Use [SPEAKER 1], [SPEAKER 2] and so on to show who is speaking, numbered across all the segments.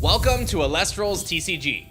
[SPEAKER 1] Welcome to Elestrals TCG.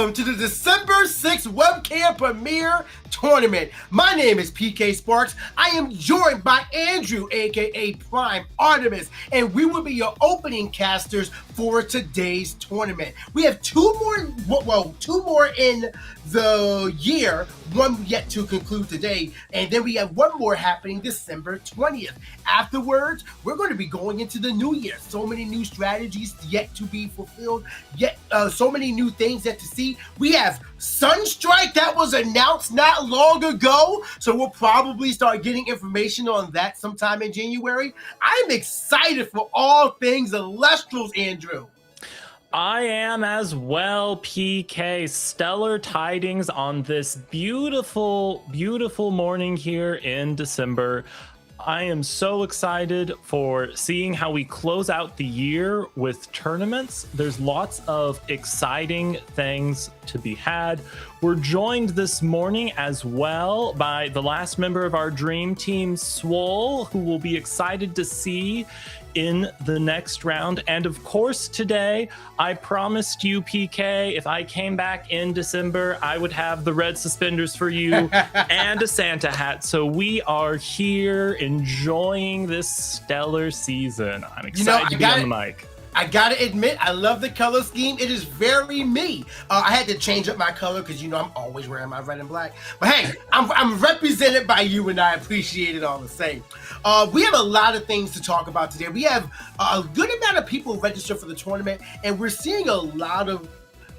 [SPEAKER 2] welcome to the December 6th webcam premiere tournament. My name is PK Sparks. I am joined by Andrew, aka Prime Artemis, and we will be your opening casters for today's tournament. We have two more in the year, one yet to conclude today, and then we have one more happening December 20th. Afterwards, we're going to be going into the new year. So many new strategies yet to be fulfilled, yet so many new things yet to see. We have Sunstrike that was announced not long ago, so we'll probably start getting information on that sometime in January. I'm excited for all things Elestrals, Andrew.
[SPEAKER 3] I am as well, PK. Stellar tidings on this beautiful, beautiful morning here in December. I am so excited for seeing how we close out the year with tournaments. There's lots of exciting things to be had. We're joined this morning as well by the last member of our dream team, Swole, who will be excited to see in the next round. And of course, today, I promised you, PK, if I came back in December, I would have the red suspenders for you and a Santa hat. So we are here enjoying this stellar season. I'm excited to be on the mic.
[SPEAKER 2] I gotta admit, I love the color scheme. It is very me. I had to change up my color because, you know, I'm always wearing my red and black. But hey, I'm represented by you, and I appreciate it all the same. We have a lot of things to talk about today. We have a good amount of people registered for the tournament, and we're seeing a lot of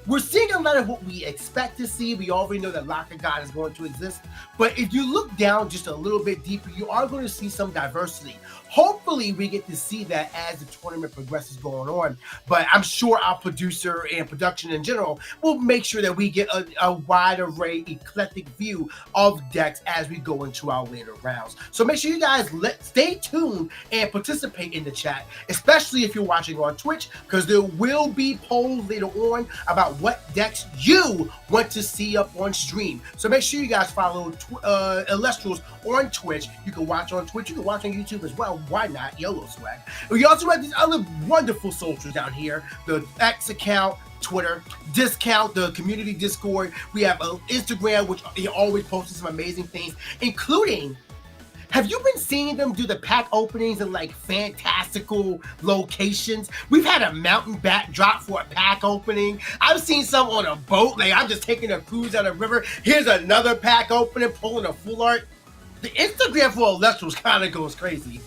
[SPEAKER 2] what we expect to see. We already know that Locker God is going to exist. But if you look down just a little bit deeper, you are going to see some diversity. Hopefully, we get to see that as the tournament progresses going on. But I'm sure our producer and production in general will make sure that we get a wide array, eclectic view of decks as we go into our later rounds. So make sure you guys stay tuned and participate in the chat, especially if you're watching on Twitch, because there will be polls later on about what decks you want to see up on stream. So make sure you guys follow Elestrals on Twitch. You can watch on Twitch. You can watch on YouTube as well. Why not? YOLO swag. We also have these other wonderful socials down here. The X account, Twitter, Discount, the community Discord. We have Instagram, which they always posting some amazing things, including, have you been seeing them do the pack openings in like fantastical locations? We've had a mountain backdrop for a pack opening. I've seen some on a boat. Like, I'm just taking a cruise on a river. Here's another pack opening, pulling a full art. The Instagram for Elestrals kind of goes crazy.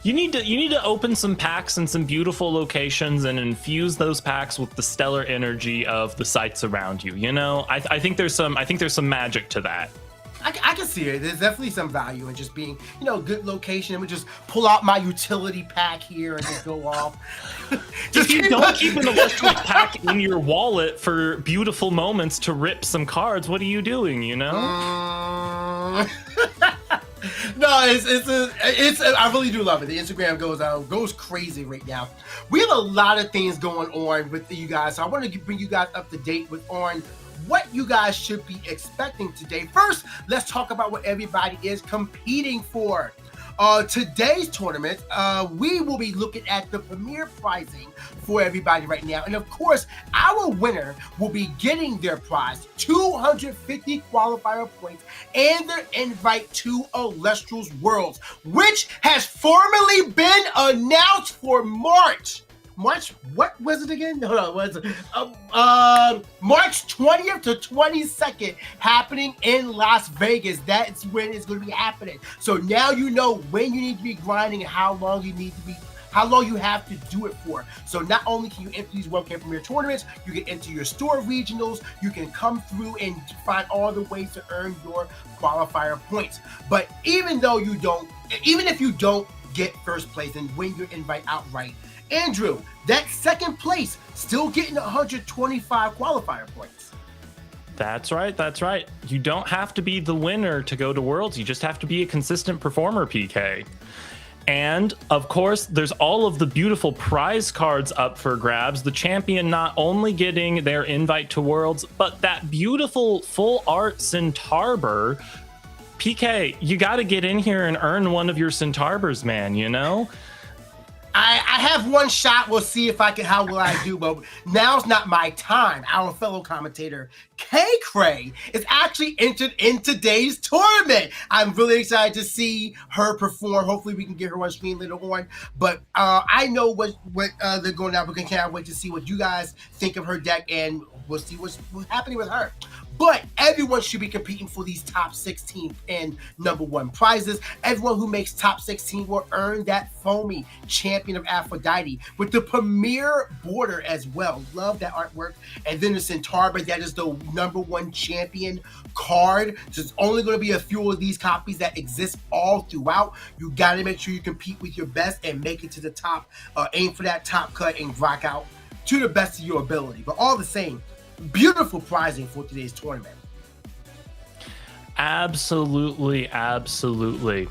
[SPEAKER 3] You need to open some packs in some beautiful locations and infuse those packs with the stellar energy of the sites around you. You know, I think there's some magic to that.
[SPEAKER 2] I can see it. There's definitely some value in just being, you know, good location. And we just pull out my utility pack here and just go off.
[SPEAKER 3] If you don't keep an electric pack in your wallet for beautiful moments to rip some cards, what are you doing? You know.
[SPEAKER 2] No, I really do love it. The Instagram goes crazy right now. We have a lot of things going on with you guys, so I want to bring you guys up to date on what you guys should be expecting today. First, let's talk about what everybody is competing for. Today's tournament, we will be looking at the premier pricing for everybody right now. And of course, our winner will be getting their prize, 250 qualifier points, and their invite to Elestrals Worlds, which has formally been announced for March. What was it again? Hold on, what is it? March 20th to 22nd, happening in Las Vegas. That's when it's going to be happening. So now you know when you need to be grinding and how long you have to do it for. So not only can you enter these webcam premier tournaments, you can enter your store regionals, you can come through and find all the ways to earn your qualifier points. But even if you don't get first place and win your invite outright, Andrew, that second place, still getting 125 qualifier points.
[SPEAKER 3] That's right. You don't have to be the winner to go to Worlds. You just have to be a consistent performer, PK. And of course, there's all of the beautiful prize cards up for grabs. The champion not only getting their invite to Worlds, but that beautiful full art Centarbur. PK, you got to get in here and earn one of your Centarburs, man, you know?
[SPEAKER 2] I have one shot. We'll see if I can. How will I do? But now's not my time. Our fellow commentator K Cray is actually entered in today's tournament. I'm really excited to see her perform. Hopefully, we can get her on screen later on. But I know what they're going down. But can't wait to see what you guys think of her deck, and we'll see what's happening with her. But everyone should be competing for these top 16 and #1 prizes. Everyone who makes top 16 will earn that foamy Champion of Aphrodite with the premier border as well. Love that artwork. And then the Centaur, that is the #1 champion card. So it's only going to be a few of these copies that exist all throughout. You got to make sure you compete with your best and make it to the top. Aim for that top cut and rock out to the best of your ability. But all the same, beautiful prizing for today's tournament.
[SPEAKER 3] Absolutely, absolutely.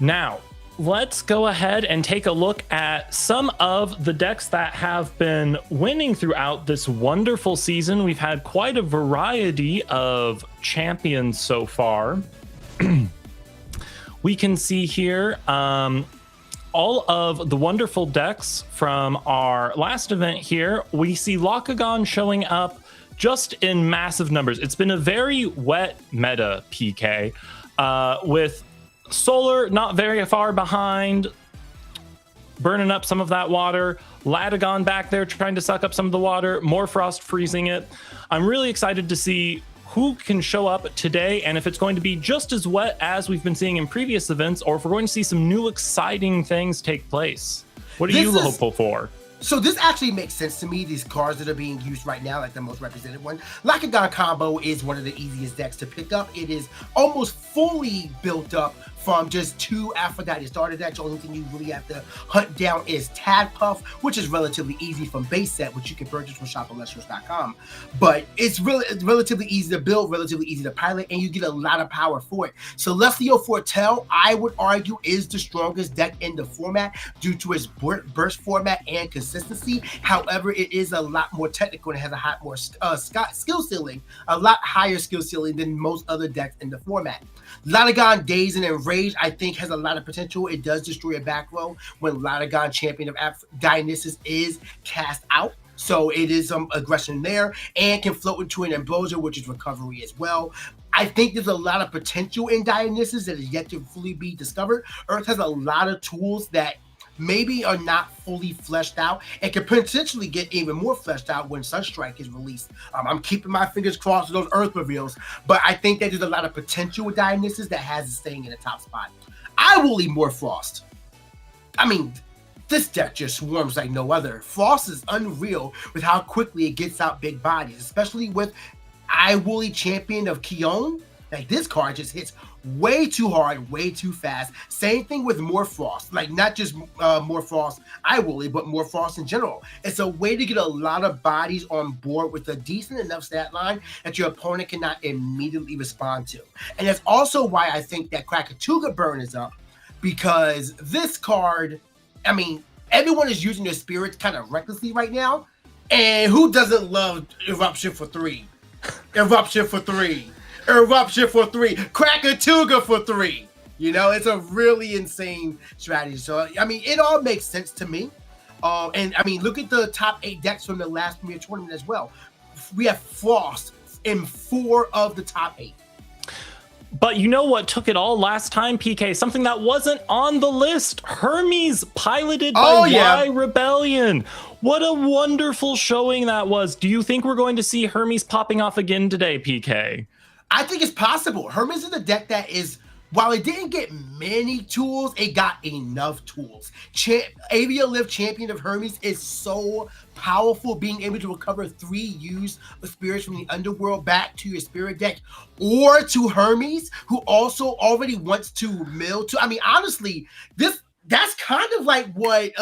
[SPEAKER 3] Now, let's go ahead and take a look at some of the decks that have been winning throughout this wonderful season. We've had quite a variety of champions so far. We can see here all of the wonderful decks from our last event here. We see Lakagon showing up just in massive numbers. It's been a very wet meta, PK, with Solar not very far behind, burning up some of that water. Latagon back there trying to suck up some of the water. Morfrost freezing it. I'm really excited to see who can show up today, and if it's going to be just as wet as we've been seeing in previous events, or if we're going to see some new exciting things take place. What are you hopeful for?
[SPEAKER 2] So this actually makes sense to me, these cards that are being used right now, like the most represented one. Lakagon combo is one of the easiest decks to pick up. It is almost fully built up from just 2 Aphrodite starter decks. The only thing you really have to hunt down is Tadpuff, which is relatively easy from base set, which you can purchase from Elestrals.com. But it's relatively easy to build, relatively easy to pilot, and you get a lot of power for it. Celestial Fortell, I would argue, is the strongest deck in the format due to its burst format and consistency. However, it is a lot more technical and has a lot more skill ceiling, a lot higher skill ceiling than most other decks in the format. Latagon, Dazed, and Rage, I think, has a lot of potential. It does destroy a back row when Latagon, Champion of Dionysus, is cast out. So it is some aggression there, and can float into an Ambrosia, which is recovery as well. I think there's a lot of potential in Dionysus that is yet to fully be discovered. Earth has a lot of tools that maybe are not fully fleshed out and can potentially get even more fleshed out when Sunstrike is released. I'm keeping my fingers crossed for those Earth reveals, but I think that there's a lot of potential with Dionysus that has it staying in the top spot. I will leave more Frost. I mean, this deck just swarms like no other. Frost is unreal with how quickly it gets out big bodies, especially with Woolly Champion of Keon. Like, this card just hits way too hard, way too fast. Same thing with Morfrost. Like, not just Morfrost, Woolly, but Morfrost in general. It's a way to get a lot of bodies on board with a decent enough stat line that your opponent cannot immediately respond to. And that's also why I think that Krakatuga burn is up, because this card, I mean, everyone is using their spirits kind of recklessly right now. And who doesn't love Eruption for 3? Eruption for 3. Eruption for 3, Krakatuga for 3. You know, it's a really insane strategy. So, I mean, it all makes sense to me. And, I mean, look at the top 8 decks from the last Premier Tournament as well. We have Frost in 4 of the top 8.
[SPEAKER 3] But you know what took it all last time, PK? Something that wasn't on the list. Hermes, piloted by Y Rebellion. What a wonderful showing that was. Do you think we're going to see Hermes popping off again today, PK?
[SPEAKER 2] I think it's possible. Hermes is a deck that is, while it didn't get many tools, it got enough tools. Avia Live, Champion of Hermes, is so powerful, being able to recover 3 used spirits from the underworld back to your spirit deck, or to Hermes, who also already wants to mill to. I mean, honestly, that's kind of like what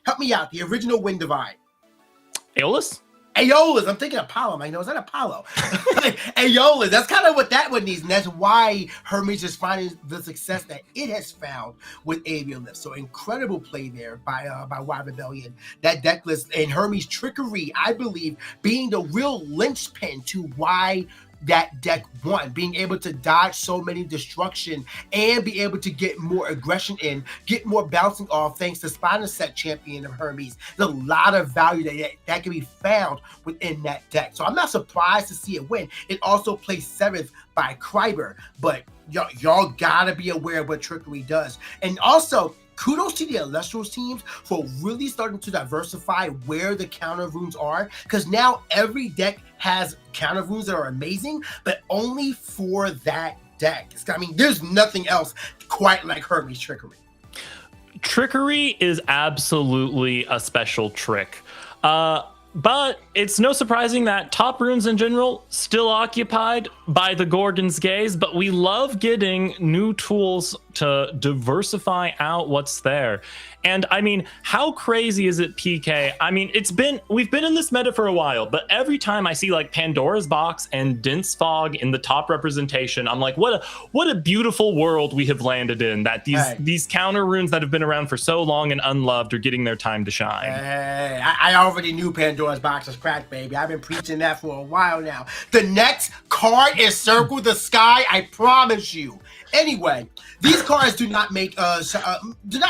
[SPEAKER 2] help me out, the original Wind Divide. Aeolus, I'm thinking Apollo. I know, is that Apollo? Aeolus, that's kind of what that one needs, and that's why Hermes is finding the success that it has found with Avia Lift. So incredible play there by Y Rebellion. That deck list and Hermes Trickery, I believe, being the real linchpin to why that deck won, being able to dodge so many destruction and be able to get more aggression in, get more bouncing off thanks to Spinal Set Champion of Hermes. There's a lot of value that can be found within that deck. So I'm not surprised to see it win. It also placed 7th by Kryber, but y'all gotta be aware of what Trickery does. And also, kudos to the Elestrals teams for really starting to diversify where the counter runes are, because now every deck has counter runes that are amazing, but only for that deck. I mean, there's nothing else quite like Hermes Trickery.
[SPEAKER 3] Trickery is absolutely a special trick. But it's no surprising that top runes in general still occupied by the Gorgon's Gaze, but we love getting new tools to diversify out what's there. And I mean, how crazy is it, PK? I mean, we've been in this meta for a while, but every time I see like Pandora's Box and Dense Fog in the top representation, I'm like, what a beautiful world we have landed in, that these counter runes that have been around for so long and unloved are getting their time to shine.
[SPEAKER 2] Hey, I already knew Pandora's Box was cracked, baby. I've been preaching that for a while now. The next card is Circle the Sky, I promise you. Anyway, these cards do not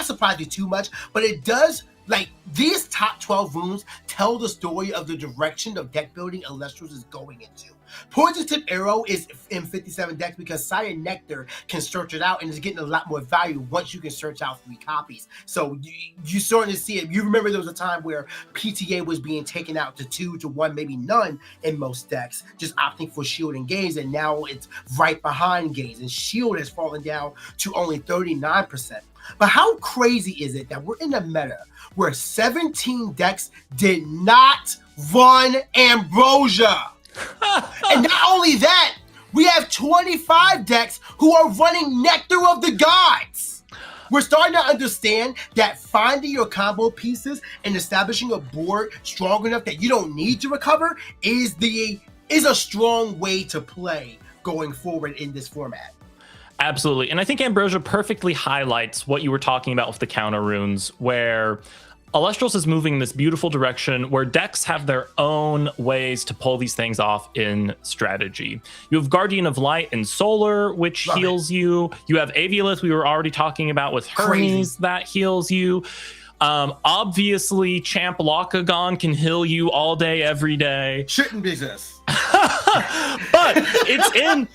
[SPEAKER 2] surprise me too much, but it does, like, these top 12 runes tell the story of the direction of deck building Elestrals is going into. Poison Tip Arrow is in 57 decks because Sire Nectar can search it out and is getting a lot more value once you can search out 3 copies. So you starting to see it. You remember there was a time where PTA was being taken out to 2 to 1, maybe none in most decks, just opting for Shield and Gaze, and now it's right behind Gaze, and Shield has fallen down to only 39%. But how crazy is it that we're in a meta where 17 decks did not run Ambrosia? And not only that, we have 25 decks who are running Nectar of the Gods. We're starting to understand that finding your combo pieces and establishing a board strong enough that you don't need to recover is a strong way to play going forward in this format.
[SPEAKER 3] Absolutely. And I think Ambrosia perfectly highlights what you were talking about with the counter runes, where Elestrals is moving in this beautiful direction where decks have their own ways to pull these things off in strategy. You have Guardian of Light and Solar, which heals you. You have Aviolith, we were already talking about with Hermes, that heals you. Obviously, Champ Locagon can heal you all day, every day.
[SPEAKER 2] Shouldn't be this.
[SPEAKER 3] But it's in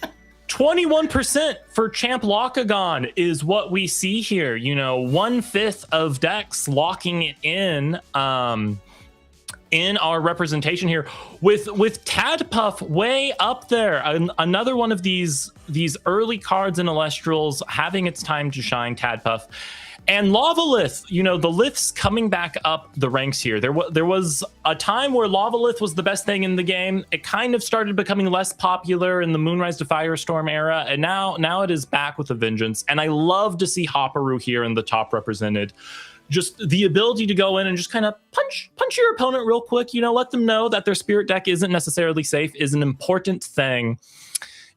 [SPEAKER 3] 21% for Champ Locagon is what we see here. 1/5 of decks locking it in our representation here, with Tadpuff way up there. Another one of these early cards in Elestrals having its time to shine, Tadpuff. And Lavalith, the Lith's coming back up the ranks here. There was a time where Lavalith was the best thing in the game. It kind of started becoming less popular in the Moonrise to Firestorm era, and now it is back with a vengeance. And I love to see Hopperoo here in the top represented. Just the ability to go in and just kind of punch your opponent real quick, let them know that their spirit deck isn't necessarily safe, is an important thing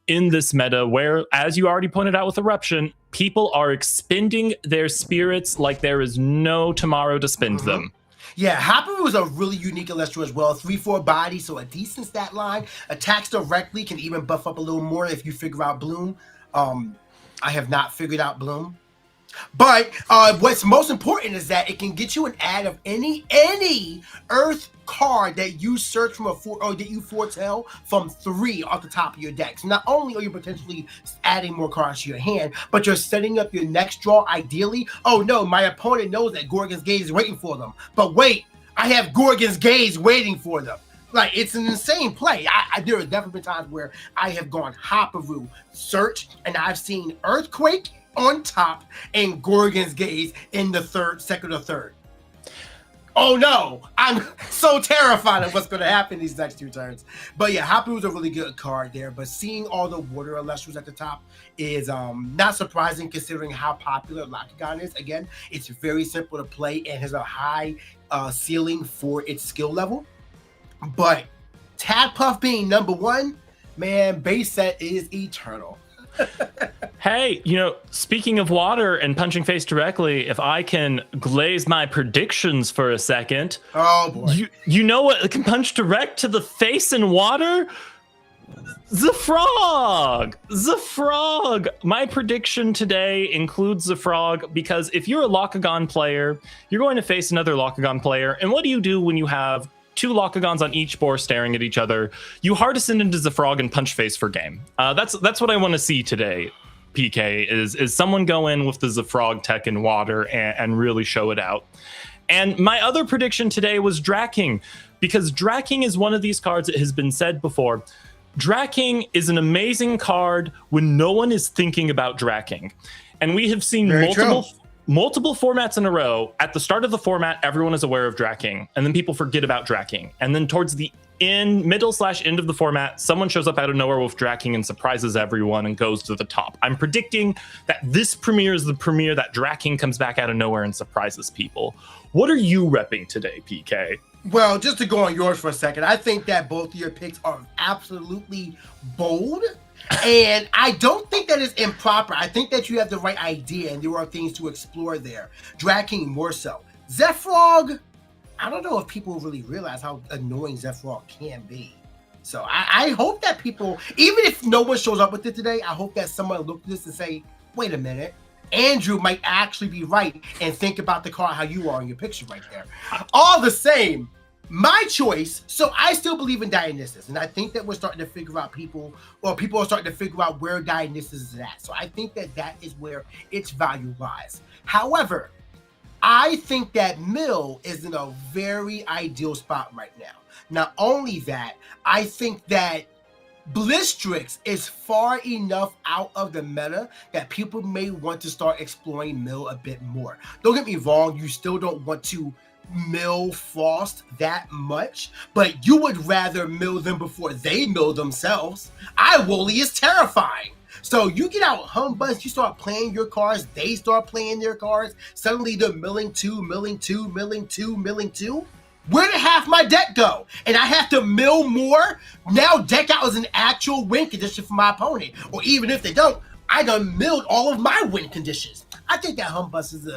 [SPEAKER 3] in this meta where, as you already pointed out with Eruption, people are expending their spirits like there is no tomorrow to spend them.
[SPEAKER 2] Yeah, Hopperoo is a really unique Elestral as well. 3/4 body, so a decent stat line. Attacks directly, can even buff up a little more if you figure out Bloom. I have not figured out Bloom. But what's most important is that it can get you an ad of any Earth card that you search from that you foretell from 3 off the top of your deck. So not only are you potentially adding more cards to your hand, but you're setting up your next draw ideally. Oh no, my opponent knows that Gorgon's Gaze is waiting for them. But wait, I have Gorgon's Gaze waiting for them. Like, it's an insane play. There have definitely been times where I have gone Hopperoo, search, and I've seen Earthquake on top and Gorgon's Gaze in the second or third. Oh no, I'm so terrified of what's going to happen these next 2 turns. But yeah, Hopperoo is a really good card there. But seeing all the water Elestrals at the top is not surprising considering how popular Locagon is. Again, it's very simple to play and has a high ceiling for its skill level. But Tadpuff being number 1, man, base set is eternal.
[SPEAKER 3] Hey, speaking of water and punching face directly, if I can glaze my predictions for a second.
[SPEAKER 2] Oh boy.
[SPEAKER 3] You know what can punch direct to the face in water? The frog! The frog! My prediction today includes the frog because if you're a Locagon player, you're going to face another Locagon player. And what do you do when you have two Locagons on each board staring at each other? You hard ascend into the frog and punch face for game. That's what I want to see today, PK, is someone go in with the Zafrog tech in water and really show it out. And my other prediction today was Draking, because Draking is one of these cards that has been said before. Draking is an amazing card when no one is thinking about Draking. And we have seen multiple formats in a row. At the start of the format, everyone is aware of Draking, and then people forget about Draking. And then towards the middle/end of the format, someone shows up out of nowhere with Draking and surprises everyone and goes to the top. I'm predicting that this premiere is the premiere that Draking comes back out of nowhere and surprises people. What are you repping today, PK?
[SPEAKER 2] Well, just to go on yours for a second, I think that both of your picks are absolutely bold. And I don't think that is improper. I think that you have the right idea and there are things to explore there. Draking more so. Zefrog, I don't know if people really realize how annoying Zefrog can be. So I hope that people, even if no one shows up with it today, I hope that someone look at this and say, wait a minute, Andrew might actually be right and think about the card how you are in your picture right there. All the same, my choice, so I still believe in Dionysus, and I think that we're starting to figure out people are starting to figure out where Dionysus is at. So I think that that is where its value lies. However, I think that Mill is in a very ideal spot right now. Not only that, I think that BlueStacks is far enough out of the meta that people may want to start exploring Mill a bit more. Don't get me wrong, you still don't want to mill Frost that much, but you would rather mill them before they mill themselves. Wooly is terrifying. So you get out Humbus, you start playing your cards, they start playing their cards, suddenly they're milling two. Where did half my deck go? And I have to mill more? Now deck out is an actual win condition for my opponent. Or even if they don't, I done milled all of my win conditions. I think that Humbus is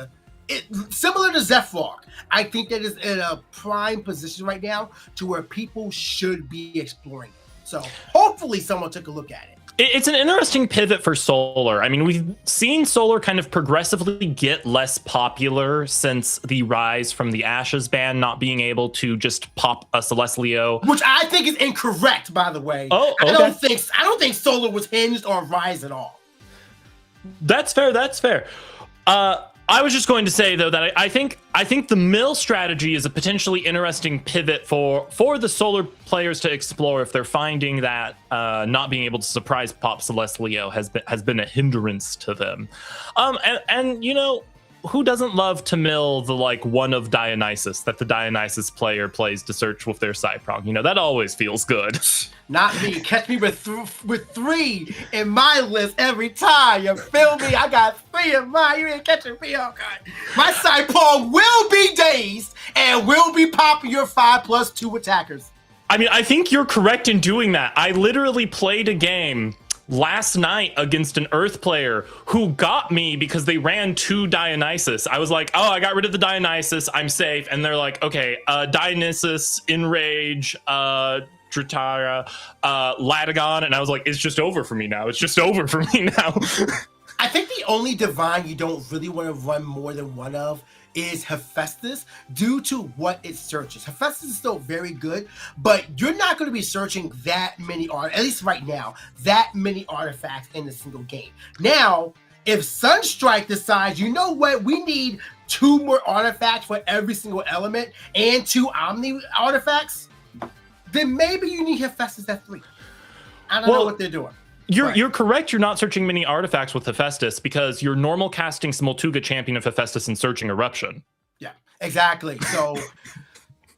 [SPEAKER 2] similar to Zefrog. I think that is in a prime position right now to where people should be exploring it. So hopefully someone took a look at it.
[SPEAKER 3] It's an interesting pivot for Solar. I mean, we've seen Solar kind of progressively get less popular since the rise from the Ashes ban, not being able to just pop a Celestleo.
[SPEAKER 2] Which I think is incorrect, by the way.
[SPEAKER 3] Oh, okay.
[SPEAKER 2] I don't think Solar was hinged on Rise at all.
[SPEAKER 3] That's fair. I was just going to say, though, that I think the mill strategy is a potentially interesting pivot for the Solar players to explore if they're finding that not being able to surprise pop Celestleo has been a hindrance to them. And you know, who doesn't love to mill the one of Dionysus that the Dionysus player plays to search with their Cyprong? You know, that always feels good.
[SPEAKER 2] Not me. Catch me with three in my list every time. You feel me? I got three in mine. You ain't catching me. Oh God. My Cyprong will be dazed and will be popping your 5+2 attackers.
[SPEAKER 3] I mean, I think you're correct in doing that. I literally played a game last night against an Earth player who got me because they ran two Dionysus. I was like, oh, I got rid of the Dionysus, I'm safe. And they're like, okay, Dionysus, Enrage, Tritara, Latagon. And I was like, it's just over for me now. I
[SPEAKER 2] think the only divine you don't really want to run more than one of is Hephaestus, due to what it searches. Hephaestus is still very good, but you're not going to be searching that many at least right now, that many artifacts in a single game. Now, if Sunstrike decides, you know what, we need 2 more artifacts for every single element and 2 Omni artifacts, then maybe you need Hephaestus at 3. I don't know what they're doing.
[SPEAKER 3] You're correct. You're not searching many artifacts with Hephaestus because you're normal casting Smoltuga Champion of Hephaestus and searching Eruption.
[SPEAKER 2] Yeah, exactly. So,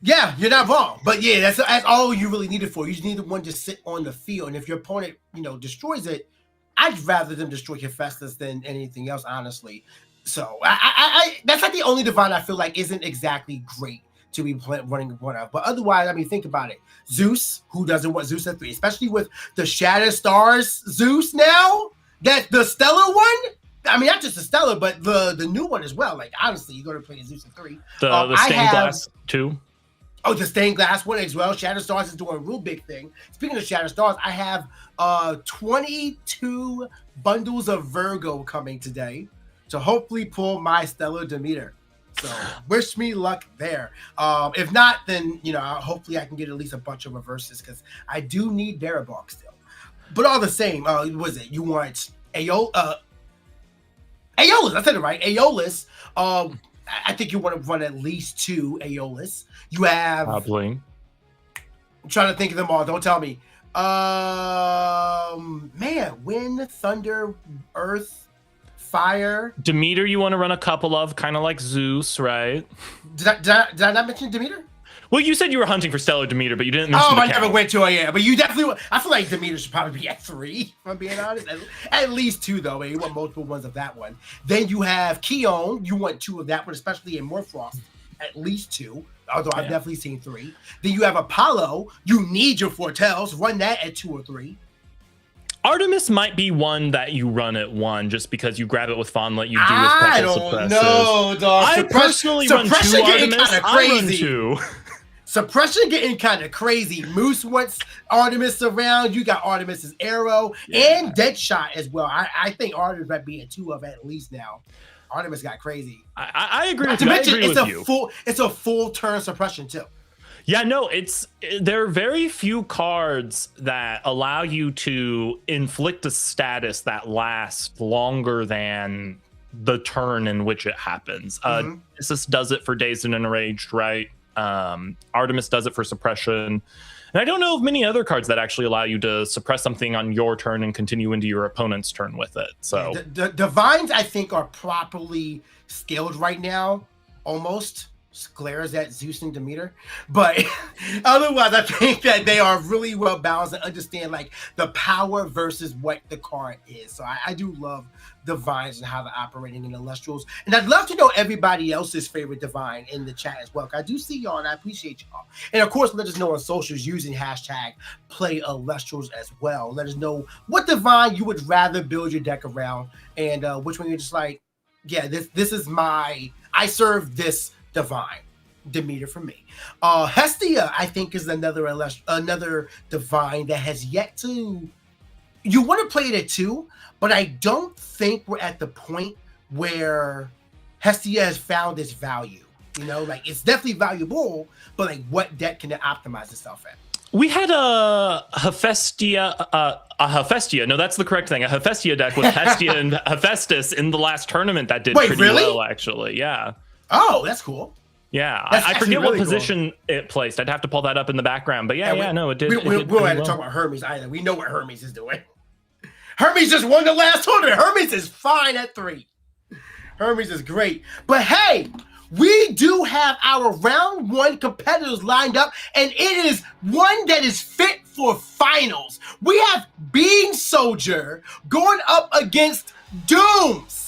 [SPEAKER 2] yeah, you're not wrong. But yeah, that's all you really need it for. You just need the one to sit on the field. And if your opponent, destroys it, I'd rather them destroy Hephaestus than anything else, honestly. So I that's like the only divine I feel like isn't exactly great to be running one of. But otherwise, I mean, think about it. Zeus, who doesn't want Zeus at 3? Especially with the Shattered Stars Zeus now, that the Stellar one. I mean, not just the Stellar, but the new one as well. Like, honestly, you're going to play Zeus at 3.
[SPEAKER 3] The Stained Glass 2?
[SPEAKER 2] Oh, the stained glass one as well. Shattered Stars is doing a real big thing. Speaking of Shattered Stars, I have 22 bundles of Virgo coming today to hopefully pull my Stellar Demeter. So wish me luck there. If not, then hopefully I can get at least a bunch of reverses because I do need Darabog still. But all the same, was it you want Aeolus? I said it right. Aeolus. I think you want to run at least 2 Aeolus. You have
[SPEAKER 3] probably.
[SPEAKER 2] I'm trying to think of them all. Don't tell me. Wind, thunder, earth, fire.
[SPEAKER 3] Demeter, you want to run a couple of, kind of like Zeus, right?
[SPEAKER 2] Did I not mention Demeter?
[SPEAKER 3] Well, you said you were hunting for Stellar Demeter, but you didn't mention
[SPEAKER 2] I never went to it, yeah. But you definitely, I feel like Demeter should probably be at 3, if I'm being honest. At least 2, though. You want multiple ones of that one. Then you have Keon. You want 2 of that one, especially in Morphrost. At least 2, although I've definitely seen 3. Then you have Apollo. You need your Fortels. Run that at 2 or 3.
[SPEAKER 3] Artemis might be one that you run at 1 just because you grab it with Fawn, let you do
[SPEAKER 2] I don't know, dog.
[SPEAKER 3] I personally run 2 Artemis. I run 2.
[SPEAKER 2] Suppression getting kind of crazy. Moose wants Artemis around. You got Artemis's arrow and Deadshot as well. I think Artemis might be a 2 of at least now. Artemis got crazy.
[SPEAKER 3] I agree with
[SPEAKER 2] you.
[SPEAKER 3] I agree with you.
[SPEAKER 2] It's a full turn suppression too.
[SPEAKER 3] Yeah, no, there are very few cards that allow you to inflict a status that lasts longer than the turn in which it happens. This does it for Dazed and Enraged, right? Artemis does it for suppression. And I don't know of many other cards that actually allow you to suppress something on your turn and continue into your opponent's turn with it. So
[SPEAKER 2] the Divines, I think, are properly scaled right now, almost. Glares at Zeus and Demeter, but otherwise I think that they are really well balanced and understand like the power versus what the card is. So I do love Divines and how they're operating in Elestrals, and I'd love to know everybody else's favorite Divine in the chat as well. I do see y'all and I appreciate y'all, and of course let us know on socials using hashtag play Elestrals as well. Let us know what Divine you would rather build your deck around, and which one you're just like, yeah, this is I serve this Divine Demeter for me. Hestia, I think, is another Divine that has yet to. You want to play it at 2, but I don't think we're at the point where Hestia has found its value. Like it's definitely valuable, but like what deck can it optimize itself at?
[SPEAKER 3] We had a Hephaestia. No, that's the correct thing. A Hephaestia deck with Hestia and Hephaestus in the last tournament that did pretty well, actually. Yeah.
[SPEAKER 2] Oh, that's cool.
[SPEAKER 3] Yeah, I forget really what position it placed. I'd have to pull that up in the background. But no, it did.
[SPEAKER 2] We don't have to talk about Hermes either. We know what Hermes is doing. Hermes just won the last tournament. Hermes is fine at 3. Hermes is great. But hey, we do have our round 1 competitors lined up, and it is one that is fit for finals. We have Bean Soldier going up against Dooms.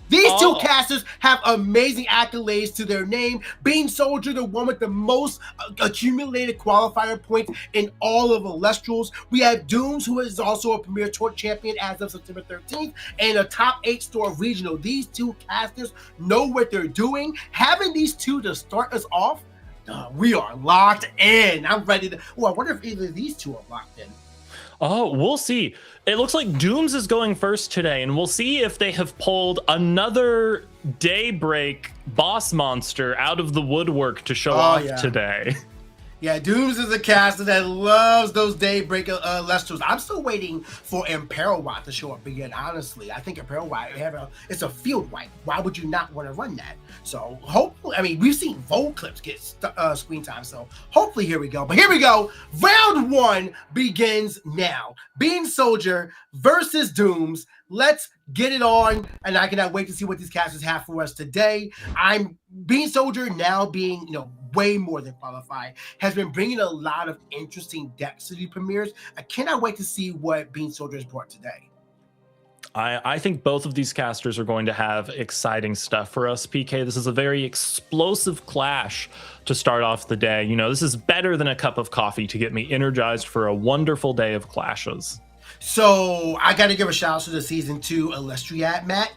[SPEAKER 2] These 2 casters have amazing accolades to their name. Bean Soldier, the one with the most accumulated qualifier points in all of Elestrals. We have Dooms, who is also a Premier Tour champion as of September 13th, and a top 8 store regional. These 2 casters know what they're doing. Having these 2 to start us off, we are locked in. I'm ready to. Oh, I wonder if either of these 2 are locked in.
[SPEAKER 3] Oh, we'll see. It looks like Dooms is going first today, and we'll see if they have pulled another Daybreak boss monster out of the woodwork to show off today.
[SPEAKER 2] Yeah, Dooms is a caster that loves those Daybreak Elestrals. I'm still waiting for Imperil Watt to show up again, honestly. I think Imperil Watt, it's a field wipe. Why would you not want to run that? So hopefully, we've seen Vol Clips get screen time, so hopefully here we go. But here we go. Round 1 begins now. Bean Soldier versus Dooms. Let's get it on, and I cannot wait to see what these casters have for us today. Bean Soldier, now being way more than qualified, has been bringing a lot of interesting decks to the premieres. I cannot wait to see what Bean Soldier has brought today.
[SPEAKER 3] I think both of these casters are going to have exciting stuff for us, PK. This is a very explosive clash to start off the day. This is better than a cup of coffee to get me energized for a wonderful day of clashes.
[SPEAKER 2] So I got to give a shout out to the Season 2 Elestriat, Matt.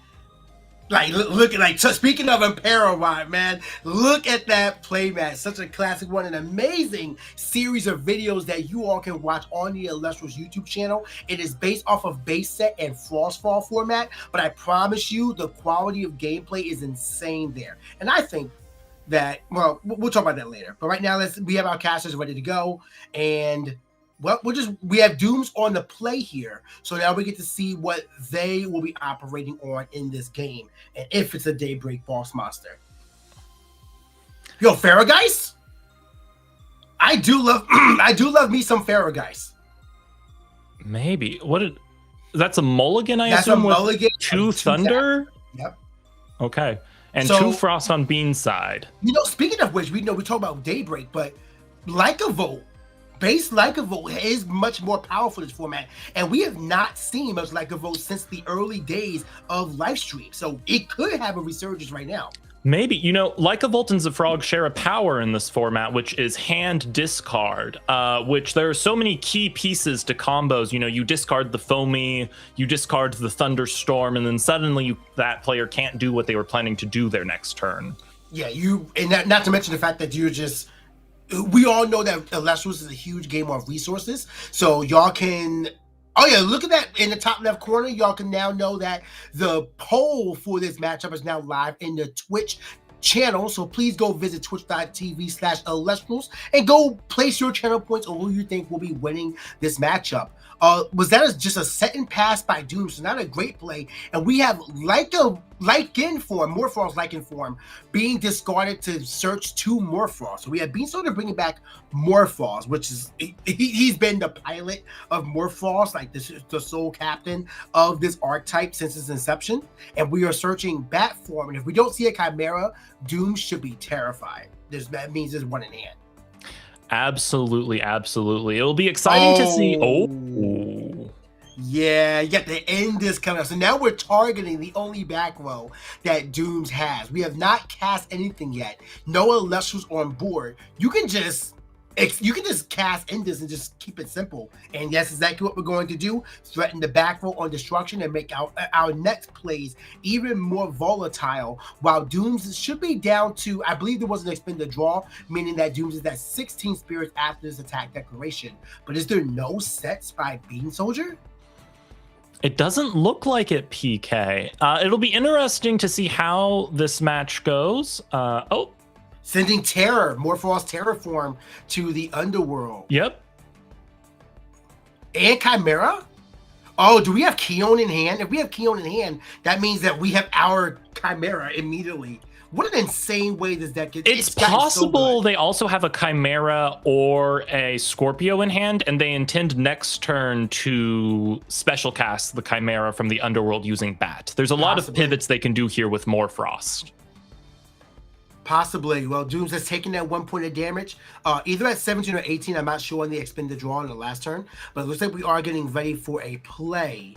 [SPEAKER 2] Like look at so speaking of Impera, man, look at that playmat. Such a classic one, an amazing series of videos that you all can watch on the Elestrals YouTube channel. It is based off of base set and Frostfall format, but I promise you the quality of gameplay is insane there. And I think that, well, we'll talk about that later. But right now, we have our casters ready to go, and well, we have Dooms on the play here, so now we get to see what they will be operating on in this game, and if it's a Daybreak boss monster. Yo, Farrageist? I do love me some Farrageist.
[SPEAKER 3] Maybe that's a mulligan?
[SPEAKER 2] That's a mulligan.
[SPEAKER 3] Two Thunder.
[SPEAKER 2] Yep.
[SPEAKER 3] Okay, and two Frost on Bean's side.
[SPEAKER 2] You know, speaking of which, we talk about Daybreak, but Lycavolt. Base Lycavolt is much more powerful in this format, and we have not seen much Lycavolt since the early days of Livestream, so it could have a resurgence right now.
[SPEAKER 3] Maybe, Lycavolt and Zafrog share a power in this format, which is hand discard, which there are so many key pieces to combos. You discard the Foamy, you discard the Thunderstorm, and then suddenly that player can't do what they were planning to do their next turn.
[SPEAKER 2] Yeah, and not to mention the fact that we all know that Elestrals is a huge game of resources, so y'all can. Oh yeah, look at that in the top left corner. Y'all can now know that the poll for this matchup is now live in the Twitch channel. So please go visit twitch.tv/Elestrals and go place your channel points on who you think will be winning this matchup. Was that just a set and pass by Doom? So not a great play. And we have Lycan form, Morphrost Lycan form, being discarded to search two Morphrost. So we have Beanstalker bringing back Morphrost, which is he's been the pilot of Morphrost, like the sole captain of this archetype since its inception. And we are searching Bat form. And if we don't see a Chimera, Doom should be terrified. That means there's one in hand.
[SPEAKER 3] Absolutely. It'll be exciting to see. Oh.
[SPEAKER 2] Yeah, you got to end this coming up. So now we're targeting the only back row that Dooms has. We have not cast anything yet. No Elestrals on board. You can just cast Enders and just keep it simple. And that's exactly what we're going to do. Threaten the back row on destruction and make our next plays even more volatile. While Dooms should be down to, I believe there was an expended draw, meaning that Dooms is at 16 spirits after this attack declaration. But is there no sets by Bean Soldier?
[SPEAKER 3] It doesn't look like it, PK. It'll be interesting to see how this match goes.
[SPEAKER 2] Sending Terror, Morphrost Terraform to the Underworld.
[SPEAKER 3] Yep.
[SPEAKER 2] And Chimera? Oh, do we have Keon in hand? If we have Keon in hand, that means that we have our Chimera immediately. What an insane way this deck is.
[SPEAKER 3] It's possible they also have a Chimera or a Scorpio in hand, and they intend next turn to special cast the Chimera from the Underworld using Bat. There's a lot of pivots they can do here with Morphrost.
[SPEAKER 2] Possibly. Well, Dooms has taken that 1 point of damage, either at 17 or 18. I'm not sure on the expended draw in the last turn, but it looks like we are getting ready for a play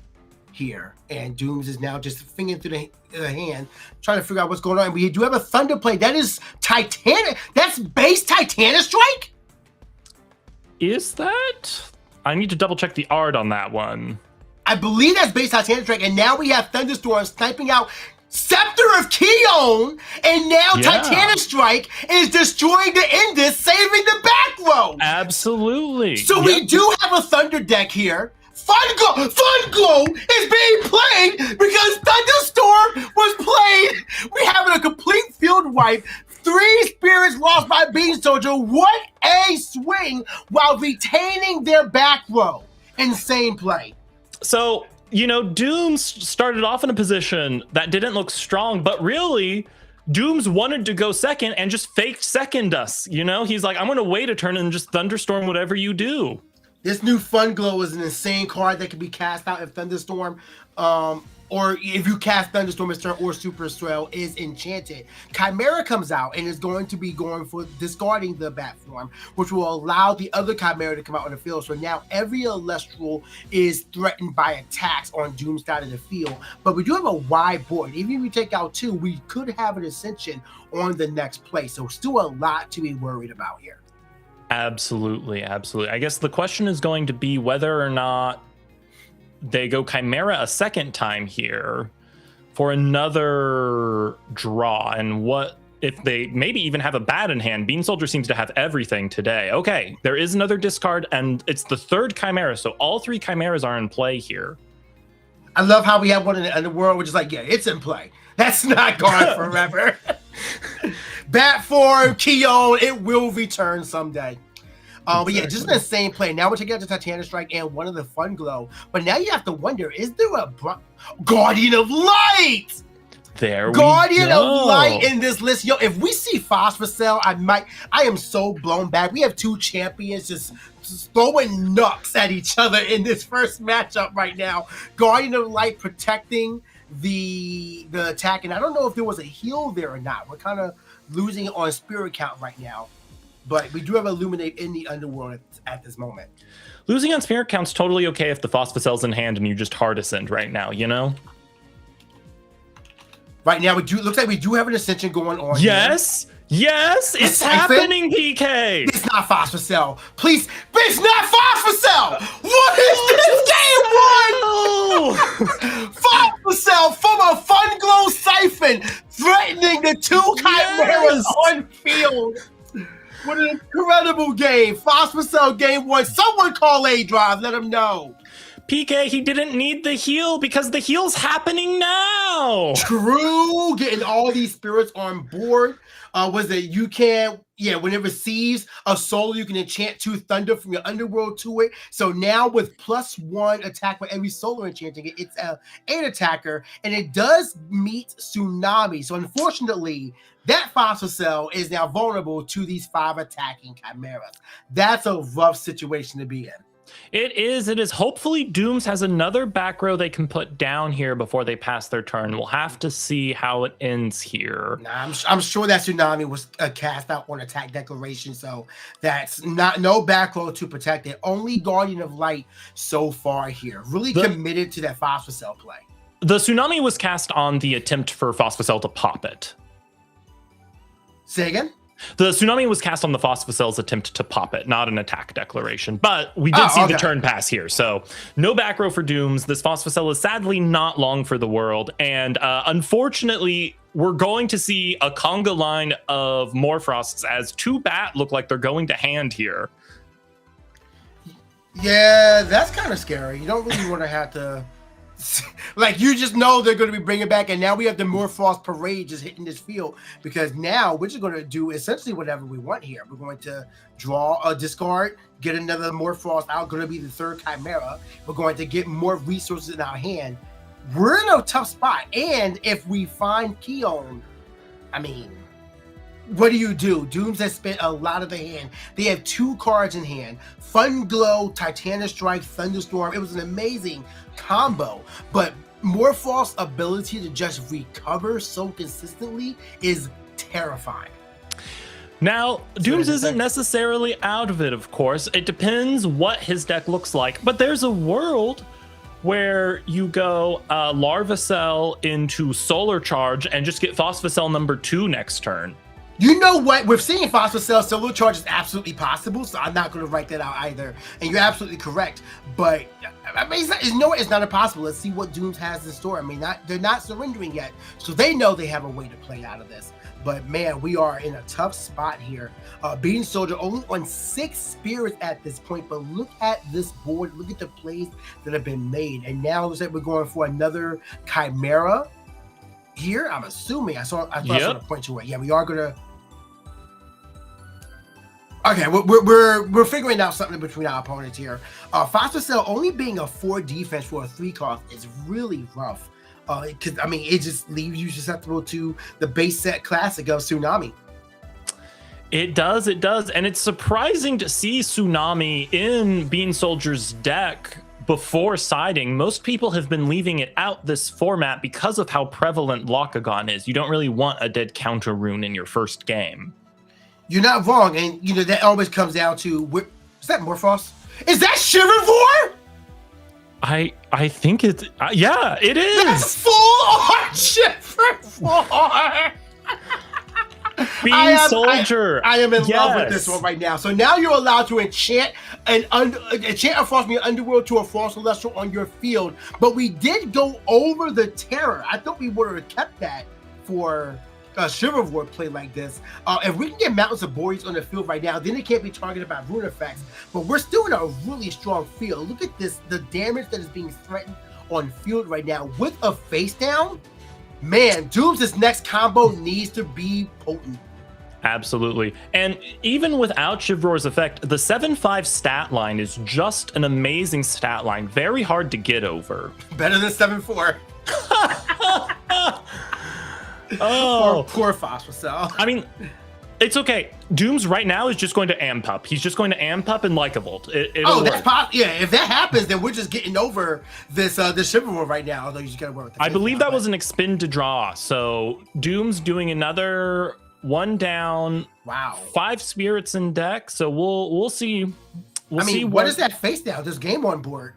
[SPEAKER 2] here. And Dooms is now just fingering through the hand, trying to figure out what's going on. We do have a Thunder play. That is Titanic. That's base Titanic Strike?
[SPEAKER 3] Is that? I need to double check the art on that one.
[SPEAKER 2] I believe that's base Titanic Strike. And now we have Thunderstorm sniping out Scepter of Keon, and now Titanic Strike is destroying the Enders, saving the back row.
[SPEAKER 3] Absolutely.
[SPEAKER 2] So we do have a Thunder deck here. Fun Glow is being played because Thunderstorm was played. We having a complete field wipe. 3 spirits lost by Bean Soldier. What a swing while retaining their back row. Insane play.
[SPEAKER 3] So, Dooms started off in a position that didn't look strong, but really, Dooms wanted to go second and just faked second us. He's like, I'm going to wait a turn and just Thunderstorm whatever you do.
[SPEAKER 2] This new Fun Glow is an insane card that can be cast out if Thunderstorm, or if you cast Thunderstorm this turn, or Super Swell is enchanted. Chimera comes out and is going to be going for discarding the Bat form, which will allow the other Chimera to come out on the field. So now every Elestral is threatened by attacks on Doom's side of the field. But we do have a wide board. Even if we take out 2, we could have an Ascension on the next play. So still a lot to be worried about here.
[SPEAKER 3] Absolutely. I guess the question is going to be whether or not they go Chimera a second time here for another draw. And what if they maybe even have a bat in hand? Bean Soldier seems to have everything today. Okay, there is another discard, and it's the third Chimera, so all 3 Chimeras are in play here.
[SPEAKER 2] I love how we have one in the underworld, which is like, yeah, it's in play. That's not gone forever. Bat form, Keon, it will return someday. But yeah, just an insane play. Now we're taking out the Titanic Strike and one of the Fun Glow. But now you have to wonder, is there a Guardian of Light?
[SPEAKER 3] There
[SPEAKER 2] Guardian
[SPEAKER 3] we go.
[SPEAKER 2] of Light in this list. Yo, if we see Phosphor Cell, I am so blown back. We have 2 champions just throwing nuts at each other in this first matchup right now. Guardian of Light protecting the attack. And I don't know if there was a heal there or not. We're kind of losing on spirit count right now. But we do have Illuminate in the underworld at this moment.
[SPEAKER 3] Losing on spirit count's totally okay if the Phosphocell's in hand and you just hard ascend right now, you know?
[SPEAKER 2] Right now, looks like we do have an ascension going on.
[SPEAKER 3] Yes! Yes! It's happening, PK!
[SPEAKER 2] It's not Phosphor Cell. Please, it's not Phosphor Cell! What is this game one? Phosphor Cell from a Fun Glow Siphon, threatening the 2 Chimeras on field. What an incredible game. Phosphor Cell game 1. Someone call A-Drive, let them know.
[SPEAKER 3] PK, he didn't need the heal because the heal's happening now.
[SPEAKER 2] True, getting all these spirits on board. Was that you can, when it receives a soul, you can enchant 2 thunder from your underworld to it. So now with +1 attack for every solar enchanting it, it's a 8 attacker, and it does meet Tsunami. So unfortunately, that Phosphor Cell is now vulnerable to these 5 attacking Chimeras. That's a rough situation to be in.
[SPEAKER 3] It is. Hopefully Dooms has another back row they can put down here before they pass their turn. We'll have to see how it ends here.
[SPEAKER 2] Nah, I'm sure that Tsunami was cast out on attack declaration, so that's no back row to protect it. Only Guardian of Light so far here. Really committed to that Phosphor Cell play.
[SPEAKER 3] The Tsunami was cast on the attempt for Phosphocell to pop it.
[SPEAKER 2] Say again?
[SPEAKER 3] The Tsunami was cast on the Phosphocell's attempt to pop it, not an attack declaration. But we did see the turn pass here, so no back row for Dooms. This Phosphocell is sadly not long for the world, and unfortunately, we're going to see a conga line of Morphrosts as 2 bat look like they're going to hand here.
[SPEAKER 2] Yeah, that's kind of scary. You don't really want to have to... Like, you just know they're going to be bringing back, and now we have the Morphrost parade just hitting this field, because now we're just going to do essentially whatever we want here. We're going to draw a discard, get another Morphrost out, going to be the 3rd Chimera. We're going to get more resources in our hand. We're in a tough spot, and if we find Keon, I mean, what do? Dooms has spent a lot of the hand. They have 2 cards in hand. Fun Glow, Titanic Strike, Thunderstorm. It was an amazing combo, but Morphost's ability to just recover so consistently is terrifying.
[SPEAKER 3] Now, Dooms isn't necessarily out of it, of course. It depends what his deck looks like, but there's a world where you go Larvacell into Solar Charge and just get Phosphocell number 2 next turn.
[SPEAKER 2] You know what? We're seeing Phosphor Cell Solar Charge is absolutely possible, so I'm not going to write that out either. And you're absolutely correct. But I mean, it's not impossible. Let's see what Dooms has in store. I mean, they're not surrendering yet, so they know they have a way to play out of this. But man, we are in a tough spot here. Bean Soldier only on 6 spirits at this point, but look at this board. Look at the plays that have been made. And now it looks like we're going for another Chimera here. I'm assuming. I saw a point to it. Yeah, we are going to. Okay, we're figuring out something between our opponents here. Phosphor Cell only being a 4 defense for a 3 cost is really rough. Because I mean, it just leaves you susceptible to the base set classic of Tsunami.
[SPEAKER 3] It does, and it's surprising to see Tsunami in Bean Soldier's deck before siding. Most people have been leaving it out this format because of how prevalent Lockagon is. You don't really want a dead counter rune in your first game.
[SPEAKER 2] You're not wrong, and you know that always comes down to is that Morphrost? Is that Shivervore?
[SPEAKER 3] I think it's yeah, it is.
[SPEAKER 2] That's full on Shivervore.
[SPEAKER 3] Bean Soldier.
[SPEAKER 2] I am in love with this one right now. So now you're allowed to enchant a frost from your underworld to a frost celestial on your field. But we did go over the terror. I thought we would have kept that for a Chivalror play like this. If we can get Mountains of Boreas on the field right now, then it can't be targeted by rune effects. But we're still in a really strong field. Look at this, the damage that is being threatened on field right now with a face down. Man, Doom's next combo needs to be potent.
[SPEAKER 3] Absolutely. And even without Chivalror's effect, the 7-5 stat line is just an amazing stat line. Very hard to get over.
[SPEAKER 2] Better than 7-4.
[SPEAKER 3] Oh,
[SPEAKER 2] poor Phosphocell.
[SPEAKER 3] I mean, it's okay. Doom's right now is just going to amp up. He's just going to amp up and Lycavolt.
[SPEAKER 2] That's possible. Yeah, if that happens, then we're just getting over this Chivalror right now. Although you just gotta work with the
[SPEAKER 3] I believe that was an expend to draw. So Doom's doing another one down.
[SPEAKER 2] Wow.
[SPEAKER 3] 5 spirits in deck. So we'll see. We'll see
[SPEAKER 2] what is that face down? This game on board.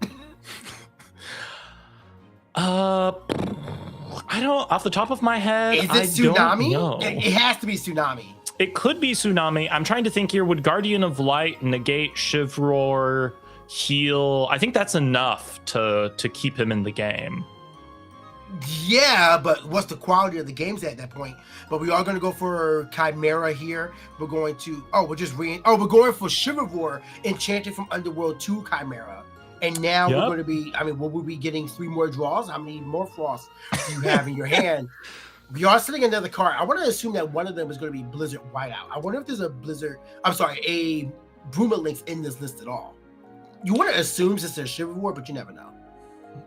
[SPEAKER 3] I don't, off the top of my head,
[SPEAKER 2] is it Tsunami?
[SPEAKER 3] Don't know.
[SPEAKER 2] It has to be Tsunami.
[SPEAKER 3] It could be Tsunami. I'm trying to think here. Would Guardian of Light negate Chivalror, heal? I think that's enough to keep him in the game.
[SPEAKER 2] Yeah, but what's the quality of the games at that point? But we are going to go for Chimera here. We're going to, we're going for Chivalror enchanted from Underworld to Chimera. And now we're going to be, will we be getting 3 more draws? How many more frosts do you have in your hand? We are sitting another card. I want to assume that one of them is going to be Blizzard Whiteout. I wonder if there's a Brumalinx in this list at all. You want to assume since there's Chivalror, but you never know.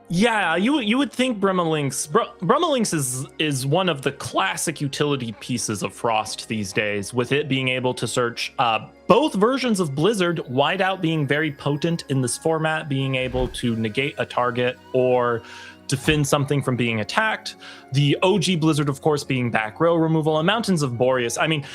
[SPEAKER 3] Yeah, you would think Brumalinx. Brumalinx is one of the classic utility pieces of Frost these days, with it being able to search both versions of Blizzard, Whiteout being very potent in this format, being able to negate a target or defend something from being attacked. The OG Blizzard, of course, being back row removal, and Mountains of Boreas. I mean,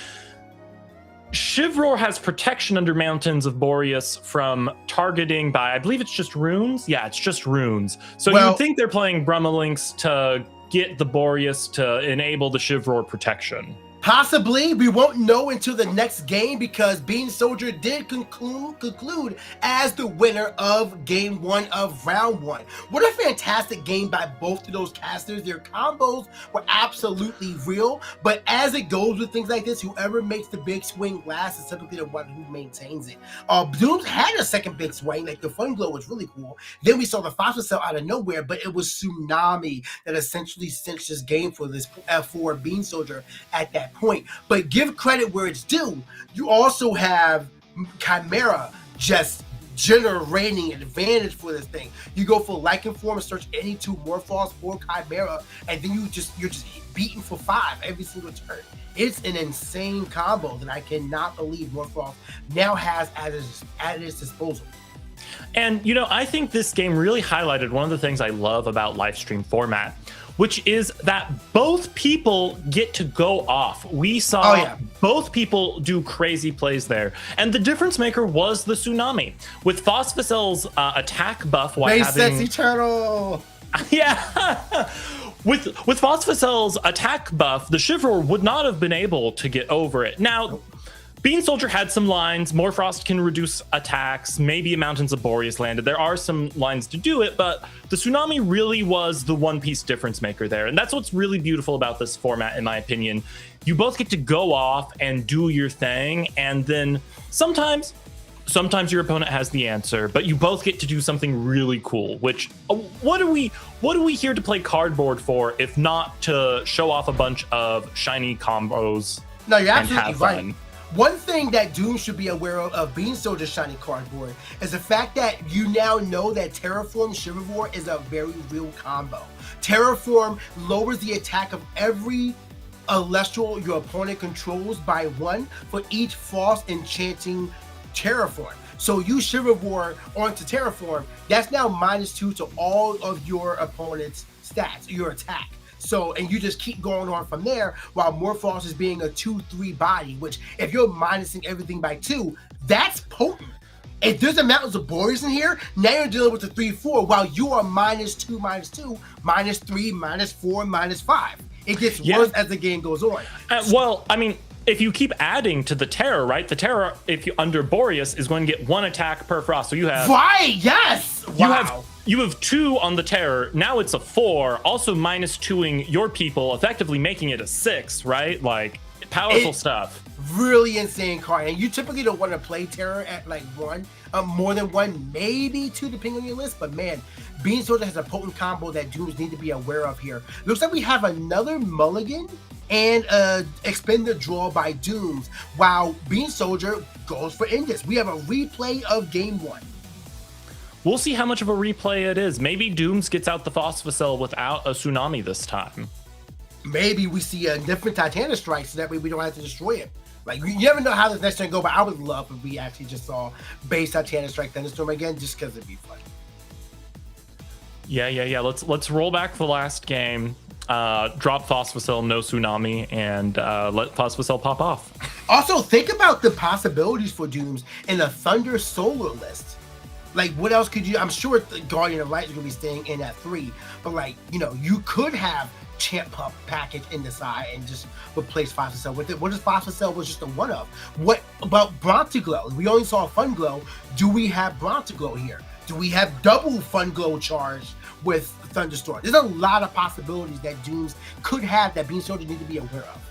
[SPEAKER 3] Chivalror has protection under Mountains of Boreas from targeting by, I believe it's just runes. Yeah, it's just runes. So you would think they're playing Brumalinx to get the Boreas to enable the Chivalror protection.
[SPEAKER 2] Possibly. We won't know until the next game because Bean Soldier did conclude as the winner of game 1 of round 1. What a fantastic game by both of those casters. Their combos were absolutely real, but as it goes with things like this, whoever makes the big swing last is typically the one who maintains it. Dooms had a second big swing, like the Fun Glow was really cool. Then we saw the Phosphocell out of nowhere, but it was Tsunami that essentially cinched this game for this for Bean Soldier at that point. But give credit where it's due. You also have Chimera just generating advantage for this thing. You go for Lichen Form and search any 2 Morphos for Chimera, and then you're just beating for 5 every single turn. It's an insane combo that I cannot believe Morphos now has at its disposal.
[SPEAKER 3] And I think this game really highlighted one of the things I love about live stream format, which is that both people get to go off. We saw both people do crazy plays there. And the difference maker was the Tsunami. With Phosphocell's attack buff while having...
[SPEAKER 2] Sexy turtle!
[SPEAKER 3] Yeah! With Phosphocell's attack buff, the Chivalror would not have been able to get over it. Now, Bean Soldier had some lines. More Frost can reduce attacks. Maybe a Mountains of Boreas landed. There are some lines to do it, but the Tsunami really was the one-piece difference maker there. And that's what's really beautiful about this format, in my opinion. You both get to go off and do your thing, and then sometimes your opponent has the answer, but you both get to do something really cool, which what are we here to play cardboard for if not to show off a bunch of shiny combos?
[SPEAKER 2] No, you're absolutely right. One thing that Doom should be aware of Bean Soldier's shiny cardboard is the fact that you now know that Terraform Chivalror is a very real combo. Terraform lowers the attack of every Celestial your opponent controls by 1 for each Frost enchanting Terraform. So you Chivalror onto Terraform, that's now -2 to all of your opponent's stats, your attack. So, and you just keep going on from there while Morphos is being a 2-3 body, which if you're minusing everything by 2, that's potent. If there's a Mountains of Boreas in here, now you're dealing with the 3-4 while you are -2, -2, -3, -4, -5. It gets worse as the game goes on.
[SPEAKER 3] Well, I mean, if you keep adding to the terror, right? The terror, if you under Boreas, is going to get 1 attack per frost. So you have
[SPEAKER 2] right. Yes. Wow.
[SPEAKER 3] You have 2 on the terror. Now it's a 4. Also -2ing your people, effectively making it a 6, right? Like powerful stuff.
[SPEAKER 2] Really insane card. And you typically don't want to play terror at like 1, more than 1, maybe 2, depending on your list. But man, Bean Soldier has a potent combo that Dooms need to be aware of here. Looks like we have another mulligan and expend the draw by Dooms, while Bean Soldier goes for Indus. We have a replay of game 1.
[SPEAKER 3] We'll see how much of a replay it is. Maybe Dooms gets out the Phosphocell without a tsunami this time.
[SPEAKER 2] Maybe we see a different Titanic strike, so that way we don't have to destroy it. Like, you never know how this next turn go, but I would love if we actually just saw base Titanic strike Thunderstorm again, just because it'd be fun.
[SPEAKER 3] Yeah. Let's roll back the last game. Drop Phosphocell, no tsunami, and let Phosphocell pop off.
[SPEAKER 2] Also, think about the possibilities for Dooms in a Thunder Solar list. Like, what else could you? I'm sure the Guardian of Light is going to be staying in at 3, but like, you know, you could have Champ Pup package in the side and just replace Phosphocell with it. What if Phosphocell was just a one of? What about Brontiglow? We only saw Fun Glow. Do we have Brontiglow here? Do we have double Fun Glow charge with Thunderstorm? There's a lot of possibilities that Dooms could have that Bean Soldier need to be aware of.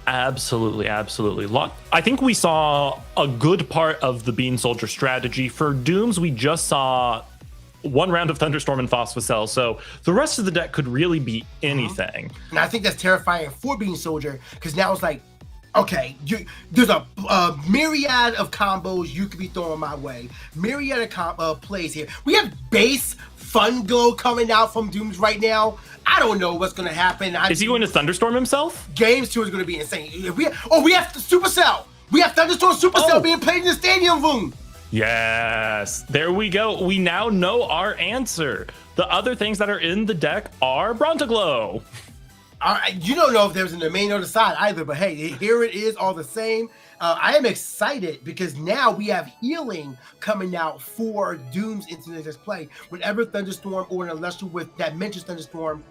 [SPEAKER 3] Absolutely. I think we saw a good part of the Bean Soldier strategy. For Dooms, we just saw 1 round of Thunderstorm and Phosphocell, so the rest of the deck could really be anything.
[SPEAKER 2] And I think that's terrifying for Bean Soldier, because now it's like, okay, there's a myriad of combos you could be throwing my way. Myriad of plays here. We have base Fun Glow coming out from Dooms right now. I don't know what's going to happen.
[SPEAKER 3] Is he going to Thunderstorm himself?
[SPEAKER 2] Games 2 is going to be insane. We have Supercell. We have Thunderstorm Supercell being played in the stadium room.
[SPEAKER 3] Yes, there we go. We now know our answer. The other things that are in the deck are Brontiglow.
[SPEAKER 2] You don't know if there's in the main or the side either, but hey, here it is all the same. I am excited because now we have healing coming out for Doom's Infinite play. Whenever Thunderstorm or an Elestral with that mentions Thunderstorm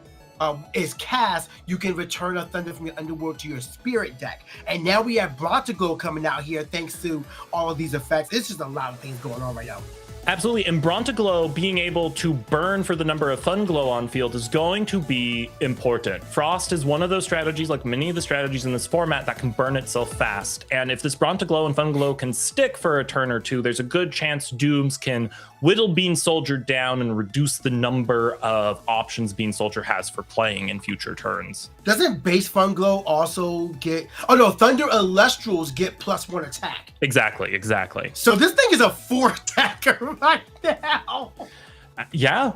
[SPEAKER 2] is cast, you can return a Thunder from your Underworld to your Spirit deck. And now we have Brontiglow coming out here thanks to all of these effects. It's just a lot of things going on right now.
[SPEAKER 3] Absolutely, and Brontiglow being able to burn for the number of Fun Glow on field is going to be important. Frost is one of those strategies, like many of the strategies in this format, that can burn itself fast. And if this Brontiglow and Fun Glow can stick for a turn or two, there's a good chance Dooms can whittle Bean Soldier down and reduce the number of options Bean Soldier has for playing in future turns.
[SPEAKER 2] Doesn't base Fun Glow also get... Oh no, Thunder Elestrals get +1 attack.
[SPEAKER 3] Exactly.
[SPEAKER 2] So this thing is a 4 attacker right now.
[SPEAKER 3] Yeah,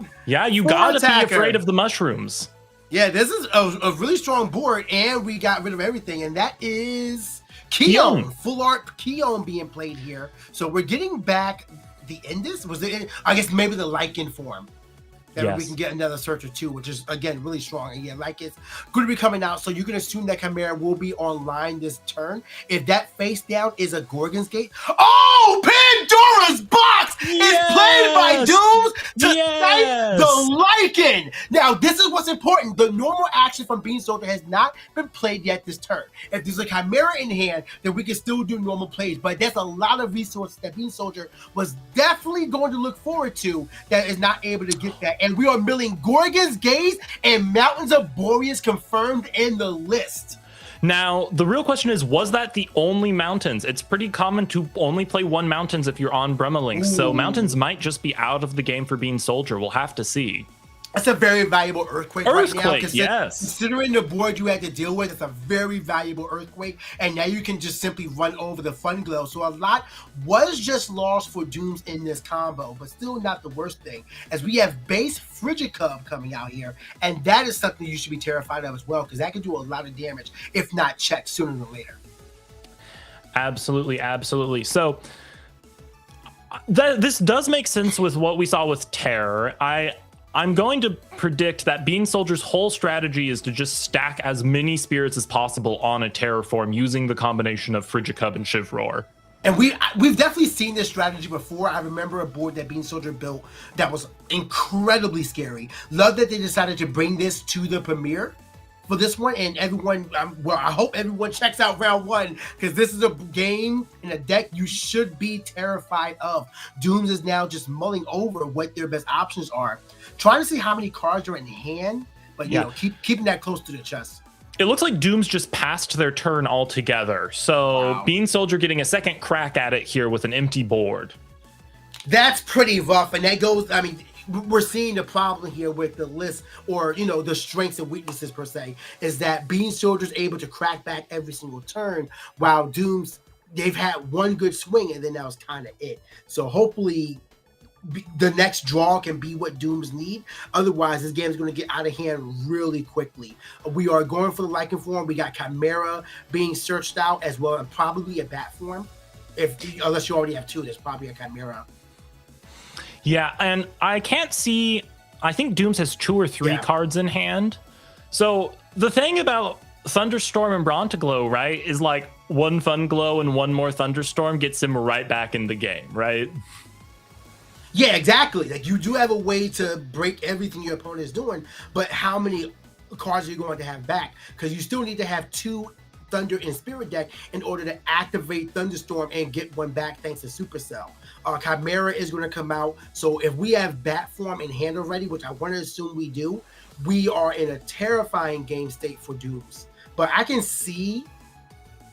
[SPEAKER 3] you gotta be afraid of the mushrooms.
[SPEAKER 2] Yeah, this is a really strong board, and we got rid of everything, and that is Keon. Full art Keon being played here. So we're getting back the Indus. I guess maybe the Lycan form. That we can get another search or 2, which is, again, really strong. And yeah, like it's going to be coming out, so you can assume that Chimera will be online this turn. If that face down is a Gorgon's Gate. Oh, Pandora's Box is played by Dooms to save the Lycan. Now, this is what's important. The normal action from Bean Soldier has not been played yet this turn. If there's a Chimera in hand, then we can still do normal plays. But there's a lot of resources that Bean Soldier was definitely going to look forward to that is not able to get that. And we are milling Gorgon's Gaze and Mountains of Boreas confirmed in the list.
[SPEAKER 3] Now, the real question is, was that the only mountains? It's pretty common to only play 1 mountains if you're on Bremelink, so mountains might just be out of the game for Bean Soldier. We'll have to see.
[SPEAKER 2] That's a very valuable Earthquake right now.
[SPEAKER 3] Yes.
[SPEAKER 2] Considering the board you had to deal with, it's a very valuable Earthquake. And now you can just simply run over the Fun Glow. So a lot was just lost for Dooms in this combo, but still not the worst thing. As we have base Frigicub coming out here. And that is something you should be terrified of as well, because that can do a lot of damage, if not checked sooner than later.
[SPEAKER 3] Absolutely. So this does make sense with what we saw with Terror. I'm going to predict that Bean Soldier's whole strategy is to just stack as many spirits as possible on a Terror form using the combination of Frigicub and Shivroar.
[SPEAKER 2] And we've definitely seen this strategy before. I remember a board that Bean Soldier built that was incredibly scary. Love that they decided to bring this to the premiere for this one, and everyone, well, I hope everyone checks out round 1 because this is a game and a deck you should be terrified of. Dooms is now just mulling over what their best options are, trying to see how many cards are in hand, but you know, keeping that close to the chest.
[SPEAKER 3] It looks like Dooms just passed their turn altogether. So
[SPEAKER 2] wow.
[SPEAKER 3] Bean Soldier getting a second crack at it here with an empty board.
[SPEAKER 2] That's pretty rough, and that goes, I mean, we're seeing the problem here with the list, or, you know, the strengths and weaknesses per se, is that Bean Soldier's able to crack back every single turn, while Dooms, they've had one good swing, and then that was kind of it. So hopefully the next draw can be what Dooms need. Otherwise, this game is going to get out of hand really quickly. We are going for the Lycan form. We got Chimera being searched out, as well as probably a Bat form. Unless you already have 2, there's probably a Chimera.
[SPEAKER 3] Yeah, and I can't see, I think Dooms has 2 or 3 cards in hand. So the thing about Thunderstorm and Brontiglow, right, is like one Fun Glow and one more Thunderstorm gets him right back in the game, right?
[SPEAKER 2] Yeah, exactly. Like, you do have a way to break everything your opponent is doing, but how many cards are you going to have back? Because you still need to have 2 Thunder and Spirit deck in order to activate Thunderstorm and get one back thanks to Supercell. Chimera is going to come out, so if we have Bat form in hand already, which I want to assume we do, we are in a terrifying game state for Dooms. But I can see,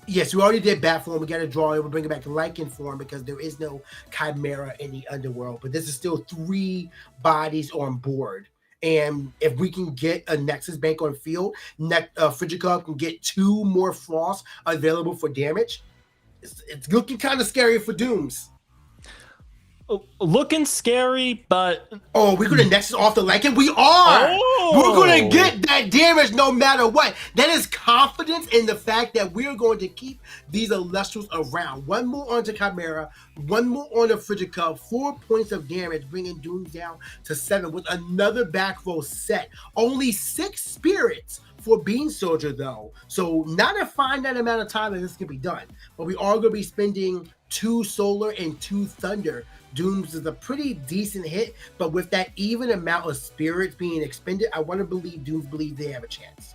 [SPEAKER 2] yes, we already did Bat form. We got to draw it. We'll bring it back to Lycan form because there is no Chimera in the Underworld. But this is still 3 bodies on board. And if we can get a Nexus Bank on field, Frigicub can get 2 more Frost available for damage. It's looking kind of scary for Dooms.
[SPEAKER 3] Looking scary, but...
[SPEAKER 2] Oh, we're going to Nexus off the Lycan? We are!
[SPEAKER 3] Oh.
[SPEAKER 2] We're going to get that damage no matter what. That is confidence in the fact that we're going to keep these Elestrals around. 1 more onto Chimera, 1 more on the Frigicub, 4 points of damage, bringing Dooms down to 7 with another back row set. Only 6 spirits for Bean Soldier, though. So not a finite amount of time that this can be done. But we are going to be spending 2 Solar and 2 Thunder. Dooms is a pretty decent hit, but with that even amount of spirits being expended, I want to believe Dooms believe they have a chance.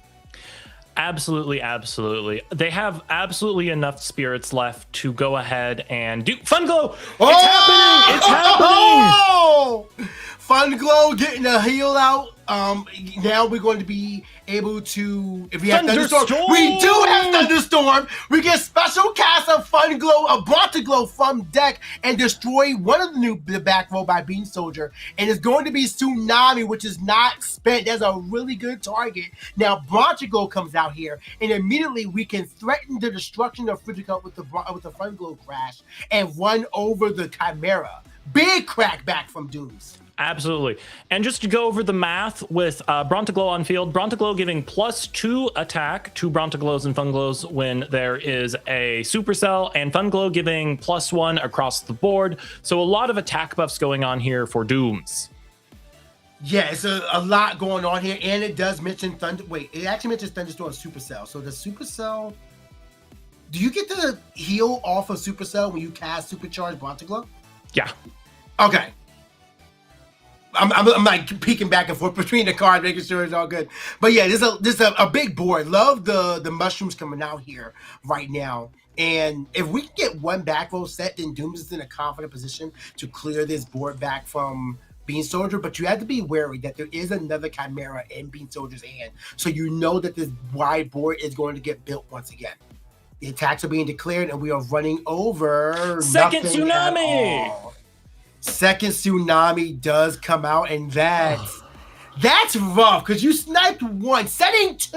[SPEAKER 3] Absolutely, absolutely. They have absolutely enough spirits left to go ahead and do Fun Glow. It's happening! It's happening!
[SPEAKER 2] Oh! Fun Glow getting a heal out. Now we're going to be able to, if we have Thunderstorm, we do have Thunderstorm. We get special cast of Fun Glow, a Brontiglow from deck, and destroy one of the back row by Bean Soldier. And it's going to be Tsunami, which is not spent. That's a really good target. Now Brontiglow comes out here, and immediately we can threaten the destruction of Frigicub with the Fun Glow crash and run over the Chimera. Big crack back from Dooms.
[SPEAKER 3] Absolutely. And just to go over the math with Brontiglow on field, Brontiglow giving +2 attack to Brontiglows and Funglows when there is a Supercell, and Funglow giving +1 across the board. So a lot of attack buffs going on here for Dooms.
[SPEAKER 2] Yeah, it's a lot going on here, and it does mention Thunder. Wait, it actually mentions Thunderstorm Supercell. So the Supercell, do you get the heal off of Supercell when you cast Supercharged Brontiglow?
[SPEAKER 3] Yeah.
[SPEAKER 2] Okay. I'm like peeking back and forth between the cards, making sure it's all good. But yeah, this is a big board. Love the mushrooms coming out here right now. And if we can get 1 back row set, then Dooms is in a confident position to clear this board back from Bean Soldier. But you have to be wary that there is another Chimera in Bean Soldier's hand. So you know that this wide board is going to get built once again. The attacks are being declared, and we are running over
[SPEAKER 3] Second Tsunami!
[SPEAKER 2] Second Tsunami does come out, and that's rough because you sniped 1, setting 2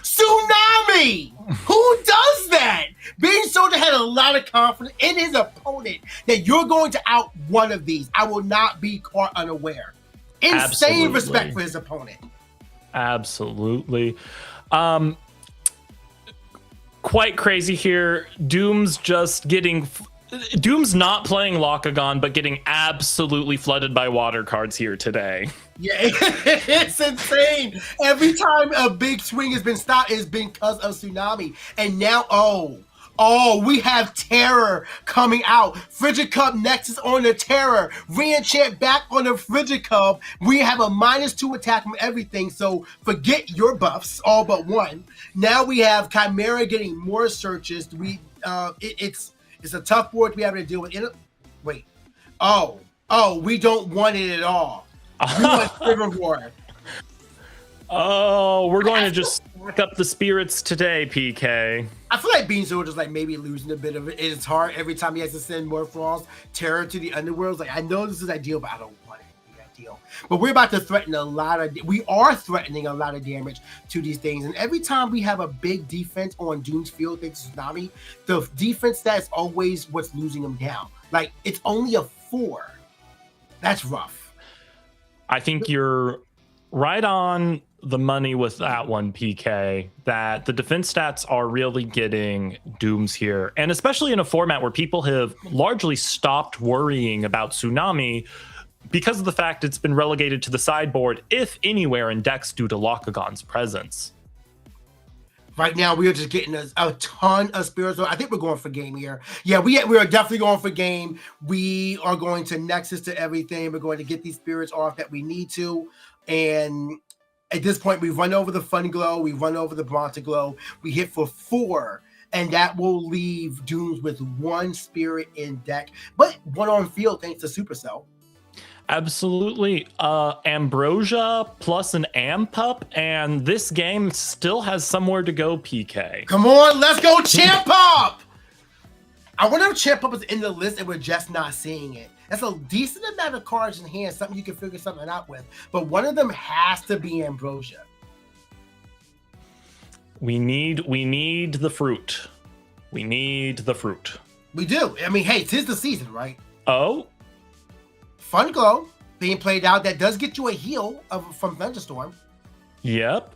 [SPEAKER 2] Tsunami. Who does that? Bean Soldier had a lot of confidence in his opponent that you're going to out one of these. I will not be caught unaware. Insane respect for his opponent.
[SPEAKER 3] Absolutely. Quite crazy here. Doom's just getting... Doom's not playing Lockagon, but getting absolutely flooded by water cards here today.
[SPEAKER 2] Yeah, it's insane. Every time a big swing has been stopped, it's been because of Tsunami. And now, oh Oh, we have Terror coming out. Frigid Cup Nexus on the Terror. Reenchant back on the Frigid Cup. We have a -2 attack from everything, so forget your buffs, all but one. Now we have Chimera getting more searches. It's a tough board to be able to deal with. Wait. Oh, we don't want it at all. We want River.
[SPEAKER 3] Oh, we're going to just stack up the spirits today, PK.
[SPEAKER 2] I feel like Bean Soldier's like maybe losing a bit of it. It's hard every time he has to send more Frost Terror to the Underworlds. Like, I know this is ideal, but I don't want it to be ideal. But we're about to threaten we are threatening a lot of damage to these things. And every time we have a big defense on Doom's Field, thanks to Tsunami, the defense that's always what's losing them down. Like, it's only a 4. That's rough.
[SPEAKER 3] I think you're right on the money with that one, PK, that the defense stats are really getting dooms here. And especially in a format where people have largely stopped worrying about Tsunami because of the fact it's been relegated to the sideboard, if anywhere, in decks due to Lakagon's presence.
[SPEAKER 2] Right now, we are just getting a ton of spirits. I think we're going for game here. Yeah, we are definitely going for game. We are going to Nexus to everything. We're going to get these spirits off that we need to. And at this point, we run over the Fun Glow. We run over the Bronta Glow. We hit for 4. And that will leave Dooms with 1 spirit in deck. But 1 on field thanks to Supercell.
[SPEAKER 3] Absolutely. Ambrosia plus an Ampup, and this game still has somewhere to go, PK.
[SPEAKER 2] Come on, let's go Champ Up! I wonder if Champ Up is in the list and we're just not seeing it. That's a decent amount of cards in hand, something you can figure something out with. But one of them has to be Ambrosia.
[SPEAKER 3] We need the fruit. We need the fruit.
[SPEAKER 2] We do. I mean, hey, 'tis the season, right?
[SPEAKER 3] Oh?
[SPEAKER 2] Fun Glow being played out. That does get you a heal from Thunderstorm.
[SPEAKER 3] Yep.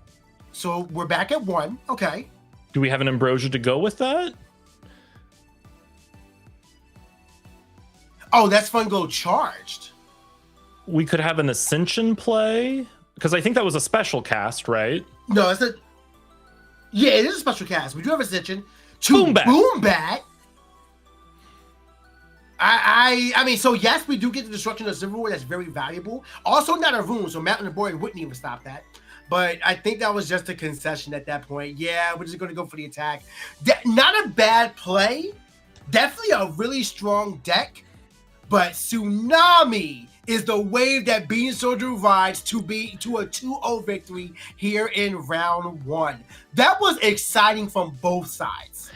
[SPEAKER 2] So we're back at 1. Okay.
[SPEAKER 3] Do we have an Ambrosia to go with that?
[SPEAKER 2] Oh, that's Fun Glow charged.
[SPEAKER 3] We could have an Ascension play, because I think that was a special cast, right?
[SPEAKER 2] No, it is a special cast. We do have Ascension.
[SPEAKER 3] Boom
[SPEAKER 2] Bat. I mean, so yes, we do get the destruction of Silverwood. That's very valuable. Also, not a Rune, so Mountain and Board wouldn't even stop that. But I think that was just a concession at that point. Yeah, we're just going to go for the attack. Not a bad play. Definitely a really strong deck. But Tsunami is the wave that Bean Soldier rides to a 2-0 victory here in round 1. That was exciting from both sides.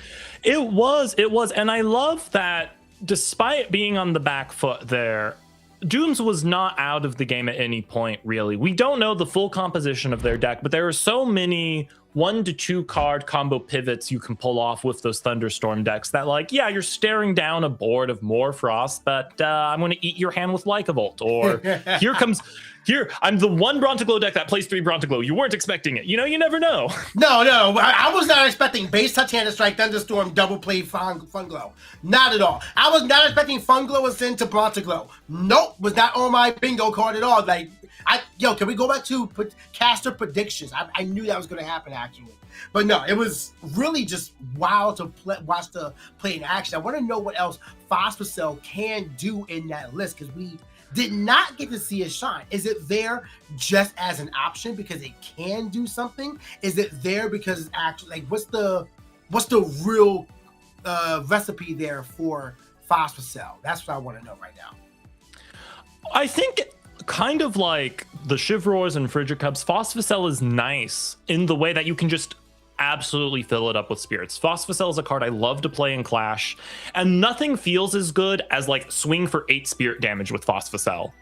[SPEAKER 3] It was. And I love that despite being on the back foot there, Dooms was not out of the game at any point, really. We don't know the full composition of their deck, but there are so many 1 to 2 card combo pivots you can pull off with those Thunderstorm decks that, like, yeah, you're staring down a board of more Frost, but I'm going to eat your hand with Lycavolt. Or here, I'm the 1 Brontiglow deck that plays 3 Brontiglow. You weren't expecting it. You know, you never know.
[SPEAKER 2] No, I was not expecting base touch hand to strike Thunderstorm double play Fun Glow. Not at all. I was not expecting Fun Glow ascend to Brontiglow. Nope, was not on my bingo card at all. Like, can we go back to caster predictions? I knew that was going to happen, actually. But no, it was really just wild to watch the play in action. I want to know what else Phosphocell can do in that list, because we did not get to see it shine. Is it there just as an option because it can do something? Is it there because it's actually, like, what's the real recipe there for Phosphocell? That's what I want to know right now.
[SPEAKER 3] I think kind of like the Chivroirs and Frigid Cups, Phosphocell is nice in the way that you can just absolutely fill it up with spirits. Phosphocell is a card I love to play in Clash, and nothing feels as good as, like, swing for 8 spirit damage with Phosphocell.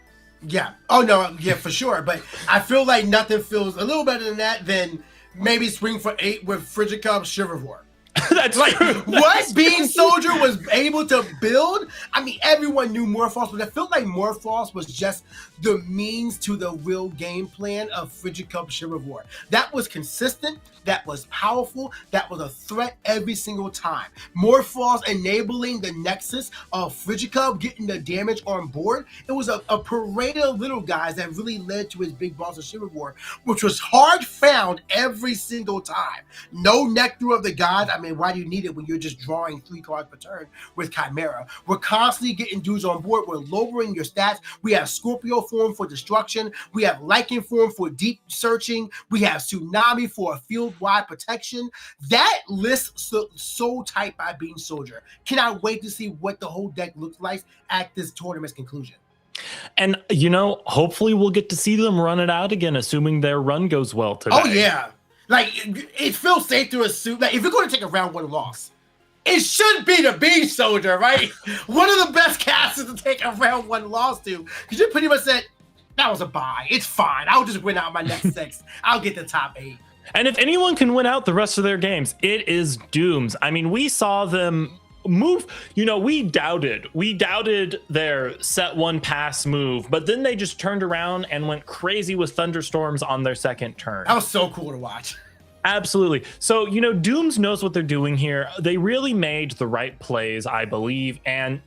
[SPEAKER 2] Yeah. Oh, no. Yeah, for sure. But I feel like nothing feels a little better than that than maybe swing for 8 with Frigid Cups Chivalry.
[SPEAKER 3] That's
[SPEAKER 2] like
[SPEAKER 3] true.
[SPEAKER 2] What Bean Soldier was able to build. I mean, everyone knew Morphos, but I feel like Morphos was just the means to the real game plan of Frigid Cup Chivalry. That was consistent. That was powerful. That was a threat every single time. Morphos enabling the nexus of Frigid Cup, getting the damage on board. It was a parade of little guys that really led to his big boss of Chivalry, which was hard found every single time. No Nectar of the Gods. I mean, why do you need it when you're just drawing 3 cards per turn with Chimera? We're constantly getting dudes on board. We're lowering your stats. We have Scorpio form for destruction. We have Lycan form for deep searching. We have Tsunami for a field-wide protection. That list so tight by Bean Soldier. Cannot wait to see what the whole deck looks like at this tournament's conclusion.
[SPEAKER 3] And, you know, hopefully we'll get to see them run it out again, assuming their run goes well today.
[SPEAKER 2] Oh, yeah. Like, it feels safe to assume that if you're going to take a round 1 loss, it should be the Bean Soldier, right? One of the best casters to take a round 1 loss to. Because you pretty much said, that was a bye. It's fine. I'll just win out my next 6. I'll get the top 8.
[SPEAKER 3] And if anyone can win out the rest of their games, it is Dooms. I mean, we saw them move, you know, we doubted their set 1 pass move, but then they just turned around and went crazy with thunderstorms on their second turn.
[SPEAKER 2] That was so cool to watch.
[SPEAKER 3] Absolutely. So, you know, Dooms knows what they're doing here. They really made the right plays, I believe, and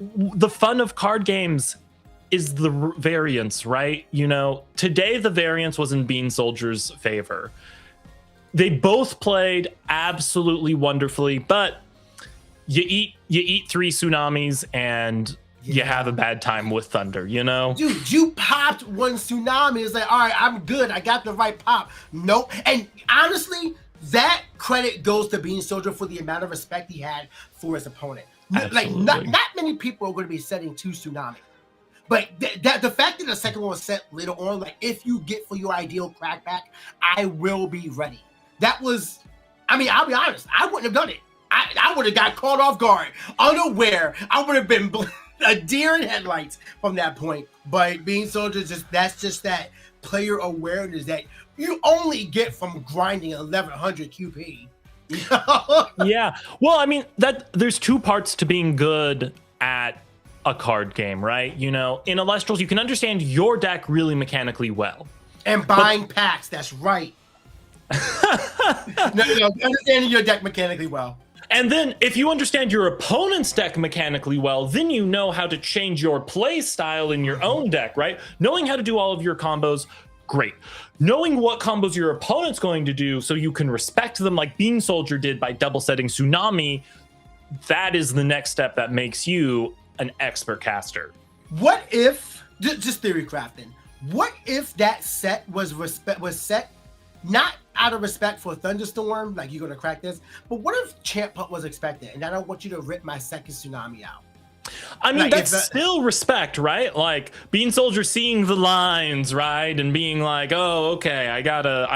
[SPEAKER 3] the fun of card games is the variance, right? You know, today the variance was in Bean Soldier's favor. They both played absolutely wonderfully, but you eat 3 tsunamis and you have a bad time with thunder, you know?
[SPEAKER 2] Dude, you popped 1 tsunami. It's like, all right, I'm good. I got the right pop. Nope. And honestly, that credit goes to Bean Soldier for the amount of respect he had for his opponent.
[SPEAKER 3] Absolutely.
[SPEAKER 2] Like, not many people are going to be setting 2 tsunami. But the fact that the second one was set later on, like, if you get for your ideal crackback, I will be ready. That was, I mean, I'll be honest, I wouldn't have done it. I would have got caught off guard, unaware. I would have been a deer in headlights from that point. But Bean Soldier, that's just that player awareness that you only get from grinding 1100 QP.
[SPEAKER 3] Yeah. Well, I mean, there's 2 parts to being good at a card game, right? You know, in Elestrals, you can understand your deck really mechanically well.
[SPEAKER 2] And buying packs, that's right. no, understanding your deck mechanically well.
[SPEAKER 3] And then if you understand your opponent's deck mechanically well, then you know how to change your play style in your own deck, right? Knowing how to do all of your combos, great. Knowing what combos your opponent's going to do so you can respect them like Bean Soldier did by double setting Tsunami, that is the next step that makes you an expert caster.
[SPEAKER 2] What if, just theory crafting, what if that set was set not out of respect for Thunderstorm, like you're going to crack this, but what if Champ Pup was expected and I don't want you to rip my second Tsunami out?
[SPEAKER 3] I mean,
[SPEAKER 2] like,
[SPEAKER 3] that's still respect, right? Like Bean Soldier seeing the lines, right? And being like, oh, okay, I gotta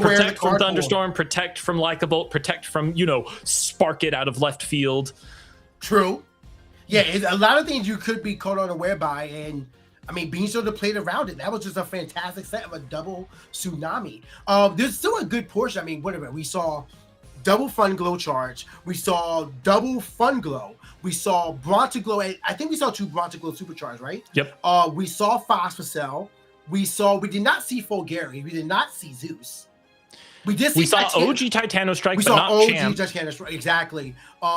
[SPEAKER 3] protect from Thunderstorm, protect from Lycavolt, protect from, you know, Spark It out of left field.
[SPEAKER 2] True. Yeah, it's a lot of things you could be caught unaware by, and I mean, Bean Soldier played around it. That was just a fantastic set of a double Tsunami. There's still a good portion. I mean, whatever. We saw double Fun Glow charge. We saw double Fun Glow. We saw Bronto Glow. I think we saw 2 Bronto Glow supercharge, right?
[SPEAKER 3] Yep.
[SPEAKER 2] We saw Phosphocell. We did not see Fulgari. We did not see Zeus. We saw
[SPEAKER 3] OG Titano Strike,
[SPEAKER 2] we
[SPEAKER 3] but
[SPEAKER 2] saw
[SPEAKER 3] not
[SPEAKER 2] OG
[SPEAKER 3] Champ.
[SPEAKER 2] Titano Strike, exactly.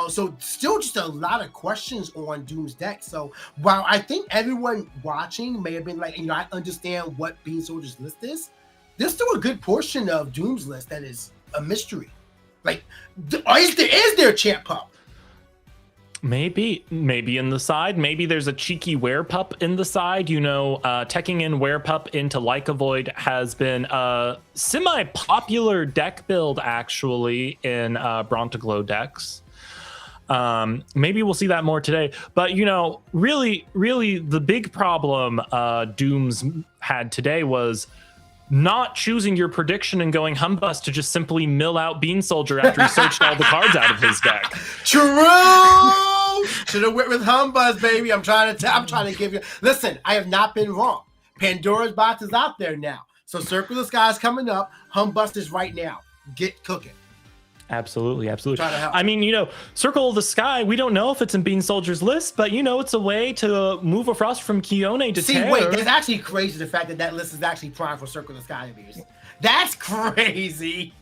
[SPEAKER 2] So still just a lot of questions on Doom's deck. So while I think everyone watching may have been like, you know, I understand what Bean Soldier's list is, there's still a good portion of Doom's list that is a mystery. Like, is there Champ Pup?
[SPEAKER 3] Maybe in the side. Maybe there's a cheeky Werepup in the side. You know, teching in Werepup into Lycavoid has been a semi-popular deck build, actually, in Brontoglow decks. Maybe we'll see that more today. But, you know, really, the big problem Dooms had today was not choosing your prediction and going Humbus to just simply mill out Bean Soldier after he searched all the cards out of his deck.
[SPEAKER 2] True! Should have went with Humbuzz, baby. I'm trying to give you. Listen, I have not been wrong. Pandora's box is out there now. So Circle of the Sky is coming up. Humbust is right now. Get cooking.
[SPEAKER 3] Absolutely.
[SPEAKER 2] Try to help.
[SPEAKER 3] I mean, you know, Circle of the Sky, we don't know if it's in Bean Soldier's list, but, you know, it's a way to move a Frost from Keone to Terror.
[SPEAKER 2] Wait, that's actually crazy, the fact that list is actually prime for Circle of the Sky to be used. That's crazy.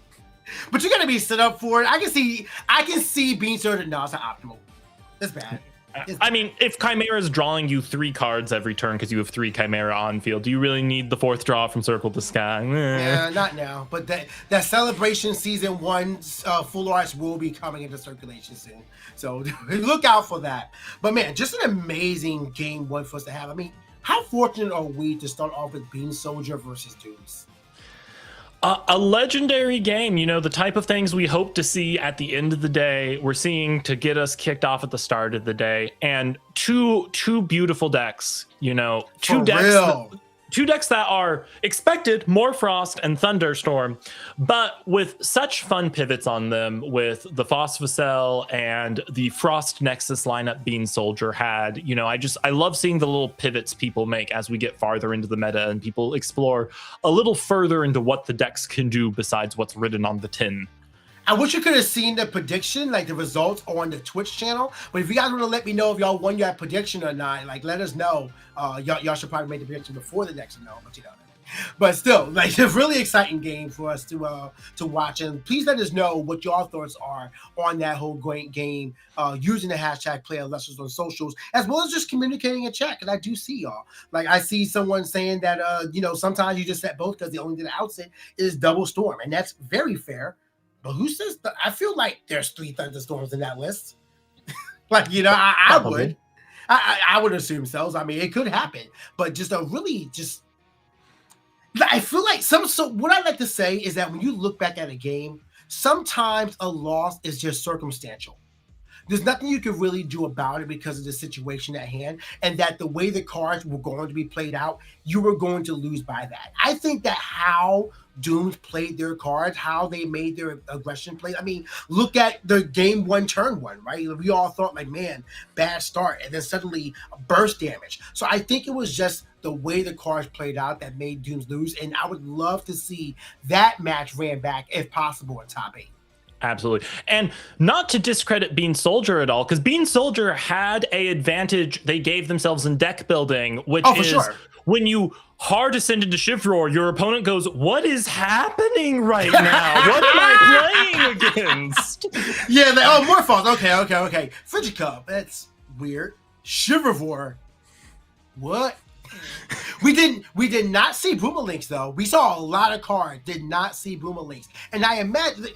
[SPEAKER 2] But you got to be set up for it. I can see Bean Soldier. No, it's not optimal. That's bad.
[SPEAKER 3] I mean, if Chimera is drawing you 3 cards every turn because you have 3 Chimera on field, do you really need the 4th draw from Circle the Sky?
[SPEAKER 2] Yeah, not now. But that Celebration Season 1 full arts will be coming into circulation soon. So look out for that. But man, just an amazing game 1 for us to have. I mean, how fortunate are we to start off with Bean Soldier versus Dooms?
[SPEAKER 3] A legendary game, you know, the type of things we hope to see at the end of the day, we're seeing to get us kicked off at the start of the day. And two beautiful decks, you know, two decks that are expected, Morfrost and Thunderstorm, but with such fun pivots on them with the Phosphocell and the Frost Nexus lineup Bean Soldier had. You know, I love seeing the little pivots people make as we get farther into the meta and people explore a little further into what the decks can do besides what's written on the tin.
[SPEAKER 2] I wish you could have seen the prediction, like the results on the Twitch channel. But if you guys want to let me know if y'all won your prediction or not, like let us know. Y'all should probably make the prediction before the next one, but you know. But still, like it's a really exciting game for us to watch. And please let us know what your thoughts are on that whole great game using the hashtag #PlayAlestros on socials, as well as just communicating in chat. Because I do see y'all. Like I see someone saying that you know, sometimes you just set both because the only thing that outset is Double Storm, and that's very fair. But who says that? I feel like there's 3 Thunderstorms in that list. Like, you know, I would. I would assume so. I mean, it could happen. But just I feel like so what I like to say is that when you look back at a game, sometimes a loss is just circumstantial. There's nothing you can really do about it because of the situation at hand, and that the way the cards were going to be played out, you were going to lose by that. I think that how Dooms played their cards, how they made their aggression play. I mean, look at the game 1, turn 1, right? We all thought like, man, bad start, and then suddenly burst damage. So I think it was just the way the cards played out that made Dooms lose, and I would love to see that match ran back if possible in top 8.
[SPEAKER 3] Absolutely. And not to discredit Bean Soldier at all, because Bean Soldier had a advantage they gave themselves in deck building, which is when you hard ascend into Shivroar, your opponent goes, what is happening right now? What am I playing against?
[SPEAKER 2] Yeah, Morphos. Okay. Frigicub, that's weird. Shivroar, what? We did not see Boomerlinks though. We saw a lot of cards, did not see Boomerlinks. And I imagine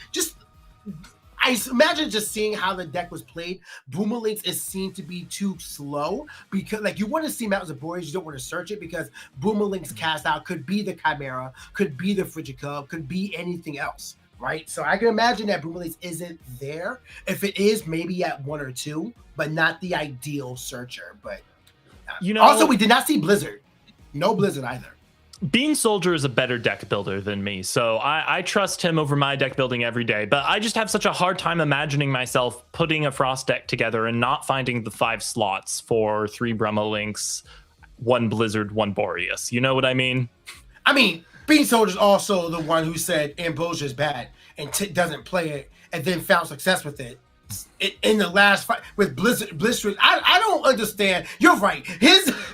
[SPEAKER 2] just seeing how the deck was played. Boomerlinks is seen to be too slow because, like, you want to see Mountains of Boreas, you don't want to search it because Boomerlinks cast out could be the Chimera, could be the Frigicub, could be anything else, right? So I can imagine that Boomerlinks isn't there. If it is, maybe at 1 or 2, but not the ideal searcher. But you know, also we did not see Blizzard. No Blizzard either.
[SPEAKER 3] Bean Soldier is a better deck builder than me, so I trust him over my deck building every day, but I just have such a hard time imagining myself putting a Frost deck together and not finding the 5 slots for 3 Brummalinks, 1 Blizzard, 1 Boreas. You know what I mean? I mean,
[SPEAKER 2] Bean Soldier's also the one who said Ambrosia is bad and doesn't play it and then found success with it. In the last fight with Blizzard, I don't understand. You're right.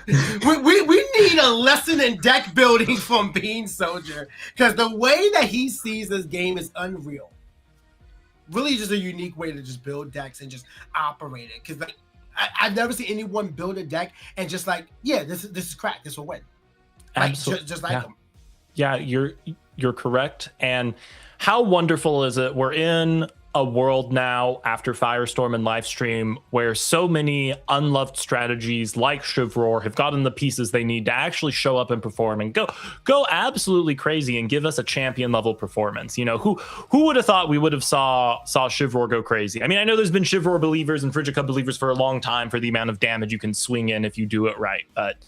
[SPEAKER 2] We need a lesson in deck building from Bean Soldier because the way that he sees this game is unreal. Really, just a unique way to just build decks and just operate it. Because like I've never seen anyone build a deck and just like, yeah, this is crack. This will win.
[SPEAKER 3] Absolutely,
[SPEAKER 2] just like him.
[SPEAKER 3] Yeah, you're correct. And how wonderful is it? We're in a world now after Firestorm and Livestream where so many unloved strategies like Shivroar have gotten the pieces they need to actually show up and perform and go absolutely crazy and give us a champion level performance. You know, who would have thought we would have saw Shivroar go crazy? I mean, I know there's been Shivroar believers and Frigicub believers for a long time for the amount of damage you can swing in if you do it right, but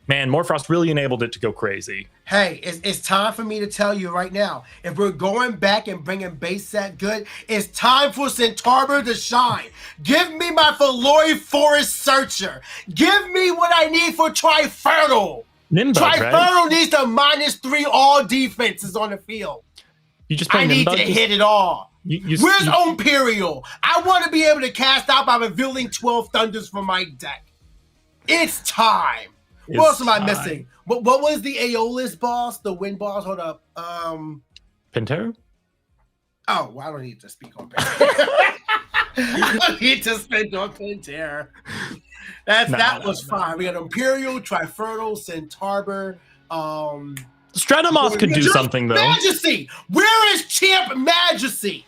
[SPEAKER 3] man, Morfrost really enabled it to go crazy.
[SPEAKER 2] Hey, it's time for me to tell you right now. If we're going back and bringing base set good, it's time for Centaur to shine. Give me my Falori Forest Searcher. Give me what I need for Trifernal.
[SPEAKER 3] Nimbug,
[SPEAKER 2] Trifernal
[SPEAKER 3] right?
[SPEAKER 2] Needs to -3 all defenses on the field.
[SPEAKER 3] You just play
[SPEAKER 2] I need
[SPEAKER 3] Nimbug,
[SPEAKER 2] to hit it all. Where's
[SPEAKER 3] you,
[SPEAKER 2] Imperial? I want to be able to cast out by revealing 12 Thunders from my deck. It's time. What else am I missing? What was the Aeolus boss? The wind boss? Hold up.
[SPEAKER 3] Pantera?
[SPEAKER 2] Oh, well, I don't need to speak on Pantera. I need to spend on Pantera. That was fine. We got Imperial, Trifernal, Centarbor.
[SPEAKER 3] Stratomoth could do something though.
[SPEAKER 2] Majesty! Where is Champ Majesty?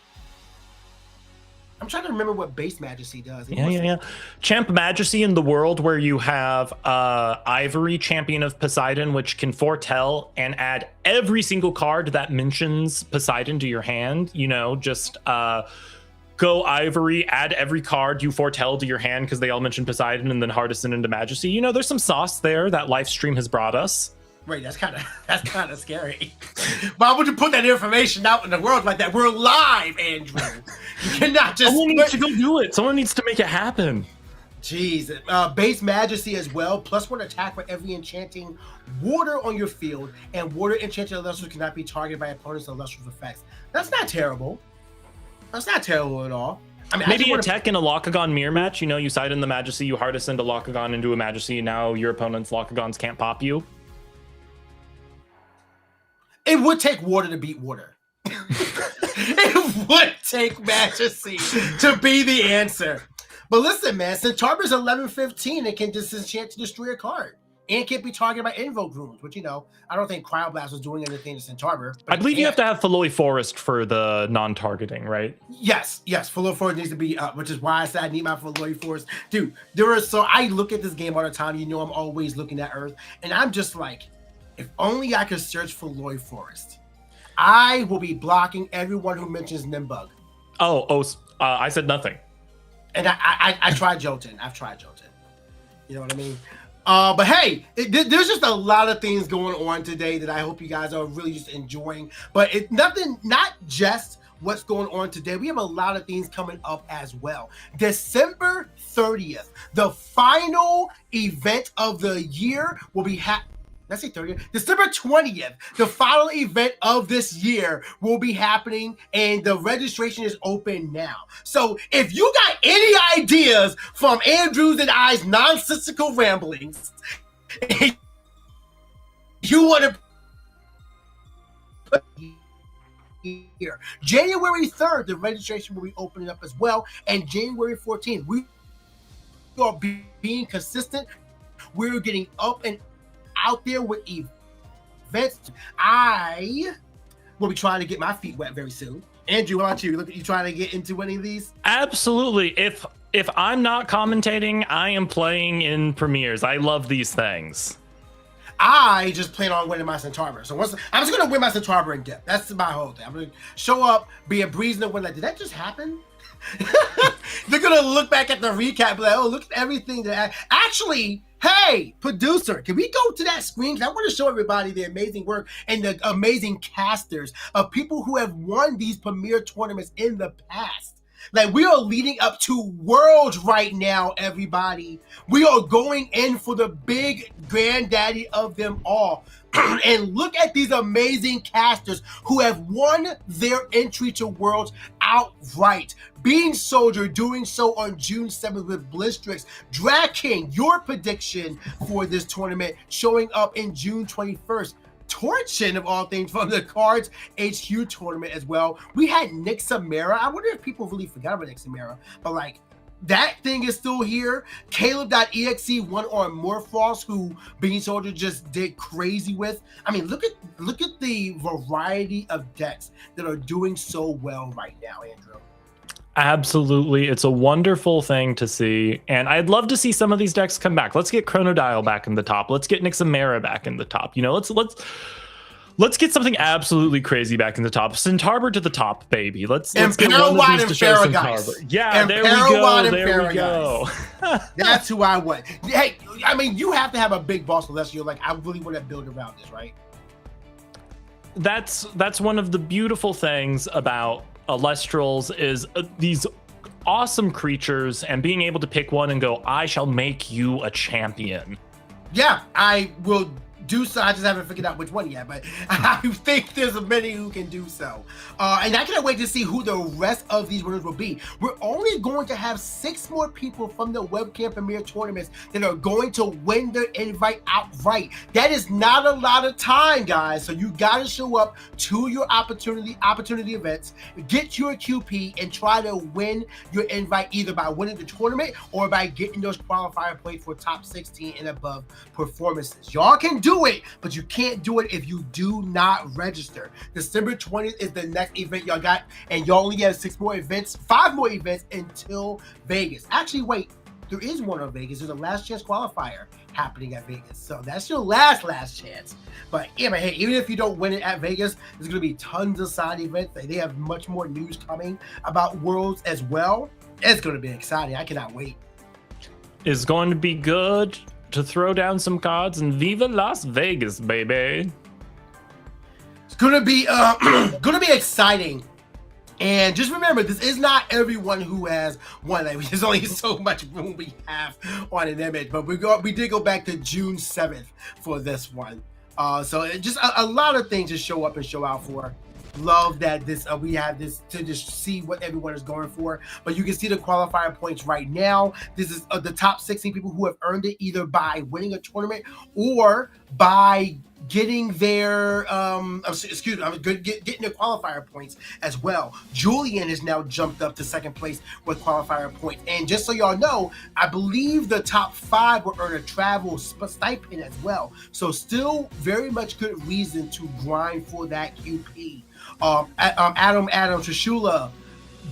[SPEAKER 2] I'm trying to remember what base Majesty does.
[SPEAKER 3] Yeah. Champ Majesty in the world where you have Ivory, Champion of Poseidon, which can foretell and add every single card that mentions Poseidon to your hand. You know, just go Ivory, add every card you foretell to your hand because they all mention Poseidon, and then Hardison into Majesty. You know, there's some sauce there that live stream has brought us.
[SPEAKER 2] Wait, that's kind of scary. Why would you put that information out in the world like that? We're live, Andrew. You cannot just.
[SPEAKER 3] Someone needs to go do it. Someone needs to make it happen.
[SPEAKER 2] Jeez. Base Majesty as well. +1 attack for every enchanting water on your field, and water enchanted Elestrals cannot be targeted by opponents' Elestrals effects. That's not terrible. That's not terrible at all. I mean,
[SPEAKER 3] maybe a tech in a Locagon mirror match. You know, you side in the Majesty, you hardest into Locagon into a Majesty, and now your opponent's Locagons can't pop you.
[SPEAKER 2] It would take water to beat water. It would take Majesty to be the answer. But listen, man, Centarbor's 11-15 and can disenchant to destroy a card. And can't be targeted by Invoke Runes, which, you know, I don't think Cryoblast was doing anything to Centarbor.
[SPEAKER 3] I believe you have to have Faloi Forest for the non-targeting, right?
[SPEAKER 2] Yes. Faloi Forest needs to be up, which is why I said I need my Faloi Forest. Dude, I look at this game all the time. You know, I'm always looking at Earth. And I'm just like, if only I could search for Faloi Forest, I will be blocking everyone who mentions Nimbug.
[SPEAKER 3] I said nothing.
[SPEAKER 2] And I tried Jolton. I've tried Jolton. You know what I mean? But hey, there's just a lot of things going on today that I hope you guys are really just enjoying. But it's not just what's going on today. We have a lot of things coming up as well. December 30th, the final event of the year will be Let's say 30th. December 20th, the final event of this year will be happening, and the registration is open now. So if you got any ideas from Andrew's and I's nonsensical ramblings, you want to put here. January 3rd, the registration will be opening up as well, and January 14th, we are being consistent. We're getting up and out there with events. I will be trying to get my feet wet very soon. Andrew, how about you? You trying to get into any of these?
[SPEAKER 3] Absolutely. If I'm not commentating, I am playing in premieres. I love these things.
[SPEAKER 2] I just plan on winning my Centarbor. So I'm just gonna win my Centarbor in depth. That's my whole thing. I'm gonna show up, be a breeze and win. Like, did that just happen? They're gonna look back at the recap, and be like, oh, look at everything that actually. Hey, producer, can we go to that screen? I want to show everybody the amazing work and the amazing casters of people who have won these premier tournaments in the past. Like, we are leading up to Worlds right now, everybody. We are going in for the big granddaddy of them all. And look at these amazing casters who have won their entry to Worlds outright. Being Soldier doing so on June 7th with BlueStacks. Drag King, your prediction for this tournament, showing up in June 21st. Torchin, of all things, from the Cards HQ tournament as well. We had Nick Samara. I wonder if people really forgot about Nick Samara, but like, that thing is still here. Caleb.exe won on Morphos, who Bean Soldier just did crazy with. I mean, look at the variety of decks that are doing so well right now, Andrew.
[SPEAKER 3] Absolutely. It's a wonderful thing to see. And I'd love to see some of these decks come back. Let's get Chronodial back in the top. Let's get Nixamera back in the top. You know, let's get something absolutely crazy back in the top. Centarbor to the top, baby. Let's get one of these to show Centarbor. Yeah, there we go. There we go.
[SPEAKER 2] That's who I want. Hey, I mean, you have to have a big boss unless you're like, I really want to build around this, right?
[SPEAKER 3] That's one of the beautiful things about Elestrals is these awesome creatures and being able to pick one and go, I shall make you a champion.
[SPEAKER 2] Yeah, I will do so. I just haven't figured out which one yet, but I think there's many who can do so. And I can't wait to see who the rest of these winners will be. We're only going to have 6 more people from the webcam premiere tournaments that are going to win their invite outright. That is not a lot of time, guys. So you got to show up to your opportunity events, get your QP, and try to win your invite either by winning the tournament or by getting those qualifier points for top 16 and above performances. Y'all can do it, but you can't do it if you do not register. December 20th is the next event y'all got, and y'all only have 5 more events until Vegas. Actually, wait, there is one on Vegas. There's a last chance qualifier happening at Vegas, so that's your last chance. But yeah, man, hey, even if you don't win it at Vegas, there's going to be tons of side events. They have much more news coming about Worlds as well. It's going to be exciting. I cannot wait.
[SPEAKER 3] It's going to be good to throw down some cards and Viva Las Vegas, baby.
[SPEAKER 2] It's gonna be exciting. And just remember, this is not everyone who has won. Like, there's only so much room we have on an image, but we did go back to June 7th for this one. So it just a lot of things to show up and show out for. Love that we have this to just see what everyone is going for. But you can see the qualifier points right now. This is the top 16 people who have earned it either by winning a tournament or by getting their getting their qualifier points as well. Julian has now jumped up to second place with qualifier points. And just so y'all know, I believe the top 5 will earn a travel stipend as well. So still very much good reason to grind for that QP. Adam, Trishula,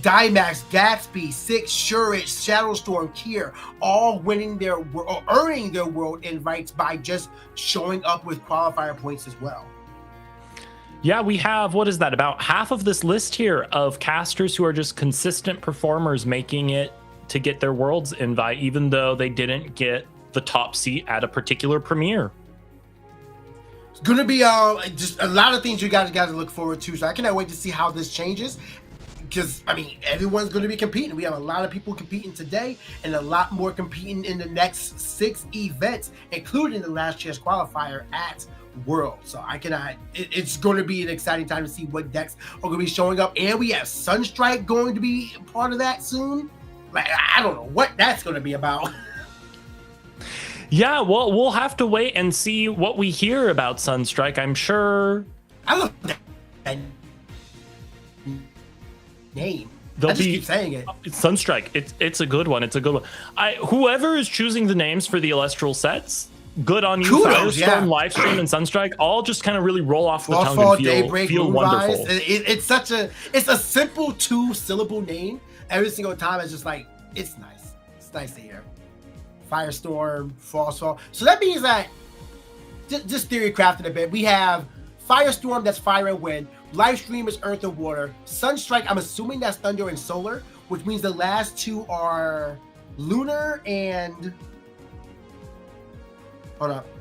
[SPEAKER 2] Dimax, Gatsby, Six, Shurich, Shadowstorm, Kier, all earning their world invites by just showing up with qualifier points as well.
[SPEAKER 3] Yeah, we have, what is that, about half of this list here of casters who are just consistent performers making it to get their world's invite, even though they didn't get the top seat at a particular premiere.
[SPEAKER 2] It's going to be just a lot of things you guys got to look forward to. So I cannot wait to see how this changes. Because, I mean, everyone's going to be competing. We have a lot of people competing today and a lot more competing in the next 6 events, including the last chance qualifier at World. So it's going to be an exciting time to see what decks are going to be showing up. And we have Sunstrike going to be part of that soon. Like, I don't know what that's going to be about.
[SPEAKER 3] Yeah, well, we'll have to wait and see what we hear about Sunstrike. I'm sure.
[SPEAKER 2] I love that name. I just keep saying it.
[SPEAKER 3] Sunstrike. It's a good one. It's a good one. Whoever is choosing the names for the Elestral sets, good on you.
[SPEAKER 2] Kudos,
[SPEAKER 3] Firestorm, Livestream, and Sunstrike all just kind of really roll off the tongue and feel wonderful.
[SPEAKER 2] It's a simple 2-syllable name. Every single time, it's just like, it's nice. It's nice to hear. Firestorm, Frostfall. So that means that, just theory crafted a bit, we have Firestorm, that's fire and wind. Livestream is earth and water. Sunstrike, I'm assuming that's thunder and solar, which means the last 2 are lunar and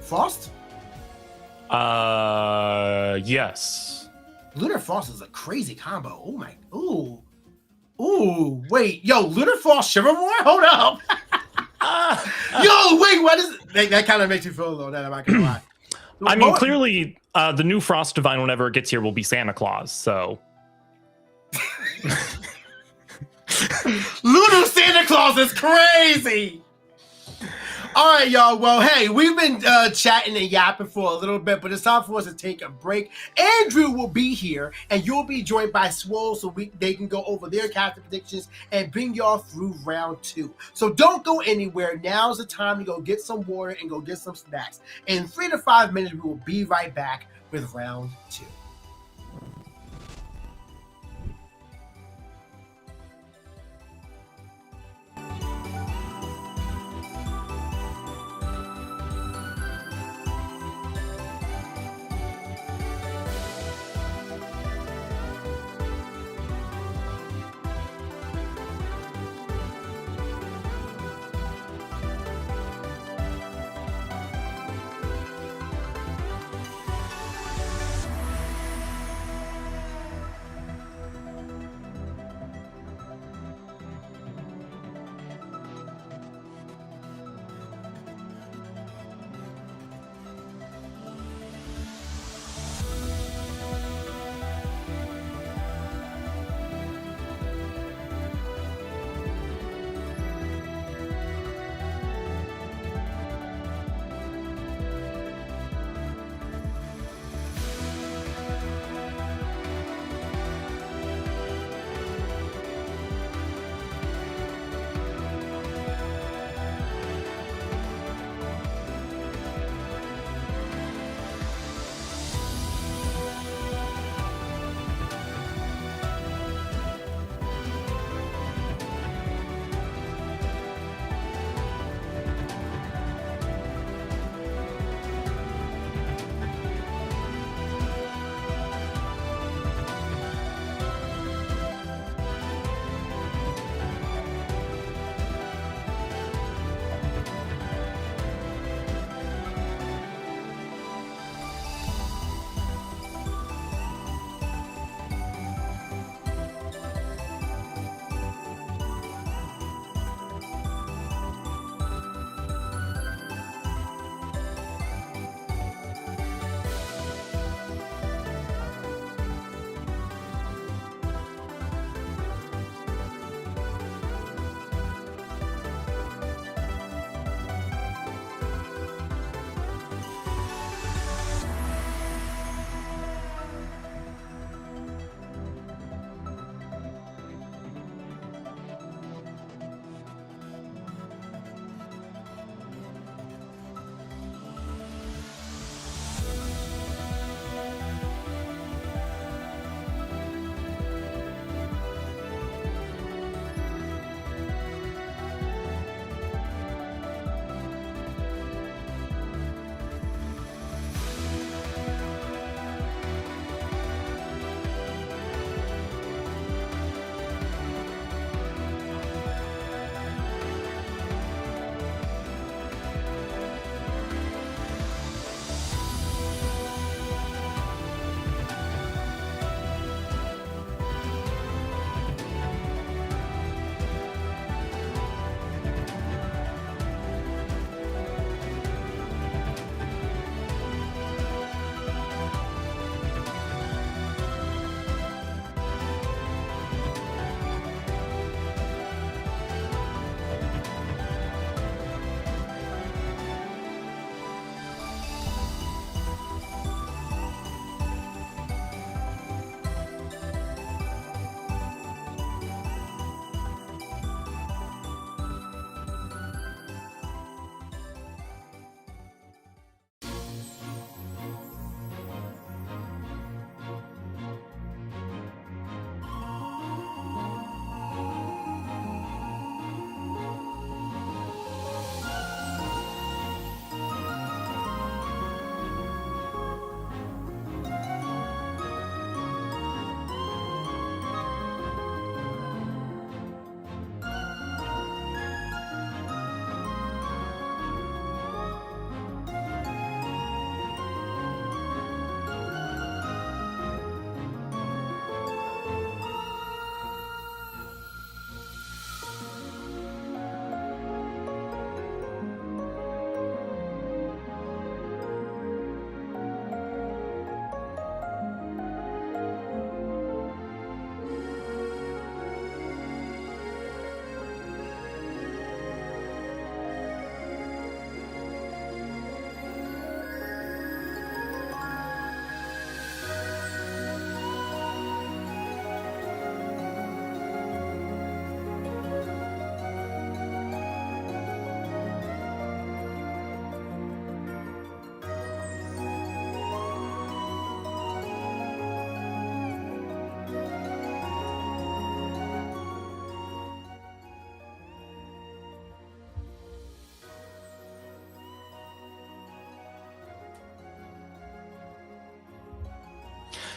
[SPEAKER 2] frost?
[SPEAKER 3] Yes.
[SPEAKER 2] Lunar frost is a crazy combo. Oh my, ooh, wait, yo, lunar frost Shivermore? Hold up. Yo, wait, what is it? That kind of makes you feel a little that, I'm not gonna lie.
[SPEAKER 3] I mean, clearly, the new Frost Divine, whenever it gets here, will be Santa Claus, so.
[SPEAKER 2] Lunar Santa Claus is crazy! All right, y'all. Well, hey, we've been chatting and yapping for a little bit, but it's time for us to take a break. Andrew will be here, and you'll be joined by Swole, so they can go over their captain predictions and bring y'all through round 2. So don't go anywhere. Now's the time to go get some water and go get some snacks. In 3 to 5 minutes, we will be right back with round 2.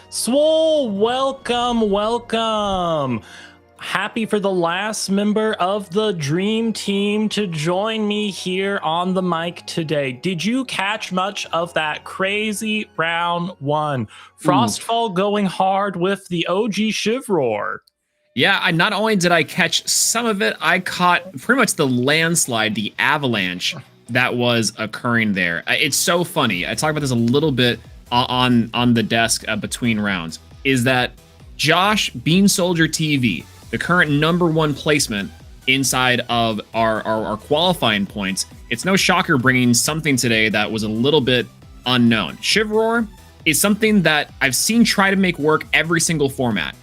[SPEAKER 3] Swole, welcome. Happy for the last member of the Dream Team to join me here on the mic today. Did you catch much of that crazy round one? Frostfall going hard with the OG Shivroar.
[SPEAKER 4] Yeah, not only did I catch some of it, I caught pretty much the landslide, the avalanche that was occurring there. It's so funny. I talked about this a little bit on the desk between rounds, is that Josh Bean Soldier TV, the current #1 placement inside of our qualifying points, it's no shocker bringing something today that was a little bit unknown. Shivroar is something that I've seen try to make work every single format.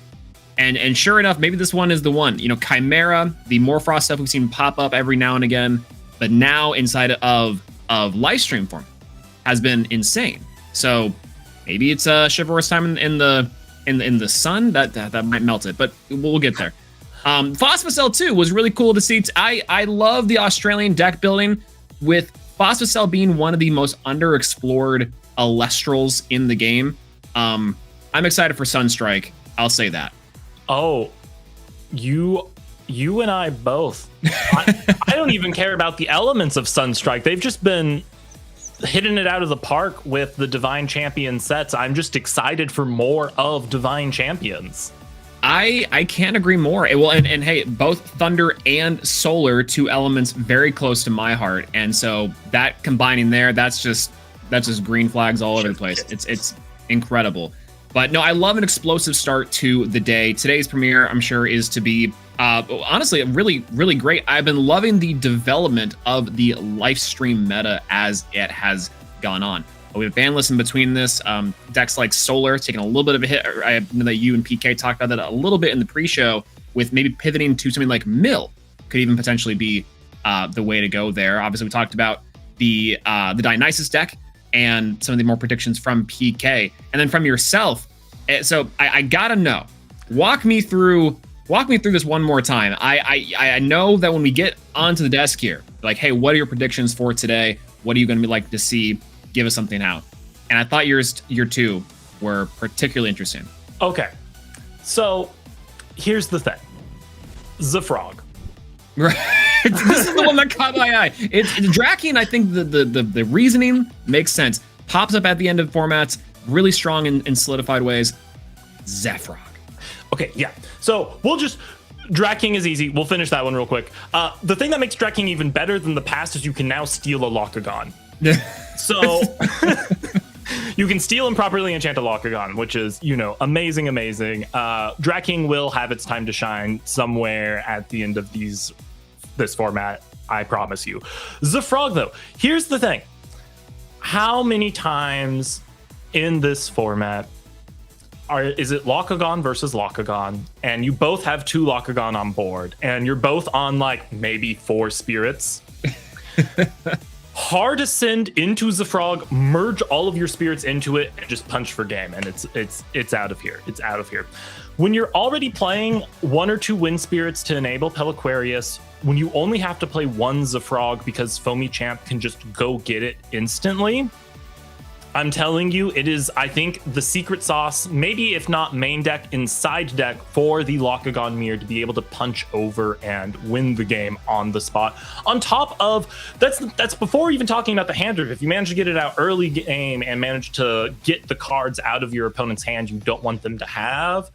[SPEAKER 4] And sure enough, maybe this one is the one. You know, Chimera, the Morfrost stuff we've seen pop up every now and again, but now inside of live stream form has been insane. So maybe it's Shivroar's time in the sun that might melt it, but we'll get there. Phosphocell 2 was really cool to see. I love the Australian deck building, with Phosphocell being one of the most underexplored Elestrals in the game. I'm excited for Sunstrike. I'll say that.
[SPEAKER 3] Oh, you and I both. I don't even care about the elements of Sunstrike. They've just been hitting it out of the park with the Divine Champion sets. I'm just excited for more of Divine Champions.
[SPEAKER 4] I can't agree more. Well, and hey, both Thunder and Solar, two elements very close to my heart, and so that combining there, that's just green flags all over the place. It's incredible. But no, I love an explosive start to the day. Today's premiere, I'm sure, is to be honestly really, really great. I've been loving the development of the live stream meta as it has gone on. We have ban lists in between this. Decks like Solar taking a little bit of a hit. I know that you and PK talked about that a little bit in the pre-show, with maybe pivoting to something like Mill could even potentially be the way to go there. Obviously, we talked about the Dionysus deck and some of the more predictions from PK, and then from yourself. So I gotta know. Walk me through this one more time. I know that when we get onto the desk here, like, hey, what are your predictions for today? What are you gonna be like to see? Give us something out. And I thought your two were particularly interesting.
[SPEAKER 3] Okay, so here's the thing. Zafrog.
[SPEAKER 4] This is the one that caught my eye. It's Drakian. I think the reasoning makes sense. Pops up at the end of formats, really strong in solidified ways. Zefrog.
[SPEAKER 3] Okay, yeah. So we'll just... Draking is easy. We'll finish that one real quick. The thing that makes Draking even better than the past is you can now steal a Lockagon. So you can steal and properly enchant a Lockagon, which is, amazing. Draking will have its time to shine somewhere at the end of this format, I promise you. Zefrog, though, here's the thing. How many times in this format is it Lockagon versus Lockagon, and you both have 2 Lockagon on board, and you're both on like maybe 4 spirits? Hard to send into Zefrog, merge all of your spirits into it, and just punch for game, and it's out of here. It's out of here. When you're already playing 1 or 2 wind spirits to enable Peliquarius, when you only have to play 1 Zefrog because Foamy Champ can just go get it instantly, I'm telling you, it is, I think, the secret sauce, maybe if not main deck, inside deck for the Lockagon Mirror to be able to punch over and win the game on the spot. On top of, that's before even talking about the hand trip. If you manage to get it out early game and manage to get the cards out of your opponent's hand you don't want them to have,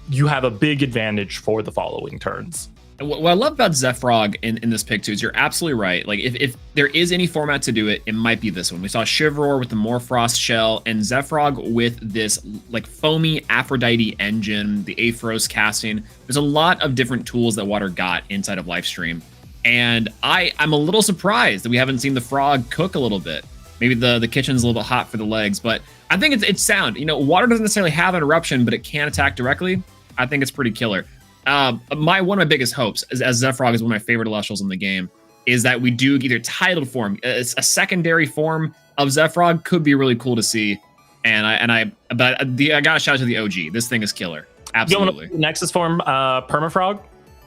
[SPEAKER 3] you have a big advantage for the following turns.
[SPEAKER 4] What I love about Zefrog in this pick too is you're absolutely right. Like if there is any format to do it, it might be this one. We saw Shivroar with the Morfrost shell and Zefrog with this like foamy Aphrodite engine, the Aphros casting. There's a lot of different tools that Water got inside of Livestream. And I'm a little surprised that we haven't seen the frog cook a little bit. Maybe the kitchen's a little bit hot for the legs, but I think it's sound. Water doesn't necessarily have an eruption, but it can attack directly. I think it's pretty killer. One of my biggest hopes, as Zefrog is one of my favorite Elestrals in the game, is that we do either titled form. It's a secondary form of Zefrog could be really cool to see. I gotta shout out to the OG. This thing is killer. Absolutely.
[SPEAKER 3] Nexus form, Permafrog.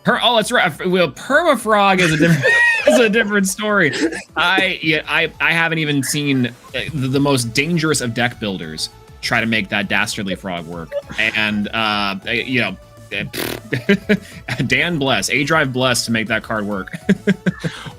[SPEAKER 4] Oh, that's right. Well, Permafrog is a different is a different story. I haven't even seen the most dangerous of deck builders try to make that dastardly frog work. And you know, Dan bless, A-Drive bless to make that card work.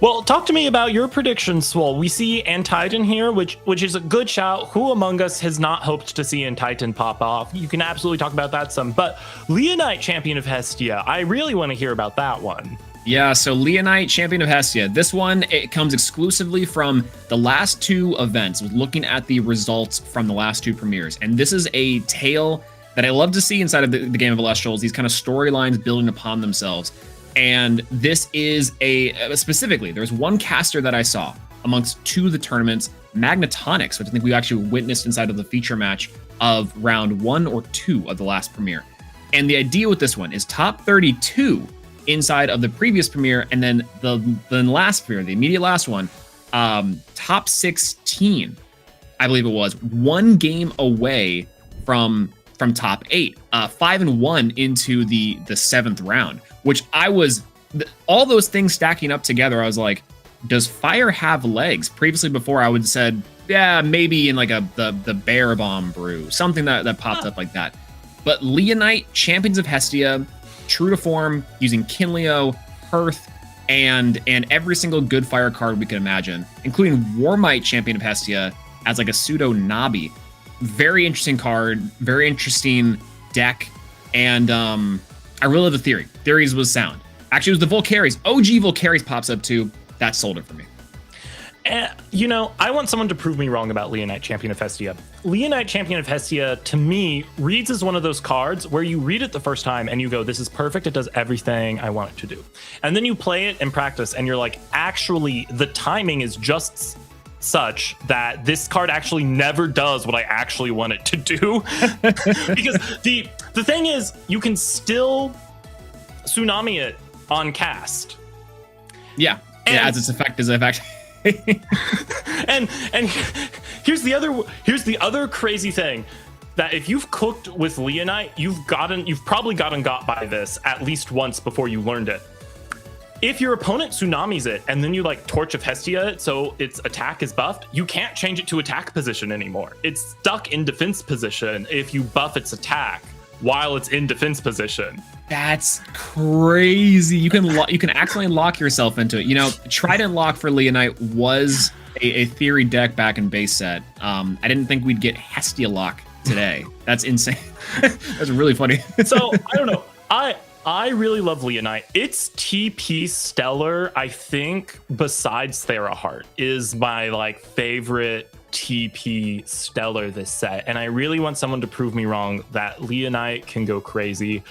[SPEAKER 3] Well, talk to me about your prediction, Swole. We see Antitan here, which is a good shout. Who among us has not hoped to see Antitan pop off? You can absolutely talk about that some. But Leonite, Champion of Hestia, I really want to hear about that one.
[SPEAKER 4] Yeah, so Leonite, Champion of Hestia. This one, it comes exclusively from the last 2 events, looking at the results from the last 2 premieres. And this is a tale that I love to see inside of the game of Elestrals, these kind of storylines building upon themselves. And this is specifically, there's one caster that I saw amongst 2 of the tournaments, Magnetonics, which I think we actually witnessed inside of the feature match of round 1 or 2 of the last premiere. And the idea with this one is top 32 inside of the previous premiere, and then the last premiere, the immediate last one, top 16, I believe it was, 1 game away from top 8, 5-1 into the 7th round, which all those things stacking up together, I was like, does Fire have legs? Previously, before I would have said, yeah, maybe in like the Bear Bomb brew, something that popped up like that. But Leonite, Champions of Hestia, true to form, using Kinleo, Hearth, and every single good fire card we can imagine, including Warmite, Champion of Hestia, as like a pseudo Nabi. Very interesting card, very interesting deck, and I really love the theory. Theories was sound. Actually, it was the Volcaris. OG Volcaris pops up too. That sold it for me.
[SPEAKER 3] And, you know, I want someone to prove me wrong about Leonite, Champion of Hestia. Leonite, Champion of Hestia, to me, reads as one of those cards where you read it the first time and you go, this is perfect, it does everything I want it to do. And then you play it in practice and you're like, actually, the timing is just such that this card actually never does what I actually want it to do. Because the thing is, you can still tsunami it on cast.
[SPEAKER 4] Yeah, as its effect as I've actually.
[SPEAKER 3] and here's the other crazy thing, that if you've cooked with Leonite, you've probably gotten got by this at least once before you learned it. If your opponent tsunamis it and then you like Torch of Hestia it so its attack is buffed, you can't change it to attack position anymore. It's stuck in defense position if you buff its attack while it's in defense position.
[SPEAKER 4] That's crazy. You can accidentally lock yourself into it. You know, Trident Lock for Leonite was a theory deck back in base set. I didn't think we'd get Hestia Lock today. That's insane. That's really funny.
[SPEAKER 3] So I don't know. I really love Leonite. Its TP Stellar, I think, besides Theraheart, is my like favorite TP Stellar this set. And I really want someone to prove me wrong that Leonite can go crazy.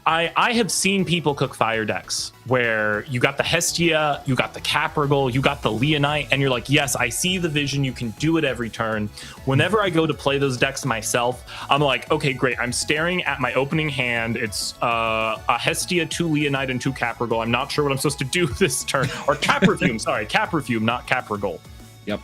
[SPEAKER 3] I have seen people cook fire decks where you got the Hestia, you got the Caprigal, you got the Leonite, and you're like, yes, I see the vision. You can do it every turn. Whenever I go to play those decks myself, I'm like, okay, great. I'm staring at my opening hand. It's a Hestia, 2 Leonite, and 2 Caprigal. I'm not sure what I'm supposed to do this turn. Or Caprifume, sorry, Caprifume, not Caprigal.
[SPEAKER 4] Yep.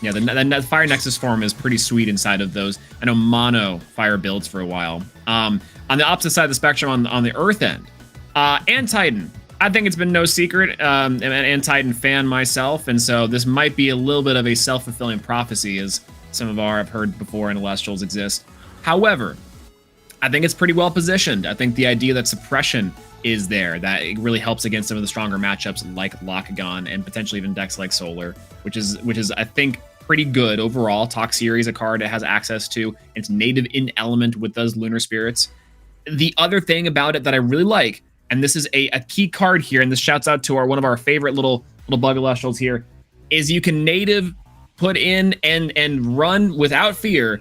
[SPEAKER 4] Yeah, the Fire Nexus form is pretty sweet inside of those. I know mono fire builds for a while. On the opposite side of the spectrum, on the Earth end, Antitan. I think it's been no secret. I'm an Antitan fan myself, and so this might be a little bit of a self-fulfilling prophecy, as some of our I've heard before in Elestrals exist. However, I think it's pretty well positioned. I think the idea that suppression is there, that it really helps against some of the stronger matchups like Lakagon and potentially even decks like Solar, which is I think pretty good overall. Toxiri is a card it has access to. It's native in element with those Lunar Spirits. The other thing about it that I really like, and this is a key card here, and this shouts out to one of our favorite little bug Elestrals here, is you can native put in and run without fear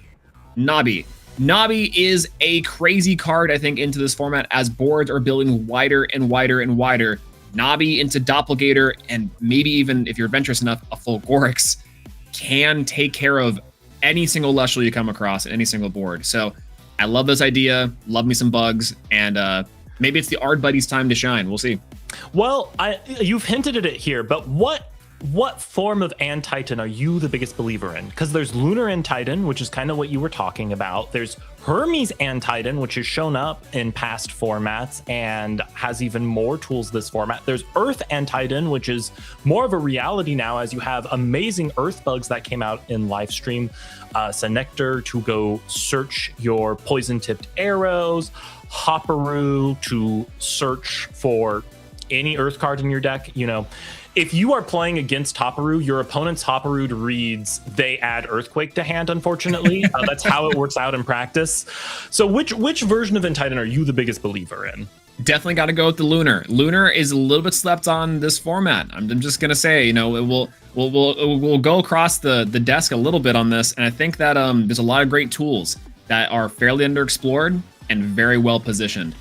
[SPEAKER 4] Nabi. Nabi is a crazy card, I think, into this format as boards are building wider and wider and wider. Nabi into Doppelgator, and maybe even, if you're adventurous enough, a full Gorix can take care of any single Lustral you come across in any single board. So I love this idea, love me some bugs, and maybe it's the Ard Buddies' time to shine. We'll see.
[SPEAKER 3] Well, you've hinted at it here, but what what form of End Titan are you the biggest believer in? Because there's Lunar End Titan, which is kind of what you were talking about. There's Hermes End Titan, which has shown up in past formats and has even more tools this format. There's Earth End Titan, which is more of a reality now, as you have amazing Earth bugs that came out in live stream. Senector to go search your poison-tipped arrows, Hopperoo to search for any Earth card in your deck. You know, if you are playing against Hopperoo, your opponent's Hopperoo reads they add Earthquake to hand, unfortunately. That's how it works out in practice. So which version of End Titan are you the biggest believer in?
[SPEAKER 4] Definitely got to go with the Lunar. Lunar is a little bit slept on this format. I'm just gonna say, you know, we'll go across the desk a little bit on this, and I think that there's a lot of great tools that are fairly underexplored and very well positioned.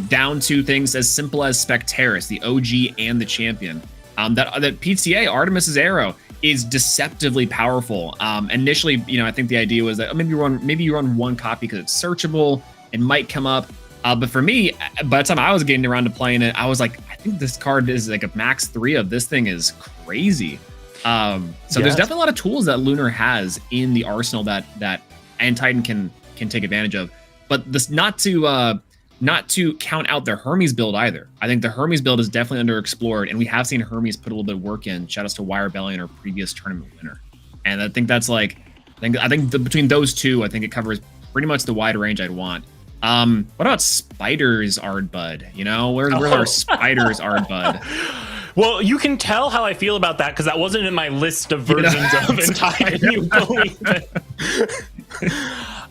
[SPEAKER 4] Down to things as simple as Spectaris, the OG and the champion. That PTA Artemis's Arrow is deceptively powerful. Initially, you know, I think the idea was that maybe you run one copy because it's searchable. It might come up. But for me, by the time I was getting around to playing it, I was like, I think this card is like a max 3 of this thing is crazy. So there's definitely a lot of tools that Lunar has in the arsenal that End Titan can take advantage of. But this not to count out the Hermes build either. I think the Hermes build is definitely underexplored, and we have seen Hermes put a little bit of work in. Shout outs to Wire Belly and our previous tournament winner. And I think that's like, I think between those two, I think it covers pretty much the wide range I'd want. What about Spiders Ardbud? You know, where's our Spiders Ardbud?
[SPEAKER 3] Well, you can tell how I feel about that because that wasn't in my list of versions of End Titan. You believe it?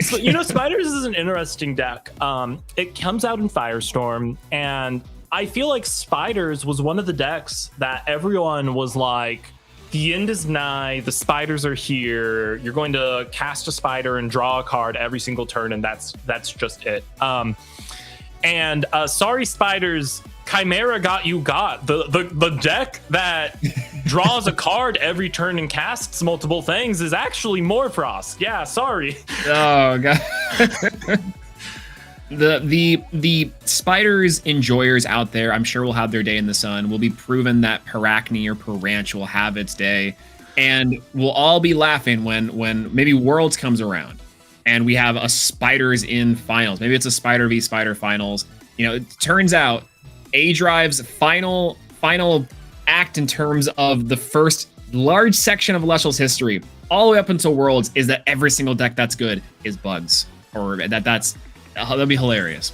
[SPEAKER 3] So, you know, Spiders is an interesting deck. It comes out in Firestorm, and I feel like Spiders was one of the decks that everyone was like, the end is nigh, the spiders are here, you're going to cast a spider and draw a card every single turn, and that's just it. Sorry, Spiders, Chimera got the deck that draws a card every turn and casts multiple things is actually Morfrost. Yeah, sorry.
[SPEAKER 4] Oh god. The Spiders enjoyers out there, I'm sure will have their day in the sun. Will be proven that Parachne or Paranch will have its day, and we'll all be laughing when maybe Worlds comes around and we have a Spiders in finals. Maybe it's a Spider v Spider finals. You know, it turns out A-Drive's final act in terms of the first large section of Elestrals history, all the way up until Worlds, is that every single deck that's good is bugs, or that'd be hilarious.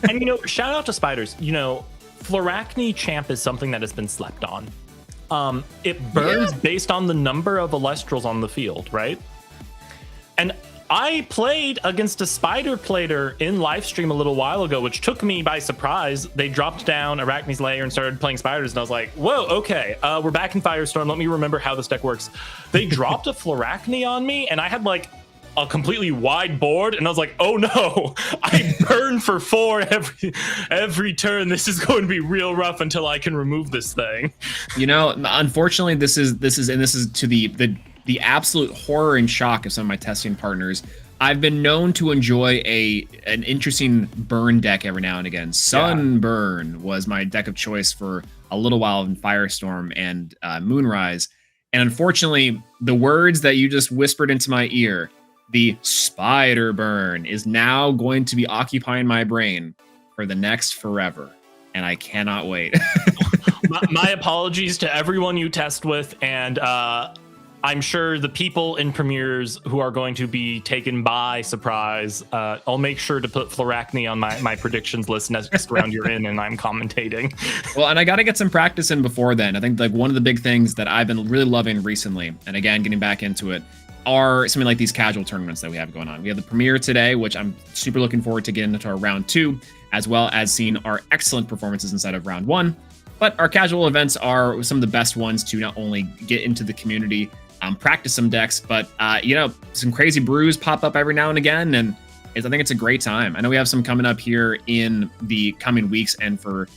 [SPEAKER 3] And you know, shout out to Spiders. You know, Parachne Champ is something that has been slept on. It burns based on the number of Elestrals on the field, right? And I played against a Spider plater in live stream a little while ago, which took me by surprise. They dropped down Arachne's Lair and started playing Spiders, and I was like, whoa, okay, we're back in Firestorm. Let me remember how this deck works. They dropped a Parachne on me, and I had like a completely wide board, and I was like, oh no, I burn for 4 every turn. This is going to be real rough until I can remove this thing. You know,
[SPEAKER 4] unfortunately, this is to the absolute horror and shock of some of my testing partners. I've been known to enjoy an interesting burn deck every now and again. Sunburn was my deck of choice for a little while in Firestorm and Moonrise. And unfortunately, the words that you just whispered into my ear, the Spider Burn, is now going to be occupying my brain for the next forever. And I cannot wait.
[SPEAKER 3] my apologies to everyone you test with, and I'm sure the people in premieres who are going to be taken by surprise, I'll make sure to put Parachne on my predictions list next round you're in and I'm commentating.
[SPEAKER 4] Well, and I got to get some practice in before then. I think like one of the big things that I've been really loving recently, and again, getting back into it, are something like these casual tournaments that we have going on. We have the premiere today, which I'm super looking forward to getting into our round 2, as well as seeing our excellent performances inside of round 1. But our casual events are some of the best ones to not only get into the community, practice some decks, but you know, some crazy brews pop up every now and again, and I think it's a great time. I know we have some coming up here in the coming weeks, and for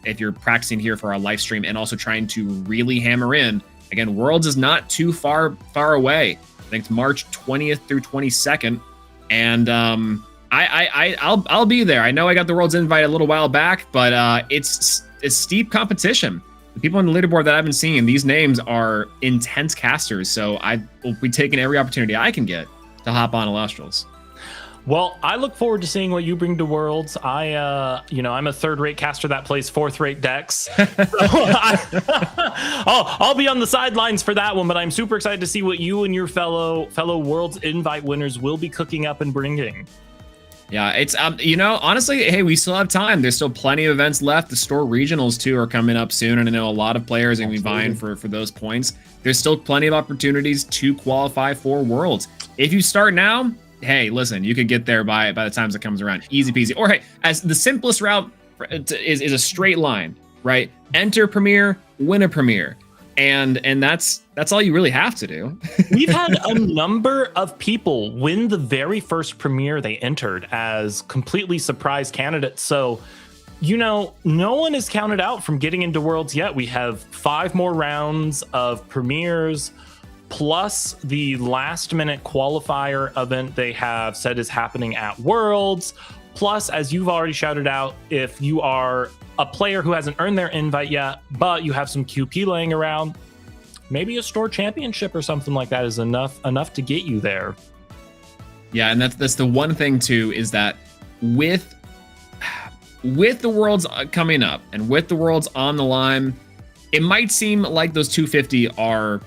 [SPEAKER 4] if you're practicing here for our live stream and also trying to really hammer in, again, Worlds is not too far away. I think it's March 20th through 22nd, and I'll be there. I know I got the Worlds invite a little while back, but it's steep competition. the people on the leaderboard that I've been seeing, these names are intense casters. So I will be taking every opportunity I can get to hop on Elestrals.
[SPEAKER 3] Well, I look forward to seeing what you bring to Worlds. I'm a third-rate caster that plays fourth-rate decks. So I'll be on the sidelines for that one, but I'm super excited to see what you and your fellow Worlds invite winners will be cooking up and bringing.
[SPEAKER 4] Yeah, it's honestly, hey, we still have time. There's still plenty of events left. The store regionals too are coming up soon, and I know a lot of players are going to be vying for those points. There's still plenty of opportunities to qualify for Worlds. If you start now, hey, listen, you could get there by the time it comes around. Easy peasy. Or hey, as the simplest route is a straight line, right? Enter Premier, win a Premier. And that's all you really have to do.
[SPEAKER 3] We've had a number of people win the very first Premier they entered as completely surprise candidates. So, no one is counted out from getting into Worlds yet. We have 5 more rounds of Premiers, plus the last minute qualifier event they have said is happening at Worlds. Plus, as you've already shouted out, if you are a player who hasn't earned their invite yet, but you have some QP laying around, maybe a store championship or something like that is enough to get you there.
[SPEAKER 4] Yeah, and that's the one thing too, is that with the Worlds coming up and with the Worlds on the line, it might seem like those 250 are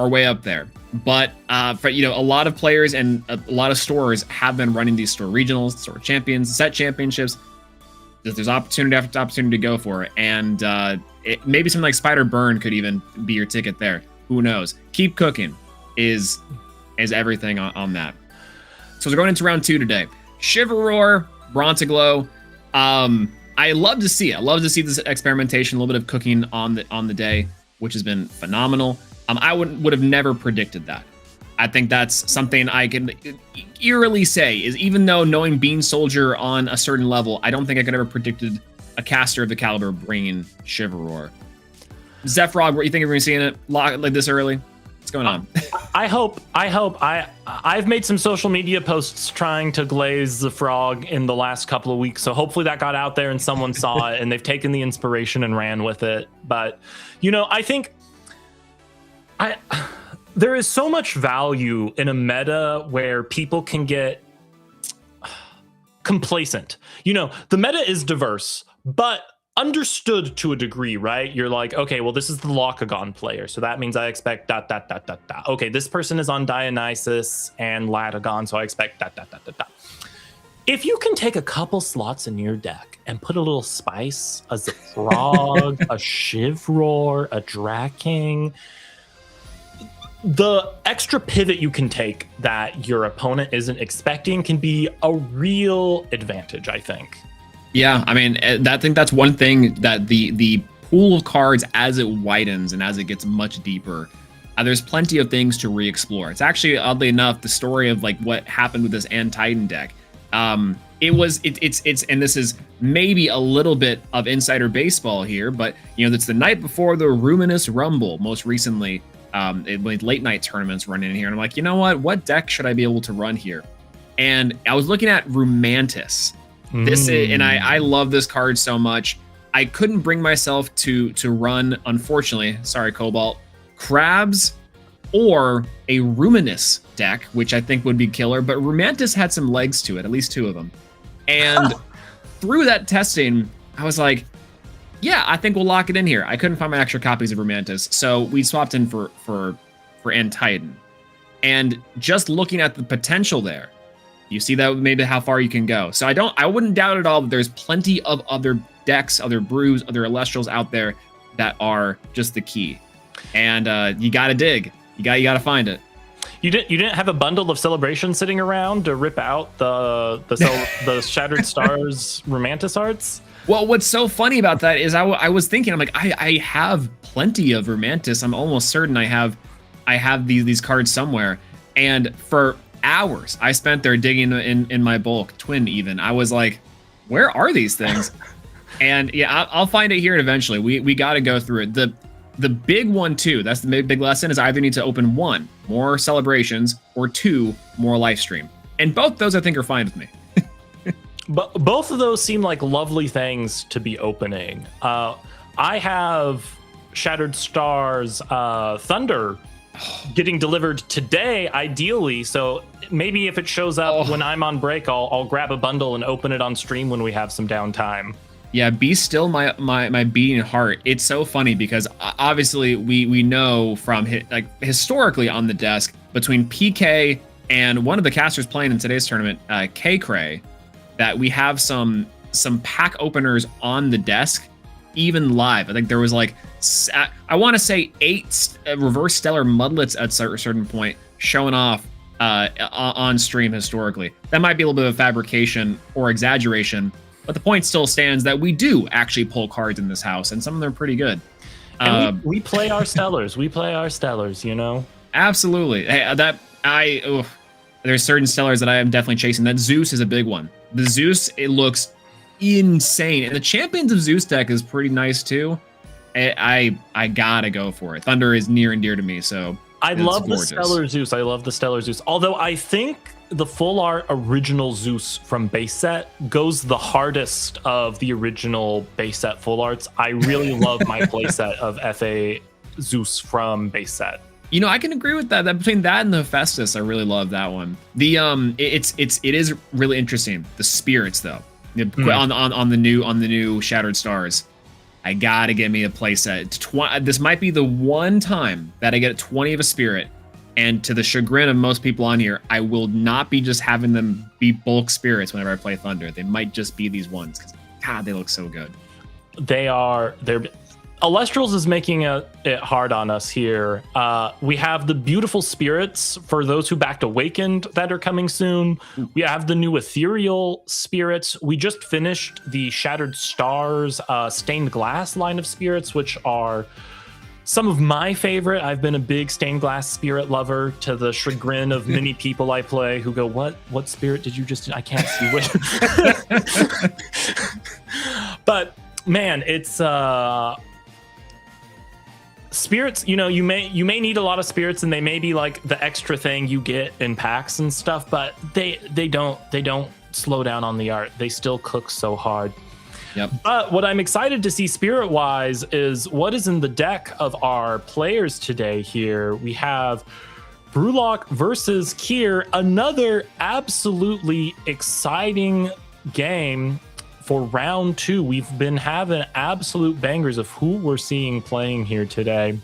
[SPEAKER 4] way up there, but for a lot of players and a lot of stores have been running these store regionals, store champions, set championships. There's opportunity after opportunity to go for it, and maybe something like Spider Burn could even be your ticket there. Who knows? Keep cooking is everything on that. So we're going into round 2 today. Shiver, Bronzeglow. I love to see it. I love to see this experimentation, a little bit of cooking on the day, which has been phenomenal. I would have never predicted that. I think that's something I can eerily say is, even though knowing Bean Soldier on a certain level, I don't think I could ever predicted a caster of the caliber bringing Shiver. Zephyrog, what you think of seeing it like this early? What's going on?
[SPEAKER 3] I hope. I've made some social media posts trying to glaze the frog in the last couple of weeks, so hopefully that got out there and someone saw it and they've taken the inspiration and ran with it. But I think there is so much value in a meta where people can get complacent. The meta is diverse, but understood to a degree, right? You're like, okay, well, this is the Locagon player, so that means I expect ... Okay, this person is on Dionysus and Latagon, so I expect ... If you can take a couple slots in your deck and put a little spice, a Frog, a Shivror, a Draking, the extra pivot you can take that your opponent isn't expecting can be a real advantage, I think.
[SPEAKER 4] Yeah, I mean, I think that's one thing that the pool of cards, as it widens and as it gets much deeper, there's plenty of things to re-explore. It's actually, oddly enough, the story of like what happened with this Titan deck. It's and this is maybe a little bit of insider baseball here, but it's the night before the Ruminous Rumble, most recently. Late night tournaments running in here, and I'm like, what deck should I be able to run here? And I was looking at Rumantis. And I love this card so much. I couldn't bring myself to run, unfortunately, sorry Cobalt, Crabs or a Ruminous deck, which I think would be killer, but Rumantis had some legs to it, at least 2 of them. And through that testing, I was like, yeah, I think we'll lock it in here. I couldn't find my extra copies of Rumantis, so we swapped in for Titan. And just looking at the potential there, you see that maybe how far you can go. So I wouldn't doubt at all that there's plenty of other decks, other brews, other Elestrals out there that are just the key. And you gotta dig. You gotta find it.
[SPEAKER 3] You didn't have a bundle of Celebration sitting around to rip out the Shattered Stars Rumantis arts?
[SPEAKER 4] Well, what's so funny about that is I was thinking, I'm like, I have plenty of Rumantis. I'm almost certain I have these cards somewhere. And for hours I spent there digging in my bulk, Twin even. I was like, where are these things? And yeah, I'll find it here eventually. We got to go through it. The big one too, that's the big lesson, is either need to open 1, more Celebrations, or 2, more Livestream. And both those I think are fine with me.
[SPEAKER 3] But both of those seem like lovely things to be opening. I have Shattered Stars Thunder getting delivered today, ideally. So maybe if it shows up when I'm on break, I'll grab a bundle and open it on stream when we have some downtime.
[SPEAKER 4] Yeah, be still my beating heart. It's so funny because obviously we know from historically on the desk between PK and one of the casters playing in today's tournament, K-Cray, that we have some pack openers on the desk, even live. I think there was like, I want to say 8 reverse stellar mudlets at a certain point showing off on stream historically. That might be a little bit of fabrication or exaggeration, but the point still stands that we do actually pull cards in this house, and some of them are pretty good.
[SPEAKER 3] And we play our stellars. We play our stellars, you know?
[SPEAKER 4] Absolutely. Hey, there's certain stellars that I am definitely chasing. That Zeus is a big one. The Zeus, it looks insane. And the Champions of Zeus deck is pretty nice too. I gotta go for it. Thunder is near and dear to me, so
[SPEAKER 3] I love the Stellar Zeus. I love the Stellar Zeus. Although I think the full art original Zeus from base set goes the hardest of the original base set full arts. I really love my playset of FA Zeus from base set.
[SPEAKER 4] You know, I can agree with that. That between that and the Hephaestus, I really love that one. The it is really interesting. The spirits though, on the new Shattered Stars, I gotta get me a playset. This might be the one time that I get 20 of a spirit, and to the chagrin of most people on here, I will not be just having them be bulk spirits whenever I play Thunder. They might just be these ones because God, they look so good.
[SPEAKER 3] They're Elestrals is making it hard on us here. We have the beautiful spirits for those who backed Awakened that are coming soon. We have the new ethereal spirits. We just finished the Shattered Stars stained glass line of spirits, which are some of my favorite. I've been a big stained glass spirit lover, to the chagrin of many people I play who go, what spirit did you just do? I can't see what. But man, it's spirits, you know, you may need a lot of spirits, and they may be like the extra thing you get in packs and stuff, but they don't slow down on the art. They still cook so hard.
[SPEAKER 4] Yep.
[SPEAKER 3] But what I'm excited to see spirit wise is what is in the deck of our players today here. We have Brewlock versus Kier, another absolutely exciting game for round 2. We've been having absolute bangers of who we're seeing playing here today.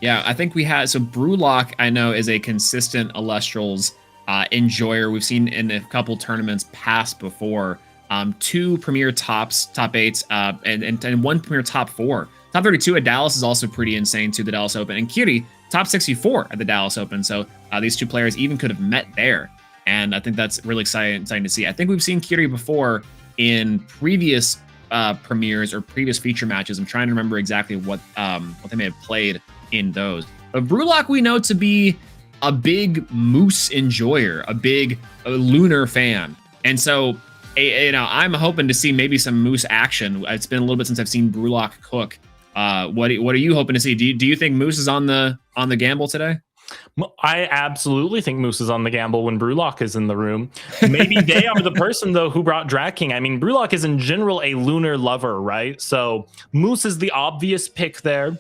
[SPEAKER 4] Yeah, I think we had, so Brewlock, I know, is a consistent Elestrals enjoyer. We've seen in a couple tournaments past before, 2 premier top 8s, and 1 premier top 4. Top 32 at Dallas is also pretty insane too, the Dallas Open. And Kiri, top 64 at the Dallas Open. So these 2 players even could have met there. And I think that's really exciting to see. I think we've seen Kiri before in previous premieres or previous feature matches. I'm trying to remember exactly what they may have played in those. But Brewlock we know to be a big Moose enjoyer, a big Lunar fan. And so, you know, I'm hoping to see maybe some Moose action. It's been a little bit since I've seen Brewlock cook. What are you hoping to see? Do you think Moose is on the gamble today?
[SPEAKER 3] I absolutely think Moose is on the gamble when Brewlock is in the room. Maybe they are the person, though, who brought Drag King. I mean, Brewlock is in general a lunar lover, right? So Moose is the obvious pick there.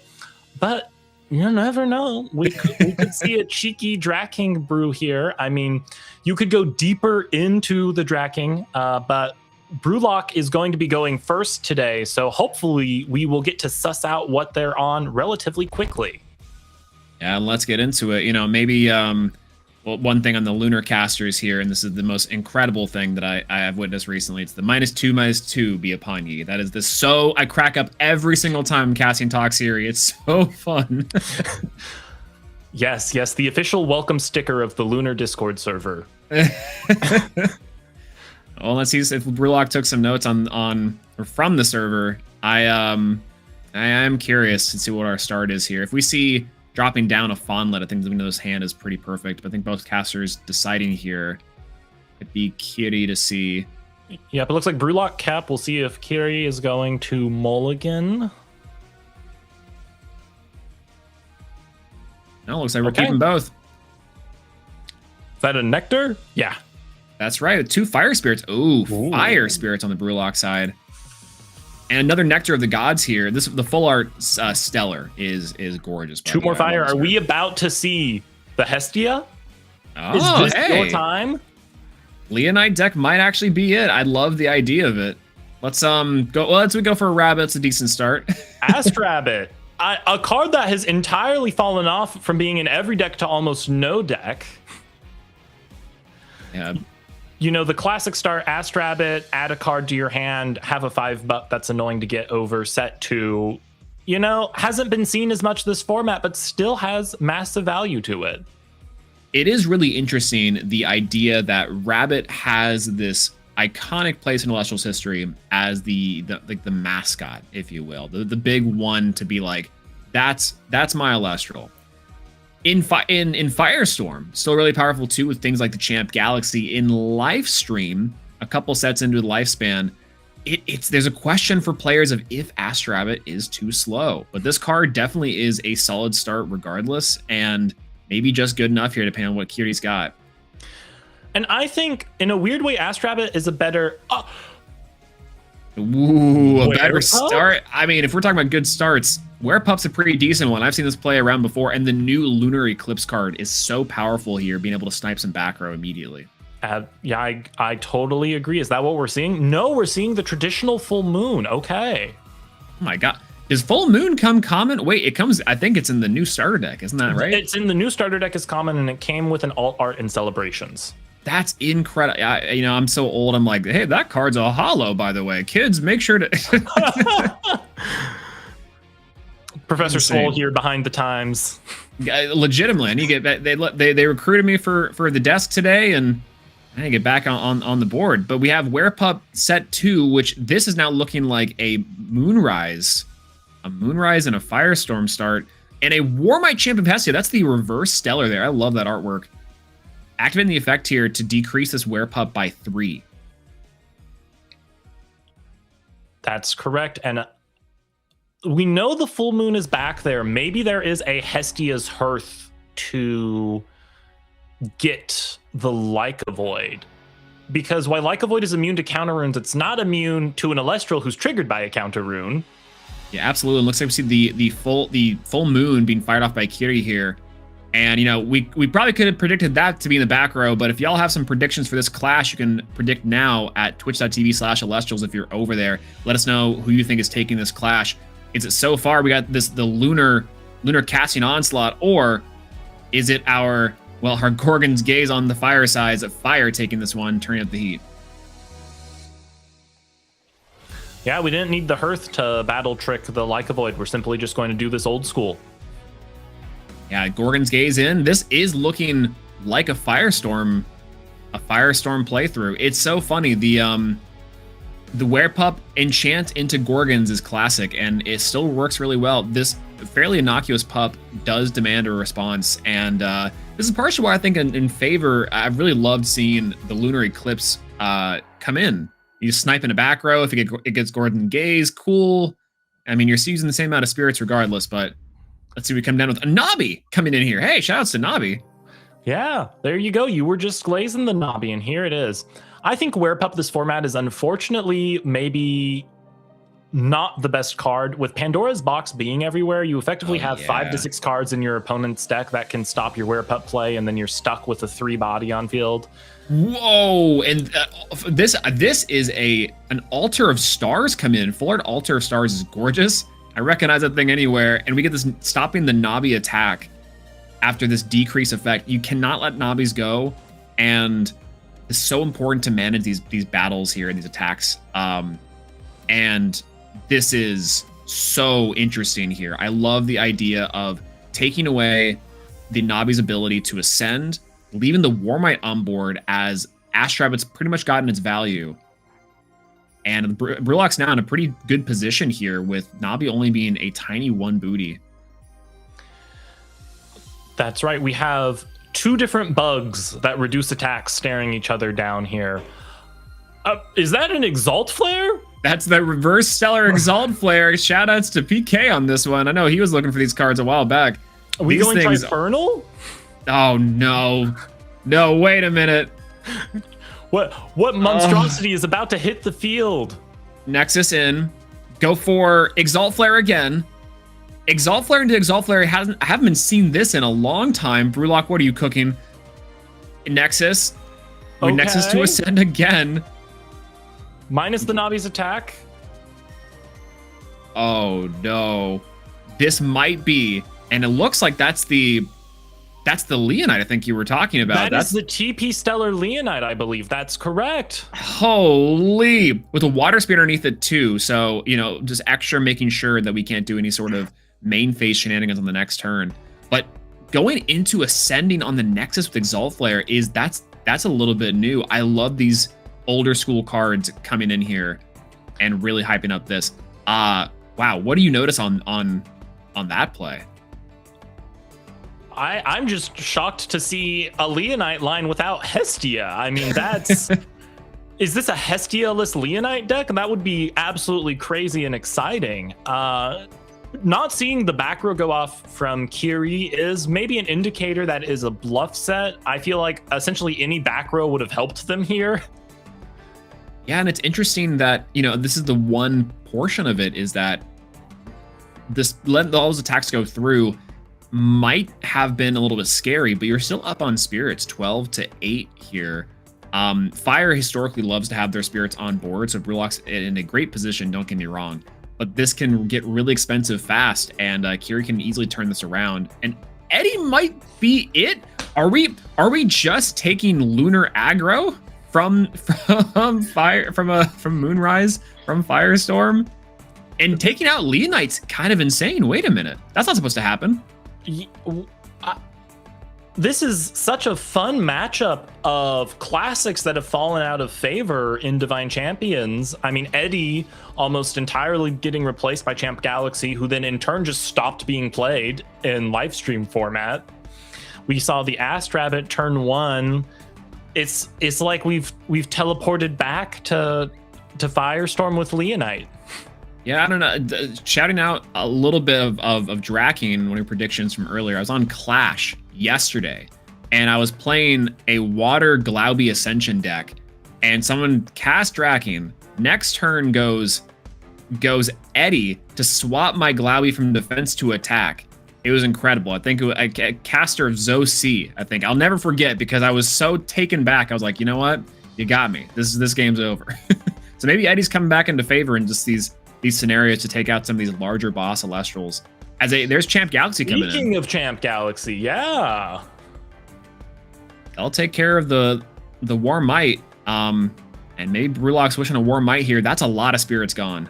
[SPEAKER 3] But you never know. We could see a cheeky Drag King brew here. I mean, you could go deeper into the Drag King, but Brewlock is going to be going first today. So hopefully we will get to suss out what they're on relatively quickly.
[SPEAKER 4] Yeah, let's get into it. You know, maybe one thing on the Lunar casters here, and this is the most incredible thing that I have witnessed recently. It's the -2/-2 be upon ye. That is so I crack up every single time casting Talk Siri. It's so fun.
[SPEAKER 3] Yes, the official welcome sticker of the Lunar Discord server.
[SPEAKER 4] Well, let's see if Brewlock took some notes from the server. I am curious to see what our start is here. If we see dropping down a Fawnlet, I think Luna's hand is pretty perfect. But I think both casters deciding here. It'd be Kiri to see.
[SPEAKER 3] Yep, it looks like Brewlock cap. We'll see if Kiri is going to mulligan.
[SPEAKER 4] No, looks like we're keeping both.
[SPEAKER 3] Is that a Nectar? Yeah.
[SPEAKER 4] That's right. 2 fire spirits. Ooh, fire spirits on the Brewlock side. And another Nectar of the Gods here. The full art Stellar is gorgeous.
[SPEAKER 3] Two more fire. Are we about to see the Hestia?
[SPEAKER 4] Oh,
[SPEAKER 3] is this your time?
[SPEAKER 4] Leonite deck might actually be it. I love the idea of it. Let's go. Well, let's go for a rabbit. It's a decent start.
[SPEAKER 3] Ast Rabbit, a card that has entirely fallen off from being in every deck to almost no deck.
[SPEAKER 4] Yeah.
[SPEAKER 3] You know, the classic start, Ast Rabbit, add a card to your hand, have a 5-buck that's annoying to get over, set 2. You know, hasn't been seen as much this format, but still has massive value to it.
[SPEAKER 4] It is really interesting, the idea that Rabbit has this iconic place in Elestrals history as the mascot, if you will, the big one to be like, that's my Elestral. In Firestorm, still really powerful too, with things like the Champ Galaxy. In Lifestream, a couple sets into the lifespan, there's a question for players of if Astrabbit is too slow. But this card definitely is a solid start regardless, and maybe just good enough here depending on what Kiri's got.
[SPEAKER 3] And I think, in a weird way, Astrabbit is a better...
[SPEAKER 4] a better start. I mean, if we're talking about good starts, Werepup's a pretty decent one. I've seen this play around before, and the new Lunar Eclipse card is so powerful here, being able to snipe some back row immediately.
[SPEAKER 3] Yeah, I totally agree. Is that what we're seeing? No, we're seeing the traditional full moon. Okay.
[SPEAKER 4] Oh my god. Does full moon come common? Wait, it comes, I think it's in the new starter deck, isn't that right?
[SPEAKER 3] It's in the new starter deck as common, and it came with an alt art in Celebrations.
[SPEAKER 4] That's incredible. I'm so old. I'm like, hey, that card's a holo, by the way. Kids, make sure to...
[SPEAKER 3] Professor Swole here behind the times.
[SPEAKER 4] Legitimately, I need to get back. They recruited me for the desk today, and I need to get back on the board. But we have Werepup set 2, which this is now looking like a Moonrise. A Moonrise and a Firestorm start. And a Warmite Champion Hestia. That's the reverse Stellar there. I love that artwork. Activating the effect here to decrease this Werepup by 3.
[SPEAKER 3] That's correct. And we know the full moon is back there. Maybe there is a Hestia's Hearth to get the Leica Void. Because while Leica Void is immune to counter runes, it's not immune to an Elestral who's triggered by a counter rune.
[SPEAKER 4] Yeah, absolutely. It looks like we see the full moon being fired off by Kiri here. And, you know, we probably could have predicted that to be in the back row, but if y'all have some predictions for this clash, you can predict now at twitch.tv/Elestrals if you're over there. Let us know who you think is taking this clash. Is it so far we got the lunar casting onslaught, or is it our Gorgon's gaze on the firesides of fire taking this one, turning up the heat?
[SPEAKER 3] Yeah, we didn't need the Hearth to battle trick the Leica Void. We're simply just going to do this old school.
[SPEAKER 4] Yeah, Gorgon's Gaze in. This is looking like a Firestorm playthrough. It's so funny. The Werepup enchant into Gorgons is classic, and it still works really well. This fairly innocuous pup does demand a response, and this is partially why I think in favor. I've really loved seeing the Lunar Eclipse come in. You snipe in a back row. If it gets Gorgon's Gaze, cool. I mean, you're using the same amount of spirits regardless, but let's see, we come down with a Nobby coming in here. Hey, shout outs to Nobby.
[SPEAKER 3] Yeah, there you go. You were just glazing the Nobby, and here it is. I think Werepup this format is unfortunately maybe not the best card. With Pandora's Box being everywhere, you effectively have 5 to 6 cards in your opponent's deck that can stop your Werepup play, and then you're stuck with a 3 body on field.
[SPEAKER 4] Whoa! And this is an Altar of Stars come in. Full art Altar of Stars is gorgeous. I recognize that thing anywhere, and we get this stopping the Nobby attack after this decrease effect. You cannot let Nobbies go, and it's so important to manage these battles here and these attacks. And this is so interesting here. I love the idea of taking away the Nobby's ability to ascend, leaving the Warmite on board as Astrabbit's pretty much gotten its value. And Brewlock's now in a pretty good position here, with Nobby only being a tiny 1 booty.
[SPEAKER 3] That's right. We have 2 different bugs that reduce attacks staring each other down here. Is that an Exalt Flare?
[SPEAKER 4] That's the reverse Stellar Exalt Flare. Shoutouts to PK on this one. I know he was looking for these cards a while back.
[SPEAKER 3] Are we going Trifernal?
[SPEAKER 4] Oh, no. No, wait a minute.
[SPEAKER 3] What monstrosity is about to hit the field?
[SPEAKER 4] Nexus in. Go for Exalt Flare again. Exalt Flare into Exalt Flare. I haven't been seeing this in a long time. Brewlock, what are you cooking? Nexus. Okay. Nexus to Ascend again.
[SPEAKER 3] Minus the Navi's attack.
[SPEAKER 4] Oh no. This might be, and it looks like that's the Leonite I think you were talking about.
[SPEAKER 3] That's the TP Stellar Leonite, I believe. That's correct.
[SPEAKER 4] Holy. With a water speed underneath it too. So, just extra making sure that we can't do any sort of main phase shenanigans on the next turn. But going into Ascending on the Nexus with Exalt Flare that's a little bit new. I love these older school cards coming in here and really hyping up this. Wow, what do you notice on that play?
[SPEAKER 3] I'm just shocked to see a Leonite line without Hestia. I mean, that's... Is this a Hestia-less Leonite deck? That would be absolutely crazy and exciting. Not seeing the back row go off from Kiri is maybe an indicator that is a bluff set. I feel like essentially any back row would have helped them here.
[SPEAKER 4] Yeah, and it's interesting that, this is the one portion of it is that this letting all those attacks go through might have been a little bit scary, but you're still up on spirits 12-8 here. Fire historically loves to have their spirits on board, so Brewlock's in a great position, don't get me wrong. But this can get really expensive fast, and Kiri can easily turn this around. And Eddie might be it. Are we just taking lunar aggro from Moonrise, from Firestorm, and taking out Leonite's kind of insane? Wait a minute, that's not supposed to happen.
[SPEAKER 3] This is such a fun matchup of classics that have fallen out of favor in Divine Champions. I mean, Eddie almost entirely getting replaced by Champ Galaxy, who then in turn just stopped being played in livestream format. We saw the Ast Rabbit turn 1. It's like we've teleported back to Firestorm with Leonite.
[SPEAKER 4] Yeah, I don't know. Shouting out a little bit of Draking, one of your predictions from earlier. I was on Clash yesterday, and I was playing a Water Glauby Ascension deck, and someone cast Draking. Next turn goes Eddie to swap my Glauby from defense to attack. It was incredible. I think a caster of Zoe, I think. I'll never forget because I was so taken back. I was like, you know what? You got me. This game's over. So maybe Eddie's coming back into favor in just these scenarios to take out some of these larger boss Elestrals. There's Champ Galaxy coming in.
[SPEAKER 3] Speaking of Champ Galaxy, yeah.
[SPEAKER 4] They'll take care of the War Might. And maybe Brewlock's wishing a War Might here. That's a lot of spirits gone.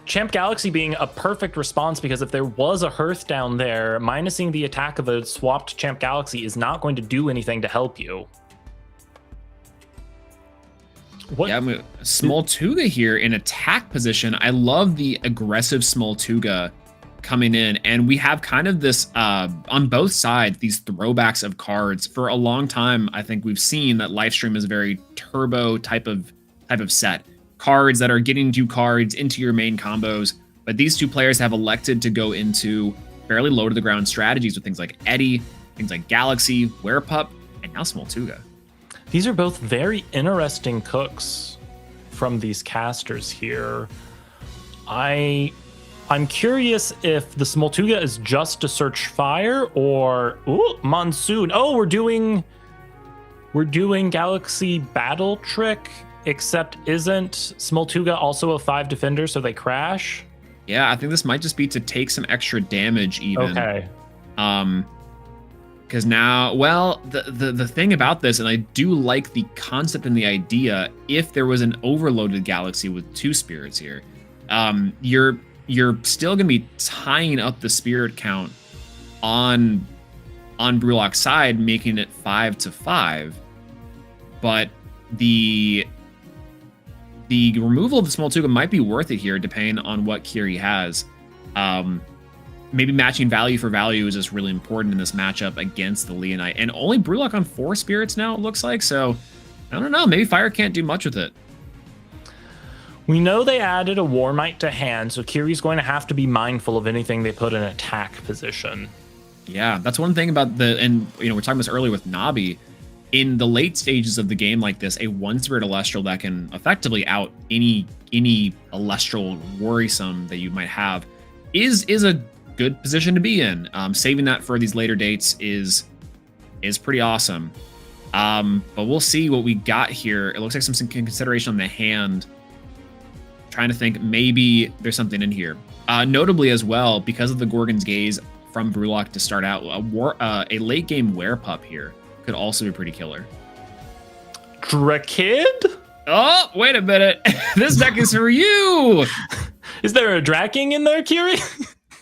[SPEAKER 3] Champ Galaxy being a perfect response, because if there was a Hearth down there, minusing the attack of a swapped Champ Galaxy is not going to do anything to help you. What?
[SPEAKER 4] Yeah, Smoltuga here in attack position. I love the aggressive Smoltuga coming in, and we have kind of this on both sides, these throwbacks of cards. For a long time, I think we've seen that Livestream is a very turbo type of set. Cards that are getting you cards into your main combos, but these two players have elected to go into fairly low to the ground strategies with things like Eddie, things like Galaxy, Werepup, and now Smoltuga.
[SPEAKER 3] These are both very interesting cooks from these casters here. I'm curious if the Smoltuga is just to search fire, or Monsoon. Oh, we're doing Galaxy Battle Trick, except isn't Smoltuga also a 5 defender, so they crash?
[SPEAKER 4] Yeah, I think this might just be to take some extra damage even.
[SPEAKER 3] Okay.
[SPEAKER 4] Because now, well, the thing about this, and I do like the concept and the idea, if there was an overloaded Galaxy with 2 spirits here, you're still going to be tying up the spirit count on Brewlock's side, making it 5-5. But the removal of the Smoltuga might be worth it here, depending on what Kiri has. Maybe matching value for value is just really important in this matchup against the Leonite. And only Brewlock on 4 spirits now, it looks like. So, I don't know. Maybe Fire can't do much with it.
[SPEAKER 3] We know they added a War Might to hand, so Kiri's going to have to be mindful of anything they put in attack position.
[SPEAKER 4] Yeah, that's one thing about and we're talking about this earlier with Nabi. in the late stages of the game like this, a 1-spirit Elestral that can effectively out any Elestral worrisome that you might have is a good position to be in. Saving that for these later dates is pretty awesome. But we'll see what we got here. It looks like some consideration on the hand. Trying to think, maybe there's something in here. Notably as well, because of the Gorgon's Gaze from Brewlock to start out, a late game Werepup here could also be pretty killer.
[SPEAKER 3] Drakid?
[SPEAKER 4] Oh, wait a minute. This deck is for you.
[SPEAKER 3] Is there a Draking in there, Kiri?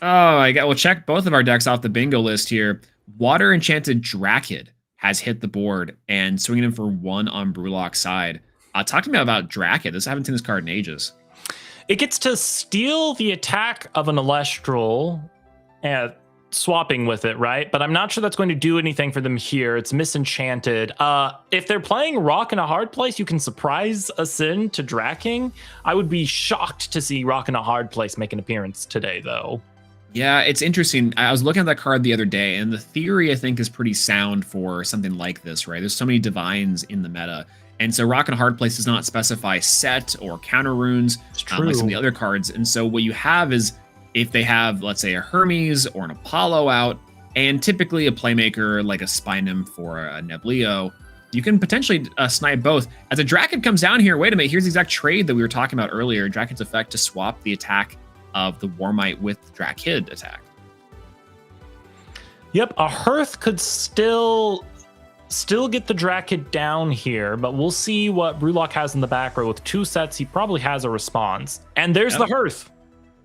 [SPEAKER 4] We'll check both of our decks off the bingo list here. Water Enchanted Drakid has hit the board and swinging in for 1 on Brewlock's side. Talk to me about Drakid. I haven't seen this card in ages.
[SPEAKER 3] It gets to steal the attack of an Elestral and swapping with it, right? But I'm not sure that's going to do anything for them here. It's misenchanted. If they're playing Rock in a Hard Place, you can surprise Ascend to Draking. I would be shocked to see Rock in a Hard Place make an appearance today, though.
[SPEAKER 4] Yeah, it's interesting. I was looking at that card the other day, and the theory, I think, is pretty sound for something like this, right? There's so many divines in the meta. And so Rock in a Hard Place does not specify set or counter runes like some of the other cards. And so what you have is, if they have, let's say, a Hermes or an Apollo out, and typically a playmaker like a Spy Nymph or a Neblio, you can potentially snipe both. As a Drakid comes down here, wait a minute, here's the exact trade that we were talking about earlier. Drakid's effect to swap the attack of the Warmite with Drakid attack.
[SPEAKER 3] Yep, a Hearth could still get the Drakid down here, but we'll see what Brewlock has in the back row. With 2 sets, he probably has a response. And there's the Hearth.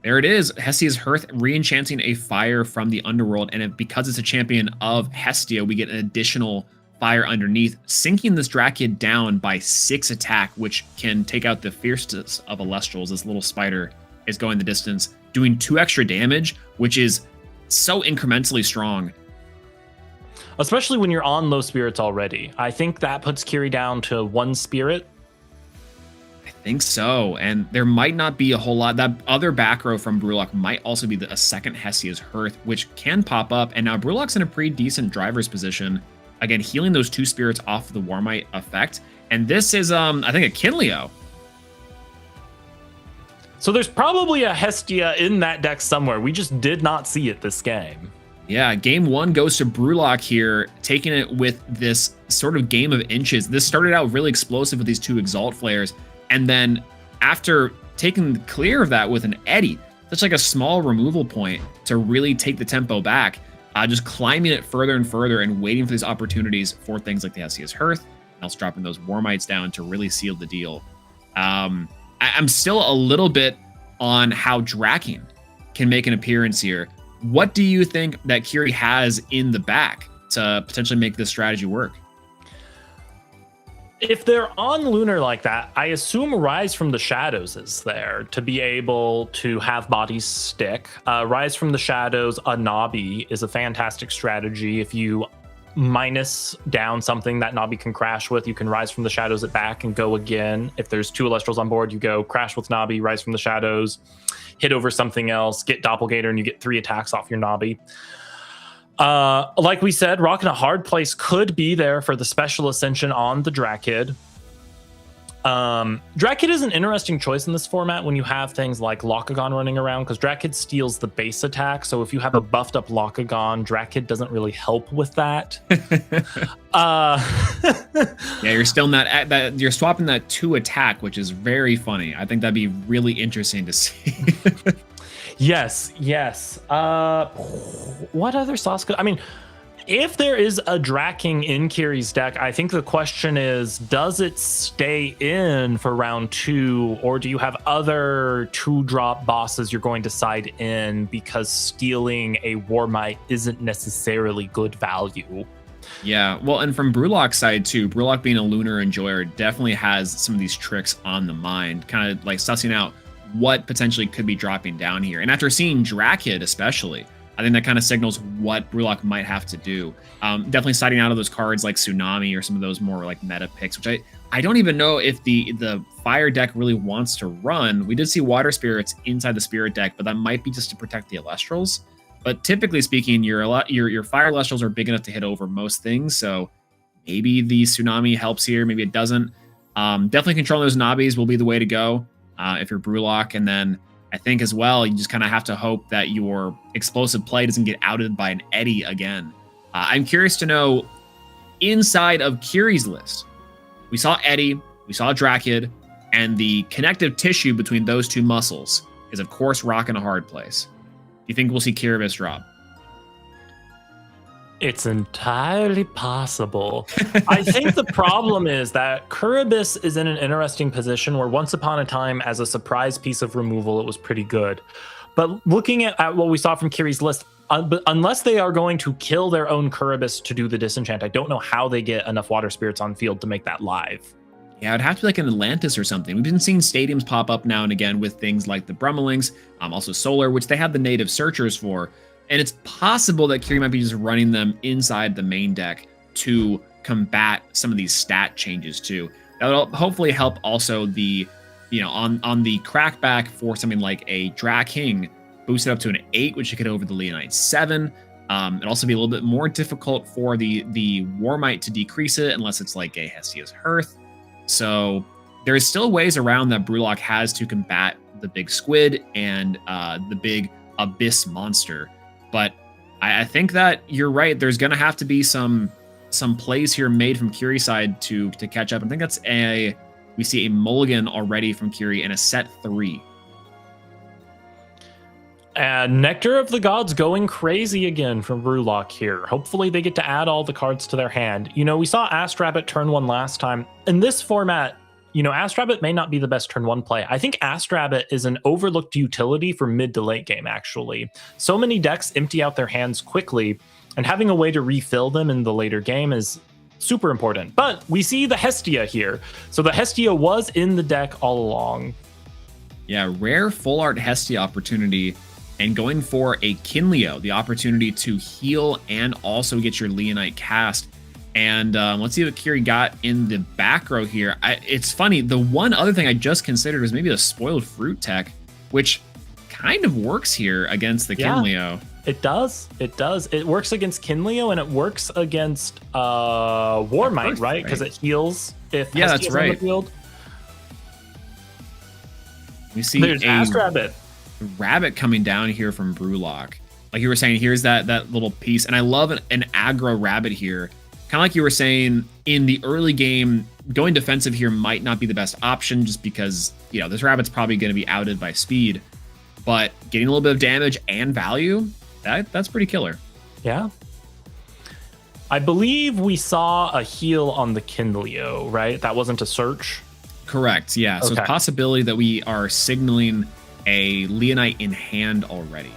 [SPEAKER 3] There
[SPEAKER 4] it is. Hestia's Hearth re-enchanting a fire from the underworld, and because it's a champion of Hestia, we get an additional fire underneath, sinking this Drakid down by 6 attack, which can take out the fiercest of Elestrals. This little spider is going the distance, doing 2 extra damage, which is so incrementally strong.
[SPEAKER 3] Especially when you're on low spirits already. I think that puts Kiri down to 1 spirit.
[SPEAKER 4] I think so. And there might not be a whole lot. That other back row from Brewlock might also be a second Hestia's Hearth, which can pop up. And now Brewlock's in a pretty decent driver's position. Again, healing those 2 spirits off of the Warmite effect. And this is, I think, a Kinleo.
[SPEAKER 3] So there's probably a Hestia in that deck somewhere. We just did not see it this game.
[SPEAKER 4] Yeah, game 1 goes to Brewlock here, taking it with this sort of game of inches. This started out really explosive with these 2 Exalt Flares, and then after taking clear of that with an Eddy, such like a small removal point to really take the tempo back, just climbing it further and further and waiting for these opportunities for things like the Hestia's Hearth, and also dropping those Warmites down to really seal the deal. I'm still a little bit on how Draking can make an appearance here. What do you think that Kiri has in the back to potentially make this strategy work?
[SPEAKER 3] If they're on Lunar like that, I assume Rise from the Shadows is there to be able to have bodies stick. Rise from the Shadows, a Nobby is a fantastic strategy. If you minus down something that Nobby can crash with, you can Rise from the Shadows it back and go again. If there's 2 Elestrals on board, you go crash with Nobby, Rise from the Shadows, hit over something else, get Doppelganger, and you get 3 attacks off your Nobby. Like we said, Rock in a Hard Place could be there for the special ascension on the Drakid. Drakid is an interesting choice in this format when you have things like Locagon running around, because Drakid steals the base attack. So if you have a buffed up Locagon, Drakid doesn't really help with that.
[SPEAKER 4] Yeah, you're still not at that. You're swapping that 2 attack, which is very funny. I think that'd be really interesting to see.
[SPEAKER 3] Yes. What other sauce could... I mean, if there is a Draking in Kiri's deck, I think the question is, does it stay in for round 2, or do you have other 2-drop bosses you're going to side in because stealing a Warmite isn't necessarily good value?
[SPEAKER 4] Yeah, well, and from Brewlock's side too, Brewlock being a Lunar enjoyer definitely has some of these tricks on the mind, kind of like sussing out what potentially could be dropping down here. And after seeing Drakid especially, I think that kind of signals what Brewlock might have to do. Definitely siding out of those cards like Tsunami or some of those more like meta picks, which I don't even know if the fire deck really wants to run. We did see Water Spirits inside the Spirit deck, but that might be just to protect the Elestrals. But typically speaking, your fire Elestrals are big enough to hit over most things, so Maybe the Tsunami helps here. Maybe it doesn't. Definitely controlling those Nabis will be the way to go if you're Brewlock. And then I think as well, you just kind of have to hope that your explosive play doesn't get outed by an Eddy again. I'm curious to know, inside of Kiri's list, we saw Eddy, we saw Drakid, and the connective tissue between those two muscles is, of course, Rock in a Hard Place. Do you think we'll see Kiribis drop?
[SPEAKER 3] It's entirely possible. I think the problem is that Kiribis is in an interesting position where once upon a time, as a surprise piece of removal, it was pretty good. But looking at what we saw from Kiri's list, unless they are going to kill their own Kiribis to do the disenchant, I don't know how they get enough water spirits on field to make that live.
[SPEAKER 4] Yeah, it'd have to be like an Atlantis or something. We've been seeing stadiums pop up now and again with things like the Brummelings, also Solar, which they have the native searchers for. And it's possible that Kiri might be just running them inside the main deck to combat some of these stat changes too. That'll hopefully help also the, on the crackback for something like a Dra King, boost it up to an 8, which you could over the Leonite 7. It'll also be a little bit more difficult for the Warmite to decrease it unless it's like a Hestia's Hearth. So there's still ways around that Brewlock has to combat the big squid and the big abyss monster. But I think that you're right. There's going to have to be some plays here made from Kiri's side to catch up. I think we see a mulligan already from Kiri and a set 3.
[SPEAKER 3] And Nectar of the Gods going crazy again from Brewlock here. Hopefully they get to add all the cards to their hand. We saw Astrabbit turn 1 last time. In this format, Astrabbit may not be the best turn 1 play. I think Astrabbit is an overlooked utility for mid to late game, actually. So many decks empty out their hands quickly, and having a way to refill them in the later game is super important. But we see the Hestia here. So the Hestia was in the deck all along.
[SPEAKER 4] Yeah, rare full art Hestia opportunity. And going for a Kinleo, the opportunity to heal and also get your Leonite cast. And let's see what Kiri got in the back row here. It's funny, the one other thing I just considered was maybe a Spoiled Fruit tech, which kind of works here against the Kinleo.
[SPEAKER 3] It does. It works against Kinleo and it works against Warmite, right? Because it heals if
[SPEAKER 4] that's right.
[SPEAKER 3] on the field.
[SPEAKER 4] We see
[SPEAKER 3] there's Astrabbit.
[SPEAKER 4] Rabbit coming down here from Brewlock. Like you were saying, here's that little piece. And I love an aggro Rabbit here. Kind of like you were saying, in the early game, going defensive here might not be the best option just because, this Rabbit's probably going to be outed by speed. But getting a little bit of damage and value, that's pretty killer.
[SPEAKER 3] Yeah. I believe we saw a heal on the Kinleo, right? That wasn't a search?
[SPEAKER 4] Correct, yeah. So
[SPEAKER 3] okay.
[SPEAKER 4] It's a possibility that we are signaling a Leonite in hand already.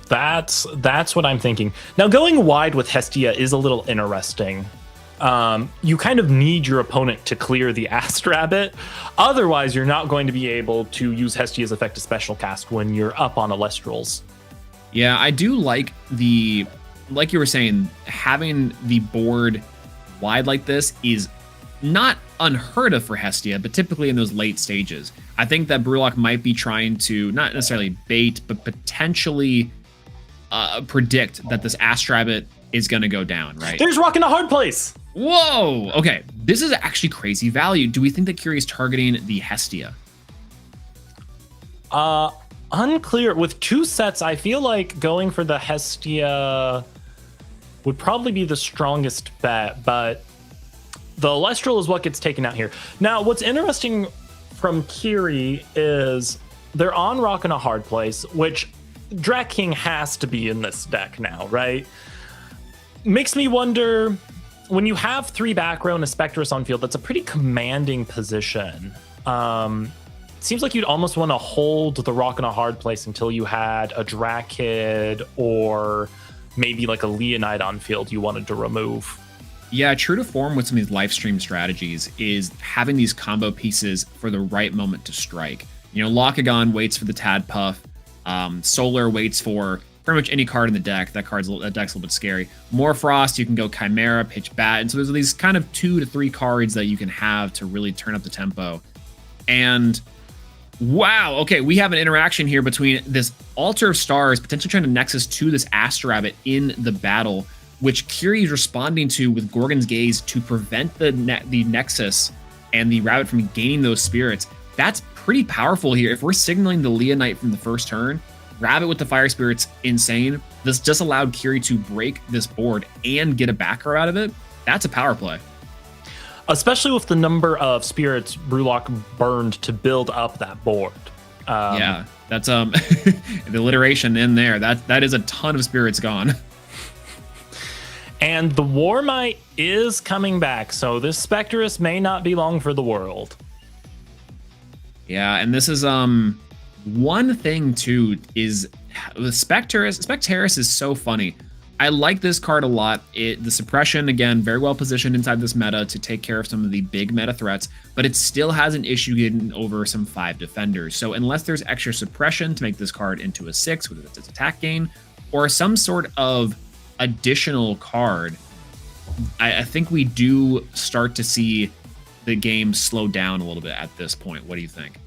[SPEAKER 3] That's what I'm thinking. Now, going wide with Hestia is a little interesting. You kind of need your opponent to clear the Astrabbit. Otherwise, you're not going to be able to use Hestia's effect to special cast when you're up on Elestrals.
[SPEAKER 4] Yeah, I do like like you were saying, having the board wide like this is not unheard of for Hestia, but typically in those late stages. I think that Brewlock might be trying to not necessarily bait, but potentially predict that this Astrabbit is going to go down, right?
[SPEAKER 3] There's Rock in a Hard Place.
[SPEAKER 4] Whoa! Okay, this is actually crazy value. Do we think that Kiri is targeting the Hestia?
[SPEAKER 3] Unclear. With 2 sets, I feel like going for the Hestia would probably be the strongest bet, but the Elestral is what gets taken out here. Now, what's interesting from Kiri is they're on Rock in a Hard Place, which Dra King has to be in this deck now, right? Makes me wonder, when you have 3 back row and a Spectrus on field, that's a pretty commanding position. Seems like you'd almost want to hold the Rock in a Hard Place until you had a Drakid or maybe like a Leonite on field you wanted to remove.
[SPEAKER 4] Yeah, true to form with some of these live stream strategies is having these combo pieces for the right moment to strike. Lockagon waits for the Tadpuff. Solar waits for pretty much any card in the deck. That deck's a little bit scary. More Frost, you can go Chimera, pitch Bat. And so there's these kind of 2 to 3 cards that you can have to really turn up the tempo. And wow, okay, we have an interaction here between this Altar of Stars potentially trying to Nexus to this Astrabbit in the battle which Kiri is responding to with Gorgon's Gaze to prevent the Nexus and the Rabbit from gaining those spirits. That's pretty powerful here. If we're signaling the Leonite from the first turn, Rabbit with the Fire Spirit's insane. This just allowed Kiri to break this board and get a back row out of it. That's a power play.
[SPEAKER 3] Especially with the number of spirits Brewlock burned to build up that board.
[SPEAKER 4] Yeah, that's the alliteration in there. That is a ton of spirits gone.
[SPEAKER 3] And the Warmite is coming back, so this Specterus may not be long for the world.
[SPEAKER 4] Yeah, and this is one thing too is the Specterus is so funny. I like this card a lot. The suppression, again, very well positioned inside this meta to take care of some of the big meta threats, but it still has an issue getting over some 5 defenders. So unless there's extra suppression to make this card into a 6, whether it's attack gain, or some sort of additional card, I think we do start to see the game slow down a little bit at this point. What do you think?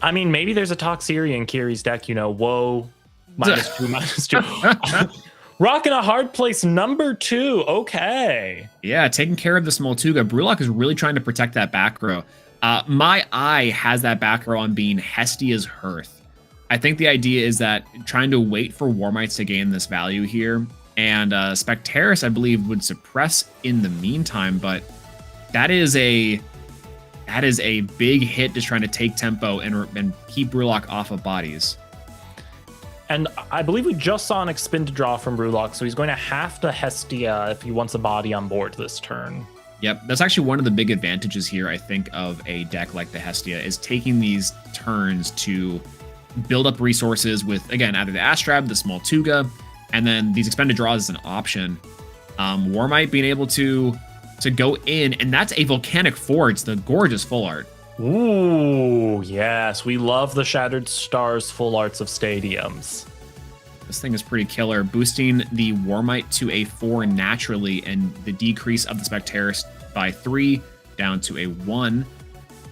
[SPEAKER 3] I mean, maybe there's a Toxiri in Kiri's deck, whoa, -2/-2. Rocking a hard place number 2. Okay.
[SPEAKER 4] Yeah, taking care of the Smoltuga. Brewlock is really trying to protect that back row. My eye has that back row on being Hestia's Hearth. I think the idea is that trying to wait for Warmites to gain this value here, and Specterus, I believe, would suppress in the meantime, but that is a big hit just trying to take tempo and keep Brewlock off of bodies.
[SPEAKER 3] And I believe we just saw an expended draw from Brewlock, so he's going to have to Hestia if he wants a body on board this turn.
[SPEAKER 4] Yep, that's actually one of the big advantages here, I think, of a deck like the Hestia, is taking these turns to build up resources with, again, either the Astrab, the Smoltuga, and then these expended draws as an option. Warmite being able to go in, and that's a Volcanic Forge, the gorgeous full art.
[SPEAKER 3] Ooh, yes. We love the Shattered Stars full arts of stadiums.
[SPEAKER 4] This thing is pretty killer, boosting the Warmite to a 4 naturally, and the decrease of the Specterus by 3 down to a 1.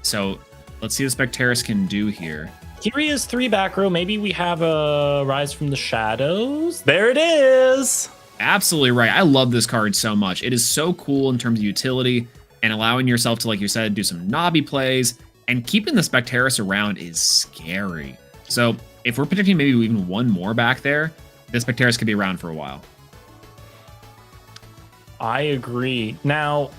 [SPEAKER 4] So let's see what Specterus can do here.
[SPEAKER 3] Kiri is 3 back row. Maybe we have a Rise from the Shadows. There it is.
[SPEAKER 4] Absolutely right. I love this card so much. It is so cool in terms of utility and allowing yourself to, like you said, do some knobby plays, and keeping the Specterus around is scary. So if we're predicting maybe even one more back there, this Specterus could be around for a while.
[SPEAKER 3] I agree. Now,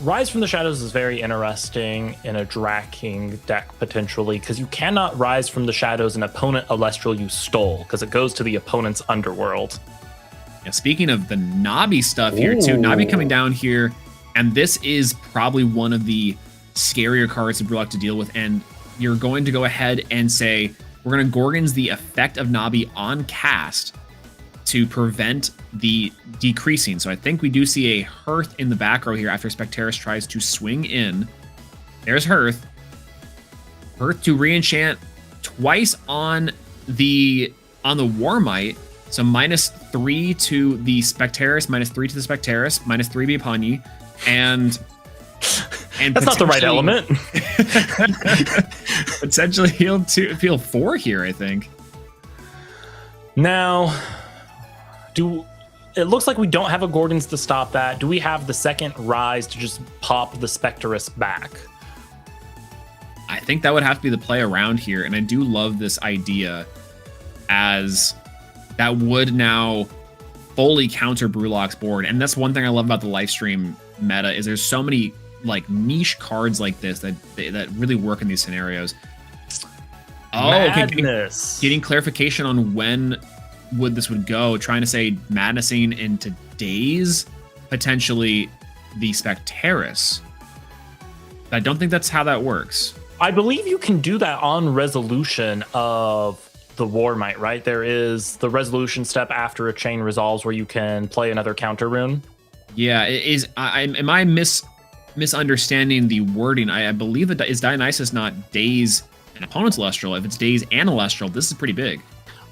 [SPEAKER 3] Rise from the Shadows is very interesting in a Drak King deck, potentially, because you cannot Rise from the Shadows an opponent Elestral you stole, because it goes to the opponent's underworld.
[SPEAKER 4] Yeah, speaking of the Nabi stuff here, too, Nabi coming down here, and this is probably one of the scarier cards to Brewlock to deal with, and you're going to go ahead and say, we're going to Gorgons the effect of Nabi on cast to prevent the decreasing. So I think we do see a Hearth in the back row here after Specterus tries to swing in. There's Hearth. Hearth to reenchant twice on the Warmite. So -3 to the Specterus, -3 to the Specterus, -3 be upon ye. And
[SPEAKER 3] that's not the right element.
[SPEAKER 4] Potentially heal 4 here, I think.
[SPEAKER 3] Now, it looks like we don't have a Gorgons to stop that. Do we have the second Rise to just pop the Specterus back?
[SPEAKER 4] I think that would have to be the play around here, and I do love this idea, as that would now fully counter Brewlock's board. And that's one thing I love about the live stream meta, is there's so many like niche cards like this that really work in these scenarios.
[SPEAKER 3] Madness.
[SPEAKER 4] Getting clarification on when this would go, trying to say Madnessing into Daze, potentially the Specterus. I don't think that's how that works.
[SPEAKER 3] I believe you can do that on resolution of the Warmite, right? There is the resolution step after a chain resolves where you can play another counter rune.
[SPEAKER 4] Yeah, am I misunderstanding the wording? I believe that is Dionysus not Daze an opponent's Elestral. If it's Daze and Elestral, this is pretty big.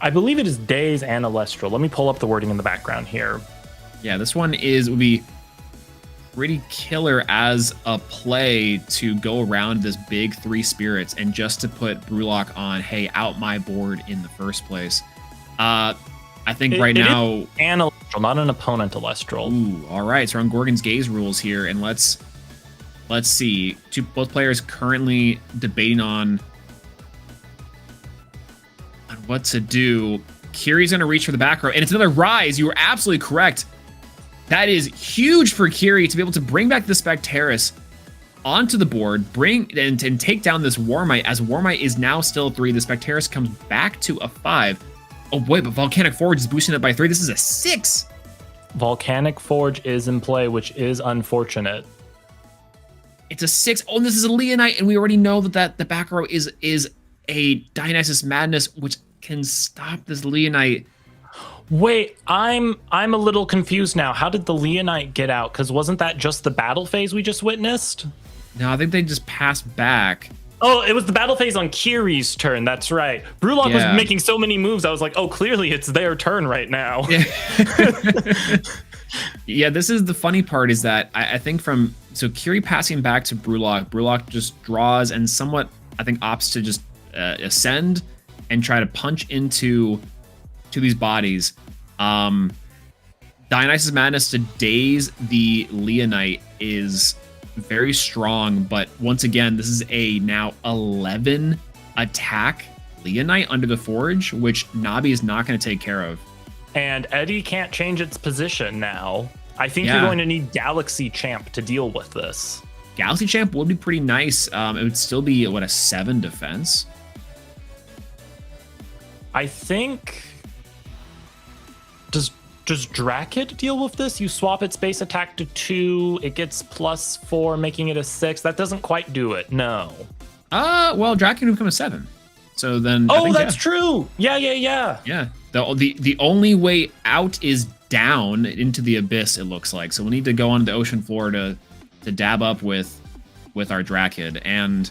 [SPEAKER 3] I believe it is Daze and Elestral. Let me pull up the wording in the background here.
[SPEAKER 4] Yeah, this one would be pretty killer as a play to go around this big 3 spirits and just to put Brewlock on, hey, out my board in the first place. I think right now...
[SPEAKER 3] It is an Elestral, not an opponent Elestral.
[SPEAKER 4] Ooh, all right. So we're on Gorgon's Gaze rules here, and let's see. Both players currently debating on what to do. Kiri's going to reach for the back row, and it's another Rise. You were absolutely correct. That is huge for Kiri to be able to bring back the Spectaris onto the board, and take down this Warmite, as Warmite is now still 3. The Spectaris comes back to a 5. Oh boy, but Volcanic Forge is boosting it by 3. This is a 6.
[SPEAKER 3] Volcanic Forge is in play, which is unfortunate.
[SPEAKER 4] It's a 6. Oh, and this is a Leonite, and we already know that the back row is a Dionysus Madness, which can stop this Leonite.
[SPEAKER 3] Wait, I'm a little confused now. How did the Leonite get out? Because wasn't that just the battle phase we just witnessed?
[SPEAKER 4] No, I think they just passed back.
[SPEAKER 3] Oh, it was the battle phase on Kiri's turn. That's right. Brulok was making so many moves. I was like, oh, clearly it's their turn right now.
[SPEAKER 4] Yeah. Yeah, this is the funny part, is that I think so Kiri passing back to Brulok just draws and somewhat, I think, opts to just ascend and try to punch into these bodies. Dionysus Madness to daze the Leonite is very strong, but once again, this is a now 11 attack Leonite under the Forge, which Nabi is not going to take care of.
[SPEAKER 3] And Eddie can't change its position now. I think you're going to need Galaxy Champ to deal with this.
[SPEAKER 4] Galaxy Champ would be pretty nice. It would still be, what, a 7 defense?
[SPEAKER 3] I think... Does Drakid deal with this? You swap its base attack to 2, it gets +4, making it a 6. That doesn't quite do it, no.
[SPEAKER 4] Well, Drakid would become a 7. So then...
[SPEAKER 3] Oh, that's true! Yeah.
[SPEAKER 4] Yeah. The only way out is down into the abyss, it looks like. So we'll need to go onto the ocean floor to dab up with our Drakid. And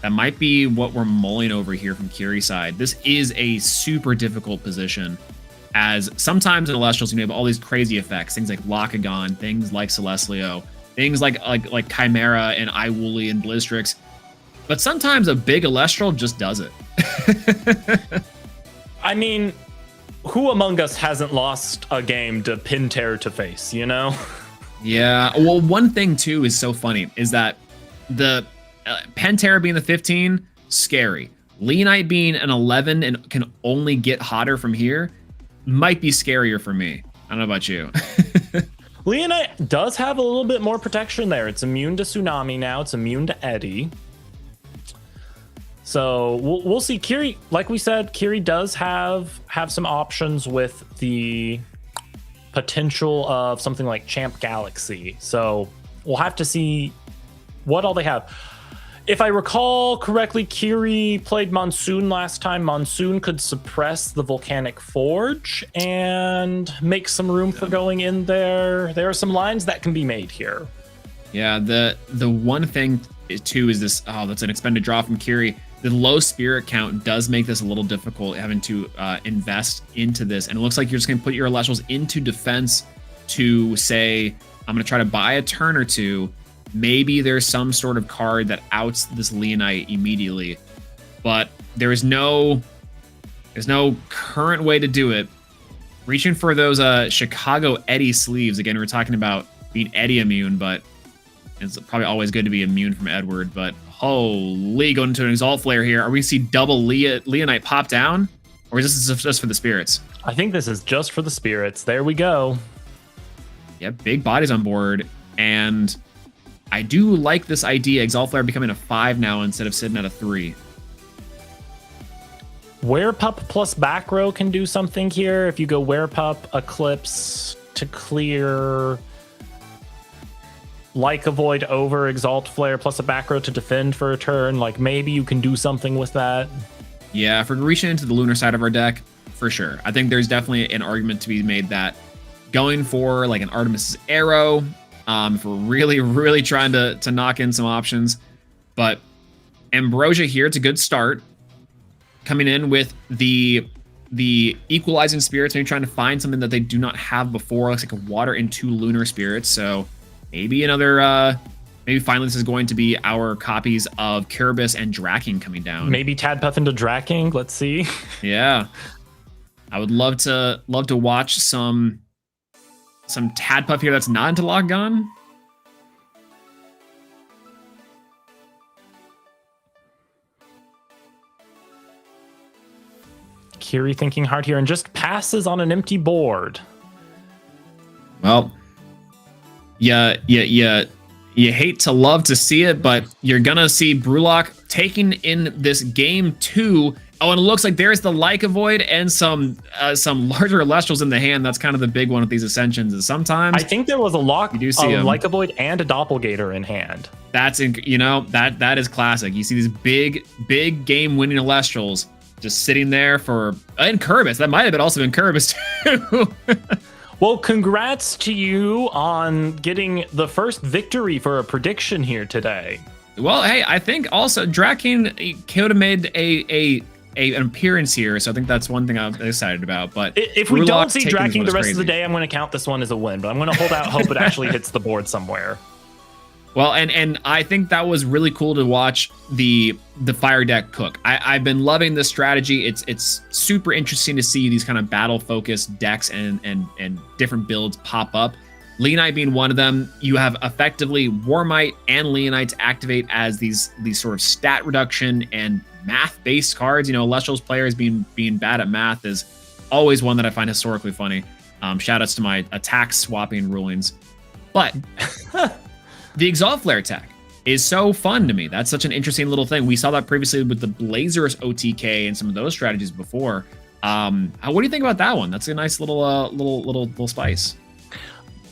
[SPEAKER 4] that might be what we're mulling over here from Kiri's side. This is a super difficult position, as sometimes in Elestrals you have all these crazy effects, things like Lockagon, things like Celestlio, things like Chimera and Iwooly and Blizzrix. But sometimes a big Elestral just does it.
[SPEAKER 3] I mean, who among us hasn't lost a game to Pinter to face, you know?
[SPEAKER 4] Yeah. Well, one thing too is so funny is that the Pantera being the 15, scary. Leonite being an 11 and can only get hotter from here might be scarier for me. I don't know about you.
[SPEAKER 3] Leonite does have a little bit more protection there. It's immune to Tsunami now. It's immune to Eddie. So we'll see. Kiri, like we said, Kiri does have some options with the potential of something like Champ Galaxy. So we'll have to see what all they have. If I recall correctly, Kiri played Monsoon last time. Monsoon could suppress the Volcanic Forge and make some room for going in there. There are some lines that can be made here.
[SPEAKER 4] Yeah, the one thing too is this. Oh, that's an expended draw from Kiri. The low spirit count does make this a little difficult, having to invest into this. And it looks like you're just going to put your Elestrals into defense to say, I'm going to try to buy a turn or two. Maybe there's some sort of card that outs this Leonite immediately, but there's no current way to do it. Reaching for those Chicago Eddie sleeves. Again, we're talking about being Eddie immune, but it's probably always good to be immune from Edward. But holy, going into an Exalt Flare here. Are we going to see double Leonite pop down? Or is this just for the spirits?
[SPEAKER 3] I think this is just for the spirits. There we go.
[SPEAKER 4] Yeah, big bodies on board. And I do like this idea. Exalt Flare becoming a 5 now instead of sitting at a 3.
[SPEAKER 3] Werepup plus back row can do something here. If you go Werepup, Eclipse to clear, like a Void over Exalt Flare plus a back row to defend for a turn, like maybe you can do something with that.
[SPEAKER 4] Yeah, if we're reaching into the lunar side of our deck, for sure. I think there's definitely an argument to be made that going for like an Artemis's Arrow, if we're really, really trying to knock in some options. But Ambrosia here, it's a good start. Coming in with the equalizing spirits, maybe trying to find something that they do not have before. Looks like a water and 2 lunar spirits. So maybe another, maybe finally this is going to be our copies of Kiribis and Draking coming down.
[SPEAKER 3] Maybe Tadpuff into Draking, let's see.
[SPEAKER 4] Yeah. I would love to watch some Tadpuff here that's not into Lockgun.
[SPEAKER 3] Kiri thinking hard here and just passes on an empty board.
[SPEAKER 4] Well, you hate to love to see it, but you're gonna see Brulock taking in this game 2. Oh, and it looks like there's the Like Avoid and some larger Elestrals in the hand. That's kind of the big one with these Ascensions. Is sometimes
[SPEAKER 3] I think there was a Like Avoid and a Doppelgator in hand.
[SPEAKER 4] That's that is classic. You see these big game winning Elestrals just sitting there for, and Kerbis. That might have been also been Kerbis too.
[SPEAKER 3] Well, congrats to you on getting the first victory for a prediction here today.
[SPEAKER 4] Well, hey, I think also Drakeen could have made an appearance here, so I think that's one thing I'm excited about. But
[SPEAKER 3] if we don't see Drakeen the rest of the day, I'm going to count this one as a win. But I'm going to hold out hope it actually hits the board somewhere.
[SPEAKER 4] Well, and I think that was really cool to watch the fire deck cook. I've been loving this strategy. It's super interesting to see these kind of battle focused decks and different builds pop up. Leonite being one of them. You have effectively Warmite and Leonite to activate as these sort of stat reduction and math based cards. You know, Elestrals players being bad at math is always one that I find historically funny. Shout outs to my attack swapping rulings, but. The Exalt Flare attack is so fun to me. That's such an interesting little thing. We saw that previously with the Blazers OTK and some of those strategies before. What do you think about that one? That's a nice little spice.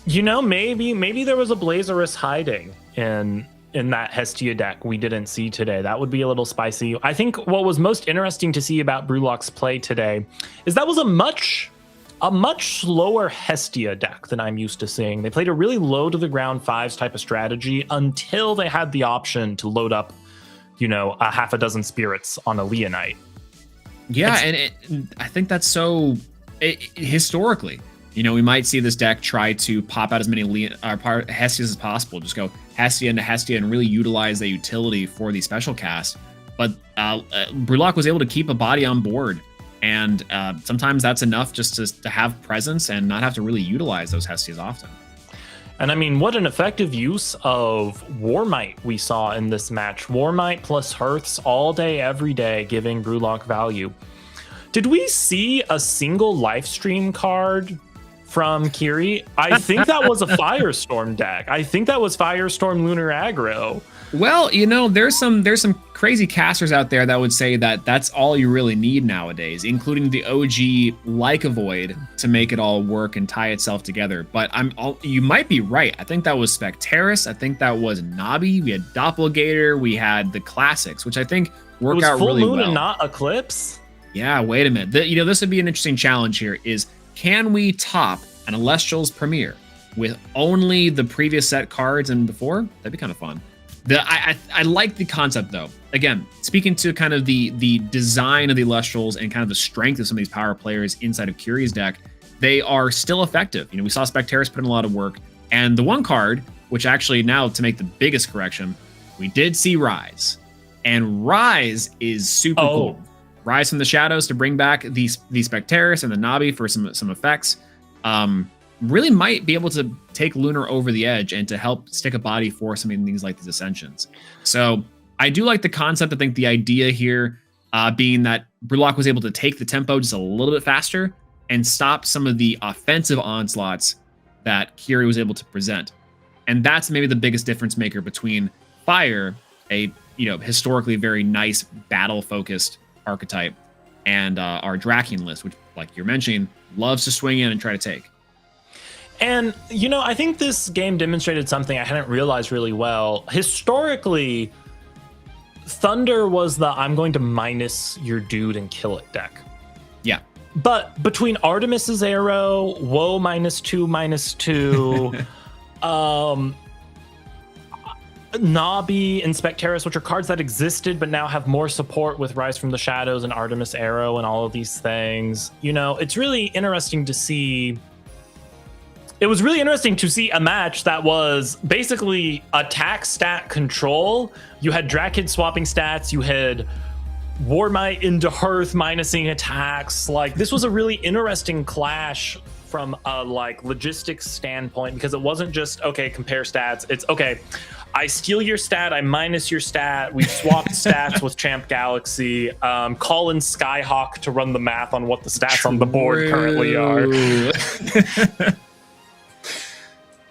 [SPEAKER 3] You know, maybe there was a Blazerus hiding in that Hestia deck we didn't see today. That would be a little spicy. I think what was most interesting to see about Brulock's play today is that was a much slower Hestia deck than I'm used to seeing. They played a really low to the ground 5s type of strategy until they had the option to load up, a half a dozen spirits on a Leonite.
[SPEAKER 4] Yeah, and I think that's so historically. We might see this deck try to pop out as many Hestias as possible. Just go Hestia into Hestia and really utilize the utility for the special cast. But Brulock was able to keep a body on board. And sometimes that's enough just to have presence and not have to really utilize those Hestias often.
[SPEAKER 3] And I mean, what an effective use of Warmite we saw in this match. Warmite plus Hearths all day, every day, giving Brulock value. Did we see a single Lifestream card from Kiri? I think that was a Firestorm deck. I think that was Firestorm Lunar Aggro.
[SPEAKER 4] Well, there's some crazy casters out there that would say that that's all you really need nowadays, including the OG Like Avoid to make it all work and tie itself together. But you might be right. I think that was Specteris. I think that was Nabi. We had Doppelgator. We had the classics, which I think work out really well.
[SPEAKER 3] Full Moon and not Eclipse?
[SPEAKER 4] Yeah, wait a minute. This would be an interesting challenge here is, can we top an Elestrals Premier with only the previous set cards and before? That'd be kind of fun. I like the concept though. Again, speaking to kind of the design of the Elestrals and kind of the strength of some of these power players inside of Kiri's deck, they are still effective. We saw Specteris put in a lot of work, and the one card, which actually now to make the biggest correction, we did see Rise, and Rise is super cool. Rise from the Shadows to bring back the Specteris and the Nabi for some effects. Really might be able to take Lunar over the edge and to help stick a body for some of things like these Ascensions. So I do like the concept. I think the idea here being that Brulock was able to take the tempo just a little bit faster and stop some of the offensive onslaughts that Kiri was able to present. And that's maybe the biggest difference maker between Fire, a historically very nice battle-focused archetype, and our Drakeen list, which, like you're mentioning, loves to swing in and try to take.
[SPEAKER 3] And, I think this game demonstrated something I hadn't realized really well. Historically, Thunder was the I'm going to minus your dude and kill it deck.
[SPEAKER 4] Yeah.
[SPEAKER 3] But between Artemis's Arrow, Woe -2, -2, Nabi and Specteris, which are cards that existed but now have more support with Rise from the Shadows and Artemis Arrow and all of these things. It's really interesting to see. It was really interesting to see a match that was basically attack stat control. You had Drakid swapping stats. You had Warmite into Hearth minusing attacks. Like, this was a really interesting clash from a like logistics standpoint, because it wasn't just, okay, compare stats. It's, okay, I steal your stat, I minus your stat. We swapped stats with Champ Galaxy. Call in Skyhawk to run the math on what the stats on the board currently are.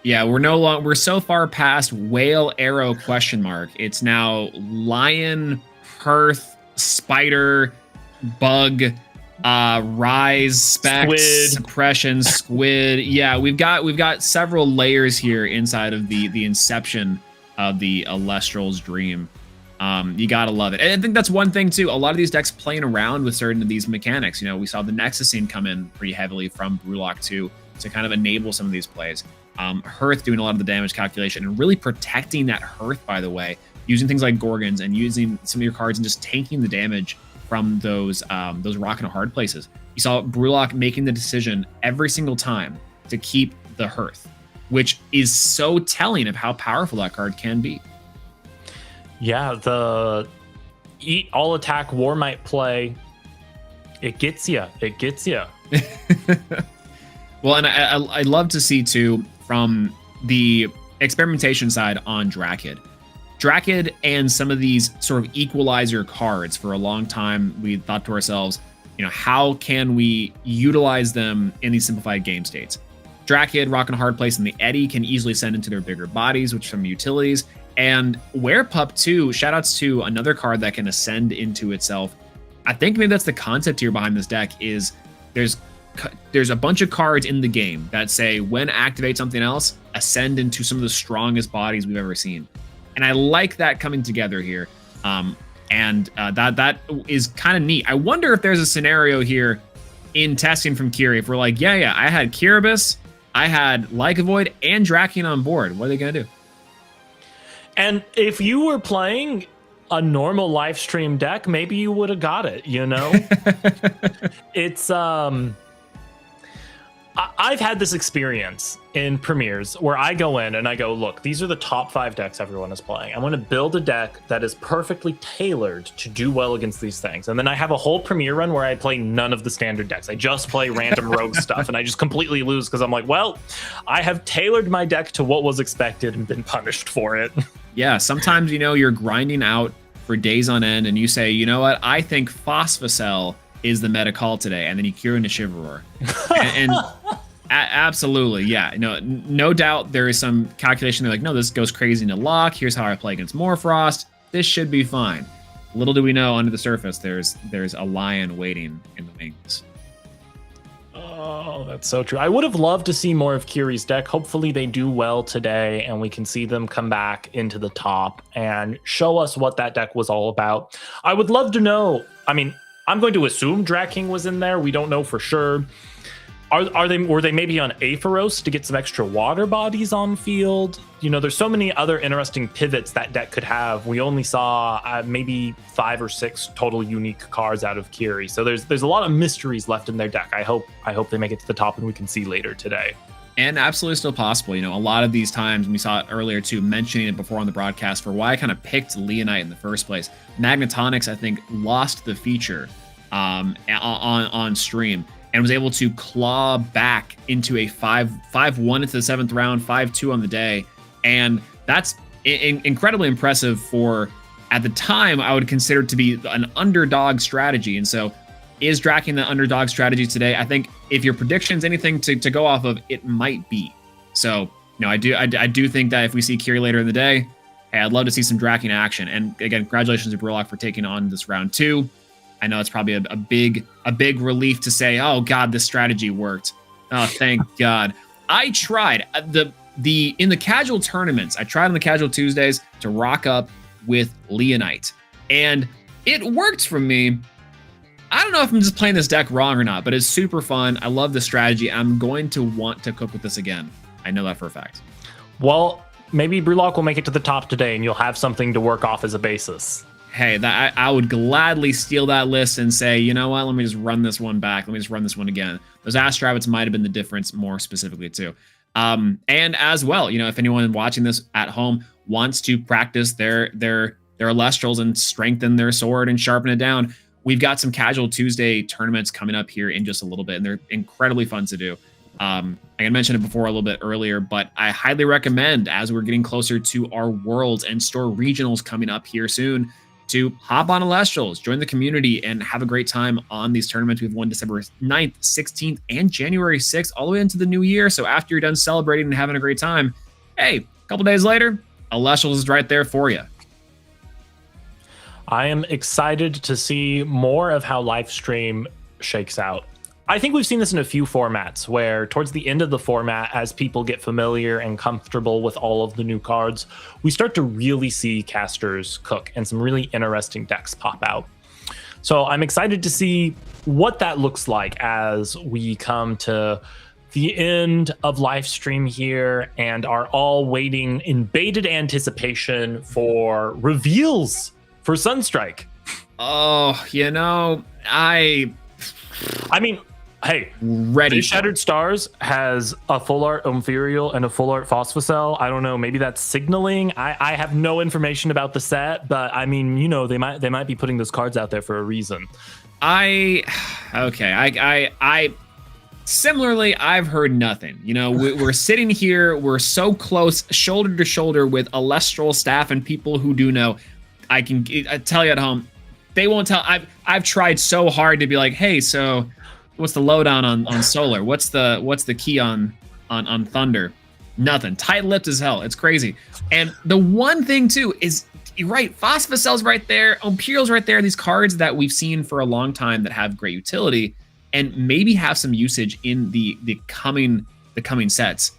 [SPEAKER 4] Yeah, we're so far past Whale Arrow question mark. It's now Lion, Hearth, Spider, Bug, Rise, Specs,
[SPEAKER 3] Squid.
[SPEAKER 4] Suppression, Squid. Yeah, we've got several layers here inside of the inception of the Elestrals Dream. You gotta love it. And I think that's one thing too. A lot of these decks playing around with certain of these mechanics. You know, we saw the Nexus scene come in pretty heavily from Brewlock 2 to kind of enable some of these plays. Hearth doing a lot of the damage calculation and really protecting that Hearth, by the way, using things like Gorgons and using some of your cards and just tanking the damage from those rock and hard places. You saw Brewlock making the decision every single time to keep the Hearth, which is so telling of how powerful that card can be.
[SPEAKER 3] Yeah, the eat all attack Warmite play, it gets you. It gets you.
[SPEAKER 4] Well, and I love to see too from the experimentation side on Drakid. Drakid and some of these sort of equalizer cards, for a long time, we thought to ourselves, you know, how can we utilize them in these simplified game states? Drakid, Rock and Hard Place, and the Eddy can easily send into their bigger bodies, which are some utilities. And Werepup too, shoutouts to another card that can ascend into itself. I think maybe that's the concept here behind this deck is there's a bunch of cards in the game that say when activate something else, ascend into some of the strongest bodies we've ever seen. And I like that coming together here. That is kind of neat. I wonder if there's a scenario here in testing from Kiri, if we're like, yeah, I had Kiribus, I had Lycavoid, and Drakion on board. What are they going to do?
[SPEAKER 3] And if you were playing a normal live stream deck, maybe you would have got it, you know? It's I've had this experience in premieres where I go in and I go, look, these are the top 5 decks everyone is playing. I'm going to build a deck that is perfectly tailored to do well against these things. And then I have a whole premiere run where I play none of the standard decks. I just play random rogue stuff and I just completely lose because I'm like, well, I have tailored my deck to what was expected and been punished for it.
[SPEAKER 4] Yeah, sometimes, you know, you're grinding out for days on end and you say, you know what, I think Phosphocell is the meta call today, and then you cure into Chivalror. and absolutely, yeah. No doubt there is some calculation. They're like, no, this goes crazy into lock. Here's how I play against Morfrost. This should be fine. Little do we know, under the surface, there's a lion waiting in the wings.
[SPEAKER 3] Oh, that's so true. I would have loved to see more of Kiri's deck. Hopefully they do well today and we can see them come back into the top and show us what that deck was all about. I would love to know. I mean, I'm going to assume Draking was in there. We don't know for sure. Were they maybe on Aetheros to get some extra water bodies on field? You know, there's so many other interesting pivots that deck could have. We only saw maybe 5 or 6 total unique cards out of Kiri. So there's a lot of mysteries left in their deck. I hope they make it to the top and we can see later today.
[SPEAKER 4] And absolutely still possible. You know, a lot of these times, and we saw it earlier too, mentioning it before on the broadcast, for why I kind of picked Leonite in the first place. Magnetonics, I think, lost the feature on stream and was able to claw back into a 5-1 into the 7th round, 5-2 on the day. And that's incredibly impressive for, at the time, I would consider it to be an underdog strategy. And so is Draking the underdog strategy today? I think if your prediction's anything to go off of, it might be. So, I do think that if we see Kiri later in the day, hey, I'd love to see some Draking action. And again, congratulations to Brewlock for taking on this round 2. I know it's probably a big relief to say, oh God, this strategy worked. Oh, thank God. I tried in the casual tournaments. I tried on the casual Tuesdays to rock up with Leonite, and it worked for me. I don't know if I'm just playing this deck wrong or not, but it's super fun. I love the strategy. I'm going to want to cook with this again. I know that for a fact.
[SPEAKER 3] Well, maybe Brewlock will make it to the top today, and you'll have something to work off as a basis.
[SPEAKER 4] Hey, I would gladly steal that list and say, you know what, let me just run this one back. Let me just run this one again. Those Astro Rabbits might have been the difference more specifically too. And as well, if anyone watching this at home wants to practice their their Elestrals and strengthen their sword and sharpen it down. We've got some Casual Tuesday tournaments coming up here in just a little bit, and they're incredibly fun to do. I mentioned it before a little bit earlier, but I highly recommend, as we're getting closer to our Worlds and Store Regionals coming up here soon, to hop on Elestrals, join the community, and have a great time on these tournaments. We've won December 9th, 16th, and January 6th, all the way into the new year. So after you're done celebrating and having a great time, hey, a couple days later, Elestrals is right there for you.
[SPEAKER 3] I am excited to see more of how live stream shakes out. I think we've seen this in a few formats where towards the end of the format, as people get familiar and comfortable with all of the new cards, we start to really see casters cook and some really interesting decks pop out. So I'm excited to see what that looks like as we come to the end of live stream here and are all waiting in bated anticipation for reveals for Sunstrike.
[SPEAKER 4] Oh, I
[SPEAKER 3] mean, hey,
[SPEAKER 4] ready.
[SPEAKER 3] Shattered Stars has a full art Omphirial and a full art Phosphocell. I don't know, maybe that's signaling. I have no information about the set, but I mean, they might be putting those cards out there for a reason.
[SPEAKER 4] Similarly, I've heard nothing. We're sitting here, we're so close, shoulder to shoulder with Elestral staff and people who do know. I tell you at home, they won't tell. I've tried so hard to be like, hey, so what's the lowdown on Solar? What's the key on Thunder? Nothing. Tight-lipped as hell. It's crazy. And the one thing too is, you're right, Phosphocell's right there, Imperial's right there. These cards that we've seen for a long time that have great utility and maybe have some usage in the coming sets.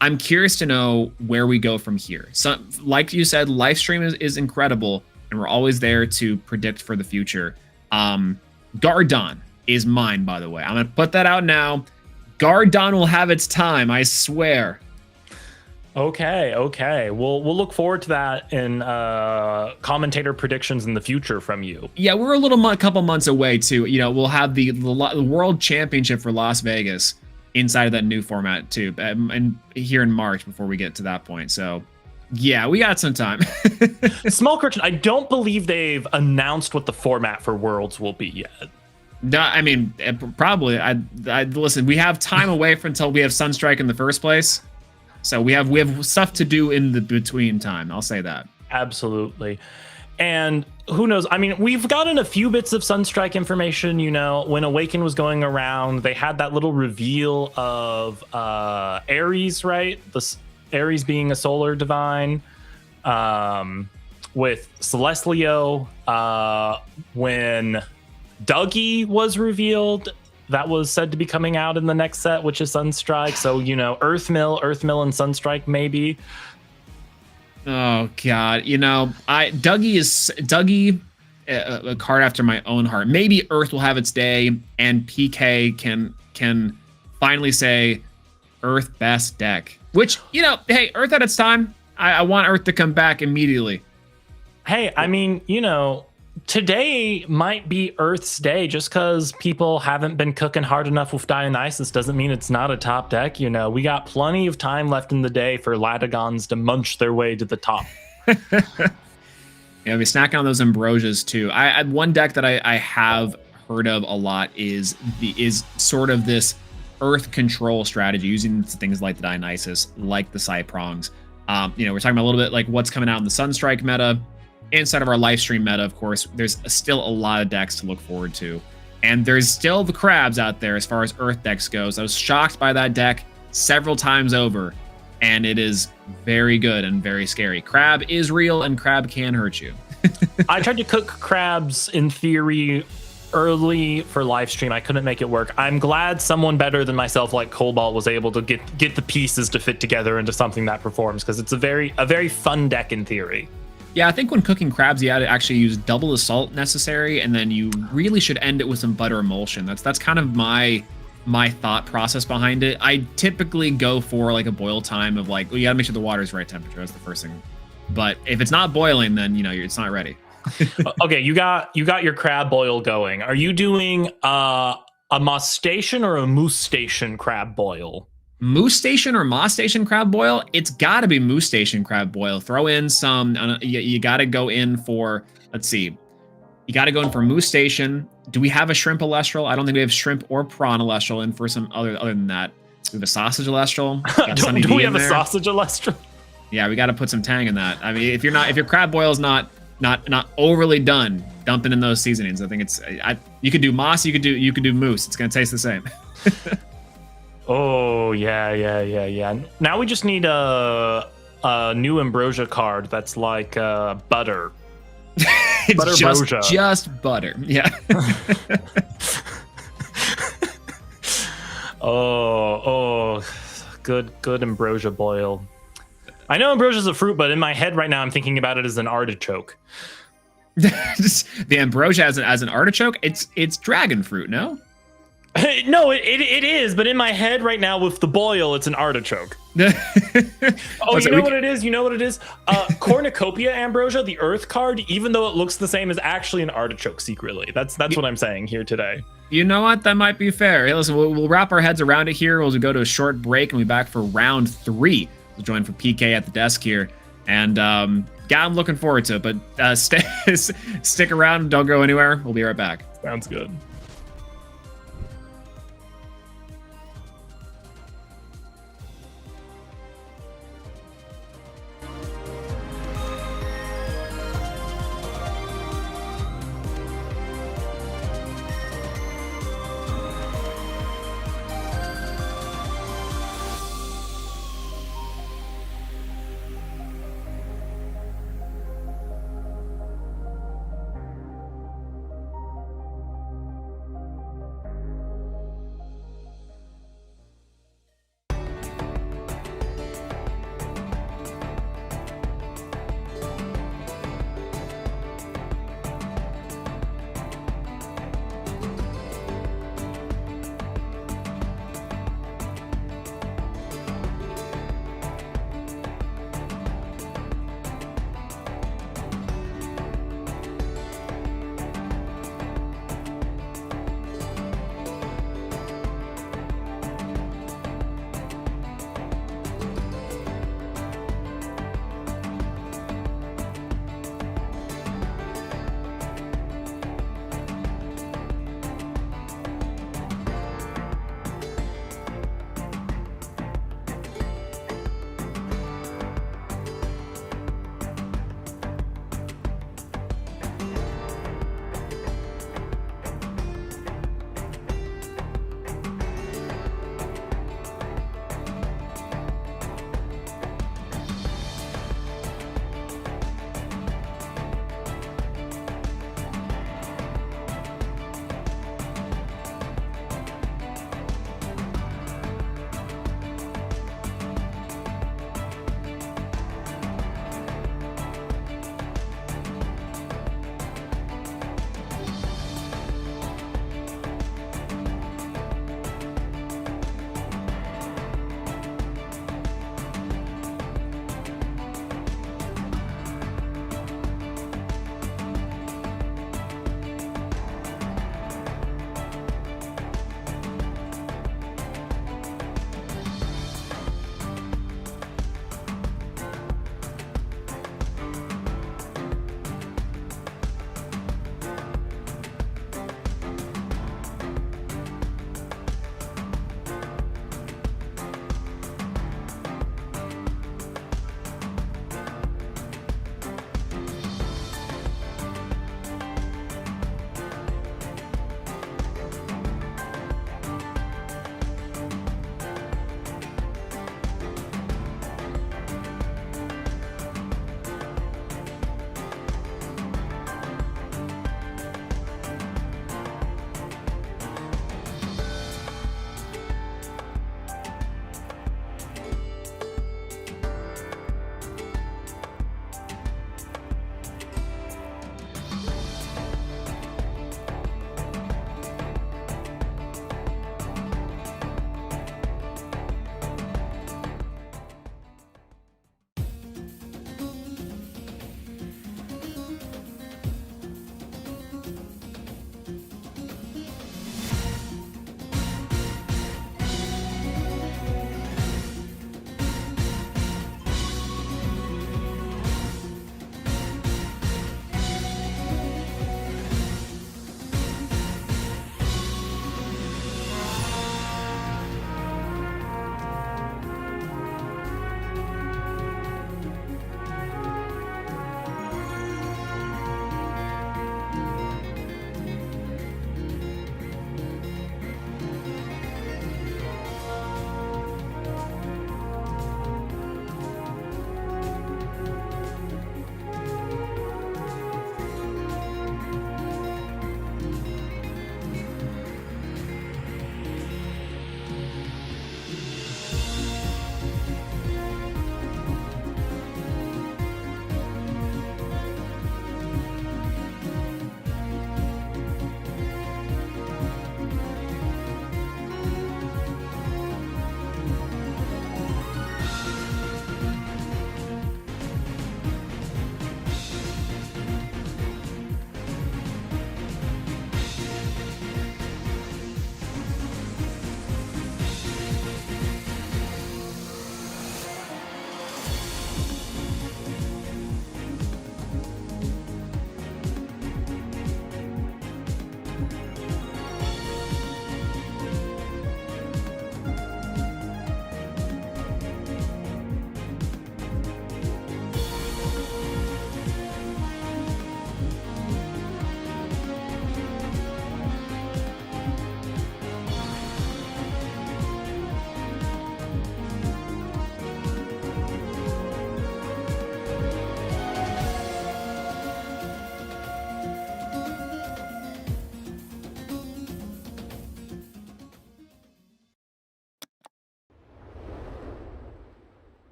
[SPEAKER 4] I'm curious to know where we go from here. So, like you said, live stream is incredible, and we're always there to predict for the future. Gardon is mine, by the way. I'm going to put that out now. Gardon will have its time, I swear.
[SPEAKER 3] Okay. We'll look forward to that in commentator predictions in the future from you.
[SPEAKER 4] Yeah, we're a couple months away too. We'll have the World Championship for Las Vegas inside of that new format too, and here in March before we get to that point. So yeah, we got some time.
[SPEAKER 3] Small correction, I don't believe they've announced what the format for Worlds will be yet.
[SPEAKER 4] No, I mean, probably. I listen, we have time away until we have Sunstrike in the first place. So we have stuff to do in the between time. I'll say that.
[SPEAKER 3] Absolutely. And who knows? I mean, we've gotten a few bits of Sunstrike information. When Awaken was going around, they had that little reveal of Ares, right? Ares being a solar divine, with Celestlio. When Dougie was revealed, that was said to be coming out in the next set, which is Sunstrike. So, Earthmill and Sunstrike maybe.
[SPEAKER 4] Oh God, Dougie, a card after my own heart. Maybe Earth will have its day, and PK can finally say Earth best deck. Which, hey, Earth at its time. I want Earth to come back immediately.
[SPEAKER 3] Hey, I mean, today might be Earth's day. Just because people haven't been cooking hard enough with Dionysus doesn't mean it's not a top deck. We got plenty of time left in the day for Latagons to munch their way to the top.
[SPEAKER 4] Be snacking on those Ambrosias too. One deck that I have heard of a lot is sort of this Earth control strategy using things like the Dionysus, like the Cyprongs. We're talking about a little bit like what's coming out in the Sunstrike meta. Inside of our live stream meta, of course, there's still a lot of decks to look forward to. And there's still the crabs out there as far as Earth decks goes. I was shocked by that deck several times over, and it is very good and very scary. Crab is real, and crab can hurt you.
[SPEAKER 3] I tried to cook crabs in theory early for live stream. I couldn't make it work. I'm glad someone better than myself, like Cobalt, was able to get the pieces to fit together into something that performs, because it's a very fun deck in theory.
[SPEAKER 4] Yeah, I think when cooking crabs, you had to actually use double the salt necessary, and then you really should end it with some butter emulsion. That's kind of my thought process behind it. I typically go for like a boil time of you gotta make sure the water's right temperature. That's the first thing. But if it's not boiling, then it's not ready.
[SPEAKER 3] Okay, you got your crab boil going. Are you doing a Moss Station or a Moose Station crab boil?
[SPEAKER 4] Moose Station or Moss Station crab boil? It's got to be Moose Station crab boil. Throw in some. You got to go in for. Let's see. You got to go in for Moose Station. Do we have a shrimp Elestral? I don't think we have shrimp or prawn Elestral. And for some other than that, we have a sausage Elestral.
[SPEAKER 3] Do we have a sausage Elestral?
[SPEAKER 4] Yeah, we got to put some tang in that. I mean, if your crab boil is not overly done, dumping in those seasonings. I think it's. You could do moss. You could do moose. It's gonna taste the same.
[SPEAKER 3] Oh yeah. Now we just need a new ambrosia card that's like butter.
[SPEAKER 4] It's
[SPEAKER 3] butter
[SPEAKER 4] just butter. Yeah.
[SPEAKER 3] oh, good ambrosia boil. I know ambrosia's a fruit, but in my head right now I'm thinking about it as an artichoke.
[SPEAKER 4] The ambrosia as an artichoke. It's dragon fruit, no?
[SPEAKER 3] No, it is, but in my head right now with the boil, it's an artichoke. Oh, you know what it is? You know what it is? Cornucopia ambrosia, the earth card, even though it looks the same, is actually an artichoke secretly. That's what I'm saying here today.
[SPEAKER 4] You know what? That might be fair. Hey, listen, we'll wrap our heads around it here. We'll go to a short break and we'll be back for round 3. We'll join for PK at the desk here. And yeah, I'm looking forward to it. But stick around. Don't go anywhere. We'll be right back.
[SPEAKER 3] Sounds good.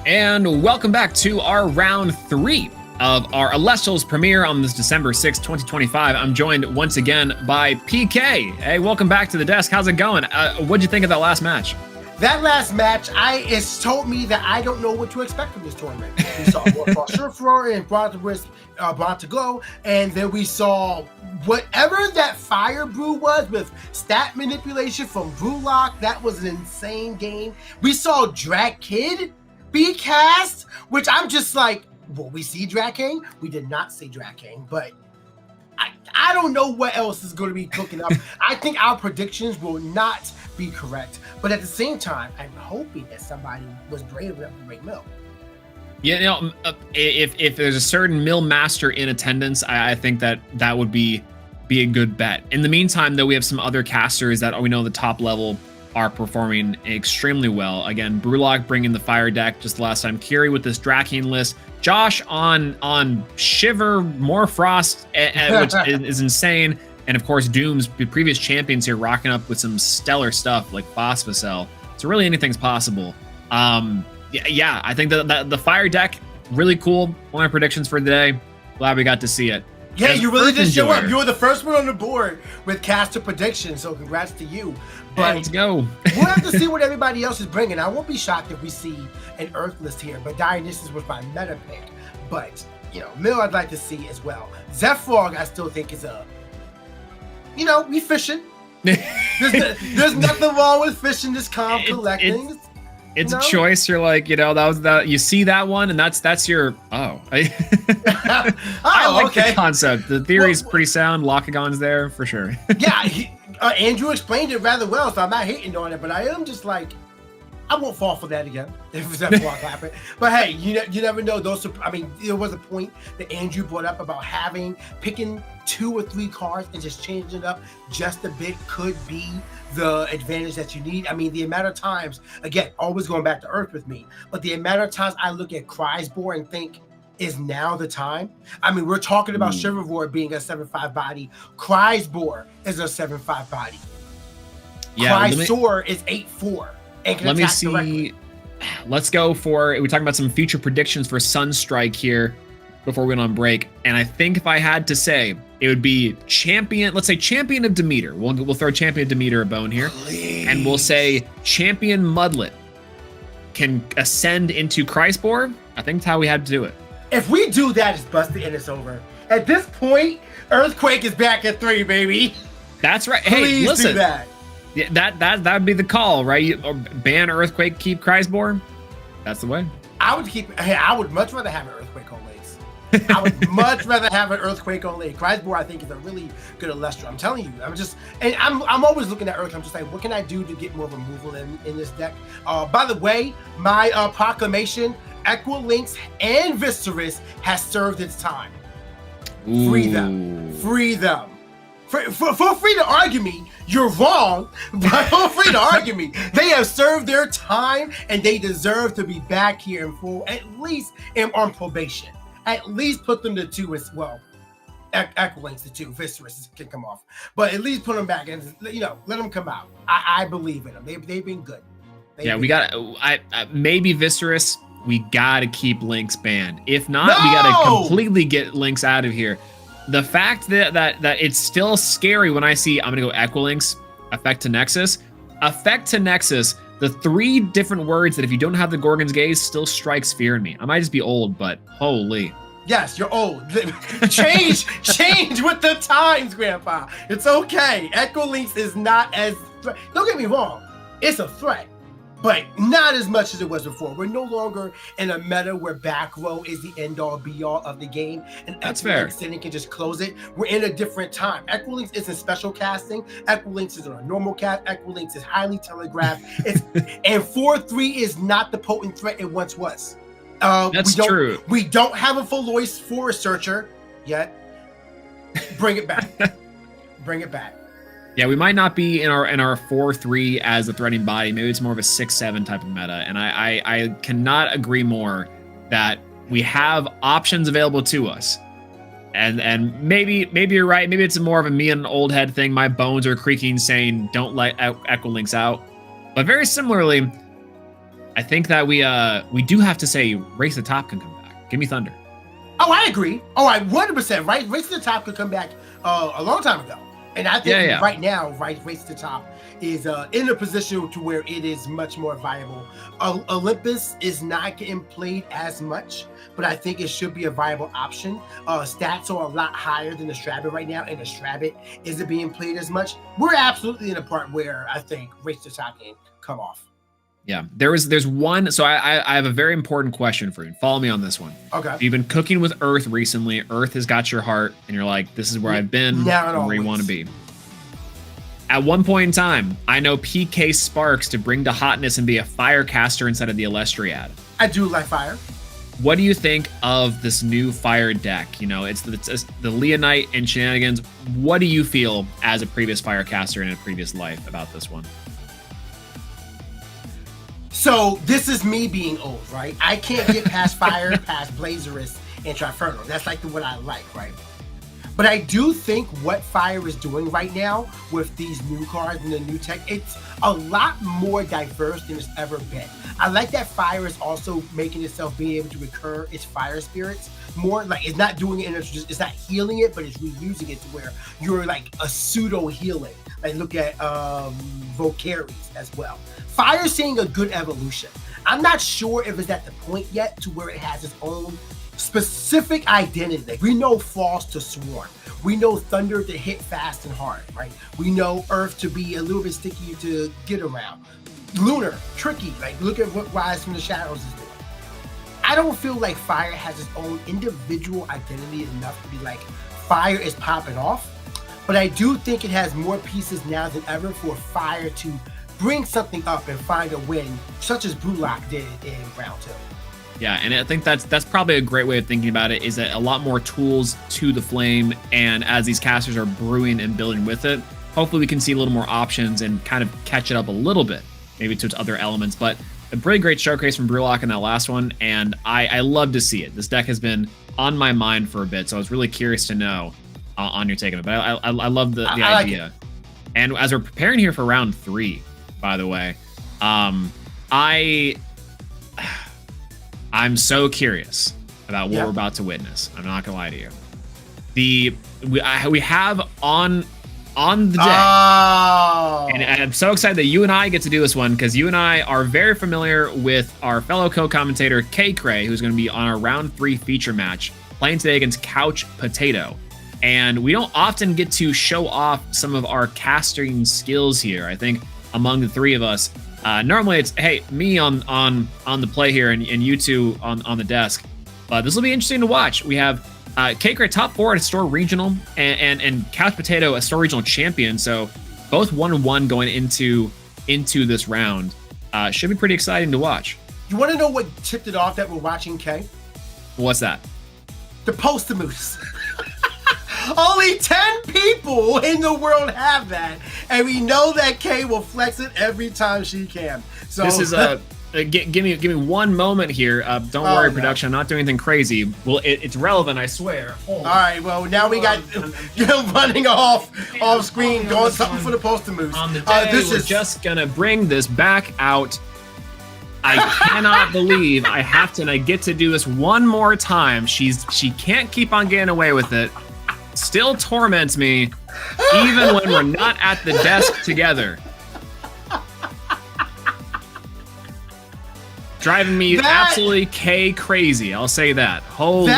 [SPEAKER 4] And welcome back to our round 3 of our Elestrals premiere on this December 6th, 2025. I'm joined once again by PK. Hey, welcome back to the desk. How's it going? What'd you think of that last match?
[SPEAKER 2] That last match, it's told me that I don't know what to expect from this tournament. We saw Warfall Surfer and Brought to Glow, and then we saw whatever that fire brew was with stat manipulation from Brewlock. That was an insane game. We saw Drat Kid be cast, which I'm just like, will we see Drat King? We did not see Drat King, but I don't know what else is going to be cooking up. I think our predictions will not be correct, but at the same time, I'm hoping that somebody was brave enough to break Mill.
[SPEAKER 4] Yeah, you know, if there's a certain mill master in attendance, I think that would be a good bet. In the meantime, though, we have some other casters that we know the top level are performing extremely well. Again, Brewlock bringing the fire deck just last time. Kiri with this Drakeen list. Josh on Shiver, more Frost, which is insane. And of course, Doom's previous champions here rocking up with some stellar stuff like Phosphocell. So really anything's possible. Yeah, I think that the fire deck, really cool. One of my predictions for today. Glad we got to see it.
[SPEAKER 2] Yeah, you really did show up. You were the first one on the board with caster predictions, so congrats to you. But
[SPEAKER 4] hey, let's go.
[SPEAKER 2] We'll have to see what everybody else is bringing. I won't be shocked if we see an Earth list here, but Dionysus was my meta pick. But, you know, Mill I'd like to see as well. Zephyrog I still think is we fishing. There's nothing wrong with fishing this comp collecting.
[SPEAKER 4] It's a choice. You're like, that was you see that one, and that's your I like the concept. The theory's pretty sound. Lockagon's there for sure.
[SPEAKER 2] Yeah, Andrew explained it rather well, so I'm not hating on it, but I am just like, I won't fall for that again if that walk happened. But hey, you never know. There was a point that Andrew brought up about picking 2 or 3 cards and just changing it up just a bit could be the advantage that you need. I mean, the amount of times, again, always going back to Earth with me, but the amount of times I look at Chrysbor and think, is now the time? I mean, we're talking about Chivalvor being a 7/5 body. Chrysbor is a 7/5 body. Yeah, Chrysor is 8/4.
[SPEAKER 4] Let me see. Directly. Let's go for, we're talking about some future predictions for Sunstrike here before we went on break. And I think if I had to say, it would be champion, let's say champion of Demeter. We'll throw champion of Demeter a bone here. Please. And we'll say champion Mudlet can ascend into Chrysbor. I think that's how we had to do it.
[SPEAKER 2] If we do that, it's busted and it's over. At this point, Earthquake is back at 3, baby.
[SPEAKER 4] That's right.
[SPEAKER 2] Please
[SPEAKER 4] hey, listen.
[SPEAKER 2] Do that.
[SPEAKER 4] Yeah, that'd be the call, right? Ban Earthquake, keep Chrysbor. That's the way.
[SPEAKER 2] I would much rather have an Earthquake on legs. I would much rather have an Earthquake on legs. Chrysbor, I think, is a really good Elestral. I'm telling you, I'm always looking at Earth. I'm just like, what can I do to get more removal in this deck? By the way, my proclamation, Equilinx and Viscerus has served its time.
[SPEAKER 4] Ooh.
[SPEAKER 2] Free them. Feel free to argue me. You're wrong, but feel free to argue me. They have served their time, and they deserve to be back here in full, at least on probation. At least put them to 2 as well. Equilinx to 2. Viscerus can come off, but at least put them back and let them come out. I believe in them. They've been good.
[SPEAKER 4] We got maybe Viscerus. We gotta keep Lynx banned. If not, we gotta completely get Lynx out of here. The fact that it's still scary when I see, I'm gonna go Equilinx, Effect to Nexus. Effect to Nexus, the 3 different words that if you don't have the Gorgon's Gaze still strikes fear in me. I might just be old, but holy.
[SPEAKER 2] Yes, you're old. change with the times, Grandpa. It's okay. Equilinx is not as, don't get me wrong, it's a threat. But not as much as it was before. We're no longer in a meta where back row is the end-all, be-all of the game, and
[SPEAKER 4] that's fair.
[SPEAKER 2] Sitting can just close it. We're in a different time. Equilinx isn't special casting. Equilinx is on a normal cast. Equilinx is highly telegraphed. And 4/3 is not the potent threat it once was.
[SPEAKER 4] That's true.
[SPEAKER 2] We don't have a Felois Forest Searcher yet. Bring it back. Bring it back.
[SPEAKER 4] Yeah, we might not be in our 4/3 as a threatening body. Maybe it's more of a 6/7 type of meta. And I cannot agree more that we have options available to us. And maybe you're right. Maybe it's more of a me and an old head thing. My bones are creaking saying don't let Equilinx out. But very similarly, I think that we do have to say Race to the Top can come back. Give me Thunder.
[SPEAKER 2] Oh, I agree. Oh, I 100%. Right, Race to the Top could come back a long time ago, and I think right now, Race to the Top is in a position to where it is much more viable. Olympus is not getting played as much, but I think it should be a viable option. Stats are a lot higher than the Strabbit right now, and the Strabbit isn't being played as much. We're absolutely in a part where I think Race to the Top can come off.
[SPEAKER 4] Yeah, there's one. So I have a very important question for you. Follow me on this one.
[SPEAKER 2] Okay.
[SPEAKER 4] You've been cooking with Earth recently. Earth has got your heart, and you're like, this is where I've been, where you want to be. At one point in time, I know PK Sparks to bring to hotness and be a fire caster instead of the Elestriad.
[SPEAKER 2] I do like fire.
[SPEAKER 4] What do you think of this new fire deck? You know, it's the Leonite and shenanigans. What do you feel as a previous fire caster in a previous life about this one?
[SPEAKER 2] So this is me being old, right? I can't get past fire, past Blazerous, and Triferno. That's like what I like, right? But I do think what fire is doing right now with these new cards and the new tech, it's a lot more diverse than it's ever been. I like that fire is also making itself being able to recur its fire spirits more. Like it's not doing it, it's not healing it, but it's reusing it to where you're like a pseudo healing. Like look at Vocaries as well. Fire's seeing a good evolution. I'm not sure if it's at the point yet to where it has its own specific identity. Like we know Frost to Swarm. We know Thunder to hit fast and hard, right? We know Earth to be a little bit sticky to get around. Lunar, tricky. Like look at what Rise from the Shadows is doing. I don't feel like Fire has its own individual identity enough to be like Fire is popping off. But I do think it has more pieces now than ever for Fire to bring something up and find a win, such as BlueLock did in round 2.
[SPEAKER 4] Yeah, and I think that's probably a great way of thinking about it, is that a lot more tools to the flame, and as these casters are brewing and building with it, hopefully we can see a little more options and kind of catch it up a little bit, maybe to its other elements. But a pretty great showcase from BlueLock in that last one, and I love to see it. This deck has been on my mind for a bit, so I was really curious to know on your take on it. But I love the idea. Like, and as we're preparing here for round 3, by the way, I'm so curious about what we're about to witness. I'm not gonna lie to you. We have on the deck, and I'm so excited that you and I get to do this one, because you and I are very familiar with our fellow co-commentator K Cray, who's going to be on our round 3 feature match playing today against Couch Potato. And we don't often get to show off some of our casting skills here. I think among the three of us, normally it's, hey, me on the play here and you two on the desk. But this will be interesting to watch. We have K-Cray top 4 at a store regional, and Couch Potato a store regional champion. So both 1-1 going into this round. Should be pretty exciting to watch.
[SPEAKER 2] You want to know what tipped it off that we're watching K?
[SPEAKER 4] What's that?
[SPEAKER 2] The Postamoose. Only 10 people in the world have that, and we know that Kay will flex it every time she can. So
[SPEAKER 4] this is give me one moment here. Don't worry, production. I'm not doing anything crazy. Well, it's relevant, I swear.
[SPEAKER 2] All right. Well, now we got running off screen, going something for the Postamoose.
[SPEAKER 4] On the day, we're just gonna bring this back out. I cannot believe I have to, and I get to do this one more time. She can't keep on getting away with it. Still torments me, even when we're not at the desk together. Driving me absolutely crazy. I'll say that. Holy.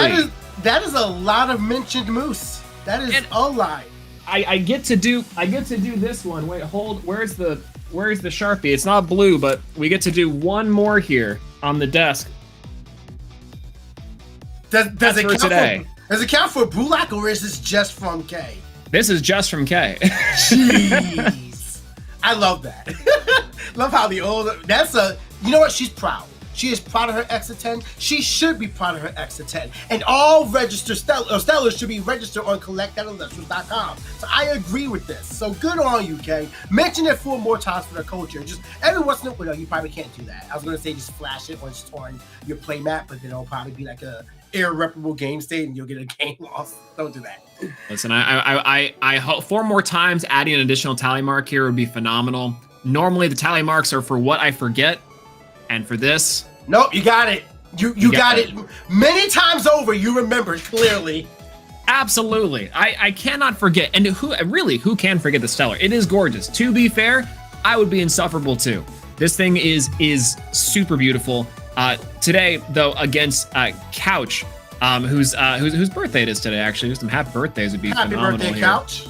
[SPEAKER 2] That is a lot of mentioned moose. That is a lot.
[SPEAKER 4] I get to do this one. Wait, hold. Where's the Sharpie? It's not blue, but we get to do one more here on the desk.
[SPEAKER 2] Does it count for BlueLock, or is this just from K?
[SPEAKER 4] This is just from K.
[SPEAKER 2] Jeez. I love that. Love how the old, you know what? She's proud. She is proud of her X of 10. She should be proud of her X of 10. And all registered Stellars should be registered on collect.elestrals.com. So I agree with this. So good on you, Kay. Mention it 4 more times for the culture. Just every once in a while, no, you probably can't do that. I was going to say just flash it on your play map, but then it'll probably be like a irreparable game state and you'll get a game loss. Don't do that.
[SPEAKER 4] Listen, I hope 4 more times adding an additional tally mark here would be phenomenal. Normally the tally marks are for what I forget, And for this,
[SPEAKER 2] nope, you got it. You got it many times over. You remember clearly.
[SPEAKER 4] Absolutely. I cannot forget. And who can forget the Stellar? It is gorgeous. To be fair, I would be insufferable too. This thing is super beautiful. Today, though, against Couch, whose birthday it is today, actually. Some happy birthdays would be phenomenal.
[SPEAKER 2] Happy birthday, Couch.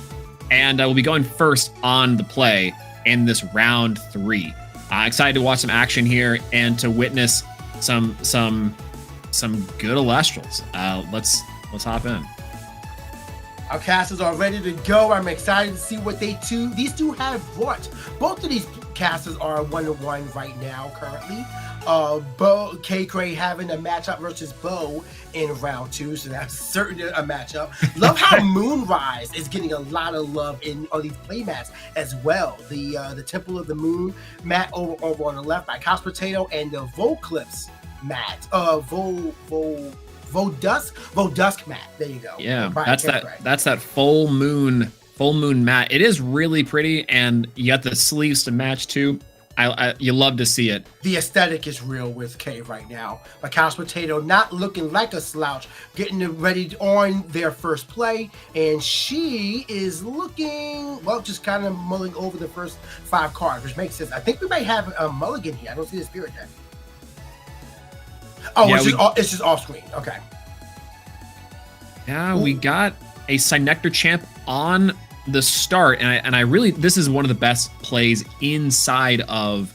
[SPEAKER 4] And we'll be going first on the play in this round 3. Excited to watch some action here and to witness some good Elestrals. Let's hop in.
[SPEAKER 2] Our casters are ready to go. I'm excited to see what these two have brought. Both of these casters are 1-1 right now currently. Bo K-Cray having a matchup versus Bo in round 2, so that's certainly a matchup. Love how Moonrise is getting a lot of love on these play mats as well. The Temple of the Moon mat over on the left by Couch Potato, and the Volclips mat, Vodusk mat. There you go.
[SPEAKER 4] Yeah, that's that full moon mat. It is really pretty, and you got the sleeves to match too. You love to see it.
[SPEAKER 2] The aesthetic is real with K right now. But Couch Potato not looking like a slouch, getting ready on their first play, and she is looking, well, just kind of mulling over the first 5 cards, which makes sense. I think we might have a mulligan here. I don't see the spirit deck. Oh, yeah, it's just off screen. Okay.
[SPEAKER 4] Yeah, we got a Synectar Champ on the start, and I really, this is one of the best plays inside of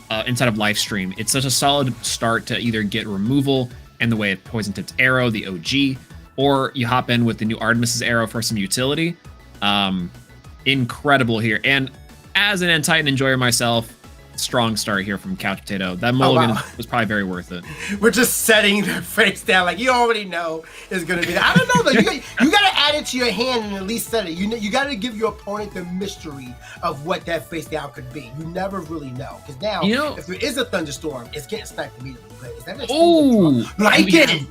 [SPEAKER 4] live stream. It's such a solid start to either get removal in the way of Poison Tipped Arrow, the OG, or you hop in with the new Artemis's Arrow for some utility. Incredible here. And as an End Titan enjoyer myself, strong start here from Couch Potato. That mulligan was probably very worth it.
[SPEAKER 2] We're just setting their face down like you already know is going to be. I don't know though. You got to add it to your hand and at least set it. You got to give your opponent the mystery of what that face down could be. You never really know, because now if there is a thunderstorm, it's getting sniped immediately. But is that it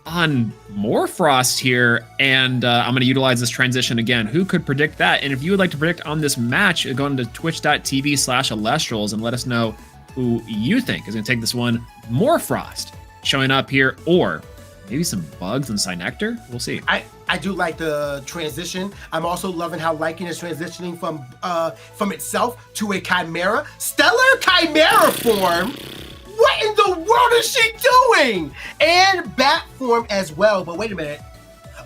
[SPEAKER 4] on Morfrost here, and I'm going to utilize this transition again. Who could predict that? And if you would like to predict on this match, go into twitch.tv/Elestrals and let us know who you think is going to take this one. Morfrost showing up here, or maybe some bugs and Synectar. We'll see.
[SPEAKER 2] I do like the transition. I'm also loving how Lycan is transitioning from itself to a Chimera. Stellar Chimera form. What in the world is she doing? And bat form as well. But wait a minute.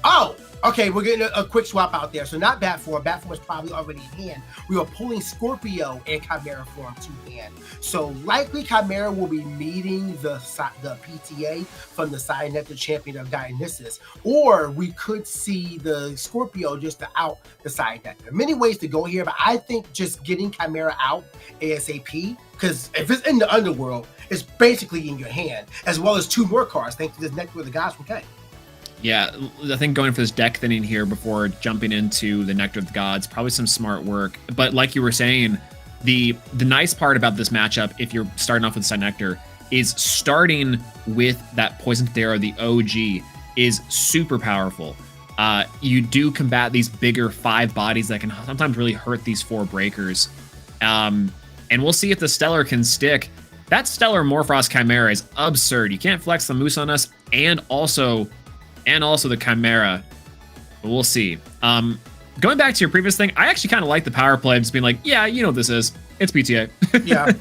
[SPEAKER 2] Oh, okay. We're getting a quick swap out there. So not bat form. Bat form is probably already in hand. We are pulling Scorpio and Chimera form to hand. So likely Chimera will be meeting the PTA from the Synectar Champion of Dionysus. Or we could see the Scorpio just to out the Synectar. Many ways to go here, but I think just getting Chimera out ASAP, because if it's in the underworld, it's basically in your hand, as well as 2 more cards thanks to this Nectar of the Gods from K.
[SPEAKER 4] Yeah, I think going for this deck thinning here before jumping into the Nectar of the Gods, probably some smart work. But like you were saying, the nice part about this matchup, if you're starting off with Synectar, is starting with that Poison Arrow, the OG, is super powerful. You do combat these bigger 5 bodies that can sometimes really hurt these 4 breakers. And we'll see if the Stellar can stick. That Stellar Morfrost Chimera is absurd. You can't flex the Moose on us, and also the Chimera. But we'll see. Going back to your previous thing, I actually kind of like the power play of just being like, yeah, you know what this is. It's PTA.
[SPEAKER 2] Yeah.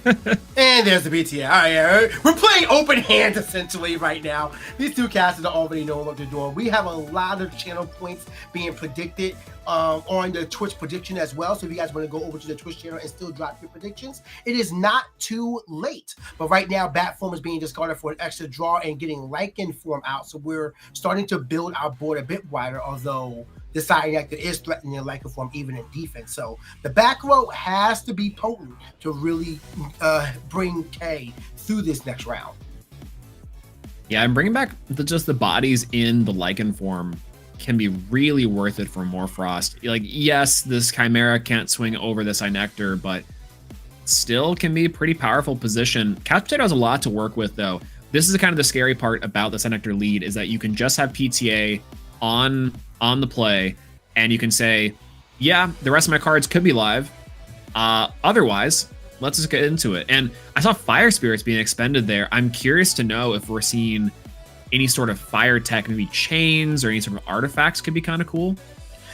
[SPEAKER 2] And there's the PTA. All right, yeah. We're playing open hands essentially right now. These 2 casters are already knowing what they're doing. We have a lot of channel points being predicted on the Twitch prediction as well. So if you guys want to go over to the Twitch channel and still drop your predictions, it is not too late. But right now, Bat form is being discarded for an extra draw and getting Lycan form out. So we're starting to build our board a bit wider, although the Synectar is threatening the Lycan form even in defense. So the back row has to be potent to really bring K through this next round.
[SPEAKER 4] Yeah, and bringing back just the bodies in the Lycan form can be really worth it for Morfrost. Like, yes, this Chimera can't swing over the Synectar, but still can be a pretty powerful position. Couch Potato has a lot to work with, though. This is kind of the scary part about the Synectar lead, is that you can just have PTA on the play, and you can say, yeah, the rest of my cards could be live. Otherwise, let's just get into it. And I saw Fire Spirits being expended there. I'm curious to know if we're seeing any sort of fire tech, maybe chains or any sort of artifacts could be kind of cool.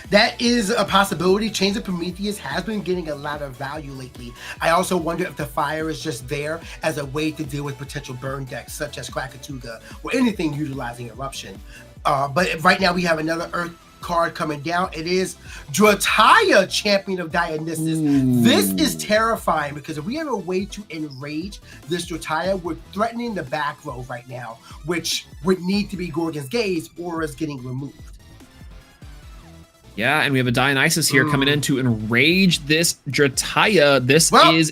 [SPEAKER 2] That is a possibility. Chains of Prometheus has been getting a lot of value lately. I also wonder if the fire is just there as a way to deal with potential burn decks, such as Krakatuga or anything utilizing Eruption. But right now we have another Earth card coming down. It is Drataya, Champion of Dionysus. This is terrifying because if we have a way to enrage this Drataya, we're threatening the back row right now, which would need to be Gorgon's Gaze or is getting removed.
[SPEAKER 4] Yeah, and we have a Dionysus here coming in to enrage this Drataya. This is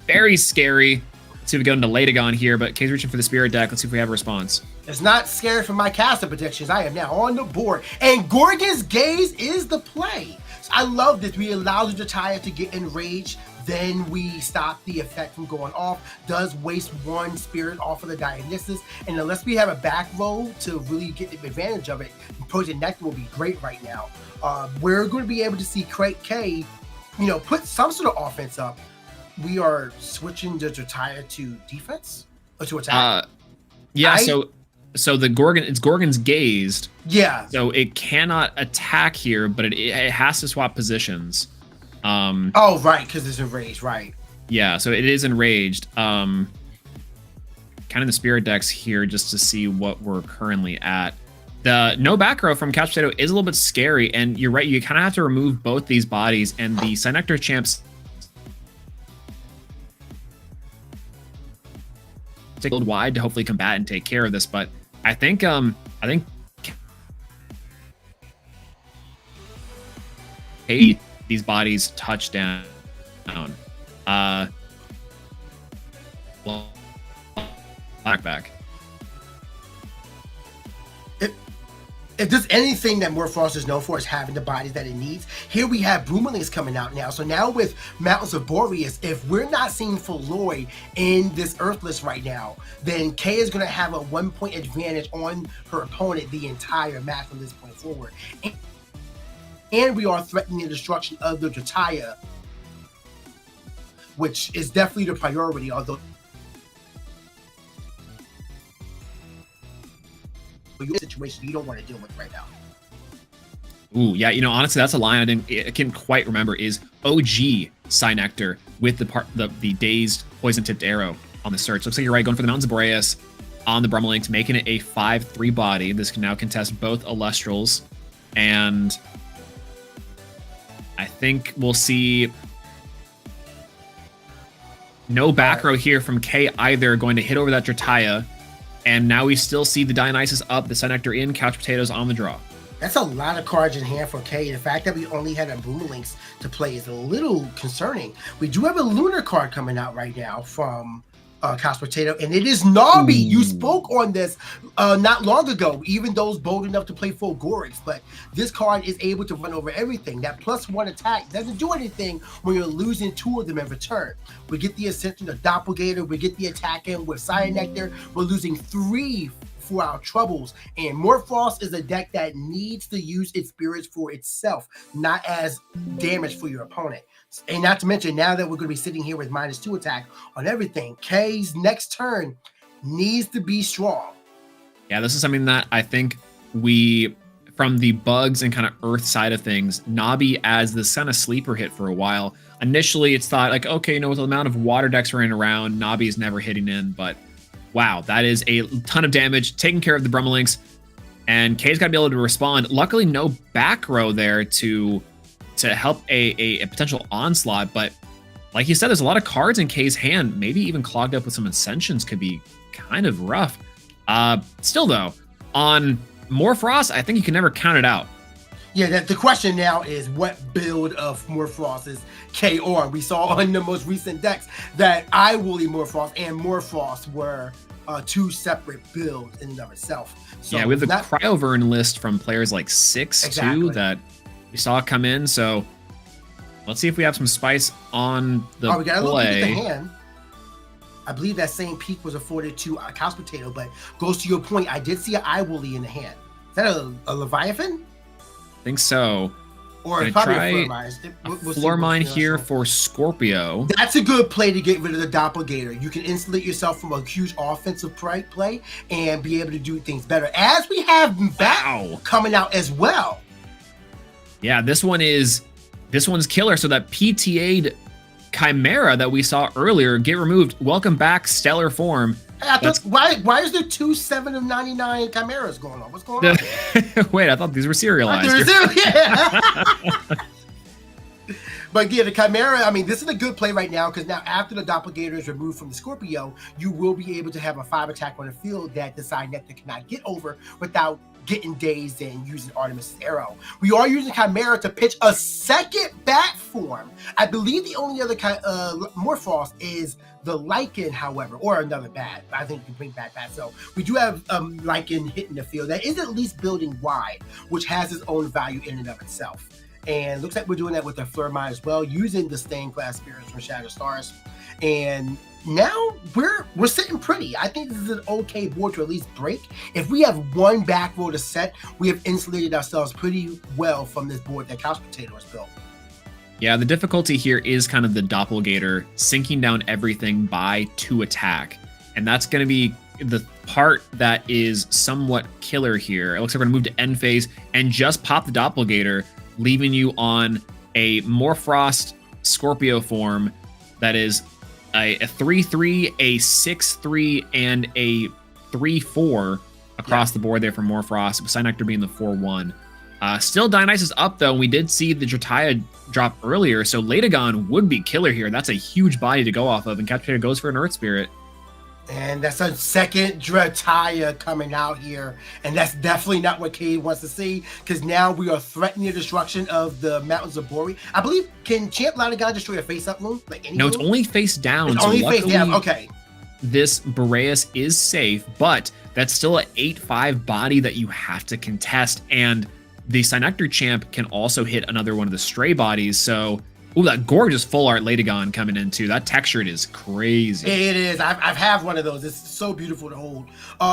[SPEAKER 4] very scary. Let's see if we go into Latagon here, but Kay's reaching for the Spirit deck. Let's see if we have a response.
[SPEAKER 2] It's not scary for my caster predictions. I am now on the board, and Gorgon's Gaze is the play. So I love this. We allow the Drataya to get enraged, then we stop the effect from going off. Does waste one spirit off of the Dionysus, and unless we have a back row to really get the advantage of it, Project Nectar will be great right now. We're going to be able to see K, put some sort of offense up. We are switching the Drataya to defense or to attack.
[SPEAKER 4] So the Gorgon, it's Gorgon's Gazed.
[SPEAKER 2] Yeah.
[SPEAKER 4] So it cannot attack here, but it has to swap positions.
[SPEAKER 2] Oh, right, because it's enraged, right.
[SPEAKER 4] Yeah, so it is enraged. Kind of the Spirit decks here just to see what we're currently at. The no back row from Couch Potato is a little bit scary, and you're right, you kind of have to remove both these bodies, and the Synectar champs take a little wide to hopefully combat and take care of this, but I think these bodies touch down. Back.
[SPEAKER 2] If there's anything that Morphrost is known for is having the bodies that it needs, here we have Broomalings coming out now. So now with Mountains of Boreas, if we're not seeing Feloy in this Earthless right now, then Kay is going to have a 1-point advantage on her opponent the entire match from this point forward. And we are threatening the destruction of the Drataya, which is definitely the priority, although situation you don't want to deal with right now.
[SPEAKER 4] Ooh, yeah, honestly, that's a line I can't quite remember is OG Synectar with the dazed poison-tipped arrow on the search. Looks like you're right, going for the Mountains of Boreas on the Brummelings, making it a 5/3 body. This can now contest both Elestrals, and I think we'll see no back row here from K either, going to hit over that Drataya. And now we still see the Dionysus up, the Synectar in, Couch Potatoes on the draw.
[SPEAKER 2] That's a lot of cards in hand for K. The fact that we only had a Boomerlinks to play is a little concerning. We do have a Lunar card coming out right now from Couch Potato, and it is Nobby. You spoke on this not long ago, even those bold enough to play full Gorix, but this card is able to run over everything. That +1 attack doesn't do anything when you're losing 2 of them in return. We get the Ascension of Doppelganger, we get the attack in with Cyanectar, we're losing 3 for our troubles, and Morphrost is a deck that needs to use its spirits for itself, not as damage for your opponent. And not to mention, now that we're going to be sitting here with -2 attack on everything, K's next turn needs to be strong.
[SPEAKER 4] Yeah, this is something that I think from the bugs and kind of earth side of things, Nobby as the kind of sleeper hit for a while. Initially, it's thought like, okay, with the amount of water decks running around, Nobby is never hitting in, but wow, that is a ton of damage, taking care of the Brummelings, and K's got to be able to respond. Luckily, no back row there to help a potential onslaught, but like you said, there's a lot of cards in K's hand, maybe even clogged up with some Ascensions could be kind of rough. Still though, on Morphrost, I think you can never count it out.
[SPEAKER 2] Yeah, the question now is what build of Morphrost is K on? We saw on the most recent decks that iWooly Morphrost and Morphrost were 2 separate builds in and of itself. So
[SPEAKER 4] yeah, we have the Cryovern list from players like 6-2 that we saw come in, so let's see if we have some spice on the
[SPEAKER 2] we got a little
[SPEAKER 4] play.
[SPEAKER 2] bit of the hand. I believe that same peak was afforded to Couch Potato, but goes to your point, I did see an iWooly in the hand. Is that a Leviathan?
[SPEAKER 4] I think so.
[SPEAKER 2] Or
[SPEAKER 4] Gonna
[SPEAKER 2] probably
[SPEAKER 4] try
[SPEAKER 2] a floor mine. We'll see
[SPEAKER 4] floor
[SPEAKER 2] what's
[SPEAKER 4] mine
[SPEAKER 2] there,
[SPEAKER 4] here
[SPEAKER 2] so.
[SPEAKER 4] for Scorpio.
[SPEAKER 2] That's a good play to get rid of the doppelganger. You can insulate yourself from a huge offensive play and be able to do things better. As we have Bat coming out as well.
[SPEAKER 4] Yeah, this one's killer. So that PTA'd Chimera that we saw earlier, get removed. Welcome back, stellar form.
[SPEAKER 2] I thought, why is there 2 7 of 99 Chimeras going on? What's going on here?
[SPEAKER 4] Wait, I thought these were serialized.
[SPEAKER 2] But yeah, the Chimera, I mean, this is a good play right now because now after the Doppelganger is removed from the Scorpio, you will be able to have a 5 attack on the field that the side nectar cannot get over without getting dazed and using Artemis' arrow. We are using Chimera to pitch a second bat form. I believe the only other Morphos is the Lichen, however, or another bat. I think you can bring back bat. So we do have Lichen hitting the field that is at least building wide, which has its own value in and of itself. And looks like we're doing that with the Fleur Mine as well, using the stained glass spirits from Shadow Stars. And now we're sitting pretty. I think this is an okay board to at least break. If we have one back row to set, we have insulated ourselves pretty well from this board that Couch Potato has built.
[SPEAKER 4] Yeah, the difficulty here is kind of the Doppelganger sinking down everything by 2 attack. And that's going to be the part that is somewhat killer here. It looks like we're going to move to end phase and just pop the Doppelganger, leaving you on a Morphrost Scorpio form that is a 3-3, a 6-3, and a 3-4 across the board there for Morphrost, with Psynectar being the 4-1. Still, Dionysus up, though, and we did see the Drataya drop earlier, so Latagon would be killer here. That's a huge body to go off of, and Captivator goes for an Earth Spirit.
[SPEAKER 2] And that's a second Drataya coming out here. And that's definitely not what Cade wants to see, because now we are threatening the destruction of the Mountains of Bori. I believe, can Champ Latagon destroy a face-up moon? Like any
[SPEAKER 4] No,
[SPEAKER 2] moon?
[SPEAKER 4] it's only face down.
[SPEAKER 2] It's
[SPEAKER 4] so
[SPEAKER 2] only face down, okay.
[SPEAKER 4] This Boreas is safe, but that's still an 8-5 body that you have to contest. And the Psynectar Champ can also hit another one of the stray bodies, so... Ooh, that gorgeous full art Latagon coming in too. That textured is crazy.
[SPEAKER 2] It is. I've have one of those. It's so beautiful to hold.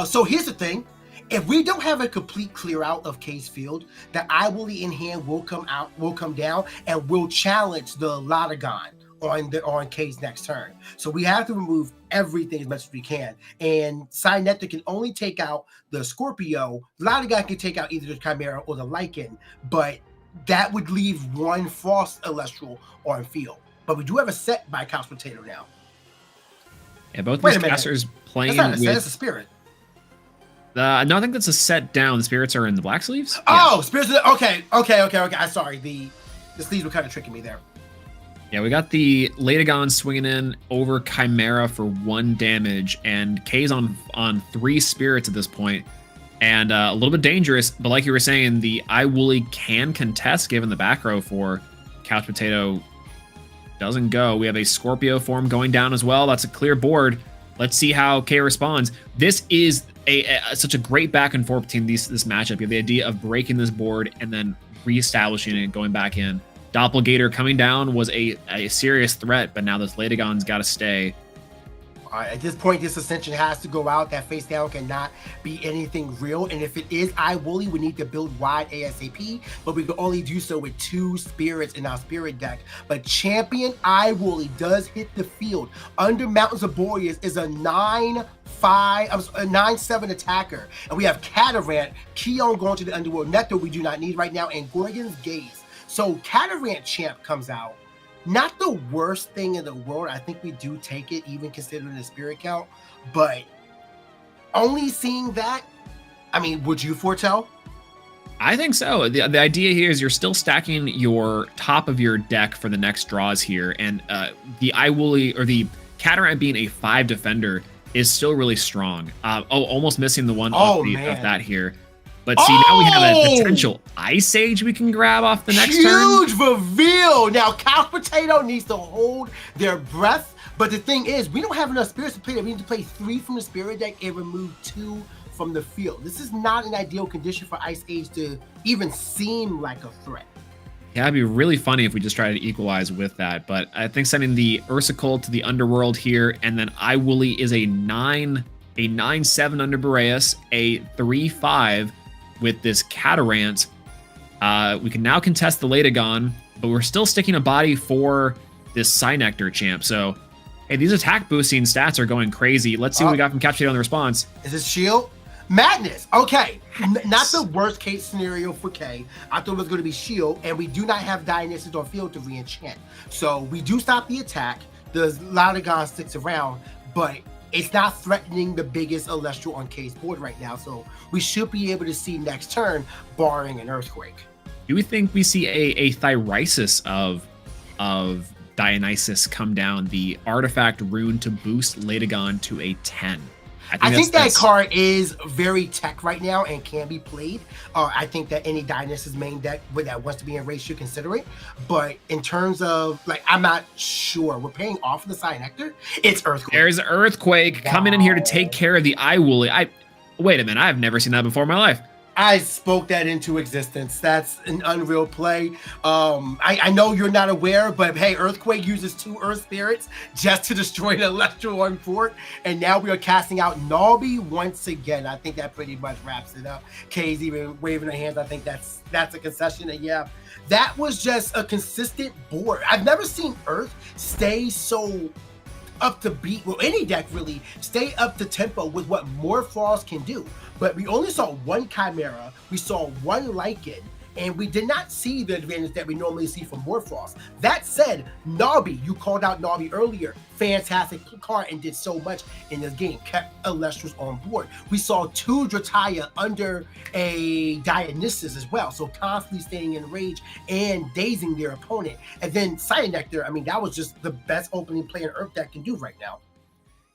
[SPEAKER 2] So here's the thing. If we don't have a complete clear out of K's field, the Iwilly in hand will come down and will challenge the Latagon on K's next turn. So we have to remove everything as much as we can. And Psynectar can only take out the Scorpio. Latagon can take out either the Chimera or the Lichen, but that would leave one Frost Elestral on field. But we do have a set by Couch Potato now.
[SPEAKER 4] Yeah, both these casters playing
[SPEAKER 2] that's not a set,
[SPEAKER 4] with...
[SPEAKER 2] that's a spirit.
[SPEAKER 4] No, I think that's a set down. The spirits are in the black sleeves.
[SPEAKER 2] Oh, yeah. Spirits. Okay. I'm sorry. The sleeves were kind of tricking me there.
[SPEAKER 4] Yeah, we got the Latagon swinging in over Chimera for 1 damage, and K's on 3 spirits at this point. And a little bit dangerous, but like you were saying, the Iwilly can contest given the back row for Couch Potato doesn't go. We have a Scorpio form going down as well. That's a clear board. Let's see how K responds. This is such a great back and forth between this matchup. You have the idea of breaking this board and then reestablishing it, going back in. Doppelganger coming down was a serious threat, but now this Latagon's got to stay.
[SPEAKER 2] At this point, this Ascension has to go out. That face down cannot be anything real. And if it is Iwilly, we need to build wide ASAP. But we can only do so with 2 spirits in our spirit deck. But Champion Iwilly does hit the field. Under Mountains of Boreas is a 9-7 attacker. And we have Catarant, Keon going to the Underworld. Nectar we do not need right now. And Gorgon's Gaze. So Catarant Champ comes out. Not the worst thing in the world. I think we do take it, even considering the spirit count. But only seeing that, I mean, would you foretell?
[SPEAKER 4] I think so. The idea here is you're still stacking your top of your deck for the next draws here. And the Iwilly, or the Catarant being a 5 defender, is still really strong. Almost missing the one of that here. But see, now we have a potential Ice Age we can grab off the next turn.
[SPEAKER 2] Huge reveal! Now, Couch Potato needs to hold their breath. But the thing is, we don't have enough spirits to play that. We need to play 3 from the spirit deck and remove 2 from the field. This is not an ideal condition for Ice Age to even seem like a threat.
[SPEAKER 4] Yeah, it'd be really funny if we just try to equalize with that. But I think sending the Ursicle to the Underworld here, and then Iwilly is a 9-7 under Boreas, a 3-5 with this Catarant. We can now contest the Latagon, but we're still sticking a body for this Psynectar champ. So, hey, these attack boosting stats are going crazy. Let's see what we got from Capture on the response.
[SPEAKER 2] Is this shield? Madness. Okay. Not the worst case scenario for K. I thought it was going to be shield, and we do not have Dionysus on field to re-enchant. So we do stop the attack. The Latagon sticks around, but it's not threatening the biggest Elestral on K's board right now. So we should be able to see next turn, barring an Earthquake.
[SPEAKER 4] Do we think we see a Thyrisis of Dionysus come down, the artifact Rune to boost Latagon to a 10?
[SPEAKER 2] I think that card is very tech right now and can be played. I think that any Dionysus main deck that wants to be in race should consider it. But in terms of, like, I'm not sure. We're paying off the Psynectar. It's Earthquake.
[SPEAKER 4] There's Earthquake coming in here to take care of the Iwoolly. Wait a minute. I've never seen that before in my life.
[SPEAKER 2] I spoke that into existence. That's an unreal play. I know you're not aware, but hey, Earthquake uses 2 Earth Spirits just to destroy the Elestral on board. And now we are casting out Nobby once again. I think that pretty much wraps it up. Kay's even waving her hands. I think that's a concession. And yeah, that was just a consistent board. I've never seen Earth stay so up to beat, well, any deck really, stay up to tempo with what Morphrost can do. But we only saw 1 Chimera, we saw 1 Lycan, and we did not see the advantage that we normally see from Morphrost. That said, Nobby, you called out Nobby earlier, fantastic card and did so much in this game, kept Elestrals on board. We saw 2 Drataya under a Dionysus as well, so constantly staying in rage and dazing their opponent. And then Psynectar, I mean, that was just the best opening play an Earth deck can do right now.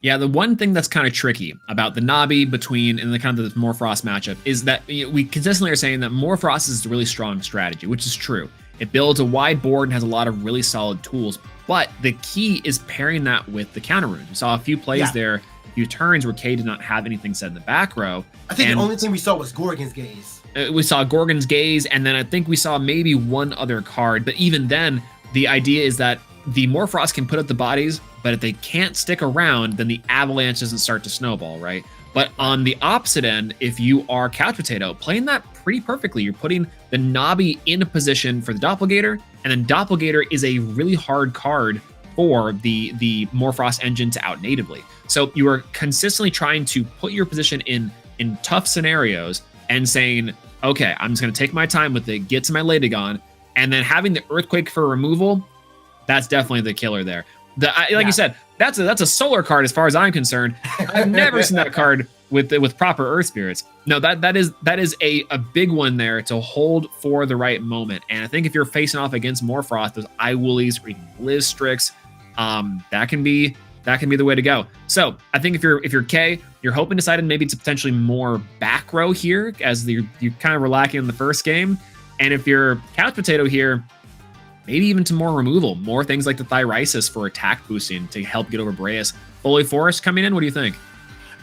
[SPEAKER 4] Yeah, the one thing that's kind of tricky about the Nobby between and the kind of the Morphrost matchup is that we consistently are saying that Morphrost is a really strong strategy, which is true. It builds a wide board and has a lot of really solid tools, but the key is pairing that with the counter runes. We saw a few plays there, a few turns where K did not have anything said in the back row.
[SPEAKER 2] I think the only thing we saw was Gorgon's Gaze.
[SPEAKER 4] We saw Gorgon's Gaze, and then I think we saw maybe one other card, but even then, the idea is that the Morphrost can put up the bodies, but if they can't stick around, then the avalanche doesn't start to snowball, right? But on the opposite end, if you are Couch Potato, playing that pretty perfectly, you're putting the Nobby in a position for the Doppelgator, and then Doppelgator is a really hard card for the Morphrost engine to out natively. So you are consistently trying to put your position in tough scenarios and saying, okay, I'm just going to take my time with it, get to my Latagon, and then having the Earthquake for removal, that's definitely the killer there. You said, that's a solar card as far as I'm concerned. I've never seen that card with proper Earth Spirits. No, that is a big one there to hold for the right moment. And I think if you're facing off against Morphrost, those Iwoollies or even Blizzstrix, that can be the way to go. So I think if you're K, you're hoping to side in maybe to potentially more back row here, as you kind of were lacking in the first game. And if you're Couch Potato here, maybe even to more removal, more things like the Thyrisis for attack boosting to help get over Breas. Holy Forest coming in, what do you think?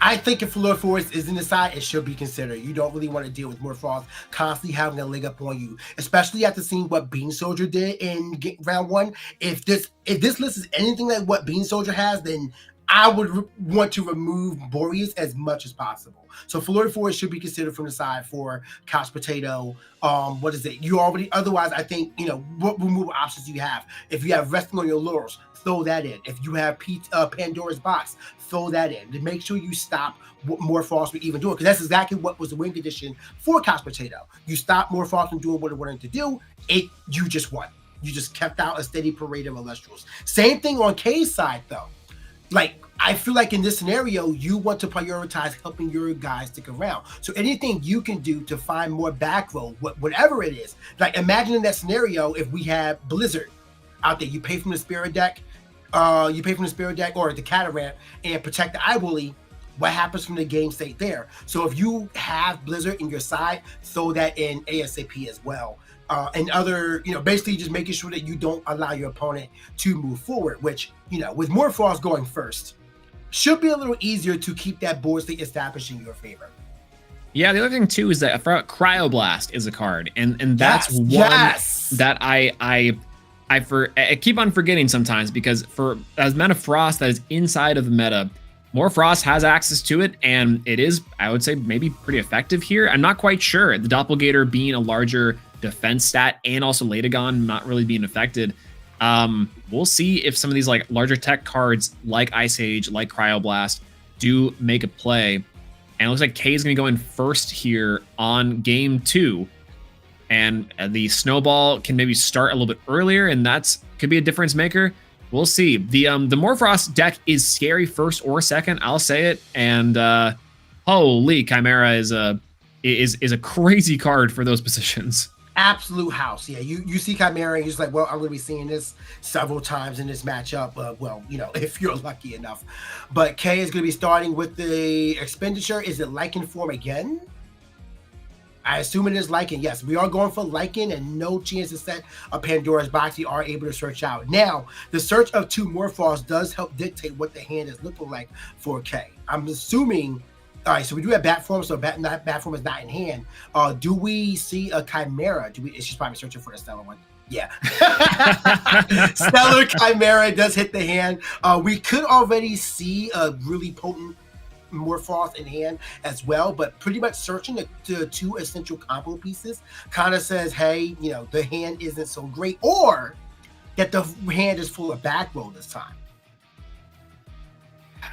[SPEAKER 2] I think if Holy Forest is in the side, it should be considered. You don't really want to deal with Morphrost constantly having a leg up on you, especially after seeing what Bean Soldier did in round 1. If this list is anything like what Bean Soldier has, then I would want to remove Boreas as much as possible. So Florida Forest should be considered from the side for Couch Potato. What is it? You already, otherwise, I think, what removal options you have. If you have Resting on Your Laurels, throw that in. If you have Pandora's Box, throw that in. To make sure you stop what Morphrost would even do it. Because that's exactly what was the win condition for Couch Potato. You stop Morphrost from doing what it wanted to do. You just won. You just kept out a steady parade of Elestrals. Same thing on K's side, though. Like, I feel like in this scenario, you want to prioritize helping your guys stick around. So anything you can do to find more back row, whatever it is. Like, imagine in that scenario, if we have Blizzard out there, you pay from the Spirit deck, or the Catarant and protect the Iwoolly. What happens from the game state there? So if you have Blizzard in your side, throw that in ASAP as well. And other, basically just making sure that you don't allow your opponent to move forward, which, with Morphrost going first, should be a little easier to keep that board state established in your favor. Yeah,
[SPEAKER 4] the other thing too is that Cryoblast is a card, and that's one that I keep on forgetting sometimes, because for as amount of Frost that is inside of the meta, Morphrost has access to it, and it is, I would say, maybe pretty effective here. I'm not quite sure. The Doppelgator being a larger defense stat and also Latagon not really being affected. We'll see if some of these like larger tech cards like Ice Age, like Cryoblast do make a play. And it looks like K is going to go in first here on game 2. And the Snowball can maybe start a little bit earlier, and that's could be a difference maker. We'll see. The Morphrost deck is scary first or second, I'll say it. And holy, Chimera is a crazy card for those positions.
[SPEAKER 2] Absolute house. Yeah, you see Chimera and you're just like, well, I'm going to be seeing this several times in this matchup. Well, you know, if you're lucky enough. But K is going to be starting with the expenditure. Is it Lycan form again? I assume it is Lycan. Yes, we are going for Lycan and no chance to set a Pandora's box. You are able to search out. Now, the search of 2 Morphos does help dictate what the hand is looking like for K. I'm assuming. All right, so we do have bat form, so bat form is not in hand. Do we see a Chimera? She's probably searching for the Stellar one. Yeah. Stellar Chimera does hit the hand. We could already see a really potent Morphos in hand as well, but pretty much searching the 2 essential combo pieces kind of says, hey, you know, the hand isn't so great, or that the hand is full of back row this time.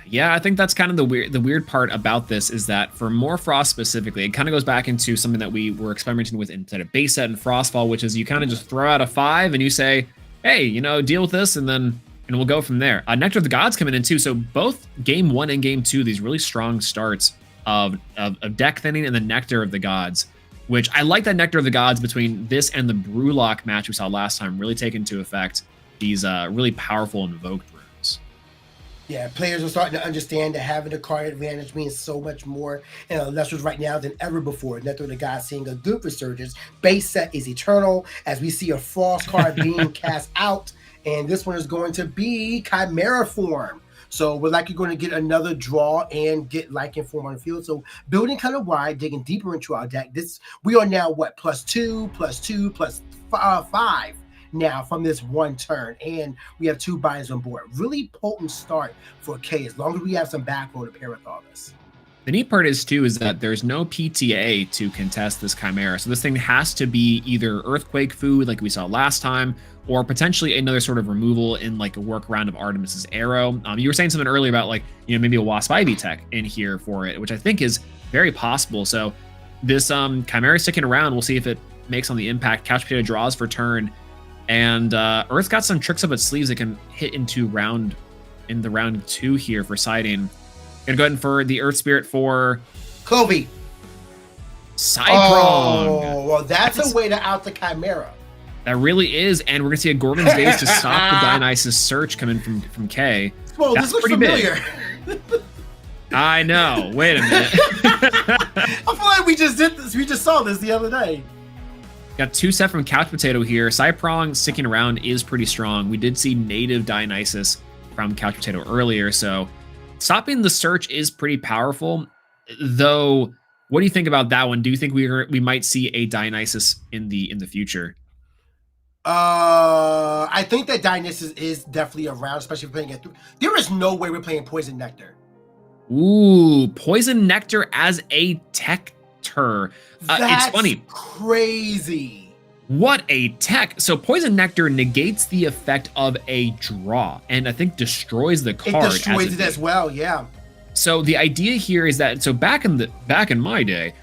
[SPEAKER 4] Yeah, I think that's kind of the weird part about this is that for Morphrost specifically, it kind of goes back into something that we were experimenting with inside of base set and Frostfall, which is you kind of just throw out a 5 and you say, hey, you know, deal with this, and we'll go from there. Nectar of the Gods coming in too, so both game 1 and game 2, these really strong starts of deck thinning and the Nectar of the Gods, which I like that Nectar of the Gods between this and the Brewlock match we saw last time really take into effect these really powerful invoked runes.
[SPEAKER 2] Yeah, players are starting to understand that having a card advantage means so much more in Elestrals right now than ever before. Nectar of the Gods seeing a good resurgence. Base set is eternal as we see a Frost card being cast out, and this one is going to be Chimera form. So we're likely going to get another draw and get Lycan form on the field. So building kind of wide, digging deeper into our deck. We are now what, +2, +2, +5 now from this one turn, and we have 2 binders on board. Really potent start for K as long as we have some back row to pair with all this.
[SPEAKER 4] The neat part is that there's no PTA to contest this Chimera, so this thing has to be either Earthquake food like we saw last time, or potentially another sort of removal in like a workaround of Artemis's Arrow. You were saying something earlier about like, you know, maybe a Wasp Ivy tech in here for it, which I think is very possible. So this Chimera sticking around. We'll see if it makes on the impact. Couch Potato draws for turn. And Earth got some tricks up its sleeves that can hit into round 2 here for siding. Gonna go ahead and for the Earth Spirit for
[SPEAKER 2] Clovey.
[SPEAKER 4] Side prong.
[SPEAKER 2] Oh, well, that's a way to out the Chimera.
[SPEAKER 4] That really is, and we're gonna see a Gorgon's Days to stop the Dionysus search coming from K.
[SPEAKER 2] Well, this looks familiar.
[SPEAKER 4] I know. Wait a minute.
[SPEAKER 2] I feel like we just did this. We just saw this the other day.
[SPEAKER 4] Got 2 set from Couch Potato here. Side prong sticking around is pretty strong. We did see native Dionysus from Couch Potato earlier, so stopping the search is pretty powerful. Though, what do you think about that one? Do you think we might see a Dionysus in the future?
[SPEAKER 2] I think that Dionysus is definitely around, especially if we're playing it through. There is no way we're playing Poison Nectar.
[SPEAKER 4] Ooh, Poison Nectar as a tech.
[SPEAKER 2] That's
[SPEAKER 4] it's funny.
[SPEAKER 2] Crazy.
[SPEAKER 4] What a tech. So Poison Nectar negates the effect of a draw and I think destroys the card.
[SPEAKER 2] It destroys it as well, yeah.
[SPEAKER 4] So the idea here is that, so back in my day,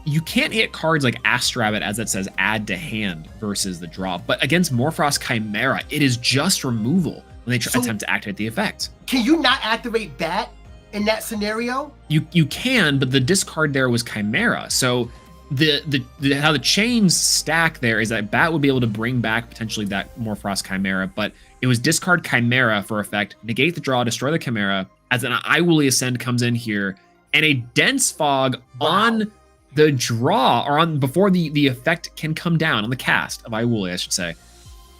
[SPEAKER 4] you can't hit cards like Astrabbit as it says add to hand versus the draw. But against Morphrost Chimera, it is just removal when they attempt to activate the effect.
[SPEAKER 2] Can you not activate Bat in that scenario?
[SPEAKER 4] You can, but the discard there was Chimera. So the how the chains stack there is that Bat would be able to bring back potentially that Morphrost Chimera, but it was discard Chimera for effect, negate the draw, destroy the Chimera, as an I Woolly Ascend comes in here, and a Dense Fog on the draw, or on before the effect can come down on the cast of I Woolly, I should say,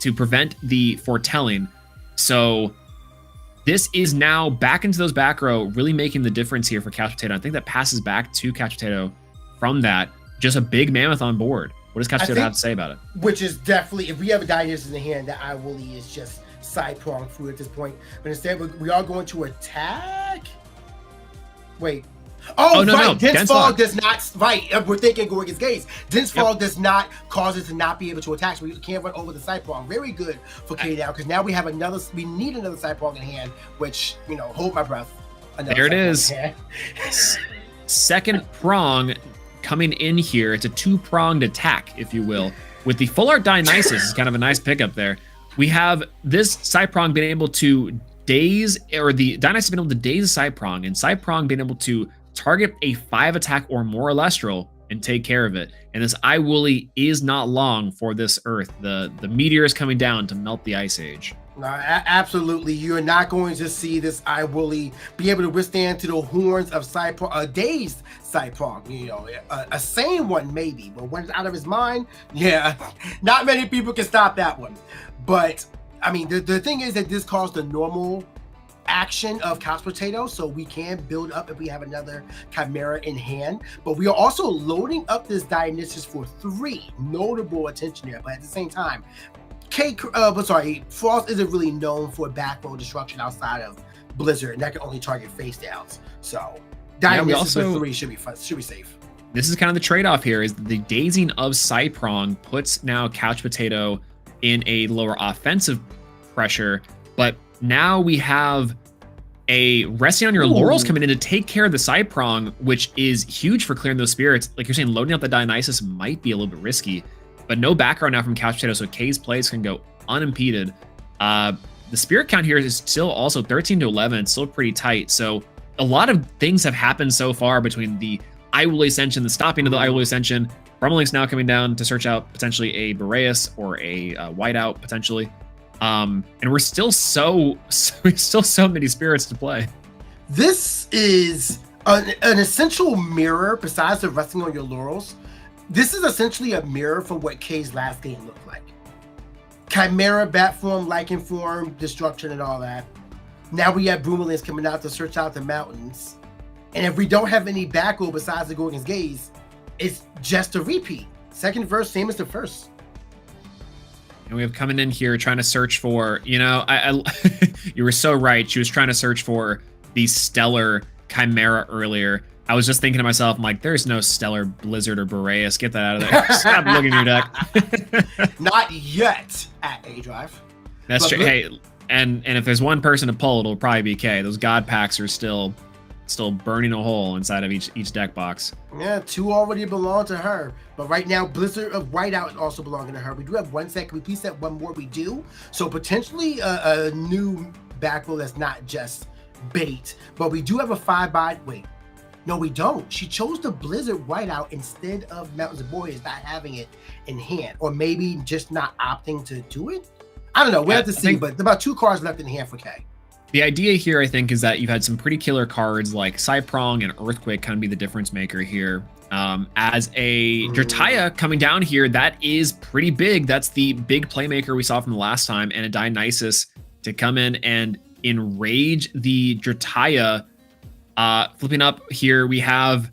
[SPEAKER 4] to prevent the foretelling. So this is now back into those back row, really making the difference here for Couch Potato. I think that passes back to Couch Potato from that. Just a big mammoth on board. What does Couch Potato have to say about it? Which is
[SPEAKER 2] definitely, if we have a Dionysus in the hand, that I Woolly is just side prong through at this point. But instead, we are going to attack. Wait, Oh,
[SPEAKER 4] no,
[SPEAKER 2] right.
[SPEAKER 4] no.
[SPEAKER 2] Dense
[SPEAKER 4] Dense
[SPEAKER 2] fog
[SPEAKER 4] fog
[SPEAKER 2] does not. Right. We're thinking Gorgon's Gaze. Dense fog does not cause it to not be able to attack. So we can't run over the Cyprong. Very good for K down because now we have another. We need another Cyprong in hand. Which hold my breath.
[SPEAKER 4] There it is. Second prong coming in here. It's a 2-pronged attack, if you will. With the Full Art Dionysus is kind of a nice pickup there. We have this Cyprong being able to daze, or the Dionysus being able to daze a Cyprong, and Cyprong being able to target a 5 attack or more Elestral and take care of it. And this Eye Woolly is not long for this Earth. The meteor is coming down to melt the Ice Age.
[SPEAKER 2] Absolutely. You're not going to see this Eye Woolly be able to withstand to the horns of Cyprong, a dazed Cyprong. A sane one maybe, but when it's out of his mind, not many people can stop that one. But I mean, the thing is that this caused the normal action of Couch Potato, so we can build up if we have another Chimera in hand. But we are also loading up this Dionysus for 3. Notable attention there, but at the same time, Frost isn't really known for back row destruction outside of Blizzard, and that can only target face downs. So Dionysus with 3 should be safe.
[SPEAKER 4] This is kind of the trade-off here, is the dazing of Cyprong puts now Couch Potato in a lower offensive pressure, but now we have a resting on your laurels coming in to take care of the Cyprong, which is huge for clearing those spirits. Like you're saying, loading up the Dionysus might be a little bit risky, but no background now from Couch Potato, so K's plays can go unimpeded. The spirit count here is still also 13 to 11. It's still pretty tight. So a lot of things have happened so far between the Eye Woolly Ascension, the stopping of the Eye Woolly Ascension. Brummeling's now coming down to search out potentially a Boreas or a Whiteout potentially. And we're still so many spirits to play. This
[SPEAKER 2] is an essential mirror besides the resting on your laurels. This is essentially a mirror from what K's last game looked like. Chimera, bat form, lichen form, destruction, and all that. Now we have Broomelings coming out to search out the mountains. And if we don't have any back row besides the Gorgon's Gaze, it's just a repeat. Second verse, same as the first.
[SPEAKER 4] And we have coming in here trying to search for, I you were so right. She was trying to search for the Stellar Chimera earlier. I was just thinking to myself, I'm like, there's no Stellar Blizzard or Boreas. Get that out of there. Stop looking at your deck.
[SPEAKER 2] Not yet at A Drive.
[SPEAKER 4] That's true. Hey, and if there's one person to pull, it'll probably be K. Those God packs are still burning a hole inside of each deck box.
[SPEAKER 2] Yeah, 2 already belong to her. But right now, Blizzard of Whiteout is also belonging to her. We do have 1 set. Can we please set 1 more? We do. So potentially a new back row that's not just bait. But we do have a 5-bot. Wait. No, we don't. She chose the Blizzard Whiteout instead of Mountains of Boreas, not having it in hand. Or maybe just not opting to do it? I don't know. We'll have to see. But about 2 cards left in hand for K.
[SPEAKER 4] The idea here, I think, is that you've had some pretty killer cards like Cyprong and Earthquake kind of be the difference maker here. As a Drataya coming down here, that is pretty big. That's the big playmaker we saw from the last time, and a Dionysus to come in and enrage the Drataya. Flipping up here, we have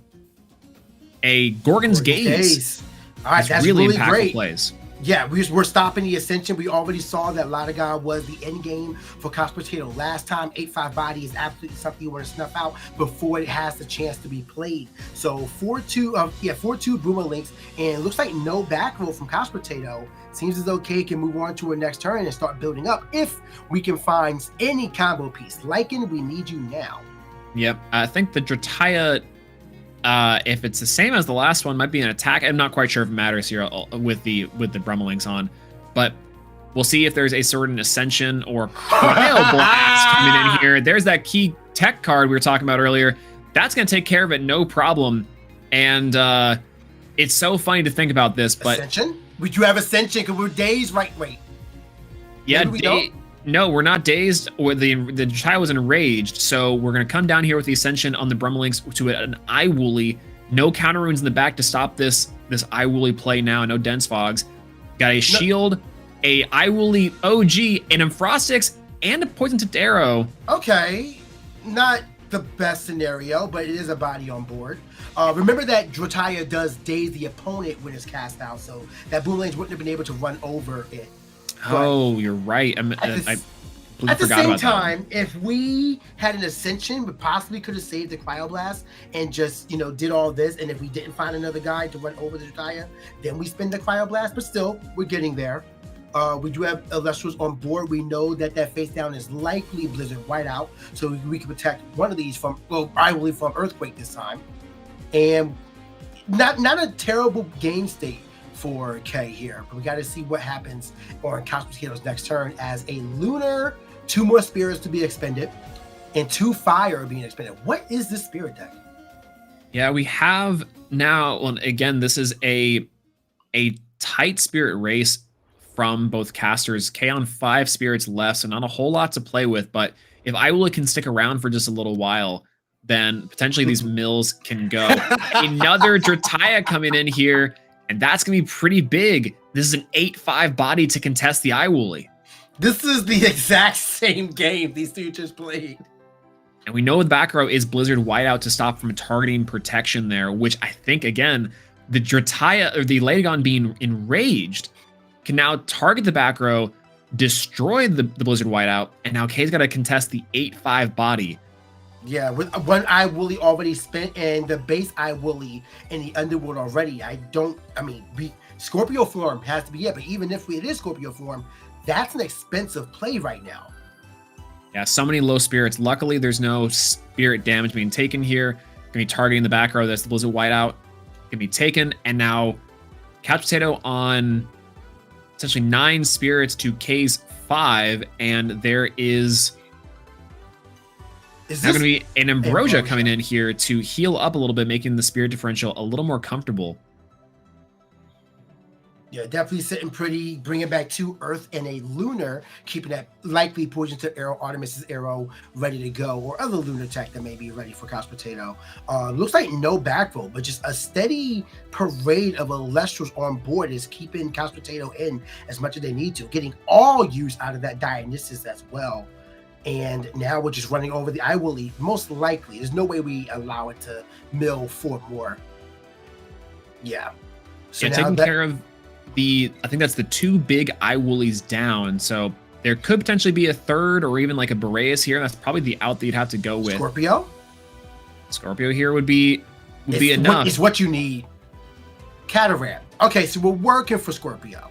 [SPEAKER 4] a Gorgon's Gaze.
[SPEAKER 2] All right, that's really
[SPEAKER 4] impactful
[SPEAKER 2] great.
[SPEAKER 4] Plays.
[SPEAKER 2] Yeah, we're stopping the Ascension. We already saw that Latagon was the end game for Couch Potato last time. 8/5 body is absolutely something you want to snuff out before it has the chance to be played. So 4/2 Broomerlinks, and looks like no back row from Couch Potato. Seems as though K can move on to a next turn and start building up if we can find any combo piece. Lichen, we need you now.
[SPEAKER 4] Yep, I think the Drataya, if it's the same as the last one, might be an attack. I'm not quite sure if it matters here with the Brummelings on, but we'll see if there's a certain Ascension or Cryo Blast coming in here. There's that key tech card we were talking about earlier. That's going to take care of it, no problem. And it's so funny to think about this, but
[SPEAKER 2] Ascension? We do have Ascension because we're dazed, right? Wait.
[SPEAKER 4] Yeah, no, we're not dazed. Or the child was enraged, so we're gonna come down here with the Ascension on the Brummelings to an Eye Woolly. No counter runes in the back to stop this Eye Woolly play now. No dense fogs. Got a shield, a Eye Woolly OG, an Enfrostix, and a poison tipped arrow.
[SPEAKER 2] Okay, not the best scenario, but it is a body on board. Remember that Drataya does daze the opponent when it's cast out, so that Boomlings wouldn't have been able to run over it.
[SPEAKER 4] Oh, you're right. Completely
[SPEAKER 2] At the
[SPEAKER 4] forgot
[SPEAKER 2] same
[SPEAKER 4] about that one.
[SPEAKER 2] time, if we had an Ascension, we possibly could have saved the Cryoblast and just, did all this. And if we didn't find another guy to run over the Drataya, then we spin the Cryoblast. But still, we're getting there. We do have Elestrals on board. We know that face down is likely Blizzard Whiteout, so we can protect one of these from, I believe, from Earthquake this time. And not a terrible game state for K here, but we got to see what happens on Couch Potato's next turn as a Lunar, 2 more spirits to be expended, and 2 fire are being expended. What is this spirit deck?
[SPEAKER 4] Yeah, we have now, well, again, this is a tight spirit race from both casters. K on 5 spirits left, so not a whole lot to play with, but if Iwula can stick around for just a little while, then potentially these mills can go. Another Drataya coming in here, and that's going to be pretty big. This is an 8/5 body to contest the Iwuli.
[SPEAKER 2] This is the exact same game these two just played.
[SPEAKER 4] And we know the back row is Blizzard Whiteout to stop from targeting protection there, which I think, again, the Drataya, or the Ledagon being enraged, can now target the back row, destroy the Blizzard Whiteout, and now K's got to contest the 8/5 body.
[SPEAKER 2] Yeah, with one Iwuli already spent and the base Iwuli in the Underworld already. Scorpio form has to be it, but even if it is Scorpio form, that's an expensive play right now.
[SPEAKER 4] Yeah, so many low spirits. Luckily, there's no spirit damage being taken here. Gonna be targeting the back row. That's the Blizzard Whiteout. Gonna be taken, and now Couch Potato on essentially 9 spirits to K's 5, and there is now going to be an Ambrosia coming in here to heal up a little bit, making the spirit differential a little more comfortable.
[SPEAKER 2] Yeah, definitely sitting pretty, bringing back 2 Earth and a Lunar, keeping that likely Poison Tip Arrow, Artemis's Arrow ready to go, or other Lunar tech that may be ready for Couch Potato. Looks like no back row, but just a steady parade of Elestrals on board is keeping Couch Potato in as much as they need to, getting all use out of that Dionysus as well. And now we're just running over the Iwuli, most likely. There's no way we allow it to mill 4 more. Yeah. So
[SPEAKER 4] yeah, taking care of I think that's the 2 big Iwulis down. So there could potentially be a third or even like a Boreas here. That's probably the out that you'd have to go with. Scorpio here would be enough.
[SPEAKER 2] It's what you need. Cataract. Okay, so we're working for Scorpio.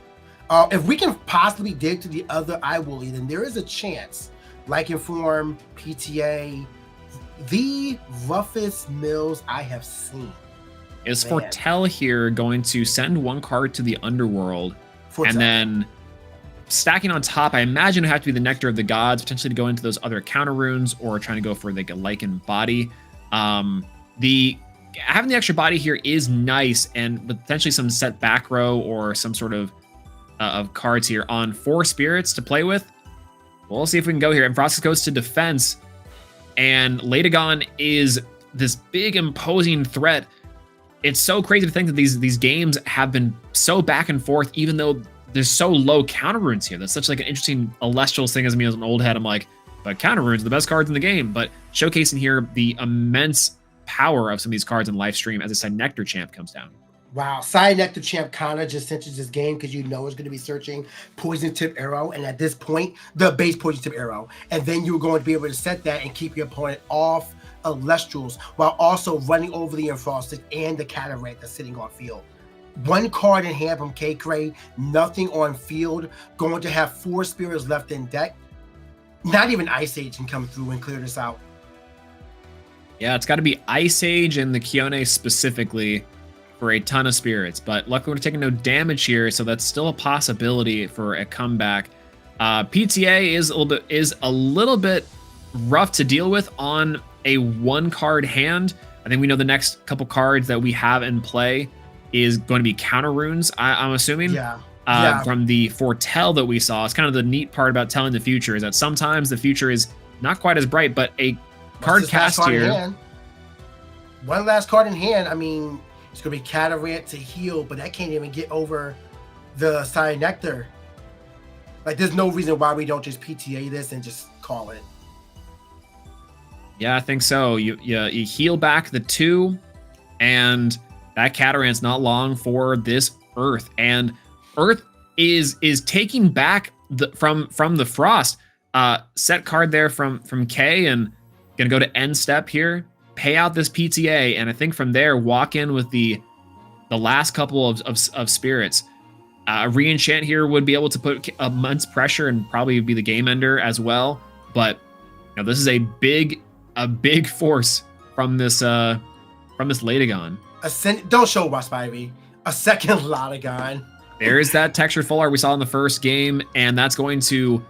[SPEAKER 2] If we can possibly dig to the other Iwuli, then there is a chance. Lycan form, PTA, the roughest mills I have seen.
[SPEAKER 4] Is Foretell here going to send 1 card to the Underworld, and then stacking on top, I imagine it would have to be the Nectar of the Gods, potentially to go into those other counter runes, or trying to go for like a Lycan body. Having the extra body here is nice, and potentially some set back row or some sort of cards here on 4 spirits to play with. We'll see if we can go here. And Frostus goes to defense, and Ledagon is this big imposing threat. It's so crazy to think that these games have been so back and forth, even though there's so low counter runes here. That's such like an interesting Elestrals thing. As me as an old head, I'm like, but counter runes are the best cards in the game. But showcasing here the immense power of some of these cards in live stream as a side Nectar champ comes down.
[SPEAKER 2] Wow, Side Nectar champ kind of just cinches this game because it's going to be searching Poison Tip Arrow, and at this point, the base Poison Tip Arrow, and then you're going to be able to set that and keep your opponent off Elestrals while also running over the Enfrosted and the Cataract that's sitting on field. 1 card in hand from K-Cray, nothing on field, going to have 4 spirits left in deck. Not even Ice Age can come through and clear this out.
[SPEAKER 4] Yeah, it's got to be Ice Age and the Kione specifically for a ton of spirits, but luckily we're taking no damage here, so that's still a possibility for a comeback. PTA is a little bit rough to deal with on a 1-card hand. I think we know the next couple cards that we have in play is going to be counter runes, I'm assuming.
[SPEAKER 2] Yeah.
[SPEAKER 4] From the Foretell that we saw. It's kind of the neat part about telling the future is that sometimes the future is not quite as bright, but a card cast here.
[SPEAKER 2] 1 last card in hand. I mean, it's going to be Cataract to heal, but that can't even get over the Side Nectar. Like, there's no reason why we don't just PTA this and just call it.
[SPEAKER 4] Yeah, I think so. You heal back the 2, and that Cataract's not long for this Earth. And Earth is taking back from the Frost. Set card there from K, and gonna go to end step here, pay out this PTA, and I think from there walk in with the last couple of spirits. Reenchant here would be able to put immense pressure and probably be the game ender as well. But this is a big force from this Latagon.
[SPEAKER 2] Don't show Wasp Ivy. A second Latagon.
[SPEAKER 4] There's that textured full art we saw in the first game, and that's going to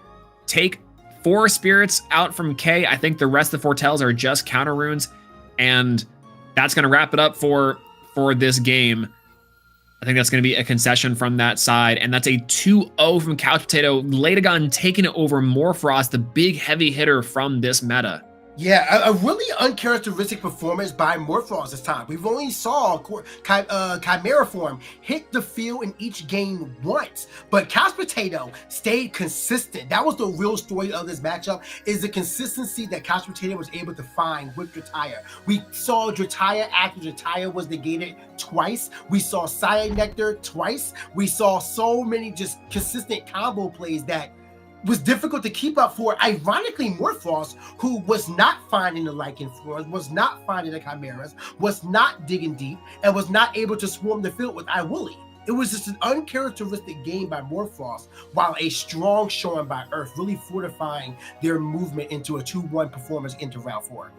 [SPEAKER 4] take 4 spirits out from K. I think the rest of the foretells are just counter runes, and that's going to wrap it up for this game. I think that's going to be a concession from that side, and that's a 2-0 from Couch Potato. Latagon taking it over Morfrost, the big heavy hitter from this meta.
[SPEAKER 2] Yeah, a really uncharacteristic performance by Morphrost this time. We've only saw Chimera form hit the field in each game once, but Couch Potato stayed consistent. That was the real story of this matchup, is the consistency that Couch Potato was able to find with Drataya. We saw Drataya after Drataya was negated twice. We saw Cyan Nectar twice. We saw so many just consistent combo plays that was difficult to keep up for, ironically, Morphrost, who was not finding the Lycan forms, was not finding the Chimeras, was not digging deep, and was not able to swarm the field with Iwooly. It was just an uncharacteristic game by Morphrost, while a strong showing by Earth, really fortifying their movement into a 2-1 performance into round 4.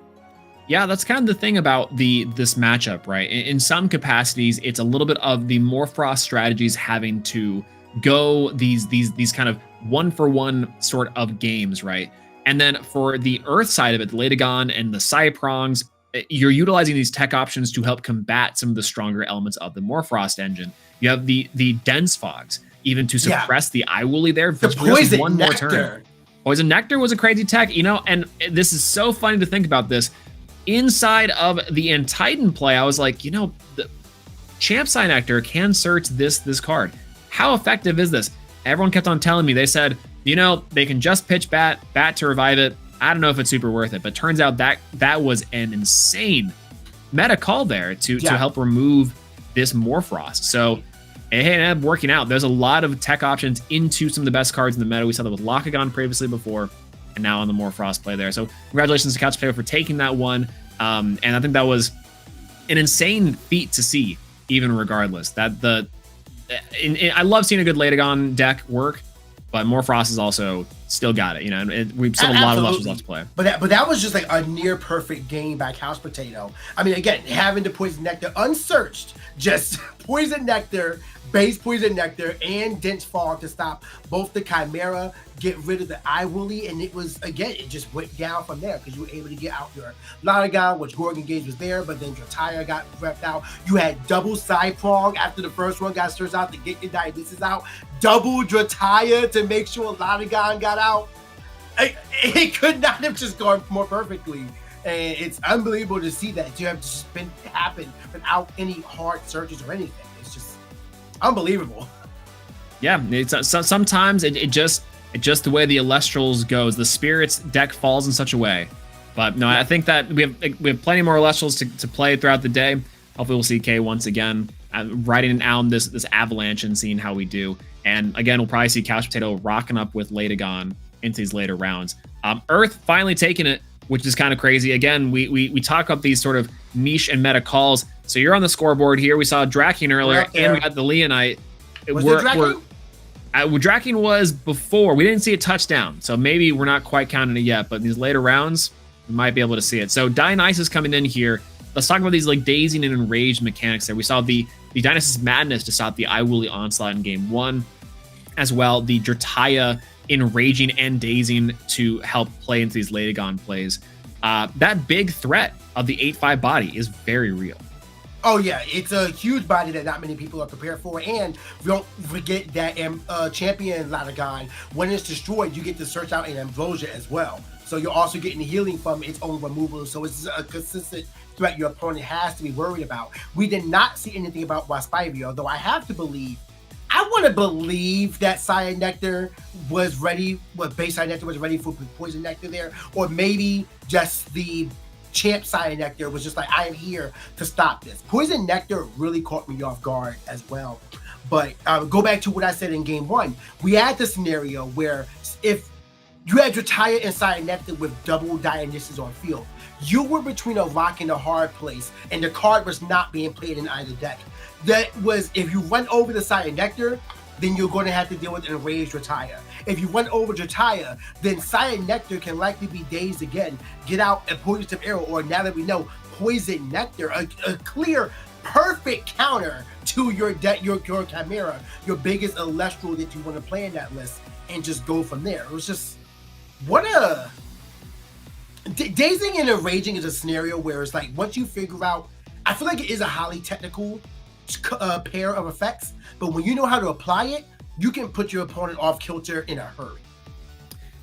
[SPEAKER 4] Yeah, that's kind of the thing about this matchup, right? In some capacities, it's a little bit of the Morphrost strategies having to go these kind of 1-for-1 sort of games, right? And then for the Earth side of it, the Latagon and the Cyprongs, you're utilizing these tech options to help combat some of the stronger elements of the Morphrost engine. You have the dense fogs, even to suppress the Iwooly there.
[SPEAKER 2] The poison one nectar. More turn.
[SPEAKER 4] Poison nectar was a crazy tech, and this is so funny to think about this. Inside of the Antitan play, I was like, the Champ Sign Nectar can search this card. How effective is this? Everyone kept on telling me, they said, they can just pitch bat to revive it. I don't know if it's super worth it, but turns out that was an insane meta call there to help remove this Morphrost. So it ended up working out. There's a lot of tech options into some of the best cards in the meta. We saw that with Lakagon previously before, and now on the Morphrost play there. So congratulations to Couch Potato for taking that one. And I think that was an insane feat to see, even regardless. I love seeing a good Latagon deck work, but Morphrost has also still got it, and we've still a lot of levels left to play.
[SPEAKER 2] But that was just like a near perfect game by Couch Potato. I mean, again, having the Poison Nectar unsearched, just Poison Nectar, base Poison Nectar, and Dense Fog to stop both the Chimera, get rid of the Iwooly, and it just went down from there because you were able to get out your Latagon, which Gorgon Gauge was there, but then Drataya got repped out. You had double Cyprong after the first one got searched out to get your Dionysus out, double Drataya to make sure Latagon got out. It could not have just gone more perfectly. And it's unbelievable to see that you have just happen without any hard searches or anything. It's just unbelievable.
[SPEAKER 4] Yeah, sometimes it just the way the Elestrals goes. The Spirits deck falls in such a way. But no, I think that we have plenty more Elestrals to play throughout the day. Hopefully we'll see K once again riding down this avalanche and seeing how we do. And again, we'll probably see Couch Potato rocking up with Latagon into these later rounds. Earth finally taking it, which is kind of crazy. Again, we talk up these sort of niche and meta calls. So you're on the scoreboard here. We saw Drakian earlier, and we got the Leonite.
[SPEAKER 2] Was it Drakian?
[SPEAKER 4] Drakian was before. We didn't see it touchdown, so maybe we're not quite counting it yet. But in these later rounds, we might be able to see it. So Dionysus coming in here. Let's talk about these like dazing and enraged mechanics there. We saw the Dionysus Madness to stop the Iwooly onslaught in game 1, as well the Drataya enraging and dazing to help play into these Latagon plays. That big threat of the 8/5 body is very real.
[SPEAKER 2] Oh yeah, it's a huge body that not many people are prepared for, and don't forget that champion Latagon, when it's destroyed, you get to search out an Ambrosia as well. So you're also getting healing from its own removal. So it's a consistent threat your opponent has to be worried about. We did not see anything about Waspivy, although I want to believe that Cyan Nectar was ready, base Cyan Nectar was ready for Poison Nectar there, or maybe just the Champ Cyan Nectar was just like, I am here to stop this. Poison Nectar really caught me off guard as well. But go back to what I said in game 1. We had the scenario where if You had Drataya and Cyanectar with double Dionysus on field. You were between a rock and a hard place, and the card was not being played in either deck. That was, if you run over the Cyanectar, then you're going to have to deal with Enraged Drataya. If you run over Drataya, then Cyanectar can likely be dazed again, get out a Poison Tip Arrow, or now that we know, Poison Nectar, a clear, perfect counter to your Chimera, your biggest Elestral that you want to play in that list, and just go from there. It was just, what a... Dazing and Enraging is a scenario where it's like, once you figure out, I feel like it is a highly technical pair of effects, but when you know how to apply it, you can put your opponent off kilter in a hurry.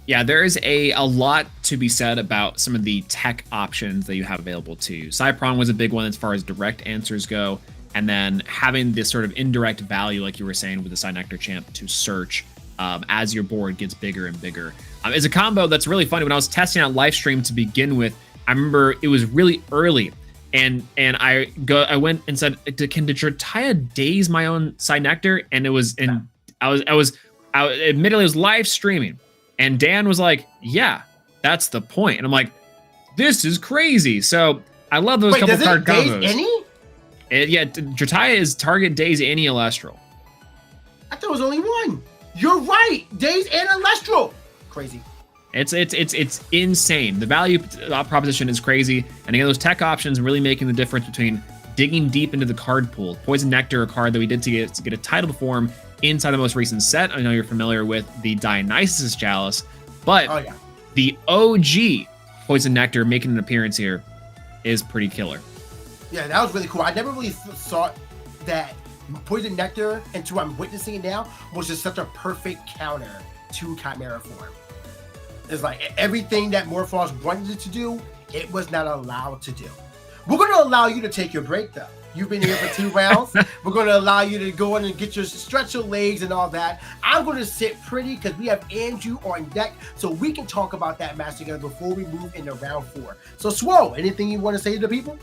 [SPEAKER 4] Yeah, there is a lot to be said about some of the tech options that you have available to you. Cypron was a big one as far as direct answers go, and then having this sort of indirect value, like you were saying with the Cyanectar Champ, to search as your board gets bigger and bigger. It's a combo that's really funny. When I was testing out Livestream to begin with, I remember it was really early, and I went and said, "Can Drataya daze my own Cyanectar?" And it was, and I admittedly was live streaming, and Dan was like, "Yeah, that's the point." And I'm like, "This is crazy." So I love those couple card combos.
[SPEAKER 2] Daze any?
[SPEAKER 4] Yeah, Drataya is target daze any Elestral.
[SPEAKER 2] I thought it was only one. You're right. Daze and Elestral. Crazy.
[SPEAKER 4] It's insane. The value proposition is crazy, and again, those tech options really making the difference between digging deep into the card pool. Poison Nectar, a card that we did to get a titled form inside the most recent set. I know you're familiar with the Dionysus Chalice, but the OG Poison Nectar making an appearance here is pretty killer. Yeah,
[SPEAKER 2] that was really cool. I never really thought that Poison Nectar, until I'm witnessing it now, was just such a perfect counter to Chimera form. It's like everything that Morphos wanted it to do, it was not allowed to do. We're going to allow you to take your break, though. You've been here for 2 rounds. We're going to allow you to go in and get your stretch your legs and all that. I'm going to sit pretty because we have Andrew on deck, so we can talk about that match together before we move into round 4. So, Swole, anything you want to say to the people?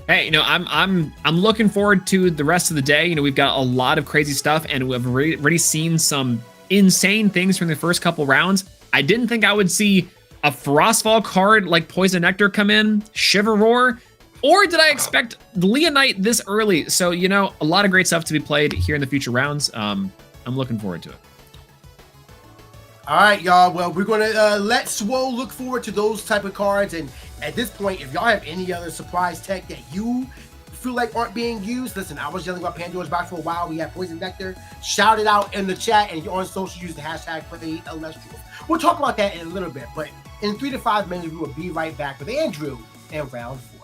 [SPEAKER 4] Hey, I'm looking forward to the rest of the day. We've got a lot of crazy stuff, and we've already seen some insane things from the first couple rounds. I didn't think I would see a Frostfall card like Poison Nectar come in, Shiver Roar, or did I expect Leonite this early? So, a lot of great stuff to be played here in the future rounds. I'm looking forward to it.
[SPEAKER 2] All right, y'all. Well, we're going to let Swole look forward to those type of cards. And at this point, if y'all have any other surprise tech that you feel like aren't being used, listen, I was yelling about Pandora's Box for a while. We have Poison Nectar. Shout it out in the chat, and on social, use the hashtag play Elestrals. We'll talk about that in a little bit, but in 3 to 5 minutes, we will be right back with Andrew and round 4.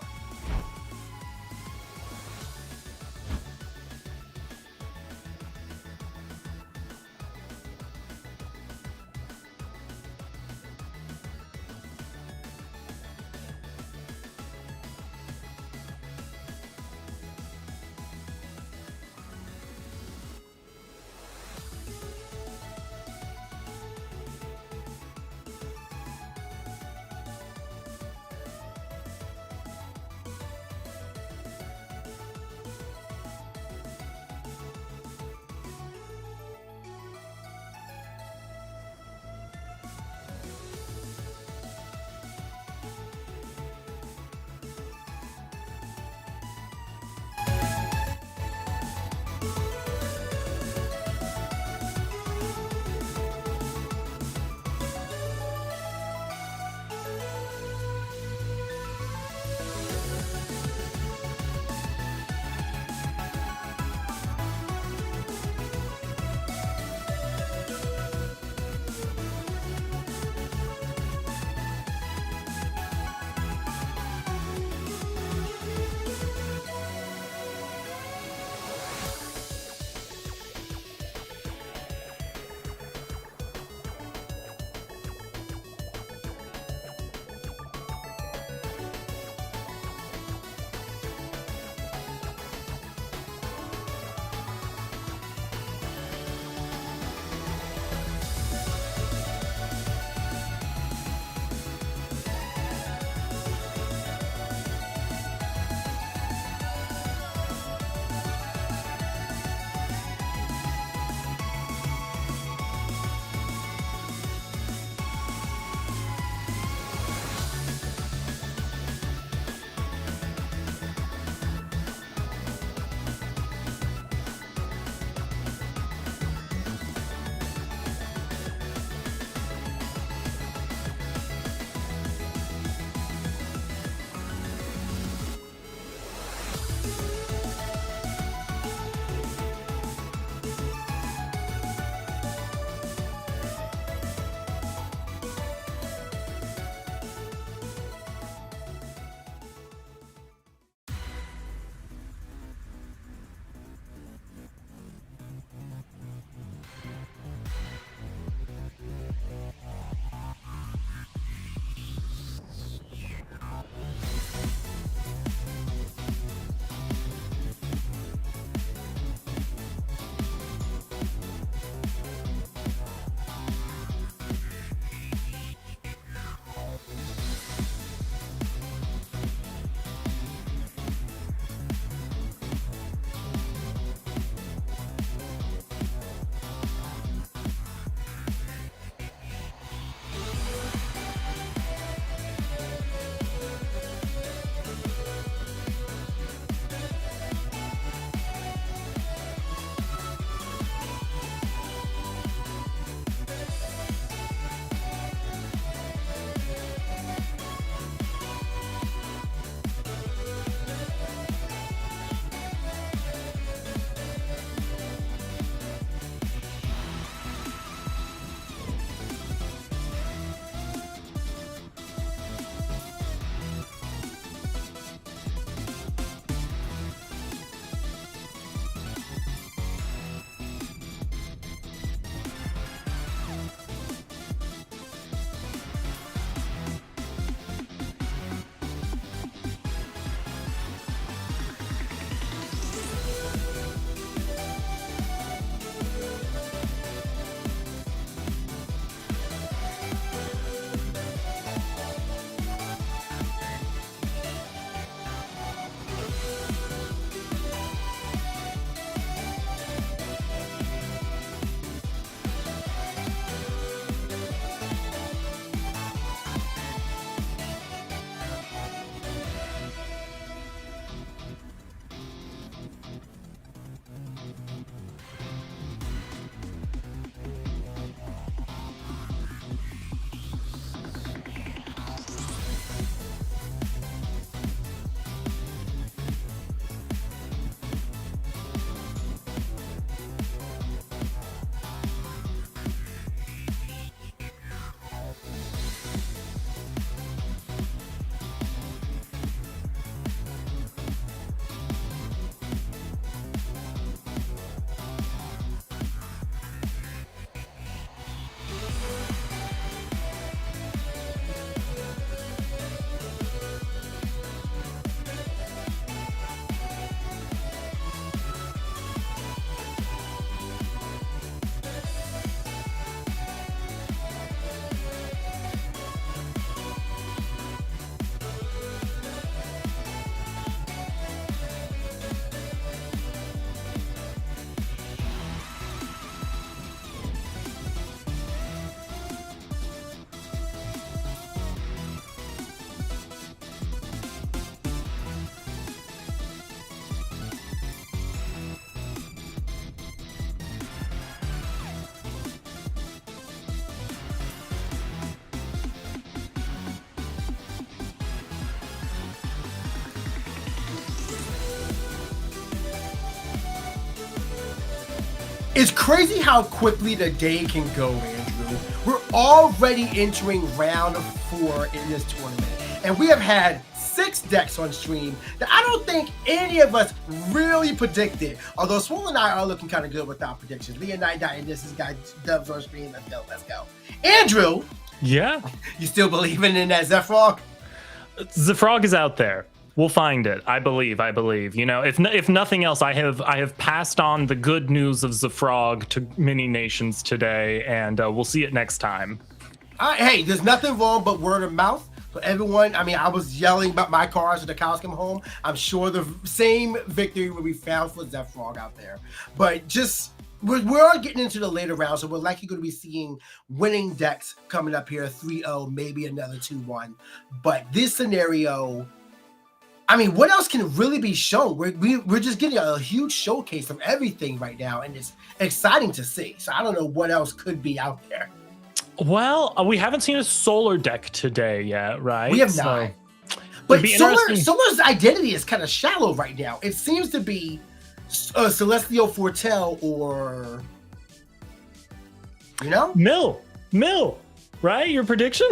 [SPEAKER 2] It's crazy how quickly the day can go, Andrew. We're already entering round 4 in this tournament, and we have had 6 decks on stream that I don't think any of us really predicted. Although Swole and I are looking kind of good with our predictions. Leonite and this guy Dubs on stream. Let's go. Andrew.
[SPEAKER 3] Yeah.
[SPEAKER 2] You still believing in that Zefrog?
[SPEAKER 3] Zefrog is out there. We'll find it. I believe. You know, if nothing else, I have passed on the good news of Zefrog to many nations today, and we'll see it next time.
[SPEAKER 2] Hey, there's nothing wrong but word of mouth. So everyone, I mean, I was yelling about my cars when the cows come home. I'm sure the same victory will be found for Zefrog out there. But just, we're getting into the later rounds, so we're likely going to be seeing winning decks coming up here, 3-0, maybe another 2-1. But this scenario, I mean, what else can really be shown? We're just getting a huge showcase of everything right now, and it's exciting to see. So I don't know what else could be out there.
[SPEAKER 3] Well, we haven't seen a solar deck today yet, right?
[SPEAKER 2] We have not. But Solar's identity is kind of shallow right now. It seems to be Celestial Foretell or, you know?
[SPEAKER 3] Mill, right? Your prediction?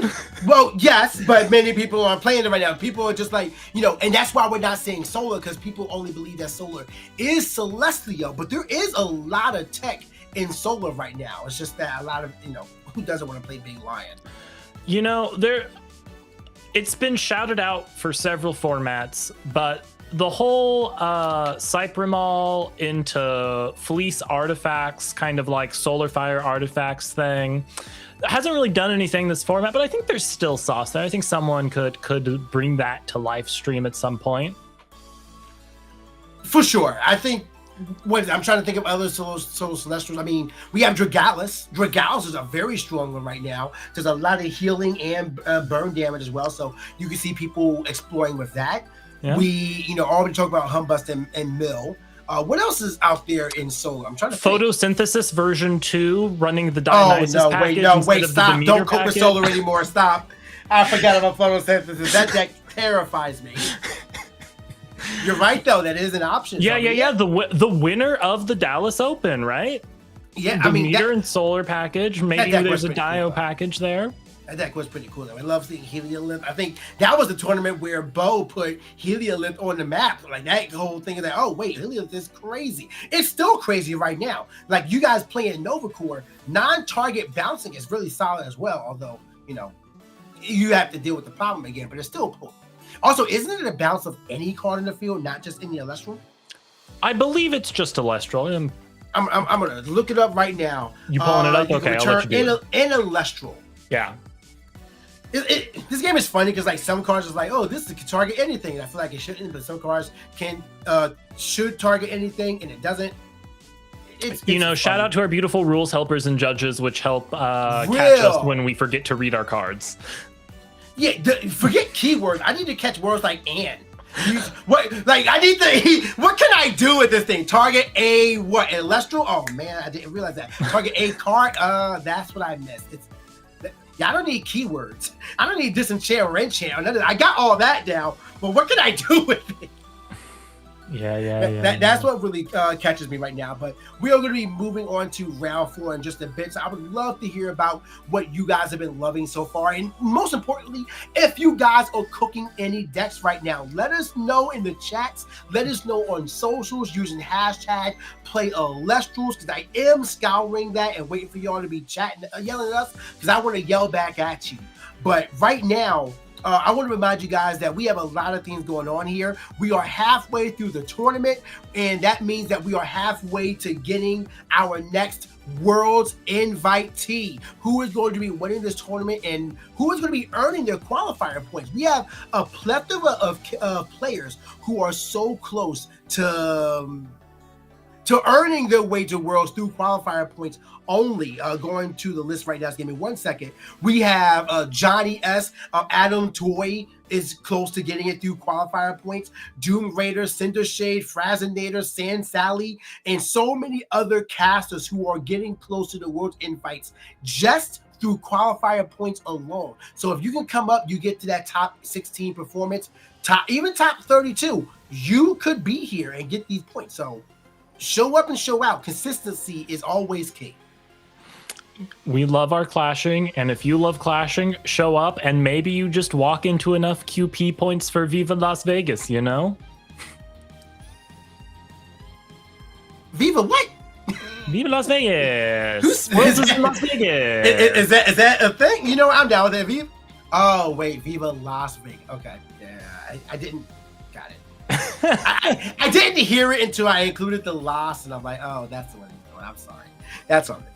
[SPEAKER 2] Well, yes, but many people aren't playing it right now. People are just like, you know, and that's why we're not saying Solar, because people only believe that Solar is Celestial. But there is a lot of tech in Solar right now. It's just that a lot of, you know, who doesn't want to play Big Lion? You know,
[SPEAKER 3] it's been shouted out for several formats, but the whole Cyprimal into Fleece artifacts, kind of like Solar Fire artifacts thing, hasn't really done anything this format, but I think there's still sauce there. I think someone could bring that to live stream at some point.
[SPEAKER 2] For sure. I think I'm trying to think of other Solar Celestials. I mean, we have Dragalis. Dragalis is a very strong one right now. There's a lot of healing and burn damage as well, so you can see people exploring with that. Yeah. We, you know, already talked about Humbust and Mill. What else is out there in Solar? I'm trying to think.
[SPEAKER 3] Photosynthesis version 2 running the Dionysus package.
[SPEAKER 2] Wait, stop. Don't cook with Solar anymore. Stop. I forgot about photosynthesis. That deck terrifies me. You're right, though. That is an option.
[SPEAKER 3] Yeah. The winner of the Dallas Open, right?
[SPEAKER 2] Yeah,
[SPEAKER 3] I mean, meter and solar package. Maybe there's a Dio package there.
[SPEAKER 2] That deck was pretty cool, though. I love seeing Heliolith. I think that was the tournament where Bo put Heliolith on the map. Like, that whole thing is like, oh, wait, Heliolith is crazy. It's still crazy right now. Like, you guys playing Nova Core, non-target bouncing is really solid as well, although, you know, you have to deal with the problem again, but it's still cool. Also, isn't it a bounce of any card in the field, not just in the Elestral?
[SPEAKER 3] I believe it's just Elestral.
[SPEAKER 2] I'm going to look it up right now.
[SPEAKER 3] You pulling it up? Okay, I'll let you do it.
[SPEAKER 2] In Elestral.
[SPEAKER 3] Yeah.
[SPEAKER 2] This game is funny because like some cards is like, oh, this can target anything, and I feel like it shouldn't, but some cards should target anything, and it doesn't. It's
[SPEAKER 3] shout out to our beautiful rules helpers and judges, which help catch us when we forget to read our cards.
[SPEAKER 2] Yeah, forget keywords. I need to catch words like "and." What can I do with this thing? Target a what? Elestral? Oh man, I didn't realize that. Target a card. That's what I missed. I don't need keywords. I don't need disenchant or enchant. I got all that down, but what can I do with it?
[SPEAKER 3] Yeah.
[SPEAKER 2] That's what really catches me right now. But we are going to be moving on to round 4 in just a bit. So I would love to hear about what you guys have been loving so far. And most importantly, if you guys are cooking any decks right now, let us know in the chats. Let us know on socials using hashtag #PlayElestrals, because I am scouring that and waiting for y'all to be chatting, yelling at us, because I want to yell back at you. But right now, I want to remind you guys that we have a lot of things going on here. We are halfway through the tournament, and that means that we are halfway to getting our next World's Invitee, who is going to be winning this tournament and who is going to be earning their qualifier points. We have a plethora of players who are so close to earning their way to Worlds through qualifier points only. Going to the list right now, give me 1 second. We have Johnny S. Adam Toy is close to getting it through qualifier points. Doom Raider, Cinder Shade, Frazinator, Sand Sally, and so many other casters who are getting close to the World's Invites just through qualifier points alone. So if you can come up, you get to that top 16 performance, even top 32, you could be here and get these points. So show up and show out. Consistency is always key.
[SPEAKER 3] We love our clashing, and if you love clashing, show up, and maybe you just walk into enough QP points for Viva Las Vegas, you know?
[SPEAKER 2] Viva what?
[SPEAKER 3] Viva Las Vegas! Worlds is in Las Vegas!
[SPEAKER 2] Is that a thing? You know what? I'm down with that. Viva. Oh, wait. Viva Las Vegas. Okay. Yeah, I didn't. Got it. I didn't hear it until I included the loss, and I'm like, oh, that's the one. I'm sorry. That's on me.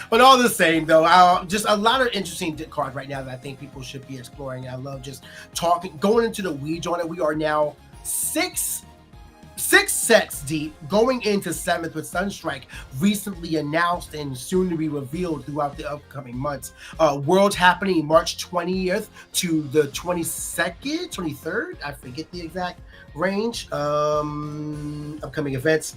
[SPEAKER 2] But all the same, though, just a lot of interesting cards right now that I think people should be exploring. I love just going into the weeds on it. We are now six sets deep, going into 7th with Sunstrike recently announced and soon to be revealed throughout the upcoming months. Worlds happening March 20th to the 22nd, 23rd. I forget the exact range. Upcoming events.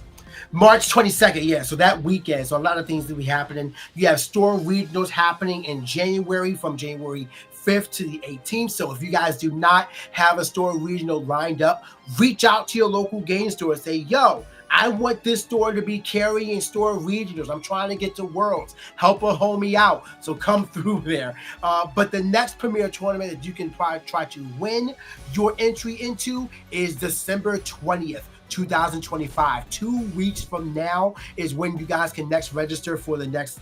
[SPEAKER 2] March 22nd, yeah, so that weekend. So a lot of things that be happening. You have store regionals happening in January from January 5th to the 18th. So if you guys do not have a store regional lined up, reach out to your local game store and say, yo, I want this store to be carrying store regionals. I'm trying to get to Worlds. Help a homie out. So come through there. But the next premier tournament that you can try to win your entry into is December 20th. 2025. 2 weeks from now is when you guys can register for the next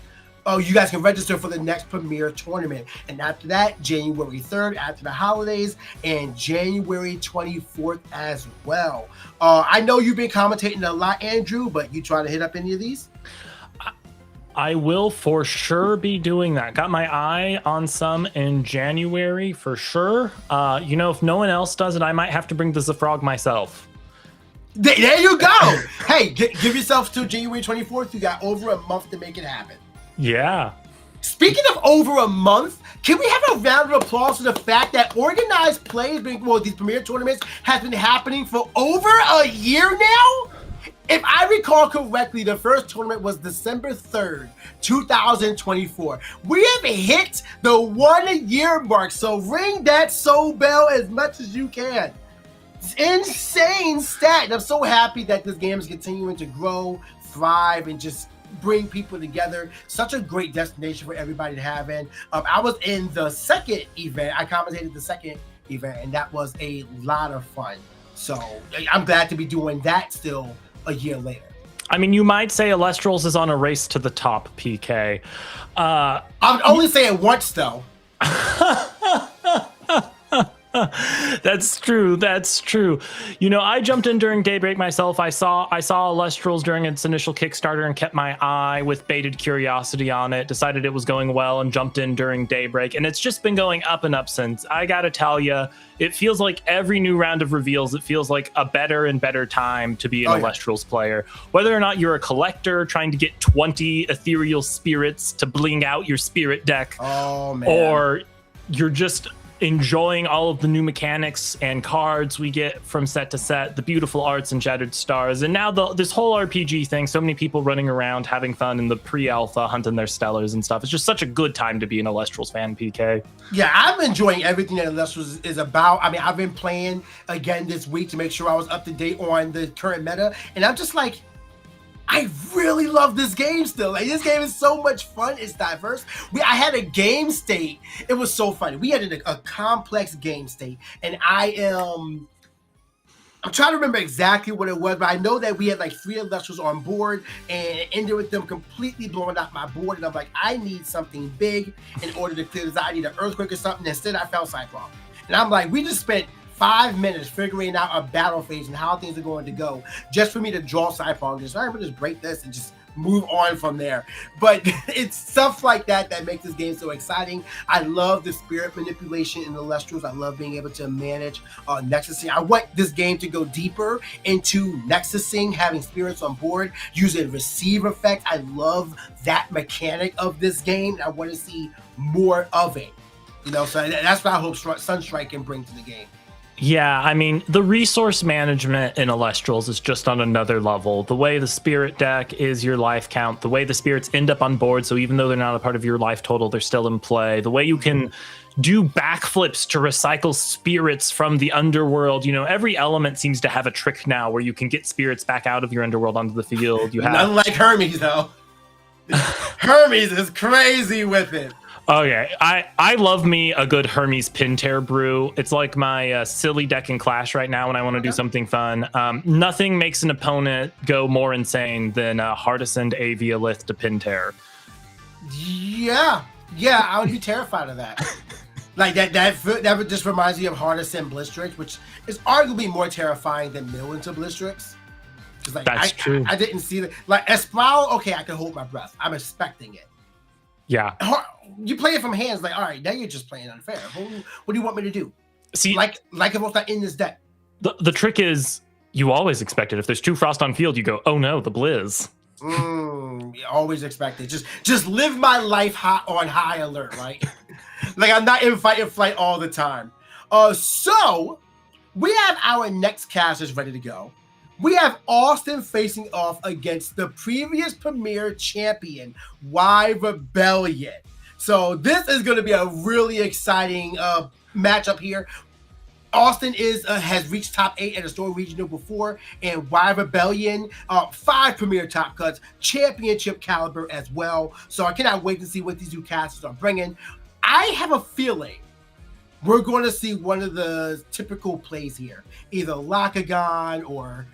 [SPEAKER 2] premier tournament. And after that, January 3rd, after the holidays, and January 24th as well. I know you've been commentating a lot, Andrew, but you trying to hit up any of these?
[SPEAKER 3] I will for sure be doing that. Got my eye on some in January for sure. If no one else does it, I might have to bring the Zafrog myself.
[SPEAKER 2] There you go. Hey, give yourself till January 24th. You got over a month to make it happen.
[SPEAKER 3] Yeah.
[SPEAKER 2] Speaking of over a month, can we have a round of applause for the fact that organized play these premier tournaments has been happening for over a year now? If I recall correctly, the first tournament was December 3rd, 2024. We have hit the 1 year mark, so ring that soul bell as much as you can. Insane stat, and I'm so happy that this game is continuing to grow, thrive, and just bring people together. Such a great destination for everybody to have in. I was in the second event. I commentated the second event, and that was a lot of fun. So I'm glad to be doing that still a year later.
[SPEAKER 3] I mean, you might say Elestrals is on a race to the top, PK.
[SPEAKER 2] I'm only saying once, though.
[SPEAKER 3] That's true. I jumped in during Daybreak myself. I saw Elestrals during its initial Kickstarter and kept my eye with bated curiosity on it, decided it was going well and jumped in during Daybreak. And it's just been going up and up since. I gotta tell you, it feels like every new round of reveals, it feels like a better and better time to be an Elestrals player. Whether or not you're a collector trying to get 20 ethereal spirits to bling out your spirit deck, or you're just enjoying all of the new mechanics and cards we get from set to set, the beautiful arts and Shattered Stars, and now this whole RPG thing, so many people running around having fun in the pre-alpha, hunting their stellars and stuff. It's just such a good time to be an Elestrals fan, PK.
[SPEAKER 2] Yeah, I'm enjoying everything that Elestrals is about. I mean, I've been playing again this week to make sure I was up to date on the current meta, and I'm just like, I really love this game still. Like, this game is so much fun. It's diverse. I had a game state. It was so funny. We had a complex game state, and I'm trying to remember exactly what it was, but I know that we had like 3 Elestrals on board, and it ended with them completely blowing out my board. And I'm like, I need something big in order to clear this out. I need an earthquake or something. Instead, I found Cyclone. And I'm like, we just spent 5 minutes figuring out a battle phase and how things are going to go just for me to draw Cyclone. Just, I'm going to just break this and just move on from there. But it's stuff like that that makes this game so exciting. I love the spirit manipulation in the Elestrals. I love being able to manage Nexusing. I want this game to go deeper into Nexusing, having spirits on board, using receive effect. I love that mechanic of this game. I want to see more of it. So that's what I hope Sunstrike can bring to the game.
[SPEAKER 3] Yeah, I mean, the resource management in Elestrals is just on another level. The way the spirit deck is your life count, the way the spirits end up on board, so even though they're not a part of your life total, they're still in play. The way you can do backflips to recycle spirits from the underworld. You know, every element seems to have a trick now where you can get spirits back out of your underworld onto the field. You have
[SPEAKER 2] Unlike Hermes, though. Hermes is crazy with it.
[SPEAKER 3] Okay, I love me a good Hermes pin tear brew. It's like my silly deck in Clash right now when I want to do something fun. Nothing makes an opponent go more insane than Hardisoned Aviolith to pin tear.
[SPEAKER 2] Yeah, I would be terrified of that. Like that just reminds me of Hardison Blistrix, which is arguably more terrifying than Mill into Blistrix. Like,
[SPEAKER 3] That's true.
[SPEAKER 2] I didn't see that. Like Espral, okay, I can hold my breath. I'm expecting it.
[SPEAKER 3] Yeah.
[SPEAKER 2] You play it from hands, like, all right, now you're just playing unfair. What do you want me to do?
[SPEAKER 3] See,
[SPEAKER 2] like if it's not in this deck.
[SPEAKER 3] The trick is you always expect it. If there's 2 Frost on field, you go, oh no, the Blizz.
[SPEAKER 2] You always expect it. Just live my life on high alert, right? Like I'm not in fight and flight all the time. So we have our next casters ready to go. We have Austin facing off against the previous Premier champion, Y Rebellion. So this is going to be a really exciting matchup here. Austin has reached top 8 at a store regional before, and Y Rebellion, 5 Premier top cuts, championship caliber as well. So I cannot wait to see what these 2 casters are bringing. I have a feeling we're going to see one of the typical plays here. Either Lakagon or,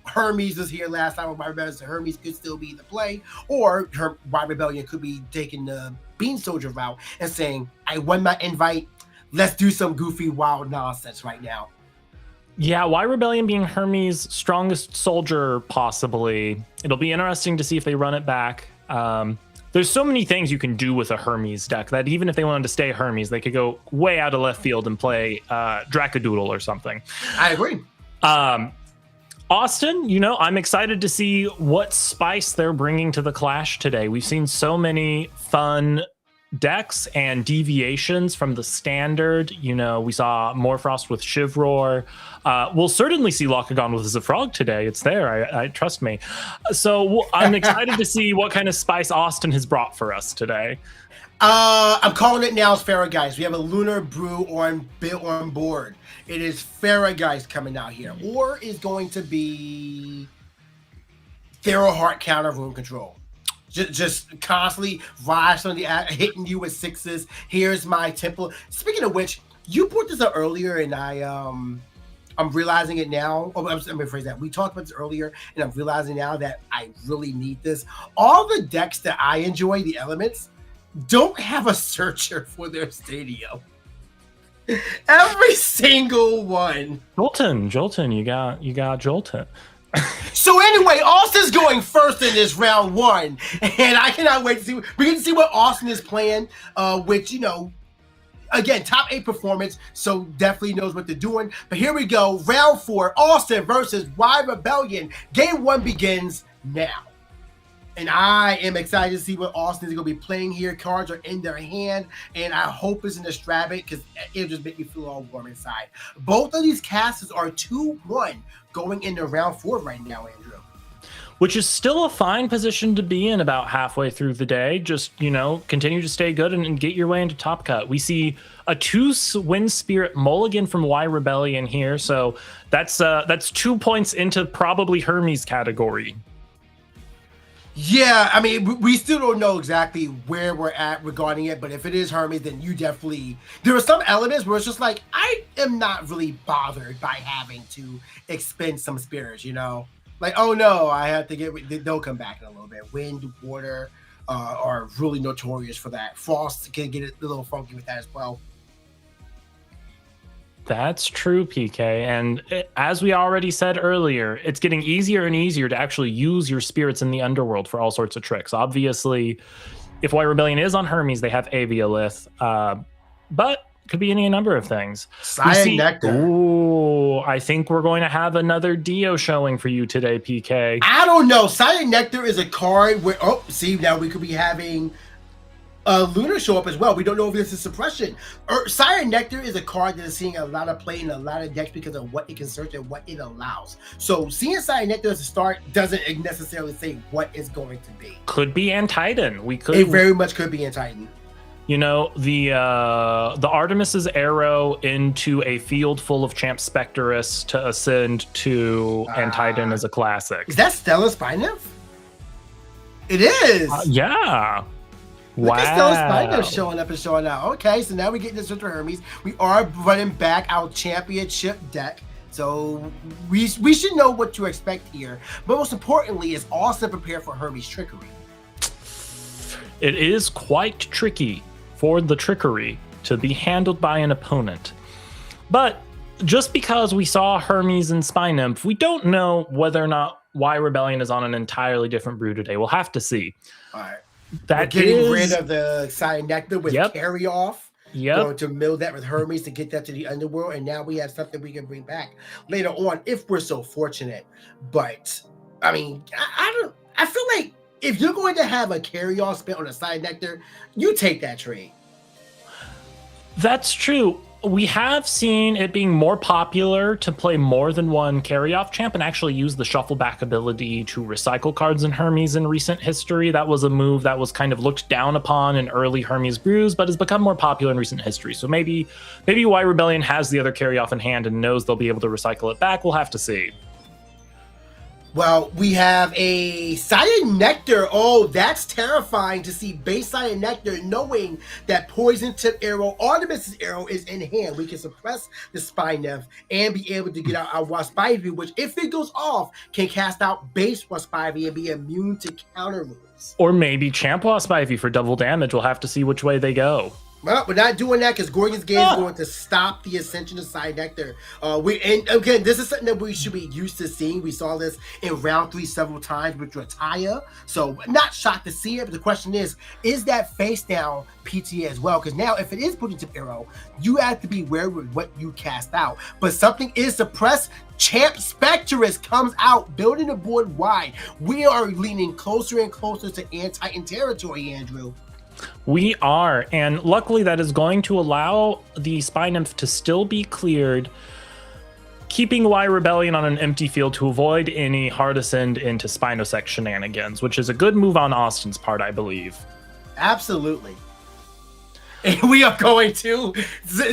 [SPEAKER 2] Hermes was here last time with Y Rebellion, so Hermes could still be the play. Or Y Rebellion could be taking the Bean Soldier route and saying, I won my invite. Let's do some goofy, wild nonsense right now.
[SPEAKER 3] Yeah, Y Rebellion being Hermes' strongest soldier, possibly. It'll be interesting to see if they run it back. There's so many things you can do with a Hermes deck that even if they wanted to stay Hermes, they could go way out of left field and play Dracadoodle or something.
[SPEAKER 2] I agree.
[SPEAKER 3] Austin, I'm excited to see what spice they're bringing to the Clash today. We've seen so many fun decks and deviations from the standard. We saw Morfrost with Shivroar. We'll certainly see Lakagon with Zafrog today. It's there. I trust me. So I'm excited to see what kind of spice Austin has brought for us today.
[SPEAKER 2] I'm calling it now as Farrageist. We have a Lunar Brew on board. It is Farrageist coming out here. Or is going to be Feral Heart counter Rune control. Just constantly rise on the hitting you with 6s. Here's my temple. Speaking of which, you brought this up earlier, and I'm realizing it now. Let me rephrase that. We talked about this earlier, and I'm realizing now that I really need this. All the decks that I enjoy, the elements, don't have a searcher for their stadium. Every single one.
[SPEAKER 3] Jolton, you got Jolton.
[SPEAKER 2] So anyway, Austin's going first in this round 1, and I cannot wait to see. We can see what Austin is playing, which again, top 8 performance, so definitely knows what they're doing. But here we go, round 4, Austin versus Y Rebellion. Game 1 begins now, and I am excited to see what Austin is going to be playing here. Cards are in their hand, and I hope it's in the Strabic because it'll just make me feel all warm inside. Both of these casters are 2-1 going into round 4 right now, Andrew.
[SPEAKER 3] Which is still a fine position to be in about halfway through the day. Just, continue to stay good and get your way into top cut. We see a 2 Wind Spirit mulligan from Y Rebellion here. So that's 2 points into probably Hermes category.
[SPEAKER 2] Yeah, I mean, we still don't know exactly where we're at regarding it, but if it is Hermes, then you definitely... There are some elements where it's just like, I am not really bothered by having to expend some spirits, Like, oh no, I have to they'll come back in a little bit. Wind, water are really notorious for that. Frost can get a little funky with that as well.
[SPEAKER 3] That's true, PK. And as we already said earlier, it's getting easier and easier to actually use your spirits in the underworld for all sorts of tricks. Obviously, if Y Rebellion is on Hermes, they have Aviolith, but it could be any number of things.
[SPEAKER 2] Cyan Nectar.
[SPEAKER 3] Ooh, I think we're going to have another Dio showing for you today, PK.
[SPEAKER 2] I don't know. Cyan Nectar is a card where, now we could be having Lunar show up as well. We don't know if this is suppression. Sire Nectar is a card that is seeing a lot of play in a lot of decks because of what it can search and what it allows. So seeing Sire Nectar as a start doesn't necessarily say what it's going to be.
[SPEAKER 3] Could be Antitan.
[SPEAKER 2] It very much could be Antitan.
[SPEAKER 3] You know, the Artemis's arrow into a field full of Champ Spectrus to ascend to Antitan is a classic.
[SPEAKER 2] Is that Stellar Spinef? It is.
[SPEAKER 3] Yeah.
[SPEAKER 2] Look at Stellar Spinef showing up and showing out. Okay, so now we get this with Hermes. We are running back our championship deck. So we should know what to expect here. But most importantly, is Austin prepared for Hermes trickery?
[SPEAKER 3] It is quite tricky for the trickery to be handled by an opponent. But just because we saw Hermes and Spy Nymph, we don't know whether or not Y Rebellion is on an entirely different brew today. We'll have to see.
[SPEAKER 2] All right.
[SPEAKER 3] We're
[SPEAKER 2] getting rid of the Sire Nectar with carry off.
[SPEAKER 3] Going
[SPEAKER 2] to mill that with Hermes to get that to the underworld, and now we have something we can bring back later on if we're so fortunate. But I mean, I feel like if you're going to have a carry-off spent on a Sire Nectar, you take that trade.
[SPEAKER 3] That's true. We have seen it being more popular to play more than one carry-off champ and actually use the shuffle back ability to recycle cards in Hermes in recent history. That was a move that was kind of looked down upon in early Hermes brews, but has become more popular in recent history. So maybe Y Rebellion has the other carry-off in hand and knows they'll be able to recycle it back. We'll have to see.
[SPEAKER 2] Well, we have a Sire Nectar. Oh, that's terrifying to see base Sire Nectar knowing that Poison Tip Arrow, Artemis's arrow is in hand. We can suppress the Spy Nymph and be able to get out our Waspivy, which if it goes off, can cast out base Waspivy and be immune to counter moves.
[SPEAKER 3] Or maybe Champ Waspivy for double damage. We'll have to see which way they go.
[SPEAKER 2] Well, we're not doing that because Gorgon's Game is going to stop the ascension of Sire Nectar. And again, this is something that we should be used to seeing. We saw this in round 3 several times with Drataya. So not shocked to see it, but the question is that face down PTA as well? Because now if it is Poison Tip Arrow, you have to be wary with what you cast out. But something is suppressed. Champ Spectrus comes out, building the board wide. We are leaning closer and closer to Antitan territory, Andrew.
[SPEAKER 3] We are, and luckily that is going to allow the Spy Nymph to still be cleared, keeping Y Rebellion on an empty field to avoid any hard ascend into Spinosec shenanigans, which is a good move on Austin's part, I believe.
[SPEAKER 2] Absolutely. And we are going to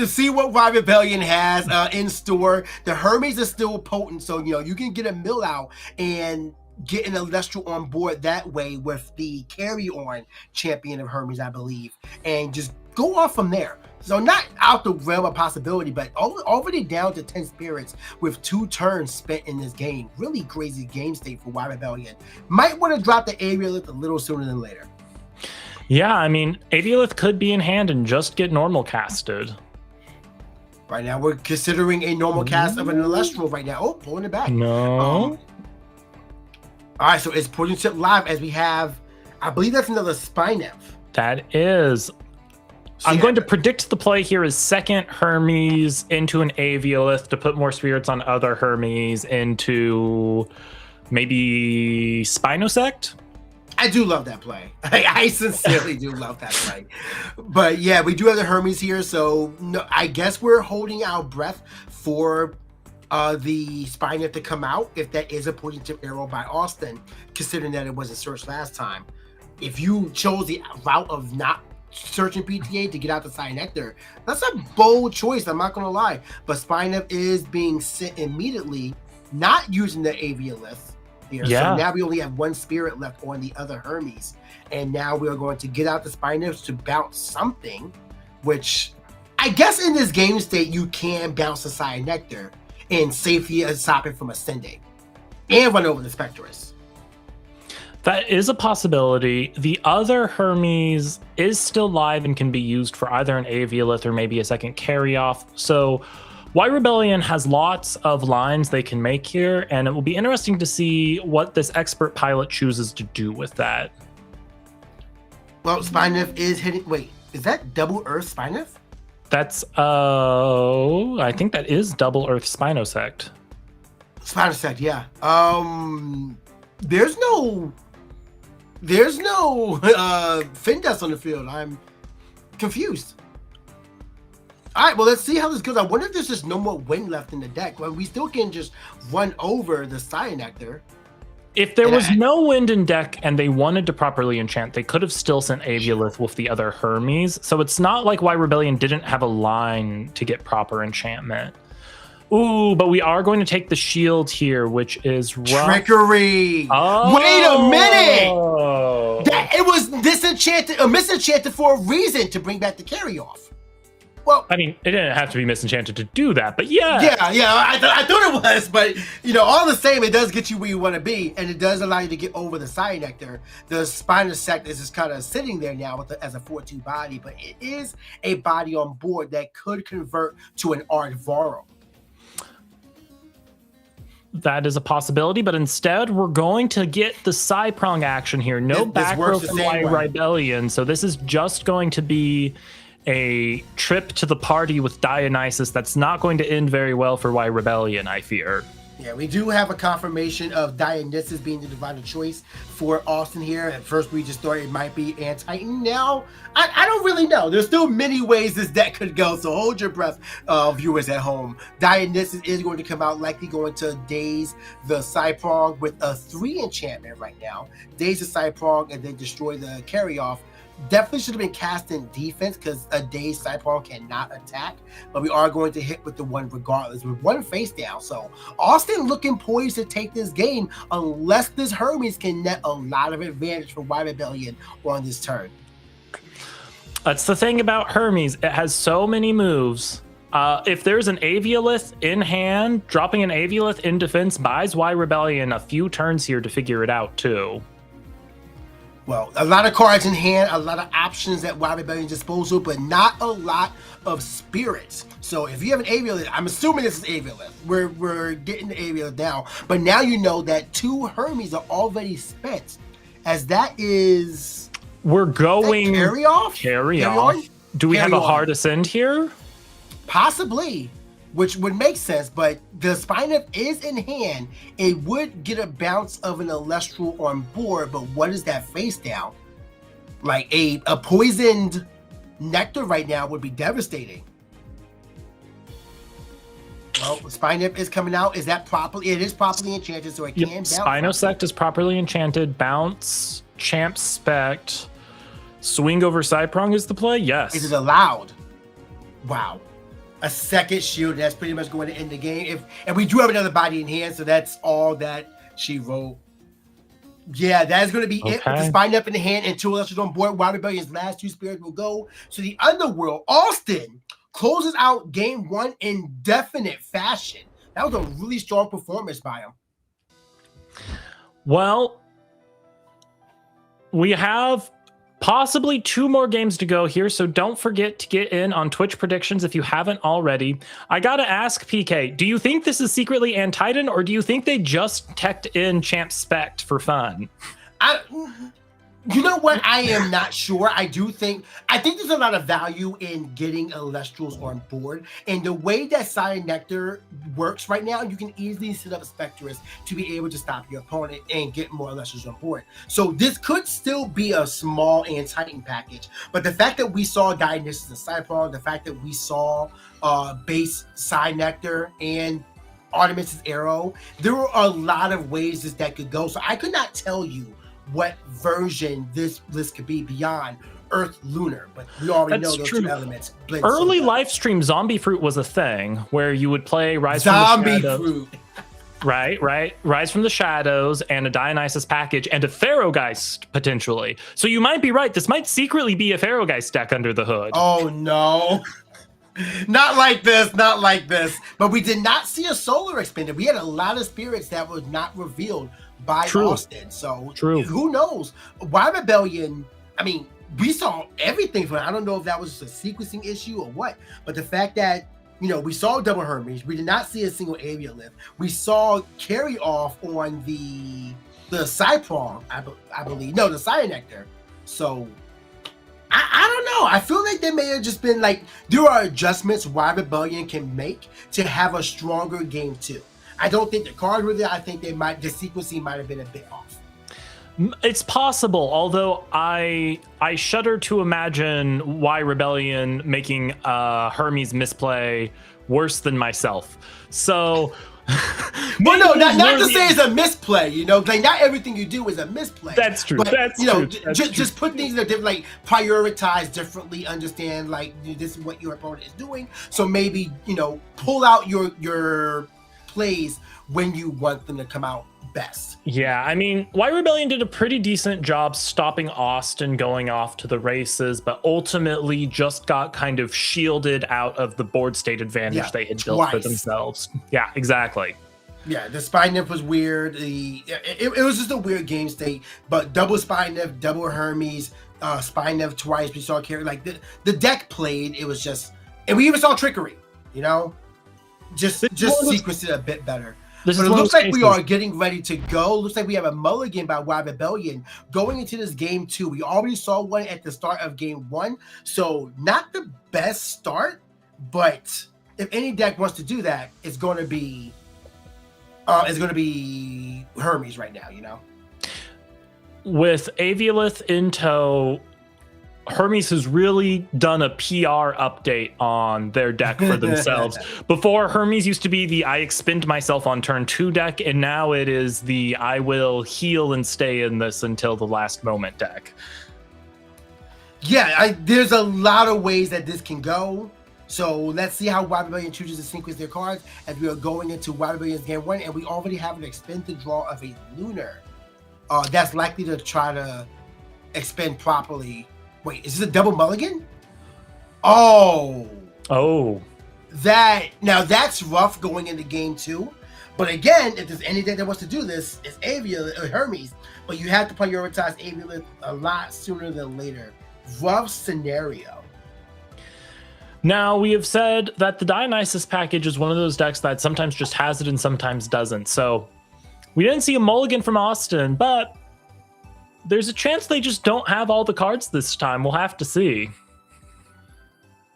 [SPEAKER 2] see what Y Rebellion has in store. The Hermes is still potent, so you can get a mill out and get an Elestral on board that way with the carry-on champion of Hermes, I believe, and just go off from there. So not out the realm of possibility, but already down to 10 spirits with 2 turns spent in this game. Really crazy game state for Y Rebellion. Might want to drop the Aviolith a little sooner than later.
[SPEAKER 3] Yeah, I mean, Aviolith could be in hand and just get normal casted.
[SPEAKER 2] Right now, we're considering a normal cast of an Elestral right now. Oh, pulling it back.
[SPEAKER 3] No.
[SPEAKER 2] All right, so it's Poison Tip live as we have, I believe that's another Spy Nymph.
[SPEAKER 3] That is. I'm going to predict the play here is second Hermes into an Aviolith to put more spirits on other Hermes into maybe Spinosect.
[SPEAKER 2] I do love that play. I sincerely do love that play. But yeah, we do have the Hermes here, so no, I guess we're holding our breath for the Spy Nymph to come out if that is a Poison Tip Arrow by Austin, considering that it wasn't searched last time. If you chose the route of not searching PTA to get out the Sire Nectar, that's a bold choice, I'm not going to lie. But Spy Nymph is being sent immediately, not using the Aviolith here.
[SPEAKER 3] Yeah.
[SPEAKER 2] So now we only have 1 spirit left on the other Hermes. And now we are going to get out the Spy Nymph to bounce something, which I guess in this game state, you can bounce the Sire Nectar and safely stop it from ascending and run over the Spectrus.
[SPEAKER 3] That is a possibility. The other Hermes is still live and can be used for either an Aviolith or maybe a second carry-off. So Y Rebellion has lots of lines they can make here, and it will be interesting to see what this expert pilot chooses to do with that.
[SPEAKER 2] Well, Spy Nymph is hitting... Wait, is that double Earth Spy Nymph?
[SPEAKER 3] That's, I think that is double Earth Spinosect.
[SPEAKER 2] Spinosect, yeah. There's no There's no fin dust on the field. I'm confused. All right, well, let's see how this goes. I wonder if there's just no more wind left in the deck. Well, we still can just run over the Cyanectar.
[SPEAKER 3] If there was no wind in deck and they wanted to properly enchant, they could have still sent Aviolith with the other Hermes. So it's not like why Rebellion didn't have a line to get proper enchantment. Ooh, but we are going to take the shield here, which is rough.
[SPEAKER 2] Trickery.
[SPEAKER 3] Oh.
[SPEAKER 2] Wait a minute. It was misenchanted for a reason to bring back the carry-off. Well,
[SPEAKER 3] I mean, it didn't have to be misenchanted to do that, but yeah.
[SPEAKER 2] Yeah, I thought it was, but, all the same, it does get you where you want to be, and it does allow you to get over the Cyanectar. The Spinosect is just kind of sitting there now as a 4-2 body, but it is a body on board that could convert to an Ardvaro.
[SPEAKER 3] That is a possibility, but instead we're going to get the Psyprong action here. No back row from Rebellion, so this is just going to be a trip to the party with Dionysus that's not going to end very well for Y Rebellion, I fear.
[SPEAKER 2] Yeah, we do have a confirmation of Dionysus being the divided choice for Austin here. At first, we just thought it might be Antitan. Now, I don't really know. There's still many ways this deck could go, so hold your breath, viewers at home. Dionysus is going to come out, likely going to Daze the Psyprong with a 3 enchantment right now. Daze the Psyprong and then destroy the carry-off. Definitely should have been cast in defense because a Dazed Psyprong cannot attack, but we are going to hit with the 1 regardless with 1 face down. So Austin looking poised to take this game unless this Hermes can net a lot of advantage for Y Rebellion on this turn.
[SPEAKER 3] That's the thing about Hermes. It has so many moves. If there's an Aviolith in hand, dropping an Aviolith in defense buys Y Rebellion a few turns here to figure it out too.
[SPEAKER 2] Well, a lot of cards in hand, a lot of options at Y Rebellion's disposal, but not a lot of spirits. So if you have an Aviolith, I'm assuming this is Aviolith. We're getting the Aviolith now, but now you know that 2 Hermes are already spent, as that is.
[SPEAKER 3] We're going
[SPEAKER 2] carry off.
[SPEAKER 3] Do we have a hard ascend here?
[SPEAKER 2] Possibly, which would make sense, but the Spinef is in hand. It would get a bounce of an Elestral on board, but what is that face down? Like a poisoned Nectar right now would be devastating. Well, Spinef is coming out. Is that properly? It is properly enchanted, so it can bounce.
[SPEAKER 3] Spinosect is properly enchanted. Bounce, Champ Spect, swing over Psyprong is the play? Yes.
[SPEAKER 2] Is it allowed? Wow. A second shield, that's pretty much going to end the game. And we do have another body in hand, so that's all that she wrote. Yeah, that's going to be it. With the Spine up in the hand and 2 Elestrals on board, Y Rebellion's last 2 spirits will go to the Underworld. Austin closes out game 1 in definite fashion. That was a really strong performance by him.
[SPEAKER 3] Well, we have possibly 2 more games to go here, so don't forget to get in on Twitch predictions if you haven't already. I gotta ask, PK, do you think this is secretly Antitan, or do you think they just teched in Champ Spect for fun?
[SPEAKER 2] You know what? I am not sure. I think there's a lot of value in getting Elestrals on board. And the way that Cyanectar works right now, you can easily set up a Spectrus to be able to stop your opponent and get more Elestrals on board. So this could still be a small Antitan package. But the fact that we saw Dionysus and Psyprong, the fact that we saw base Cyanectar and Artemis's Arrow, there were a lot of ways this deck could go. So I could not tell you what version this list could be beyond Earth Lunar, but we already know those 2 elements.
[SPEAKER 3] Early live stream Zombie Fruit was a thing where you would play Rise
[SPEAKER 2] from
[SPEAKER 3] the Shadows.
[SPEAKER 2] Fruit.
[SPEAKER 3] Right. Rise from the Shadows and a Dionysus package and a Pharaohgeist potentially. So you might be right. This might secretly be a Pharaohgeist deck under the hood.
[SPEAKER 2] Oh no. Not like this. But we did not see a Solar Expender. We had a lot of spirits that was not revealed by Austin. So who knows? Y Rebellion, I mean, we saw everything from it. I don't know if that was a sequencing issue or what, but the fact that, we saw double Hermes, we did not see a single Aviolith. We saw carry off on the Psyprong, I believe. No, the Cyanectar. So I don't know. I feel like they may have just been like, there are adjustments Y Rebellion can make to have a stronger game 2. I don't think the cards were there. I think the sequencing might have been a bit off.
[SPEAKER 3] It's possible, although I shudder to imagine why Rebellion making Hermes misplay worse than myself. So,
[SPEAKER 2] well, no, not to say it's a misplay. You know, like not everything you do is a misplay.
[SPEAKER 3] That's true.
[SPEAKER 2] But,
[SPEAKER 3] that's
[SPEAKER 2] you know,
[SPEAKER 3] true.
[SPEAKER 2] just put things in a different, like prioritize differently. Understand, like this is what your opponent is doing. So maybe pull out your plays when you want them to come out best.
[SPEAKER 3] Yeah, I mean, White Rebellion did a pretty decent job stopping Austin going off to the races, but ultimately just got kind of shielded out of the board state advantage they had built for themselves. Yeah, exactly.
[SPEAKER 2] Yeah, the Spy Nymph was weird. It was just a weird game state, but double Spy Nymph, double Hermes, Spy Nymph twice. We saw carry like the deck played. It was just, and we even saw trickery. Just sequenced it a bit better. But it looks like we are getting ready to go. Looks like we have a mulligan by White Rebellion going into this game 2. We already saw one at the start of game 1, so not the best start. But if any deck wants to do that, it's going to be Hermes right now.
[SPEAKER 3] With Aviolith in tow, Hermes has really done a PR update on their deck for themselves. Before, Hermes used to be the I expend myself on turn 2 deck, and now it is the I will heal and stay in this until the last moment deck.
[SPEAKER 2] Yeah, there's a lot of ways that this can go. So let's see how White Rebellion chooses to sequence their cards as we are going into White Rebellion's game 1, and we already have an expended draw of a Lunar. That's likely to try to expend properly. Wait, is this a double mulligan? Oh. That's rough going into game 2. But again, if there's any deck that wants to do this, it's Aviolith or Hermes. But you have to prioritize Aviolith a lot sooner than later. Rough scenario.
[SPEAKER 3] Now, we have said that the Dionysus package is one of those decks that sometimes just has it and sometimes doesn't. So we didn't see a mulligan from Austin, but there's a chance they just don't have all the cards this time. We'll have to see.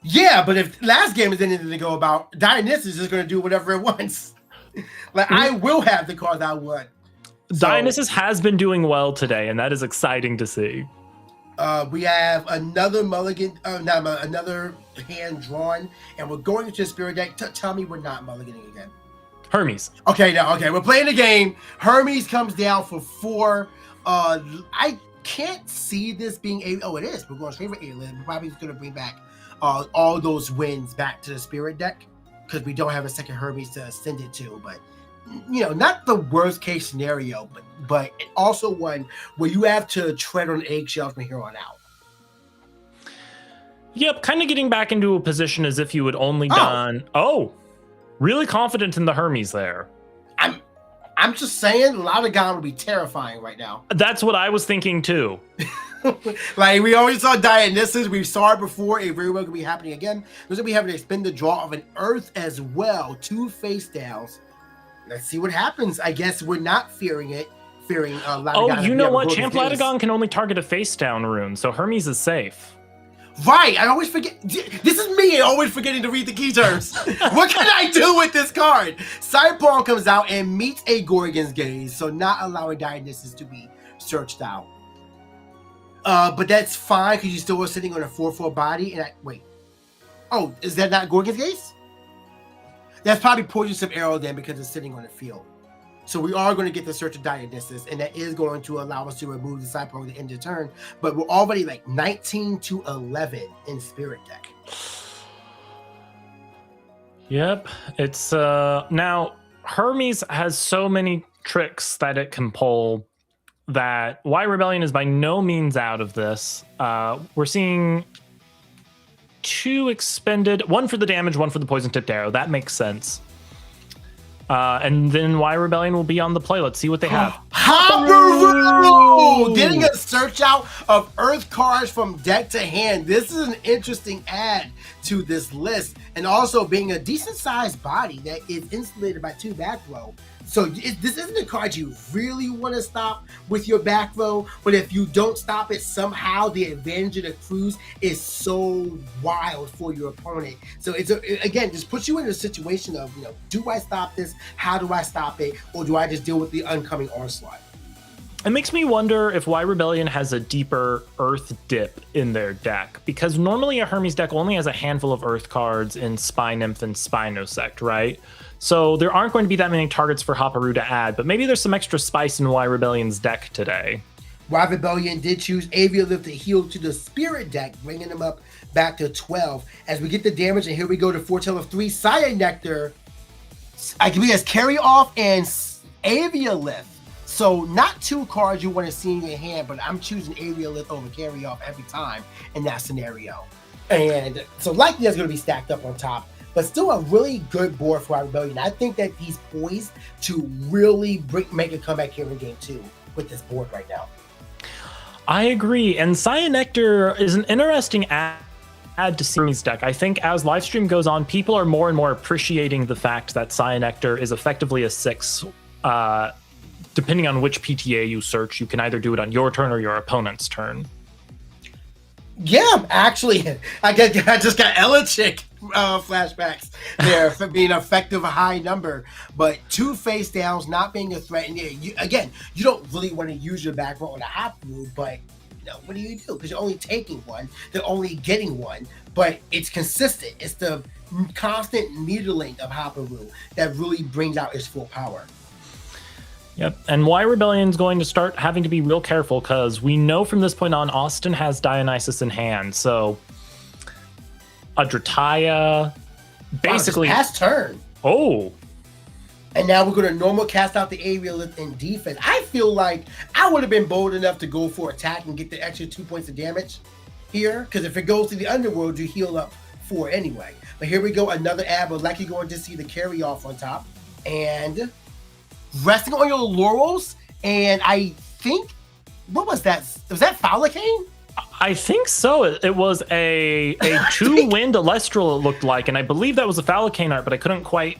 [SPEAKER 2] Yeah, but if last game is anything to go about, Dionysus is going to do whatever it wants. Like, I will have the cards I want.
[SPEAKER 3] Dionysus has been doing well today, and that is exciting to see.
[SPEAKER 2] We have another mulligan, another hand drawn, and we're going into a spirit deck. Tell me we're not mulliganing again.
[SPEAKER 3] Hermes.
[SPEAKER 2] Okay, we're playing the game. Hermes comes down for 4. I can't see this being it is. We're going straight for Alien. We're probably going to bring back all those wins back to the spirit deck because we don't have a second Hermes to send it to. But not the worst case scenario, but also one where you have to tread on eggshells from here on out.
[SPEAKER 3] Yep, kind of getting back into a position as if you had only done. Really confident in the Hermes there.
[SPEAKER 2] I'm just saying, Latagon would be terrifying right now.
[SPEAKER 3] That's what I was thinking too.
[SPEAKER 2] Like, we always saw Dionysus. We saw it before. It very well could be happening again. Looks like we have an expended draw of an Earth as well. 2 face downs. Let's see what happens. I guess we're not fearing it. Latagon.
[SPEAKER 3] Oh, you know what? Champ Latagon can only target a face down rune, so Hermes is safe.
[SPEAKER 2] Right, I always forget. This is me always forgetting to read the key terms. What can I do with this card? Sidepalm comes out and meets a Gorgon's Gaze, so not allowing Dionysus to be searched out. But that's fine because you still were sitting on a 4/4 body. And wait. Oh, is that not Gorgon's Gaze? That's probably Poisonous Arrow then because it's sitting on the field. So we are going to get the search of Dionysus, and that is going to allow us to remove the Sidepalm at the end of the turn. But we're already like 19-11 in Spirit deck.
[SPEAKER 3] Yep, it's now Hermes has so many tricks that it can pull that White Rebellion is by no means out of this. We're seeing 2 expended, 1 for the damage, 1 for the poison tipped arrow. That makes sense. And then White Rebellion will be on the play. Let's see what they have.
[SPEAKER 2] Habaru! Getting a search out of Earth cards from deck to hand. This is an interesting add to this list. And also being a decent sized body that is insulated by 2 back row. So this isn't a card you really want to stop with your back row, but if you don't stop it, somehow the advantage of the cruise is so wild for your opponent. So again, just puts you in a situation of, do I stop this? How do I stop it? Or do I just deal with the oncoming onslaught?
[SPEAKER 3] It makes me wonder if Y Rebellion has a deeper Earth dip in their deck, because normally a Hermes deck only has a handful of Earth cards in Spy Nymph and Spinosect, right? So there aren't going to be that many targets for Haparu to add, but maybe there's some extra spice in Y Rebellion's deck today.
[SPEAKER 2] Y Rebellion did choose Avialift to heal to the Spirit deck, bringing them up back to 12. As we get the damage, and here we go to Foretell of 3, Sire Nectar. I can be as Carry Off and Avialift. So not 2 cards you want to see in your hand, but I'm choosing Avialift over Carry Off every time in that scenario. And so likely that's going to be stacked up on top, but still a really good board for our Rebellion. I think that he's poised to really make a comeback here in game 2 with this board right now.
[SPEAKER 3] I agree, and Sire Nectar is an interesting add to Siri's deck. I think as livestream goes on, people are more and more appreciating the fact that Sire Nectar is effectively a 6. Depending on which PTA you search, you can either do it on your turn or your opponent's turn.
[SPEAKER 2] Yeah, actually, I just got Elechick flashbacks there for being an effective high number, but 2 face downs not being a threat. And yeah, you don't really want to use your back row on a Haparu, but what do you do? Because you're only taking 1, they're only getting 1, but it's consistent. It's the constant needling of Haparu that really brings out its full power.
[SPEAKER 3] Yep, and Y Rebellion's going to start having to be real careful because we know from this point on Austin has Dionysus in hand, so a Drataya, basically
[SPEAKER 2] past turn.
[SPEAKER 3] Oh,
[SPEAKER 2] and now we're going to normal cast out the Avialift in defense. I feel like I would have been bold enough to go for attack and get the extra 2 points of damage here, because if it goes to the underworld, you heal up 4 anyway. But here we go, another ad. We're likely going to see the Carry Off on top and resting on your laurels. And I think, what was that? Was that Falacane?
[SPEAKER 3] I think so. It was a 2-wind Elestral, it looked like, and I believe that was a Falacane art, but I couldn't quite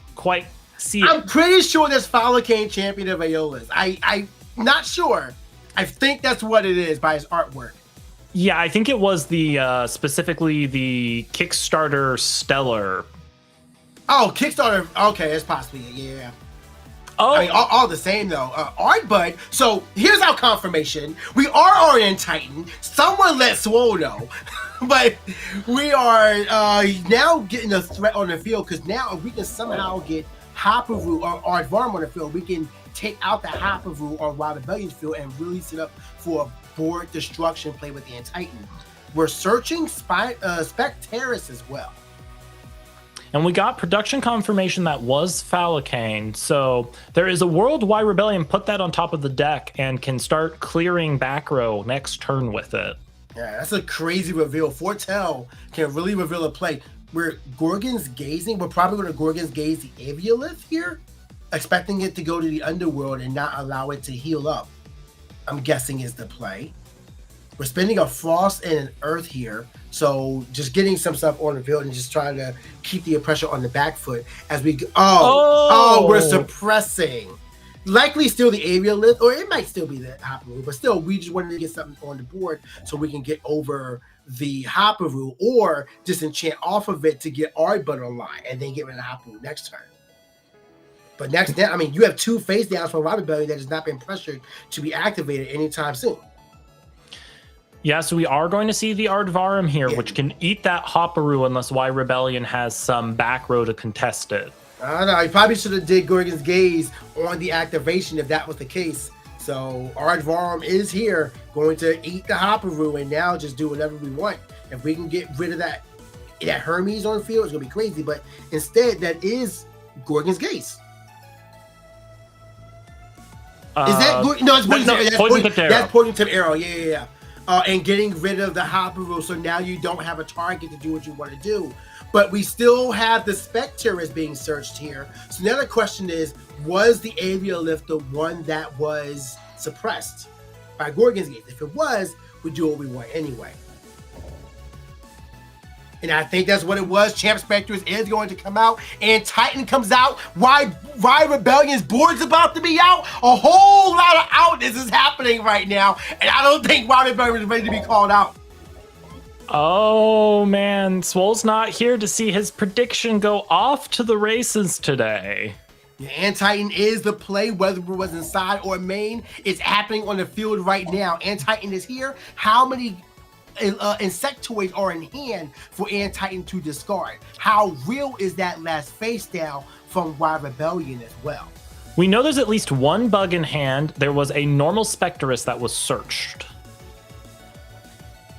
[SPEAKER 3] see it.
[SPEAKER 2] I'm pretty sure that's Falacane, Champion of Aeolus. I'm not sure. I think that's what it is by his artwork.
[SPEAKER 3] Yeah, I think it was the specifically the Kickstarter Stellar.
[SPEAKER 2] Oh, Kickstarter. Okay, it's possibly it. Yeah.
[SPEAKER 3] Oh,
[SPEAKER 2] I mean, all the same though. Art Bud. So here's our confirmation: we are Orion Titan. Someone let Swole know, but we are now getting a threat on the field, because now if we can somehow get Haparu or Aardvarm on the field, we can take out the Haparu or Y Rebellion's field and really set up for a board destruction play with the Titan. We're searching Spectaris as well.
[SPEAKER 3] and we got production confirmation that was Falacane. So there is a world Y Rebellion put that on top of the deck and can start clearing back row next turn with it.
[SPEAKER 2] Yeah, that's a crazy reveal. Foretell can really reveal a play. We're Gorgon's Gazing. We're probably going to Gorgon's Gaze the Aviolith here, expecting it to go to the underworld and not allow it to heal up. I'm guessing is the play. We're spending a Frost and an Earth here, so just getting some stuff on the field and just trying to keep the pressure on the back foot as we go. Oh, we're suppressing. Likely still the Aviolith, or it might still be the Haparu, but still, we just wanted to get something on the board so we can get over the Haparu, or just enchant off of it to get Ardbud online and then get rid of the Haparu next turn. But next, I mean, you have 2 face downs from Robin Belly that has not been pressured to be activated anytime soon.
[SPEAKER 3] Yeah, so we are going to see the Aardvarm here, which can eat that Haparu unless Y Rebellion has some back row to contest it.
[SPEAKER 2] I don't know. You probably should have did Gorgon's Gaze on the activation if that was the case. So Aardvarm is here, going to eat the Haparu and now just do whatever we want. If we can get rid of that Hermes on the field, it's going to be crazy. But instead, that is Gorgon's Gaze. Is that no? It's Poison Tip Arrow. Yeah. And getting rid of the Haparu, so now you don't have a target to do what you want to do. But we still have the Spectaris being searched here. So now the question is, was the Aviolith the one that was suppressed by Gorgon's Gaze? If it was, we do what we want anyway. And I think that's what it was. Champ Spectaris is going to come out, and Titan comes out. Y Rebellion's board's about to be out. A whole lot of outness is happening right now, and I don't think Y Rebellion is ready to be called out.
[SPEAKER 3] Oh man, Swole's not here to see his prediction go off to the races today.
[SPEAKER 2] Yeah, Antitan is the play, whether it was inside or main. It's happening on the field right now. Antitan is here. How many insectoids are in hand for Antitan to discard? How real is that last face down from Y Rebellion as well?
[SPEAKER 3] We know there's at least one bug in hand. There was a normal Spectrus that was searched.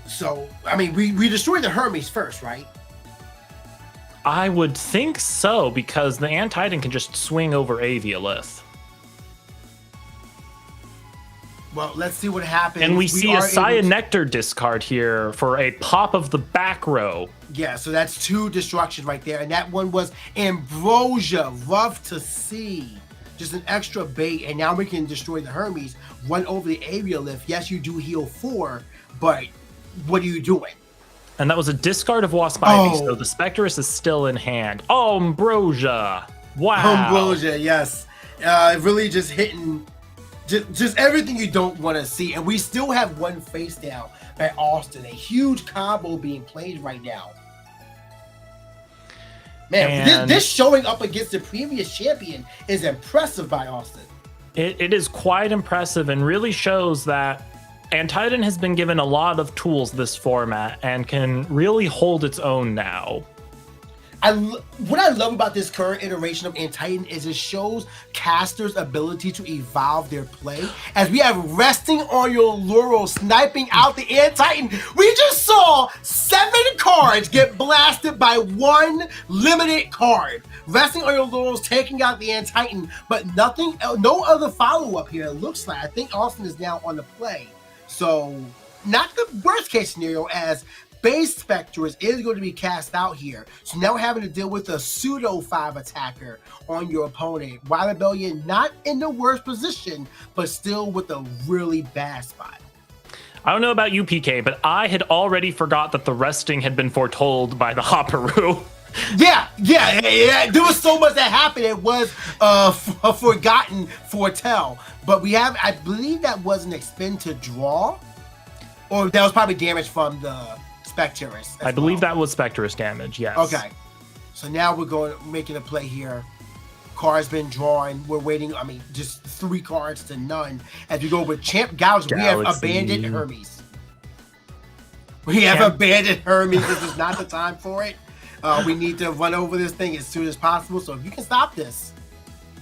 [SPEAKER 2] So, I mean, we destroyed the Hermes first, right?
[SPEAKER 3] I would think so, because the Antitan can just swing over Aviolith.
[SPEAKER 2] Well, let's see what happens.
[SPEAKER 3] And we see a Nectar discard here for a pop of the back row.
[SPEAKER 2] Yeah, so that's 2 destruction right there. And that one was Ambrosia. Rough to see. Just an extra bait. And now we can destroy the Hermes, run over the Aviolith. Yes, you do heal 4, but what are you doing?
[SPEAKER 3] And that was a discard of Wasp Ivy, so the Spectrus is still in hand. Oh, Ambrosia. Wow.
[SPEAKER 2] Ambrosia, yes. Really just hitting just everything you don't want to see. And we still have one face down by Austin. A huge combo being played right now. Man, this showing up against the previous champion is impressive by Austin.
[SPEAKER 3] It is quite impressive and really shows that Antitan has been given a lot of tools this format and can really hold its own now.
[SPEAKER 2] What I love about this current iteration of Antitan is it shows casters' ability to evolve their play. As we have Resting on Your Laurels sniping out the Antitan, we just saw 7 cards get blasted by 1 limited card. Resting on Your Laurels taking out the Antitan, but nothing, no other follow-up here, it looks like. I think Austin is now on the play. So, not the worst case scenario, as Base Spectrus is going to be cast out here. So now we're having to deal with a pseudo 5 attacker on your opponent. Y Rebellion not in the worst position, but still with a really bad spot.
[SPEAKER 3] I don't know about you, PK, but I had already forgot that the resting had been foretold by the Hopperoo.
[SPEAKER 2] Yeah. There was so much that happened. It was a forgotten foretell. But we have, I believe that was an expend to draw, or that was probably damage from the Spectrus.
[SPEAKER 3] I believe that was Spectrus damage, yes.
[SPEAKER 2] Okay. So now we're making a play here. Card's been drawn. We're waiting, just 3 cards to none. As we go with Champ Galaxy, we have abandoned Hermes. We have abandoned Hermes. This is not the time for it. We need to run over this thing as soon as possible. So if you can stop this,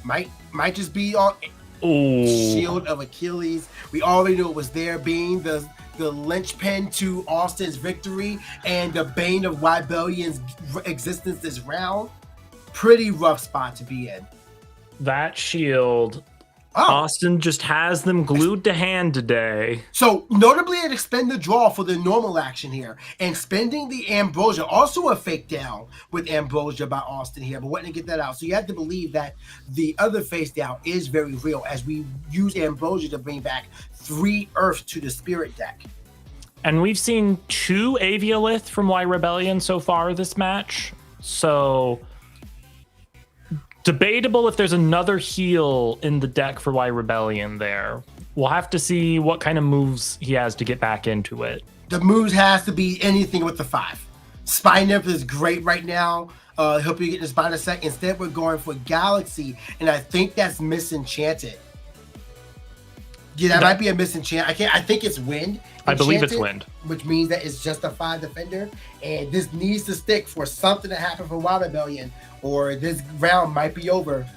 [SPEAKER 2] might just be on Shield of Achilles. We already knew it was there, being the linchpin to Austin's victory and the bane of Rebellion's existence this round. Pretty rough spot to be in.
[SPEAKER 3] That shield, Austin just has them glued to hand today.
[SPEAKER 2] So notably, it expend the draw for the normal action here, and spending the Ambrosia, also a fake down with Ambrosia by Austin here, but waiting to get that out. So you have to believe that the other face down is very real, as we use Ambrosia to bring back 3 Earth to the Spirit deck.
[SPEAKER 3] And we've seen 2 Aviolith from Y Rebellion so far this match. So debatable if there's another heal in the deck for Y Rebellion there. We'll have to see what kind of moves he has to get back into it.
[SPEAKER 2] The moves has to be anything with the 5. Spy Nymph is great right now. He'll be getting his spine a sec. Instead, we're going for Galaxy, and I think that's Misenchanted. Yeah, that might be a misenchant. I think it's Wind.
[SPEAKER 3] I believe it's Wind.
[SPEAKER 2] Which means that it's just a 5 defender. And this needs to stick for something to happen for Y Rebellion, or this round might be over.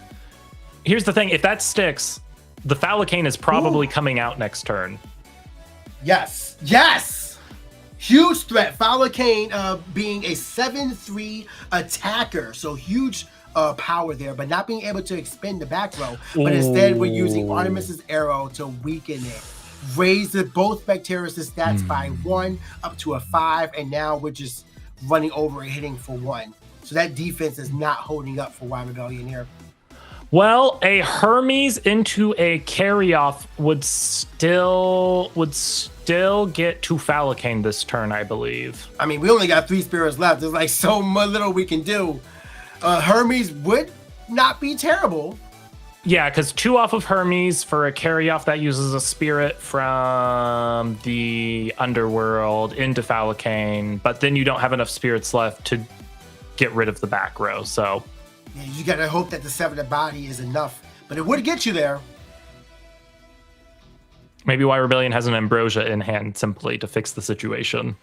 [SPEAKER 3] Here's the thing. If that sticks, the Falcane is probably coming out next turn.
[SPEAKER 2] Yes. Huge threat. Falcane being a 7/3 attacker. So huge power there, but not being able to expend the back row. But instead, we're using Artemis's arrow to weaken it. Raise both Spectators' stats by 1 up to a 5, and now we're just running over and hitting for 1. So that defense is not holding up for Y Rebellion here.
[SPEAKER 3] Well, a Hermes into a carry-off would still get to Falcane this turn, I believe.
[SPEAKER 2] We only got 3 spirits left. There's like so little we can do. Hermes would not be terrible.
[SPEAKER 3] Yeah, because 2 off of Hermes for a carry-off that uses a spirit from the underworld into Falcane, but then you don't have enough spirits left to get rid of the back row. So
[SPEAKER 2] Yeah, you gotta hope that the 7 of body is enough, but it would get you there.
[SPEAKER 3] Maybe why Rebellion has an Ambrosia in hand simply to fix the situation.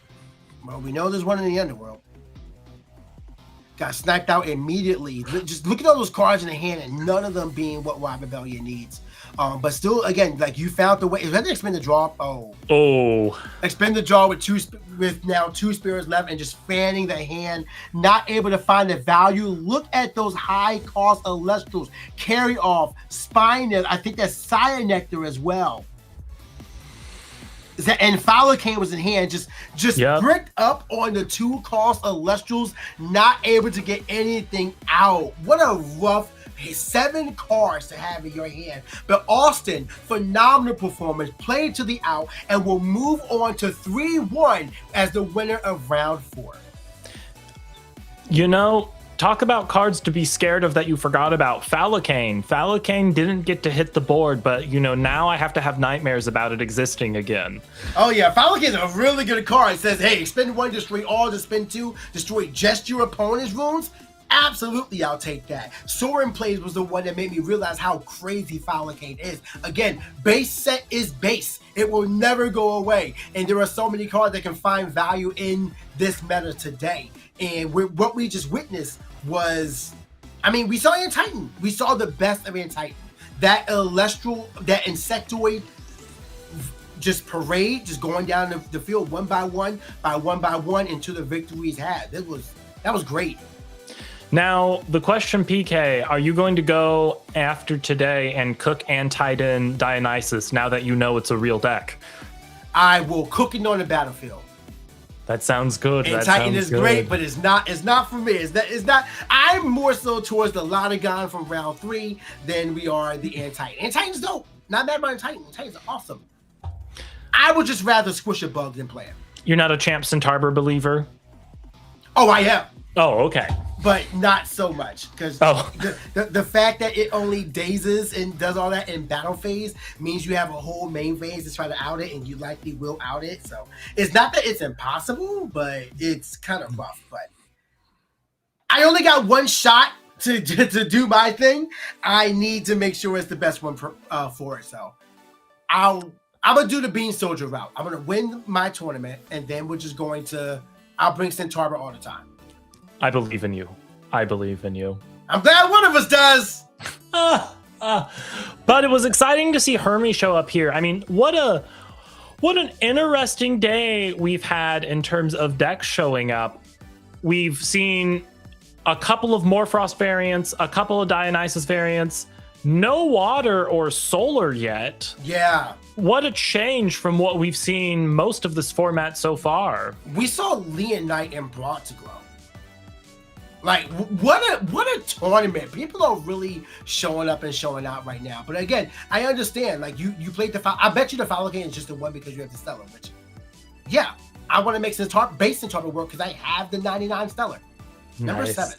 [SPEAKER 2] Well, we know there's one in the underworld. Got sniped out immediately. Just look at all those cards in the hand, and none of them being what Wild Rebellion needs. But still, again, like you found the way. If you had to expend the draw, expend the draw with now 2 spirits left, and just fanning the hand, not able to find the value. Look at those high cost Elestrals, carry off, Spineth. I think that's Sire Nectar as well. And Falcane was in hand, just bricked up on the 2 cost Elestrals, not able to get anything out. What a rough 7 cards to have in your hand. But Austin, phenomenal performance, played to the out, and will move on to 3-1 as the winner of round 4.
[SPEAKER 3] You know, talk about cards to be scared of that you forgot about. Falcane. Falcane didn't get to hit the board, but you know, now I have to have nightmares about it existing again.
[SPEAKER 2] Oh yeah, Falcane is a really good card. It says, hey, spend 1, destroy all, to spend 2, destroy just your opponent's runes. Absolutely, I'll take that. Sorin Plays was the one that made me realize how crazy Falcane is. Again, base set is base. It will never go away. And there are so many cards that can find value in this meta today. And what we just witnessed was, I mean, we saw in Titan. We saw the best of in Titan. That Elestral, that Insectoid just parade, just going down the field one by one into the victories had. That was great.
[SPEAKER 3] Now, the question, PK, are you going to go after today and cook Titan Dionysus now that you know it's a real deck?
[SPEAKER 2] I will cook it on the battlefield.
[SPEAKER 3] That sounds good.
[SPEAKER 2] And Titan is great, but it's not for me. It's not. I'm more so towards the Lotagon from round 3 than we are the Titan. And Titan's dope. Not mad about Titan. Titan's awesome. I would just rather squish a bug than play him.
[SPEAKER 3] You're not a Champ Centaur believer?
[SPEAKER 2] Oh, I am.
[SPEAKER 3] Oh, okay.
[SPEAKER 2] But not so much, because the fact that it only dazes and does all that in battle phase means you have a whole main phase to try to out it, and you likely will out it. So it's not that it's impossible, but it's kind of rough. But I only got 1 shot to do my thing. I need to make sure it's the best one for it. So I'm gonna do the Bean Soldier route. I'm gonna win my tournament, and then we're just going to. I'll bring Centaur all the time.
[SPEAKER 3] I believe in you. I believe in you.
[SPEAKER 2] I'm glad one of us does.
[SPEAKER 3] But it was exciting to see Hermie show up here. I mean, what an interesting day we've had in terms of decks showing up. We've seen a couple of Morphrost variants, a couple of Dionysus variants, no water or solar yet.
[SPEAKER 2] Yeah.
[SPEAKER 3] What a change from what we've seen most of this format so far.
[SPEAKER 2] We saw Leonite and brought to glow. Like, what a tournament. People are really showing up and showing out right now. But again, I understand. Like, you played the I bet you the Falcon is just the one because you have the Stellar, which, yeah, I want to make base Centaur work because I have the 99 Stellar. Number 7.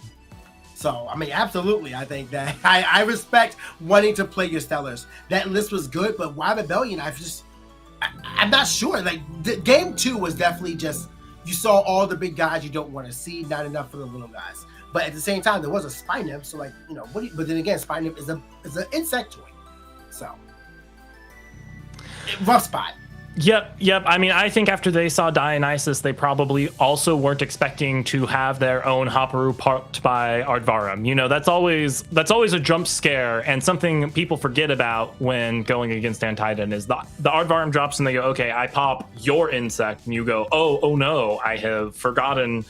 [SPEAKER 2] So, I mean, absolutely, I think that I respect wanting to play your Stellars. That list was good, but Wild Rebellion, I'm not sure. Like, game 2 was definitely just, you saw all the big guys you don't want to see, not enough for the little guys. But at the same time, there was a Spineth, so like, you know, but then again, Spineth is an Insectoid. So, rough spot.
[SPEAKER 3] Yep. I mean, I think after they saw Dionysus, they probably also weren't expecting to have their own Hopperu parked by Ardvarum. You know, that's always a jump scare, and something people forget about when going against Titan is the Ardvarum drops and they go, okay, I pop your insect, and you go, oh no, I have forgotten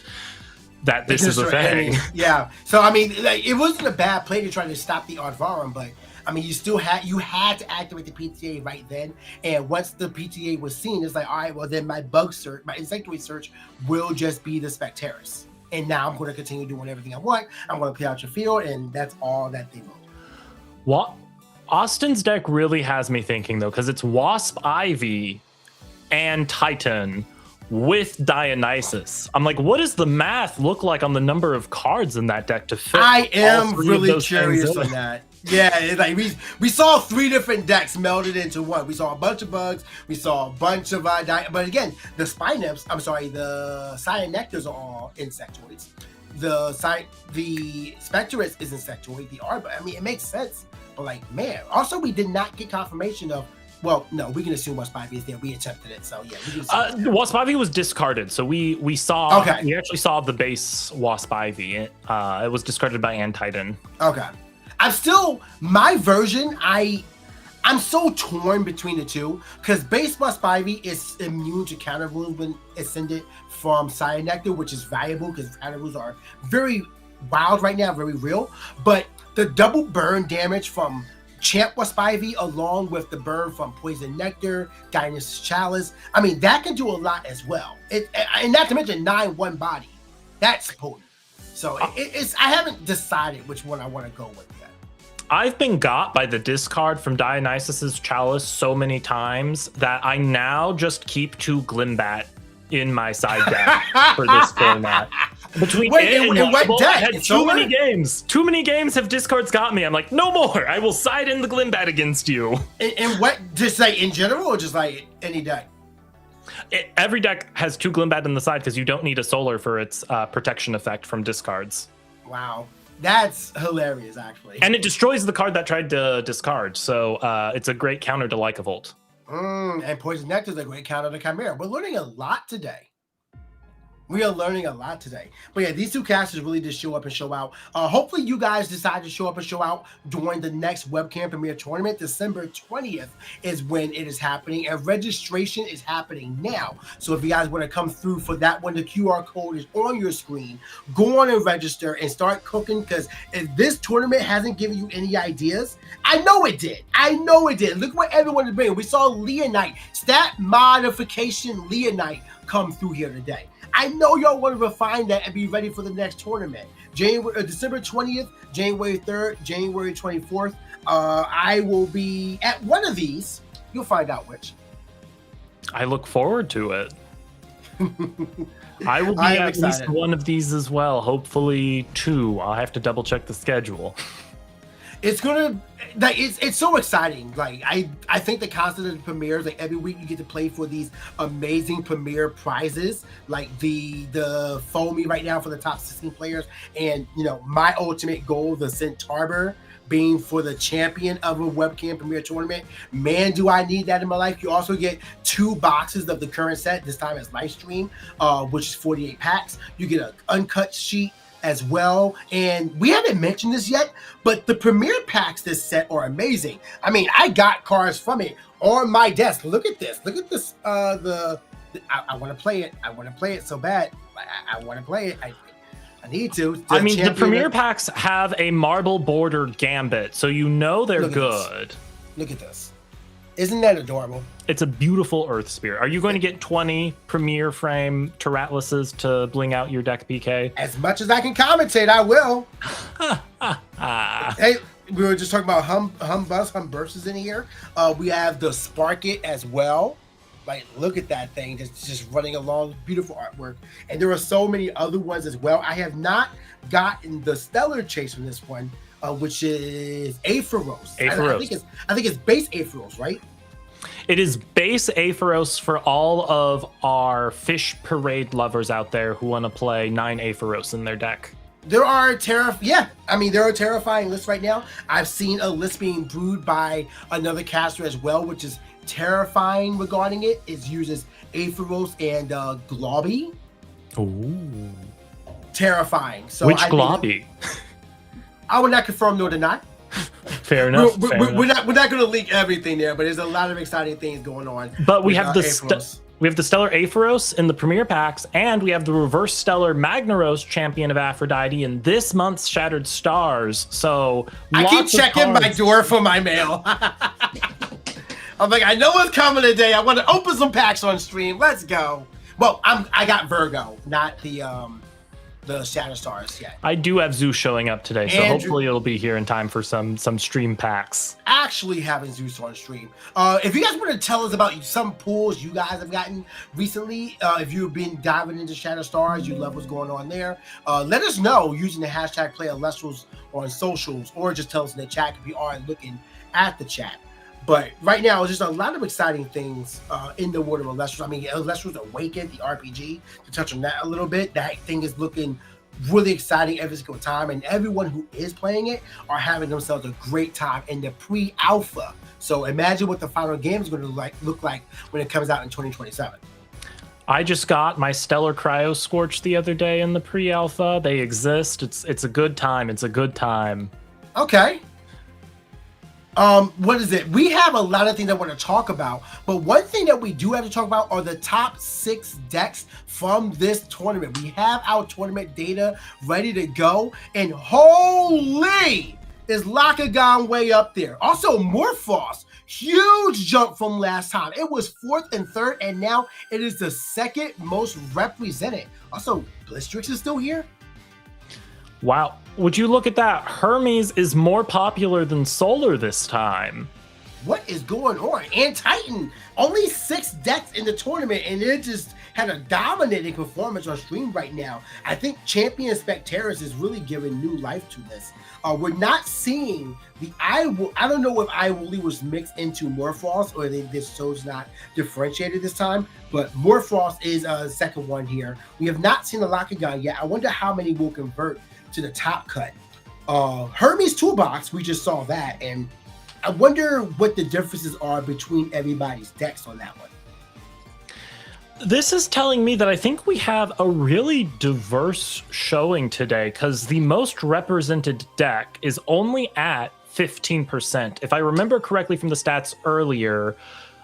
[SPEAKER 3] that this is a thing.
[SPEAKER 2] Yeah. So I mean, like, it wasn't a bad play to try to stop the Ardvarum, but I mean, you had to activate the PTA right then. And once the PTA was seen, it's like, all right, well then my Insectoid search will just be the Spectaris. And now I'm going to continue doing everything I want. I'm going to play out your field, and that's all that they will do.
[SPEAKER 3] What Austin's deck really has me thinking though, because it's Wasp Ivy and Titan with Dionysus. I'm like, what does the math look like on the number of cards in that deck to fit?
[SPEAKER 2] I am really curious on that. Yeah, it's like we saw 3 different decks melded into one. We saw a bunch of bugs. We saw a bunch of but again, the Spineths, the Cyan Nectars are all Insectoids. the Spectre isn't Sectoid, the R, but I mean, it makes sense. But like, man, also we did not get confirmation of, well, no, we can assume Waspivey is there. We attempted it, so yeah.
[SPEAKER 3] Waspivey was discarded, so we saw,
[SPEAKER 2] okay.
[SPEAKER 3] We actually saw the base Waspivey. It was discarded by Antitan.
[SPEAKER 2] Okay. I'm still, my version, I'm so torn between the two, because base Waspivey is immune to counter rules when ascended from Sire Nectar, which is valuable because counter rules are very wild right now, very real. But the double burn damage from Champ Waspivey along with the burn from Poison Nectar, Guidance Chalice, I mean, that can do a lot as well. And not to mention 9/1 body. That's potent. So it's I haven't decided which one I want to go with yet.
[SPEAKER 3] I've been got by the discard from Dionysus's Chalice so many times that I now just keep 2 Glimbat in my side deck for this format. Between
[SPEAKER 2] what deck?
[SPEAKER 3] I had too many games. Too many games have discards got me. I'm like, no more. I will side in the Glimbat against you.
[SPEAKER 2] And what, just like in general or just like any deck?
[SPEAKER 3] Every deck has 2 Glimbat in the side because you don't need a solar for its protection effect from discards.
[SPEAKER 2] Wow. That's hilarious, actually.
[SPEAKER 3] And it destroys the card that tried to discard. So it's a great counter to Lycavolt.
[SPEAKER 2] And Poison Nectar is a great counter to Chimera. We're learning a lot today. We are learning a lot today. But yeah, these two casters really did show up and show out. Hopefully you guys decide to show up and show out during the next webcam premiere tournament. December 20th is when it is happening, and registration is happening now. So if you guys want to come through for that one, the QR code is on your screen. Go on and register and start cooking, because if this tournament hasn't given you any ideas, I know it did. I know it did. Look what everyone is bringing. We saw Leonite, stat modification Leonite come through here today. I know y'all want to refine that and be ready for the next tournament. December 20th, January 3rd, January 24th. I will be at one of these. You'll find out which.
[SPEAKER 3] I look forward to it. I will be at least one of these as well. Hopefully 2. I'll have to double check the schedule.
[SPEAKER 2] It's gonna, like, it's so exciting. Like, I think the concept of the premieres, like every week you get to play for these amazing premiere prizes, like the foamy right now for the top 16 players, and you know, my ultimate goal, the Centaur being for the champion of a webcam premiere tournament. Man, do I need that in my life. You also get 2 boxes of the current set. This time it's live stream, which is 48 packs. You get an uncut sheet as well, and we haven't mentioned this yet, but the premiere packs this set are amazing. I mean, I got cards from it on my desk. Look at this. Look at this. I want to play it. I want to play it so bad. I want to play it. I need to.
[SPEAKER 3] I mean, the premiere packs have a marble border gambit, so you know they're good.
[SPEAKER 2] Look at this. Isn't that adorable? It's
[SPEAKER 3] a beautiful Earth Spear. Are you going to get 20 premiere frame Terratluses to bling out your deck, PK?
[SPEAKER 2] As much as I can commentate, I will. Hey, we were just talking about Humbursts in here. We have the Spark It as well. Like, look at that thing just running along. Beautiful artwork. And there are so many other ones as well. I have not gotten the Stellar Chase from this one, which is Aphoros. I think it's base Aphoros, right?
[SPEAKER 3] It is base Aphoros for all of our Fish Parade lovers out there who want to play 9 Aphoros in their deck.
[SPEAKER 2] There are terrifying lists right now. I've seen a list being brewed by another caster as well, which is terrifying regarding it. It uses Aphoros and Globby.
[SPEAKER 3] Ooh.
[SPEAKER 2] Terrifying. So
[SPEAKER 3] which Globby?
[SPEAKER 2] I would not confirm nor deny.
[SPEAKER 3] Fair enough.
[SPEAKER 2] We're not going to leak everything there, but there's a lot of exciting things going on.
[SPEAKER 3] But we have the Stellar Aphoros in the premiere packs, and we have the Reverse Stellar Magnaros Champion of Aphrodite in this month's Shattered Stars. So
[SPEAKER 2] I keep checking my door for my mail. I'm like, I know what's coming today. I want to open some packs on stream. Let's go. Well, I got Virgo, not the Shattered Stars yet.
[SPEAKER 3] I do have Zeus showing up today, so hopefully it'll be here in time for some stream packs.
[SPEAKER 2] Actually having Zeus on stream. If you guys want to tell us about some pulls you guys have gotten recently, if you've been diving into Shattered Stars, you love what's going on there, let us know using the hashtag #PlayElestrals on socials, or just tell us in the chat if you are looking at the chat. But right now, there's just a lot of exciting things in the world of Elestrals. I mean, Elestrals Awakened, the RPG, to touch on that a little bit. That thing is looking really exciting every single time, and everyone who is playing it are having themselves a great time in the pre-alpha. So imagine what the final game is going to look like when it comes out in 2027.
[SPEAKER 3] I just got my Stellar Cryo Scorch the other day in the pre-alpha. They exist. It's a good time. It's a good time.
[SPEAKER 2] Okay. What is it? We have a lot of things I want to talk about, but one thing that we do have to talk about are the top 6 decks from this tournament. We have our tournament data ready to go, and holy, is Lakagon way up there. Also, Morphos, huge jump from last time. It was 4th and 3rd, and now it is the 2nd most represented. Also, Blistrix is still here.
[SPEAKER 3] Wow. Would you look at that? Hermes is more popular than Solar this time.
[SPEAKER 2] What is going on? And Titan, only 6 decks in the tournament, and it just had a dominating performance on stream right now. I think Champion Spectaris is really giving new life to this. We're not seeing the I don't know if Iwooly was mixed into Morphos or this show's not differentiated this time, but Morphos is a second one here. We have not seen a Lakagon yet. I wonder how many will convert to the top cut. Hermes Toolbox, we just saw that, and I wonder what the differences are between everybody's decks on that one.
[SPEAKER 3] This is telling me that I think we have a really diverse showing today, because the most represented deck is only at 15%. If I remember correctly from the stats earlier,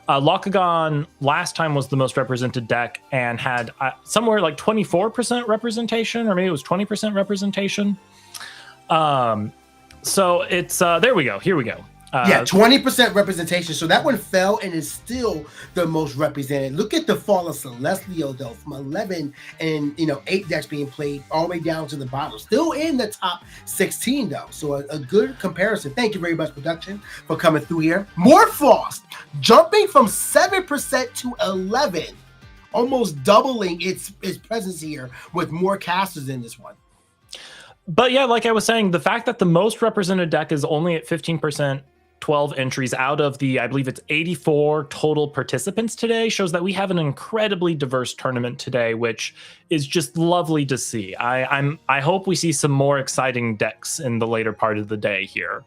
[SPEAKER 3] Lakagon last time was the most represented deck and had somewhere like 24% representation, or maybe it was 20% representation. So it's there we go. Here we go.
[SPEAKER 2] Yeah, 20% representation. So that one fell and is still the most represented. Look at the fall of Celestial, though, from 11 and 8 decks being played all the way down to the bottom. Still in the top 16, though. So a good comparison. Thank you very much, production, for coming through here. Morphos jumping from 7% to 11, almost doubling its presence here with more casters in this one.
[SPEAKER 3] But yeah, like I was saying, the fact that the most represented deck is only at 15%, 12 entries out of the, I believe it's 84 total participants today, shows that we have an incredibly diverse tournament today, which is just lovely to see. I hope we see some more exciting decks in the later part of the day here.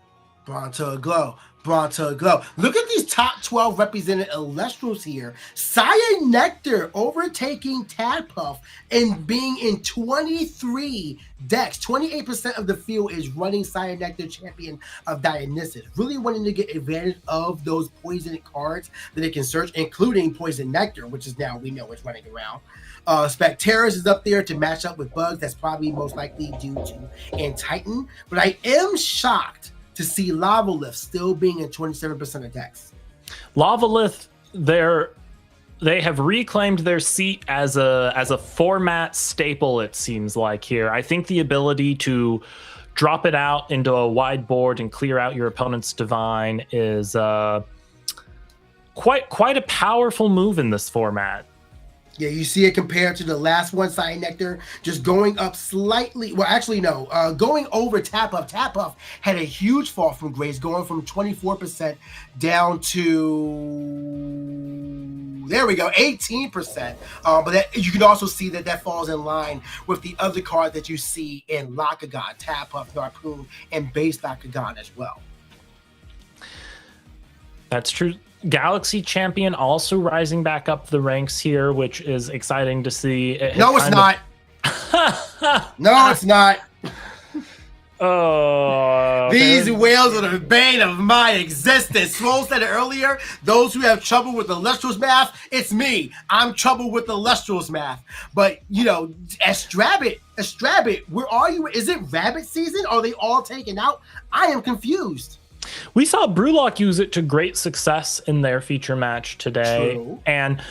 [SPEAKER 2] Bronto Glow. Look at these top 12 represented Elestrals here. Saya Nectar overtaking Tadpuff and being in 23 decks. 28% of the field is running Saya Nectar, Champion of Dionysus. Really wanting to get advantage of those poisoned cards that it can search, including Poison Nectar, which is now we know it's running around. Spectaris is up there to match up with Bugs. That's probably most likely due to and Titan. But I am shocked to see Lavalith still being in 27% of decks.
[SPEAKER 3] Lavalith, they have reclaimed their seat as a format staple, it seems like here. I think the ability to drop it out into a wide board and clear out your opponent's divine is quite a powerful move in this format.
[SPEAKER 2] Yeah, you see it compared to the last one, Saya Nectar, just going up slightly. Well, actually, no, going over Tap-Up. Tap-Up had a huge fall from Grace, going from 24% down to, there we go, 18%. But that, you can also see that falls in line with the other card that you see in Lakagon, Tap-Up, Harpoon, and Base Lakagon as well.
[SPEAKER 3] That's true. Galaxy Champion also rising back up the ranks here, which is exciting to see.
[SPEAKER 2] No, it's not. No, it's not.
[SPEAKER 3] Oh,
[SPEAKER 2] these whales are the bane of my existence. Swole said it earlier. Those who have trouble with the Elestrals math, it's me. I'm trouble with the Elestrals math. But Astrabbit, where are you? Is it rabbit season? Are they all taken out? I am confused.
[SPEAKER 3] We saw Brewlock use it to great success in their feature match today.
[SPEAKER 2] True.
[SPEAKER 3] And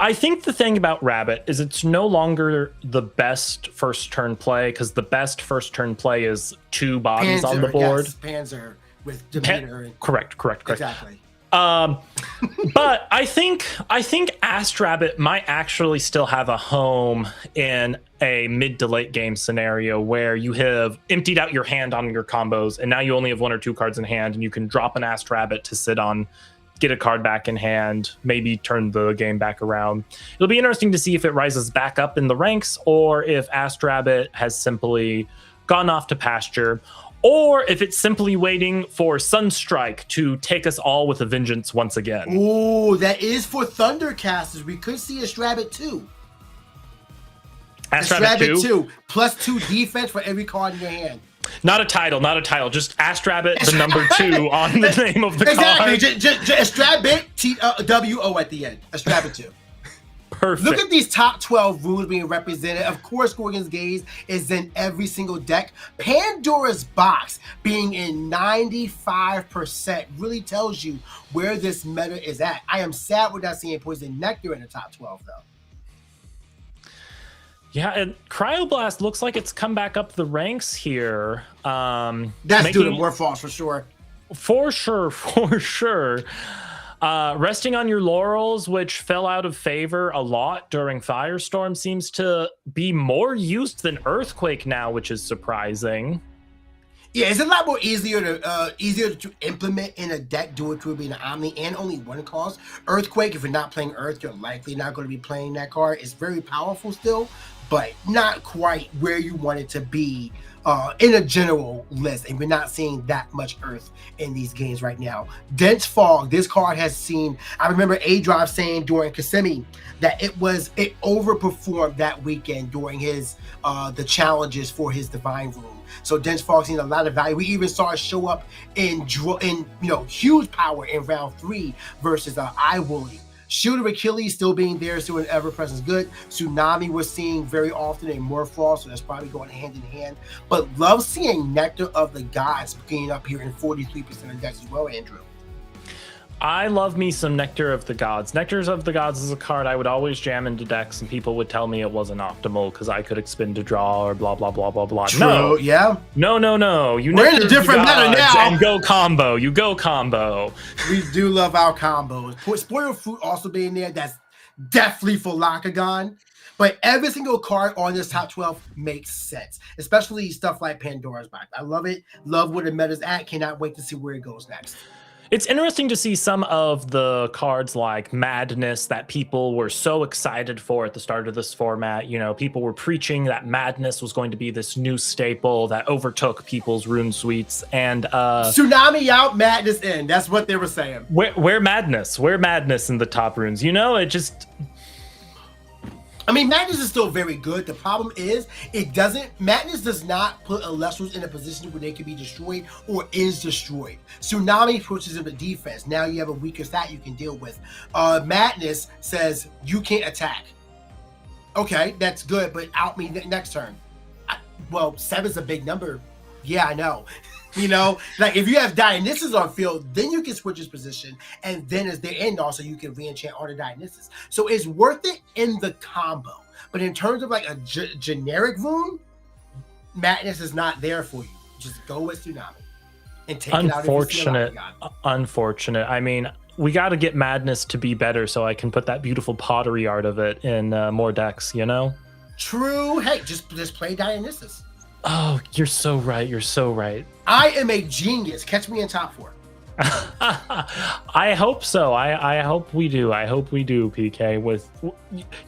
[SPEAKER 3] I think the thing about Rabbit is it's no longer the best first turn play, because the best first turn play is 2 bodies on the board.
[SPEAKER 2] Yes, Panzer with Demeanor.
[SPEAKER 3] Correct.
[SPEAKER 2] Exactly.
[SPEAKER 3] But I think Astrabbit might actually still have a home in a mid to late game scenario where you have emptied out your hand on your combos and now you only have 1 or 2 cards in hand and you can drop an Astrabbit to sit on get a card back in hand, maybe turn the game back around. It'll be interesting to see if it rises back up in the ranks, or if Astrabbit has simply gone off to pasture, or if it's simply waiting for Sunstrike to take us all with a vengeance once again.
[SPEAKER 2] Ooh, that is for Thundercasters. We could see Astrabbit too.
[SPEAKER 3] Astrabbit 2?
[SPEAKER 2] +2 defense for every card in your hand.
[SPEAKER 3] Not a title. Just Astrabbit, the number 2 on the name of the
[SPEAKER 2] exactly.
[SPEAKER 3] card.
[SPEAKER 2] Exactly. Astrabbit, W-O at the end. Astrabbit 2.
[SPEAKER 3] Perfect.
[SPEAKER 2] Look at these top 12 runes being represented. Of course, Gorgon's Gaze is in every single deck. Pandora's Box being in 95% really tells you where this meta is at. I am sad we're not seeing Poison Nectar in the top 12, though.
[SPEAKER 3] Yeah, and Cryoblast looks like it's come back up the ranks here.
[SPEAKER 2] That's due to Morphos for sure.
[SPEAKER 3] For sure. Resting on your laurels, which fell out of favor a lot during Firestorm, seems to be more used than Earthquake now, which is surprising.
[SPEAKER 2] Yeah, it's a lot more easier to implement in a deck due to it being an Omni and only one cost. Earthquake, if you're not playing Earth, you're likely not going to be playing that card. It's very powerful still, but not quite where you want it to be in a general list, and we're not seeing that much Earth in these games right now. Dense Fog, this card has seen, I remember A-Drive saying during Kissimmee that it overperformed that weekend during his the challenges for his Divine Room. So Dense Fog seen a lot of value. We even saw it show up in huge power in round 3 versus iWooly. Shield of Achilles still being there, still an ever-present good. Tsunami we're seeing very often in Morphos, so that's probably going hand in hand. But love seeing Nectar of the Gods being up here in 43% of decks as well, Andrew.
[SPEAKER 3] I love me some Nectar of the Gods. Nectars of the Gods is a card I would always jam into decks, and people would tell me it wasn't optimal because I could expend to draw or blah, blah, blah, blah, blah.
[SPEAKER 2] True,
[SPEAKER 3] no.
[SPEAKER 2] yeah.
[SPEAKER 3] No.
[SPEAKER 2] We're in a different meta now.
[SPEAKER 3] And go combo. You go combo.
[SPEAKER 2] We do love our combos. Spoiled Fruit also being there. That's definitely for Lakagon. But every single card on this top 12 makes sense, especially stuff like Pandora's Box. I love it. Love where the meta's at. Cannot wait to see where it goes next.
[SPEAKER 3] It's interesting to see some of the cards like Madness that people were so excited for at the start of this format. You know, people were preaching that Madness was going to be this new staple that overtook people's rune suites. And
[SPEAKER 2] Tsunami out, Madness in. That's what they were saying.
[SPEAKER 3] Where Madness? Where Madness in the top runes? You know, it just...
[SPEAKER 2] I mean, Madness is still very good. The problem is Madness does not put Elestrals in a position where they can be destroyed or is destroyed. Tsunami pushes them to defense. Now you have a weaker stat you can deal with. Madness says you can't attack. Okay, that's good, but out me next turn. Well, 7's a big number. Yeah, I know. You know, like if you have Dionysus on field, then you can switch his position, and then as the end also you can re-enchant on the Dionysus. So it's worth it in the combo. But in terms of like a generic rune, Madness is not there for you. Just go with Tsunami and take it out.
[SPEAKER 3] Unfortunate. I mean, we got to get Madness to be better so I can put that beautiful pottery art of it in more decks, you know?
[SPEAKER 2] True. Hey, just play Dionysus.
[SPEAKER 3] Oh, you're so right. You're so right.
[SPEAKER 2] I am a genius. Catch me in top 4.
[SPEAKER 3] I hope so. I hope we do. I hope we do, PK.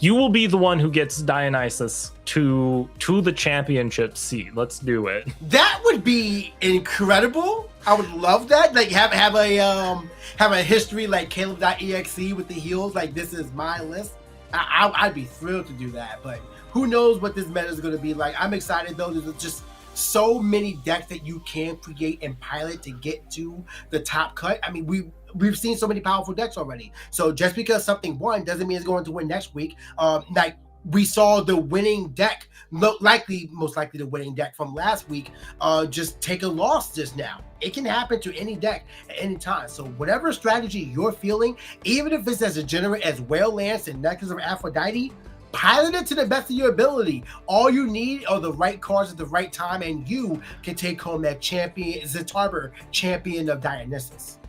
[SPEAKER 3] You will be the one who gets Dionysus to the championship seat. Let's do it.
[SPEAKER 2] That would be incredible. I would love that. Like have a history like Caleb.exe with the heels. Like this is my list. I'd be thrilled to do that, but who knows what this meta is going to be like. I'm excited though. There's just so many decks that you can create and pilot to get to the top cut. I mean, we've seen so many powerful decks already. So just because something won doesn't mean it's going to win next week. Like we saw the winning deck, most likely the winning deck from last week, just take a loss just now. It can happen to any deck at any time. So whatever strategy you're feeling, even if it's as degenerate as Whale Lance and Necklace of Aphrodite, pilot it to the best of your ability. All you need are the right cards at the right time, and you can take home that champion, Zitarbor, champion of Dionysus.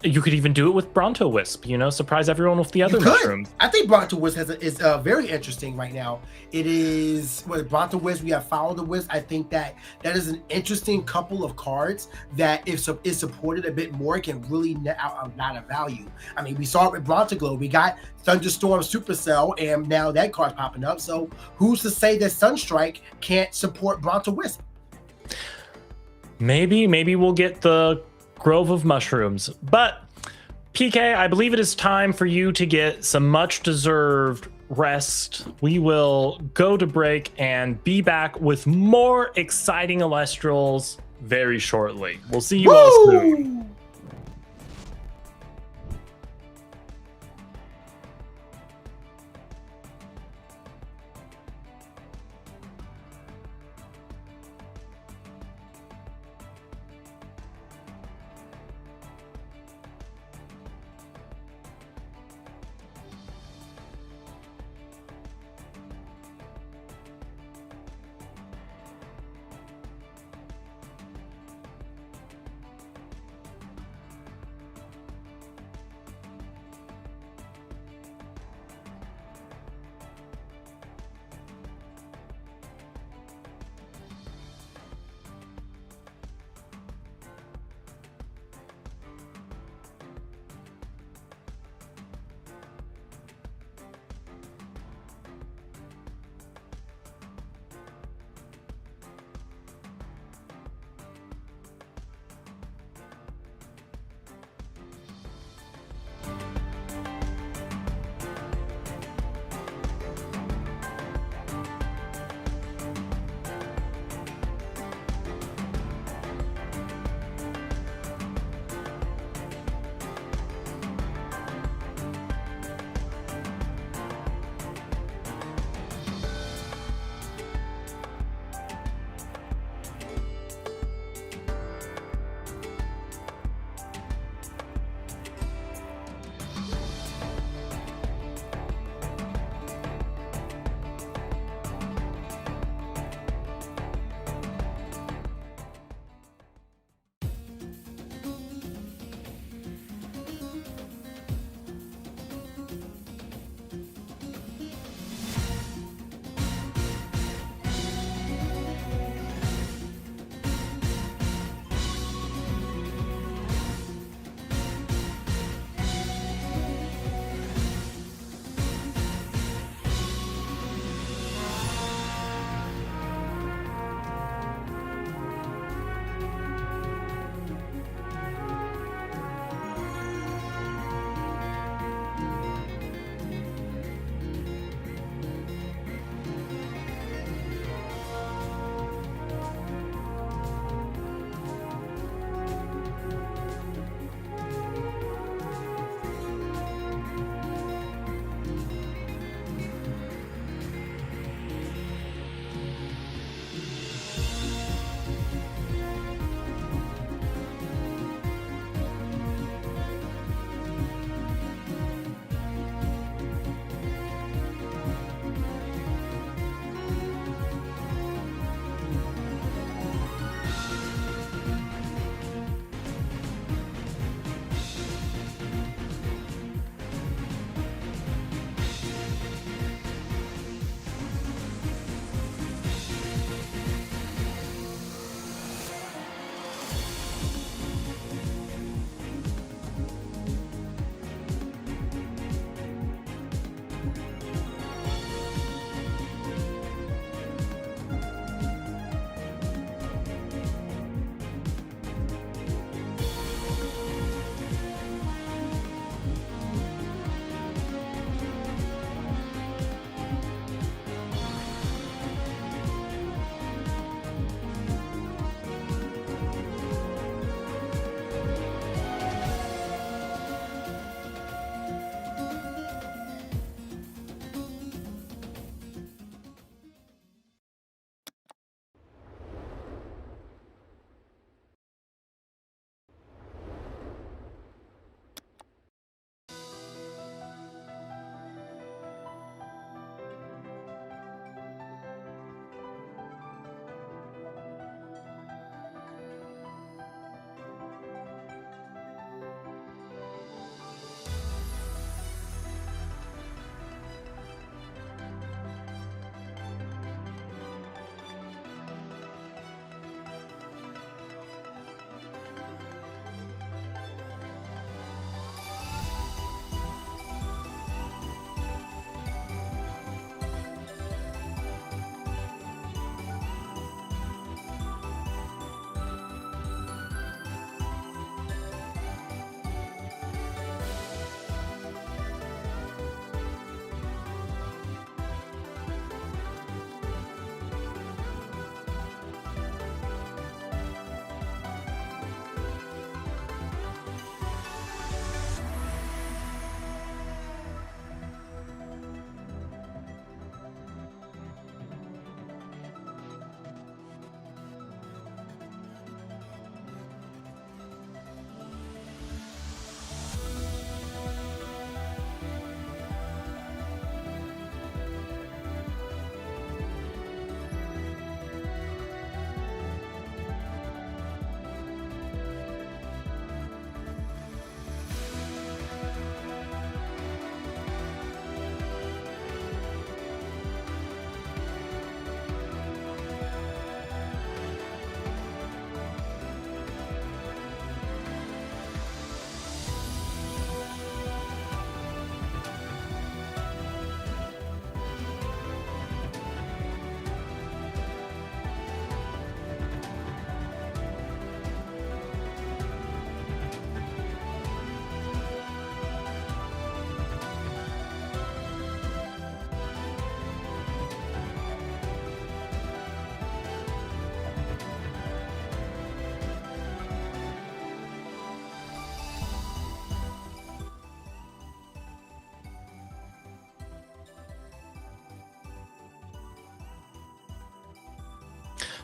[SPEAKER 3] You could even do it with Bronto Wisp, you know, surprise everyone with the other
[SPEAKER 2] You could.
[SPEAKER 3] mushrooms.
[SPEAKER 2] I think Bronto Wisp is very interesting right now. It is with Bronto Wisp. We have Follow the Wisp. I think that is an interesting couple of cards that if is supported a bit more, can really net out a lot of value. I mean, we saw it with Bronto Glow. We got Thunderstorm Supercell, and now that card's popping up. So who's to say that Sunstrike can't support Bronto Wisp?
[SPEAKER 3] Maybe we'll get the Grove of Mushrooms. But PK, I believe it is time for you to get some much deserved rest. We will go to break and be back with more exciting Elestrals very shortly. We'll see you all soon.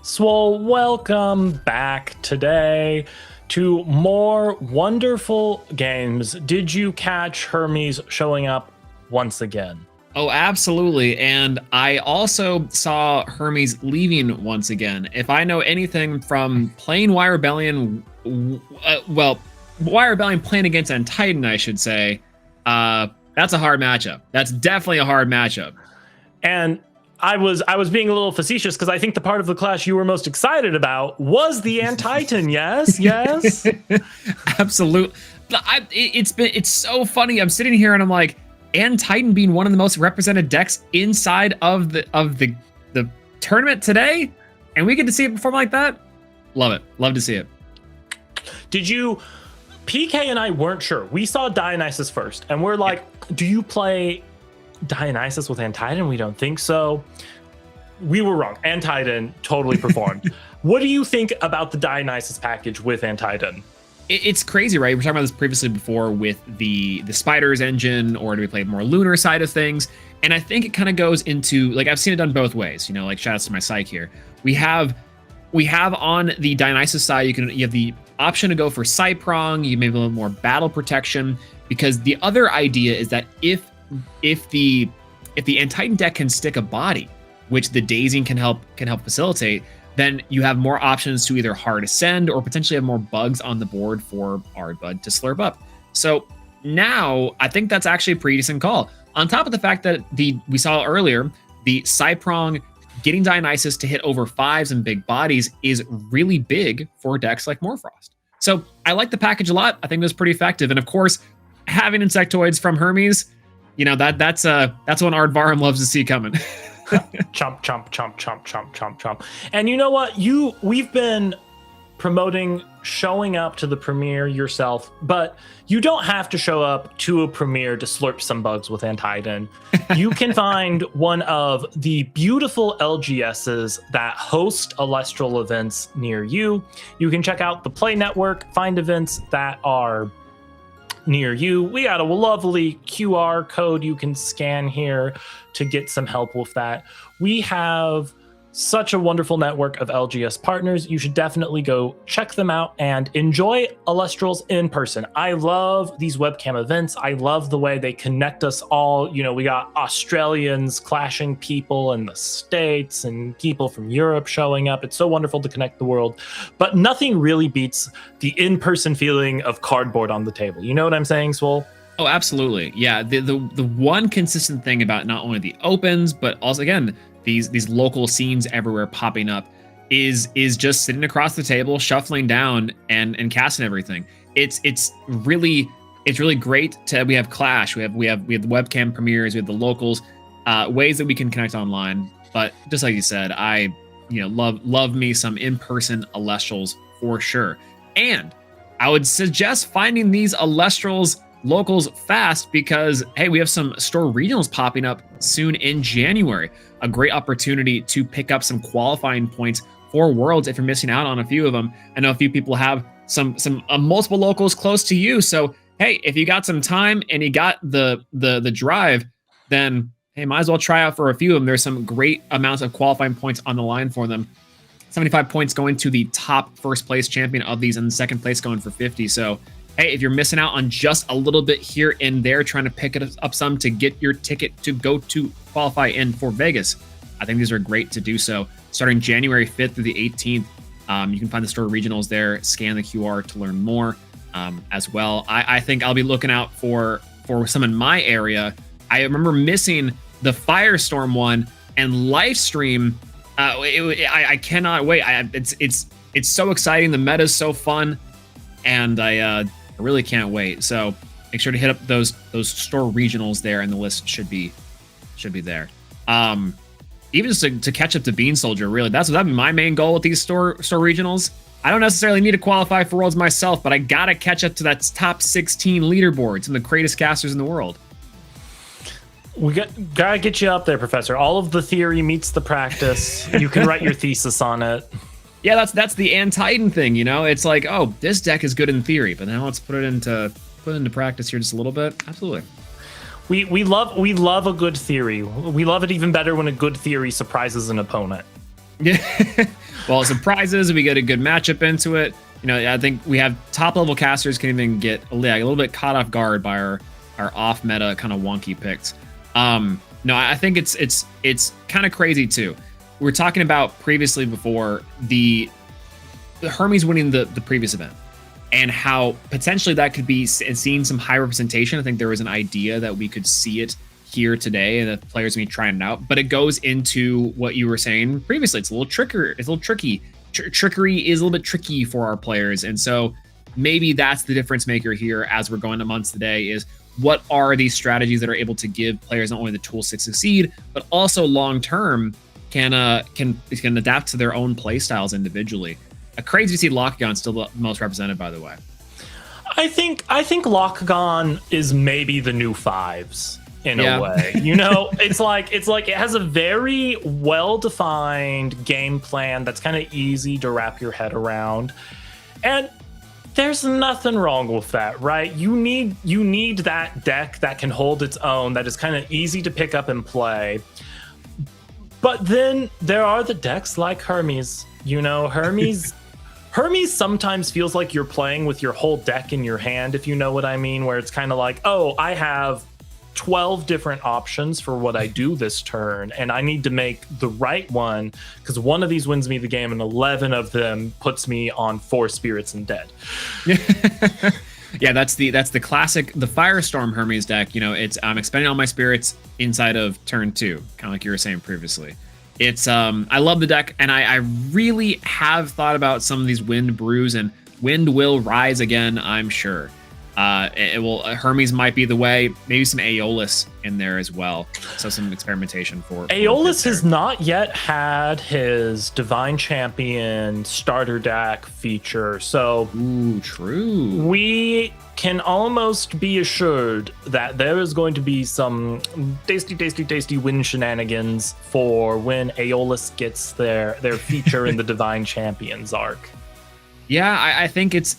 [SPEAKER 3] Swole, welcome back today to more wonderful games. Did you catch Hermes showing up once again?
[SPEAKER 4] Oh, absolutely. And I also saw Hermes leaving once again. If I know anything from playing Wire Rebellion, Wire Rebellion playing against Titan, I should say, that's a hard matchup. That's definitely a hard matchup.
[SPEAKER 3] And I was being a little facetious because I think the part of the clash you were most excited about was the Titan. Yes, yes.
[SPEAKER 4] Absolutely. It's so funny. I'm sitting here and I'm like, Titan being one of the most represented decks inside of the tournament today, and we get to see it perform like that. Love it. Love to see it.
[SPEAKER 3] Did you? PK and I weren't sure. We saw Dionysus first, and we're like, do you play Dionysus with Titan? We don't think so. We were wrong. Titan totally performed. What do you think about the Dionysus package with Titan?
[SPEAKER 4] It's crazy, right? We're talking about this previously before with the Spiders engine, or do we play more lunar side of things? And I think it kind of goes into, like, I've seen it done both ways, like shout outs to my psych here. We have on the Dionysus side, you have the option to go for side prong, you maybe a little more battle protection, because the other idea is that if the Titan deck can stick a body, which the dazing can help facilitate, then you have more options to either hard ascend or potentially have more bugs on the board for Ardbud to slurp up. So now I think that's actually a pretty decent call. On top of the fact that we saw earlier, the side prong getting Dionysus to hit over 5s and big bodies is really big for decks like Morfrost. So I like the package a lot. I think it was pretty effective. And of course, having Insectoids from Hermes, that's one Ardvarum loves to see coming.
[SPEAKER 3] Chomp, chomp, chomp, chomp, chomp, chomp, chomp. And you know what? We've been promoting showing up to the premiere yourself, but you don't have to show up to a premiere to slurp some bugs with Titan. You can find one of the beautiful LGSs that host Elestral events near you. You can check out the Play Network, find events that are near you. We got a lovely QR code you can scan here to get some help with that. We have such a wonderful network of LGS partners. You should definitely go check them out and enjoy Elestrals in person. I love these webcam events. I love the way they connect us all. We got Australians clashing people in the States and people from Europe showing up. It's so wonderful to connect the world. But nothing really beats the in-person feeling of cardboard on the table. You know what I'm saying, Swole?
[SPEAKER 4] Oh, absolutely. Yeah, the one consistent thing about not only the opens, but also, again, these local scenes everywhere popping up is just sitting across the table, shuffling down and casting everything. It's really great we have Clash, we have the webcam premieres, we have the locals, ways that we can connect online. But just like you said, I love me some in-person Elestrals for sure. And I would suggest finding these Elestrals locals fast, because hey, we have some store regionals popping up soon in January. A great opportunity to pick up some qualifying points for Worlds if you're missing out on a few of them. I know a few people have some multiple locals close to you, so hey, if you got some time and you got the drive, then hey, might as well try out for a few of them. There's some great amounts of qualifying points on the line for them. 75 points going to the top first place champion of these, and the second place going for 50. So hey, if you're missing out on just a little bit here and there, trying to pick it up some to get your ticket to go to qualify in for Vegas, I think these are great to do so. Starting January 5th through the 18th, you can find the store regionals there, scan the QR to learn more as well. I think I'll be looking out for some in my area. I remember missing the Firestorm one and live stream. I cannot wait. It's so exciting. The meta is so fun, and I really can't wait. So make sure to hit up those store regionals there, and the list should be there. Even just to catch up to Bean Soldier, really, that'd be my main goal with these store regionals. I don't necessarily need to qualify for Worlds myself, but I gotta catch up to that top 16 leaderboards and the greatest casters in the world.
[SPEAKER 3] We gotta get you up there, Professor. All of the theory meets the practice. You can write your thesis on it.
[SPEAKER 4] Yeah, that's the Titan thing, It's like, oh, this deck is good in theory, but now let's put it into practice here just a little bit. Absolutely.
[SPEAKER 3] We love a good theory. We love it even better when a good theory surprises an opponent.
[SPEAKER 4] Yeah. Well, surprises, we get a good matchup into it. I think we have top level casters can even get a little bit caught off guard by our off meta kind of wonky picks. No, I think it's kind of crazy too. We were talking about previously before the Hermes winning the previous event and how potentially that could be seeing some high representation. I think there was an idea that we could see it here today and that players will be trying it out, but it goes into what you were saying previously. It's a little trickier. It's a little tricky. Trickery is a little bit tricky for our players. And so maybe that's the difference maker here as we're going to months today is what are these strategies that are able to give players not only the tools to succeed, but also long-term can adapt to their own play styles individually. Crazy to see Lockgon still the most represented, by the way.
[SPEAKER 3] I think Lockgon is maybe the new fives in a way. It's like it has a very well-defined game plan that's kind of easy to wrap your head around. And there's nothing wrong with that, right? You need that deck that can hold its own, that is kind of easy to pick up and play. But then there are the decks like Hermes. Hermes sometimes feels like you're playing with your whole deck in your hand, if you know what I mean, where it's kind of like, oh, I have 12 different options for what I do this turn, and I need to make the right one because one of these wins me the game and 11 of them puts me on 4 spirits and dead. Yeah, that's the classic, the Firestorm Hermes deck. I'm expending all my spirits inside of turn 2, kind of like you were saying previously. It's I love the deck, and I really have thought about some of these wind brews, and wind will rise again, I'm sure. Hermes might be the way, maybe some Aeolus in there as well. So some experimentation for Aeolus has not yet had his Divine Champion starter deck feature. So
[SPEAKER 4] true.
[SPEAKER 3] We can almost be assured that there is going to be some tasty win shenanigans for when Aeolus gets their feature in the Divine Champions arc.
[SPEAKER 4] Yeah, I think it's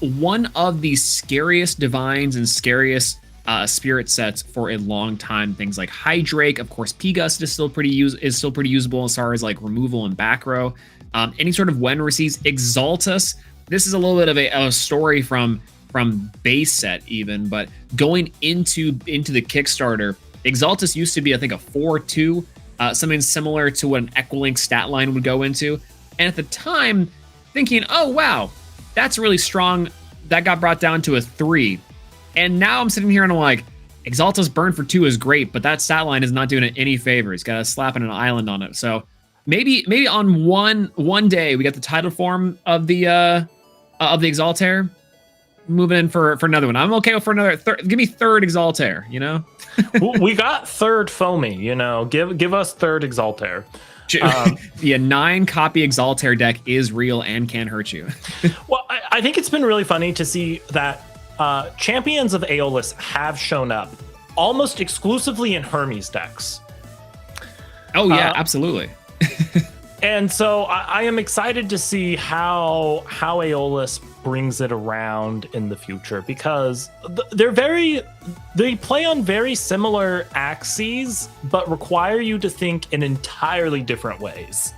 [SPEAKER 4] one of the scariest divines and scariest spirit sets for a long time. Things like Hydrake, of course, P-Gust is still pretty usable as far as like removal and back row. Any sort of when receives Exaltus. This is a little bit of a story from base set even, but going into the Kickstarter, Exaltus used to be I think a 4/2, something similar to what an Equilink stat line would go into. And at the time, thinking, oh wow, that's really strong. That got brought down to a 3. And now I'm sitting here and I'm like, Exaltus burn for 2 is great, but that stat line is not doing it any favors. Got a slap in an island on it. So maybe on one day we got the title form of the Exaltair. Moving in for another one. I'm okay for another third. Give me third Exaltair,
[SPEAKER 3] We got third Foamy, give us third Exaltair.
[SPEAKER 4] The 9-copy Exaltair deck is real and can hurt you.
[SPEAKER 3] Well, I think it's been really funny to see that champions of Aeolus have shown up almost exclusively in Hermes decks.
[SPEAKER 4] Oh yeah, absolutely.
[SPEAKER 3] And so I am excited to see how Aeolus brings it around in the future, because they play on very similar axes, but require you to think in entirely different ways.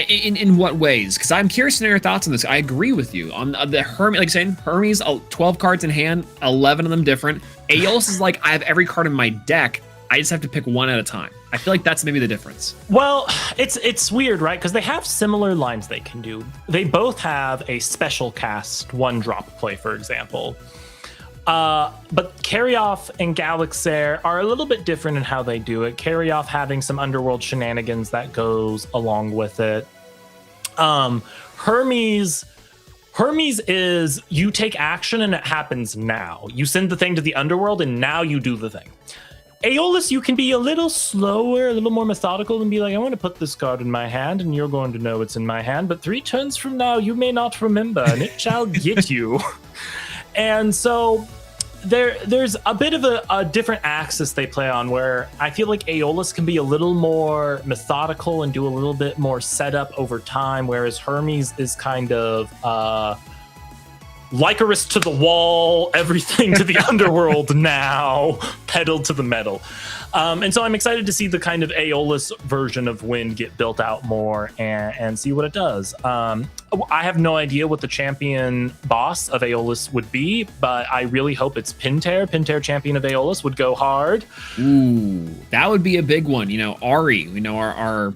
[SPEAKER 4] In what ways? Because I'm curious to know your thoughts on this. I agree with you on the Hermes. Like saying Hermes, 12 cards in hand, 11 of them different. Aeolus is like I have every card in my deck. I just have to pick one at a time. I feel like that's maybe the difference.
[SPEAKER 3] Well, it's weird, right? Because they have similar lines they can do. They both have a special cast 1-drop play, for example. But Carry Off and Galaxair are a little bit different in how they do it. Carry Off having some underworld shenanigans that goes along with it. Hermes is you take action and it happens now. You send the thing to the underworld and now you do the thing. Aeolus, you can be a little slower, a little more methodical, and be like, I want to put this card in my hand, and you're going to know it's in my hand, but 3 turns from now, you may not remember, and it shall get you. And so there's a bit of a different axis they play on, where I feel like Aeolus can be a little more methodical and do a little bit more setup over time, whereas Hermes is kind of Lycoris to the wall, everything to the underworld now, pedal to the metal. And so I'm excited to see the kind of Aeolus version of Wind get built out more and see what it does. I have no idea what the champion boss of Aeolus would be, but I really hope it's Pinter. Pinter, champion of Aeolus, would go hard.
[SPEAKER 4] Ooh, that would be a big one. You know, Ari, we know our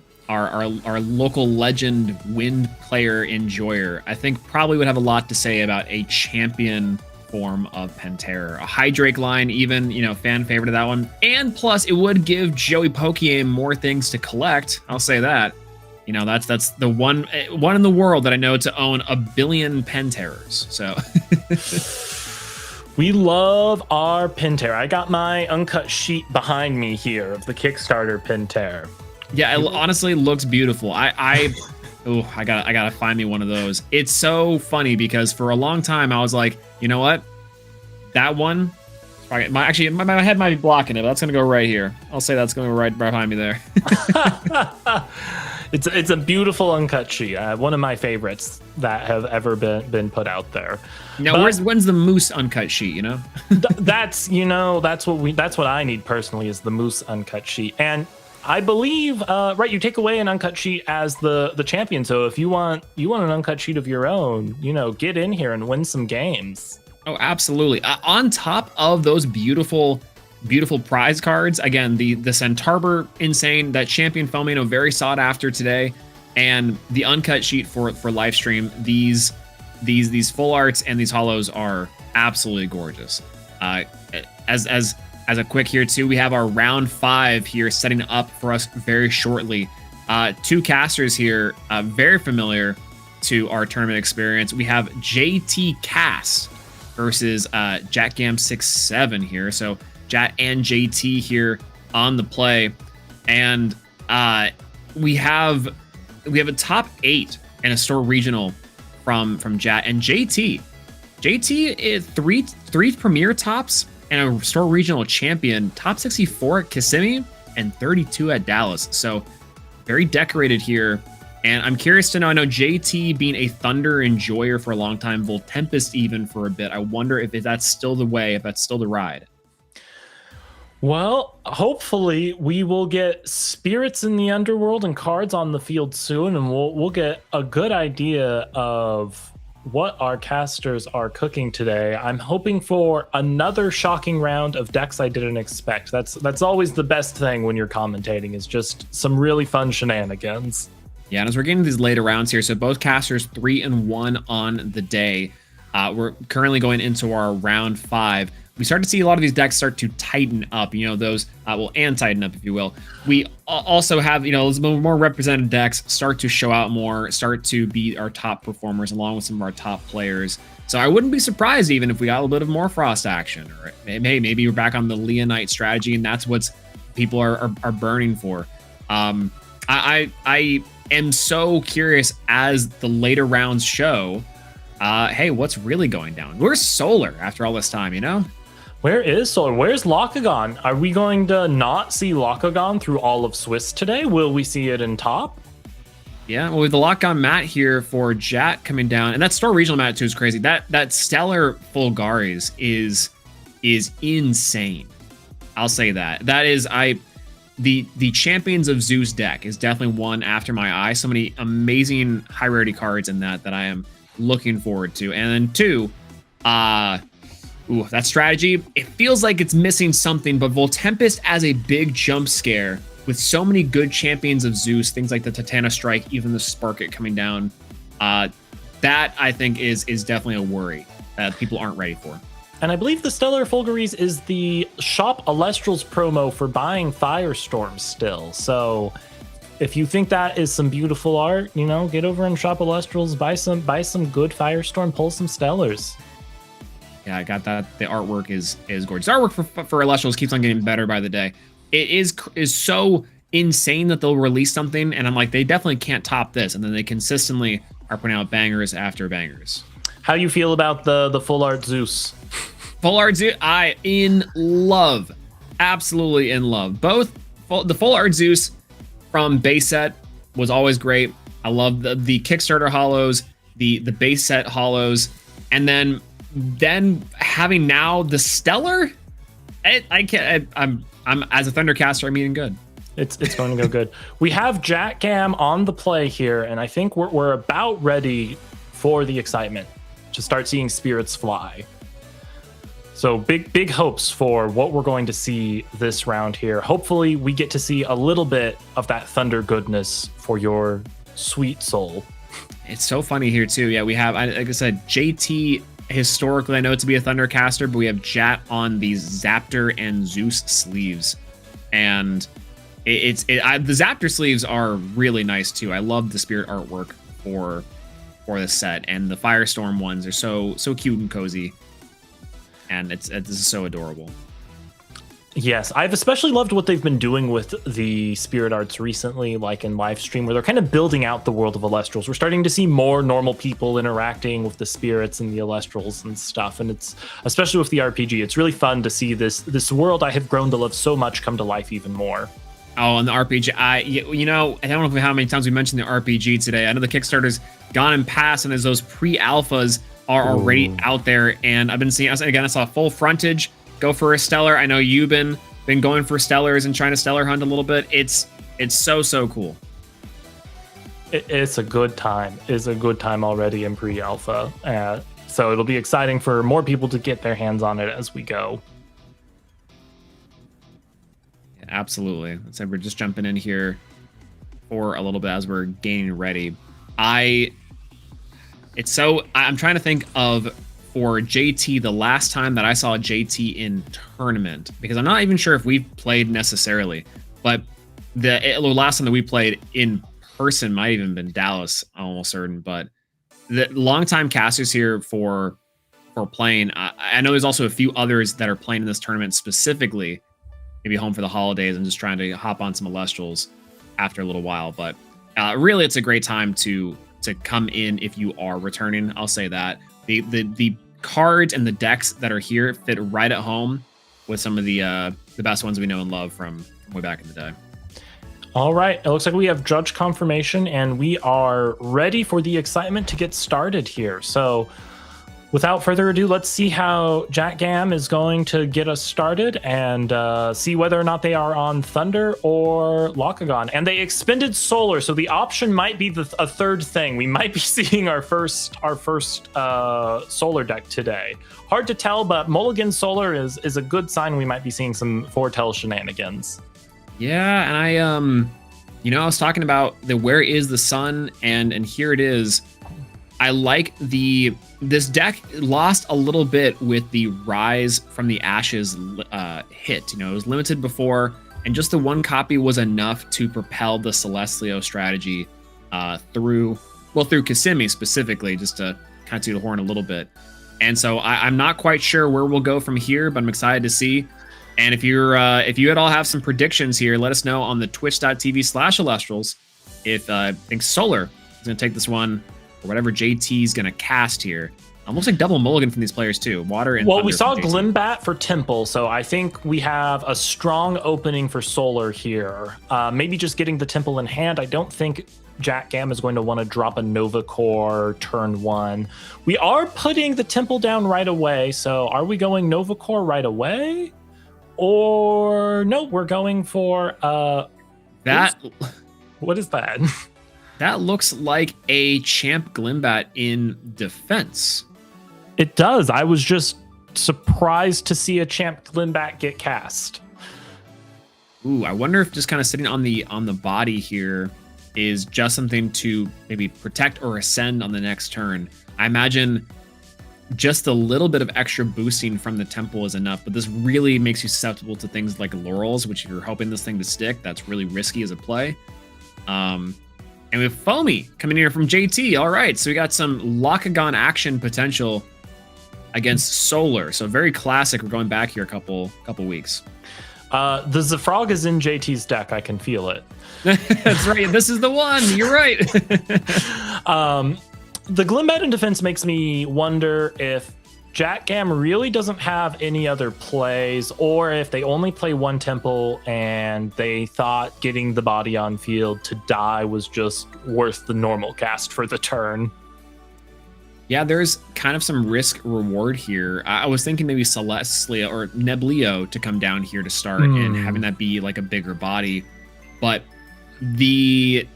[SPEAKER 4] local legend Wind player enjoyer, I think probably would have a lot to say about a champion form of Pantera. A Hydrake line, even, you know, fan favorite of that one. And plus, it would give Joey Pokey more things to collect. I'll say that. You know, that's the one in the world that I know to own 1 billion Panteras. So
[SPEAKER 3] we love our Pantera. I got my uncut sheet behind me here of the Kickstarter Pantera.
[SPEAKER 4] Yeah, it honestly looks beautiful. I gotta find me one of those. It's so funny because for a long time I was like, you know what? That one, my head might be blocking it, but that's gonna go right here. I'll say that's gonna go right behind me there.
[SPEAKER 3] It's a beautiful uncut sheet. One of my favorites that have ever been put out there.
[SPEAKER 4] Now, when's the Moose uncut sheet? You know,
[SPEAKER 3] that's what I need personally is the Moose uncut sheet. And I believe, right, you take away an uncut sheet as the champion. So if you want an uncut sheet of your own, you know, get in here and win some games.
[SPEAKER 4] Oh, absolutely. On top of those beautiful prize cards, again, the Centaur, insane. That champion Felmino, very sought after today, and the uncut sheet for live stream. These full arts and these holos are absolutely gorgeous. As a quick here too, we have our round 5 here setting up for us very shortly. 2 casters here, very familiar to our tournament experience. We have JT Cast versus Jack Gam 6-7 here. So Jat and JT here on the play, and we have a top 8 and a store regional from Jat and JT. JT is three premier tops and a store regional champion, top 64 at Kissimmee and 32 at Dallas. So very decorated here. And I'm curious to know, I know JT being a Thunder enjoyer for a long time, Voltempest even for a bit. I wonder if that's still the way, if that's still the ride.
[SPEAKER 3] Well, hopefully we will get spirits in the underworld and cards on the field soon, and we'll get a good idea of what our casters are cooking today. I'm hoping for another shocking round of decks I didn't expect. That's always the best thing when you're commentating, is just some really fun shenanigans.
[SPEAKER 4] Yeah, and as we're getting these later rounds here, so both casters 3-1 on the day. We're currently going into our round 5. We start to see a lot of these decks start to tighten up, you know, those, and tighten up, if you will. We also have, you know, more represented decks start to show out more, start to be our top performers along with some of our top players. So I wouldn't be surprised even if we got a little bit of more Frost action, or maybe we're back on the Leonite strategy and that's what people are burning for. I am so curious as the later rounds show, hey, what's really going down? Where's Solar after all this time, you know?
[SPEAKER 3] Where is Solar? Where's Locagon? Are we going to not see Locagon through all of Swiss today? Will we see it in top?
[SPEAKER 4] Yeah, well, with the Locagon mat here for Jat coming down, and that store regional mat too is crazy. That Stellar Fulgaris is insane. I'll say that. That is, the Champions of Zeus deck is definitely one after my eye. So many amazing high rarity cards in that I am looking forward to. And then 2, that strategy, it feels like it's missing something, but Voltempest as a big jump scare with so many good Champions of Zeus, things like the Titana Strike, even the Sparkit coming down, that I think is definitely a worry that people aren't ready for.
[SPEAKER 3] And I believe the Stellar Fulgaris is the Shop Elestrals promo for buying Firestorm still. So if you think that is some beautiful art, you know, get over and Shop Elestrals, buy some good Firestorm, pull some Stellars.
[SPEAKER 4] Yeah, I got that. The artwork is gorgeous. Artwork for Elestrals keeps on getting better by the day. It is so insane that they'll release something, and I'm like, they definitely can't top this. And then they consistently are putting out bangers after bangers.
[SPEAKER 3] How you feel about the full art Zeus?
[SPEAKER 4] Full art Zeus, I in love, absolutely in love. Both the full art Zeus from base set was always great. I love the Kickstarter holos, the base set holos. and then having now the Stellar, I can't. I'm as a Thundercaster, I'm eating good.
[SPEAKER 3] It's going to go good. We have Jack Gam on the play here, and I think we're about ready for the excitement to start seeing spirits fly. So big hopes for what we're going to see this round here. Hopefully we get to see a little bit of that thunder goodness for your sweet soul.
[SPEAKER 4] It's so funny here too. Yeah, we have, like I said, JT historically I know to be a Thundercaster, but we have Jat on these Zaptor and Zeus sleeves, and the Zaptor sleeves are really nice too. I love the spirit artwork for this set, and the Firestorm ones are so cute and cozy. And this is so adorable.
[SPEAKER 3] Yes, I've especially loved what they've been doing with the spirit arts recently, like in live stream, where they're kind of building out the world of Elestrals. We're starting to see more normal people interacting with the spirits and the Elestrals and stuff, and it's especially with the RPG. It's really fun to see this world I have grown to love so much come to life even more.
[SPEAKER 4] Oh, and the RPG, I don't know how many times we mentioned the RPG today. I know the Kickstarter's gone and passed, and there's those pre-alphas are already out there, and I've been seeing, again, I saw full frontage go for a Stellar. I know you've been going for Stellars and trying to Stellar hunt a little bit. It's so cool.
[SPEAKER 3] It's a good time. It's a good time already in pre-alpha. So it'll be exciting for more people to get their hands on it as we go.
[SPEAKER 4] Yeah, absolutely. So we're just jumping in here for a little bit as we're getting ready. I'm trying to think of, for JT, the last time that I saw JT in tournament, because I'm not even sure if we've played necessarily, but the last time that we played in person might even been Dallas, I'm almost certain. But the longtime casters here for playing, I know there's also a few others that are playing in this tournament specifically, maybe home for the holidays and just trying to hop on some Elestrals after a little while. But really, it's a great time to come in if you are returning. I'll say that the cards and the decks that are here fit right at home with some of the best ones we know and love from way back in the day.
[SPEAKER 3] All right, it looks like we have judge confirmation, and we are ready for the excitement to get started here. So without further ado, let's see how Jack Gam is going to get us started and see whether or not they are on Thunder or Locagon. And they expended Solar, so the option might be a third thing. We might be seeing our first Solar deck today. Hard to tell, but Mulligan Solar is a good sign. We might be seeing some Foretell shenanigans.
[SPEAKER 4] Yeah, and I was talking about the Where is the Sun, and here it is. I like this deck lost a little bit with the Rise from the Ashes hit. It was limited before, and just the one copy was enough to propel the Celestlio strategy through Kissimmee specifically, just to kind of toot the horn a little bit. And so I'm not quite sure where we'll go from here, but I'm excited to see. And if you at all have some predictions here, let us know on the twitch.tv/Elestrals if think Solar is going to take this one, or whatever JT's going to cast here. Almost like double mulligan from these players too. Water and
[SPEAKER 3] Well, we saw Glimbat for Temple, so I think we have a strong opening for Solar here. Maybe just getting the Temple in hand. I don't think Jack Gam is going to want to drop a Nova Core turn 1. We are putting the Temple down right away, so are we going Nova Core right away? Or no, we're going for
[SPEAKER 4] that.
[SPEAKER 3] What is that?
[SPEAKER 4] That looks like a Champ Glimbat in defense.
[SPEAKER 3] It does. I was just surprised to see a Champ Glimbat get cast.
[SPEAKER 4] Ooh, I wonder if just kind of sitting on the body here is just something to maybe protect or ascend on the next turn. I imagine just a little bit of extra boosting from the Temple is enough, but this really makes you susceptible to things like Laurels, which if you're hoping this thing to stick, that's really risky as a play. And we have Foamy coming here from JT. All right, so we got some Locagon action potential against Solar. So very classic. We're going back here a couple weeks.
[SPEAKER 3] The Zafrog is in JT's deck. I can feel it.
[SPEAKER 4] That's right. This is the one. You're right.
[SPEAKER 3] The Glimbat in defense makes me wonder if Jack Gam really doesn't have any other plays, or if they only play one Temple and they thought getting the body on field to die was just worth the normal cast for the turn.
[SPEAKER 4] Yeah, there's kind of some risk reward here. I was thinking maybe Celestia or Neblio to come down here to start and having that be like a bigger body. But maybe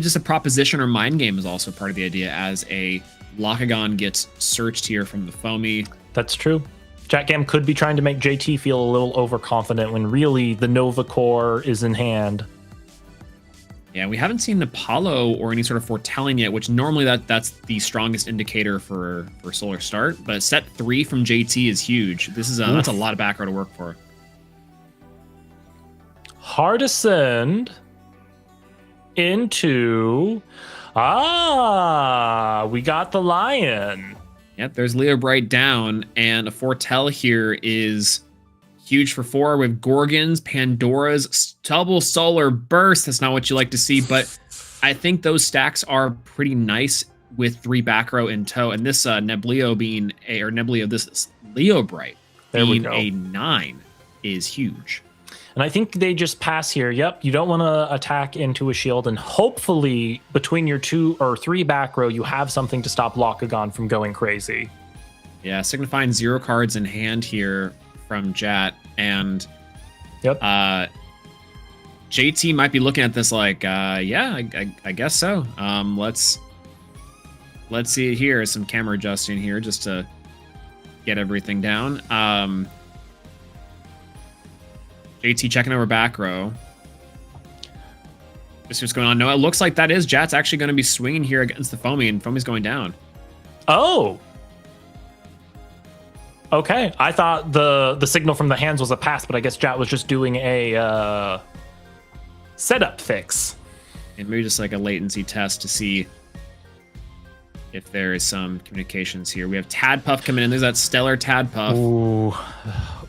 [SPEAKER 4] just a proposition or mind game is also part of the idea, as a Locagon gets searched here from the Foamy.
[SPEAKER 3] That's true. Jack Gam could be trying to make JT feel a little overconfident when really the Nova Core is in hand.
[SPEAKER 4] Yeah, we haven't seen Apollo or any sort of foretelling yet, which normally that's the strongest indicator for Solar Start. But set 3 from JT is huge. This is that's a lot of back row to work for.
[SPEAKER 3] Hardisoned into we got the Lion.
[SPEAKER 4] Yep, there's Leo Bright down, and a foretell here is huge for 4 with Gorgons, Pandoras, double Solar Burst. That's not what you like to see, but I think those stacks are pretty nice with 3 back row in tow. And this Neblio being this Leo Bright being a 9 is huge.
[SPEAKER 3] And I think they just pass here. Yep, you don't want to attack into a shield, and hopefully between your 2 or 3 back row, you have something to stop Locagon from going crazy.
[SPEAKER 4] Yeah, signifying 0 cards in hand here from Jat, and JT might be looking at this like, yeah, I guess so. Let's see it here. Some camera adjusting here just to get everything down. JT checking over back row. Just what's going on. No, it looks like that is Jat's actually going to be swinging here against the Foamy, and Foamy's going down.
[SPEAKER 3] Oh. Okay, I thought the signal from the hands was a pass, but I guess Jat was just doing a setup fix.
[SPEAKER 4] And maybe just like a latency test to see if there is some communications here. We have Tadpuff coming in. There's that stellar Tadpuff.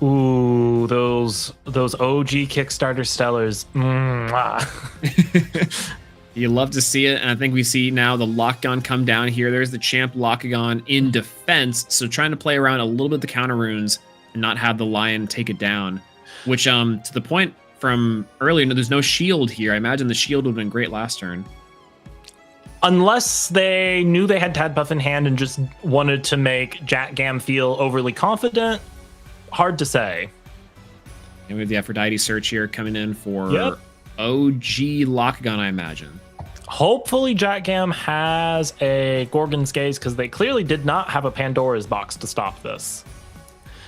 [SPEAKER 3] Ooh, those OG Kickstarter Stellars.
[SPEAKER 4] You love to see it, and I think we see now the Locagon come down here. There's the champ Locagon in defense, so trying to play around a little bit the counter runes and not have the Lion take it down, which to the point from earlier, there's no shield here. I imagine the shield would have been great last turn.
[SPEAKER 3] Unless they knew they had Tadpuff in hand and just wanted to make Jack Gam feel overly confident, hard to say.
[SPEAKER 4] And we have the Aphrodite search here coming in for OG Locagon, I imagine.
[SPEAKER 3] Hopefully Jack Gam has a Gorgon's Gaze, because they clearly did not have a Pandora's box to stop this.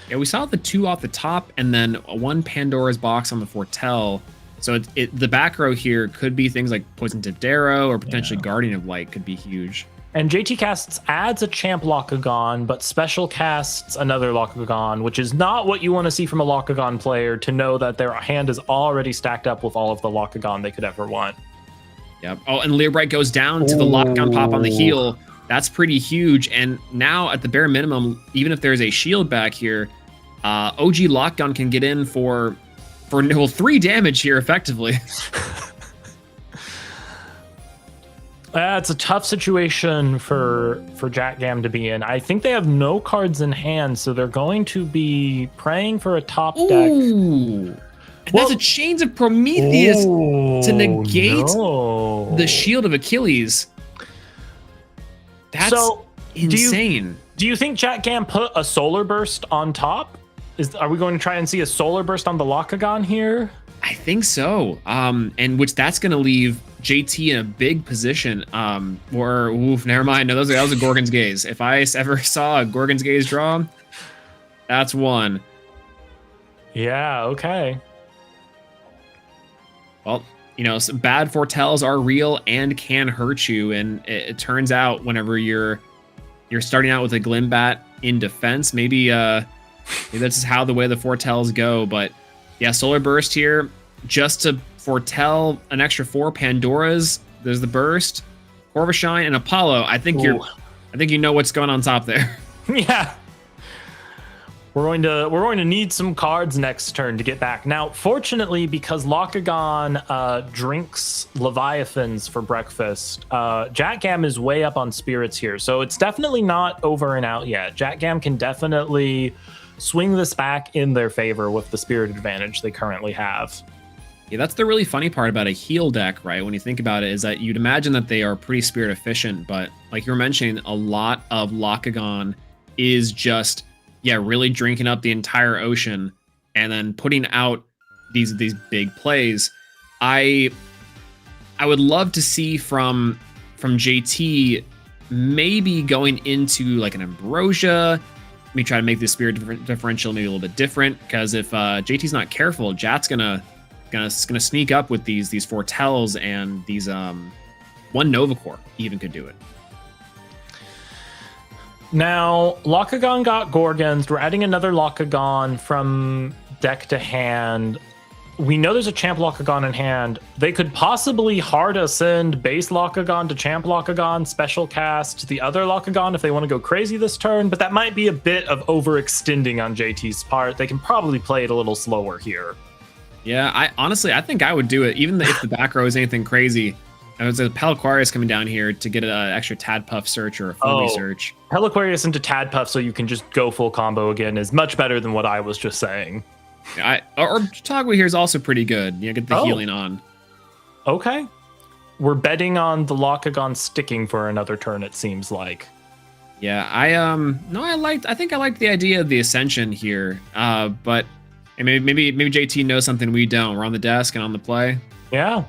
[SPEAKER 4] Yeah, we saw the 2 off the top and then 1 Pandora's box on the foretell. So the back row here could be things like Poison Tip Darrow or potentially Guardian of Light could be huge.
[SPEAKER 3] And JT casts adds a champ Locagon, but special casts another Locagon, which is not what you want to see from a Locagon player, to know that their hand is already stacked up with all of the Locagon they could ever want.
[SPEAKER 4] Yep. Oh, and Leo Bright goes down to the Locagon pop on the heel. That's pretty huge. And now at the bare minimum, even if there's a shield back here, OG Locagon can get in for 3 damage here effectively.
[SPEAKER 3] It's a tough situation for Jack Gam to be in. I think they have no cards in hand, so they're going to be praying for a top deck.
[SPEAKER 4] And that's a Chains of Prometheus to negate the Shield of Achilles. That's so insane.
[SPEAKER 3] Do you think Jack Gam put a Solar Burst on top? Are we going to try and see a Solar Burst on the Locagon here?
[SPEAKER 4] I think so. And which that's going to leave JT in a big position. Never mind. No, that was a Gorgon's Gaze. If I ever saw a Gorgon's Gaze draw, that's one.
[SPEAKER 3] Yeah, okay.
[SPEAKER 4] Well, some bad foretells are real and can hurt you. And it turns out whenever you're starting out with a Glimbat in defense, maybe that's just how the way the foretells go. But yeah, Solar Burst here, just to foretell an extra 4 Pandoras. There's the Burst, Corvishine, and Apollo. I think you know what's going on top there.
[SPEAKER 3] Yeah. We're going to need some cards next turn to get back. Now, fortunately, because Locagon drinks Leviathans for breakfast, Jack Gam is way up on spirits here. So it's definitely not over and out yet. Jack Gam can definitely swing this back in their favor with the spirit advantage they currently have.
[SPEAKER 4] Yeah, that's the really funny part about a heal deck, right? When you think about it, is that you'd imagine that they are pretty spirit efficient, but like you were mentioning, a lot of Lakagon is just, yeah, really drinking up the entire ocean and then putting out these big plays. I would love to see from JT maybe going into like an Ambrosia, maybe try to make the spirit differential maybe a little bit different, because if JT's not careful, Jat's gonna sneak up with these Foretells and these one Nova Core even could do it.
[SPEAKER 3] Now, Lakagon got Gorgons. We're adding another Lakagon from deck to hand. We know there's a Champ Lakagon in hand. They could possibly hard ascend base Lakagon to Champ Lakagon, special cast the other Lakagon if they want to go crazy this turn, but that might be a bit of overextending on JT's part. They can probably play it a little slower here.
[SPEAKER 4] Yeah, I think I would do it, even if the back row is anything crazy. There's a Peliquarius coming down here to get an extra Tadpuff search or a Foamy search.
[SPEAKER 3] Peliquarius into Tadpuff so you can just go full combo again is much better than what I was just saying.
[SPEAKER 4] Or Chautauqua here is also pretty good. You get the healing on.
[SPEAKER 3] Okay. We're betting on the Lakagon sticking for another turn, it seems like.
[SPEAKER 4] Yeah, I think I liked the idea of the Ascension here. But maybe JT knows something we don't. We're on the desk and on the play.
[SPEAKER 3] Yeah.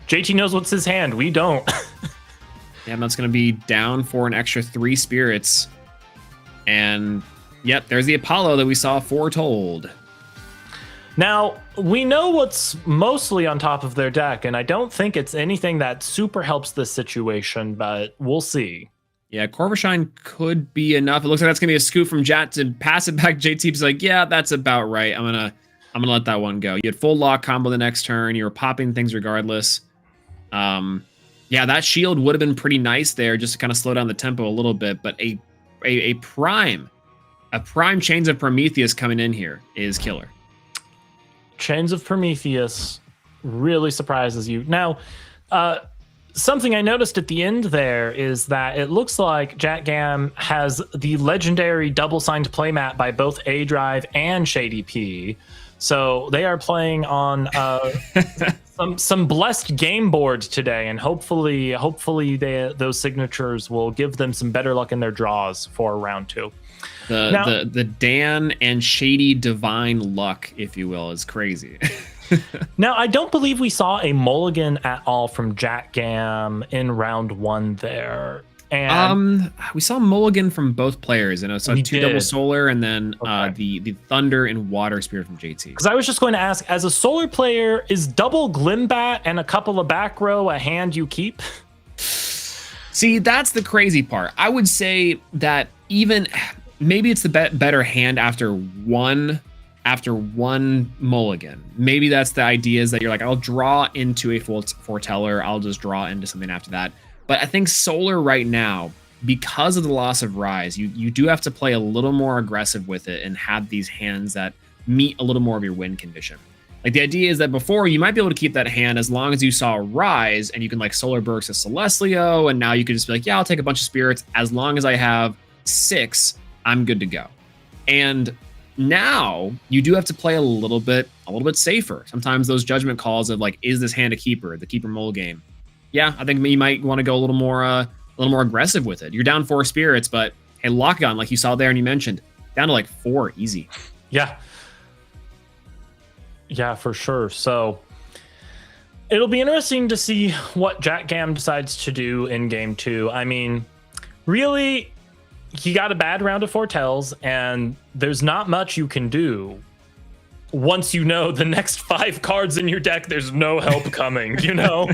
[SPEAKER 3] JT knows what's his hand. We don't.
[SPEAKER 4] Yeah, and that's going to be down for an extra 3 spirits. And yep, there's the Apollo that we saw foretold.
[SPEAKER 3] Now, we know what's mostly on top of their deck, and I don't think it's anything that super helps this situation, but we'll see.
[SPEAKER 4] Yeah, Corvishine could be enough. It looks like that's going to be a scoop from Jat to pass it back. JT's like, yeah, that's about right. I'm gonna let that one go. You had full lock combo the next turn. You were popping things regardless. Yeah, that shield would have been pretty nice there just to kind of slow down the tempo a little bit, but a prime Chains of Prometheus coming in here is killer.
[SPEAKER 3] Chains of Prometheus really surprises you. Now, something I noticed at the end there is that it looks like Jat Gam has the legendary double-signed playmat by both A Drive and Shady P. So they are playing on some blessed game board today, and hopefully those signatures will give them some better luck in their draws for round 2.
[SPEAKER 4] The Dan and Shady divine luck, if you will, is crazy.
[SPEAKER 3] Now, I don't believe we saw a mulligan at all from Jat Gam in round 1 there. And
[SPEAKER 4] we saw mulligan from both players, and I saw 2 double solar, and then the thunder and water spirit from JT.
[SPEAKER 3] Because I was just going to ask, as a solar player, is double Glimbat and a couple of back row a hand you keep?
[SPEAKER 4] See, that's the crazy part. I would say that even maybe it's the better hand after one mulligan. Maybe that's the idea, is that you're like, I'll draw into a foreteller, I'll just draw into something after that. But I think solar right now, because of the loss of Rise, you do have to play a little more aggressive with it and have these hands that meet a little more of your win condition. Like, the idea is that before, you might be able to keep that hand as long as you saw Rise, and you can like Solar Burst a Celestlio, and now you can just be like, yeah, I'll take a bunch of spirits. As long as I have 6, I'm good to go. And now you do have to play a little bit safer. Sometimes those judgment calls of like, is this hand a keeper? The keeper mull game. Yeah, I think you might want to go a little more aggressive with it. You're down 4 spirits, but hey, Lakagon, like you saw there and you mentioned, down to like 4 easy.
[SPEAKER 3] Yeah, for sure. So it'll be interesting to see what Jat Gam decides to do in game 2. I mean, really, he got a bad round of Foretells, and there's not much you can do. Once you know the next 5 cards in your deck, there's no help coming, you know?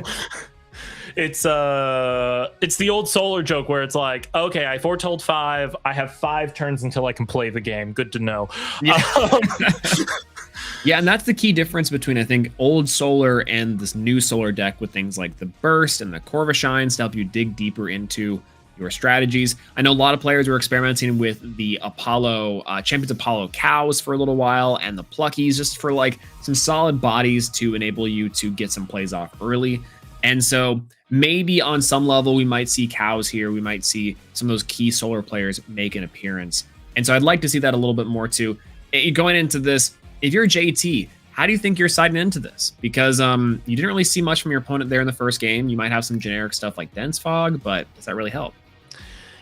[SPEAKER 3] It's the old solar joke where it's like, okay, I foretold 5. I have 5 turns until I can play the game. Good to know.
[SPEAKER 4] Yeah. Yeah, and that's the key difference between, I think, old solar and this new solar deck, with things like the burst and the Corvishines to help you dig deeper into your strategies. I know a lot of players were experimenting with the Apollo, Champions Apollo cows for a little while, and the Pluckies, just for like some solid bodies to enable you to get some plays off early. And so maybe on some level, we might see cows here. We might see some of those key solar players make an appearance. And so I'd like to see that a little bit more too. Going into this, if you're JT, how do you think you're siding into this? Because you didn't really see much from your opponent there in the first game. You might have some generic stuff like Dense Fog, but does that really help?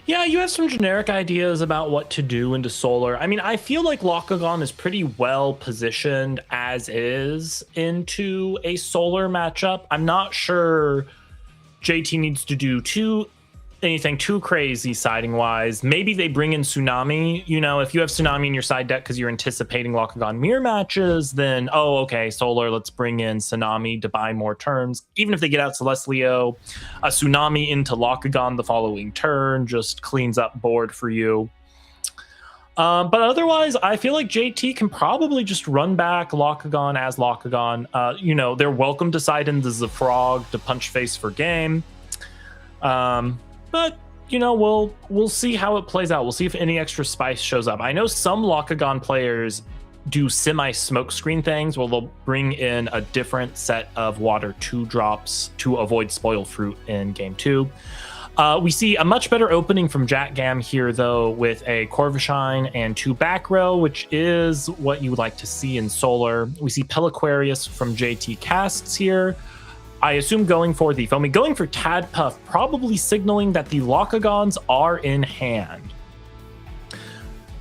[SPEAKER 3] Yeah, you have some generic ideas about what to do into Solar. I mean, I feel like Locagon is pretty well positioned as is into a Solar matchup. I'm not sure JT needs to do anything too crazy siding wise. Maybe they bring in Tsunami. You know, if you have Tsunami in your side deck because you're anticipating Locagon mirror matches, then okay, Solar, let's bring in Tsunami to buy more turns. Even if they get out Celestlio, a Tsunami into Locagon the following turn just cleans up board for you. But otherwise, I feel like JT can probably just run back Locagon as Locagon. You know, they're welcome to side in the Frog to punch face for game. But, you know, we'll see how it plays out. We'll see if any extra spice shows up. I know some Locagon players do semi-smoke screen things where they'll bring in a different set of water 2-drops to avoid spoil fruit in game 2. We see a much better opening from Jack Gam here, though, with a Corvishine and 2 back row, which is what you would like to see in Solar. We see Peliquarius from JT Casts here. I assume going for the Foamy, going for Tadpuff, probably signaling that the Locagons are in hand.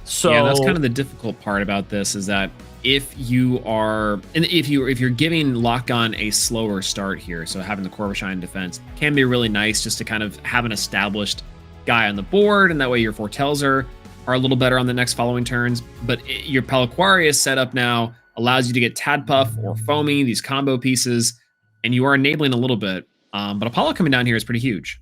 [SPEAKER 3] So
[SPEAKER 4] yeah, that's kind of the difficult part about this, is that if you're giving Locagon a slower start here, so having the Corvishine in defense can be really nice just to kind of have an established guy on the board, and that way your Foretells are a little better on the next following turns. But your Peliquarius setup now allows you to get Tadpuff or Foamy, these combo pieces, and you are enabling a little bit. But Apollo coming down here is pretty huge.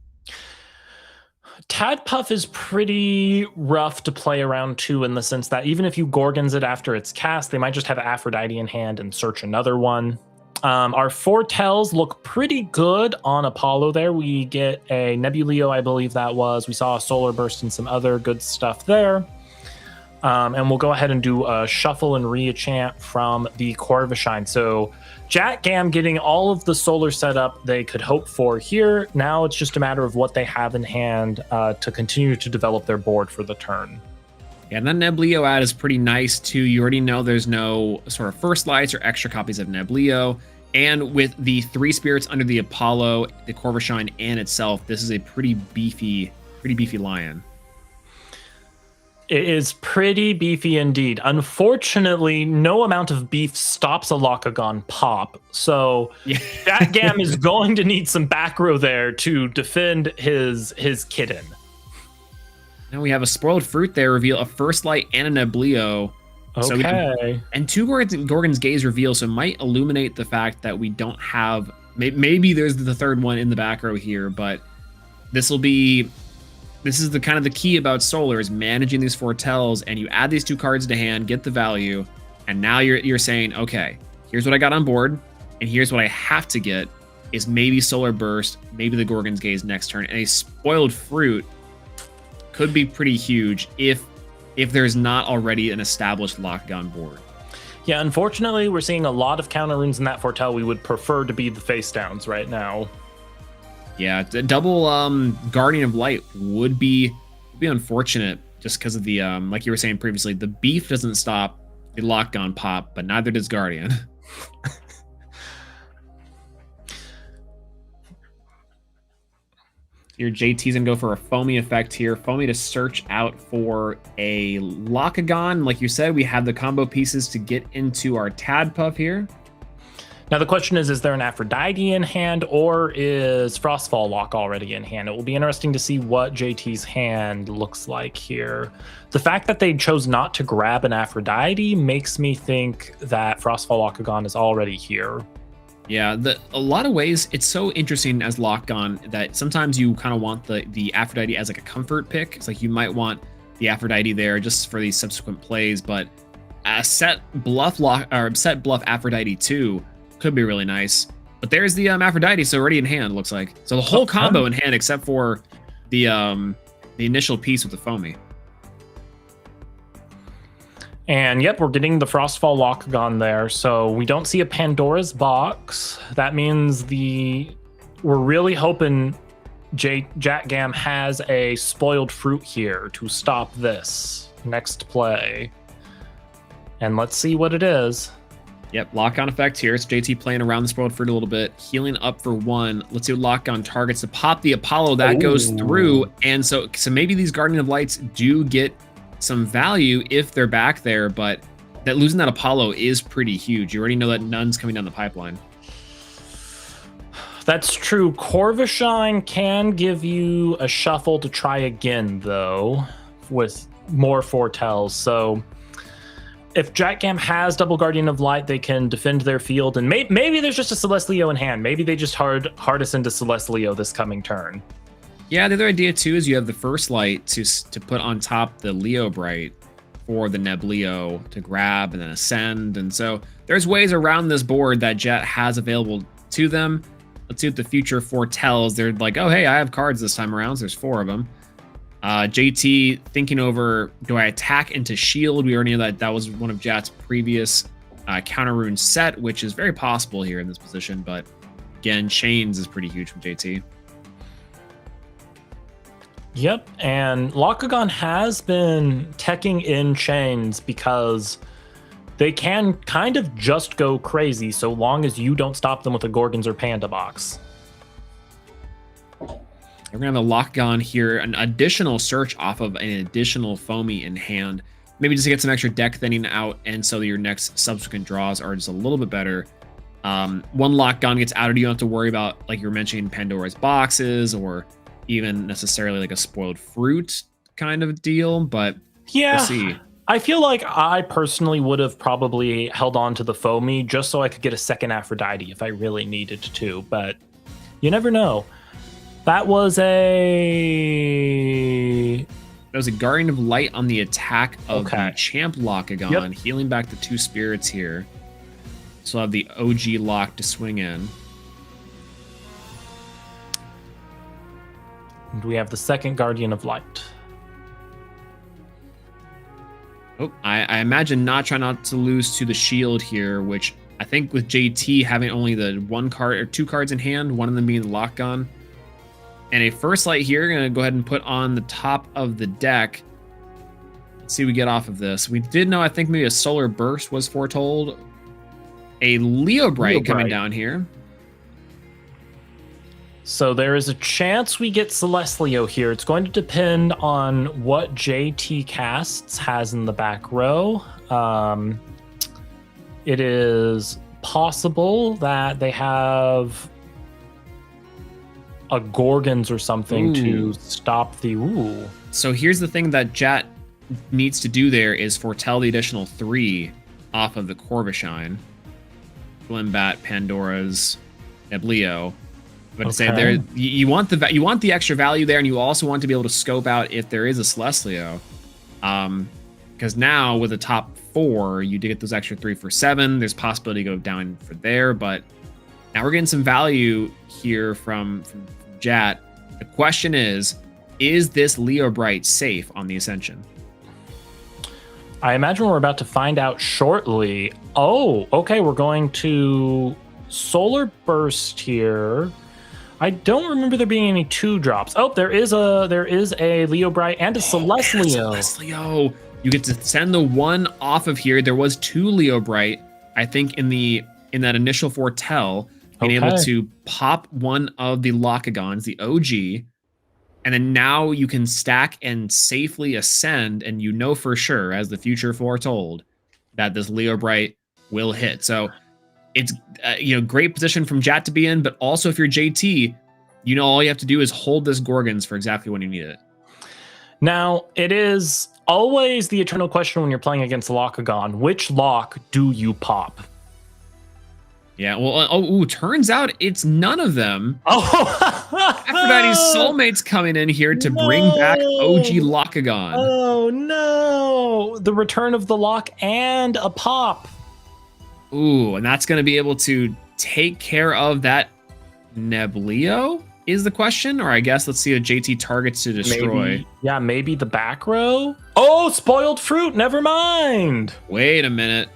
[SPEAKER 3] Tadpuff is pretty rough to play around too, in the sense that even if you Gorgons it after it's cast, they might just have Aphrodite in hand and search another one. Our Foretells look pretty good on Apollo there. We get a Nebuleo, I believe that was. We saw a Solar Burst and some other good stuff there. And we'll go ahead and do a Shuffle and Re-Enchant from the Corvishine. So Jack Gam getting all of the Solar setup they could hope for here. Now it's just a matter of what they have in hand to continue to develop their board for the turn.
[SPEAKER 4] Yeah, and that Nebleo ad is pretty nice too. You already know there's no sort of first lights or extra copies of Nebleo. And with the 3 spirits under the Apollo, the Corvishine, and itself, this is a pretty beefy lion.
[SPEAKER 3] It is pretty beefy indeed. Unfortunately, no amount of beef stops a Locagon pop. So Jack Gam is going to need some back row there to defend his kitten.
[SPEAKER 4] Now we have a Spoiled Fruit there, reveal a First Light and a Nebleo.
[SPEAKER 3] Okay.
[SPEAKER 4] And 2 Gorgon's Gaze reveal, so it might illuminate the fact that we don't have... Maybe there's the 3rd one in the back row here, but this is the kind of the key about Solar, is managing these Foretells, and you add these 2 cards to hand, get the value, and now you're saying, okay, here's what I got on board, and here's what I have to get, is maybe Solar Burst, maybe the Gorgon's Gaze next turn, and a Spoiled Fruit could be pretty huge if there's not already an established Locagon board.
[SPEAKER 3] Yeah, unfortunately, we're seeing a lot of counter runes in that Foretell. We would prefer to be the face downs right now.
[SPEAKER 4] Yeah, the double Guardian of Light would be unfortunate, just because of the like you were saying previously, the beef doesn't stop the Locagon pop, but neither does Guardian. Your JT's gonna go for a Foamy effect here. Foamy to search out for a Locagon. Like you said, we have the combo pieces to get into our Tadpuff here.
[SPEAKER 3] Now the question is there an Aphrodite in hand, or is Frostfall Lock already in hand? It will be interesting to see what JT's hand looks like here. The fact that they chose not to grab an Aphrodite makes me think that Frostfall Locagon is already here.
[SPEAKER 4] Yeah, a lot of ways, it's so interesting as Locagon that sometimes you kind of want the Aphrodite as like a comfort pick. It's like you might want the Aphrodite there just for these subsequent plays, but set bluff Aphrodite 2 could be really nice. But there's the Aphrodite, so already in hand, looks like. So the whole combo in hand except for the initial piece with the Foamy.
[SPEAKER 3] And yep, we're getting the Frostfall Locagon there. So we don't see a Pandora's box. That means we're really hoping Jack Gam has a Spoiled Fruit here to stop this next play. And let's see what it is.
[SPEAKER 4] Yep, lock-on effect here. It's JT playing around this world for a little bit, healing up for 1. Let's see what lock-on targets to pop the Apollo. That goes through, and so maybe these Guardian of Lights do get some value if they're back there, but that losing that Apollo is pretty huge. You already know that none's coming down the pipeline.
[SPEAKER 3] That's true. Corvishine can give you a shuffle to try again, though, with more foretells. So if Jackgam has double Guardian of Light, they can defend their field, and maybe there's just a Celestleo in hand. Maybe they just hardest into Celestleo this coming turn.
[SPEAKER 4] Yeah, the other idea too is you have the first light to put on top the Leo Bright for the Nebleo to grab and then ascend, and so there's ways around this board that Jet has available to them. Let's see what the future foretells. They're like, oh, hey, I have cards this time around. So there's 4 of them. JT thinking over, do I attack into shield? We already know that was one of Jat's previous counter rune set, which is very possible here in this position. But again, chains is pretty huge from JT.
[SPEAKER 3] Yep, and Locagon has been teching in chains because they can kind of just go crazy so long as you don't stop them with a Gorgons or Panda box.
[SPEAKER 4] We're going to have a Locagon here, an additional search off of an additional Foamy in hand. Maybe just to get some extra deck thinning out, and so your next subsequent draws are just a little bit better. One Locagon gets outed, you don't have to worry about, like you were mentioning, Pandora's boxes, or even necessarily like a spoiled fruit kind of deal, but
[SPEAKER 3] yeah,
[SPEAKER 4] we'll see.
[SPEAKER 3] I feel like I personally would have probably held on to the Foamy just so I could get a second Aphrodite if I really needed to, but you never know. That was a
[SPEAKER 4] Guardian of Light on the attack of the Champ Locagon, healing back the 2 spirits here. So I'll have the OG lock to swing in.
[SPEAKER 3] And we have the second Guardian of Light.
[SPEAKER 4] Oh, I imagine trying not to lose to the shield here, which I think with JT having only the 1 card or 2 cards in hand, one of them being the Locagon, and a first light here, going to go ahead and put on the top of the deck. Let's see what we get off of this. We did know, I think maybe a Solar Burst was foretold. A Leo Bright coming down here.
[SPEAKER 3] So there is a chance we get Celestleo here. It's going to depend on what JT Casts has in the back row. It is possible that they have a Gorgons or something to stop the... Ooh.
[SPEAKER 4] So here's the thing that Jat needs to do there is foretell the additional 3 off of the Corvishine. Glimbat, Pandora's, Nebleo. But say there, you want the extra value there, and you also want to be able to scope out if there is a Celestleo, because now with the top 4, you did get those extra 3 for 7. There's possibility to go down for there, but now we're getting some value here from Jat. The question is this Leo Bright safe on the Ascension?
[SPEAKER 3] I imagine we're about to find out shortly. Oh, okay, we're going to Solar Burst here. I don't remember there being any 2 drops. Oh, there is a Leo Bright and a Celestleo.
[SPEAKER 4] Celestleo. You get to send the 1 off of here. There was 2 Leo Bright, I think, in that initial foretell, being able to pop one of the Locagons, the OG, and then now you can stack and safely ascend, and you know for sure, as the future foretold, that this Leo Bright will hit. So it's great position from Jat to be in, but also if you're JT, all you have to do is hold this Gorgons for exactly when you need it.
[SPEAKER 3] Now, it is always the eternal question when you're playing against Locagon, which lock do you pop?
[SPEAKER 4] Yeah, well, turns out it's none of them.
[SPEAKER 3] Oh,
[SPEAKER 4] Aphrodite's Soulmate's coming in here to bring back OG Locagon.
[SPEAKER 3] Oh, no. The return of the lock and a pop.
[SPEAKER 4] Ooh, and that's going to be able to take care of that Nebleo is the question? Or I guess let's see a JT targets to destroy.
[SPEAKER 3] Maybe the back row? Oh, spoiled fruit. Never mind.
[SPEAKER 4] Wait a minute.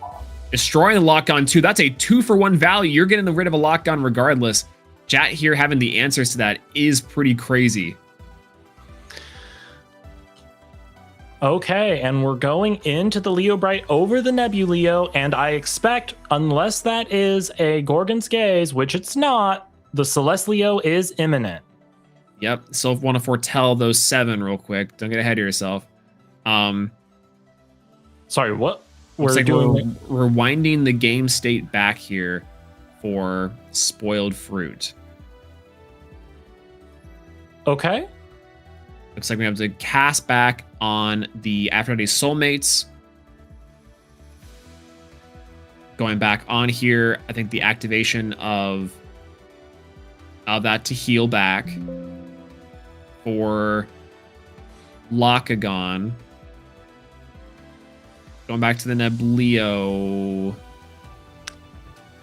[SPEAKER 4] Destroying the Locagon 2. That's a 2-for-1 value. You're getting rid of a Locagon regardless. Jat here having the answers to that is pretty crazy.
[SPEAKER 3] Okay, and we're going into the Leo Bright over the Nebuleo, and I expect, unless that is a Gorgon's Gaze, which it's not, the Celestleo is imminent.
[SPEAKER 4] Yep. So want to foretell those 7 real quick. Don't get ahead of yourself.
[SPEAKER 3] Sorry, what?
[SPEAKER 4] We're winding the game state back here for spoiled fruit.
[SPEAKER 3] Okay.
[SPEAKER 4] Looks like we have to cast back on the Aphrodite Soulmates. Going back on here, I think the activation of that to heal back for Lakagon. Going back to the Nebuleo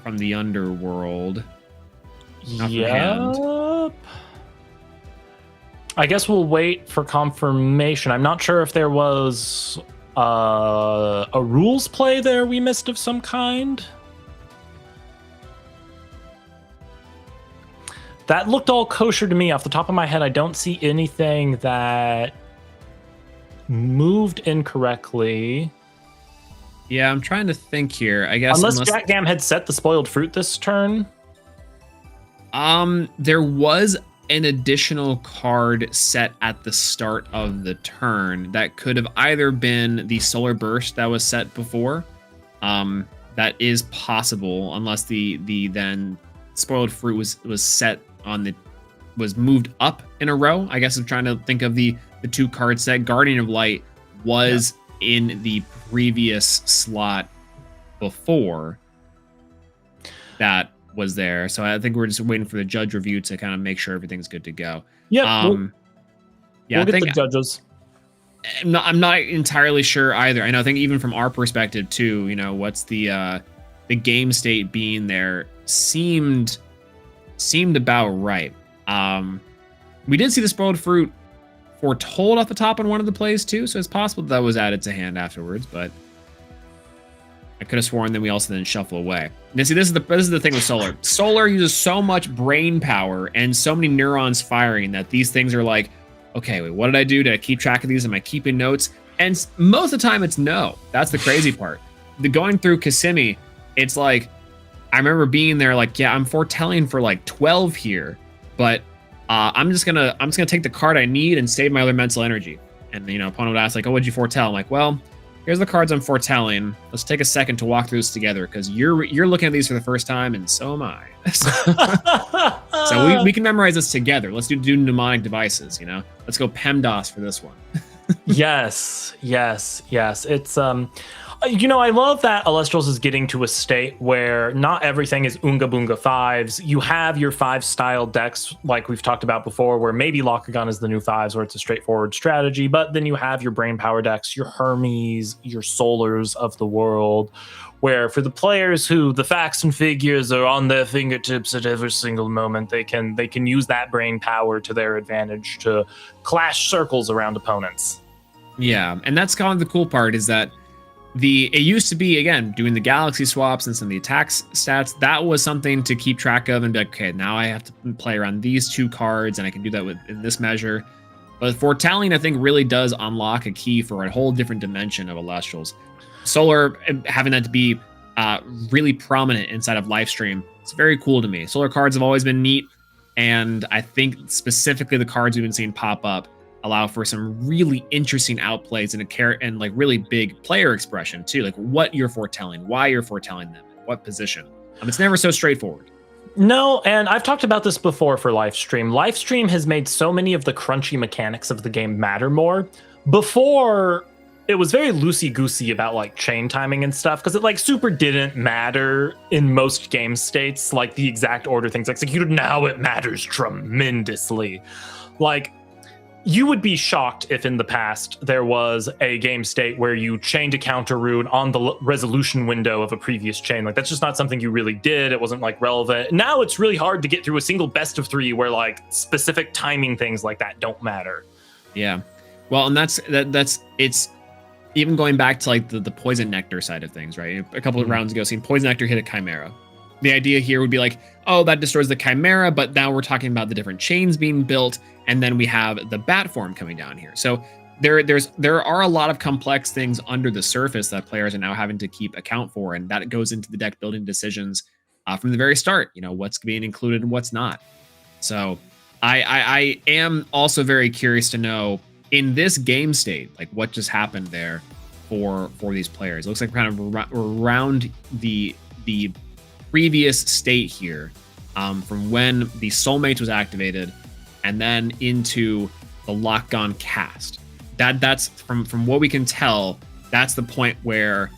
[SPEAKER 4] from the underworld.
[SPEAKER 3] Yep. I guess we'll wait for confirmation. I'm not sure if there was a rules play there we missed of some kind. That looked all kosher to me. Off the top of my head, I don't see anything that moved incorrectly.
[SPEAKER 4] Yeah, I'm trying to think here. I guess
[SPEAKER 3] unless Jack Gam had set the spoiled fruit this turn.
[SPEAKER 4] There was an additional card set at the start of the turn that could have either been the Solar Burst that was set before. That is possible, unless the then spoiled fruit was set on was moved up in a row. I guess I'm trying to think of the 2 card set. Guardian of Light was in the previous slot before that was there. So I think we're just waiting for the judge review to kind of make sure everything's good to go.
[SPEAKER 3] Yeah,
[SPEAKER 4] yeah,
[SPEAKER 3] we'll
[SPEAKER 4] I
[SPEAKER 3] get
[SPEAKER 4] think
[SPEAKER 3] the judges.
[SPEAKER 4] I'm not entirely sure either. I think even from our perspective too, what's the game state being there seemed about right. We did see the spoiled fruit foretold off the top on one of the plays too, so it's possible that was added to hand afterwards, but I could have sworn that we also then shuffle away. Now, see, this is the thing with Solar. Solar uses so much brain power and so many neurons firing that these things are like, okay, wait, what did I do? Did I keep track of these? Am I keeping notes? And most of the time, it's no. That's the crazy part. Going through Kissimmee, it's like, I remember being there like, yeah, I'm foretelling for like 12 here, but I'm just gonna take the card I need and save my other mental energy. And opponent would ask like, oh, what'd you foretell? I'm like, well, here's the cards I'm foretelling. Let's take a second to walk through this together because you're looking at these for the first time, and so am I. So we can memorize this together. Let's do mnemonic devices. Let's go PEMDAS for this one.
[SPEAKER 3] Yes. It's I love that Elestrals is getting to a state where not everything is Oonga Boonga 5s. You have your 5-style decks, like we've talked about before, where maybe Lakagon is the new 5s, where it's a straightforward strategy, but then you have your brain power decks, your Hermes, your Solars of the world, where for the players who the facts and figures are on their fingertips at every single moment, they can use that brain power to their advantage to clash circles around opponents.
[SPEAKER 4] Yeah, and that's kind of the cool part is that it used to be, again, doing the galaxy swaps and some of the attacks stats. That was something to keep track of and be like, okay, now I have to play around these 2 cards and I can do that in this measure. But foretelling, I think, really does unlock a key for a whole different dimension of Elestrals. Solar, having that to be really prominent inside of Livestream, it's very cool to me. Solar cards have always been neat, and I think specifically the cards we've been seeing pop up allow for some really interesting outplays and like really big player expression too, like what you're foretelling, why you're foretelling them, what position. It's never so straightforward.
[SPEAKER 3] No, and I've talked about this before for Livestream. Livestream has made so many of the crunchy mechanics of the game matter more. Before, it was very loosey-goosey about like chain timing and stuff, because it like super didn't matter in most game states, like the exact order things executed. Now it matters tremendously. Like, you would be shocked if in the past there was a game state where you chained a counter rune on the resolution window of a previous chain. Like, that's just not something you really did. It wasn't like relevant. Now it's really hard to get through a single best of 3 where like specific timing things like that don't matter.
[SPEAKER 4] Yeah. Well, and that's it's even going back to like the poison nectar side of things, right? A couple of rounds ago, seeing poison nectar hit a chimera. The idea here would be like, oh, that destroys the chimera, but now we're talking about the different chains being built, and then we have the bat form coming down here. So there are a lot of complex things under the surface that players are now having to keep account for, and that goes into the deck building decisions from the very start. What's being included and what's not. So I am also very curious to know in this game state, like what just happened there for these players. It looks like we're kind of around the previous state here, from when the Soulmate was activated and then into the lock-on cast. That's from what we can tell, that's the point where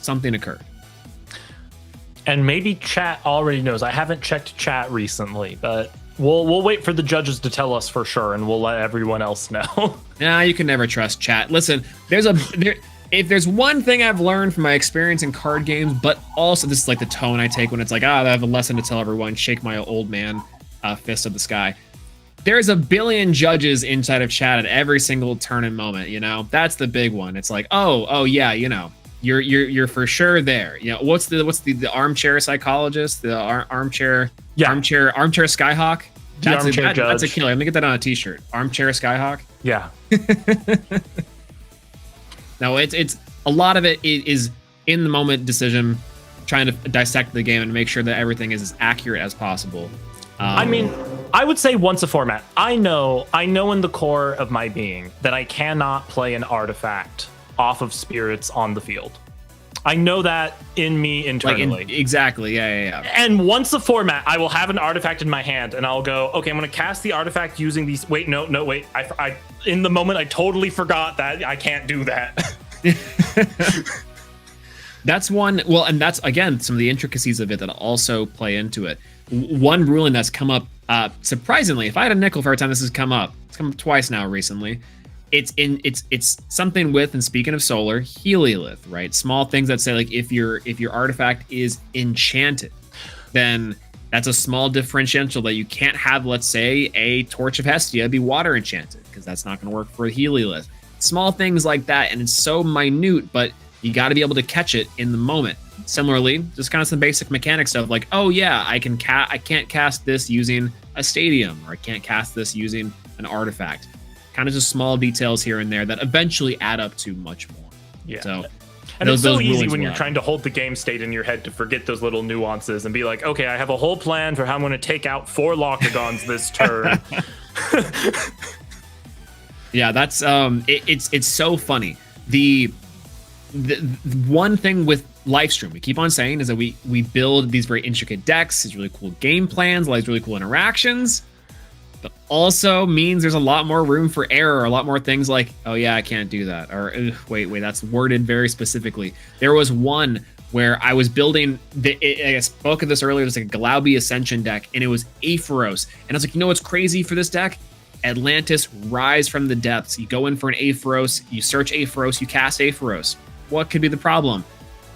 [SPEAKER 4] something occurred.
[SPEAKER 3] And maybe chat already knows. I haven't checked chat recently, but we'll wait for the judges to tell us for sure, and we'll let everyone else know.
[SPEAKER 4] Nah, you can never trust chat. Listen, if there's one thing I've learned from my experience in card games, but also this is like the tone I take when it's like, I have a lesson to tell everyone, shake my old man fist of the sky. There's a billion judges inside of chat at every single turn and moment. That's the big one. It's like, oh yeah, you're for sure there. What's the armchair psychologist, the armchair Skyhawk? That's a killer. I'm gonna get that on a t-shirt. Armchair Skyhawk.
[SPEAKER 3] Yeah.
[SPEAKER 4] No, it's a lot of it is in the moment decision, trying to dissect the game and make sure that everything is as accurate as possible.
[SPEAKER 3] I mean, I would say once a format. I know in the core of my being that I cannot play an artifact off of spirits on the field. I know that in me internally.
[SPEAKER 4] Exactly. Yeah.
[SPEAKER 3] And once a format, I will have an artifact in my hand and I'll go, okay, I'm going to cast the artifact using these. Wait, no, wait. I in the moment, I totally forgot that I can't do that.
[SPEAKER 4] That's one. Well, and that's, again, some of the intricacies of it that also play into it. One ruling that's come up, surprisingly, if I had a nickel for every time this has come up, it's come up twice now recently. It's something with, and speaking of solar, Heliolith, right? Small things that say, like, if your artifact is enchanted, then that's a small differential that you can't have, let's say, a Torch of Hestia be water enchanted, because that's not going to work for Heliolith. Small things like that, and it's so minute, but you got to be able to catch it in the moment. Similarly, just kind of some basic mechanic stuff like, oh yeah, I can't cast this using a stadium, or I can't cast this using an artifact. Kind of just small details here and there that eventually add up to much more.
[SPEAKER 3] Yeah.
[SPEAKER 4] So,
[SPEAKER 3] and it's so easy when you're trying to hold the game state in your head to forget those little nuances and be like, okay, I have a whole plan for how I'm going to take out 4 Lockagons this turn.
[SPEAKER 4] Yeah, that's it's so funny. The one thing with Livestream we keep on saying is that we build these very intricate decks, these really cool game plans, a lot of these really cool interactions, but also means there's a lot more room for error, a lot more things like, oh yeah, I can't do that, or wait, that's worded very specifically. There was one where I was building, I spoke of this earlier, it was like a Galaubi Ascension deck, and it was Aepharos, and I was like, what's crazy for this deck? Atlantis Rise from the Depths. You go in for an Aepharos, you search Aepharos, you cast Aepharos. What could be the problem?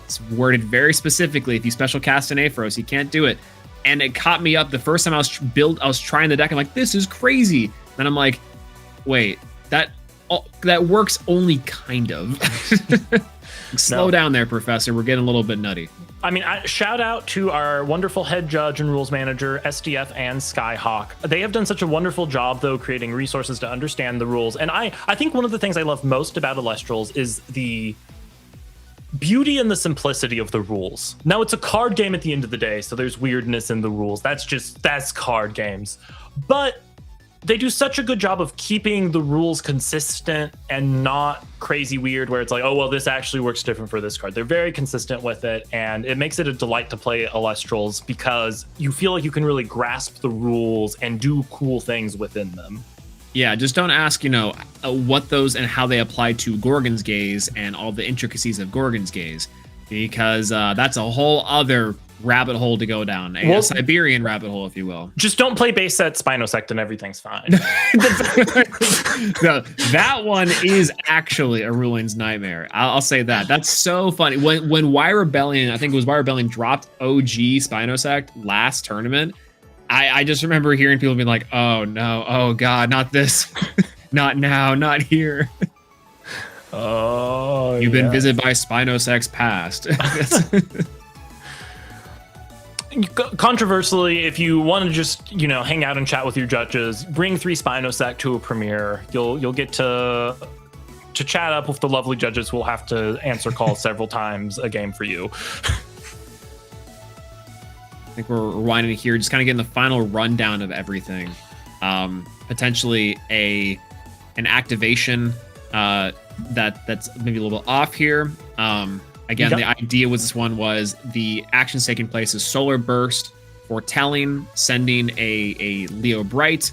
[SPEAKER 4] It's worded very specifically. If you special cast an Aepharos, you can't do it. And it caught me up the first time I was trying the deck. I'm like, this is crazy. Then I'm like, wait, that works only kind of. Slow down there, Professor. We're getting a little bit nutty.
[SPEAKER 3] I mean, shout out to our wonderful head judge and rules manager, SDF and Skyhawk. They have done such a wonderful job, though, creating resources to understand the rules. And I think one of the things I love most about Elestrals is the beauty and the simplicity of the rules. Now, it's a card game at the end of the day, so there's weirdness in the rules. That's card games. But they do such a good job of keeping the rules consistent and not crazy weird where it's like, oh, well, this actually works different for this card. They're very consistent with it, and it makes it a delight to play Elestrals because you feel like you can really grasp the rules and do cool things within them.
[SPEAKER 4] Yeah, just don't ask, what those and how they apply to Gorgon's Gaze and all the intricacies of Gorgon's Gaze, because that's a whole other rabbit hole to go down, a Siberian rabbit hole, if you will.
[SPEAKER 3] Just don't play base set Spinosect and everything's fine.
[SPEAKER 4] No, that one is actually a ruling's nightmare. I'll say that. That's so funny. When Y Rebellion, I think it was Y Rebellion, dropped OG Spinosect last tournament, I just remember hearing people being like, oh no, oh god, not this. Not now, not here.
[SPEAKER 3] Oh,
[SPEAKER 4] You've been visited by Spinosect's past.
[SPEAKER 3] Controversially, if you want to just hang out and chat with your judges, bring 3 Spinosec to a premiere. You'll get to chat up with the lovely judges who will have to answer calls several times a game for you.
[SPEAKER 4] I think we're rewinding here, just kind of getting the final rundown of everything. Potentially an activation that's maybe a little bit off here. Again, the idea was this one was the actions taking place is Solar Burst, foretelling, sending a Leo Bright,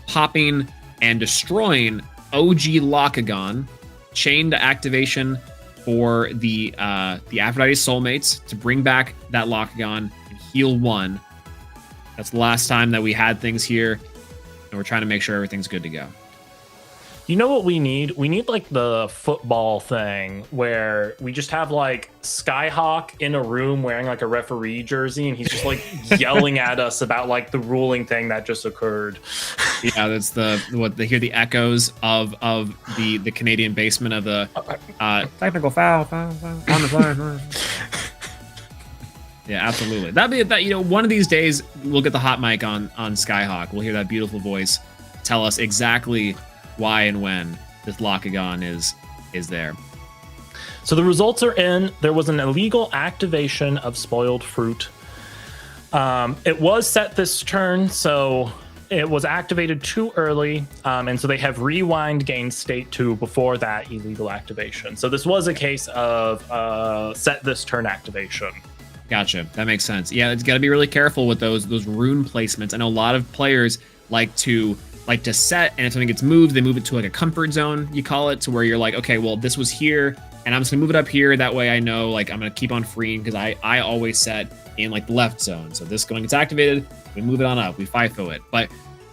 [SPEAKER 4] popping and destroying OG Lockagon, chain to activation for the Aphrodite Soulmates to bring back that Lockagon and heal 1. That's the last time that we had things here, and we're trying to make sure everything's good to go.
[SPEAKER 3] You know what we need? We need like the football thing where we just have like Skyhawk in a room wearing like a referee jersey, and he's just like yelling at us about like the ruling thing that just occurred.
[SPEAKER 4] Yeah, that's what they hear the echoes of the Canadian basement of the technical foul on the fly. Yeah, absolutely. That'd be one of these days we'll get the hot mic on Skyhawk. We'll hear that beautiful voice tell us exactly why and when this Lockagon is there.
[SPEAKER 3] So the results are in. There was an illegal activation of Spoiled Fruit. It was set this turn, so it was activated too early, and so they have rewind gain state 2 before that illegal activation. So this was a case of set this turn activation.
[SPEAKER 4] Gotcha. That makes sense. Yeah, it's got to be really careful with those rune placements. I know a lot of players like to set, and if something gets moved, they move it to like a comfort zone, you call it, to where you're like, okay, well, this was here, and I'm just gonna move it up here. That way I know like I'm gonna keep on freeing, because I always set in like the left zone. So this going gets activated, we move it on up, we FIFO it. But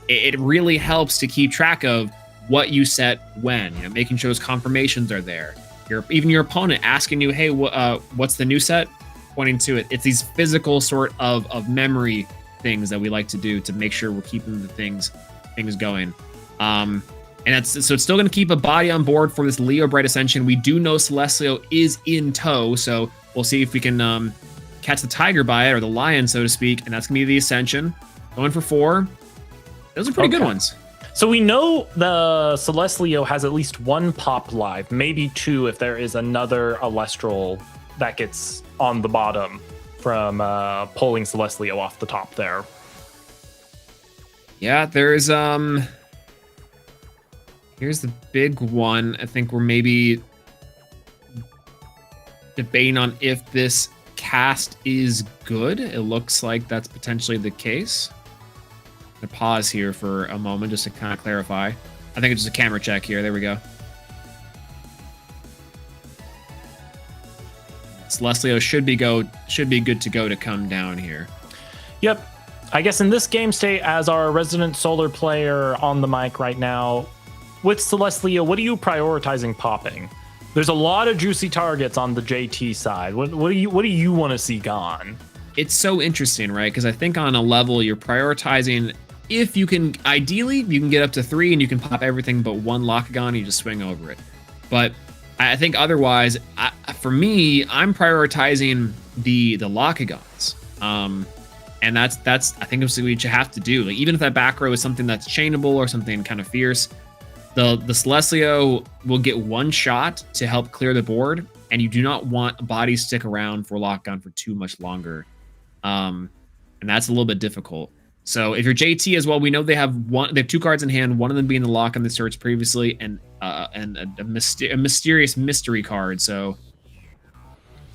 [SPEAKER 4] it really helps to keep track of what you set when, making sure those confirmations are there. Even your opponent asking you, hey, what's the new set? Pointing to it. It's these physical sort of memory things that we like to do to make sure we're keeping the things going. And it's still going to keep a body on board for this Leo Bright Ascension. We do know Celestial is in tow, so we'll see if we can catch the tiger by it, or the lion, so to speak, and that's going to be the Ascension. Going for 4. Those are pretty good ones.
[SPEAKER 3] So we know the Celestial has at least 1 pop live, maybe 2 if there is another Elestral that gets on the bottom from pulling Celestial off the top there.
[SPEAKER 4] Yeah, there's here's the big one. I think we're maybe debating on if this cast is good. It looks like that's potentially the case. I'm gonna pause here for a moment just to kind of clarify. I think it's just a camera check here. There we go. Celestial should be good to go to come down here.
[SPEAKER 3] Yep. I guess in this game state, as our resident solar player on the mic right now, with Celestial, what are you prioritizing popping? There's a lot of juicy targets on the JT side. What do you want to see gone?
[SPEAKER 4] It's so interesting, right? Because I think on a level you're prioritizing, if you can, ideally you can get up to 3 and you can pop everything but 1 Lockagon and you just swing over it. But I think otherwise, for me, I'm prioritizing the Lockagons. And that's I think it's what you have to do. Like, even if that back row is something that's chainable or something kind of fierce, the Celestial will get 1 shot to help clear the board, and you do not want a body stick around for Lockagon for too much longer. And that's a little bit difficult. So if you're JT as well, we know they have 2 cards in hand, one of them being the lock on the search previously, and a mysterious mystery card. So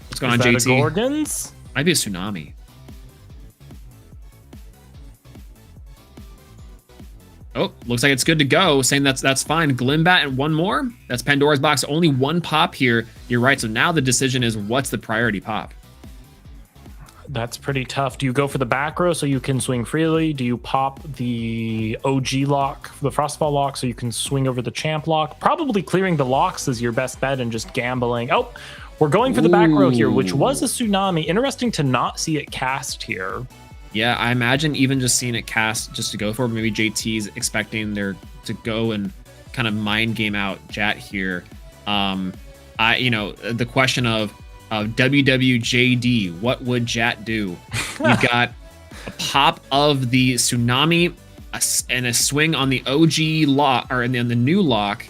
[SPEAKER 4] what's going on, JT?
[SPEAKER 3] Is that a Gorgons?
[SPEAKER 4] Might be a Tsunami. Oh, looks like it's good to go. Saying that's fine. Glimbat and 1 more. That's Pandora's Box. Only 1 pop here. You're right. So now the decision is, what's the priority pop?
[SPEAKER 3] That's pretty tough. Do you go for the back row so you can swing freely? Do you pop the OG lock, the Frostfall lock, so you can swing over the champ lock? Probably clearing the locks is your best bet and just gambling. Oh, we're going for the back row here, which was a Tsunami. Interesting to not see it cast here.
[SPEAKER 4] Yeah, I imagine even just seeing it cast just to go for it. Maybe JT's expecting there to go and kind of mind game out Jat here. The question of WWJD, what would Jat do? We've got a pop of the Tsunami, and a swing on the OG lock, or in the new lock.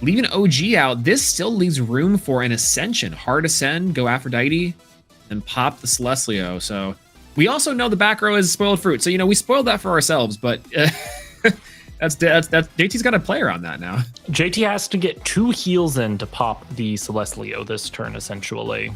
[SPEAKER 4] Leaving OG out, this still leaves room for an Ascension. Hard Ascend, go Aphrodite, and pop the Celestlio. So we also know the back row is Spoiled Fruit. So, we spoiled that for ourselves, but that's JT's got a play around that now.
[SPEAKER 3] JT has to get 2 heals in to pop the Celestlio this turn, essentially.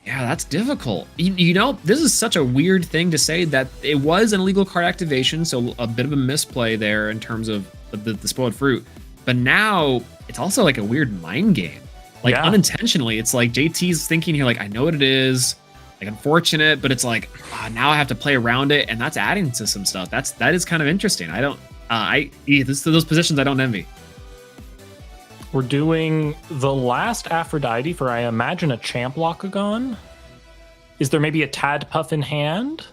[SPEAKER 4] Yeah, that's difficult. This is such a weird thing to say that it was an illegal card activation, so a bit of a misplay there in terms of the Spoiled Fruit. But now it's also like a weird mind game. Like unintentionally, it's like JT's thinking here, like, I know what it is. Like, unfortunate, but it's like, now I have to play around it, and that's adding to some stuff. That is kind of interesting. Those positions I don't envy.
[SPEAKER 3] We're doing the last Aphrodite for, I imagine, a Champ Lockagon. Is there maybe a Tad Puff in hand?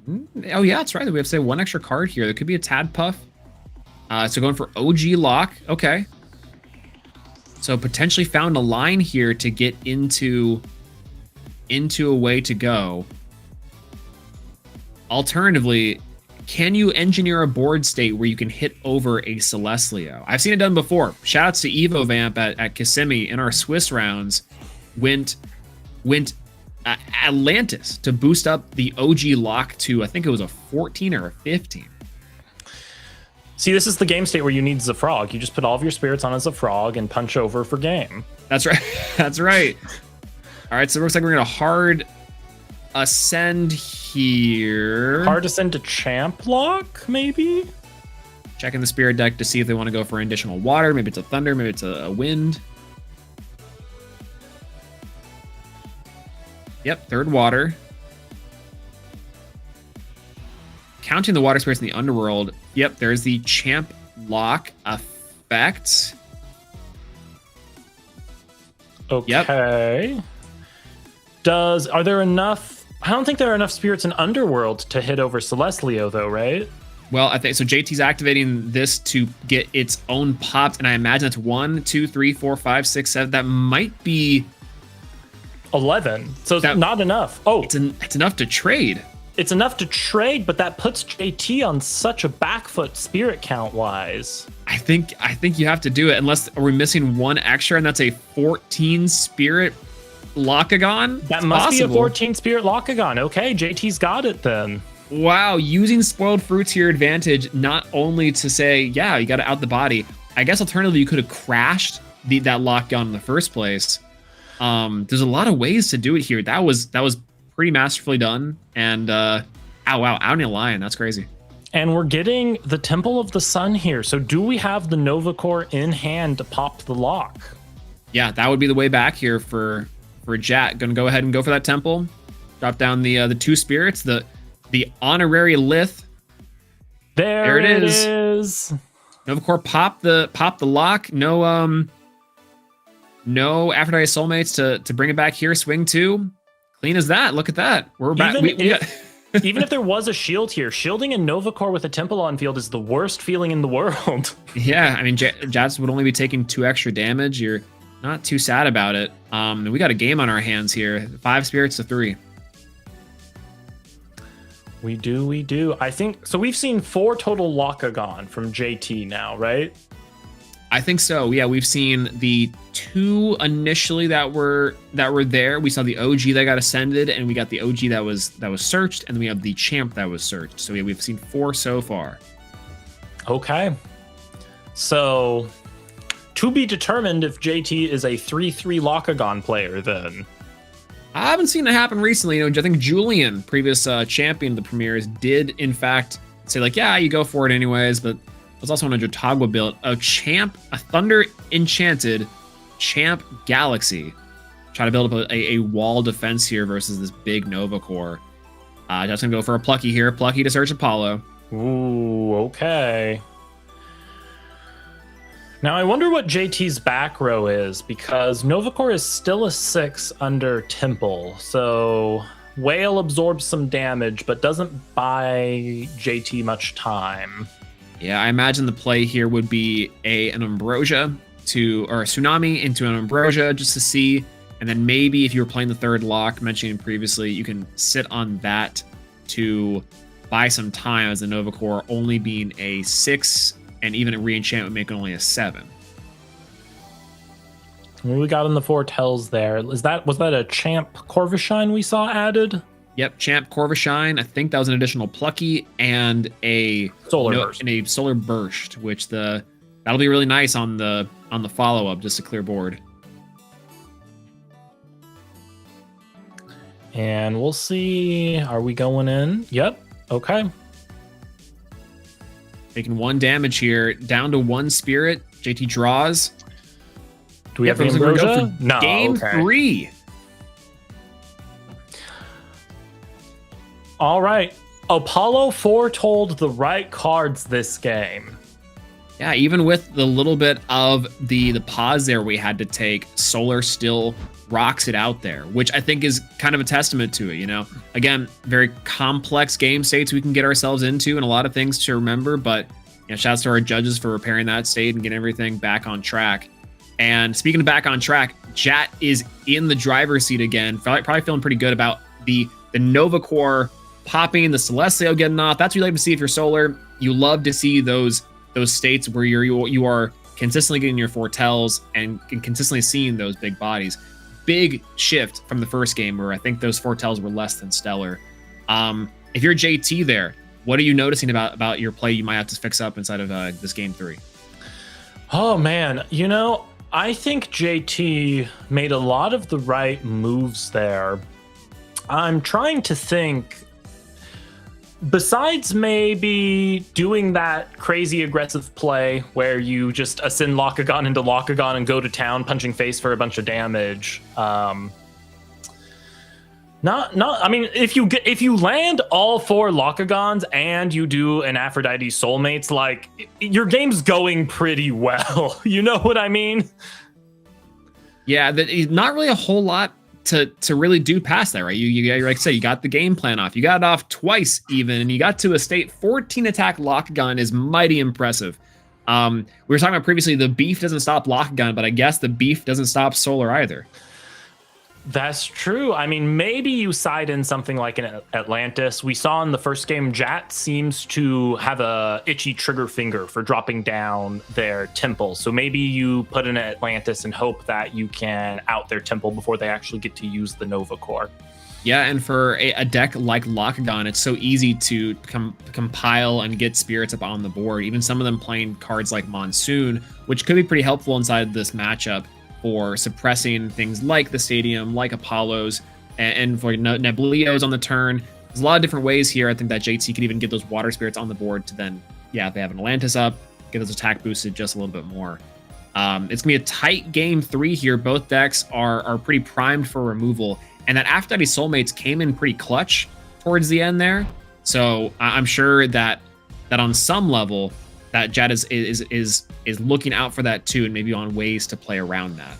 [SPEAKER 4] Oh yeah, that's right. We have to say 1 extra card here. There could be a Tad Puff. So going for OG lock. Okay. So potentially found a line here to get into a way to go. Alternatively, can you engineer a board state where you can hit over a Celestlio? I've seen it done before. Shoutouts to Evo Vamp at Kissimmee in our Swiss rounds. Went Atlantis to boost up the OG lock to, I think it was a 14 or a 15.
[SPEAKER 3] See, this is the game state where you need Zafrog. You just put all of your spirits on as a frog and punch over for game.
[SPEAKER 4] That's right. That's right. All right, so it looks like we're going to hard ascend here.
[SPEAKER 3] Hard ascend to Champ Lock, maybe?
[SPEAKER 4] Checking the spirit deck to see if they want to go for additional water. Maybe it's a thunder, maybe it's a wind. Yep, third water. Counting the water spirits in the underworld. Yep, there's the Champ Lock effect.
[SPEAKER 3] Okay.
[SPEAKER 4] Yep.
[SPEAKER 3] Are there enough? I don't think there are enough spirits in Underworld to hit over Celestlio, though, right?
[SPEAKER 4] Well, I think so. JT's activating this to get its own pops, and I imagine that's 1, 2, 3, 4, 5, 6, 7. That might be
[SPEAKER 3] 11. So it's not enough. Oh,
[SPEAKER 4] it's enough to trade.
[SPEAKER 3] It's enough to trade, but that puts JT on such a back foot spirit count wise.
[SPEAKER 4] I think you have to do it unless we're missing 1 extra, and that's a 14 spirit Lockagon.
[SPEAKER 3] That must be a 14 spirit Lockagon. Okay, JT's got it then.
[SPEAKER 4] Wow, using Spoiled Fruits to your advantage, not only to say, yeah, you got to out the body. I guess alternatively, you could have crashed that Lockagon in the first place. There's a lot of ways to do it here. That was pretty masterfully done. And wow, out in a lion. That's crazy.
[SPEAKER 3] And we're getting the Temple of the Sun here. So do we have the Nova Core in hand to pop the lock?
[SPEAKER 4] Yeah, that would be the way back here for Jat. Gonna go ahead and go for that temple. Drop down the 2 spirits, the honorary Lith.
[SPEAKER 3] There it is.
[SPEAKER 4] Nova Core, pop the lock. No Aphrodite Soulmates to bring it back here. Swing 2. Clean as that. Look at that. We're back.
[SPEAKER 3] Even if there was a shield here, shielding a Nova Core with a temple on field is the worst feeling in the world.
[SPEAKER 4] Yeah, I mean, Jats would only be taking 2 extra damage. You're not too sad about it. We got a game on our hands here. 5 spirits to 3.
[SPEAKER 3] We do. I think so. We've seen 4 total Lockagon from JT now, right?
[SPEAKER 4] I think so. Yeah, we've seen the 2 initially that were there. We saw the OG that got ascended, and we got the OG that was searched, and then we have the champ that was searched. So we've seen 4 so far.
[SPEAKER 3] Okay. So to be determined if JT is a 3/3 Lockagon player then.
[SPEAKER 4] I haven't seen it happen recently. I think Julian, previous champion of the premieres, did in fact say like, yeah, you go for it anyways, but was also on a Jotagwa build. A Thunder Enchanted Champ Galaxy. Try to build up a wall defense here versus this big Nova Core. Just gonna go for a Plucky here. Plucky to search Apollo.
[SPEAKER 3] Ooh, okay. Now I wonder what JT's back row is, because Nova Core is still a 6 under Temple. So Whale absorbs some damage, but doesn't buy JT much time.
[SPEAKER 4] Yeah, I imagine the play here would be an Ambrosia or a Tsunami into an Ambrosia just to see, And then maybe if you were playing the third lock, mentioning previously, you can sit on that to buy some time, as the Nova Core only being a 6, and even a re-enchant would make it only a 7.
[SPEAKER 3] What we got in the foretells there? Was that a Champ Corvishine we saw added?
[SPEAKER 4] Yep, Champ Corvishine. I think that was an additional Plucky and a
[SPEAKER 3] Burst.
[SPEAKER 4] And a Solar Burst, which that'll be really nice on the follow-up, just to clear board.
[SPEAKER 3] And we'll see. Are we going in? Yep. Okay.
[SPEAKER 4] Making 1 damage here, down to 1 spirit. JT draws.
[SPEAKER 3] Do we have the Ambrosia? No.
[SPEAKER 4] Game 3.
[SPEAKER 3] All right. Apollo foretold the right cards this game.
[SPEAKER 4] Yeah, even with the little bit of the pause there we had to take, Solar still rocks it out there, which I think is kind of a testament to it, you know? Again, very complex game states we can get ourselves into and a lot of things to remember, but shouts to our judges for repairing that state and getting everything back on track. And speaking of back on track, Jat is in the driver's seat again, probably feeling pretty good about the Nova Core popping, the Celestial getting off. That's what you like to see if you're Solar. You love to see those states where you are consistently getting your foretells and consistently seeing those big bodies. Big shift from the first game where I think those foretells were less than stellar. If you're JT there, what are you noticing about your play you might have to fix up inside of this game 3?
[SPEAKER 3] Oh man, I think JT made a lot of the right moves there. I'm trying to think, besides maybe doing that crazy aggressive play where you just ascend Lockagon into Lockagon and go to town punching face for a bunch of damage. I mean, if you land all 4 Lockagons and you do an Aphrodite Soulmates, like, your game's going pretty well. You know what I mean?
[SPEAKER 4] Yeah, not really a whole lot to really do past that, right? You like I say, you got the game plan off. You got it off twice even, and you got to a state 14 attack Lockagon is mighty impressive. We were talking about previously, the beef doesn't stop Lockagon, but I guess the beef doesn't stop Solar either.
[SPEAKER 3] That's true. I mean, maybe you side in something like an Atlantis. We saw in the first game, Jat seems to have a itchy trigger finger for dropping down their temple. So maybe you put in an Atlantis and hope that you can out their temple before they actually get to use the Nova Core.
[SPEAKER 4] Yeah, and for a deck like Lockagon, it's so easy to compile and get spirits up on the board. Even some of them playing cards like Monsoon, which could be pretty helpful inside this matchup for suppressing things like the Stadium, like Apollos, and for Neblios on the turn. There's a lot of different ways here. I think that JT could even get those water spirits on the board to then, if they have an Atlantis up, get those attack boosted just a little bit more. It's gonna be a tight game 3 here. Both decks are pretty primed for removal, and that Aphrodite Soulmates came in pretty clutch towards the end there. So I'm sure that on some level, that Jat is looking out for that too, and maybe on ways to play around that.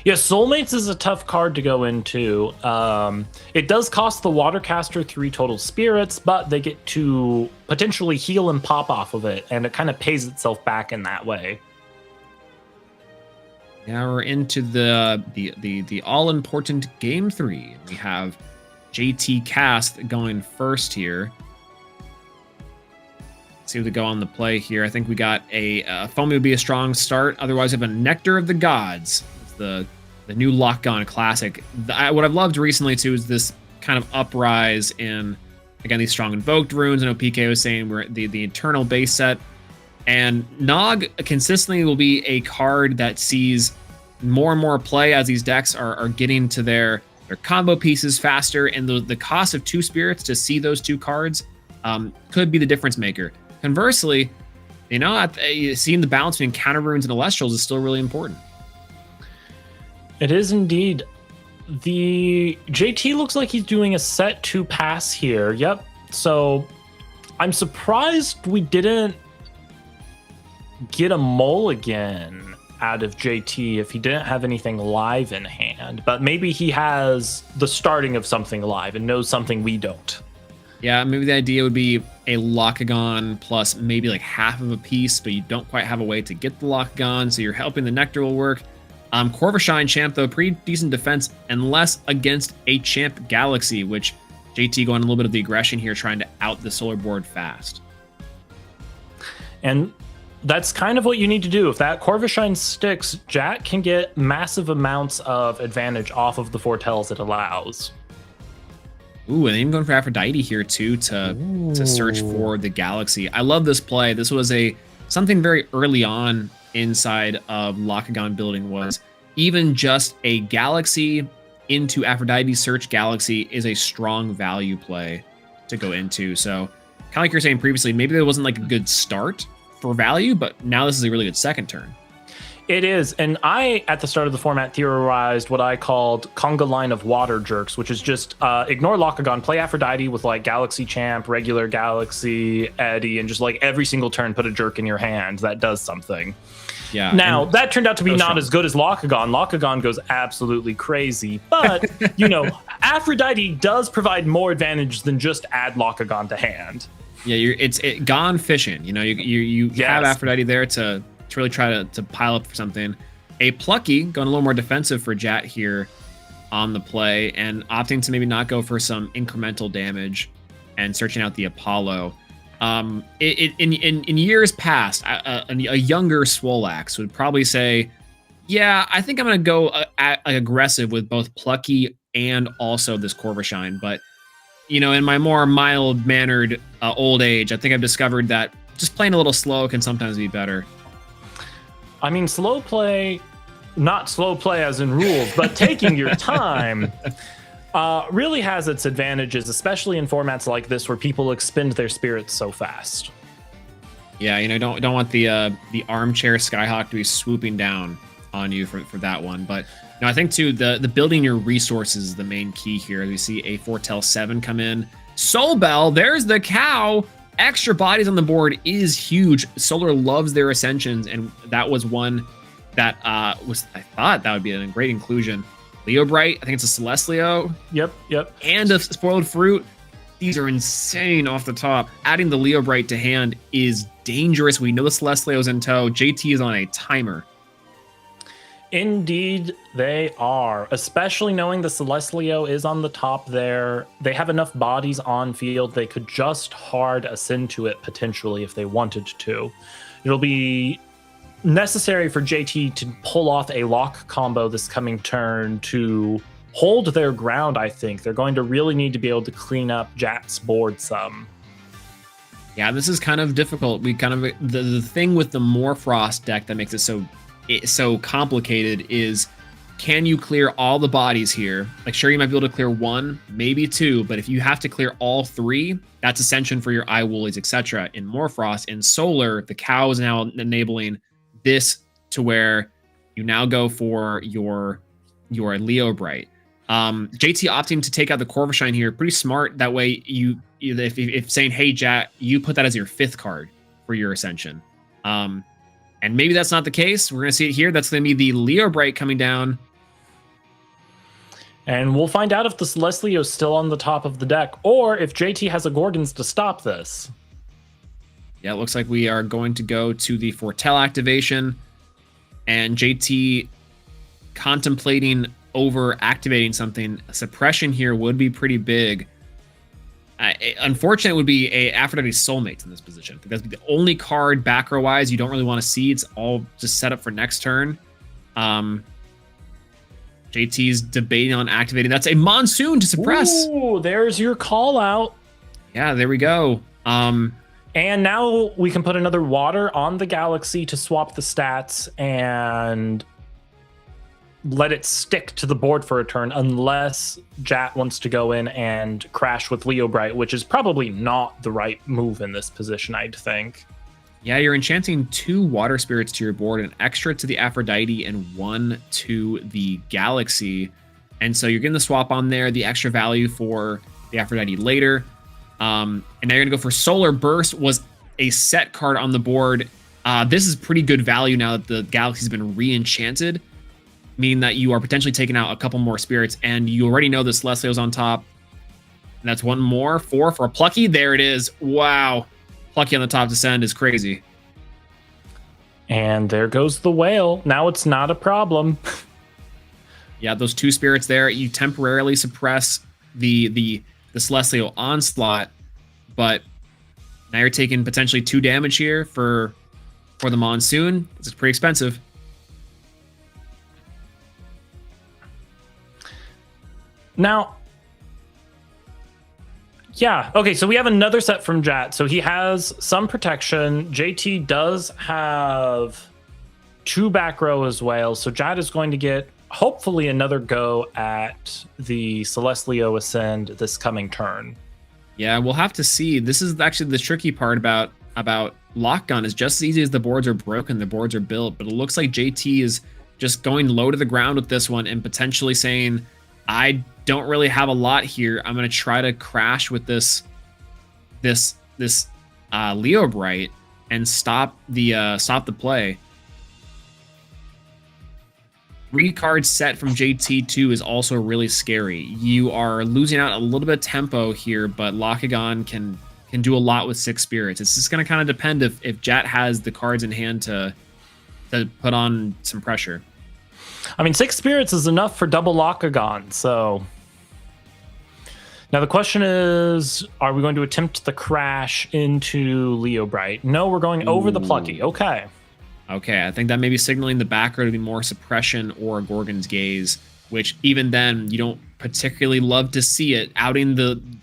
[SPEAKER 3] Yeah, Soulmates is a tough card to go into. It does cost the Watercaster 3 total spirits, but they get to potentially heal and pop off of it, and it kind of pays itself back in that way.
[SPEAKER 4] Now we're into the all-important game 3. We have JT Cast going first here. See what they go on the play here. I think we got a Foamy would be a strong start. Otherwise, we have a Nectar of the Gods. It's the new Lock-On Classic. What I've loved recently, too, is this kind of uprise in, again, these strong invoked runes. I know PK was saying we're the Eternal base set. And Nog consistently will be a card that sees more and more play as these decks are getting to their combo pieces faster. And the cost of 2 spirits to see those 2 cards could be the difference maker. Conversely, seeing the balance between counter runes and Elestrals is still really important.
[SPEAKER 3] It is indeed. The JT looks like he's doing a set 2 pass here. Yep. So I'm surprised we didn't get a mulligan out of JT if he didn't have anything live in hand. But maybe he has the starting of something live and knows something we don't.
[SPEAKER 4] Yeah, maybe the idea would be a Lockagon plus maybe like half of a piece, but you don't quite have a way to get the Lockagon, so you're helping the Nectar will work. Corvishine champ, though, pretty decent defense, unless against a champ Galaxy, which JT going a little bit of the aggression here, trying to out the solar board fast.
[SPEAKER 3] And that's kind of what you need to do. If that Corvishine sticks, Jack can get massive amounts of advantage off of the foretells it allows.
[SPEAKER 4] Ooh, and even going for Aphrodite here too to search for the Galaxy. I love this play. This was something very early on inside of Lakagon building, was even just a Galaxy into Aphrodite search Galaxy is a strong value play to go into. So kind of like you were saying previously, maybe there wasn't like a good start for value, but now this is a really good second turn.
[SPEAKER 3] It is, and I, at the start of the format, theorized what I called conga line of water jerks, which is just ignore Lakagon, play Aphrodite with like Galaxy Champ, regular Galaxy, Eddie, and just like every single turn put a jerk in your hand that does something.
[SPEAKER 4] Yeah.
[SPEAKER 3] Now, that turned out to be not
[SPEAKER 4] strong.
[SPEAKER 3] as good as Lakagon. Lakagon goes absolutely crazy, but, Aphrodite does provide more advantage than just add Lakagon to hand.
[SPEAKER 4] Yeah, it's gone fishing. You have Aphrodite there to really try to pile up for something. A Plucky going a little more defensive for Jat here on the play, and opting to maybe not go for some incremental damage and searching out the Apollo. In years past, a younger Swolax would probably say, yeah, I think I'm going to go aggressive with both Plucky and also this Corvishine. But, in my more mild-mannered old age, I think I've discovered that just playing a little slow can sometimes be better.
[SPEAKER 3] I mean, slow play, not slow play as in rules, but taking your time really has its advantages, especially in formats like this where people expend their spirits so fast.
[SPEAKER 4] Yeah, don't want the armchair Skyhawk to be swooping down on you for that one. But I think too the building your resources is the main key here. We see a Foretell 7 come in. Soul Bell, there's the cow. Extra bodies on the board is huge. Solar loves their ascensions, and that was one that I thought that would be a great inclusion. Leo Bright, I think it's a Celestleo.
[SPEAKER 3] Yep.
[SPEAKER 4] And a Spoiled Fruit. These are insane off the top. Adding the Leo Bright to hand is dangerous. We know the Celestleo's in tow. JT is on a timer.
[SPEAKER 3] Indeed, they are. Especially knowing the Celestleo is on the top there. They have enough bodies on field. They could just hard ascend to it potentially if they wanted to. It'll be necessary for JT to pull off a lock combo this coming turn to hold their ground, I think. They're going to really need to be able to clean up Jat's board some.
[SPEAKER 4] Yeah, this is kind of difficult. We kind of the thing with the Morfrost deck that makes it so complicated is, can you clear all the bodies here? Like, sure, you might be able to clear one, maybe two, but if you have to clear all three, that's Ascension for your Woolies, etc. In Morfrost, in Solar, the cow is now enabling this to where you now go for your Leo Bright. JT opting to take out the Corvishine here, pretty smart. That way, if saying, hey, Jat, you put that as your 5th card for your Ascension. And maybe that's not the case. We're going to see it here. That's going to be the Leo Bright coming down.
[SPEAKER 3] And we'll find out if the Celestleo's still on the top of the deck, or if JT has a Gorgons to stop this.
[SPEAKER 4] Yeah, it looks like we are going to go to the Foretell activation. And JT contemplating over activating something. Suppression here would be pretty big. Unfortunate would be a Aphrodite Soulmates in this position, because the only card back row wise you don't really want to see. It's all just set up for next turn. JT's debating on activating. That's a Monsoon to suppress.
[SPEAKER 3] Ooh, there's your call out.
[SPEAKER 4] Yeah, there we go.
[SPEAKER 3] And now we can put another water on the Galaxy to swap the stats and let it stick to the board for a turn, unless Jat wants to go in and crash with Leo Bright, which is probably not the right move in this position, I'd think.
[SPEAKER 4] Yeah, you're enchanting 2 water spirits to your board, an extra to the Aphrodite and 1 to the Galaxy. And so you're getting the swap on there, the extra value for the Aphrodite later. And now you're going to go for Solar Burst, was a set card on the board. This is pretty good value now that the Galaxy's been re-enchanted, meaning that you are potentially taking out a couple more spirits, and you already know the Celestio's on top. And that's 1 more. 4 for a Plucky. There it is. Wow. Plucky on the top to send is crazy.
[SPEAKER 3] And there goes the whale. Now it's not a problem.
[SPEAKER 4] Yeah, those 2 spirits there, you temporarily suppress the Celestial Onslaught, but now you're taking potentially 2 damage here for the Monsoon. It's pretty expensive.
[SPEAKER 3] Now, yeah, okay, so we have another set from Jat. So he has some protection. JT does have 2 back row as well. So Jat is going to get hopefully another go at the Celestlio Ascend this coming turn.
[SPEAKER 4] Yeah, we'll have to see. This is actually the tricky part about Lockgun, is just as easy as the boards are broken, the boards are built. But it looks like JT is just going low to the ground with this one and potentially saying, I don't really have a lot here. I'm going to try to crash with this Leo Bright and stop the play. 3 card set from JT2 is also really scary. You are losing out a little bit of tempo here, but Lockagon can do a lot with 6 spirits. It's just going to kind of depend if Jat has the cards in hand to put on some pressure.
[SPEAKER 3] I mean, 6 spirits is enough for double Lockagon, so... Now the question is, are we going to attempt the crash into Leo Bright? No, we're going over the Plucky. Okay.
[SPEAKER 4] Okay, I think that may be signaling the back row to be more Suppression or Gorgon's Gaze, which even then, you don't particularly love to see it. Outing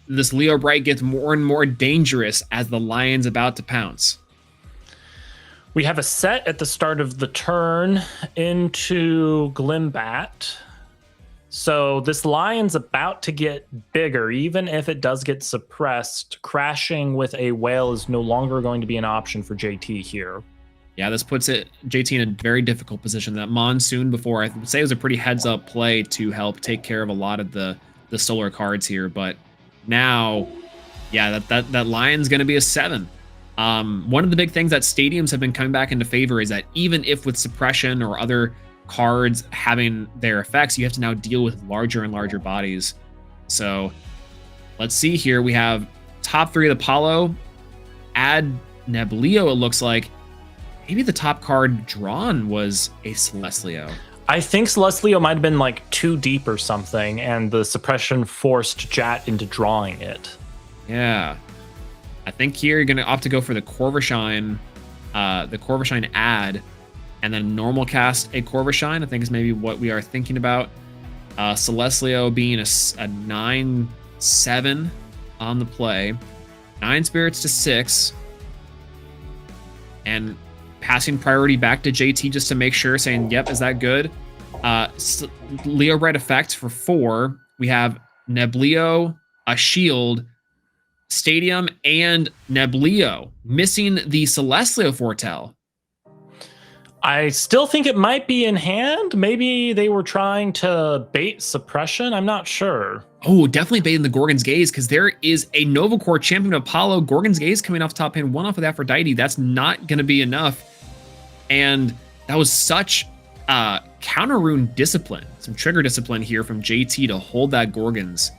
[SPEAKER 4] this Leo Bright gets more and more dangerous as the Lion's about to pounce.
[SPEAKER 3] We have a set at the start of the turn into Glimbat. So this Lion's about to get bigger. Even if it does get suppressed, crashing with a whale is no longer going to be an option for JT here.
[SPEAKER 4] Yeah, this puts JT in a very difficult position. That Monsoon before, I would say, was a pretty heads-up play to help take care of a lot of the solar cards here. But now, yeah, that Lion's going to be a 7. One of the big things that stadiums have been coming back into favor is that even if with Suppression or other cards having their effects, you have to now deal with larger and larger bodies. So let's see here. We have top 3 of the Apollo. Add Neblio, it looks like. Maybe the top card drawn was a Celestlio.
[SPEAKER 3] I think Celestlio might have been like too deep or something, and the suppression forced Jat into drawing it.
[SPEAKER 4] Yeah. I think here you're going to opt to go for the Corvishine add, and then normal cast a Corvishine, I think is maybe what we are thinking about. Celestlio being a 9/7 on the play. 9 spirits to 6. And passing priority back to JT just to make sure, saying, yep, is that good? Leo Bright effect for 4. We have Neblio, a shield, Stadium, and Neblio. Missing the Celestlio Foretell.
[SPEAKER 3] I still think it might be in hand. Maybe they were trying to bait suppression. I'm not sure.
[SPEAKER 4] Oh, definitely baiting the Gorgon's Gaze, because there is a Nova Corps Champion Apollo. Gorgon's Gaze coming off top hand, 1 off of Aphrodite. That's not going to be enough. And that was such counter rune discipline, some trigger discipline here from JT to hold that Gorgon's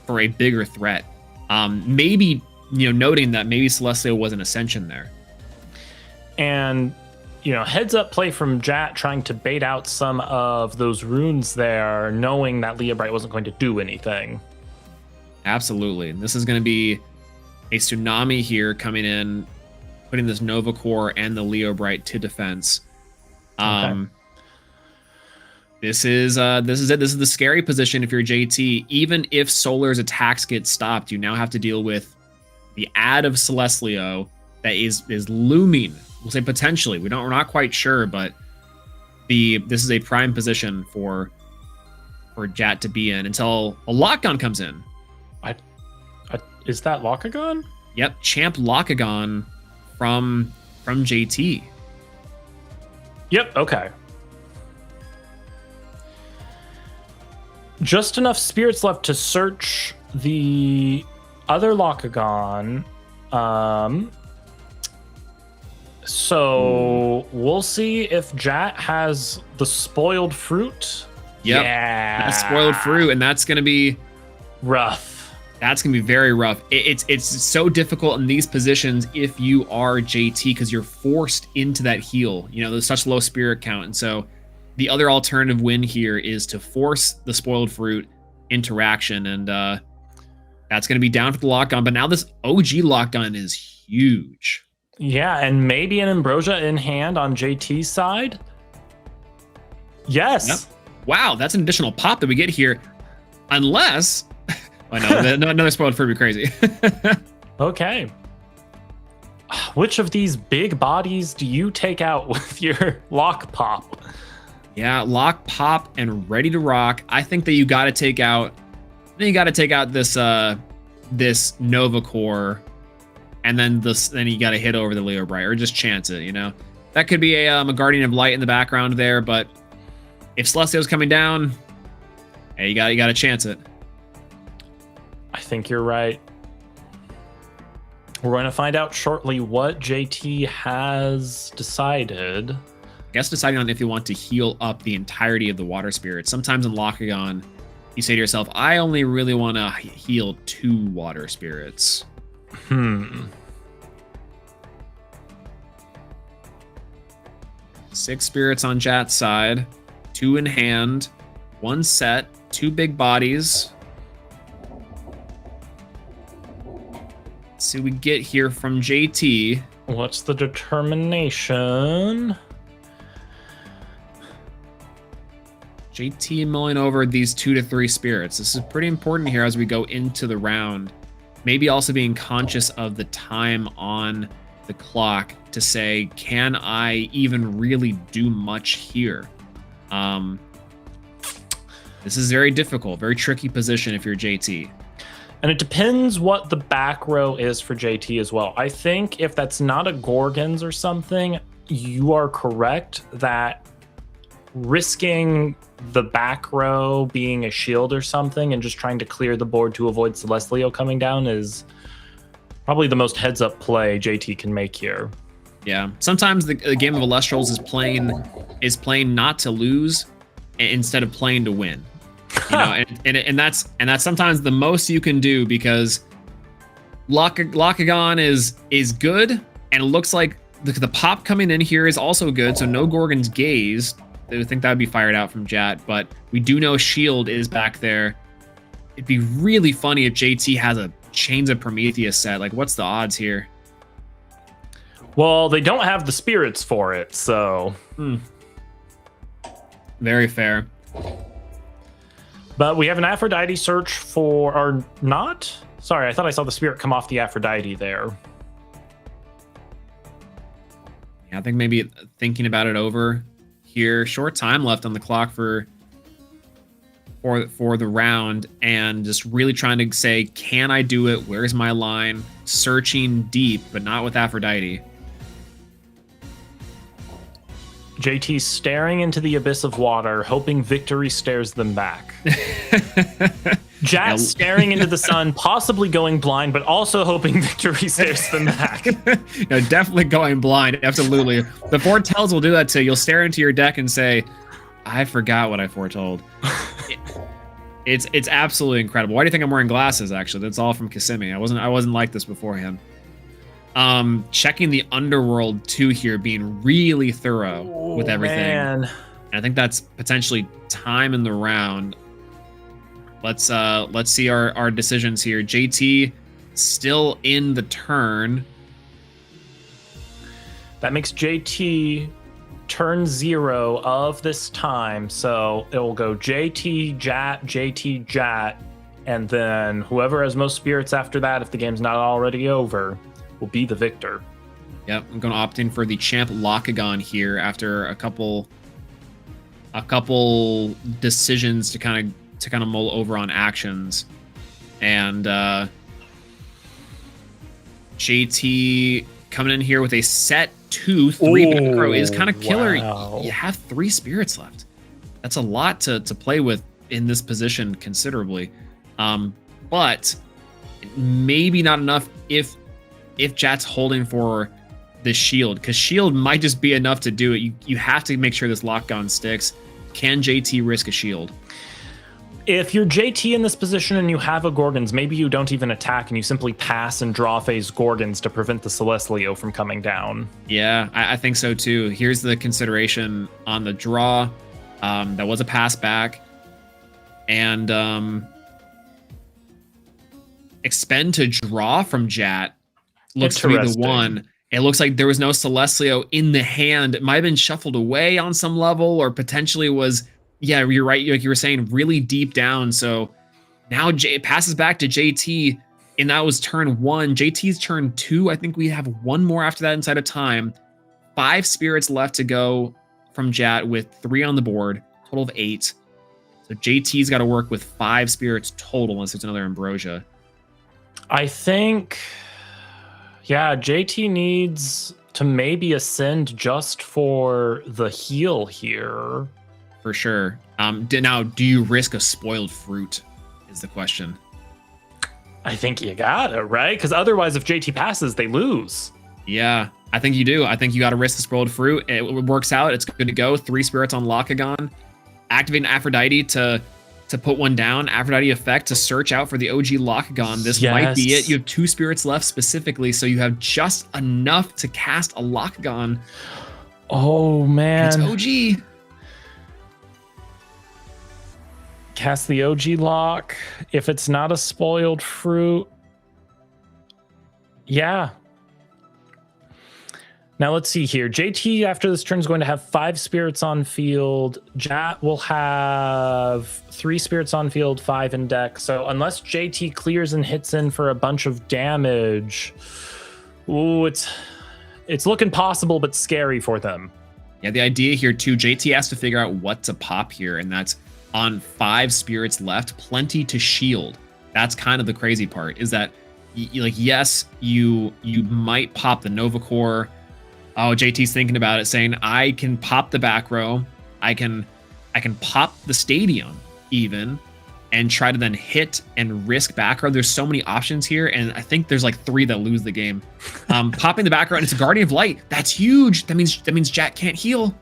[SPEAKER 4] for a bigger threat. Maybe, noting that maybe Celestial was an Ascension there.
[SPEAKER 3] And heads up play from Jat trying to bait out some of those runes there, knowing that Leo Bright wasn't going to do anything.
[SPEAKER 4] Absolutely. This is going to be a tsunami here coming in, putting this Nova Corps and the Leo Bright to defense.
[SPEAKER 3] Okay.
[SPEAKER 4] This is it. This is the scary position if you're JT. Even if Solar's attacks get stopped, you now have to deal with the add of Celestlio that is looming. We'll say potentially. We're not quite sure, but this is a prime position for Jat to be in until a Lockgun comes in.
[SPEAKER 3] Is that Lockagon?
[SPEAKER 4] Yep, Champ Lockagon from JT.
[SPEAKER 3] Yep, okay. Just enough spirits left to search the other Lockagon. So we'll see if Jat has the spoiled fruit.
[SPEAKER 4] Yep.
[SPEAKER 3] Yeah.
[SPEAKER 4] That's spoiled fruit, and that's going to be
[SPEAKER 3] rough.
[SPEAKER 4] That's gonna be very rough. It's so difficult in these positions if you are JT because you're forced into that heal. You know, there's such low spirit count, and so the other alternative win here is to force the spoiled fruit interaction, and that's gonna be down for the lock on. But now this OG lock on is huge.
[SPEAKER 3] Yeah, and maybe an Ambrosia in hand on JT's side. Yes.
[SPEAKER 4] Yep. Wow, that's an additional pop that we get here, unless. I know, another spoiled fruit would be crazy.
[SPEAKER 3] Okay. Which of these big bodies do you take out with your lock pop?
[SPEAKER 4] Yeah, lock pop and ready to rock. I think that you got to take out. Then you got to take out this this Nova Core, and then you got to hit over the Leo Bright or just chance it. You know, that could be a Guardian of Light in the background there, but if Celestio's coming down, hey, you got to chance it.
[SPEAKER 3] I think you're right. We're going to find out shortly what JT has decided.
[SPEAKER 4] I guess deciding on if you want to heal up the entirety of the water spirit. Sometimes in Lockagon, you say to yourself, I only really want to heal 2 water spirits. 6 spirits on Jat's side, 2 in hand, 1 set, 2 big bodies. Let's see what we get here from JT.
[SPEAKER 3] What's the determination?
[SPEAKER 4] JT mulling over these 2 to 3 spirits. This is pretty important here as we go into the round. Maybe also being conscious of the time on the clock to say, can I even really do much here? This is very difficult, very tricky position if you're JT.
[SPEAKER 3] And it depends what the back row is for JT as well. I think if that's not a Gorgons or something, you are correct that risking the back row being a shield or something and just trying to clear the board to avoid Celestleo coming down is probably the most heads-up play JT can make here.
[SPEAKER 4] Yeah, sometimes the game of Elestrals is playing not to lose instead of playing to win. You know, and that's sometimes the most you can do, because Lockagon is good, and it looks like the pop coming in here is also good. So no Gorgon's Gaze. I think that would be fired out from Jat, but we do know Shield is back there. It'd be really funny if JT has a Chains of Prometheus set. Like, what's the odds here?
[SPEAKER 3] Well, they don't have the spirits for it, so.
[SPEAKER 4] Very fair.
[SPEAKER 3] But we have an Aphrodite search for, or not? Sorry, I thought I saw the spirit come off the Aphrodite there.
[SPEAKER 4] Yeah, I think maybe thinking about it over here. Short time left on the clock for the round, and just really trying to say, can I do it? Where's my line? Searching deep, but not with Aphrodite.
[SPEAKER 3] JT staring into the abyss of water, hoping victory stares them back. Jat staring into the sun, possibly going blind, but also hoping victory stares them back.
[SPEAKER 4] No, definitely going blind. Absolutely. The foretells will do that too. You'll stare into your deck and say, I forgot what I foretold. It's absolutely incredible. Why do you think I'm wearing glasses? Actually, that's all from Kissimmee. I wasn't like this beforehand. Checking the underworld too here, being really thorough with everything. Man. And I think that's potentially time in the round. Let's see our decisions here. JT still in the turn.
[SPEAKER 3] That makes JT turn 0 of this time. So it will go JT, Jat, and then whoever has most spirits after that, if the game's not already over, will be the victor.
[SPEAKER 4] Yep, I'm going to opt in for the Champ Lockagon here after a couple decisions to kind of mull over on actions. And JT coming in here with a set 2/3 back row is kind of killer. Wow. You have 3 spirits left. That's a lot to play with in this position considerably. But maybe not enough if Jat's holding for the shield, because shield might just be enough to do it. You have to make sure this lockdown sticks. Can JT risk a shield?
[SPEAKER 3] If you're JT in this position and you have a Gorgons, maybe you don't even attack and you simply pass and draw phase Gorgons to prevent the Celestleo from coming down.
[SPEAKER 4] Yeah, I think so too. Here's the consideration on the draw. That was a pass back. And expend to draw from Jat looks to be the one. It looks like there was no Celestleo in the hand. It might have been shuffled away on some level, or potentially was, yeah, you're right, like you were saying, really deep down. So now it passes back to JT, and that was turn 1. JT's turn 2. I think we have one more after that inside of time. 5 spirits left to go from Jat with 3 on the board, total of 8. So JT's got to work with 5 spirits total unless it's another Ambrosia.
[SPEAKER 3] I think, yeah, JT needs to maybe ascend just for the heal here.
[SPEAKER 4] For sure. Now, do you risk a spoiled fruit is the question.
[SPEAKER 3] I think you gotta, right? Because otherwise, if JT passes, they lose.
[SPEAKER 4] Yeah, I think you do. I think you got to risk the spoiled fruit. It works out. It's good to go. 3 spirits on Locagon. Activating Aphrodite to put one down. Aphrodite effect to search out for the OG Locagon. This might be it. You have 2 spirits left specifically, so you have just enough to cast a Locagon.
[SPEAKER 3] Oh, man.
[SPEAKER 4] And it's OG.
[SPEAKER 3] Cast the OG lock. If it's not a spoiled fruit. Yeah. Now let's see here. JT after this turn is going to have 5 spirits on field. Jat will have 3 spirits on field, 5 in deck. So unless JT clears and hits in for a bunch of damage, ooh, it's looking possible but scary for them.
[SPEAKER 4] Yeah, the idea here too, JT has to figure out what to pop here, and that's on 5 spirits left, plenty to shield. That's kind of the crazy part, is that yes, you might pop the Nova Core. Oh, JT's thinking about it, saying, I can pop the back row, I can pop the stadium even, and try to then hit and risk back row. There's so many options here, and I think there's like 3 that lose the game. Popping the back row, and it's a Guardian of Light. That's huge. That means Jack can't heal.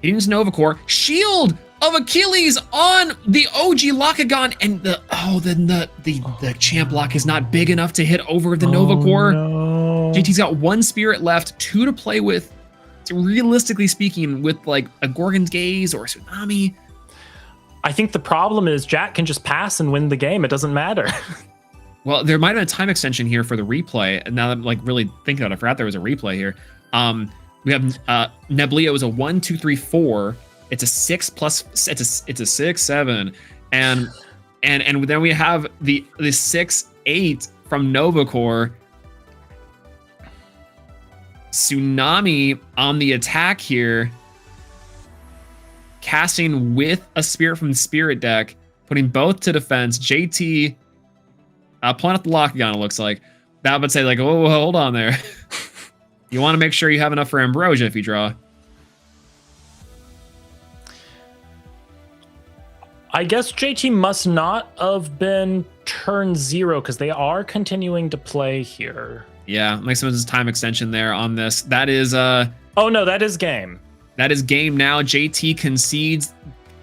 [SPEAKER 4] He needs Nova Core. Shield of Achilles on the OG Locagon, and the champ lock is not big enough to hit over the Nova Core.
[SPEAKER 3] No.
[SPEAKER 4] JT's got 1 spirit left, 2 to play with. Realistically speaking, with like a Gorgon's Gaze or a Tsunami.
[SPEAKER 3] I think the problem is Jack can just pass and win the game. It doesn't matter.
[SPEAKER 4] Well, there might have been a time extension here for the replay. And now that I'm like really thinking about it, I forgot there was a replay here. We have Neblio is a 1, 2, 3, 4. It's a 6 plus. It's a 6, 7, and then we have the 6, 8 from Nova Core. Tsunami on the attack here, casting with a spirit from the spirit deck, putting both to defense. JT pulling out the Locagon, it looks like. That would say like, oh, hold on there. You want to make sure you have enough for Ambrosia if you draw.
[SPEAKER 3] I guess JT must not have been turn 0 because they are continuing to play here.
[SPEAKER 4] Yeah, makes sense. Time extension there on this. That is
[SPEAKER 3] oh no, that is game.
[SPEAKER 4] That is game now. JT concedes.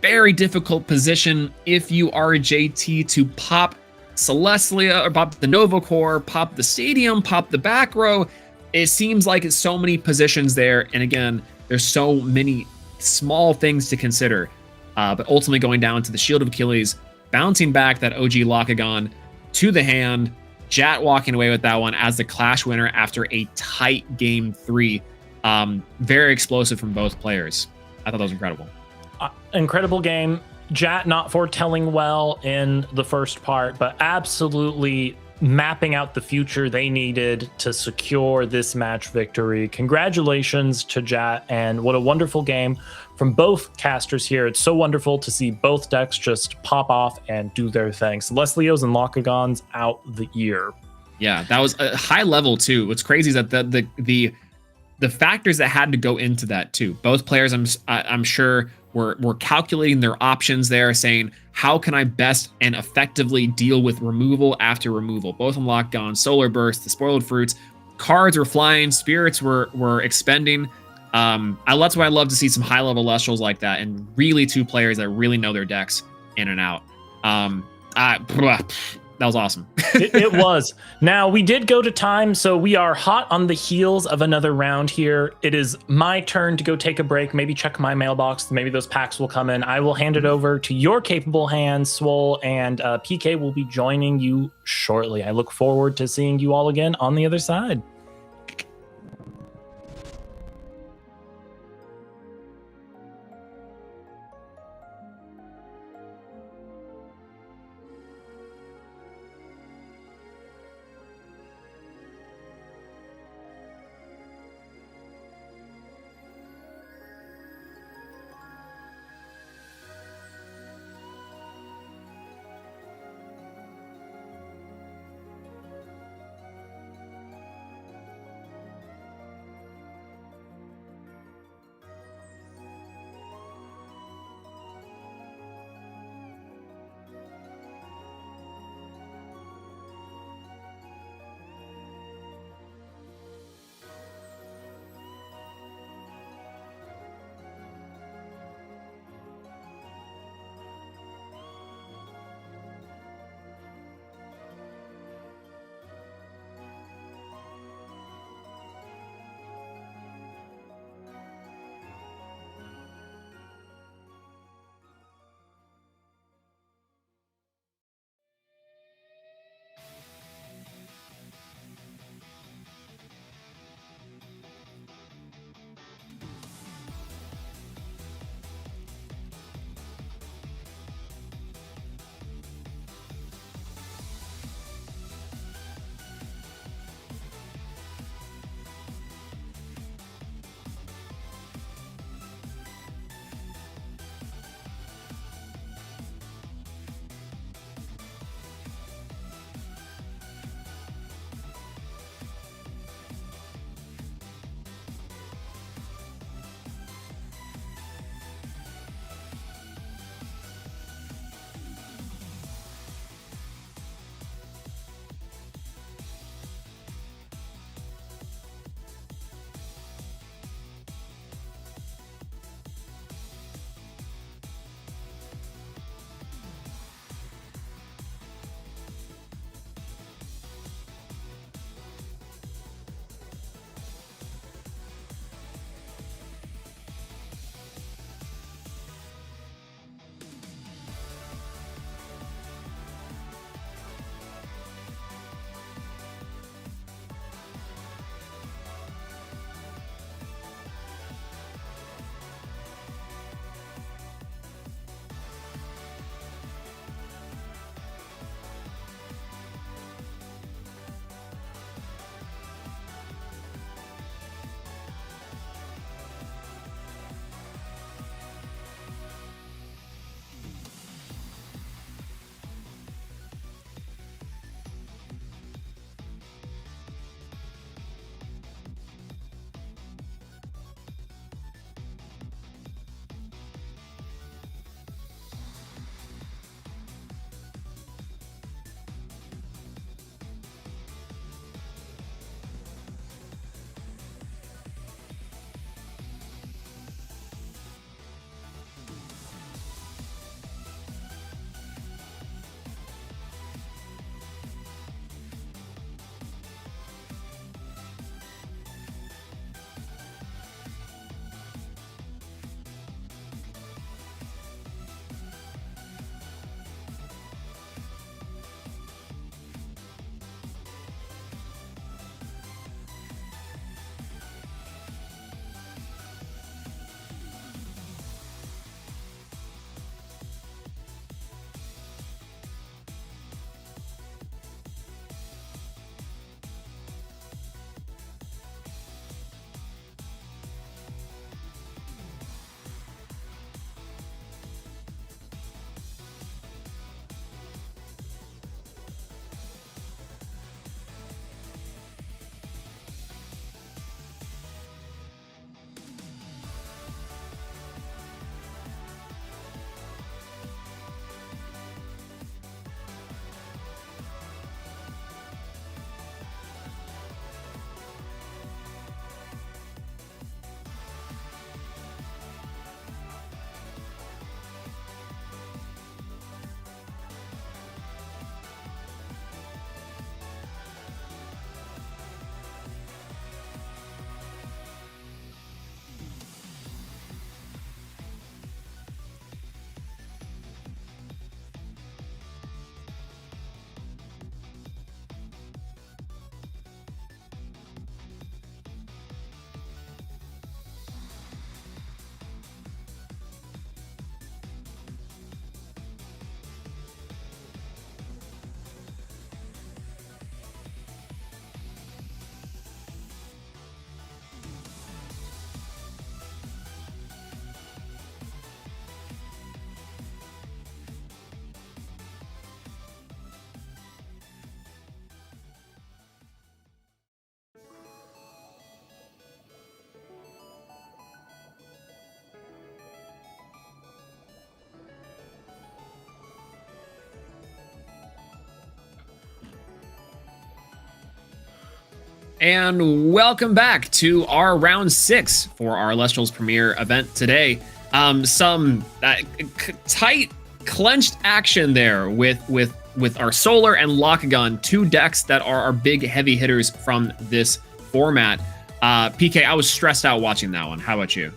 [SPEAKER 4] Very difficult position if you are a JT to pop Celestia or pop the Nova Core, pop the stadium, pop the back row. It seems like it's so many positions there, and again, there's so many small things to consider. But ultimately going down to the Shield of Achilles, bouncing back that OG Locagon to the hand. Jat walking away with that one as the Clash winner after a tight game 3. Very explosive from both players. I thought that was incredible.
[SPEAKER 3] Incredible game. Jat not foretelling well in the first part, but absolutely mapping out the future they needed to secure this match victory. Congratulations to Jat, and what a wonderful game from both casters here. It's so wonderful to see both decks just pop off and do their thing. Celestios and Locagons out the year.
[SPEAKER 4] Yeah, that was a high level too. What's crazy is that the factors that had to go into that too. Both players, I'm sure, were calculating their options there, saying, how can I best and effectively deal with removal after removal? Both on Locagon, Solar Burst, the Spoiled Fruits. Cards were flying, spirits were expending. That's why I love to see some high level Elestrals like that, and really two players that really know their decks in and out. That was awesome.
[SPEAKER 3] It was. Now, we did go to time, so we are hot on the heels of another round here. It is my turn to go take a break, maybe check my mailbox. Maybe those packs will come in. I will hand it over to your capable hands, Swole, and PK will be joining you shortly. I look forward to seeing you all again on the other side.
[SPEAKER 4] And welcome back to our round 6 for our Elestrals premiere event today. Some tight, clenched action there with our Solar and Lockagon, 2 decks that are our big heavy hitters from this format. PK, I was stressed out watching that one. How about you?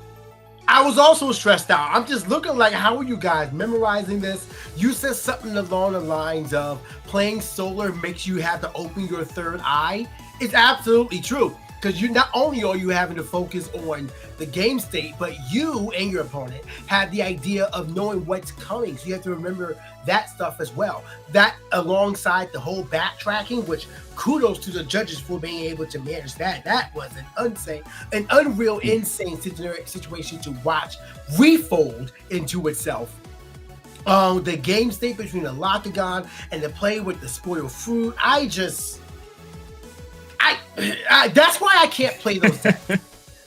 [SPEAKER 2] I was also stressed out. I'm just looking like, how are you guys memorizing this? You said something along the lines of playing Solar makes you have to open your third eye. It's absolutely true, because you not only are you having to focus on the game state, but you and your opponent have the idea of knowing what's coming. So you have to remember that stuff as well. That alongside the whole backtracking, which kudos to the judges for being able to manage that. That was an unreal, insane situation to watch refold into itself. The game state between the Lockagon and the play with the spoiled fruit. That's why I can't play those decks.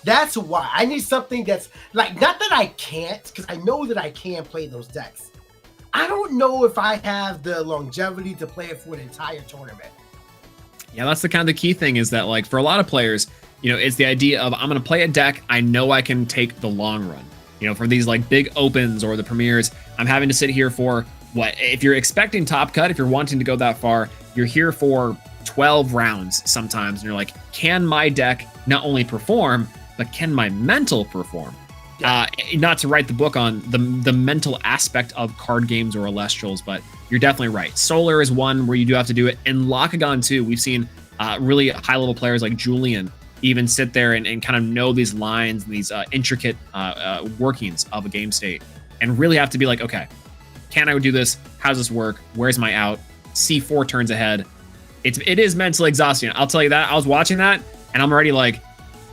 [SPEAKER 2] That's why I need something that's like, not that I can't, because I know that I can play those decks. I don't know if I have the longevity to play it for an entire tournament.
[SPEAKER 4] Yeah, that's the kind of the key thing, is that like for a lot of players, it's the idea of, I'm going to play a deck I know I can take the long run. For these like big opens or the premieres, I'm having to sit here for what? If you're expecting top cut, if you're wanting to go that far, you're here for 12 rounds sometimes, and you're like, can my deck not only perform, but can my mental perform? Yeah. Not to write the book on the mental aspect of card games or Elestrals, but you're definitely right. Solar is one where you do have to do it, and Lockagon too. We've seen really high level players like Julian even sit there and kind of know these lines and these intricate workings of a game state, and really have to be like, okay, can I do this? How does this work? Where's my out? See 4 turns ahead. It is mentally exhausting. I'll tell you that. I was watching that and I'm already like,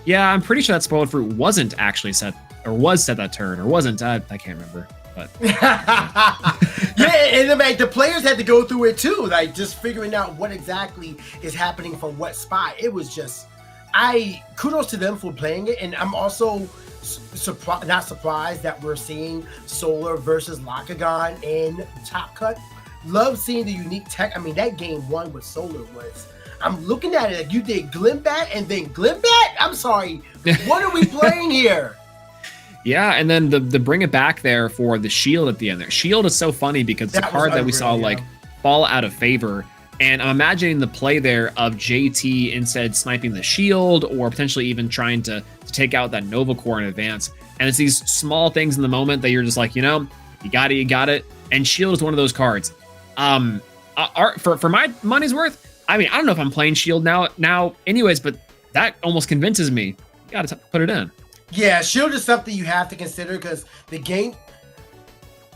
[SPEAKER 4] yeah, I'm pretty sure that spoiled fruit wasn't actually set, or was set that turn, or wasn't. I can't remember. But
[SPEAKER 2] yeah, and like the players had to go through it too, like just figuring out what exactly is happening from what spot. It was just, kudos to them for playing it, and I'm also not surprised that we're seeing Solar versus Lockagon in Top Cut. Love seeing the unique tech. I mean, that game 1 with Solar was, I'm looking at it like you did Glimbat and then Glimbat? I'm sorry. What are we playing here?
[SPEAKER 4] Yeah, and then the bring it back there for the shield at the end there. Shield is so funny because it's a card that we saw like fall out of favor. And I'm imagining the play there of JT instead sniping the shield, or potentially even trying to take out that Nova Core in advance. And it's these small things in the moment that you're just like, you got it. And shield is one of those cards. For my money's worth, I mean, I don't know if I'm playing shield now anyways, but that almost convinces me. You gotta put it in.
[SPEAKER 2] Yeah, shield is something you have to consider, because the game,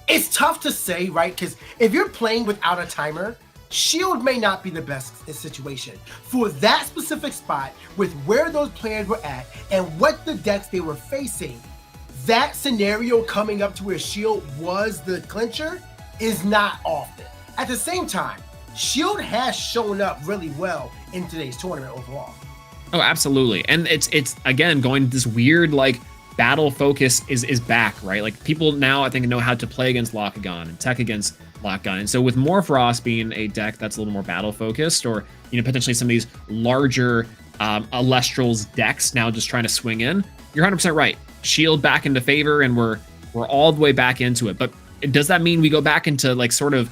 [SPEAKER 2] it's tough to say, right? Because if you're playing without a timer, shield may not be the best situation. For that specific spot, with where those players were at and what the decks they were facing, that scenario coming up to where shield was the clincher is not often. At the same time, shield has shown up really well in today's tournament overall.
[SPEAKER 4] Oh, absolutely. And it's again going this weird like battle focus is back, right? Like people now I think know how to play against Lockagon and tech against Lockagon. And so with Morphrost being a deck that's a little more battle focused, or potentially some of these larger Elestrals decks now just trying to swing in, you're 100% right. Shield back into favor, and we're all the way back into it. But does that mean we go back into like sort of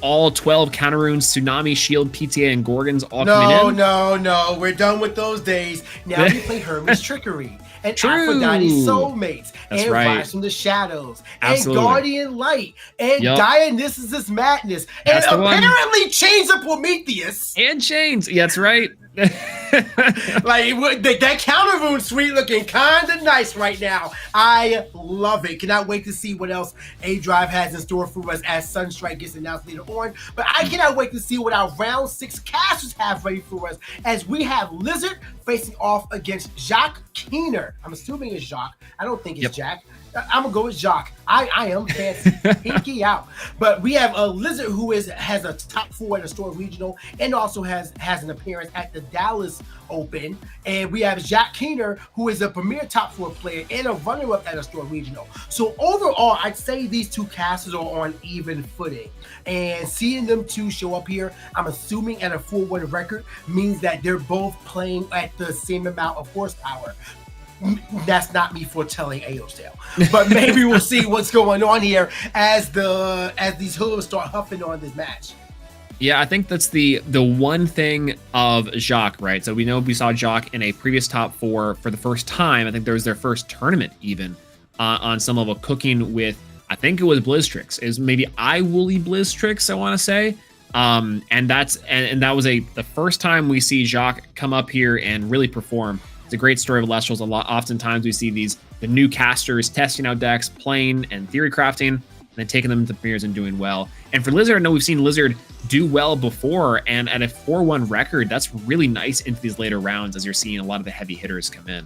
[SPEAKER 4] all 12 counter runes, Tsunami, Shield, PTA, and Gorgons all coming in?
[SPEAKER 2] No. We're done with those days. Now we play Hermes Trickery and Aphrodite Soulmates and Rise from the Shadows and Guardian Light and Dionysus Madness and apparently Chains of Prometheus.
[SPEAKER 4] And Chains. Yeah, that's right.
[SPEAKER 2] Like that counter rune suite looking kind of nice right now. I love it. Cannot wait to see what else A Drive has in store for us as Sunstrike gets announced later on. But I cannot wait to see what our round 6 casters have ready for us, as we have Lizard facing off against Jacques Keener. I'm assuming it's Jacques. I don't think it's Jack. I'm gonna go with Jacques. I am fancy, pinky out. But we have a Lizard who has a top 4 at a store regional and also has an appearance at the Dallas Open. And we have Jack Keener, who is a premier top 4 player and a runner-up at a store regional. So overall, I'd say these two casters are on even footing. And seeing them two show up here, I'm assuming at a 4-1 record means that they're both playing at the same amount of horsepower. That's not me foretelling AO's tale, but maybe we'll see what's going on here as these hooves start huffing on this match.
[SPEAKER 4] Yeah, I think that's the one thing of Jacques, right? So we saw Jacques in a previous top 4 for the first time. I think there was their first tournament even on some level, cooking with, I think it was BlueStacks. It was maybe iWooly BlueStacks, I want to say. And that was the first time we see Jacques come up here and really perform. It's a great story of Elestrals. Oftentimes we see the new casters testing out decks, playing and theory crafting, and then taking them to premieres and doing well. And for Lizard, I know we've seen Lizard do well before, and at a 4-1 record, that's really nice into these later rounds as you're seeing a lot of the heavy hitters come in.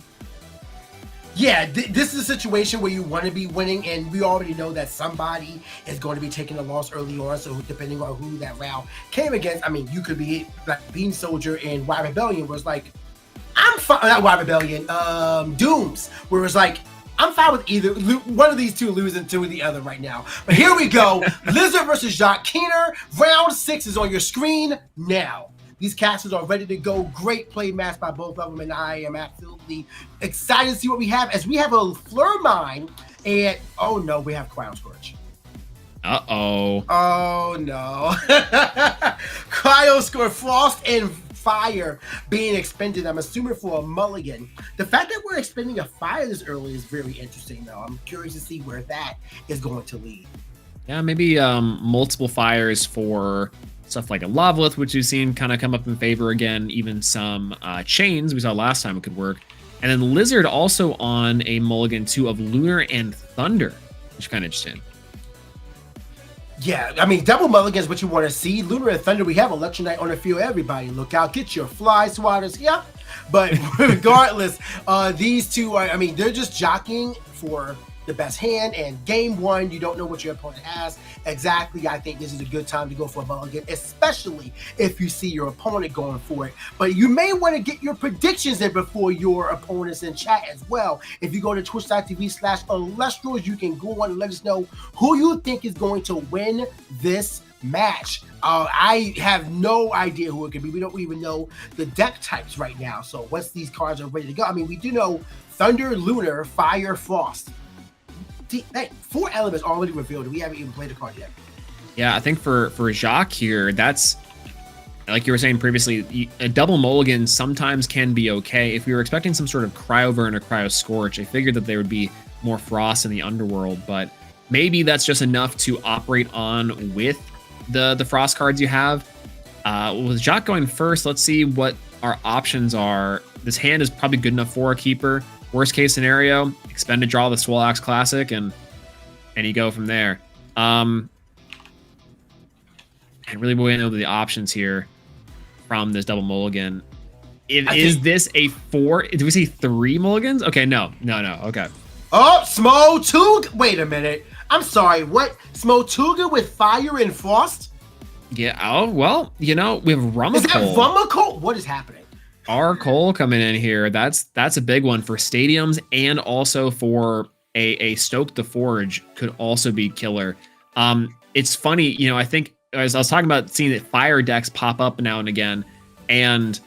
[SPEAKER 2] Yeah, this is a situation where you want to be winning, and we already know that somebody is going to be taking a loss early on. So depending on who that round came against, I mean, you could be like Bean Soldier in Y Rebellion, where it's like, I'm fine. Not Y Rebellion, Dooms, where it's like, I'm fine with either one of these two losing to the other right now. But here we go, Lizard versus Jacques Keener. Round 6 is on your screen now. These casters are ready to go. Great play match by both of them, and I am absolutely excited to see what we have. As we have a Fleur Mine, and oh no, we have Cryo Scorch.
[SPEAKER 4] Uh-oh.
[SPEAKER 2] Oh no. Cryo Scorch, Frost and Fire being expended, I'm assuming for a mulligan. The fact that we're expending a fire this early is very interesting, though. I'm curious to see where that is going to lead.
[SPEAKER 4] Yeah, maybe multiple fires for stuff like a Lavalith, which we've seen kind of come up in favor again. Even some chains we saw last time it could work. And then Lizard also on a mulligan too of Lunar and Thunder, which is kind of interesting.
[SPEAKER 2] Yeah, I mean, double mulligan is what you want to see. Lunar and Thunder, we have Election Knight on the field. Everybody look out. Get your fly swatters. Yep. But regardless, these two are, I mean, they're just jockeying for the best hand. And game 1, you don't know what your opponent has. Exactly, I think this is a good time to go for a mulligan, especially if you see your opponent going for it. But you may want to get your predictions in before your opponents in chat as well. If you go to twitch.tv/Elestrals, you can go on and let us know who you think is going to win this match. I have no idea who it could be. We don't even know the deck types right now. So once these cards are ready to go, I mean, we do know Thunder, Lunar, Fire, Frost. Hey, 4 elements already revealed, and we haven't even played the card yet.
[SPEAKER 4] Yeah, I think for Jacques here, that's, like you were saying previously, a double mulligan sometimes can be okay. If we were expecting some sort of Cryoburn or Cryo Scorch, I figured that there would be more Frost in the Underworld, but maybe that's just enough to operate on with the Frost cards you have. With Jacques going first, let's see what our options are. This hand is probably good enough for a keeper. Worst case scenario, expend to draw the Swole Axe Classic, and you go from there. I really want to know the options here from this double mulligan. Is this a 4? Do we see 3 mulligans? Okay, no. Okay.
[SPEAKER 2] Oh, Smotuga. Wait a minute. I'm sorry. What? Smotuga with Fire and Frost?
[SPEAKER 4] Yeah. Oh well. You know we have Rummacole.
[SPEAKER 2] Is that Rummacole? What is happening?
[SPEAKER 4] R. Cole coming in here. That's a big one for stadiums, and also for a Stoke the Forge could also be killer. It's funny, you know, I think as I was talking about seeing that fire decks pop up now and again, and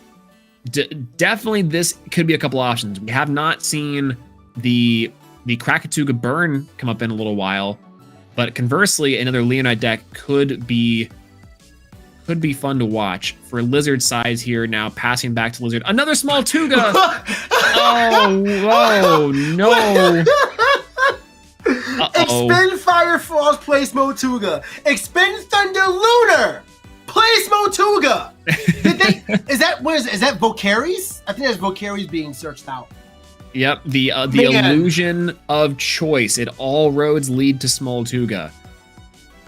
[SPEAKER 4] definitely this could be a couple options. We have not seen the Krakatuga Burn come up in a little while, but conversely, another Leonite deck could be fun to watch. For Lizard size here now, passing back to Lizard. Another small Tuga! Oh, whoa, no.
[SPEAKER 2] Expend Fire Frost, play Smotuga. Expend Thunder Lunar, play Smotuga. Is that Vocaries? I think that's Vocaries being searched out.
[SPEAKER 4] Yep, the illusion of choice. It all roads lead to Smoltuga.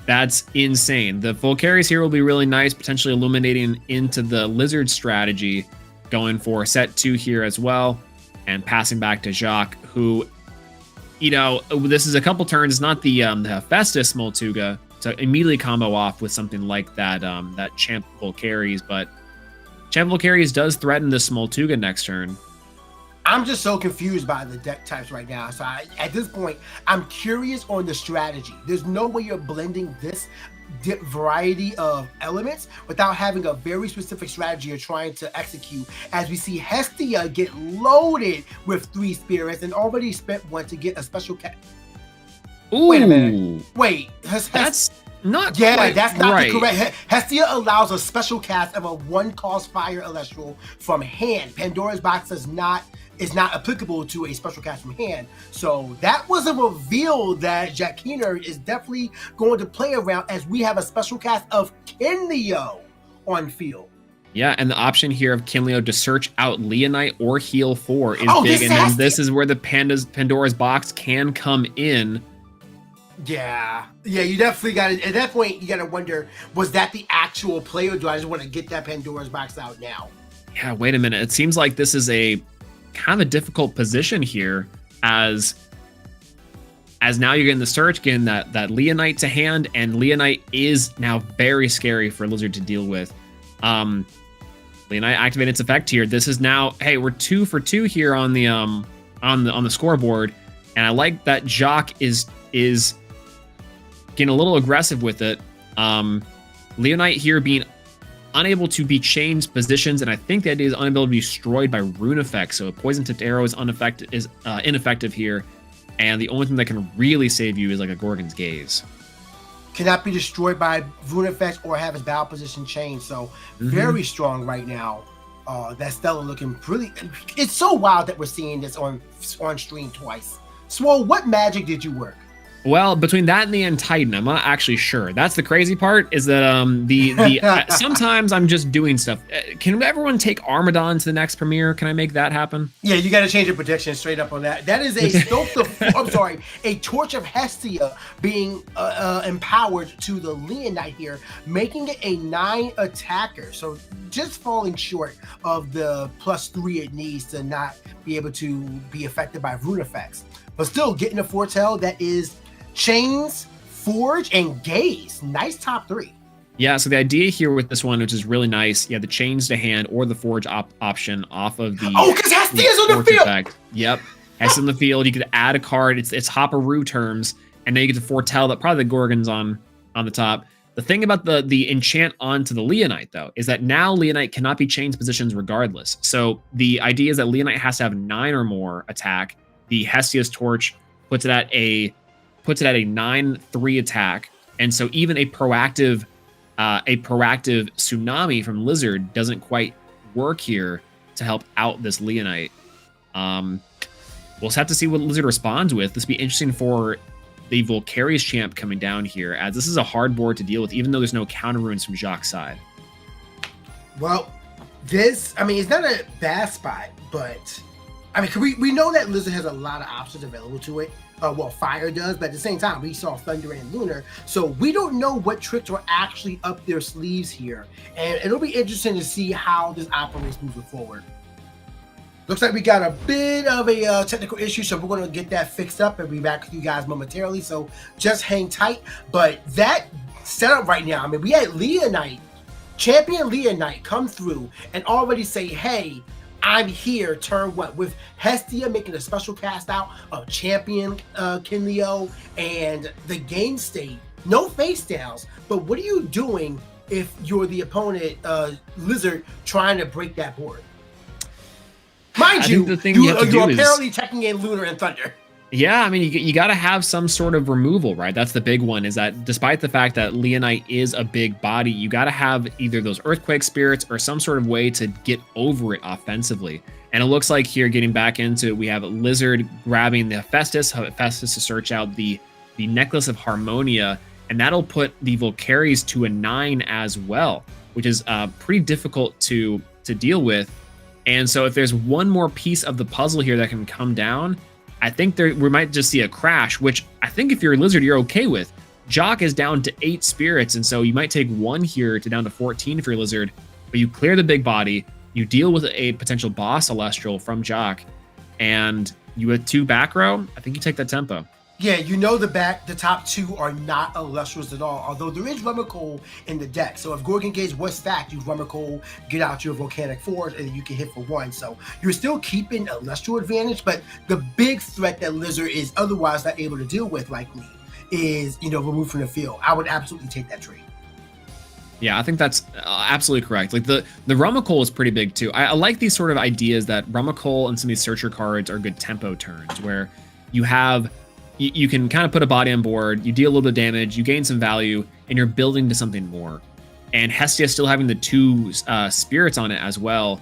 [SPEAKER 4] That's insane. The Volcaries here will be really nice, potentially illuminating into the Lizard strategy, going for set 2 here as well, and passing back to Jacques, who, this is a couple turns. It's not the Hephaestus Moltuga to immediately combo off with something like that that Champ Volcaries, but Champ Volcaries does threaten the Moltuga next turn.
[SPEAKER 2] I'm just so confused by the deck types right now. So at this point, I'm curious on the strategy. There's no way you're blending this variety of elements without having a very specific strategy you're trying to execute, as we see Hestia get loaded with 3 spirits and already spent 1 to get a special cat.
[SPEAKER 4] Ooh,
[SPEAKER 2] wait a minute. Wait,
[SPEAKER 4] that's not
[SPEAKER 2] that's not
[SPEAKER 4] right.
[SPEAKER 2] the correct. Hestia allows a special cast of a 1-cost fire Elestral from hand. Pandora's Box is not applicable to a special cast from hand. So that was a reveal that Jack Keener is definitely going to play around, as we have a special cast of Kinleo on field.
[SPEAKER 4] Yeah, and the option here of Kinleo to search out Leonite or heal 4 is big, and then this is where the Pandora's Box can come in.
[SPEAKER 2] Yeah, you definitely got to, at that point, you got to wonder, was that the actual play, or do I just want to get that Pandora's Box out now?
[SPEAKER 4] Yeah, wait a minute. It seems like this is a kind of a difficult position here, as now you're getting the search, getting that Leonite to hand, and Leonite is now very scary for Lizard to deal with. Leonite activated its effect here. This is now, hey, we're 2 for 2 here on the scoreboard, and I like that Jock is getting a little aggressive with it. Leonite here being unable to be changed positions, and I think the idea is unable to be destroyed by rune effects. So a poison tipped arrow is ineffective here, and the only thing that can really save you is like a Gorgon's Gaze.
[SPEAKER 2] Cannot be destroyed by rune effects or have his battle position changed. So very strong right now. That Stella looking pretty. It's so wild that we're seeing this on stream twice. Swole, what magic did you work?
[SPEAKER 4] Well, between that and the End Titan, I'm not actually sure. That's the crazy part, is that sometimes I'm just doing stuff. Can everyone take Armadon to the next premiere? Can I make that happen?
[SPEAKER 2] Yeah, you got to change your prediction straight up on that. That is a Torch of Hestia being empowered to the Leonite here, making it a 9 attacker. So just falling short of the +3 it needs to not be able to be affected by rune effects. But still getting a foretell that is Chains, Forge, and Gaze. Nice top 3.
[SPEAKER 4] Yeah, so the idea here with this one, which is really nice, the Chains to hand or the Forge option off of the...
[SPEAKER 2] Oh, because Hestia's on the field!
[SPEAKER 4] Effect. Yep, Hestia's on the field. You could add a card. It's Hopperoo terms, and then you get to foretell that probably the Gorgon's on the top. The thing about the enchant onto the Leonite, though, is that now Leonite cannot be changed positions regardless. So the idea is that Leonite has to have 9 or more attack. The Hestia's Torch puts it at a 9/3 attack, and so even a proactive tsunami from Lizard doesn't quite work here to help out this Leonite. We'll just have to see what Lizard responds with. This will be interesting for the Volcaries champ coming down here, as this is a hard board to deal with, even though there's no counter runes from Jacques' side.
[SPEAKER 2] Well, it's not a bad spot, but we know that Lizard has a lot of options available to it. Fire does, but at the same time, we saw Thunder and Lunar, so we don't know what tricks are actually up their sleeves here, and it'll be interesting to see how this operates moving forward. Looks like we got a bit of a technical issue, so we're going to get that fixed up and be back with you guys momentarily, so just hang tight. But that setup right now, we had Leonite, Champion Leonite, come through and already say, hey, I'm here turn 1, with Hestia making a special cast out of Champion Kinleo, and the game state, no face downs, but what are you doing if you're the opponent, Lizard, trying to break that board? Mind you, you're apparently checking in Lunar and Thunder.
[SPEAKER 4] Yeah, you got to have some sort of removal, right? That's the big one, is that despite the fact that Leonite is a big body, you got to have either those Earthquake Spirits or some sort of way to get over it offensively. And it looks like here, getting back into it, we have Lizard grabbing the Hephaestus to search out the Necklace of Harmonia, and that'll put the Volcaries to a 9 as well, which is pretty difficult to deal with. And so if there's one more piece of the puzzle here that can come down, I think we might just see a crash, which I think if you're a Lizard, you're okay with. Jock is down to 8 spirits, and so you might take 1 here to down to 14 if you're a Lizard, but you clear the big body, you deal with a potential boss Celestial from Jock, and you with 2 back row, I think you take that tempo.
[SPEAKER 2] Yeah, you know the top 2 are not Elestrals at all, although there is Rummacoal in the deck. So if Gorgon Gaze was stacked, you Rummacoal, get out your Volcanic Forge, and then you can hit for 1. So you're still keeping Elestral advantage, but the big threat that Lizard is otherwise not able to deal with, like me, is, removed from the field. I would absolutely take that trade.
[SPEAKER 4] Yeah, I think that's absolutely correct. Like the Rummacoal is pretty big too. I like these sort of ideas that Rummacoal and some of these searcher cards are good tempo turns where you have... You can kind of put a body on board, you deal a little bit of damage, you gain some value, and you're building to something more. And Hestia still having the 2 spirits on it as well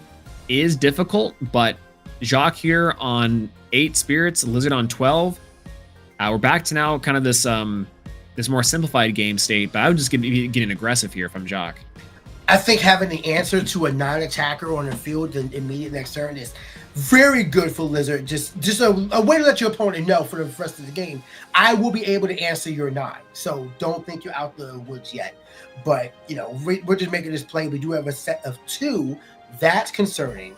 [SPEAKER 4] is difficult, but Jacques here on 8 spirits, Lizard on 12. We're back to now kind of this this more simplified game state, but I would just be getting aggressive here if I'm Jacques.
[SPEAKER 2] I think having the answer to a non-attacker on the field the immediate next turn is very good for Lizard. Just a way to let your opponent know for the rest of the game, I will be able to answer your 9. So don't think you're out the woods yet. But, we're just making this play. We do have a set of 2. That's concerning.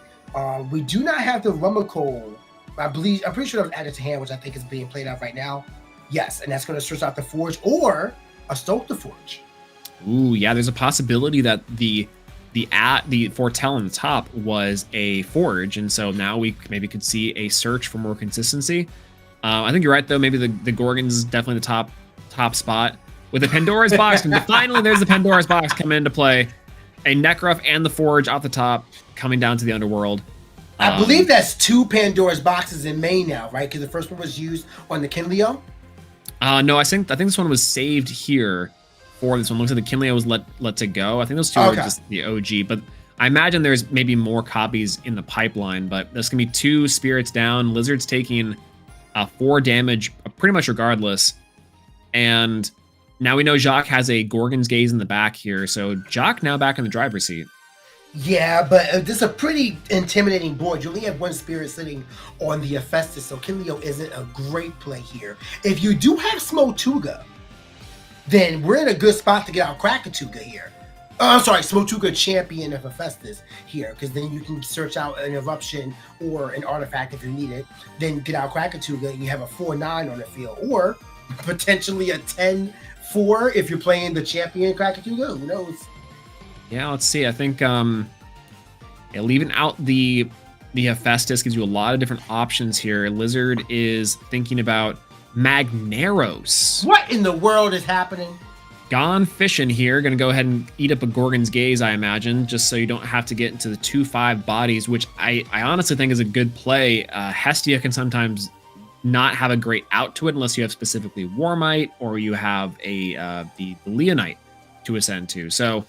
[SPEAKER 2] We do not have the Rummacoal. I'm pretty sure that was added to hand, which I think is being played out right now. Yes, and that's going to search out the Forge or a Stoke the Forge.
[SPEAKER 4] Ooh, yeah, there's a possibility that the foretell on the top was a forge, and so now we maybe could see a search for more consistency. I think you're right though. Maybe the Gorgon's is definitely the top spot with the Pandora's box. And finally, there's the Pandora's box coming into play. A Necrof and the forge off the top, coming down to the underworld.
[SPEAKER 2] I believe that's 2 Pandora's boxes in main now, right? Because the first one was used on the Kinleo.
[SPEAKER 4] No, I think this one was saved here. For this one, looks like the Kinleo was let to go. I think those 2 are just the OG, but I imagine there's maybe more copies in the pipeline. But there's gonna be 2 spirits down. Lizard's taking 4 damage, pretty much regardless. And now we know Jacques has a Gorgon's Gaze in the back here, so Jacques now back in the driver's seat.
[SPEAKER 2] Yeah, but this is a pretty intimidating board. You only have 1 spirit sitting on the Hephaestus, so Kinleo isn't a great play here. If you do have Smotuga, then we're in a good spot to get out Krakatuga here. I'm sorry, Smotuga champion of Hephaestus here, because then you can search out an eruption or an artifact if you need it. Then get out Krakatuga and you have a 4/9 on the field, or potentially a 10/4 if you're playing the champion Krakatuga. Who knows?
[SPEAKER 4] Yeah, let's see. I think leaving out the Hephaestus gives you a lot of different options here. Lizard is thinking about Magneros.
[SPEAKER 2] What in the world is happening?
[SPEAKER 4] Gone fishing here. Going to go ahead and eat up a Gorgon's Gaze, I imagine, just so you don't have to get into the 2/5 bodies, which I honestly think is a good play. Hestia can sometimes not have a great out to it unless you have specifically Warmite or you have the Leonite to ascend to. So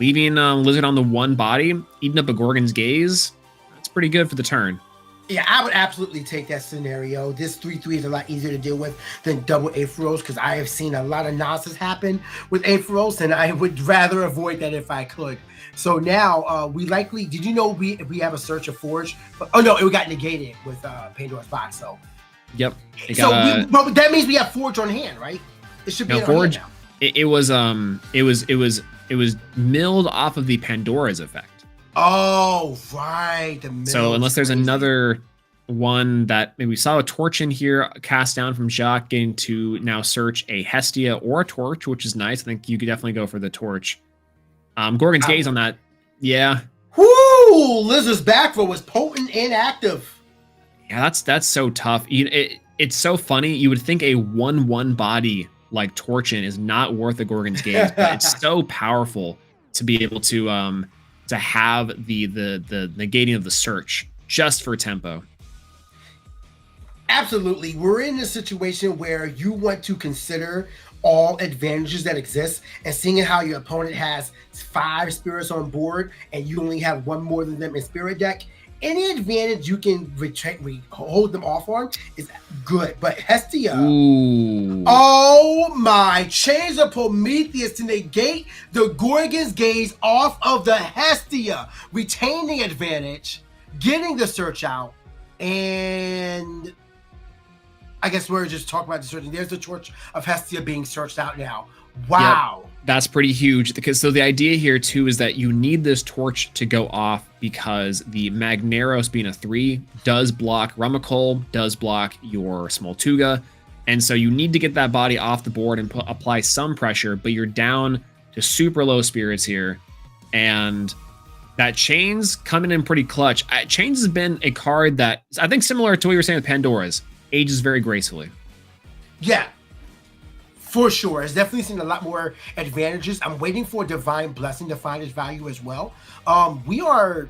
[SPEAKER 4] leaving Lizard on the 1 body, eating up a Gorgon's Gaze, that's pretty good for the turn.
[SPEAKER 2] Yeah, I would absolutely take that scenario. This 3/3 is a lot easier to deal with than double Ampharos, because I have seen a lot of nonsense happen with Ampharos, and I would rather avoid that if I could. So now we likely, did you know we have a search of Forge? Oh no, it got negated with Pandora's box. So
[SPEAKER 4] yep.
[SPEAKER 2] But that means we have Forge on hand, right? It should be
[SPEAKER 4] Forge.
[SPEAKER 2] Now.
[SPEAKER 4] It was milled off of the Pandora's effect.
[SPEAKER 2] Oh, right.
[SPEAKER 4] So unless there's another one that maybe we saw a torch in here cast down from Jacques, getting to now search a Hestia or a torch, which is nice. I think you could definitely go for the torch. Gorgon's Gaze on that. Yeah.
[SPEAKER 2] Whoo! Lizard's back row was potent and active.
[SPEAKER 4] Yeah, that's so tough. It's so funny. You would think a 1/1 body like Torchin is not worth a Gorgon's Gaze, but it's so powerful to be able to have the negating of the search just for tempo.
[SPEAKER 2] Absolutely. We're in a situation where you want to consider all advantages that exist, and seeing how your opponent has 5 spirits on board and you only have 1 more than them in spirit deck, any advantage you can hold them off on is good. But Hestia,
[SPEAKER 4] ooh.
[SPEAKER 2] Oh my, Chains of Prometheus to negate the Gorgon's Gaze off of the Hestia, retain the advantage, getting the search out, and I guess we're just talking about the searching. There's the Torch of Hestia being searched out now. Wow.
[SPEAKER 4] Yep. That's pretty huge, because so the idea here too is that you need this torch to go off because the Magneros being a 3 does block Rumicole, does block your Smoltuga, and so you need to get that body off the board and apply some pressure, but you're down to super low spirits here, and that Chains coming in pretty clutch. Chains has been a card that I think similar to what you were saying with Pandora's, ages very gracefully.
[SPEAKER 2] Yeah. For sure. It's definitely seen a lot more advantages. I'm waiting for Divine Blessing to find its value as well. We are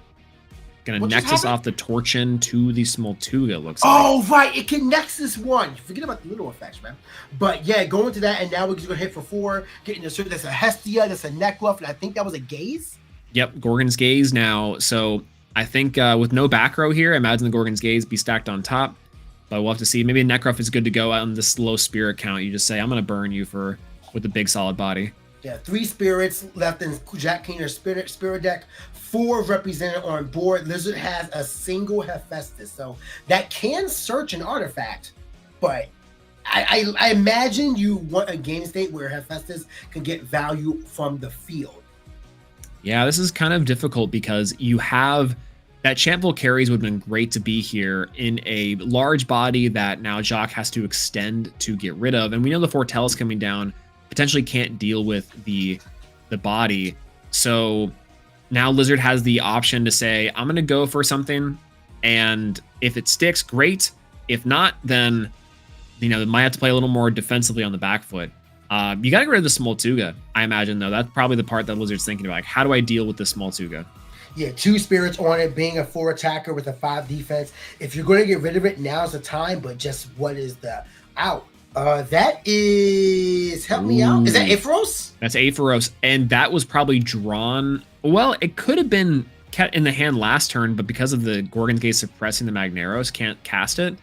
[SPEAKER 4] gonna nexus off the Torchin to the Smoltuga, looks like.
[SPEAKER 2] Oh, right. It can nexus 1. Forget about the little effects, man. But yeah, going to that, and now we're just gonna hit for 4. Getting a certain, that's a Hestia, that's a Necruff, and I think that was a Gaze.
[SPEAKER 4] Yep, Gorgon's Gaze now. So I think with no back row here, I imagine the Gorgon's Gaze be stacked on top. But we'll have to see. Maybe a Necruff is good to go on this low spirit count. You just say, I'm going to burn you with a big solid body.
[SPEAKER 2] Yeah, 3 spirits left in Jack Keener's spirit deck. 4 represented on board. Lizard has a single Hephaestus. So that can search an artifact. But I imagine you want a game state where Hephaestus can get value from the field.
[SPEAKER 4] Yeah, this is kind of difficult because you have... That Champville Carries would have been great to be here in a large body that now Jacques has to extend to get rid of. And we know the Foretell's coming down, potentially can't deal with the body. So now Lizard has the option to say, I'm going to go for something. And if it sticks, great. If not, then, they might have to play a little more defensively on the back foot. You got to get rid of the Smoltuga, I imagine, though. That's probably the part that Lizard's thinking about. Like, how do I deal with the Smoltuga?
[SPEAKER 2] Yeah, 2 spirits on it, being a 4 attacker with a 5 defense. If you're going to get rid of it, now's the time, but just what is the out? That is, help me out. Is that Aephros?
[SPEAKER 4] That's Aephros, and that was probably drawn. Well, it could have been kept in the hand last turn, but because of the Gorgon's Gaze suppressing the Magneros, can't cast it.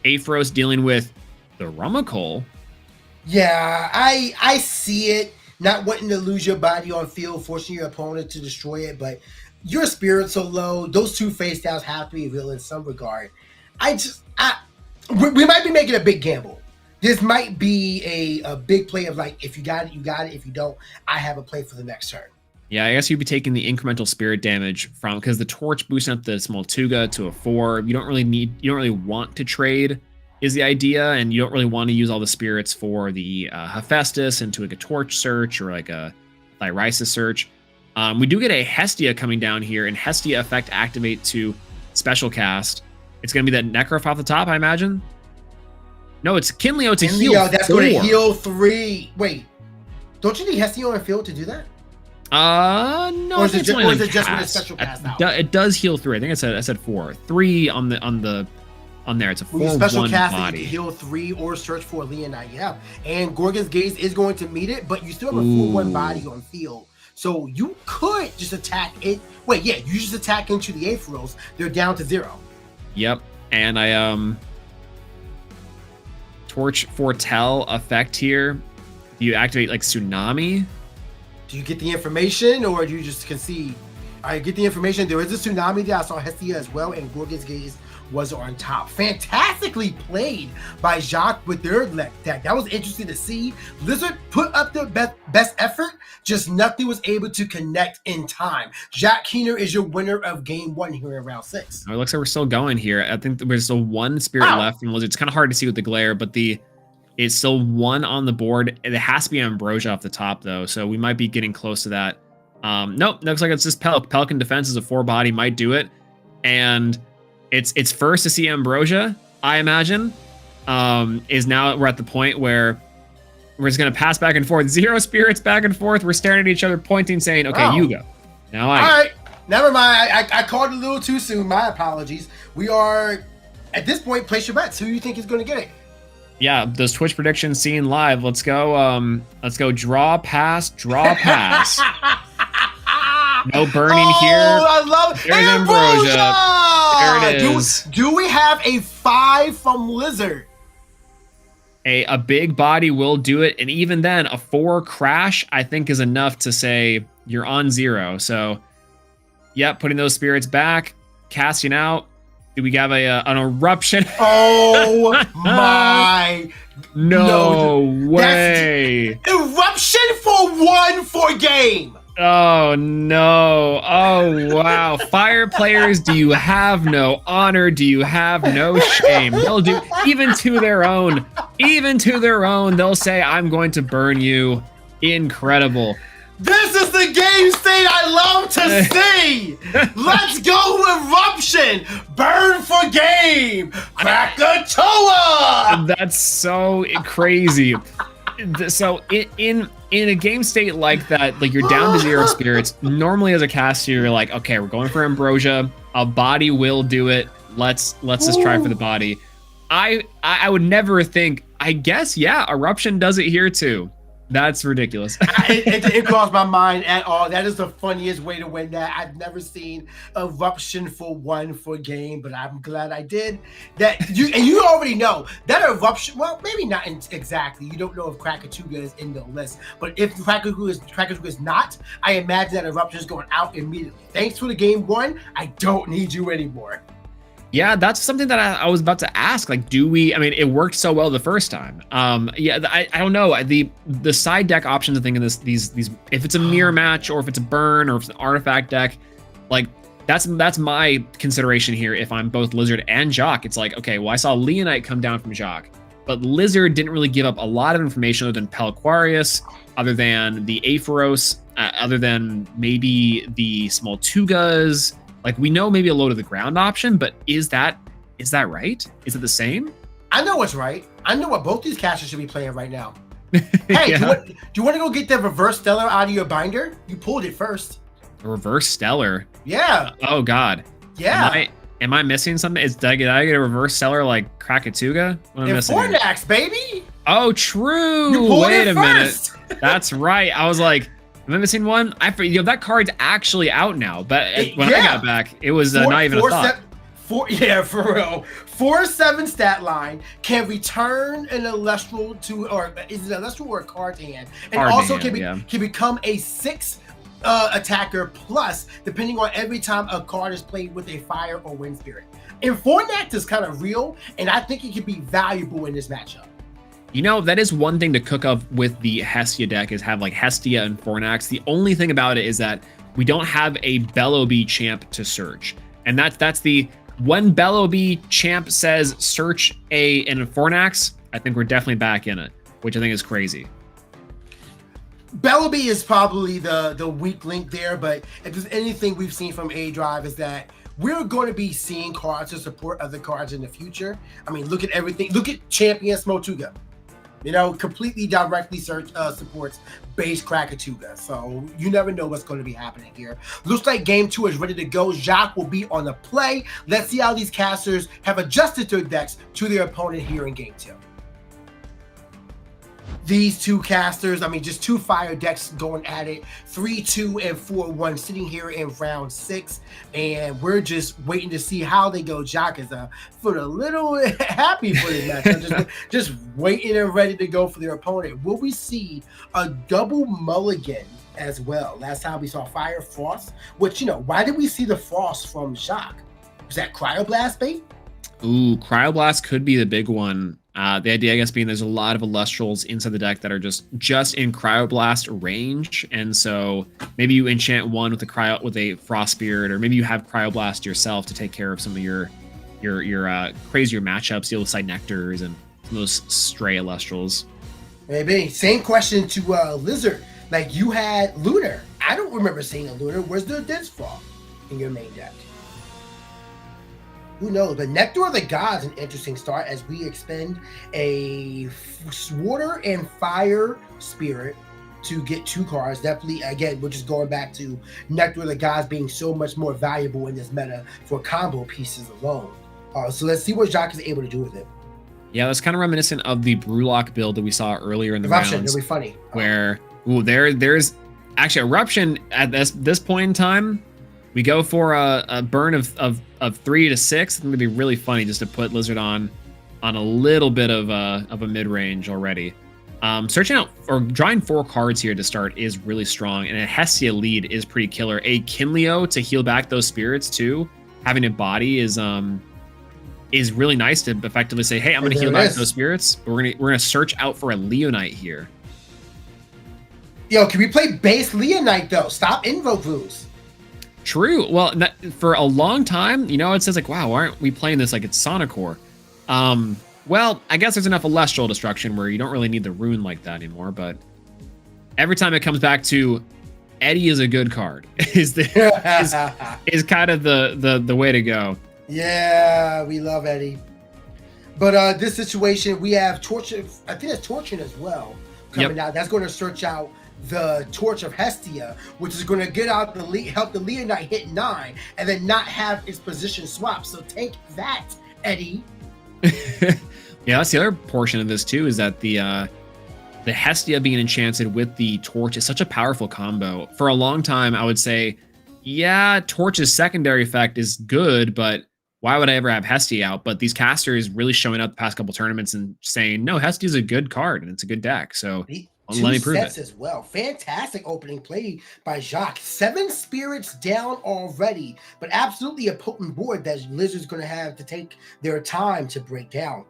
[SPEAKER 4] Aephros dealing with the Rumicole.
[SPEAKER 2] Yeah, I see it. Not wanting to lose your body on field, forcing your opponent to destroy it, but your spirit's so low. Those 2 face downs have to be real in some regard. We might be making a big gamble. This might be a big play of like, if you got it, you got it. If you don't, I have a play for the next turn.
[SPEAKER 4] Yeah, I guess you'd be taking the incremental spirit damage from, because the torch boosting up the Smoltuga to a 4. You don't really want to trade, is the idea, and you don't really want to use all the spirits for the Hephaestus into like a torch search or like a Thyrisis search. We do get a Hestia coming down here, and Hestia effect activate to special cast. It's going to be that Necrof off the top, I imagine. No, it's Kinleo to heal 4.
[SPEAKER 2] That's going to heal 3. Wait, don't you need Hestia on field to do that?
[SPEAKER 4] No.
[SPEAKER 2] Or is it just with a special cast out?
[SPEAKER 4] It does heal 3. I think I said 4. 3 on there. It's a 4/1
[SPEAKER 2] special cast
[SPEAKER 4] body.
[SPEAKER 2] You can heal 3 or search for a Leonite. Yeah, and Gorgon's Gaze is going to meet it, but you still have a 4/1 body on field. So you could just attack it. Wait, yeah, you just attack into the Aephros. They're down to 0.
[SPEAKER 4] Yep, and I Torch Foretell effect here. Do you activate like Tsunami?
[SPEAKER 2] Do you get the information, or do you just concede? I get the information. There is a Tsunami there. I saw Hestia as well, and Gorgon's Gaze was on top. Fantastically played by Jacques with their deck. That was interesting to see. Lizard put up their best effort, just nothing was able to connect in time. Jack Keener is your winner of game 1 here in round 6.
[SPEAKER 4] Oh, it looks like we're still going here. I think there's still 1 spirit left from Lizard. It's kind of hard to see with the glare, but it's still 1 on the board. It has to be Ambrosia off the top, though, so we might be getting close to that. Nope, looks like it's just Pelican Defense is a 4 body, might do it. And it's first to see Ambrosia, I imagine. Is now we're at the point where we're just gonna pass back and forth. 0 spirits back and forth. We're staring at each other, pointing, saying, okay, you go. Now
[SPEAKER 2] all right, never mind. I called it a little too soon. My apologies. We are at this point, place your bets. Who do you think is gonna get it?
[SPEAKER 4] Yeah, those Twitch predictions seen live. Let's go. Let's go. Draw, pass, draw, pass. No burning here.
[SPEAKER 2] Oh, I love it.
[SPEAKER 4] There's Ambrosia. There it is.
[SPEAKER 2] Do we have a 5 from Lizard?
[SPEAKER 4] A big body will do it, and even then, a 4 crash I think is enough to say you're on 0. So, yep, putting those spirits back, casting out. Do we have an eruption?
[SPEAKER 2] Oh my!
[SPEAKER 4] No
[SPEAKER 2] that's
[SPEAKER 4] way!
[SPEAKER 2] Eruption for 1 for game.
[SPEAKER 4] Oh no! Oh wow! Fire players, do you have no honor? Do you have no shame? They'll do even to their own. Even to their own, they'll say, "I'm going to burn you." Incredible.
[SPEAKER 2] This is the game state I love to see. Let's go Eruption. Burn for game. Krakatoa.
[SPEAKER 4] That's so crazy. So in a game state like that, like you're down to 0 spirits, normally as a caster, you're like, okay, we're going for Ambrosia. A body will do it. Let's just try for the body. I would never think, I guess, yeah, Eruption does it here too. That's ridiculous.
[SPEAKER 2] It didn't cross my mind at all. That is the funniest way to win that. I've never seen Eruption for 1 for game, but I'm glad I did. You already know that Eruption. Well, maybe not exactly. You don't know if Krakatoa is in the list, but if Krakatoa is not, I imagine that Eruption is going out immediately. Thanks for the game 1. I don't need you anymore.
[SPEAKER 4] Yeah, that's something that I was about to ask. Like, do we? I mean, it worked so well the first time. Yeah, I don't know. The side deck options, I think, in these, if it's a mirror match or if it's a burn or if it's an artifact deck, like that's my consideration here. If I'm both Lizard and Jock, it's like, okay, well, I saw Leonite come down from Jock, but Lizard didn't really give up a lot of information other than Pelquarius, other than the Aphoros, other than maybe the small Tugas. Like, we know maybe a low to the ground option, but is that right? Is it the same?
[SPEAKER 2] I know what's right. I know what both these casters should be playing right now. Hey,
[SPEAKER 4] Yeah.
[SPEAKER 2] do you want to go get the reverse stellar out of your binder? You pulled it first.
[SPEAKER 4] A reverse stellar.
[SPEAKER 2] Yeah.
[SPEAKER 4] Oh God.
[SPEAKER 2] Yeah.
[SPEAKER 4] Am I missing something? Did I get a reverse stellar like Krakatoa? What am I missing here?
[SPEAKER 2] Fornax, baby.
[SPEAKER 4] Oh, true.
[SPEAKER 2] You pulled
[SPEAKER 4] Wait
[SPEAKER 2] it
[SPEAKER 4] a
[SPEAKER 2] first.
[SPEAKER 4] minute. That's right. I was like, am I missing one? That card's actually out now. But when I got back, it was not even a thought.
[SPEAKER 2] Yeah, for real. 4/7 stat line can return an Elestral to, or is it an Elestral or a card to hand? And
[SPEAKER 4] Card to
[SPEAKER 2] also
[SPEAKER 4] hand,
[SPEAKER 2] can become a 6 attacker plus, depending on every time a card is played with a fire or wind spirit. And Fornax is kind of real, and I think it could be valuable in this matchup.
[SPEAKER 4] You know, that is one thing to cook up with the Hestia deck, is have like Hestia and Fornax. The only thing about it is that we don't have a Bellowbee champ to search. And that's the, when Bellowbee champ says search in a Fornax, I think we're definitely back in it, which I think is crazy.
[SPEAKER 2] Bellowbee is probably the weak link there, but if there's anything we've seen from A-Drive is that we're going to be seeing cards to support other cards in the future. I mean, look at everything. Look at Champion Smotuga. You know, completely directly supports base Krakatoa. So you never know what's going to be happening here. Looks like game 2 is ready to go. Jacques will be on the play. Let's see how these casters have adjusted their decks to their opponent here in game 2. These two casters, I mean, just 2 fire decks going at it. 3-2 and 4-1 sitting here in round 6. And we're just waiting to see how they go. Jacques is feeling a little happy for this match. Just waiting and ready to go for their opponent. Will we see a double mulligan as well? Last time we saw Fire Frost, which, you know, why did we see the Frost from Jacques? Was that Cryoblast bait?
[SPEAKER 4] Ooh, Cryoblast could be the big one. The idea, I guess, being there's a lot of Elestrals inside the deck that are just in Cryoblast range, and so maybe you enchant one with a Frost Spirit, or maybe you have Cryoblast yourself to take care of some of your crazier matchups, deal with Side Nectars and some of those stray Elestrals.
[SPEAKER 2] Maybe. Same question to Lizard. Like, you had Lunar. I don't remember seeing a Lunar. Where's the Disfall in your main deck? Who knows? But Nectar of the Gods, an interesting start as we expend a Water and Fire Spirit to get 2 cards. Definitely, again, we're just going back to Nectar of the Gods being so much more valuable in this meta for combo pieces alone. So let's see what Jacques is able to do with it.
[SPEAKER 4] Yeah, that's kind of reminiscent of the Brewlock build that we saw earlier in the
[SPEAKER 2] Eruption,
[SPEAKER 4] rounds.
[SPEAKER 2] it'll be funny.
[SPEAKER 4] Where, there's actually Eruption at this point in time. We go for a burn of 3 to 6. It's going to be really funny just to put Lizard on a little bit of a mid-range already. Searching out or drawing 4 cards here to start is really strong, and a Hestia lead is pretty killer. A Kinleo to heal back those spirits too. Having a body is is really nice to effectively say, hey, I'm going to heal
[SPEAKER 2] there it
[SPEAKER 4] back
[SPEAKER 2] is.
[SPEAKER 4] those spirits, but we're gonna search out for a Leonite here.
[SPEAKER 2] Yo, can we play base Leonite though? Stop invoke rules.
[SPEAKER 4] True. Well, for a long time, it says like, wow, why aren't we playing this like it's Sonicore? Well, I guess there's enough Elestral destruction where you don't really need the Rune like that anymore, but every time it comes back to Eddie is a good card is kind of the way to go.
[SPEAKER 2] Yeah, we love Eddie. But this situation, we have Torture. I think that's Torture as well coming out. That's going to search out the Torch of Hestia, which is going to get out help the Leonite hit 9 and then not have its position swap. So take that, Eddie.
[SPEAKER 4] Yeah, that's the other portion of this too, is that the Hestia being enchanted with the Torch is such a powerful combo. For a long time, I would say, yeah, Torch's secondary effect is good, but why would I ever have Hestia out? But these casters really showing up the past couple tournaments and saying, no, Hestia's a good card and it's a good deck. So let me prove it.
[SPEAKER 2] As well. Fantastic opening play by Jacques. 7 spirits down already, but absolutely a potent board that Lizard's going to have to take their time to break down.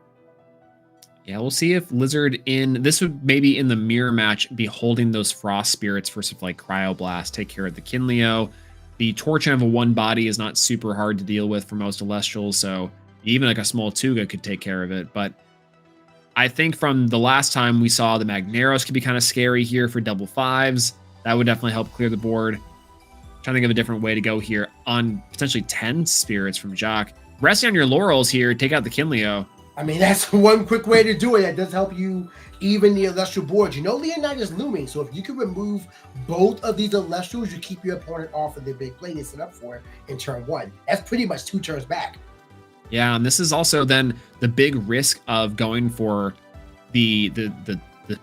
[SPEAKER 4] Yeah, we'll see if Lizard this would maybe in the mirror match be holding those Frost Spirits for stuff like Cryoblast, take care of the Kinleo. The Torchon of a 1 body is not super hard to deal with for most Elestrals, so even like a small Tuga could take care of it. But I think from the last time we saw the Magneros could be kind of scary here for double 5s. That would definitely help clear the board. Trying to think of a different way to go here on potentially 10 spirits from Jacques. Resting on your laurels here, take out the Kinleo.
[SPEAKER 2] I mean, that's one quick way to do it. That does help you even the Elestral board. Leonite is looming, so if you can remove both of these Elestrals, you keep your opponent off of the big play they set up for in turn 1. That's pretty much 2 turns back.
[SPEAKER 4] Yeah, and this is also then the big risk of going for the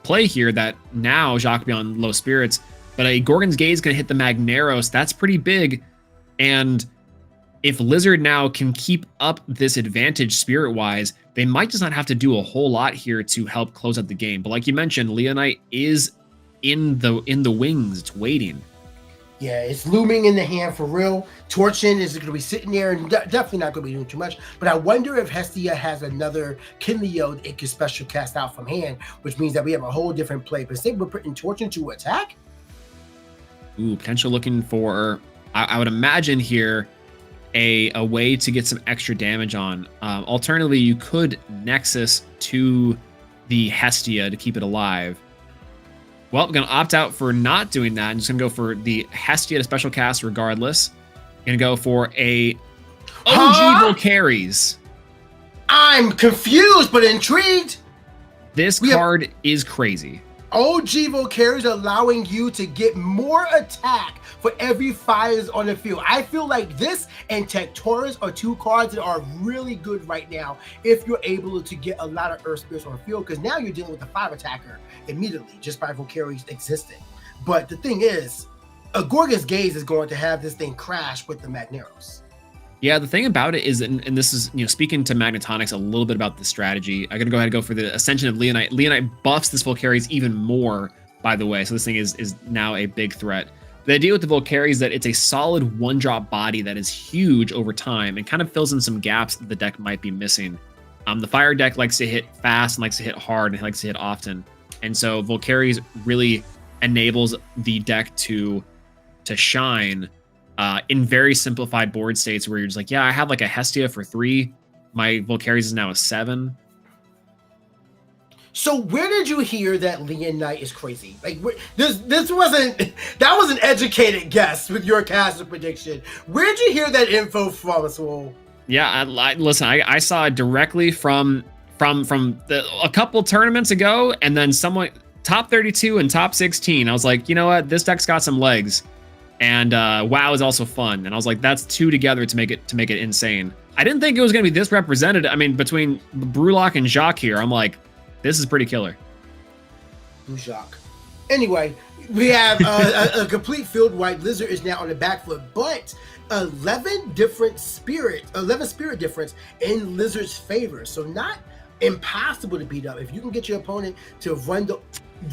[SPEAKER 4] play here that now Jacques be on low spirits, but a Gorgon's Gaze is going to hit the Magneros. That's pretty big, and if Lizard now can keep up this advantage spirit-wise, they might just not have to do a whole lot here to help close out the game. But like you mentioned, Leonite is in the wings. It's waiting.
[SPEAKER 2] Yeah, it's looming in the hand for real. Torchin is going to be sitting there and definitely not going to be doing too much. But I wonder if Hestia has another Kinleo that it could special cast out from hand, which means that we have a whole different play. But say we're putting Torchin to attack.
[SPEAKER 4] Ooh, potential looking for, I would imagine here, a way to get some extra damage on. Alternatively, you could Nexus to the Hestia to keep it alive. Well, I'm going to opt out for not doing that. I'm just going to go for the Hestia to special cast regardless. Going to go for a OG Volcaries.
[SPEAKER 2] I'm confused but intrigued.
[SPEAKER 4] This card is crazy.
[SPEAKER 2] OG Volcaries allowing you to get more attack for every fires on the field. I feel like this and Tectorus are 2 cards that are really good right now if you're able to get a lot of Earth Spirits on the field, because now you're dealing with a 5 attacker immediately just by Volcaries existing. But the thing is, a Gorgon's Gaze is going to have this thing crash with the Magneros.
[SPEAKER 4] Yeah, the thing about it is, and this is, speaking to Magnetonics a little bit about the strategy, I'm going to go ahead and go for the Ascension of Leonite. Leonite buffs this Volcaries even more, by the way, so this thing is now a big threat. The idea with the Volcaries is that it's a solid 1-drop body that is huge over time and kind of fills in some gaps that the deck might be missing. The Fire deck likes to hit fast and likes to hit hard and likes to hit often. And so Volcaries really enables the deck to shine in very simplified board states where you're just like, yeah, I have like a Hestia for 3. My Volcaries is now a 7.
[SPEAKER 2] So where did you hear that Leonite is crazy? Like this wasn't, that was an educated guess with your caster prediction. Where'd you hear that info from, Swole?
[SPEAKER 4] Yeah, listen, I saw it directly from a couple tournaments ago, and then someone top 32 and top 16. I was like, you know what, this deck's got some legs. And WoW is also fun, and I was like, that's 2 together to make it insane. I didn't think it was going to be this represented. I mean, between Brulock and Jacques here, I'm like, this is pretty killer.
[SPEAKER 2] Jacques. Anyway, we have a complete field wipe. Lizard is now on the back foot, but 11 spirit difference in Lizard's favor. So not impossible to beat up if you can get your opponent to run the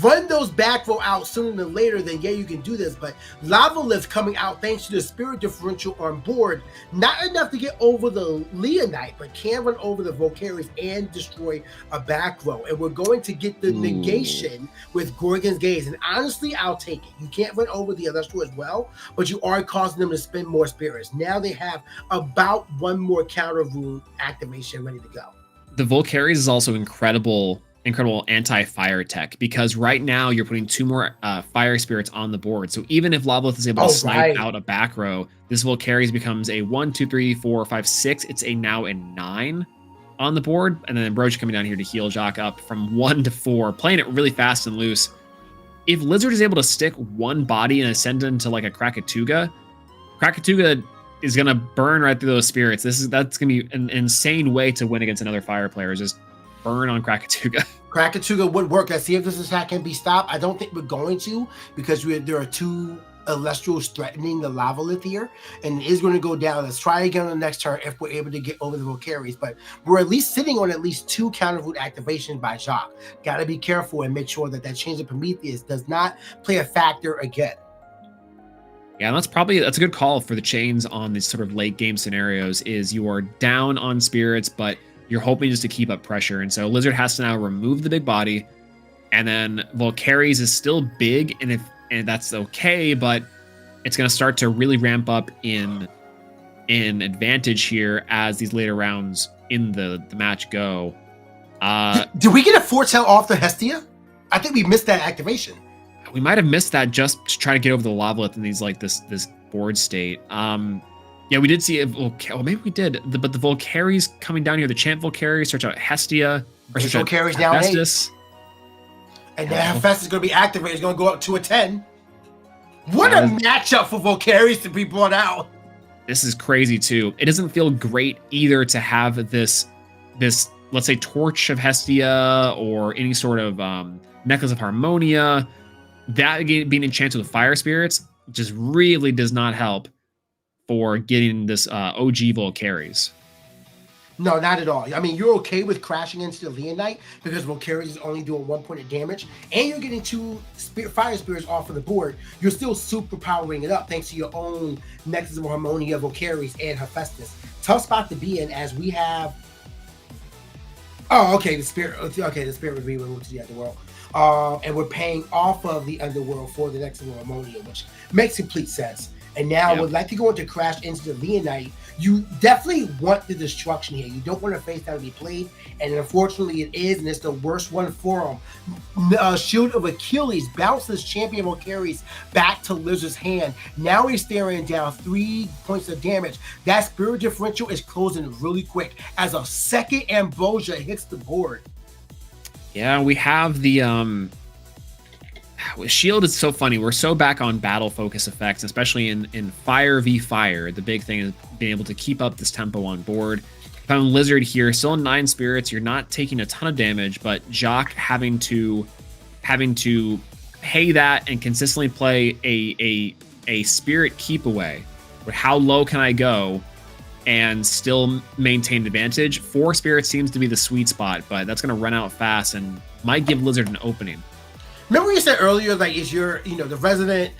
[SPEAKER 2] run those back row out sooner than later, then yeah, you can do this. But Lava Lift coming out thanks to the spirit differential on board, not enough to get over the Leonite, but can run over the Volcaris and destroy a back row. And we're going to get the negation with Gorgon's Gaze. And honestly, I'll take it. You can't run over the Elestral as well, but you are causing them to spend more spirits. Now they have about one more counter rune activation ready to go.
[SPEAKER 4] The Volcaris is also incredible anti-fire tech, because right now you're putting 2 more fire spirits on the board. So even if Lovelith is able to snipe out a back row, this Volcaris becomes a 1, 2, 3, 4, 5, 6. It's now a 9 on the board. And then Broach coming down here to heal Jacques up from 1 to 4, playing it really fast and loose. If Lizard is able to stick 1 body and ascend into like a Krakatuga is gonna burn right through those spirits. That's gonna be an insane way to win against another fire player. Is just burn on Krakatuga.
[SPEAKER 2] Krakatuga would work. Let's see if this attack can be stopped. I don't think we're going to, because there are 2 Elestrals threatening the Lavalith here, and it is going to go down. Let's try again on the next turn if we're able to get over the Volcaris, but we're at least sitting on at least 2 counter root activations by Jacques. Got to be careful and make sure that change of Prometheus does not play a factor again.
[SPEAKER 4] Yeah, that's a good call for the chains on these sort of late game scenarios. Is you are down on spirits, but you're hoping just to keep up pressure. And so Lizard has to now remove the big body, and then Volcaris is still big, and that's okay, but it's going to start to really ramp up in advantage here as these later rounds in the match go.
[SPEAKER 2] Did we get a foretell off the Hestia? I think we missed that activation.
[SPEAKER 4] We might have missed that just to try to get over the Lavalith in these this board state. Yeah, we did see it. Well, maybe we did. But the Volcaris coming down here, the Champ Volcaris, search out Hestia. Or search out
[SPEAKER 2] Volcaris down 8. And then Hephaestus is going to be activated. It's going to go up to a 10. What a matchup for Volcaris to be brought out.
[SPEAKER 4] This is crazy, too. It doesn't feel great either to have this let's say, Torch of Hestia or any sort of Necklace of Harmonia. That being enchanted with Fire Spirits just really does not help for getting this OG Volcaris.
[SPEAKER 2] No, not at all. I mean, you're okay with crashing into the Leonite because Volcaris is only doing 1 point of damage, and you're getting 2 fire spirits off of the board. You're still super powering it up thanks to your own Nexus of Harmonia, Volcaris, and Hephaestus. Tough spot to be in, as we have. Oh, okay. The spirit would be removed to the Underworld, and we're paying off of the Underworld for the Nexus of Harmonia, which makes complete sense. And now I would like to go into crash into the Leonite. You definitely want the destruction here. You don't want to face that to be played. And unfortunately it is, and it's the worst one for him. Shield of Achilles bounces Champion Volcaris back to Lizard's hand. Now he's staring down 3 points of damage. That spirit differential is closing really quick as a second Ambrosia hits the board.
[SPEAKER 4] Yeah, we have the Shield is so funny. We're so back on battle focus effects, especially in Fire v Fire. The big thing is being able to keep up this tempo on board. Found Lizard here, still in 9 spirits. You're not taking a ton of damage, but Jacques having to pay that and consistently play a spirit keep away. But how low can I go and still maintain advantage? 4 spirits seems to be the sweet spot, but that's going to run out fast and might give Lizard an opening.
[SPEAKER 2] Remember you said earlier, like, is your, the resident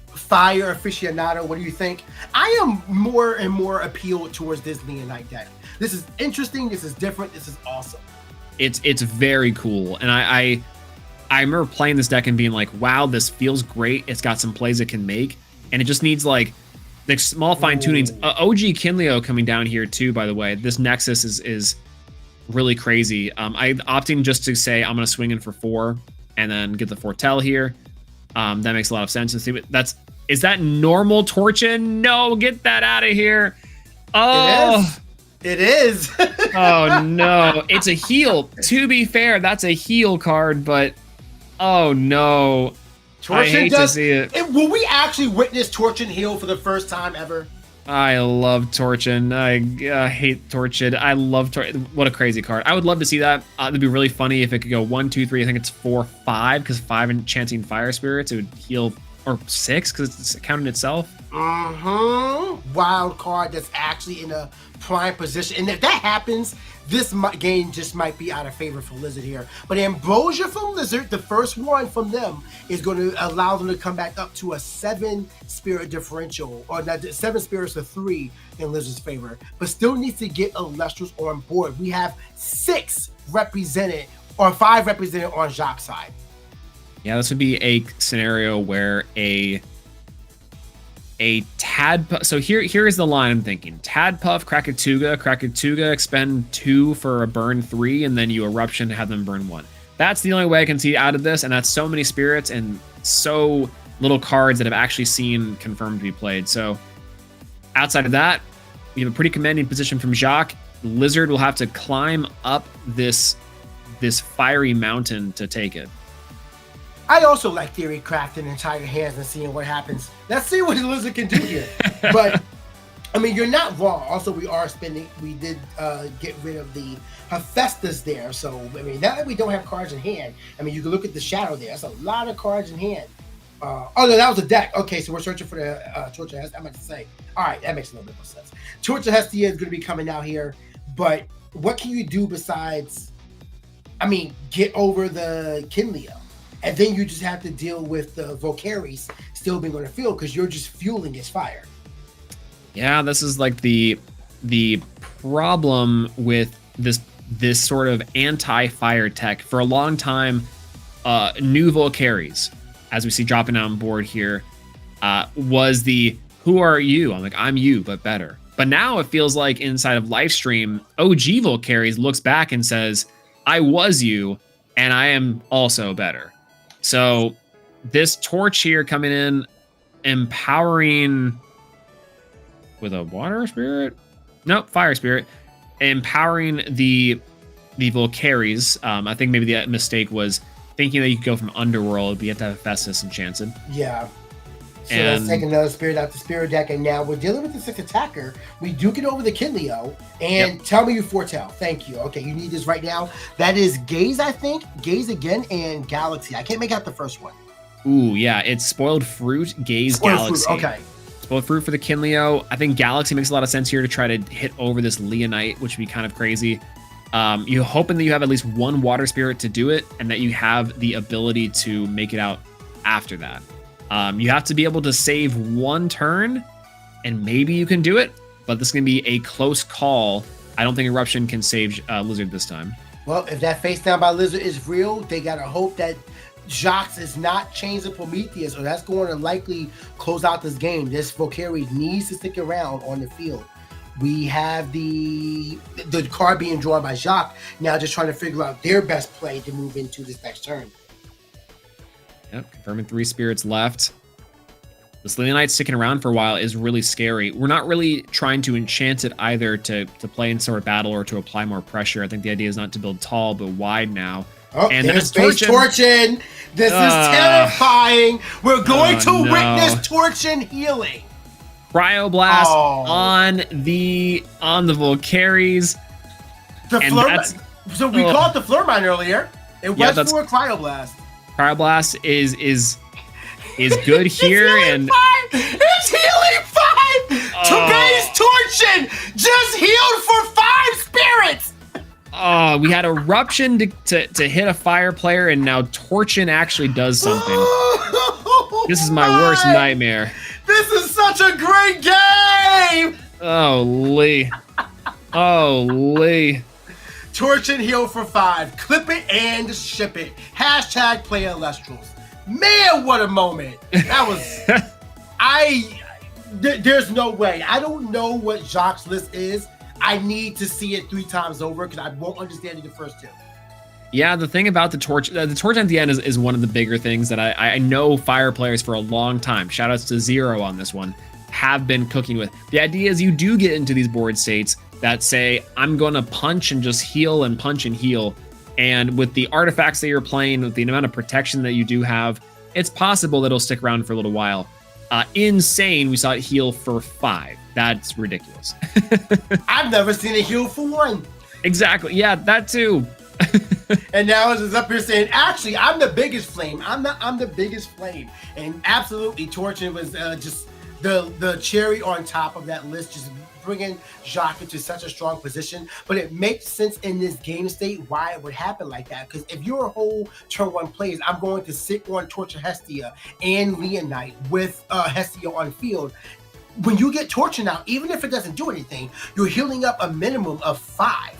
[SPEAKER 2] fire aficionado, what do you think? I am more and more appealed towards this Leonite deck. This is interesting, this is different, this is awesome.
[SPEAKER 4] It's very cool. And I remember playing this deck and being like, wow, this feels great. It's got some plays it can make. And it just needs like small fine tunings. OG Kinleo coming down here too, by the way. This Nexus is really crazy. I opting just to say I'm going to swing in for 4. And then get the Foretell here. That makes a lot of sense. Is that normal Torchin? No, get that out of here. Oh,
[SPEAKER 2] it is.
[SPEAKER 4] Oh no, it's a heal. To be fair, that's a heal card, but oh no,
[SPEAKER 2] Torchin
[SPEAKER 4] I hate to see it.
[SPEAKER 2] Will we actually witness Torchin heal for the first time ever?
[SPEAKER 4] I love Torchin. I hate Torchin. I love Torchin. What a crazy card. I would love to see that. It'd be really funny if it could go 1, 2, 3. I think it's 4, 5, because 5 enchanting Fire Spirits. It would heal, or 6 because it's counting itself.
[SPEAKER 2] Wild card that's actually in a prime position. And if that happens, this game just might be out of favor for Lizard here. But Ambrosia from Lizard, the first one from them, is going to allow them to come back up to a 7 spirit differential, or not 7 spirits to 3 in Lizard's favor, but still needs to get Elestrals on board. We have 6 represented, or 5 represented on Jacques' side.
[SPEAKER 4] Yeah, this would be a scenario where a so here is the line I'm thinking. Tadpuff, Krakatuga expend 2 for a burn 3, and then you Eruption to have them burn 1. That's the only way I can see out of this, and that's so many spirits and so little cards that have actually seen confirmed to be played. So outside of that, we have a pretty commanding position from Jacques. Lizard will have to climb up this fiery mountain to take it.
[SPEAKER 2] I also like theory crafting entire hands and seeing what happens. Let's see what the Lizard can do here. But I mean, you're not wrong. Also, we did get rid of the Hephaestus there. So I mean, now that we don't have cards in hand, I mean, you can look at the shadow there. That's a lot of cards in hand. Oh no, that was a deck. Okay, so we're searching for the Torch of Hestia. I meant to say, all right, that makes a little bit more sense. Torch of Hestia is going to be coming out here, but what can you do besides, I mean, get over the Kinleo? And then you just have to deal with the Volcaries still being on the field because you're just fueling his fire.
[SPEAKER 4] Yeah, this is like the problem with this sort of anti-fire tech. For a long time, new Volcaries, as we see dropping on board here, was the who are you? I'm like, I'm you, but better. But now it feels like inside of Livestream, OG Volcaries looks back and says, I was you, and I am also better. So this torch here coming in, empowering with a water spirit? Nope, fire spirit. Empowering the Volcaries. I think maybe the mistake was thinking that you could go from Underworld, but you have to have Hephaestus enchanted.
[SPEAKER 2] Yeah. So let's take another spirit out the spirit deck, and now we're dealing with the 6th attacker. We do get over the Kinleo, and tell me you foretell. Thank you. Okay, you need this right now. That is Gaze, I think. Gaze again, and Galaxy. I can't make out the first one.
[SPEAKER 4] Ooh, yeah, it's Spoiled Fruit, Gaze,
[SPEAKER 2] Spoiled
[SPEAKER 4] Galaxy.
[SPEAKER 2] Fruit. Okay.
[SPEAKER 4] Spoiled Fruit for the Kinleo. I think Galaxy makes a lot of sense here to try to hit over this Leonite, which would be kind of crazy. You're hoping that you have at least one water spirit to do it, and that you have the ability to make it out after that. You have to be able to save 1 turn, and maybe you can do it, but this is going to be a close call. I don't think Eruption can save Lizard this time.
[SPEAKER 2] Well, if that face down by Lizard is real, they got to hope that Jacques is not changing Prometheus, or that's going to likely close out this game. This Volcari needs to stick around on the field. We have the card being drawn by Jacques, now just trying to figure out their best play to move into this next turn.
[SPEAKER 4] Yep, confirming 3 spirits left. This Leonite sticking around for a while is really scary. We're not really trying to enchant it either to play in sword battle or to apply more pressure. I think the idea is not to build tall, but wide now.
[SPEAKER 2] Oh, and there's Torchin. This is terrifying. We're going to witness Torchin healing.
[SPEAKER 4] Cryoblast on the Volcaries.
[SPEAKER 2] So we called the Flurmine earlier. It was for Cryoblast.
[SPEAKER 4] Cryoblast is good here, and
[SPEAKER 2] it's healing 5. Today's Torchin just healed for 5 spirits.
[SPEAKER 4] Oh, we had Eruption to hit a fire player, and now Torchin actually does something. This is my worst nightmare.
[SPEAKER 2] This is such a great game.
[SPEAKER 4] Oh, Lee.
[SPEAKER 2] Torchin heal for 5. Clip it and ship it. Hashtag play Elestrals. Man, what a moment. That was... There's no way. I don't know what Jacques' list is. I need to see it 3 times over because I won't understand it the first 2.
[SPEAKER 4] Yeah, the thing about the torch at the end is one of the bigger things that I know fire players for a long time, shoutouts to Zero on this one, have been cooking with. The idea is you do get into these board states that say, I'm going to punch and just heal and punch and heal. And with the artifacts that you're playing, with the amount of protection that you do have, it's possible that it'll stick around for a little while. Insane, we saw it heal for 5. That's ridiculous.
[SPEAKER 2] I've never seen it heal for 1.
[SPEAKER 4] Exactly, yeah, that too.
[SPEAKER 2] And now it's up here saying, actually, I'm the biggest flame. I'm the biggest flame. And absolutely, Torchin was just the cherry on top of that list, just bringing Jacques into such a strong position. But it makes sense in this game state why it would happen like that. Because if your whole turn one plays, I'm going to sit on Torture Hestia and Leonite with Hestia on field. When you get Torture out, even if it doesn't do anything, you're healing up a minimum of 5.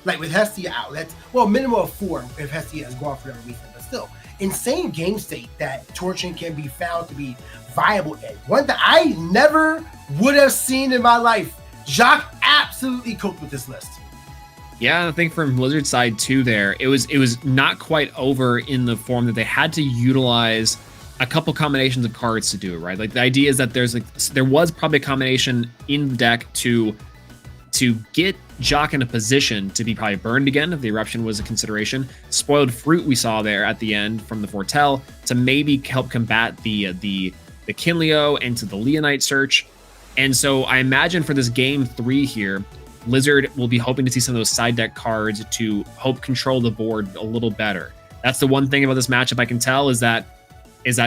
[SPEAKER 2] Like with Hestia out, that's minimum of 4 if Hestia is gone for whatever reason. But still, insane game state that torching can be found to be viable in. One that I never would have seen in my life. Jacques absolutely cooked with this list.
[SPEAKER 4] Yeah, and I think from Blizzard's side too, it was not quite over in the form that they had to utilize a couple combinations of cards to do it, right? Like the idea is that there was probably a combination in the deck to get Jacques in a position to be probably burned again if the eruption was a consideration. Spoiled Fruit we saw there at the end from the Foretell to maybe help combat the Kinleo and to the Leonite search. And so I imagine for this game 3 here, Blizzard will be hoping to see some of those side deck cards to help control the board a little better. That's the one thing about this matchup I can tell is that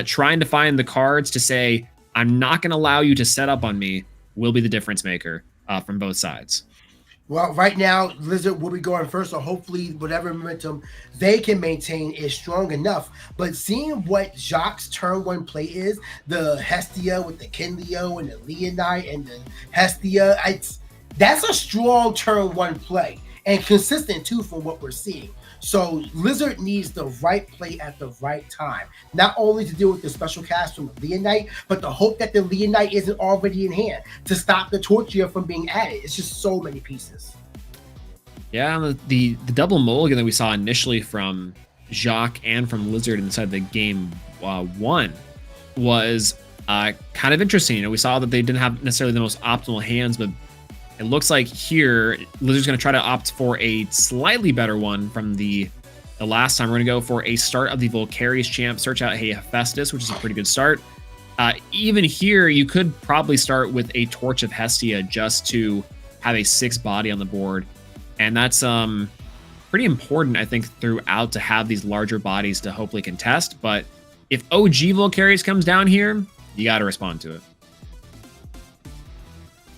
[SPEAKER 4] trying to find the cards to say, I'm not going to allow you to set up on me will be the difference maker from both sides.
[SPEAKER 2] Well, right now, Blizzard will be going first, so hopefully whatever momentum they can maintain is strong enough. But seeing what Jacques' turn 1 play is, the Hestia with the Kinleo and the Leonite and the Hestia, that's a strong turn 1 play and consistent too from what we're seeing. So Blizzard needs the right play at the right time, not only to deal with the special cast from the Leonite, but to hope that the Leonite isn't already in hand to stop the Torture from being added. It's just so many pieces.
[SPEAKER 4] Yeah, the double mulligan that we saw initially from Jacques and from Blizzard inside the game 1 was kind of interesting. You know, we saw that they didn't have necessarily the most optimal hands, but it looks like here, Blizzard's going to try to opt for a slightly better one from the last time. We're going to go for a start of the Volcarius champ, search out Hephaestus, which is a pretty good start. Even here, you could probably start with a Torch of Hestia just to have a 6 body on the board. And that's pretty important, I think, throughout to have these larger bodies to hopefully contest. But if OG Volcarius comes down here, you got to respond to it.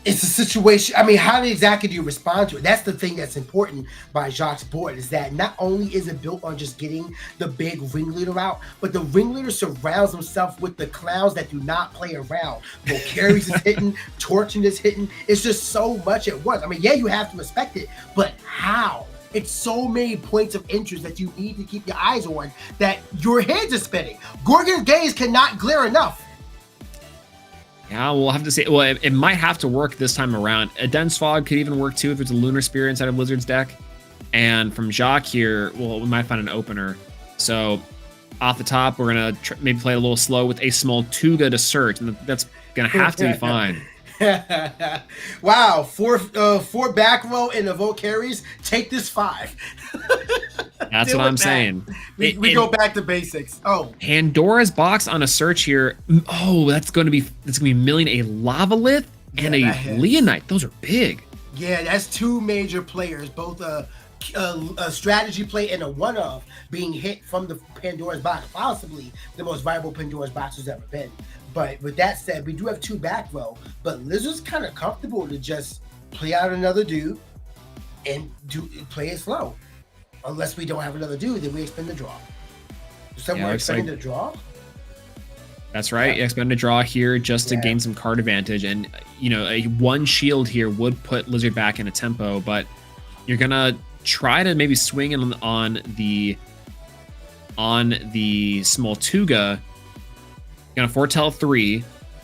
[SPEAKER 2] It's a situation. I mean, how exactly do you respond to it? That's the thing that's important by Jacques' board, is that not only is it built on just getting the big ringleader out, but the ringleader surrounds himself with the clowns that do not play around. Volcarius is hitting, Torching is hitting. It's just so much at once. I mean, yeah, you have to respect it, but how? It's so many points of interest that you need to keep your eyes on that your heads are spinning. Gorgon's gaze cannot glare enough.
[SPEAKER 4] Yeah, we'll have to see. Well, it might have to work this time around. A Dense Fog could even work too if it's a Lunar Spear inside of Blizzard's deck. And from Jacques here, well, we might find an opener. So off the top, we're going to maybe play a little slow with a small Tuga to search. And that's going to have to be fine.
[SPEAKER 2] Wow, four back row in the Volcarius. Take this 5.
[SPEAKER 4] That's what I'm saying.
[SPEAKER 2] We go back to basics. Oh,
[SPEAKER 4] Pandora's box on a search here. Oh, that's going to be milling a Lavalith and a Leonite. Those are big.
[SPEAKER 2] Yeah, that's 2 major players, both a strategy play and a one-off being hit from the Pandora's box. Possibly the most viable Pandora's box has ever been. But with that said, we do have 2 back row, but Lizard's kind of comfortable to just play out another dude and play it slow. Unless we don't have another dude, then we expend the draw. Somewhere expending the draw?
[SPEAKER 4] That's right. Yeah. Expend a draw here just to gain some card advantage. And, you know, a 1 shield here would put Lizard back in a tempo, but you're going to try to maybe swing in on the small Tuga. Gonna foretell 3.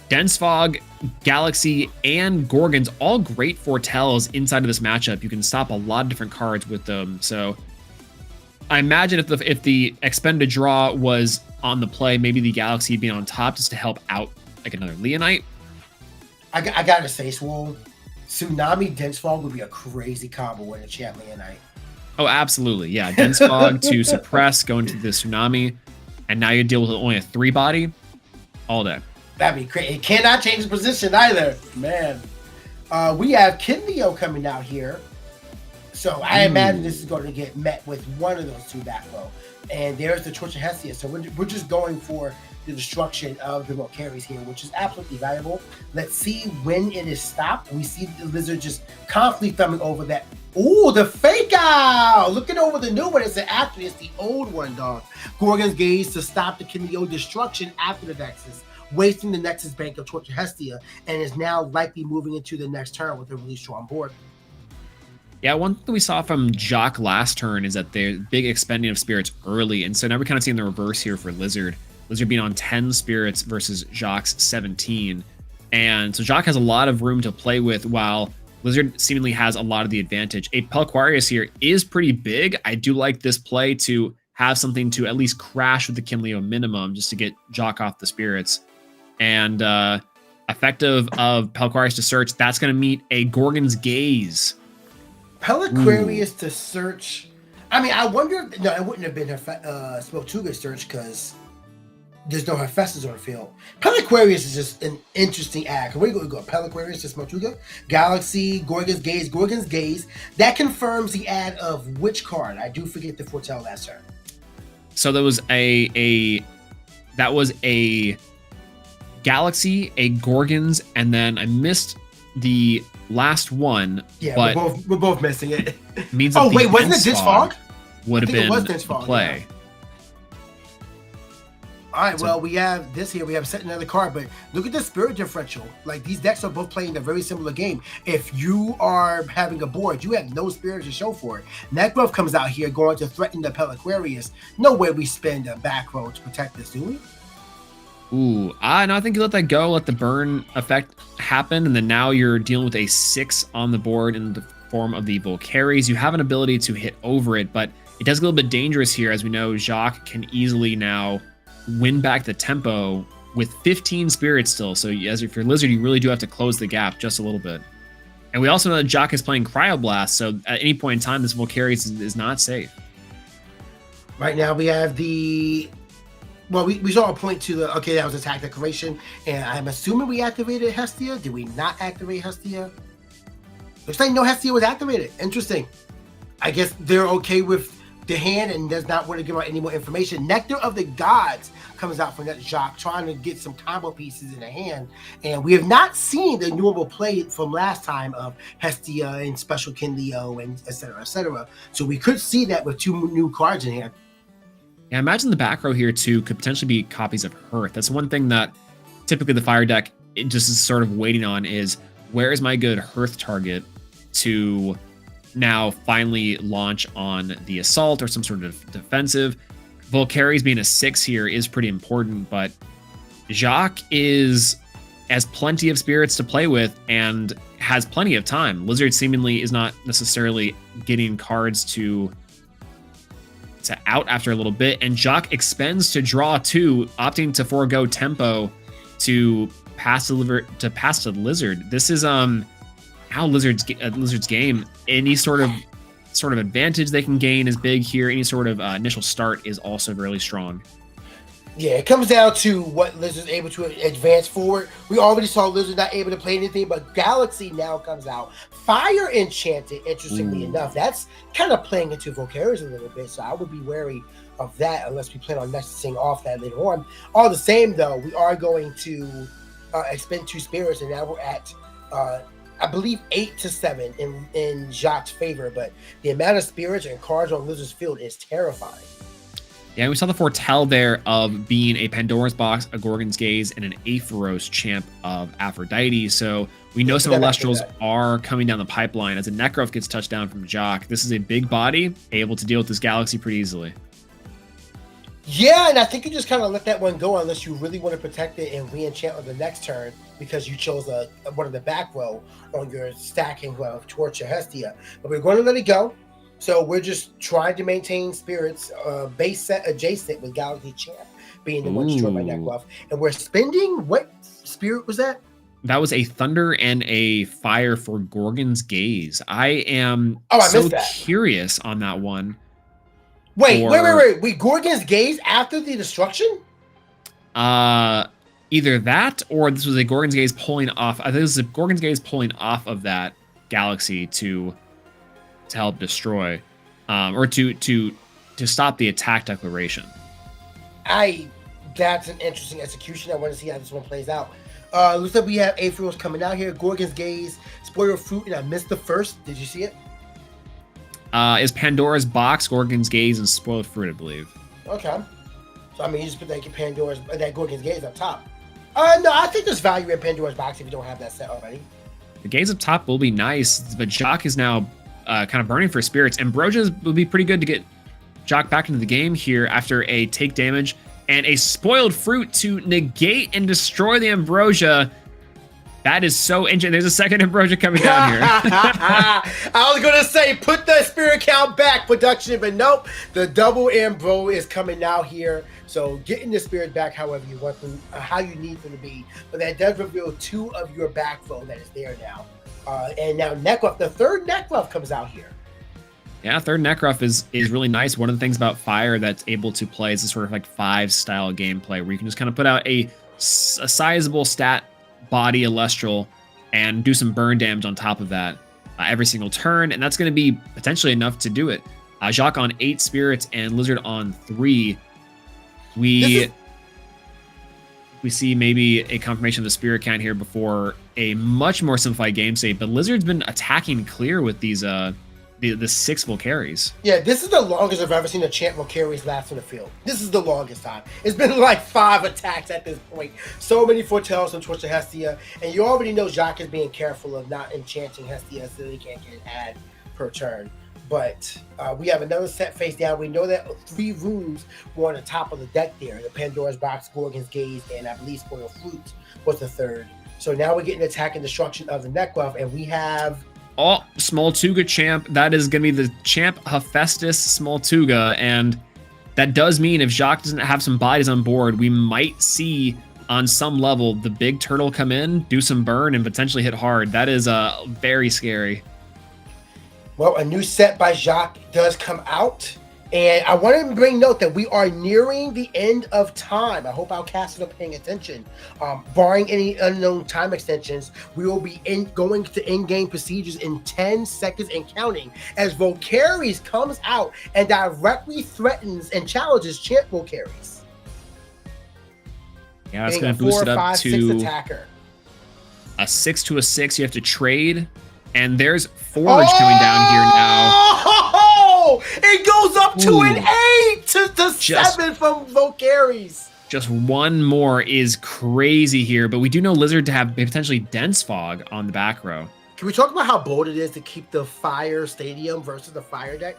[SPEAKER 4] Dense Fog, Galaxy, and Gorgons, all great foretells inside of this matchup. You can stop a lot of different cards with them. So I imagine if the expended draw was on the play, maybe the Galaxy being on top just to help out like another Leonite.
[SPEAKER 2] I gotta say, Swole, Tsunami Dense Fog would be a crazy combo in a Champ Leonite.
[SPEAKER 4] Oh, absolutely. Yeah, Dense Fog to suppress, go into the Tsunami, and now you deal with only a 3 body. All day.
[SPEAKER 2] That'd be great. It cannot change the position either. Man. We have Kinleo coming out here. So I imagine this is going to get met with one of those 2 back row. And there's the Torch of Hestia. So we're just going for the destruction of the Valkyries here, which is absolutely valuable. Let's see when it is stopped. We see the lizard just constantly thumbing over that. Ooh, the fake out! Looking over the new one, actually it's the old one, dog. Gorgon's Gaze to stop the Kineo destruction after the Nexus, wasting the Nexus bank of Torture Hestia, and is now likely moving into the next turn with a really strong board.
[SPEAKER 4] Yeah, one thing we saw from Jock last turn is that they're big expending of spirits early, and so now we're kind of seeing the reverse here for Lizard. Lizard being on 10 spirits versus Jock's 17. And so Jock has a lot of room to play with, while Lizard seemingly has a lot of the advantage. A Pelquarius here is pretty big. I do like this play to have something to at least crash with the Kinleo minimum just to get Jock off the spirits. And effective of Pelquarius to search, that's going to meet a Gorgon's Gaze.
[SPEAKER 2] Pelquarius to search. I mean, I wonder. No, it wouldn't have been her Smoke-Tuga search because there's no Hephaestus on the field. Pelquarius is just an interesting ad. Where we go? Pelquarius to Smoke-Tuga, Galaxy, Gorgon's Gaze, Gorgon's Gaze. That confirms the ad of which card? I do forget to foretell last turn.
[SPEAKER 4] So there was a Galaxy, a Gorgons, and then I missed the last one.
[SPEAKER 2] Yeah,
[SPEAKER 4] but
[SPEAKER 2] we're both missing it.
[SPEAKER 4] Means
[SPEAKER 2] oh wait, wasn't it Ditch Fog?
[SPEAKER 4] Would have been the
[SPEAKER 2] Fog,
[SPEAKER 4] play.
[SPEAKER 2] Yeah. All right, well, we have this here. We have set another card, but look at the spirit differential. Like, these decks are both playing a very similar game. If you are having a board, you have no spirit to show for it. Necgrowth comes out here going to threaten the Pelquarius. No way we spend a back row to protect this, do we?
[SPEAKER 4] Ooh, no, I think you let that go, let the burn effect happen, and then now you're dealing with a 6 on the board in the form of the Valkyries. You have an ability to hit over it, but it does get a little bit dangerous here. As we know, Jacques can easily now win back the tempo with 15 spirits still. So as if you're Lizard, you really do have to close the gap just a little bit. And we also know that Jacques is playing Cryoblast, so at any point in time, this Valkyries is not safe.
[SPEAKER 2] Right now we have the... Well, we saw a point to the... Okay, that was attack declaration, and I'm assuming we activated Hestia. Did we not activate Hestia? Looks like no Hestia was activated. Interesting. I guess they're okay with the hand and does not want to give out any more information. Nectar of the Gods comes out from that Jacques, trying to get some combo pieces in the hand. And we have not seen the normal play from last time of Hestia and Special Kinleo and et cetera, et cetera. So we could see that with 2 new cards in hand.
[SPEAKER 4] Yeah, I imagine the back row here too could potentially be copies of Hearth. That's one thing that typically the Fire deck it just is sort of waiting on is, where is my good Hearth target to now finally launch on the assault or some sort of defensive. Valkyries being a 6 here is pretty important, but Jacques has plenty of spirits to play with and has plenty of time. Lizard seemingly is not necessarily getting cards to out after a little bit, and Jacques expends to draw 2, opting to forego tempo to pass to Lizard. This is how Lizard's game. Any sort of advantage they can gain is big here. Any sort of initial start is also really strong.
[SPEAKER 2] Yeah, it comes down to what Lizard's able to advance forward. We already saw Lizard not able to play anything, but Galaxy now comes out. Fire Enchanted, interestingly enough, that's kind of playing into Valkyries a little bit, so I would be wary of that unless we plan on nexusing off that later on. All the same, though, we are going to expend 2 spirits, and now we're at, I believe, 8 to 7 in Jacques' favor, but the amount of spirits and cards on Lizard's field is terrifying.
[SPEAKER 4] Yeah, we saw the foretell there of being a Pandora's Box, a Gorgon's Gaze, and an Aephoros champ of Aphrodite. So we know some Elestrals are coming down the pipeline. As a Necroth gets touched down from Jacques, this is a big body, able to deal with this Galaxy pretty easily.
[SPEAKER 2] Yeah, and I think you just kind of let that one go unless you really want to protect it and re-enchant on the next turn because you chose one of the back row on your stacking of Torch or Hestia. But we're going to let it go. So we're just trying to maintain spirits base set adjacent with Galaxy Champ being the one destroyed by Necroth. And we're spending, what spirit was that?
[SPEAKER 4] That was a Thunder and a Fire for Gorgon's Gaze. I am curious on that one.
[SPEAKER 2] Wait. We Gorgon's Gaze after the destruction?
[SPEAKER 4] Either that or this was a Gorgon's Gaze pulling off. I think this is a Gorgon's Gaze pulling off of that Galaxy to help destroy, or to stop the attack declaration.
[SPEAKER 2] I That's an interesting execution. I want to see how this one plays out. Looks like we have Aphros coming out here. Gorgon's Gaze, Spoiled Fruit, and I missed the first. Did you see it?
[SPEAKER 4] Is Pandora's Box, Gorgon's Gaze, and Spoiled Fruit, I believe.
[SPEAKER 2] Okay. So, I mean, you just put that Gorgon's Gaze up top. No, I think there's value in Pandora's Box if you don't have that set already.
[SPEAKER 4] The Gaze up top will be nice, but Jock is now kind of burning for spirits. Ambrosia will be pretty good to get Jock back into the game here after a take damage and a Spoiled Fruit to negate and destroy the Ambrosia. That is so interesting. There's a second Ambrosia coming down here.
[SPEAKER 2] I was going to say, put the spirit count back, production, but nope. The double Ambro is coming out here. So getting the spirit back however you want them, how you need them to be. But that does reveal 2 of your back row that is there now. And now Nekruff, the third Nekruff comes out here.
[SPEAKER 4] Yeah, third Nekruff is really nice. One of the things about Fire that's able to play is a sort of like 5 style gameplay where you can just kind of put out a sizable stat body Elestral and do some burn damage on top of that every single turn, and that's going to be potentially enough to do it. Jacques on 8 spirits and Lizard on 3. We see maybe a confirmation of the spirit count here before a much more simplified game state, but Lizard's been attacking clear with these the 6 Volcaries.
[SPEAKER 2] Yeah, this is the longest I've ever seen a champ Volcaries last in the field. This is the longest time. It's been like 5 attacks at this point. So many foretells from Twisted Hestia, and you already know Jacques is being careful of not enchanting Hestia so they can't get an ad per turn. But we have another set face down. We know that 3 runes were on the top of the deck there. The Pandora's Box, Gorgon's Gaze, and I believe Spoiled Fruit was the third. So now we're getting attack and destruction of the Nekruff, and we have...
[SPEAKER 4] Oh, Smoltuga champ. That is going to be the champ Hephaestus Smoltuga. And that does mean if Jacques doesn't have some bodies on board, we might see on some level the big turtle come in, do some burn, and potentially hit hard. That is very scary.
[SPEAKER 2] Well, a new set by Jacques does come out. And I want to bring note that we are nearing the end of time. I hope our casters are paying attention. Barring any unknown time extensions, we will be going to in-game procedures in 10 seconds and counting as Volcaries comes out and directly threatens and challenges Champ Volcaries.
[SPEAKER 4] Yeah, it's going to boost it up
[SPEAKER 2] 6
[SPEAKER 4] to
[SPEAKER 2] attacker.
[SPEAKER 4] A 6 to a 6. You have to trade. And there's Forge coming down here now.
[SPEAKER 2] It goes up to an 8 to 7 from Volcaries.
[SPEAKER 4] Just one more is crazy here, but we do know Lizard to have potentially Dense Fog on the back row.
[SPEAKER 2] Can we talk about how bold it is to keep the Fire Stadium versus the Fire deck?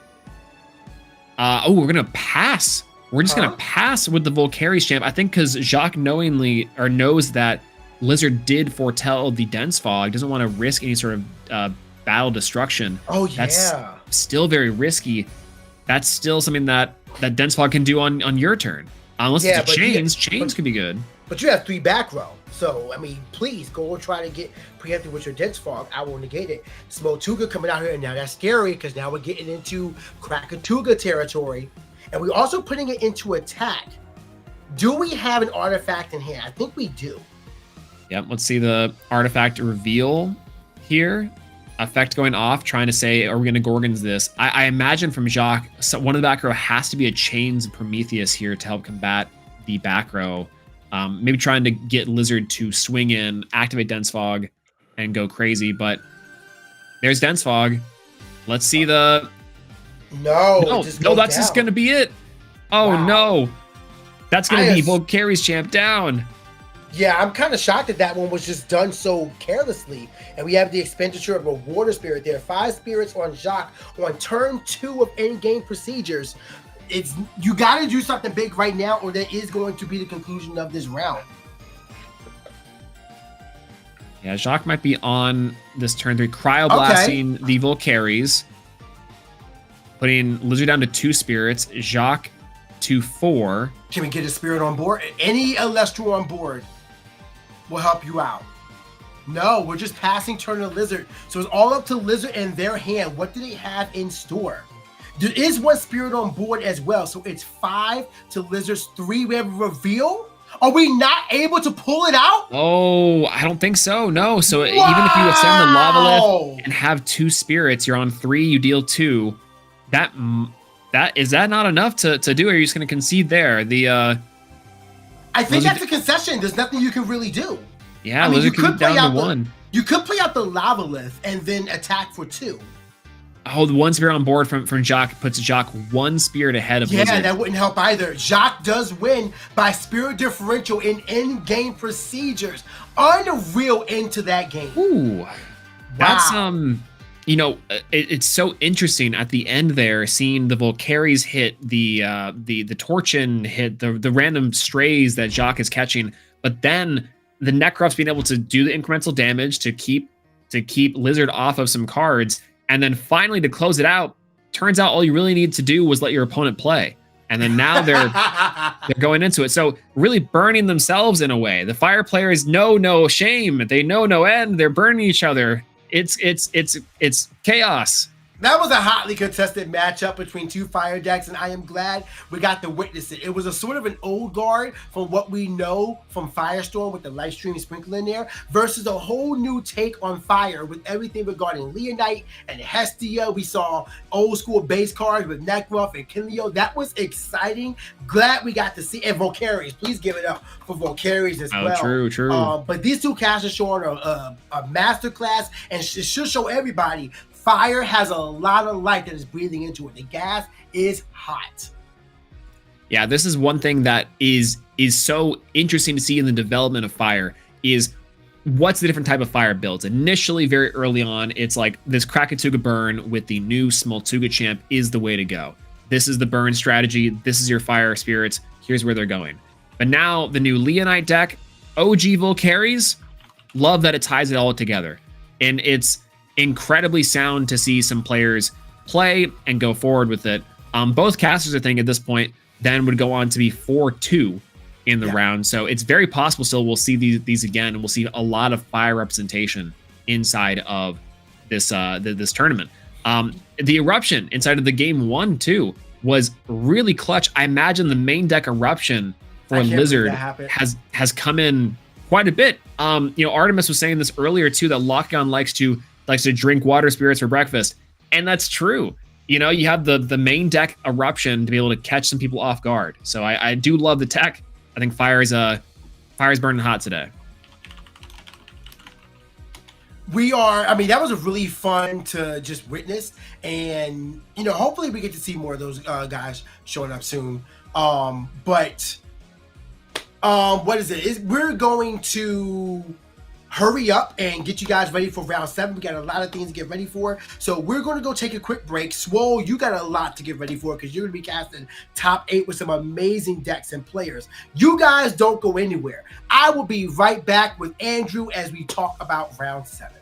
[SPEAKER 4] We're gonna pass. We're just gonna pass with the Volcaries champ. I think because Jacques knows that Lizard did foretell the Dense Fog, doesn't want to risk any sort of battle destruction.
[SPEAKER 2] Oh yeah,
[SPEAKER 4] that's still very risky. That's still something that Dense Fog can do on your turn, unless it's a chains. Chains could be good.
[SPEAKER 2] But you have 3 back row, so I mean, please go and try to get preempted with your Dense Fog. I will negate it. Smoltuga coming out here, and now that's scary because now we're getting into Krakatuga territory, and we're also putting it into attack. Do we have an artifact in hand? I think we do.
[SPEAKER 4] Yep, let's see the artifact reveal here. Effect going off, trying to say, are we going to Gorgons this? I imagine from Jacques, one of the back row has to be a Chains Prometheus here to help combat the back row. Maybe trying to get Lizard to swing in, activate Dense Fog, and go crazy. But there's Dense Fog. Let's see the... No, that's just going to be it. Oh, wow. No. That's going to be Volcaries champ down.
[SPEAKER 2] Yeah, I'm kind of shocked that one was just done so carelessly. And we have the expenditure of a water spirit there. 5 spirits on Jacques on turn 2 of in-game procedures. You got to do something big right now, or that is going to be the conclusion of this round.
[SPEAKER 4] Yeah, Jacques might be on this turn 3, cryoblasting the Volcaries, putting Lizard down to 2 spirits, Jacques to 4.
[SPEAKER 2] Can we get a spirit on board? Any Elestral on board will help you out. No, we're just passing turn to Lizard. So it's all up to Lizard and their hand. What do they have in store? There is 1 spirit on board as well. So it's 5 to Lizard's 3. We have a reveal. Are we not able to pull it out?
[SPEAKER 4] Oh, I don't think so. No. So even if you ascend the Lavalith and have 2 spirits, you're on 3, you deal 2. Is that not enough to do? Or are you just going to concede there?
[SPEAKER 2] I think
[SPEAKER 4] Lizard-
[SPEAKER 2] that's a concession. There's nothing you can really do.
[SPEAKER 4] Yeah,
[SPEAKER 2] I mean,
[SPEAKER 4] Lizard could be down to 1.
[SPEAKER 2] You could play out the Lavalith and then attack for 2.
[SPEAKER 4] Oh, the 1 spirit on board from Jock puts Jock 1 spirit ahead of
[SPEAKER 2] Yeah,
[SPEAKER 4] Lizard.
[SPEAKER 2] that wouldn't help either. Jacques does win by spirit differential in in-game procedures. Unreal into that game.
[SPEAKER 4] Ooh, that's
[SPEAKER 2] Wow.
[SPEAKER 4] you know, it's so interesting at the end there, seeing the Volcaries hit, the Torchin hit, the random strays that Jacques is catching, but then the Necrops being able to do the incremental damage to keep Lizard off of some cards, and then finally to close it out. Turns out all you really need to do was let your opponent play, and then now they're going into it. So really burning themselves in a way. The Fire players know no shame. They know no end. They're burning each other. It's chaos.
[SPEAKER 2] That was a hotly contested matchup between 2 fire decks, and I am glad we got to witness it. It was a sort of an old guard from what we know from Firestorm with the live stream sprinkle in there versus a whole new take on fire with everything regarding Leonite and Hestia. We saw old school base cards with Nekruff and Kinleo. That was exciting. Glad we got to see, and Volcaries. Please give it up for Volcaries as well.
[SPEAKER 4] True.
[SPEAKER 2] But these 2 casts are showing a masterclass, and it should show everybody fire has a lot of light that is breathing into it. The gas is hot.
[SPEAKER 4] Yeah, this is one thing that is so interesting to see in the development of fire is what's the different type of fire builds. Initially, very early on, it's like this Krakatuga burn with the new Smoltuga champ is the way to go. This is the burn strategy. This is your fire spirits. Here's where they're going. But now the new Leonite deck, OG Volcaries, love that it ties it all together. And it's incredibly sound to see some players play and go forward with it. Both casters, I think, at this point, then would go on to be 4-2 in the round. So it's very possible still we'll see these again, and we'll see a lot of fire representation inside of this this tournament. The eruption inside of the game 1 too was really clutch. I imagine the main deck eruption for Lizard has come in quite a bit. Artemis was saying this earlier too, that Lockdown likes to drink water spirits for breakfast. And that's true. You have the main deck eruption to be able to catch some people off guard. So I do love the tech. I think fire's burning hot today.
[SPEAKER 2] That was a really fun to just witness. And, hopefully we get to see more of those guys showing up soon. What is it? We're going to hurry up and get you guys ready for round 7. We got a lot of things to get ready for. So we're going to go take a quick break. Swole, you got a lot to get ready for because you're going to be casting top 8 with some amazing decks and players. You guys don't go anywhere. I will be right back with Andrew as we talk about round 7.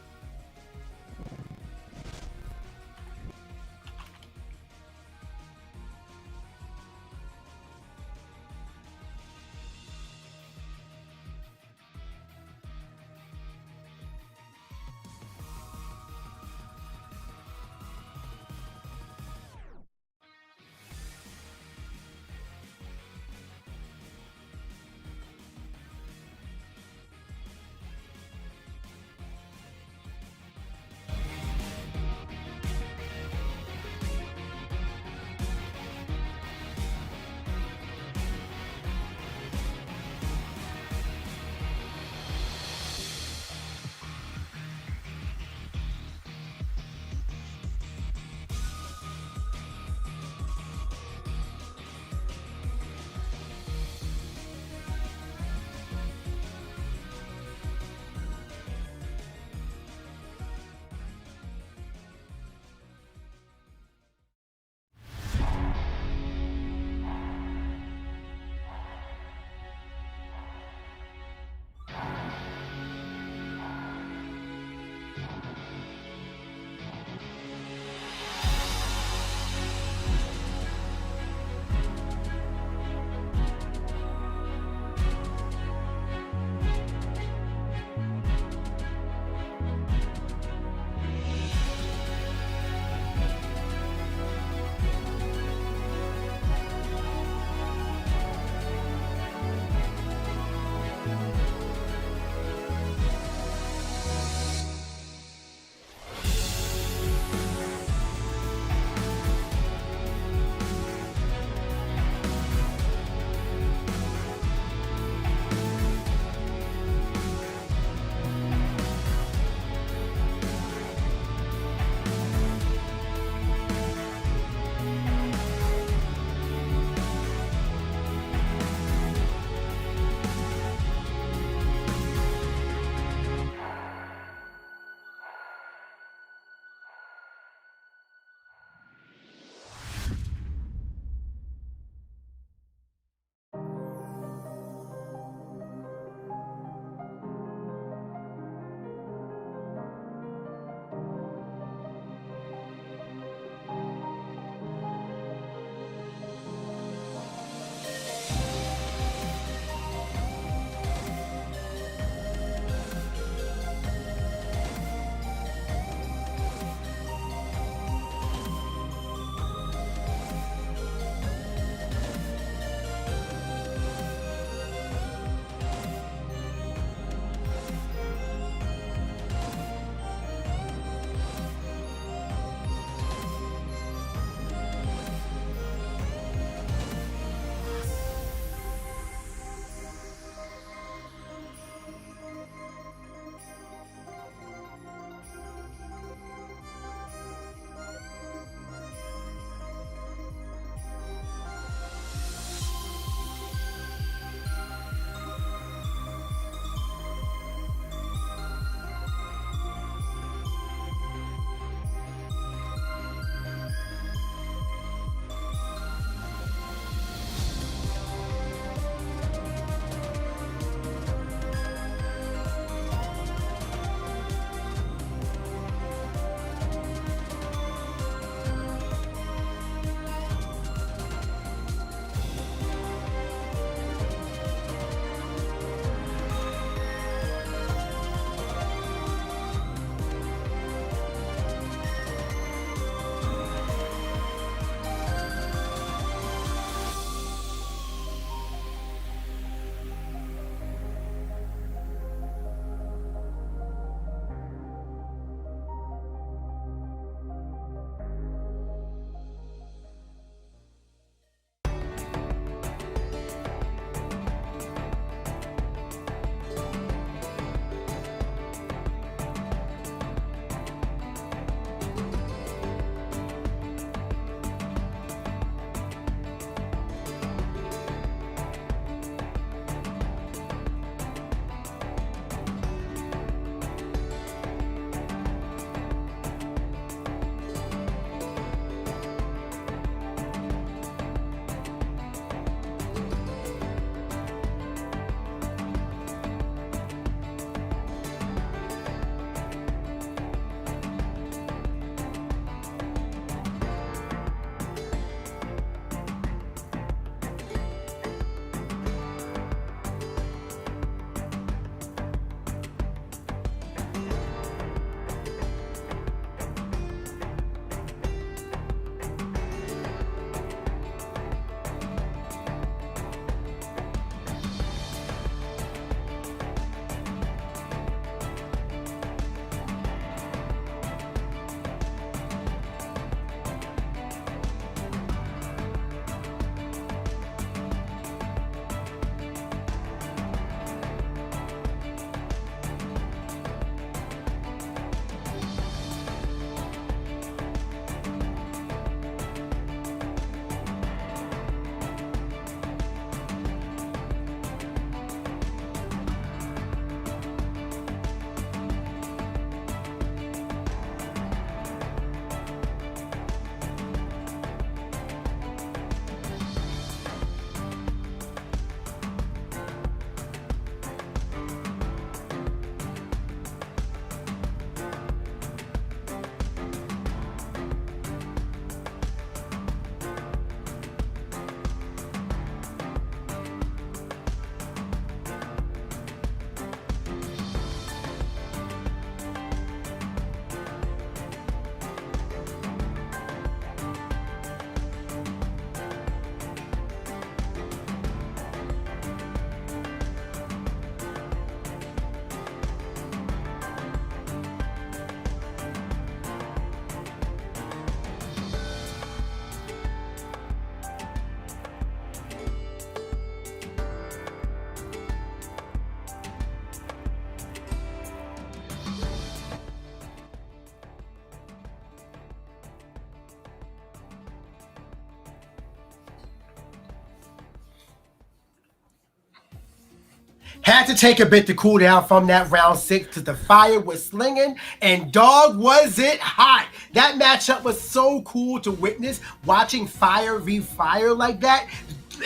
[SPEAKER 2] Had to take a bit to cool down from that round 6 because the fire was slinging and dog was it hot. That matchup was so cool to witness. Watching fire v fire like that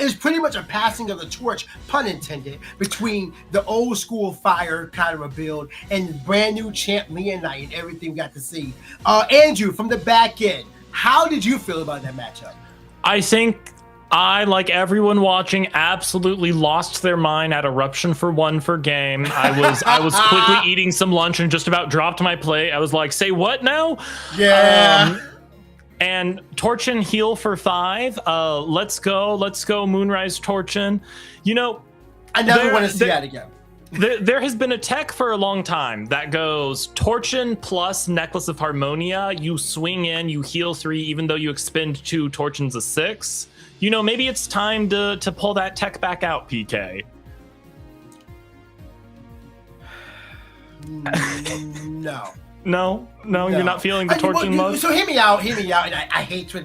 [SPEAKER 2] is pretty much a passing of the torch, pun intended, between the old school fire kind of a build and brand new champ Leonite and everything we got to see. Andrew, from the back end, how did you feel about that matchup?
[SPEAKER 3] I think I, like everyone watching, absolutely lost their mind at Eruption for 1 for game. I was quickly eating some lunch and just about dropped my plate. I was like, say what now?
[SPEAKER 2] Yeah.
[SPEAKER 3] And Torchin heal for 5. Let's go Moonrise Torchin. You know,
[SPEAKER 2] I never want to see that again.
[SPEAKER 3] There has been a tech for a long time that goes Torchin plus Necklace of Harmonia. You swing in, you heal 3, even though you expend 2, Torchin's a 6. You know, maybe it's time to pull that tech back out, PK. No, you're not feeling the Torchin mode?
[SPEAKER 2] So hear me out, and I hate to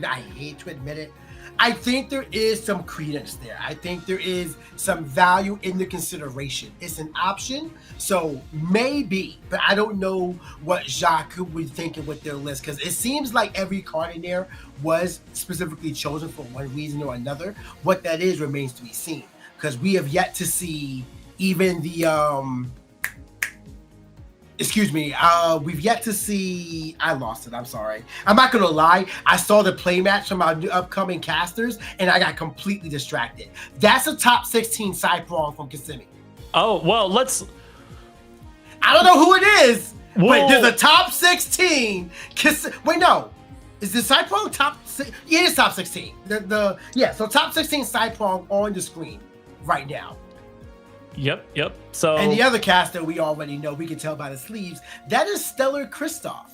[SPEAKER 2] admit it. I think there is some credence there. I think there is some value in the consideration. It's an option, so maybe, but I don't know what Jacques was thinking with their list, because it seems like every card in there was specifically chosen for one reason or another. What that is remains to be seen, because we have yet to see even the we've yet to see. I lost it. I'm sorry. I'm not gonna lie. I saw the play match from our new upcoming casters, and I got completely distracted. That's a top 16 side prong from Kissimmee.
[SPEAKER 3] Oh well,
[SPEAKER 2] I don't know who it is,
[SPEAKER 3] Whoa.
[SPEAKER 2] but there's a top 16. Wait, no. Is the side prong top? Yeah, it is top 16. So top 16 side prong on the screen right now.
[SPEAKER 3] Yep. So,
[SPEAKER 2] and the other caster we already know, we can tell by the sleeves, that is Stellar Kristoff.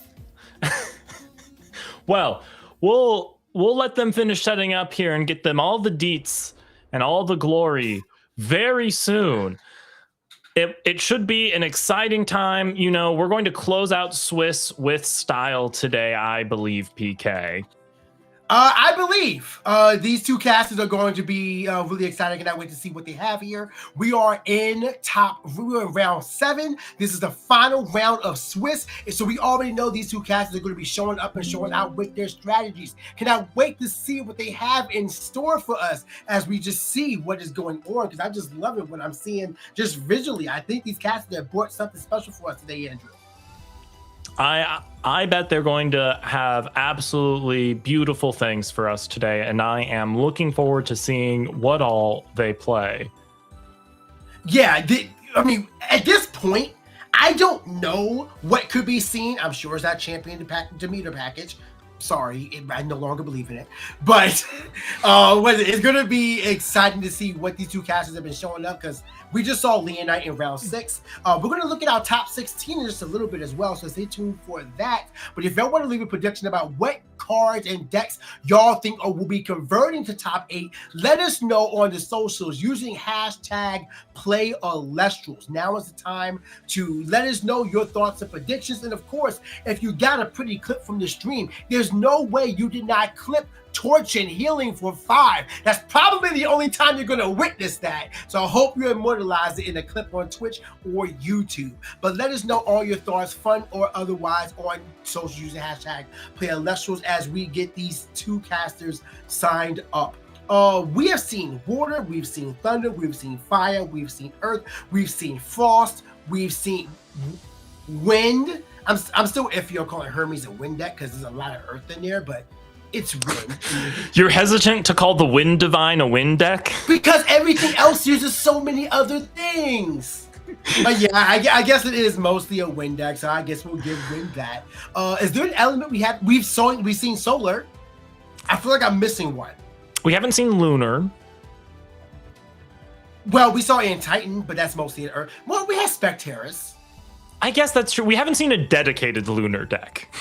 [SPEAKER 3] Well, we'll let them finish setting up here and get them all the deets and all the glory very soon. It should be an exciting time. You know, we're going to close out Swiss with style today, I believe, PK.
[SPEAKER 2] I believe these two casters are going to be really exciting. I cannot wait to see what they have here. We are in round 7. This is the final round of Swiss. And so we already know these two casters are going to be showing up and showing out with their strategies. Cannot wait to see what they have in store for us as we just see what is going on, because I just love it when I'm seeing just visually. I think these casters have brought something special for us today, Andrew.
[SPEAKER 3] I bet they're going to have absolutely beautiful things for us today, and I am looking forward to seeing what all they play.
[SPEAKER 2] Yeah, I mean, at this point, I don't know what could be seen. I'm sure it's that Champion Demeter package. Sorry, I no longer believe in it. But it's going to be exciting to see what these two casters have been showing up, because we just saw Leonite in round 6. We're going to look at our top 16 in just a little bit as well, so stay tuned for that. But if y'all want to leave a prediction about what cards and decks y'all think will be converting to top 8, let us know on the socials using hashtag #PlayElestrals. Now is the time to let us know your thoughts and predictions. And of course, if you got a pretty clip from the stream, there's no way you did not clip Torchin healing for 5. That's probably the only time you're going to witness that. So I hope you immortalize it in a clip on Twitch or YouTube. But let us know all your thoughts, fun or otherwise, on social using hashtag #PlayElestrals as we get these two casters signed up. We have seen water, we've seen thunder, we've seen fire, we've seen earth, we've seen frost, we've seen wind. I'm still iffy on calling Hermes a wind deck because there's a lot of earth in there, but it's wind.
[SPEAKER 3] You're hesitant to call the Wind Divine a wind deck?
[SPEAKER 2] Because everything else uses so many other things. But yeah, I guess it is mostly a wind deck, so I guess we'll give wind that. Is there an element we've seen solar? I feel like I'm missing one.
[SPEAKER 3] We haven't seen lunar.
[SPEAKER 2] Well, we saw in Titan, but that's mostly an earth. Well, we have Spectaris.
[SPEAKER 3] I guess that's true. We haven't seen a dedicated lunar deck.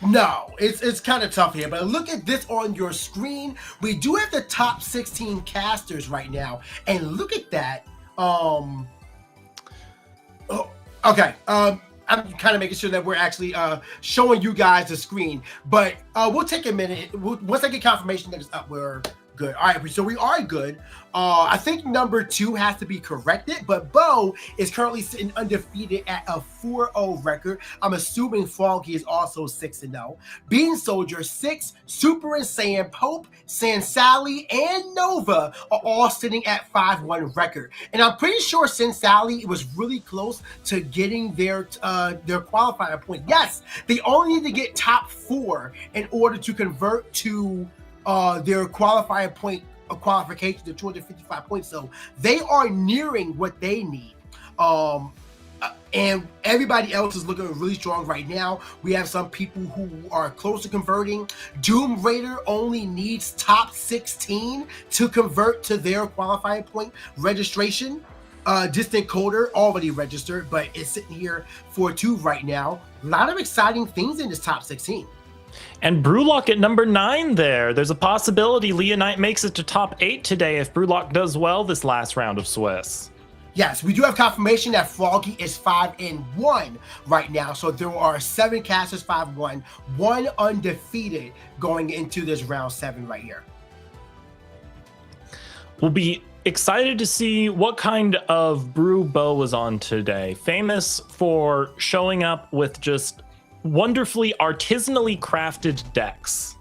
[SPEAKER 2] No, it's kind of tough here, but look at this on your screen. We do have the top 16 casters right now, and look at that. Okay. I'm kind of making sure that we're actually showing you guys the screen, but we'll take a minute. Once I get confirmation that it's up, we're Good. All right, so we are good. I think number 2 has to be corrected, but Bo is currently sitting undefeated at a 4-0 record. I'm assuming Froggy is also 6-0. Bean Soldier 6, Super Saiyan, Pope, Sansally, and Nova are all sitting at 5-1 record. And I'm pretty sure Sansally was really close to getting their qualifier point. Yes, they only need to get top 4 in order to convert to their qualifier point qualification to 255 points. So they are nearing what they need. And everybody else is looking really strong right now. We have some people who are close to converting. Doom Raider only needs top 16 to convert to their qualifying point registration. Distant Coder already registered, but it's sitting here for 2 right now. A lot of exciting things in this top 16.
[SPEAKER 3] And Brewlock at number 9 there. There's a possibility Leonite makes it to top 8 today if Brewlock does well this last round of Swiss.
[SPEAKER 2] Yes, we do have confirmation that Froggy is 5-1 right now. So there are 7 casters 5-1, 1 undefeated going into this round 7 right here.
[SPEAKER 3] We'll be excited to see what kind of brew Bo was on today. Famous for showing up with just wonderfully artisanally crafted decks.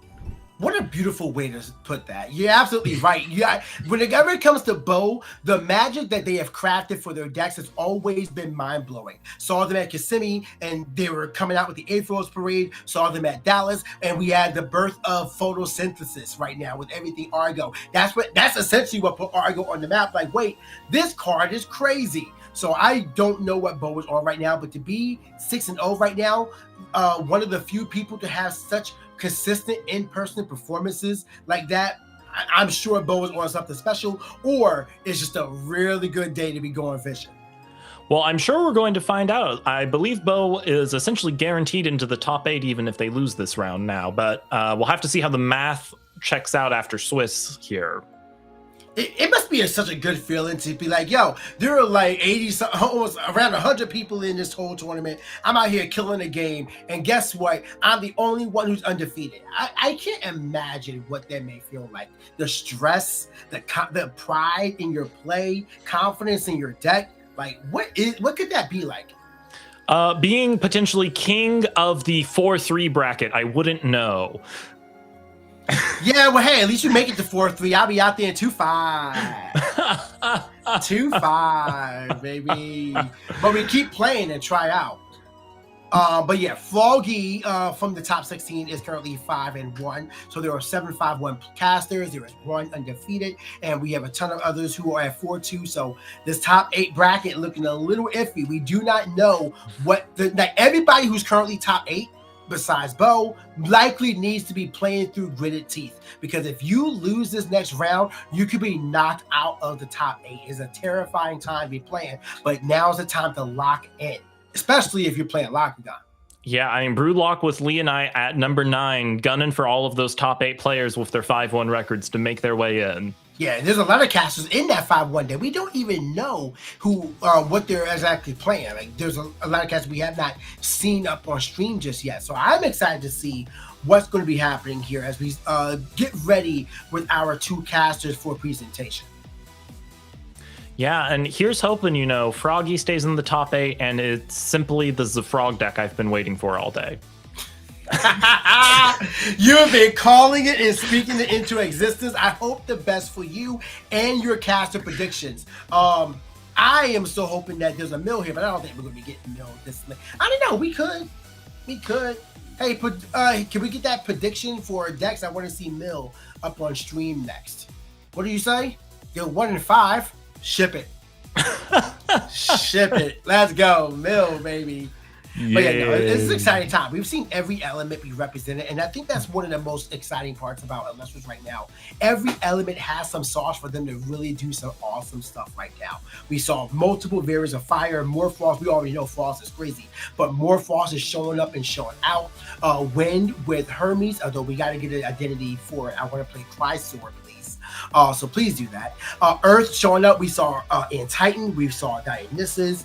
[SPEAKER 2] What a beautiful way to put that. You're absolutely right. Yeah, whenever it comes to Bo, the magic that they have crafted for their decks has always been mind-blowing. Saw them at Kissimmee, and they were coming out with the Aprils Parade. Saw them at Dallas, and we had the birth of photosynthesis right now with everything Argo. That's essentially what put Argo on the map. Like, wait, this card is crazy. So I don't know what Bo is on right now, but to be 6-0 right now, one of the few people to have such consistent in-person performances like that, I'm sure Bo is on something special, or it's just a really good day to be going fishing.
[SPEAKER 3] Well, I'm sure we're going to find out. I believe Bo is essentially guaranteed into the top 8 even if they lose this round now, but we'll have to see how the math checks out after Swiss here.
[SPEAKER 2] It must be such a good feeling to be like, yo, there are like 80, almost around 100 people in this whole tournament. I'm out here killing a game, and guess what? I'm the only one who's undefeated. I can't imagine what that may feel like. The stress, the pride in your play, confidence in your deck. Like, what could that be like?
[SPEAKER 3] Being potentially king of the 4-3 bracket, I wouldn't know.
[SPEAKER 2] Yeah, well, hey, at least you make it to 4-3. I'll be out there in 2-5. 2-5, baby. But we keep playing and try out. But yeah, Froggy from the top 16 is currently 5-1. So there are 7 5-1 casters. There is 1 undefeated, and we have a ton of others who are at 4-2. So this top 8 bracket looking a little iffy. We do not know what everybody who's currently top 8 besides Bo likely needs to be playing through gritted teeth, because if you lose this next round, you could be knocked out of the top 8. It's a terrifying time to be playing, but now's the time to lock in, especially if you're playing Lockdown.
[SPEAKER 3] Yeah, I mean, Brewlock with Leonite at number 9, gunning for all of those top 8 players with their 5-1 records to make their way in.
[SPEAKER 2] Yeah, there's a lot of casters in that 5-1 that we don't even know what they're exactly playing. Like, there's a lot of casters we have not seen up on stream just yet. So I'm excited to see what's going to be happening here as we get ready with our 2 casters for presentation.
[SPEAKER 3] Yeah, and here's hoping, Froggy stays in the top 8, and it's simply the Frog deck I've been waiting for all day.
[SPEAKER 2] You have been calling it and speaking it into existence. I hope the best for you and your caster predictions. I am still hoping that there's a mill here, but I don't think we're going to be getting mill this late. I don't know. We could. Hey, can we get that prediction for Dex? I want to see mill up on stream next. What do you say? You're 1-5. Ship it. Ship it. Let's go. Mill, baby.
[SPEAKER 3] Yeah.
[SPEAKER 2] But yeah, no, it's an exciting time. We've seen every element be represented, and I think that's one of the most exciting parts about Elestrals right now. Every element has some sauce for them to really do some awesome stuff right now. We saw multiple variants of fire, more frost. We already know frost is crazy, but more frost is showing up and showing out. Wind with Hermes, although we got to get an identity for it. I want to play Chrysor, please. So please do that. Earth showing up. We saw in Titan. We saw Dionysus.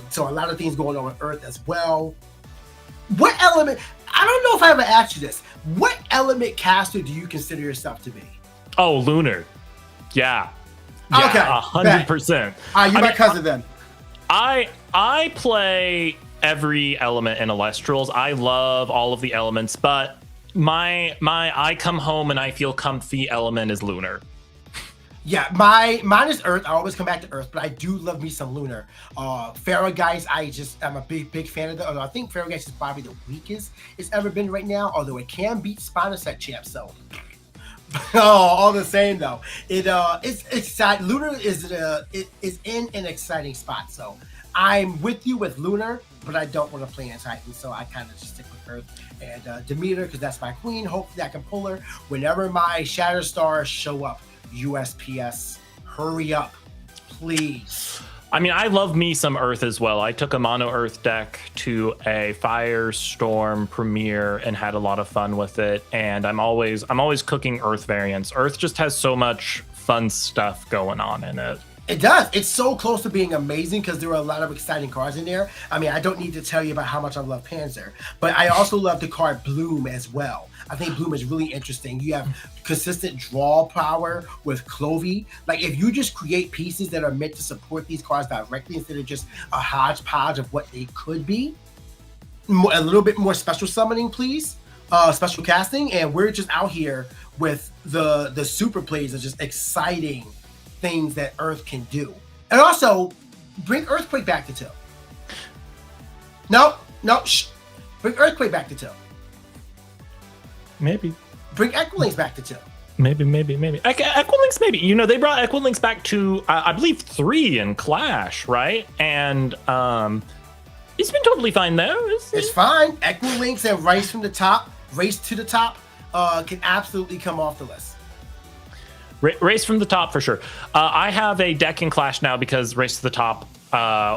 [SPEAKER 2] So a lot of things going on with Earth as well. What element? I don't know if I ever asked you this. What element caster do you consider yourself to be?
[SPEAKER 3] Oh, Lunar. Yeah.
[SPEAKER 2] Okay,
[SPEAKER 3] 100%.
[SPEAKER 2] You're my cousin then.
[SPEAKER 3] I play every element in Elestrals. I love all of the elements, but my I come home and I feel comfy element is Lunar.
[SPEAKER 2] Yeah, mine is Earth. I always come back to Earth, but I do love me some Lunar. Pharaohgeist, I'm a big fan of that. Although I think Pharaohgeist is probably the weakest it's ever been right now. Although it can beat Spinosect champ, so all the same though. It's exciting. Lunar is in an exciting spot. So I'm with you with Lunar, but I don't want to play in Titan, so I kind of just stick with Earth and Demeter because that's my queen. Hopefully I can pull her whenever my Shatter Stars show up. USPS, hurry up, please.
[SPEAKER 3] I mean, I love me some Earth as well. I took a mono Earth deck to a Firestorm premiere and had a lot of fun with it. And I'm always cooking Earth variants. Earth just has so much fun stuff going on in it.
[SPEAKER 2] It does. It's so close to being amazing because there are a lot of exciting cards in there. I mean, I don't need to tell you about how much I love Panzer, but I also love the card Bloom as well. I think Bloom is really interesting. You have consistent draw power with Clovey. Like, if you just create pieces that are meant to support these cards directly instead of just a hodgepodge of what they could be, a little bit more special summoning, please. Special casting, and we're just out here with the super plays of just exciting things that Earth can do. And also, bring Earthquake back to 2. No, shh. Bring Earthquake back to 2.
[SPEAKER 3] Maybe.
[SPEAKER 2] Bring Equilinx back to 2.
[SPEAKER 3] Maybe. Equilinx, maybe. You know, they brought Equilinx back to, I believe, 3 in Clash, right? And it's been totally fine there.
[SPEAKER 2] It's fine. Equilinx and Race to the Top can absolutely come off the list.
[SPEAKER 3] Race from the Top for sure. I have a deck in Clash now because Race to the Top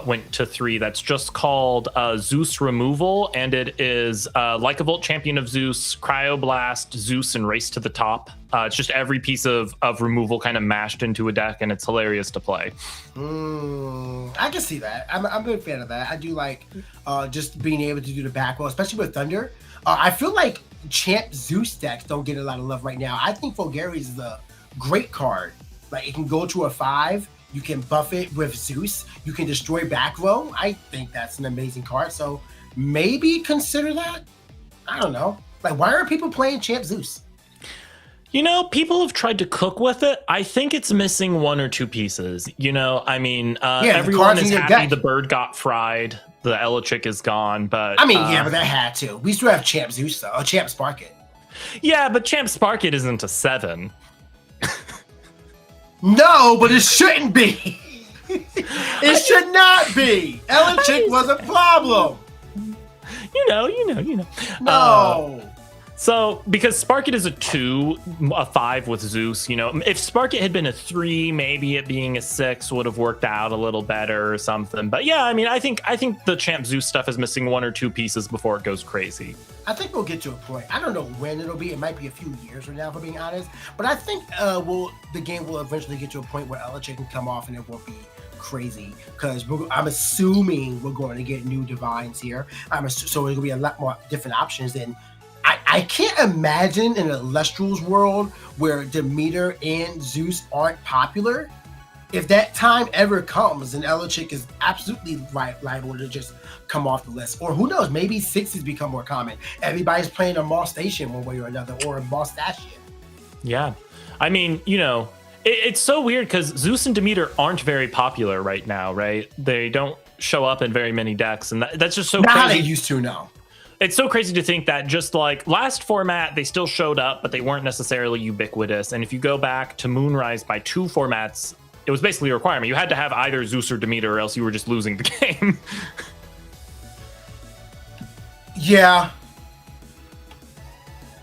[SPEAKER 3] went to 3. That's just called Zeus Removal, and it is Lycavolt, Champion of Zeus, Cryoblast, Zeus, and Race to the Top. It's just every piece of removal kind of mashed into a deck, and it's hilarious to play.
[SPEAKER 2] I can see that. I'm a big fan of that. I do like just being able to do the back row, especially with Thunder. I feel like Champ Zeus decks don't get a lot of love right now. I think Fulgaris is a great card. Like, it can go to a 5. You can buff it with Zeus. You can destroy back row. I think that's an amazing card. So maybe consider that. I don't know. Like, why are people playing Champ Zeus?
[SPEAKER 3] You know, people have tried to cook with it. I think it's missing 1 or 2 pieces. You know, I mean, everyone is happy the bird got fried. The Elechick is gone, but...
[SPEAKER 2] I mean, yeah, but that had to. We still have Champ Zeus, though. Champ Sparkit.
[SPEAKER 3] Yeah, but Champ Sparkit isn't a 7.
[SPEAKER 2] No, but it shouldn't be. It should not be. Elechick was a problem.
[SPEAKER 3] You know.
[SPEAKER 2] No.
[SPEAKER 3] So, because Sparkit is a 2, a 5 with Zeus, you know, if Sparkit had been a 3, maybe it being a 6 would have worked out a little better or something. But yeah, I mean, I think the Champ Zeus stuff is missing 1 or 2 pieces before it goes crazy.
[SPEAKER 2] I think we'll get to a point. I don't know when it'll be. It might be a few years from now, for being honest. But I think the game will eventually get to a point where Elechick can come off and it won't be crazy, because I'm assuming we're going to get new divines here. So there'll be a lot more different options than. I can't imagine in an Elestrals world where Demeter and Zeus aren't popular. If that time ever comes, then Elechick is absolutely liable to just come off the list. Or who knows, maybe 6s become more common. Everybody's playing a Moss Station one way or another, or a Moss Station.
[SPEAKER 3] Yeah. I mean, you know, it's so weird because Zeus and Demeter aren't very popular right now, right? They don't show up in very many decks, and that's just so
[SPEAKER 2] Not
[SPEAKER 3] crazy.
[SPEAKER 2] how they used to now.
[SPEAKER 3] It's so crazy to think that just like last format, they still showed up, but they weren't necessarily ubiquitous. And if you go back to Moonrise by 2 formats, it was basically a requirement. You had to have either Zeus or Demeter, or else you were just losing the game.
[SPEAKER 2] Yeah.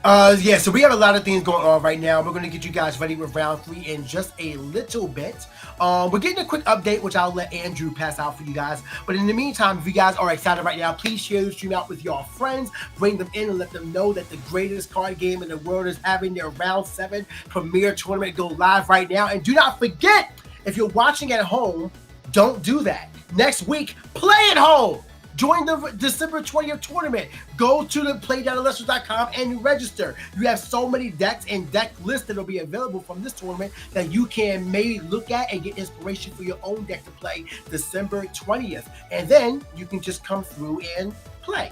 [SPEAKER 2] So we have a lot of things going on right now. We're going to get you guys ready with round 3 in just a little bit. We're getting a quick update, which I'll let Andrew pass out for you guys. But in the meantime, if you guys are excited right now, please share the stream out with your friends. Bring them in and let them know that the greatest card game in the world is having their round 7 premier tournament go live right now. And do not forget, if you're watching at home, don't do that. Next week, play at home. Join the December 20th tournament. Go to the play.elestrals.com and register. You have so many decks and deck lists that will be available from this tournament that you can maybe look at and get inspiration for your own deck to play December 20th. And then you can just come through and play.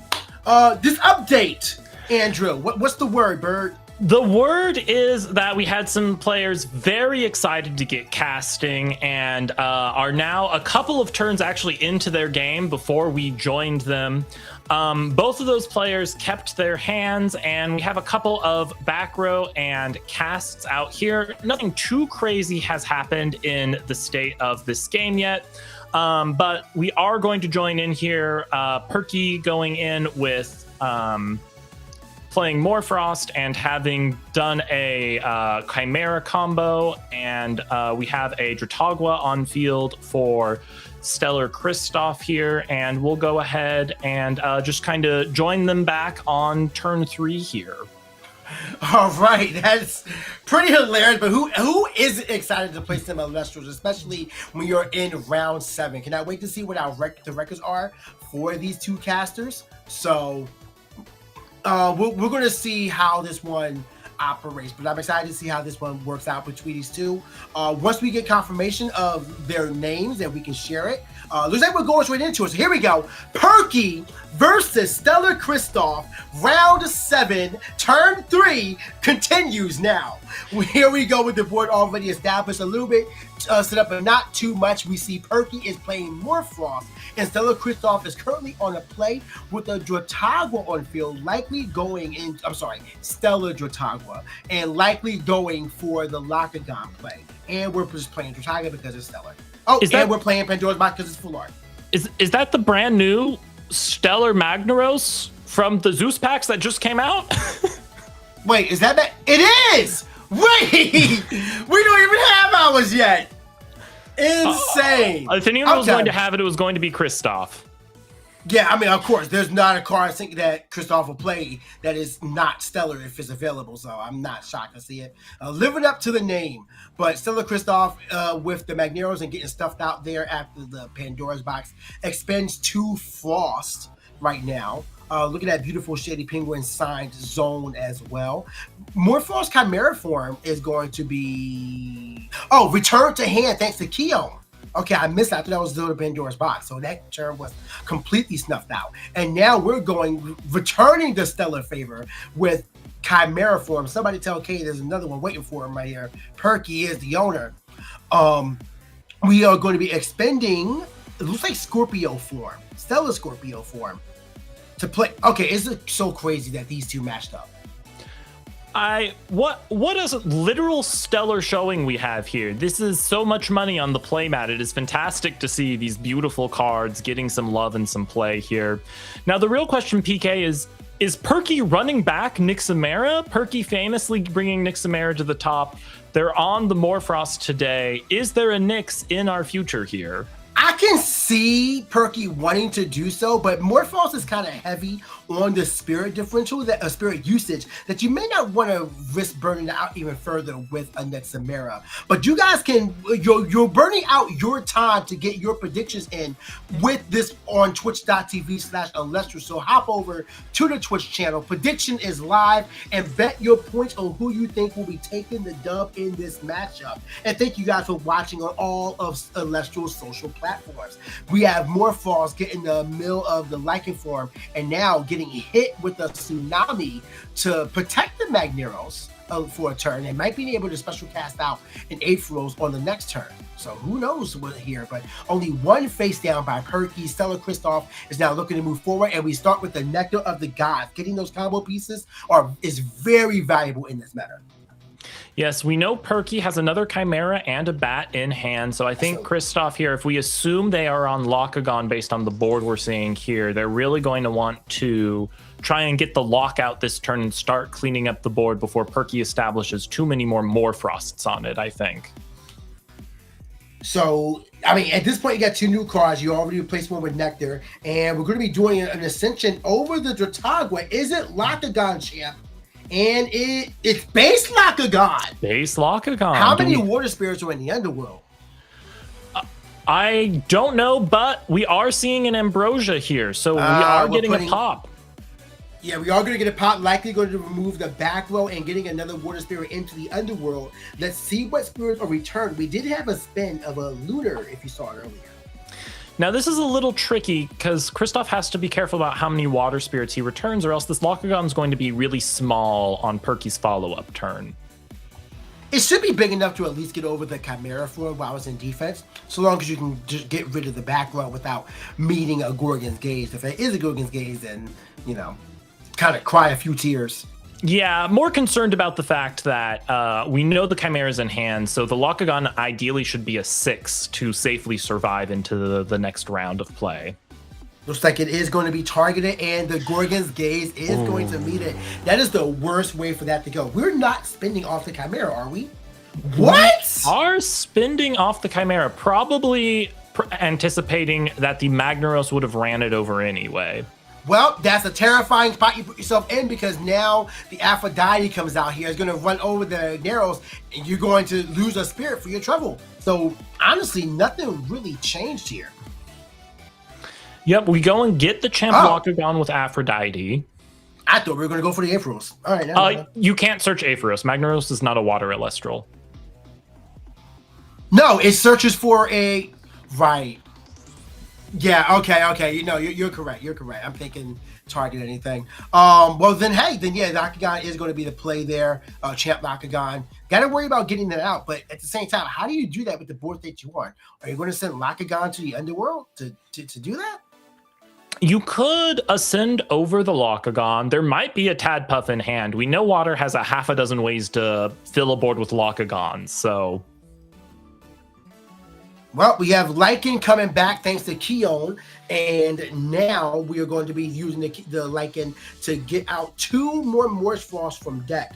[SPEAKER 2] This update, Andrew, what's the word, Bird?
[SPEAKER 3] The word is that we had some players very excited to get casting and are now a couple of turns actually into their game before we joined them. Both of those players kept their hands, and we have a couple of back row and casts out here. Nothing too crazy has happened in the state of this game yet, but we are going to join in here. Perky going in with playing Morfrost and having done a Chimera combo, and we have a Dratagua on field for Stellar Kristoff here, and we'll go ahead and just kind of join them back on turn 3 here.
[SPEAKER 2] All right, that's pretty hilarious, but who isn't excited to play some Elestrals, especially when you're in round 7? Cannot wait to see what the records are for these two casters. So we're going to see how this one operates, but I'm excited to see how this one works out between these two. Once we get confirmation of their names and we can share it, looks like we're going straight into it. So here we go. Perky versus Stellar Kristoff, round 7, turn 3 continues now. Here we go with the board already established, a little bit set up, but not too much. We see Perky is playing Morfrost, and Stellar Kristoff is currently on a play with a Dratagua on field, likely going in, Stellar Dratagua, and likely going for the Locagon play. And we're just playing Dratagua because it's Stellar. Oh, and we're playing Pandora's Box because it's full art.
[SPEAKER 3] Is that the brand new Stellar Magnaros from the Zeus packs that just came out?
[SPEAKER 2] Wait, is that it is! Wait! We don't even have ours yet! Insane!
[SPEAKER 3] If anyone was going to have it, it was going to be Kristoff.
[SPEAKER 2] Yeah, I mean, of course, there's not a card that Kristoff will play that is not Stellar if it's available, so I'm not shocked to see it. Living up to the name, but Stellar Kristoff with the Magneros and getting stuffed out there after the Pandora's Box expends 2 Frost right now. Look at that beautiful Shady Penguin signed zone as well. Morpho's Chimera form is going to be... Oh, return to hand thanks to Keon. Okay, I missed that. I thought that was the Pandora's Box. So that turn was completely snuffed out. And now we're returning the Stellar favor with Chimera form. Somebody tell Kay there's another one waiting for him right here. Perky is the owner. We are going to be expending, it looks like Scorpio form, Stellar Scorpio form to play. Okay, is it so crazy that these two matched up?
[SPEAKER 3] What is literal stellar showing we have here? This is so much money on the playmat. It is fantastic to see these beautiful cards getting some love and some play here. Now the real question, PK, is Perky running back Nixamera? Perky famously bringing Nixamera to the top. They're on the Morfrost today. Is there a Nix in our future here?
[SPEAKER 2] I can see Perky wanting to do so, but Morphos is kind of heavy on the spirit differential, that spirit usage, that you may not want to risk burning out even further with a Nexamera. But you guys can, you're burning out your time to get your predictions in with this on twitch.tv/Elestrals. So hop over to the Twitch channel. Prediction is live, and bet your points on who you think will be taking the dub in this matchup. And thank you guys for watching on all of Elestrals' social platforms. We have Morphos getting the mill of the Lycan form, and now getting hit with a tsunami to protect the Magneros for a turn, and might be able to special cast out an Aetherals on the next turn. So who knows what here, but only one face down by Perky. Stellar Kristoff is now looking to move forward, and we start with the Nectar of the Gods. Getting those combo pieces is very valuable in this meta.
[SPEAKER 3] Yes, we know Perky has another Chimera and a Bat in hand, so I think Kristoff here, if we assume they are on Locagon based on the board we're seeing here, they're really going to want to try and get the lockout this turn and start cleaning up the board before Perky establishes too many more Morfrosts on it, I think.
[SPEAKER 2] So, I mean, at this point, you got two new cards. You already replaced one with Nectar, and we're going to be doing an Ascension over the Dratagua. Is it Locagon, champ? And it's base Locagon.
[SPEAKER 3] Base Locagon.
[SPEAKER 2] How many water spirits are in the underworld?
[SPEAKER 3] I don't know, but we are seeing an Ambrosia here, so we are getting a pop.
[SPEAKER 2] Yeah, we are going to get a pop, likely going to remove the back row and getting another water spirit into the underworld. Let's see what spirits are returned. We did have a spin of a lunar, if you saw it earlier.
[SPEAKER 3] Now, this is a little tricky because Kristoff has to be careful about how many water spirits he returns, or else this Locagon is going to be really small on Perky's follow-up turn.
[SPEAKER 2] It should be big enough to at least get over the Chimera floor while I was in defense, so long as you can just get rid of the back row without meeting a Gorgon's Gaze. If it is a Gorgon's Gaze, then, you know, kind of cry a few tears.
[SPEAKER 3] Yeah, more concerned about the fact that we know the Chimera's in hand, so the Locagon ideally should be a 6 to safely survive into the next round of play.
[SPEAKER 2] Looks like it is going to be targeted, and the Gorgon's Gaze is going to meet it. That is the worst way for that to go. We're not spending off the Chimera, are we? What?
[SPEAKER 3] We are spending off the Chimera, probably anticipating that the Magnaros would have ran it over anyway.
[SPEAKER 2] Well, that's a terrifying spot you put yourself in, because now the Aphrodite comes out here. It's going to run over the Narrows, and you're going to lose a spirit for your trouble. So, honestly, nothing really changed here.
[SPEAKER 3] Yep, we go and get the Champ Locagon with Aphrodite.
[SPEAKER 2] I thought we were going to go for the Aphoros. All right, now.
[SPEAKER 3] You can't search Aphoros. Magnaros is not a water Elestral.
[SPEAKER 2] No, it searches for a... Right. Yeah, okay. You know, you're correct. You're correct. I'm thinking target anything. Well, then, yeah, Locagon is going to be the play there. Champ Locagon. Got to worry about getting that out, but at the same time, how do you do that with the board that you want? Are you going to send Locagon to the underworld to do that?
[SPEAKER 3] You could ascend over the Locagon. There might be a Tadpuff in hand. We know Water has a half a dozen ways to fill a board with Locagons, so...
[SPEAKER 2] Well, we have Lycan coming back thanks to Keon, and now we are going to be using the Lycan to get out 2 more Morse Frost from deck.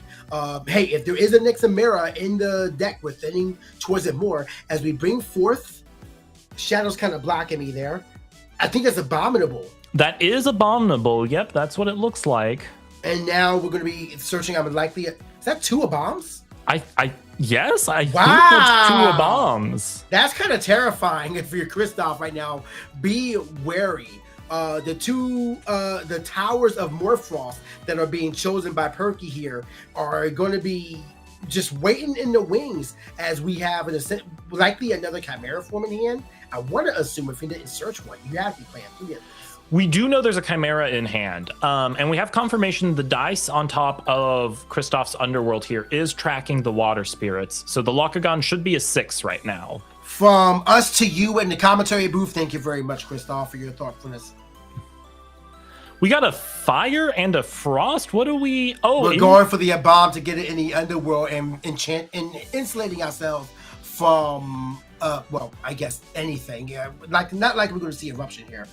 [SPEAKER 2] Hey, if there is a Nixamera in the deck, we're thinning towards it more. As we bring forth, Shadow's kind of blocking me there. I think that's Abominable.
[SPEAKER 3] That is Abominable. Yep, that's what it looks like.
[SPEAKER 2] And now we're going to be searching. I would likely... Is that 2 Aboms?
[SPEAKER 3] Yes, I think that's 2 bombs.
[SPEAKER 2] That's kind of terrifying if you're Kristoff right now. Be wary. The towers of Morphrost that are being chosen by Perky here are going to be just waiting in the wings as we have likely another Chimera form in hand. I want to assume if he didn't search one, you have to be playing 3 of this.
[SPEAKER 3] We do know there's a Chimera in hand, and we have confirmation the dice on top of Kristoff's Underworld here is tracking the water spirits, so the Locagon should be a 6 right now.
[SPEAKER 2] From us to you in the commentary booth, thank you very much, Kristoff, for your thoughtfulness.
[SPEAKER 3] We got a Fire and a Frost. What do we... Oh,
[SPEAKER 2] we're going for the bomb to get it in the Underworld and insulating ourselves from, well, I guess anything. Yeah, not like we're going to see Eruption here.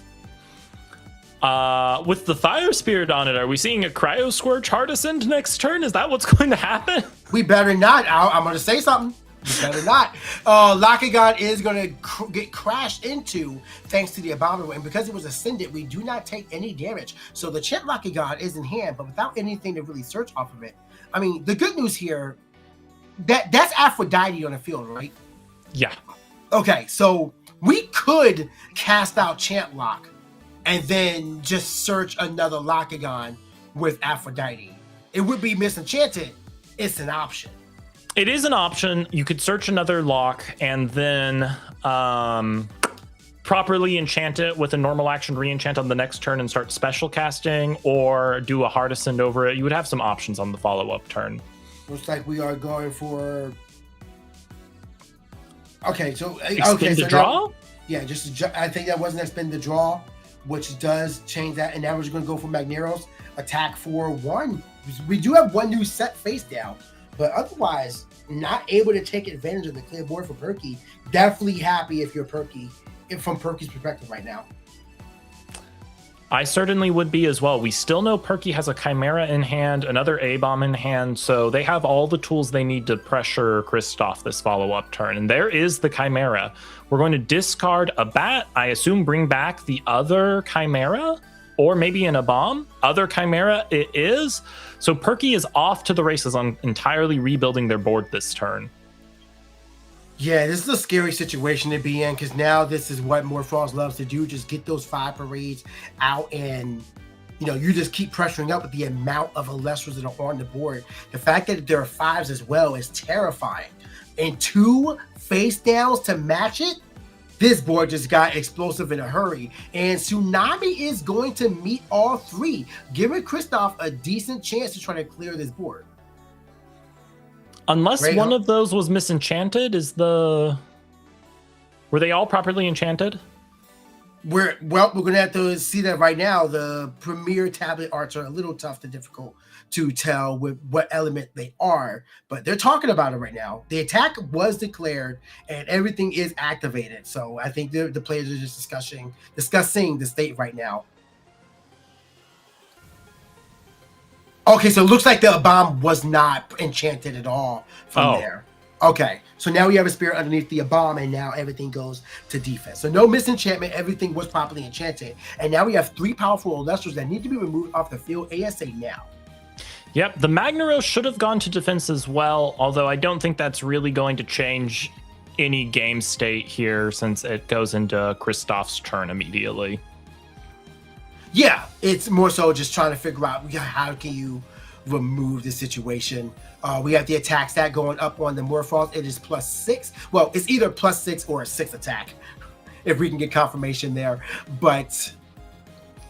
[SPEAKER 3] With the Fire Spirit on it, are we seeing a Cryo Squirch Hardescend next turn? Is that what's going to happen?
[SPEAKER 2] We better not. I'm going to say something. We better not. Locagon is going to get crashed into thanks to the Abominable, and because it was ascended, we do not take any damage. So the Champ Locagon is in hand, but without anything to really search off of it. I mean, the good news here, that's Aphrodite on the field, right?
[SPEAKER 3] Yeah.
[SPEAKER 2] Okay, so we could cast out Champ Lock and then just search another Locagon with Aphrodite. It would be misenchanted. It's an option.
[SPEAKER 3] It is an option. You could search another lock and then properly enchant it with a normal action re-enchant on the next turn and start special casting, or do a hard ascend over it. You would have some options on the follow-up turn.
[SPEAKER 2] Looks like we are going for... Okay, so...
[SPEAKER 3] Expend the draw?
[SPEAKER 2] Yeah, I think that wasn't expend the draw, which does change that. And now we're just going to go for Magneros. Attack for 1. We do have 1 new set face down, but otherwise not able to take advantage of the clear board for Perky. Definitely happy if you're Perky, from Perky's perspective right now.
[SPEAKER 3] I certainly would be as well. We still know Perky has a Chimera in hand, another A-Bomb in hand, so they have all the tools they need to pressure Kristoff this follow-up turn. And there is the Chimera. We're going to discard a Bat, I assume bring back the other Chimera, or maybe an A-Bomb. Other Chimera it is. So Perky is off to the races on entirely rebuilding their board this turn.
[SPEAKER 2] Yeah, this is a scary situation to be in because now this is what Morphrost loves to do. Just get those 5 parades out and, you just keep pressuring up with the amount of Elestrals that are on the board. The fact that there are 5s as well is terrifying. And 2 face downs to match it, this board just got explosive in a hurry. And Tsunami is going to meet all 3, giving Kristoff a decent chance to try to clear this board.
[SPEAKER 3] Unless one of those was misenchanted, were they all properly enchanted?
[SPEAKER 2] We're going to have to see that right now. The premier tablet arts are a little tough to difficult to tell with what element they are, but they're talking about it right now. The attack was declared and everything is activated. So I think the players are just discussing the state right now. Okay, so it looks like the bomb was not enchanted at all from there. Okay, so now we have a spirit underneath the bomb, and now everything goes to defense. So no misenchantment, everything was properly enchanted. And now we have 3 powerful Elestrals that need to be removed off the field ASA now.
[SPEAKER 3] Yep, the Magneros should have gone to defense as well, although I don't think that's really going to change any game state here since it goes into Kristoff's turn immediately.
[SPEAKER 2] Yeah, it's more so just trying to figure out how can you remove the situation. We have the attack stat going up on the Morphrost. It is +6. Well, it's either +6 or a 6 attack, if we can get confirmation there. But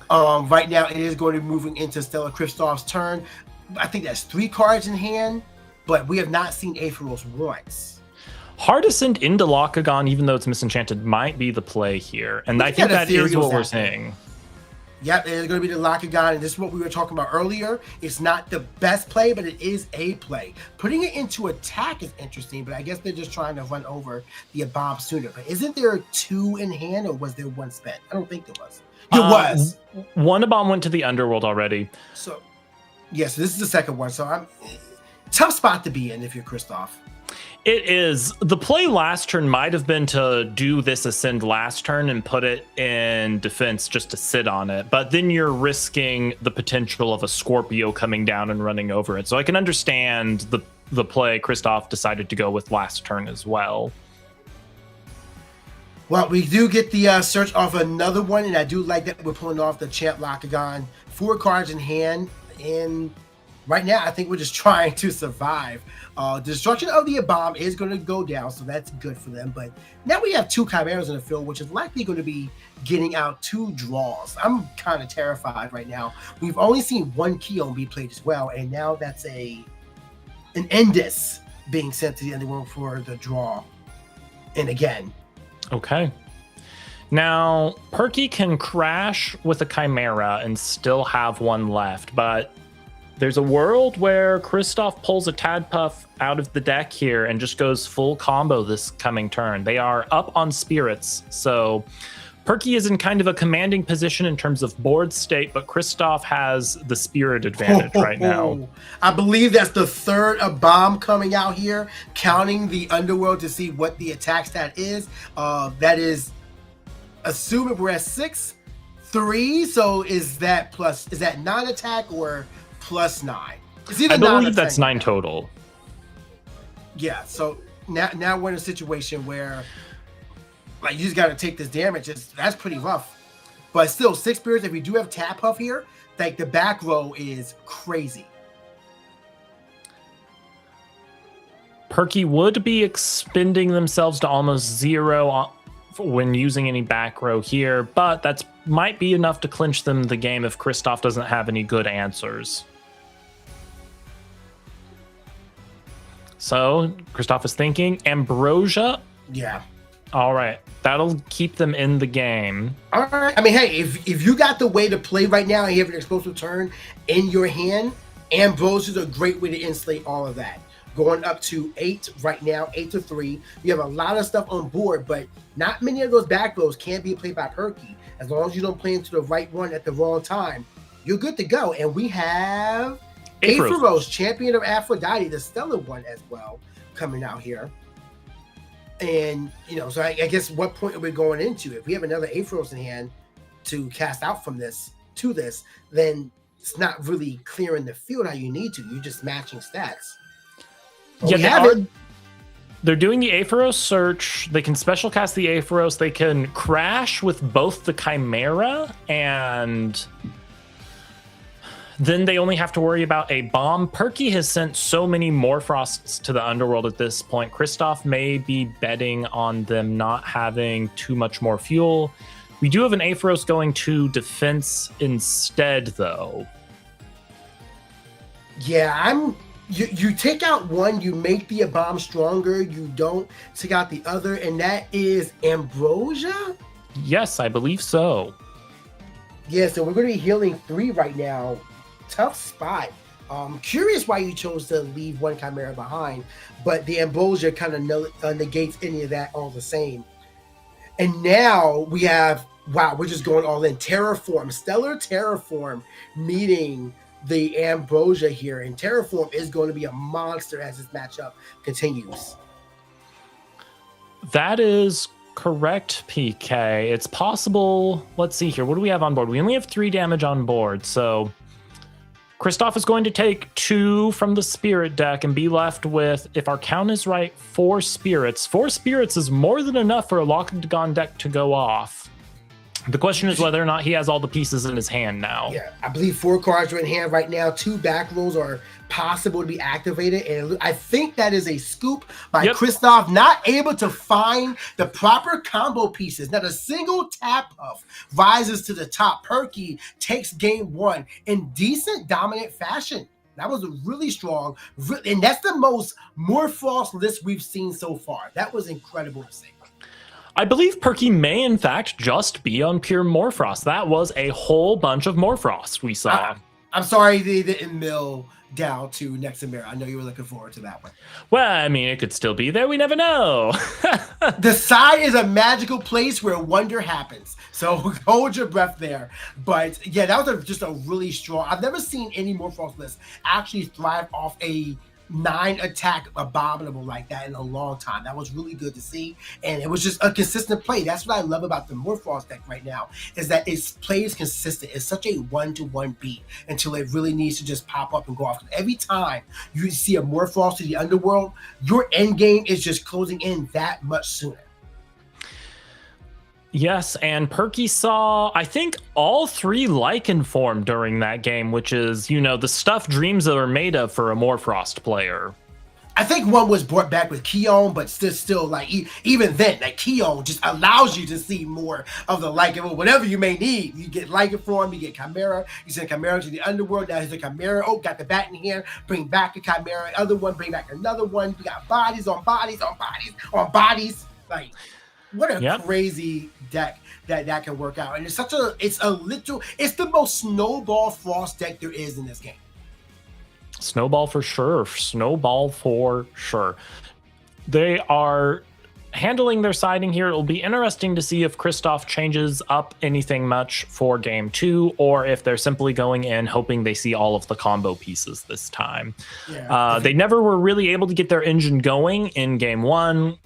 [SPEAKER 2] right now, it is going to be moving into Stellar Kristoff's turn. I think that's 3 cards in hand, but we have not seen Aetheros once.
[SPEAKER 3] Hard to send into Lockagon, even though it's misenchanted, might be the play here. And I think that is what we're seeing.
[SPEAKER 2] Yep, it's going to be the Lockagon, and this is what we were talking about earlier. It's not the best play, but it is a play. Putting it into attack is interesting, but I guess they're just trying to run over the bomb sooner. But isn't there 2 in hand, or was there 1 spent? I don't think there was. It was.
[SPEAKER 3] One bomb went to the Underworld already.
[SPEAKER 2] So, yes, this is the second one. So, tough spot to be in if you're Kristoff.
[SPEAKER 3] It is. The play last turn might have been to do this Ascend last turn and put it in defense just to sit on it. But then you're risking the potential of a Scorpio coming down and running over it. So I can understand the play Kristoff decided to go with last turn as well.
[SPEAKER 2] Well, we do get the search off another one, and I do like that we're pulling off the Champ Lockagon. 4 cards in hand, and right now I think we're just trying to survive. Destruction of the bomb is going to go down, so that's good for them. But now we have 2 Chimeras in the field, which is likely going to be getting out 2 draws. I'm kind of terrified right now. We've only seen 1 Keon be played as well, and now that's an Endis being sent to the Underworld for the draw. And again.
[SPEAKER 3] Okay. Now, Perky can crash with a Chimera and still have 1 left, but there's a world where Kristoff pulls a Tadpuff out of the deck here and just goes full combo this coming turn. They are up on spirits, so Perky is in kind of a commanding position in terms of board state, but Kristoff has the spirit advantage right now.
[SPEAKER 2] I believe that's the 3rd bomb coming out here, counting the Underworld to see what the attack stat is. That is, assuming we're at 6, 3, so is that 9 attack or +9?
[SPEAKER 3] I believe that's 9 total.
[SPEAKER 2] Yeah, so now we're in a situation where you just got to take this damage. That's pretty rough. But still, 6 spirits, if we do have Tadpuff here, the back row is crazy.
[SPEAKER 3] Perky would be expending themselves to almost 0 when using any back row here, but that's might be enough to clinch them the game if Kristoff doesn't have any good answers. So Kristoff is thinking Ambrosia.
[SPEAKER 2] Yeah.
[SPEAKER 3] All right, that'll keep them in the game.
[SPEAKER 2] All right. I mean, hey, if you got the way to play right now and you have an explosive turn in your hand, Ambrosia is a great way to insulate all of that. Going up to 8 right now, 8 to 3. You have a lot of stuff on board, but not many of those back rows can be played by Perky. As long as you don't play into the right one at the wrong time, you're good to go. And we have Aetheros, Champion of Aphrodite, the stellar one as well, coming out here. And, so I guess what point are we going into? If we have another Aetheros in hand to cast out from this to this, then it's not really clearing the field how you need to. You're just matching stats.
[SPEAKER 3] Yeah, They're doing the Aetheros search. They can special cast the Aetheros. They can crash with both the Chimera, and then they only have to worry about a bomb. Perky has sent so many Morfrosts to the underworld at this point. Kristoff may be betting on them not having too much more fuel. We do have an Aetheros going to defense instead, though.
[SPEAKER 2] Yeah, you take out one, you make the bomb stronger, you don't take out the other, and that is Ambrosia?
[SPEAKER 3] Yes, I believe so.
[SPEAKER 2] Yeah, so we're going to be healing 3 right now. Tough spot. Curious why you chose to leave one Chimera behind, but the Ambrosia kind of negates any of that all the same. And now we have, wow, we're just going all in. Terraform, Stellar Terraform meeting the Ambrosia here, and Terraform is going to be a monster as this matchup continues.
[SPEAKER 3] That is correct, PK. It's possible. Let's see here. What do we have on board? We only have 3 damage on board, so Kristoff is going to take 2 from the Spirit deck and be left with, if our count is right, 4 Spirits. 4 Spirits is more than enough for a Locked-On deck to go off. The question is whether or not he has all the pieces in his hand now.
[SPEAKER 2] Yeah, I believe 4 cards are in hand right now. 2 back rolls are possible to be activated, and I think that is a scoop by Kristoff, not able to find the proper combo pieces. Not a single tap puff rises to the top. Perky takes game 1 in decent dominant fashion. That was a really strong, and that's the most Morfrost list we've seen so far. That was incredible to see.
[SPEAKER 3] I believe Perky may, in fact, just be on pure Morfrost. That was a whole bunch of Morfrost we saw.
[SPEAKER 2] I'm sorry they didn't mill down to Nexamir. I know you were looking forward to that one.
[SPEAKER 3] Well, I mean, it could still be there. We never know.
[SPEAKER 2] The side is a magical place where wonder happens. So hold your breath there. But yeah, that was just a really strong. I've never seen any Morfrost list actually thrive off a 9 attack abominable like that in a long time. That was really good to see, and it was just a consistent play. That's what I love about the Morfrost deck right now, is that its play is consistent. It's such a 1-to-1 beat until it really needs to just pop up and go off. Every time you see a Morfrost to the underworld, your end game is just closing in that much sooner.
[SPEAKER 3] Yes, and Perky saw, I think, all 3 Lycan form during that game, which is, you know, the stuff dreams are made of for a Morfrost player.
[SPEAKER 2] I think one was brought back with Keon, but still like, even then, like, Keon just allows you to see more of the Lycan, whatever you may need. You get Lycan form, you get Chimera, you send Chimera to the underworld, now here's a Chimera, oh, got the bat in here, bring back a Chimera, other one, bring back another one, we got bodies on bodies on bodies on bodies, like, what a crazy deck that can work out. And it's the most Snowball Frost deck there is in this game.
[SPEAKER 3] Snowball for sure. Snowball for sure. They are handling their siding here. It'll be interesting to see if Kristoff changes up anything much for game 2, or if they're simply going in hoping they see all of the combo pieces this time. Yeah. They never were really able to get their engine going in game 1.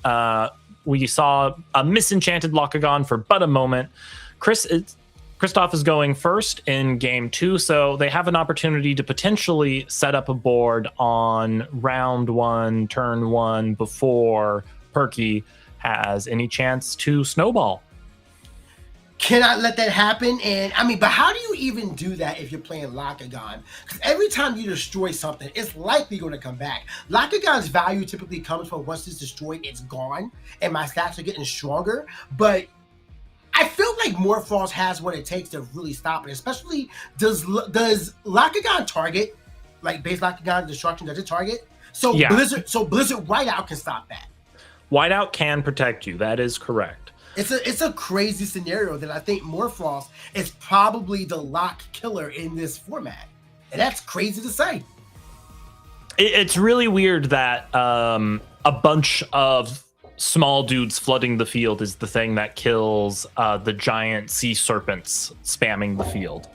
[SPEAKER 3] We saw a misenchanted Locagon for but a moment. Kristoff is going first in game 2, so they have an opportunity to potentially set up a board on round 1, turn 1, before Perky has any chance to snowball.
[SPEAKER 2] Cannot let that happen. And I mean, but how do you even do that if you're playing Locagon? Because every time you destroy something, it's likely going to come back. Locagon's value typically comes from once it's destroyed, it's gone, and my stats are getting stronger. But I feel like Morfrost has what it takes to really stop it. Especially, does Locagon target, like base Locagon destruction, does it target? So yeah. Blizzard Whiteout can stop that.
[SPEAKER 3] Whiteout can protect you. That is correct.
[SPEAKER 2] It's a crazy scenario that I think Morfrost is probably the lock killer in this format. And that's crazy to say.
[SPEAKER 3] It's really weird that a bunch of small dudes flooding the field is the thing that kills the giant sea serpents spamming the field.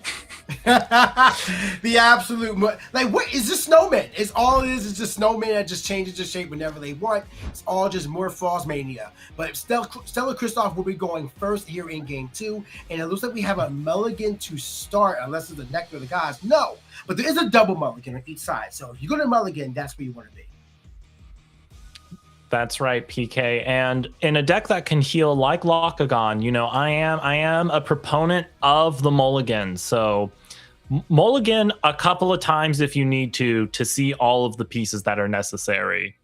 [SPEAKER 2] The absolute, like, what is this snowman? It's all it is just snowman that just changes their shape whenever they want. It's all just more Frost mania. But Stellar Kristoff will be going first here in game 2, and it looks like we have a mulligan to start, unless it's the Nectar of the Gods. No, but there is a double mulligan on each side. So if you're going to mulligan, that's where you want to be.
[SPEAKER 3] That's right, PK. And in a deck that can heal like Locagon, you know, I am a proponent of the mulligan. So mulligan a couple of times if you need to see all of the pieces that are necessary.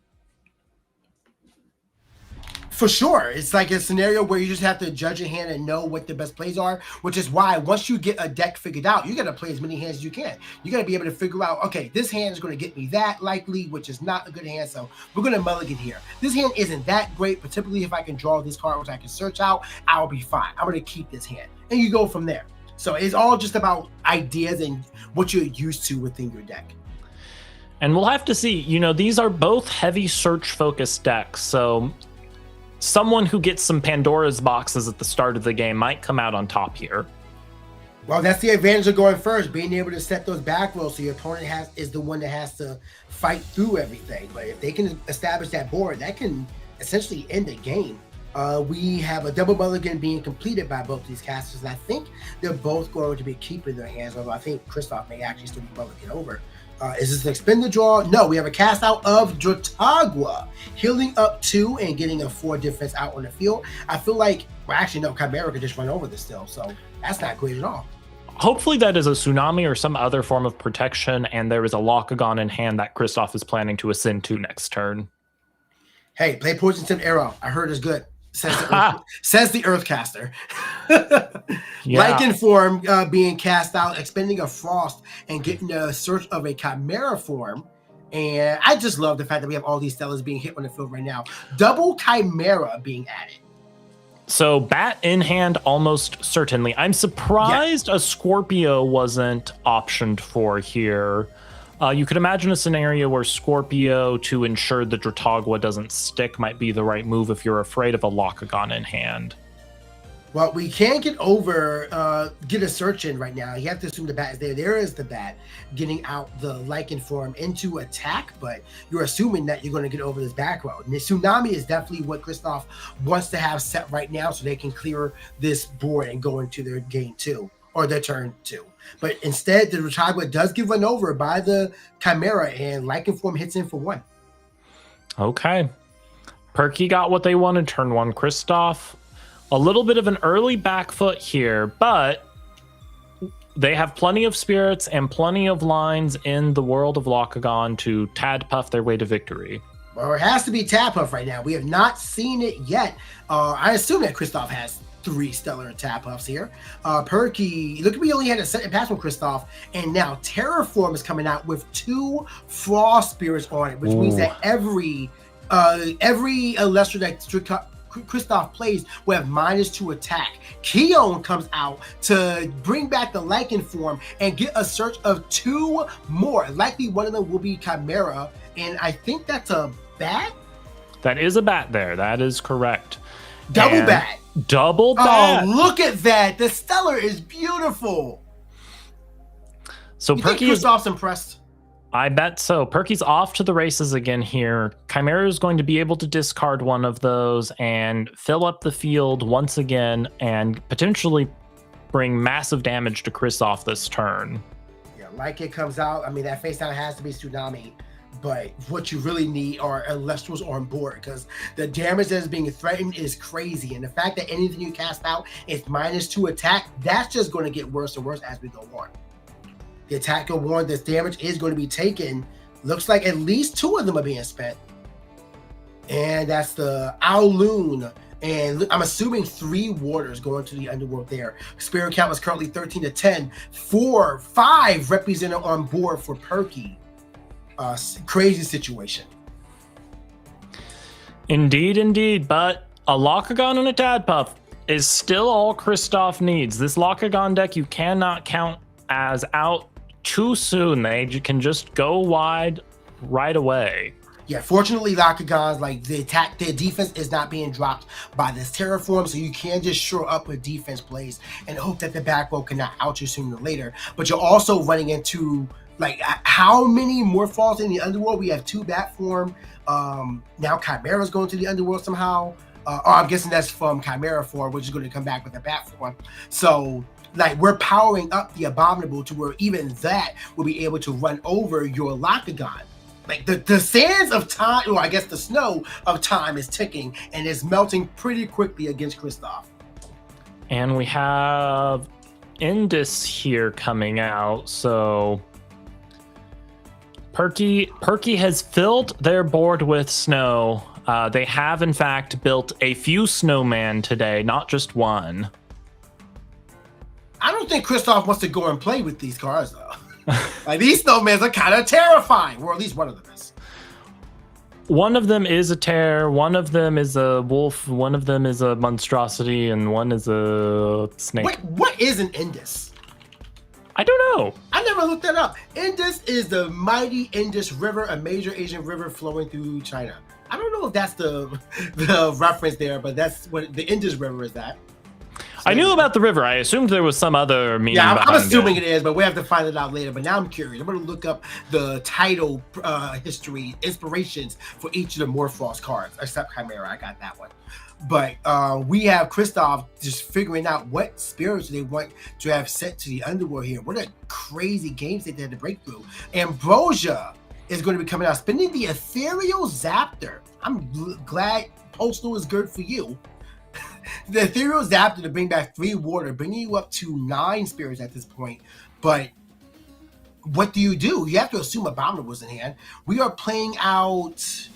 [SPEAKER 2] For sure. It's like a scenario where you just have to judge your hand and know what the best plays are, which is why once you get a deck figured out, you got to play as many hands as you can. You got to be able to figure out, okay, this hand is going to get me that likely, which is not a good hand, so we're going to mulligan here. This hand isn't that great, but typically if I can draw this card, which I can search out, I'll be fine. I'm going to keep this hand. And you go from there. So it's all just about ideas and what you're used to within your deck.
[SPEAKER 3] And we'll have to see, you know, these are both heavy search focused decks, so someone who gets some Pandora's boxes at the start of the game might come out on top here.
[SPEAKER 2] Well, that's the advantage of going first, being able to set those back rolls so your opponent is the one that has to fight through everything. But if they can establish that board, that can essentially end the game. We have a double mulligan being completed by both these casters, and I think they're both going to be keeping their hands, although I think Kristoff may actually still be mulligan over. Is this an expend the draw? No, we have a cast out of Drotagwa, healing up 2 and getting a 4 defense out on the field. I feel like, well, actually, no, Chimera could just run over this still, so that's not great at all.
[SPEAKER 3] Hopefully that is a tsunami or some other form of protection, and there is a Locagon in hand that Kristoff is planning to ascend to next turn.
[SPEAKER 2] Hey, play Poison Tip Arrow. I heard it's good. Says the Earthcaster.
[SPEAKER 3] Yeah.
[SPEAKER 2] Lycan form being cast out, expending a Frost, and getting a search of a Chimera form. And I just love the fact that we have all these Stellas being hit on the field right now. Double Chimera being added.
[SPEAKER 3] So bat in hand almost certainly. I'm surprised a Scorpio wasn't optioned for here. You could imagine a scenario where Scorpio, to ensure the Drotagwa doesn't stick, might be the right move if you're afraid of a Locagon in hand.
[SPEAKER 2] Well, we can't get a search in right now. You have to assume the bat is there. There is the bat getting out the Lycan form into attack, but you're assuming that you're going to get over this back row. And the Tsunami is definitely what Kristoff wants to have set right now so they can clear this board and go into their game 2 or their turn 2. But instead, the Drotagwa does get run over by the Chimera, and Lycan form hits in for 1.
[SPEAKER 3] Okay. Perky got what they wanted turn 1. Kristoff, a little bit of an early back foot here, but they have plenty of spirits and plenty of lines in the world of Locagon to Tadpuff their way to victory.
[SPEAKER 2] Well, it has to be Tadpuff right now. We have not seen it yet. I assume that Kristoff has 3 stellar Tadpuffs here. Perky, look at me, only had a second pass from Kristoff, and now Terraform is coming out with 2 Frost Spirits on it, which means that every Elestral that Kristoff plays will have -2 attack. Keon comes out to bring back the Lycan form and get a search of 2 more. Likely one of them will be Chimera, and I think that's a bat?
[SPEAKER 3] That is a bat there. That is correct.
[SPEAKER 2] Double bat.
[SPEAKER 3] Double bat.
[SPEAKER 2] Oh, look at that. The Stellar is beautiful.
[SPEAKER 3] So
[SPEAKER 2] You think
[SPEAKER 3] Perky is,
[SPEAKER 2] Kristoff's impressed?
[SPEAKER 3] I bet so. Perky's off to the races again here. Chimera is going to be able to discard one of those and fill up the field once again and potentially bring massive damage to Kristoff this turn.
[SPEAKER 2] Yeah, like it comes out. I mean, that face down has to be Tsunami. But what you really need are Elestrals on board, because the damage that is being threatened is crazy. And the fact that anything you cast out is -2 attack, that's just going to get worse and worse as we go on. The attack go on, this damage is going to be taken. Looks like at least 2 of them are being spent. And that's the Owloon. And I'm assuming 3 warders going to the underworld there. Spirit count is currently 13 to 10. 4, 5 represented on board for Perky. Crazy situation.
[SPEAKER 3] Indeed, but a Locagon and a Tadpuff is still all Kristoff needs. This Locagon deck you cannot count as out too soon. They can just go wide right away.
[SPEAKER 2] Yeah, fortunately, Locagon's like their defense is not being dropped by this Terraform, so you can just shore up with defense plays and hope that the back row cannot out you sooner or later. But you're also running into like how many more falls in the underworld? We have 2 bat form. Now Chimera's going to the underworld somehow. I'm guessing that's from Chimera form, which is going to come back with a bat form. So like we're powering up the Abominable to where even that will be able to run over your Locagon. like the sands of time, or I guess the snow of time is ticking and is melting pretty quickly against Kristoff.
[SPEAKER 3] And we have Indus here coming out, so Perky has filled their board with snow. They have, in fact, built a few snowmen today, not just one.
[SPEAKER 2] I don't think Kristoff wants to go and play with these cards, though. Like, these snowmen are kind of terrifying, or at least one of them is.
[SPEAKER 3] One of them is a tear, one of them is a wolf, one of them is a monstrosity, and one is a snake.
[SPEAKER 2] Wait, what is an Indus?
[SPEAKER 3] I don't know.
[SPEAKER 2] I never looked that up. Indus is the mighty Indus River, a major Asian river flowing through China. I don't know if that's the reference there, but that's what the Indus River is that. So,
[SPEAKER 3] I knew about the river. I assumed there was some other meaning.
[SPEAKER 2] Yeah, I'm
[SPEAKER 3] behind
[SPEAKER 2] assuming
[SPEAKER 3] it.
[SPEAKER 2] it is, but we have to find it out later. But now I'm curious. I'm going to look up the title history, inspirations for each of the Morphos cards, except Chimera. I got that one. But we have Kristoff just figuring out what spirits they want to have sent to the underworld here. What a crazy game state they had to break through. Ambrosia is going to be coming out, spinning the Ethereal Zaptor. I'm glad Postal is good for you. The Ethereal Zaptor to bring back 3 water, bringing you up to 9 spirits at this point. But what do? You have to assume Abominable's in hand. We are playing out...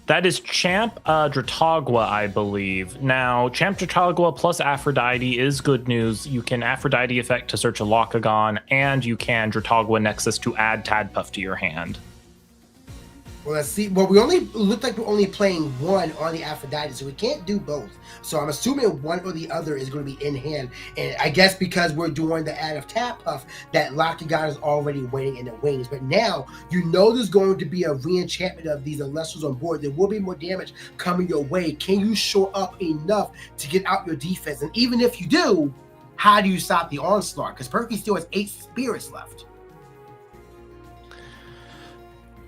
[SPEAKER 3] That is Champ Dratagua, I believe. Now, Champ Dratagua plus Aphrodite is good news. You can Aphrodite effect to search a Locagon, and you can Dratagua Nexus to add Tadpuff to your hand.
[SPEAKER 2] Well, let's see. Well, we only look like we're only playing one on the Aphrodite, so we can't do both. So I'm assuming one or the other is going to be in hand. And I guess because we're doing the add of Tadpuff, that Locagon is already waiting in the wings. But now you know there's going to be a re-enchantment of these Elestrals on board. There will be more damage coming your way. Can you shore up enough to get out your defense? And even if you do, how do you stop the onslaught? Because Perky still has 8 spirits left.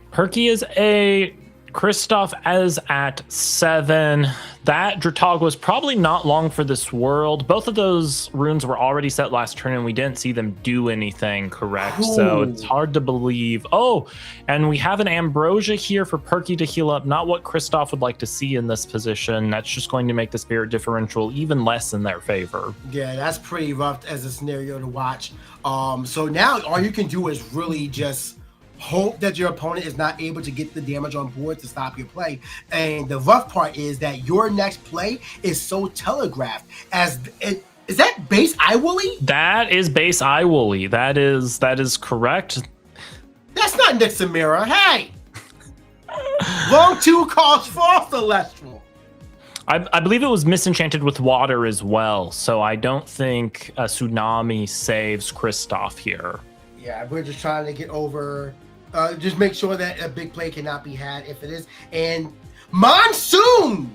[SPEAKER 3] Perky is a Kristoff as at 7. That Dratagua was probably not long for this world. Both of those runes were already set last turn, and we didn't see them do anything correct.
[SPEAKER 2] Ooh.
[SPEAKER 3] So it's hard to believe. Oh, and we have an Ambrosia here for Perky to heal up. Not what Kristoff would like to see in this position. That's just going to make the spirit differential even less in their favor.
[SPEAKER 2] Yeah, that's pretty rough as a scenario to watch. So now all you can do is really just hope that your opponent is not able to get the damage on board to stop your play. And the rough part is that your next play is so telegraphed. Is that base Iwoolly?
[SPEAKER 3] That is base Iwoolly. That is correct.
[SPEAKER 2] That's not Nixamira. Hey! Wrong 2 calls false, Celestial.
[SPEAKER 3] I believe it was misenchanted with water as well, so I don't think a tsunami saves Kristoff here.
[SPEAKER 2] Yeah, we're just trying to get over... just make sure that a big play cannot be had if it is. And Monsoon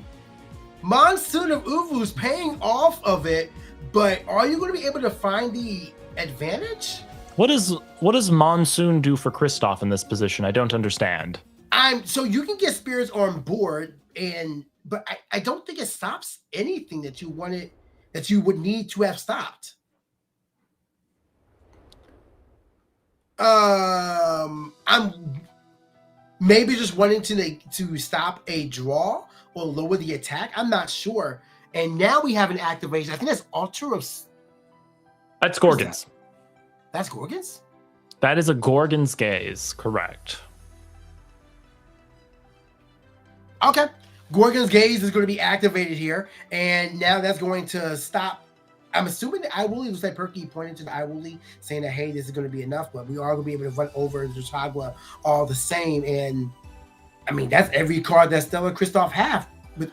[SPEAKER 2] of Uvu's paying off of it, but are you going to be able to find the advantage?
[SPEAKER 3] What does Monsoon do for Kristoff in this position? I don't understand.
[SPEAKER 2] So you can get spirits on board, but I don't think it stops anything that you would need to have stopped. I'm maybe just wanting to stop a draw or lower the attack. I'm not sure. And now we have an activation. I think that's Altar of...
[SPEAKER 3] That's Gorgon's.
[SPEAKER 2] That's Gorgon's?
[SPEAKER 3] That is a Gorgon's Gaze, correct.
[SPEAKER 2] Okay. Gorgon's Gaze is going to be activated here. And now that's going to stop... I'm assuming that Iwoolly was like Perky pointing to the Iwoolly saying that, hey, this is going to be enough, but we are going to be able to run over the Dratagua all the same. And I mean, that's every card that Stella Kristoff have with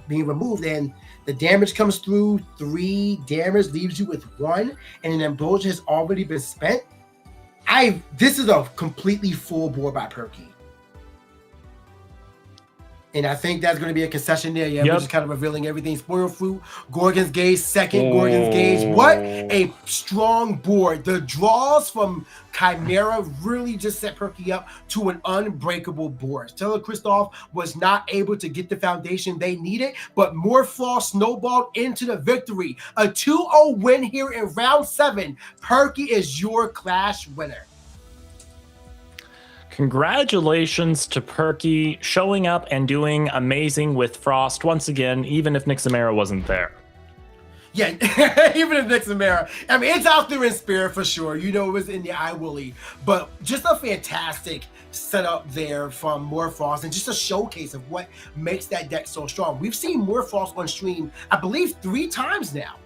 [SPEAKER 2] being removed. And the damage comes through 3 damage, leaves you with 1, and an Ambrosia has already been spent. This is a completely full board by Perky. And I think that's going to be a concession there. Yeah,
[SPEAKER 3] yep.
[SPEAKER 2] We're just kind of revealing everything. Spoil Fruit, Gorgon's Gaze, second Gorgon's Gaze. What a strong board. The draws from Chimera really just set Perky up to an unbreakable board. Stella Kristoff was not able to get the foundation they needed, but Morphos snowballed into the victory. A 2-0 win here in round 7. Perky is your Clash winner.
[SPEAKER 3] Congratulations to Perky showing up and doing amazing with Frost once again, even if Nixamera wasn't there.
[SPEAKER 2] Yeah, even if Nixamera, I mean, it's out there in spirit for sure. You know, it was in the eye woolly, but just a fantastic setup there from Morfrost and just a showcase of what makes that deck so strong. We've seen Morfrost on stream, I believe, 3 times now.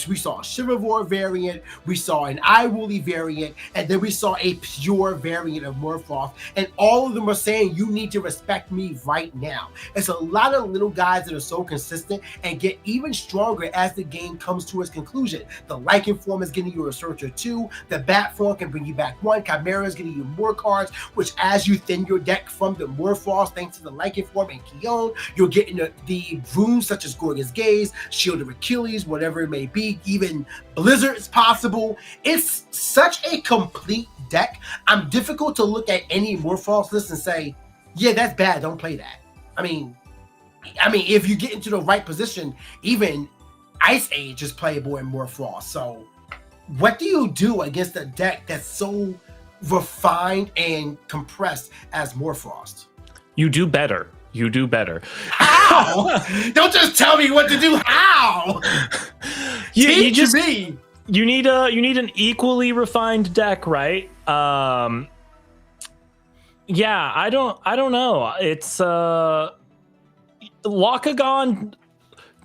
[SPEAKER 2] We saw a Shivervore variant, we saw an Iwoolly variant, and then we saw a pure variant of Morphoth. And all of them are saying, you need to respect me right now. It's a lot of little guys that are so consistent and get even stronger as the game comes to its conclusion. The Lycan form is getting you a Searcher 2, the Bat form can bring you back 1, Chimera is getting you more cards, which as you thin your deck from the Morphoth, thanks to the Lycan form and Keon, you're getting the runes such as Gorgon's Gaze, Shield of Achilles, whatever it may be. Even Blizzard is possible. It's such a complete deck. I'm difficult to look at any Morphoth list and say, yeah, that's bad. Don't play that. I mean, if you get into the right position, even Ice Age is playable in Morphoth. So what do you do against a deck that's so refined and compressed as Morphoth?
[SPEAKER 3] You do better. You do better.
[SPEAKER 2] How? Don't just tell me what to do. How?
[SPEAKER 3] You
[SPEAKER 2] Teach me.
[SPEAKER 3] You need an equally refined deck, right? Yeah, I don't know. It's Lakagon.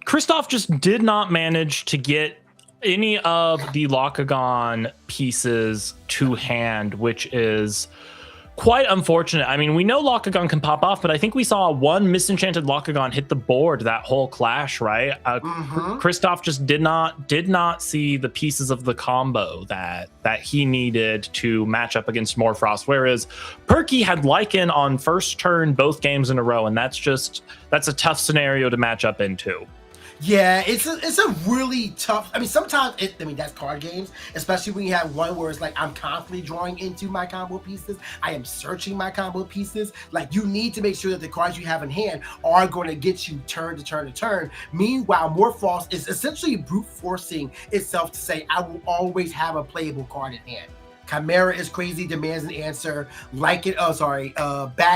[SPEAKER 3] Christoph just did not manage to get any of the Lakagon pieces to hand, which is quite unfortunate. I mean, we know Lakagon can pop off, but I think we saw one misenchanted Lakagon hit the board that whole clash, right? Christoph just did not see the pieces of the combo that he needed to match up against Morfrost, whereas Perky had Lycan on first turn both games in a row, and that's a tough scenario to match up into.
[SPEAKER 2] Yeah, it's a really tough. I mean, sometimes that's card games, especially when you have one where it's like I'm constantly drawing into my combo pieces. I am searching my combo pieces. Like, you need to make sure that the cards you have in hand are going to get you turn to turn to turn. Meanwhile, Morphoth is essentially brute forcing itself to say, I will always have a playable card in hand. Chimera is crazy, demands an answer. Bat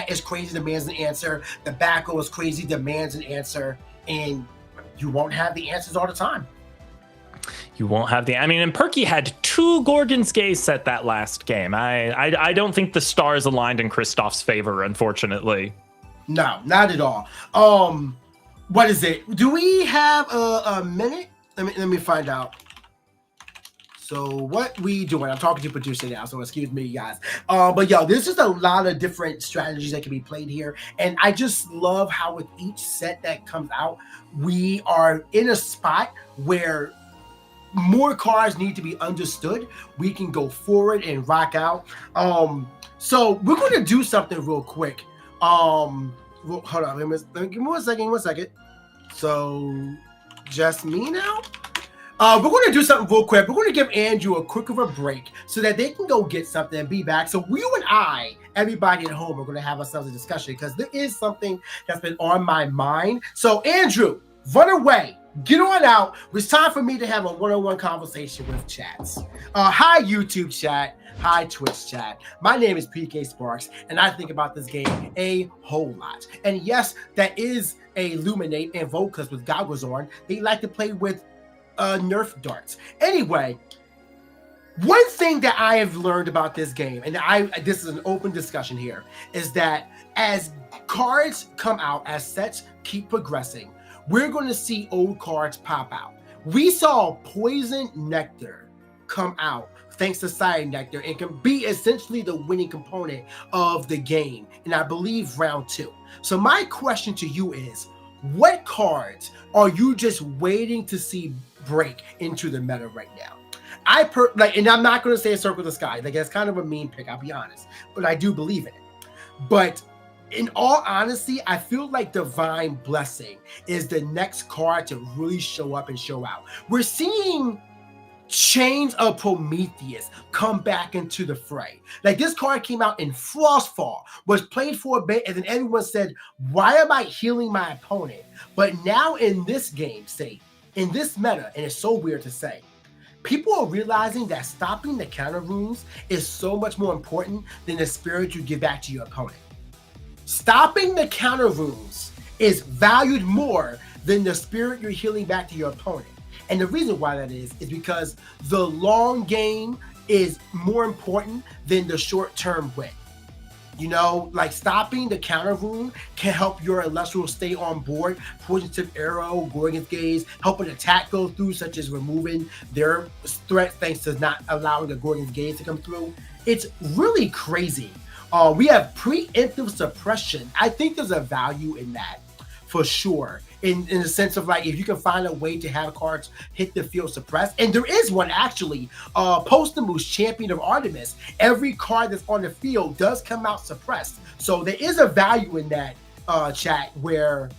[SPEAKER 2] is crazy, demands an answer. The Backo is crazy, demands an answer. And you won't have the answers all the time.
[SPEAKER 3] You won't have the. I mean, and Perky had 2 Gorgon's Gaze set that last game. I don't think the stars aligned in Christoph's favor, unfortunately.
[SPEAKER 2] No, not at all. What is it? Do we have a minute? Let me find out. So what we doing? I'm talking to producer now, so excuse me, guys. But yo, there's just a lot of different strategies that can be played here, and I just love how with each set that comes out, we are in a spot where more cards need to be understood. We can go forward and rock out. So we're going to do something real quick. Hold on, give me 1 second. So just me now. We're going to do something real quick. We're going to give Andrew a quick of a break so that they can go get something and be back. So you and I, everybody at home, are going to have ourselves a discussion because there is something that's been on my mind. So Andrew, run away. Get on out. It's time for me to have a one-on-one conversation with chats. Hi, YouTube chat. Hi, Twitch chat. My name is PK Sparks, and I think about this game a whole lot. And yes, that is a Luminate and Volcus with goggles on. They like to play with Nerf darts. Anyway, one thing that I have learned about this game, and this is an open discussion here, is that as cards come out, as sets keep progressing, we're going to see old cards pop out. We saw Poison Nectar come out thanks to Side Nectar and can be essentially the winning component of the game, and I believe round 2. So my question to you is, what cards are you just waiting to see break into the meta right now? And I'm not going to say Circle the Sky. Like, that's kind of a mean pick, I'll be honest, but I do believe in it. But in all honesty, I feel like Divine Blessing is the next card to really show up and show out. We're seeing Chains of Prometheus come back into the fray. Like, this card came out in Frostfall, was played for a bit, and then everyone said, why am I healing my opponent? But now in this game, in this meta, and it's so weird to say, people are realizing that stopping the counter runes is so much more important than the spirit you give back to your opponent. Stopping the counter runes is valued more than the spirit you're healing back to your opponent. And the reason why that is because the long game is more important than the short-term win. You know, like stopping the counter rune can help your Elestral stay on board. Poison Tip Arrow, Gorgon's Gaze, help an attack go through, such as removing their threat thanks to not allowing the Gorgon's Gaze to come through. It's really crazy. We have preemptive suppression. I think there's a value in that for sure. In the sense of like, if you can find a way to have cards hit the field suppressed, and there is one actually, Postumus, Champion of Artemis, every card that's on the field does come out suppressed. So there is a value in that, chat, where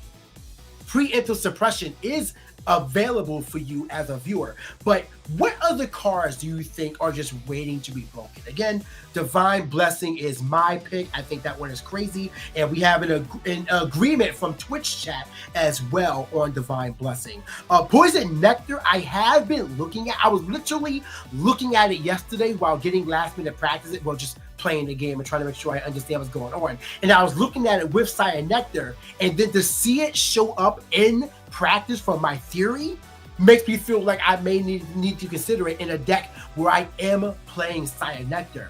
[SPEAKER 2] preemptive suppression is available for you as a viewer. But what other cards do you think are just waiting to be broken? Again, Divine Blessing is my pick. I think that one is crazy, and we have an agreement from Twitch chat as well on Divine Blessing. Poison Nectar, I have been looking at. I was literally looking at it yesterday while getting last minute practice. Well, just playing the game and trying to make sure I understand what's going on. And I was looking at it with Cyan Nectar, and then to see it show up in practice for my theory makes me feel like I may need to consider it in a deck where I am playing Cyan Nectar.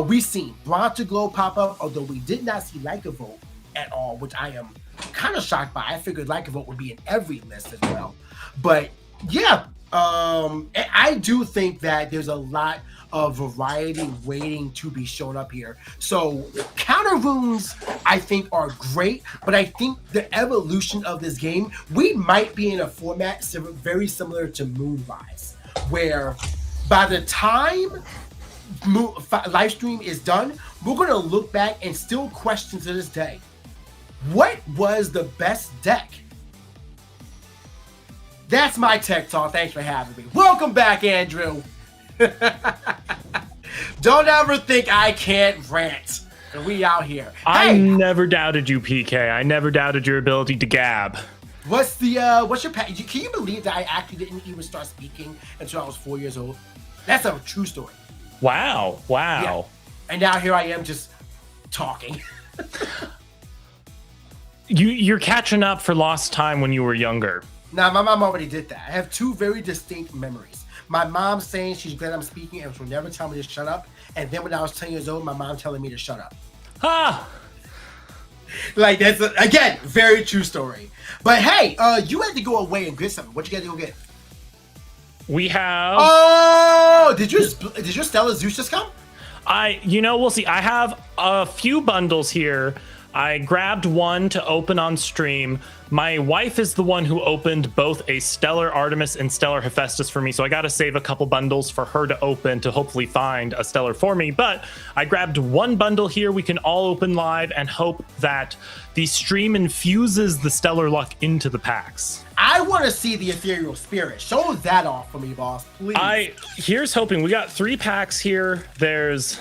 [SPEAKER 2] We've seen Bronzeglow pop up, although we did not see Lycavolt at all, which I am kind of shocked by. I figured Lycavolt would be in every list as well. But yeah, I do think that there's a lot of variety waiting to be shown up here. So counter runes, I think, are great, but I think the evolution of this game, we might be in a format very similar to Moonrise, where by the time live stream is done, we're going to look back and still question to this day, what was the best deck? That's my tech talk. Thanks for having me. Welcome back, Andrew. Don't ever think I can't rant. We out here.
[SPEAKER 3] I
[SPEAKER 2] Hey,
[SPEAKER 3] never doubted you, PK. I never doubted your ability to gab.
[SPEAKER 2] what's your can you believe that I actually didn't even start speaking until I was 4 years old? That's a true story.
[SPEAKER 3] Wow.
[SPEAKER 2] Yeah. And now here I am just talking.
[SPEAKER 3] You're catching up for lost time when you were younger.
[SPEAKER 2] Nah, my mom already did that. I have two very distinct memories. My mom saying she's glad I'm speaking and she'll never tell me to shut up. And then when I was 10 years old, my mom telling me to shut up.
[SPEAKER 3] Ah!
[SPEAKER 2] Like, that's, again, very true story. But hey, you had to go away and get something. What you got to go get?
[SPEAKER 3] We have...
[SPEAKER 2] Oh, did your Stella Zeus just come?
[SPEAKER 3] We'll see. I have a few bundles here. I grabbed one to open on stream. My wife is the one who opened both a Stellar Artemis and Stellar Hephaestus for me, so I got to save a couple bundles for her to open to hopefully find a Stellar for me. But I grabbed one bundle here we can all open live and hope that the stream infuses the Stellar luck into the packs.
[SPEAKER 2] I want to see the Ethereal Spirit. Show that off for me, boss, please.
[SPEAKER 3] Here's hoping. We got 3 packs here. There's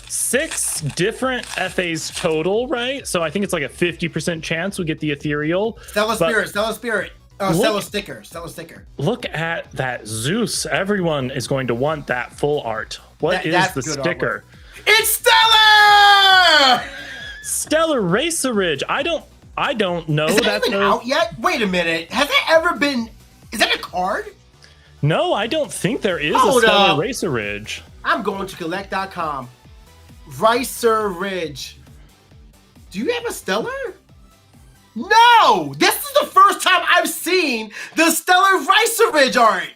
[SPEAKER 3] 6 different FAs total, right? So I think it's like a 50% chance we get the Ethereal.
[SPEAKER 2] Stellar Spirit. Stellar Sticker.
[SPEAKER 3] Look at that Zeus. Everyone is going to want that full art. That's the sticker?
[SPEAKER 2] Artwork. It's Stellar!
[SPEAKER 3] Stellar Racerage. I don't know.
[SPEAKER 2] Is that even out yet? Wait a minute. Has that ever been... Is that a card?
[SPEAKER 3] No, I don't think there is a Stellar Racerage.
[SPEAKER 2] I'm going to collect.com. Racerage. Do you have a Stellar? No! This is the first time I've seen the Stellar Racerage art.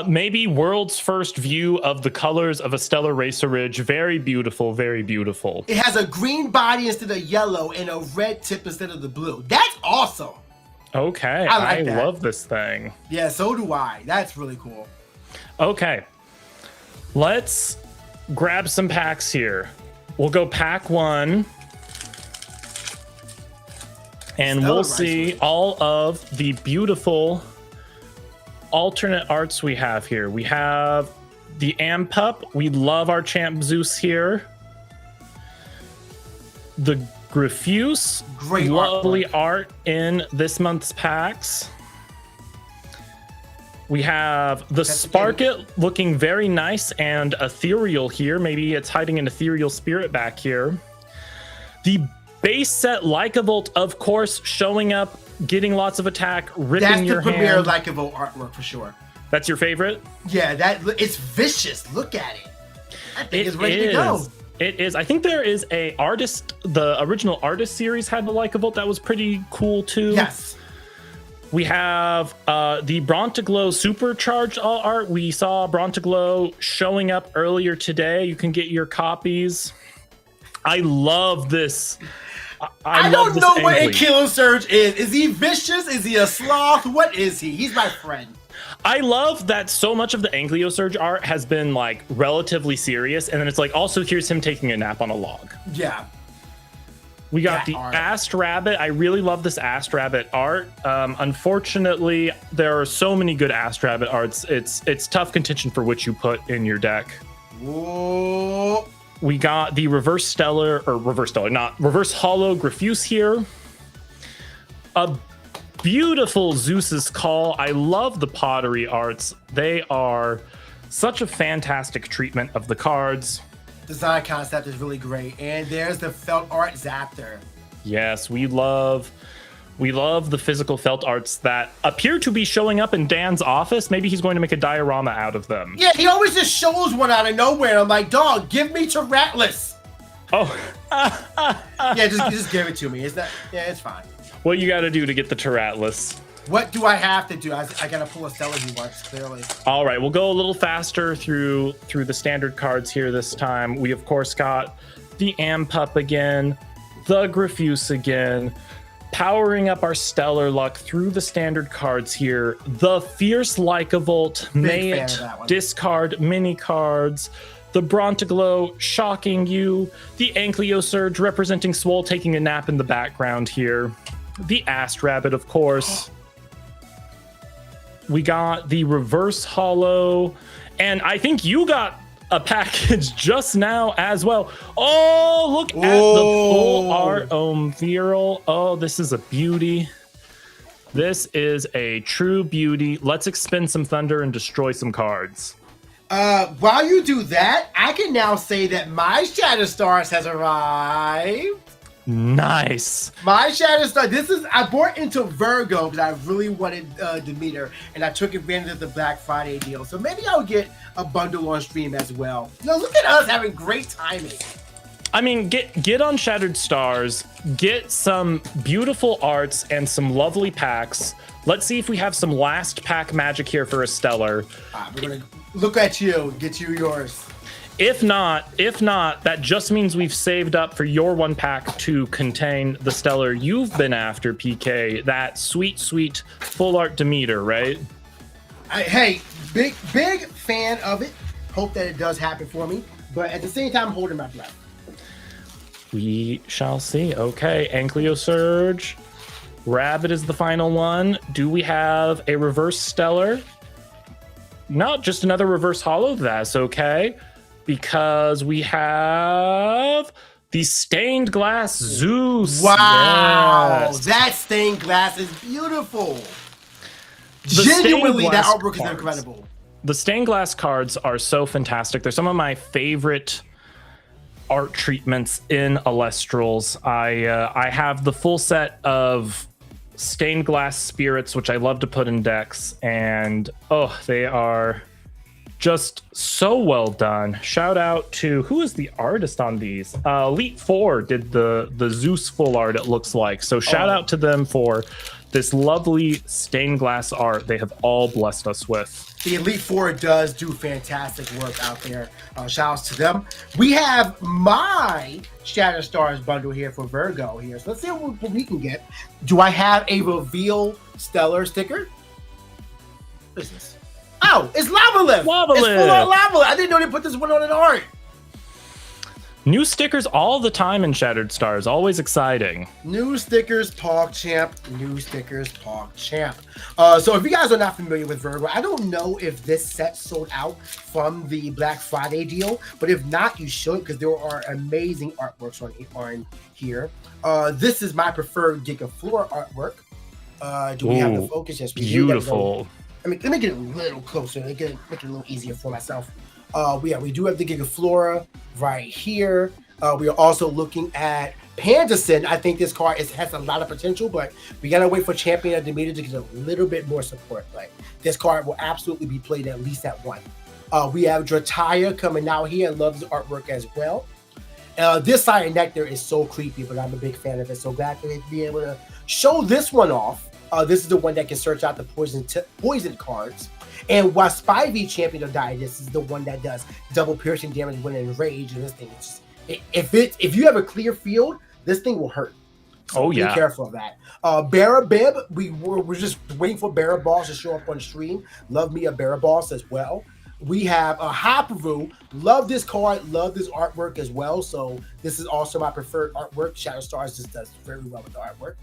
[SPEAKER 3] Maybe world's first view of the colors of a Stellar Racerage. Very beautiful, very beautiful.
[SPEAKER 2] It has a green body instead of yellow and a red tip instead of the blue. That's awesome.
[SPEAKER 3] Okay,
[SPEAKER 2] I
[SPEAKER 3] love this thing.
[SPEAKER 2] Yeah, so do I. That's really cool.
[SPEAKER 3] Okay, let's grab some packs here. We'll go pack 1. And we'll see all of the beautiful alternate arts we have here. We have the Ampup. We love our Champ Zeus here. The Grifuse.
[SPEAKER 2] Great
[SPEAKER 3] lovely art in this month's packs. We have the Sparket looking very nice and ethereal here. Maybe it's hiding an ethereal spirit back here. The base set Lycavolt, of course, showing up, getting lots of attack, ripping your hand.
[SPEAKER 2] That's the premier Lycavolt artwork for sure.
[SPEAKER 3] That's your favorite?
[SPEAKER 2] Yeah, it's vicious. Look at it. I think it's ready to go.
[SPEAKER 3] It is. I think there is a artist, the original artist series had the Lycavolt that was pretty cool too.
[SPEAKER 2] Yes.
[SPEAKER 3] We have the Brontiglow supercharged art. We saw Brontiglow showing up earlier today. You can get your copies. I love this.
[SPEAKER 2] I don't know what a Killer Surge is. Is he vicious? Is he a sloth? What is he? He's my friend.
[SPEAKER 3] I love that so much of the Ankylosurge art has been like relatively serious, and then it's like also here's him taking a nap on a log.
[SPEAKER 2] Yeah.
[SPEAKER 3] We got the Ast Rabbit. I really love this Ast Rabbit art. Unfortunately, there are so many good Ast Rabbit arts. It's tough contention for which you put in your deck.
[SPEAKER 2] Whoa.
[SPEAKER 3] We got the reverse hollow Grafuse here. A beautiful Zeus's Call. I love the pottery arts. They are such a fantastic treatment of the cards.
[SPEAKER 2] Design concept is really great. And there's the felt art Zaptor.
[SPEAKER 3] Yes, we love the physical felt arts that appear to be showing up in Dan's office. Maybe he's going to make a diorama out of them.
[SPEAKER 2] Yeah, he always just shows one out of nowhere. I'm like, dog, give me Tyratless.
[SPEAKER 3] Oh.
[SPEAKER 2] Yeah, just give it to me. Is that? Yeah, it's fine.
[SPEAKER 3] What you got to do to get the Tyratless?
[SPEAKER 2] What do I have to do? I gotta pull a Stellar he wants, clearly.
[SPEAKER 3] All right, we'll go a little faster through the standard cards here this time. We, of course, got the Ampup again, the Grafuse again, powering up our Stellar luck through the standard cards here. The Fierce Lycavolt, may it discard mini cards. The Brontiglow shocking you. The Ankylosurge representing Swole taking a nap in the background here. The Ast Rabbit, of course. We got the reverse hollow, and I think you got a package just now as well. Oh, look at the full art Viral. Oh, this is a beauty. This is a true beauty. Let's expend some thunder and destroy some cards.
[SPEAKER 2] While you do that, I can now say that my Shadow Stars has arrived.
[SPEAKER 3] Nice.
[SPEAKER 2] My Shadow Star. I bought into Virgo because I really wanted Demeter, and I took advantage of the Black Friday deal. So maybe I'll get a bundle on stream as well. No, look at us having great timing.
[SPEAKER 3] I mean, get on Shattered Stars, get some beautiful arts and some lovely packs. Let's see if we have some last pack magic here for a Stellar.
[SPEAKER 2] We're gonna look at you, get you yours.
[SPEAKER 3] If not, that just means we've saved up for your one pack to contain the Stellar you've been after, PK. That sweet, sweet full art Demeter, right?
[SPEAKER 2] Hey, big fan of it. Hope that it does happen for me. But at the same time, I'm holding my breath.
[SPEAKER 3] We shall see. Okay, Ankylosurge. Rabbit is the final one. Do we have a reverse Stellar? Not just another reverse hollow. That's okay. Because we have the Stained Glass Zeus.
[SPEAKER 2] Wow,
[SPEAKER 3] yes.
[SPEAKER 2] That stained glass is beautiful. Genuinely, that artwork is incredible.
[SPEAKER 3] The stained glass cards are so fantastic. They're some of my favorite art treatments in Elestrals. I have the full set of stained glass spirits, which I love to put in decks, and they are just so well done. Shout out to who is the artist on these? Elite 4 did the Zeus full art, it looks like. So shout out to them for this lovely stained glass art they have all blessed us with.
[SPEAKER 2] The Elite 4 does do fantastic work out there. Shout outs to them. We have my Shadow Stars bundle here for Virgo here. So let's see what we can get. Do I have a Reveal Stellar sticker? What is this? Oh, it's Lavalith. It's full on Lavalith. I didn't know they put this one on an art.
[SPEAKER 3] New stickers all the time in Shattered Stars. Always exciting.
[SPEAKER 2] New stickers, PogChamp. New stickers, PogChamp. So if you guys are not familiar with Virgo, I don't know if this set sold out from the Black Friday deal, but if not, you should, because there are amazing artworks on here. This is my preferred Gigaflora artwork. Do we have the focus? Yes, we do.
[SPEAKER 3] Beautiful.
[SPEAKER 2] let me get it a little closer. Make it a little easier for myself. We do have the Gigaflora right here. We are also looking at Pandison. I think this card has a lot of potential, but we gotta wait for Champion of Demeter to get a little bit more support. Like this card will absolutely be played at least at one. We have Drataya coming out here. I love his artwork as well. This Sire Nectar is so creepy, but I'm a big fan of it. So glad to be able to show this one off. This is the one that can search out the poison cards. And while Spivey Champion of Diadis is the one that does double piercing damage when enraged, and this thing is just, if you have a clear field, this thing will hurt. So be careful of that. Barabib, we're just waiting for Baraboss to show up on stream. Love me a Baraboss as well. We have a Hapavu. Love this card. Love this artwork as well. So this is also my preferred artwork. Shadow Stars just does very well with the artwork.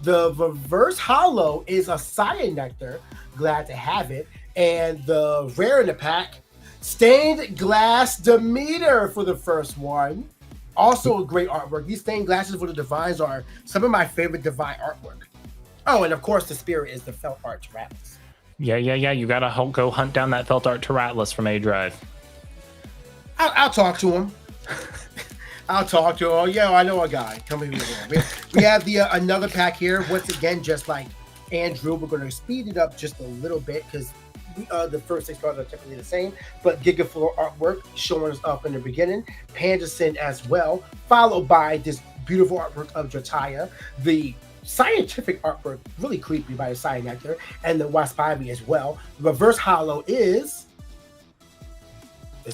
[SPEAKER 2] The reverse holo is a Sire Nectar. Glad to have it. And the rare in the pack, Stained Glass Demeter for the first one. Also a great artwork. These stained glasses for the Divines are some of my favorite Divine artwork. Oh, and of course the Spirit is the Felt Art Tyrantus.
[SPEAKER 3] Yeah. You gotta go hunt down that Felt Art Tyrantus from A-Drive.
[SPEAKER 2] I'll talk to him. I'll talk to him. Oh, yeah, I know a guy. Tell me who it is. We have the another pack here. Once again, just like Andrew, we're going to speed it up just a little bit because the first 6 cards are typically the same. But Gigaflora artwork showing us up in the beginning. Pandison as well, followed by this beautiful artwork of Drataya. The scientific artwork, really creepy by the Sire Nectar, and the Waspivey as well. Reverse holo is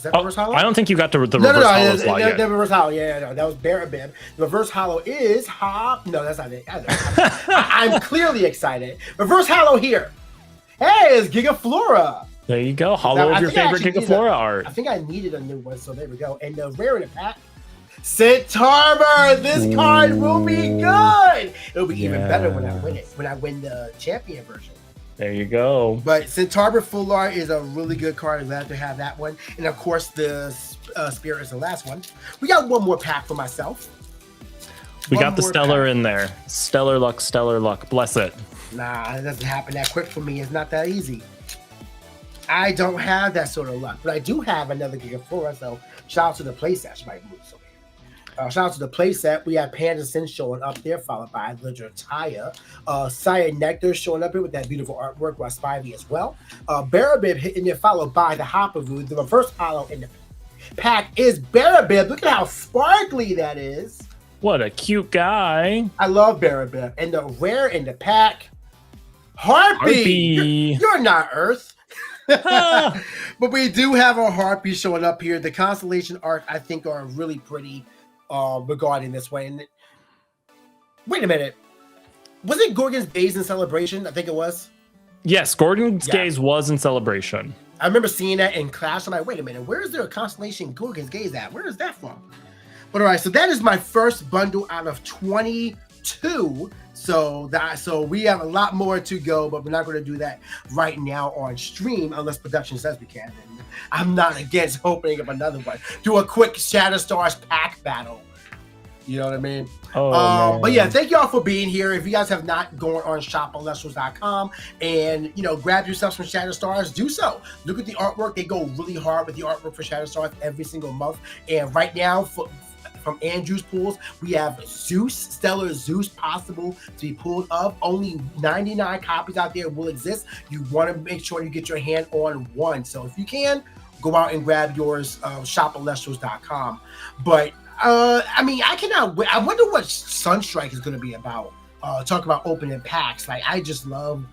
[SPEAKER 2] that reverse holo?
[SPEAKER 3] I don't think you got the reverse holo slot yet.
[SPEAKER 2] The reverse holo, that was Barabib. The reverse holo is Hop. No, that's not it. I'm clearly excited. Reverse holo here. Hey, it's Gigaflora.
[SPEAKER 3] There you go. Holo of your favorite Gigaflora art.
[SPEAKER 2] I think I needed a new one, so there we go. And the rare in the pack, Centaur. This card will be good. It'll be even better when I win it. When I win the champion version.
[SPEAKER 3] There you go.
[SPEAKER 2] But Centaur Full Art is a really good card. I'm glad to have that one. And of course, the Spirit is the last one. We got one more pack for myself.
[SPEAKER 3] We got the Stellar in there. Stellar luck. Bless it.
[SPEAKER 2] Nah, it doesn't happen that quick for me. It's not that easy. I don't have that sort of luck. But I do have another Gigaflora, so shout out to the playset. Shout out to the playset. We have Pandison showing up there, followed by the Drataya. Sire Nectar showing up here with that beautiful artwork by Spivey as well. Barabib hitting there, followed by the Hapavu. The reverse holo in the pack is Barabib. Look at how sparkly that is.
[SPEAKER 3] What a cute guy.
[SPEAKER 2] I love Barabib. And the rare in the pack, Harpy. You're not Earth. But we do have a Harpy showing up here. The constellation art, I think, are really pretty regarding this way. And wait a minute. Was it Gorgon's Gaze in Celebration? I think it was.
[SPEAKER 3] Yes, Gorgon's Gaze was in Celebration.
[SPEAKER 2] I remember seeing that in class. I'm like, wait a minute. Where is there a constellation Gorgon's Gaze at? Where is that from? But all right, so that is my first bundle out of 22. So we have a lot more to go, but we're not going to do that right now on stream unless production says we can. And I'm not against opening up another one. Do a quick Shadow Stars pack battle. You know what I mean? But yeah, thank y'all for being here. If you guys have not gone on shopeelestrals.com and grab yourself some Shadow Stars, do so. Look at the artwork. They go really hard with the artwork for Shadow Stars every single month. And right now, from Andrew's pools, we have Stellar Zeus possible to be pulled of. Only 99 copies out there will exist. You want to make sure you get your hand on one. So if you can, go out and grab yours, shopeelestrals.com. But I cannot wait. I wonder what Sunstrike is going to be about. Talk about opening packs. Like, I just love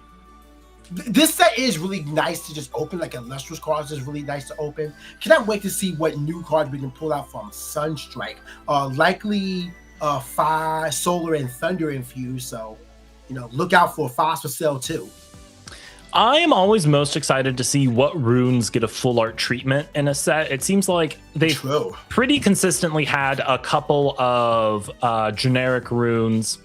[SPEAKER 2] this set. Is really nice to just open. Like Elestrals cards is really nice to open. Cannot wait to see what new cards we can pull out from Sunstrike. Likely Fire, Solar, and Thunder infused. So, look out for Phosphor too.
[SPEAKER 3] I am always most excited to see what runes get a full art treatment in a set. It seems like they've pretty consistently had a couple of generic runes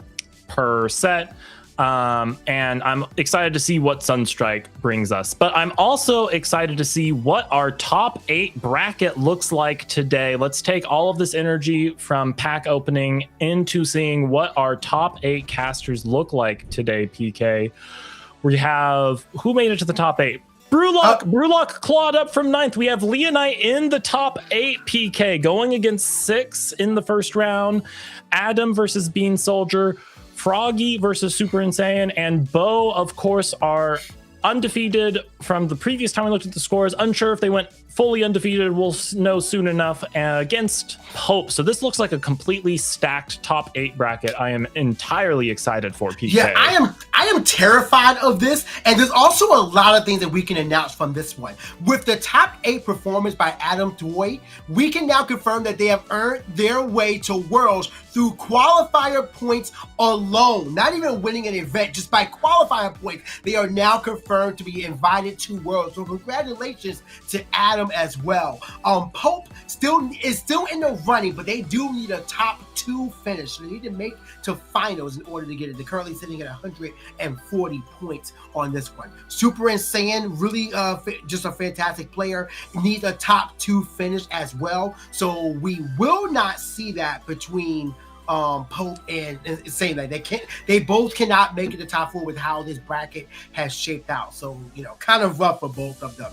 [SPEAKER 3] per set. And I'm excited to see what Sunstrike brings us. But I'm also excited to see what our top 8 bracket looks like today. Let's take all of this energy from pack opening into seeing what our top 8 casters look like today, PK. We have who made it to the top 8? Brewlock clawed up from 9th. We have Leonite in the top 8, PK, going against 6 in the first round. Adam versus Bean Soldier, Froggy versus Super Insane, and Bo, of course, are undefeated from the previous time we looked at the scores. Unsure if they went fully undefeated. We'll know soon enough, against Pope. So this looks like a completely stacked top 8 bracket. I am entirely excited for, PK.
[SPEAKER 2] Yeah, I am terrified of this, and there's also a lot of things that we can announce from this one. With the top 8 performance by Adam Toy, we can now confirm that they have earned their way to Worlds through qualifier points alone. Not even winning an event, just by qualifier points, they are now confirmed to be invited to Worlds. So congratulations to Adam as well. Pope is still in the running, but they do need a top 2 finish. So they need to make to finals in order to get it. They're currently sitting at 140 points on this one. Super Insane, really just a fantastic player. Needs a top 2 finish as well. So we will not see that between Pope and saying that they both cannot make it to top 4 with how this bracket has shaped out. So, kind of rough for both of them.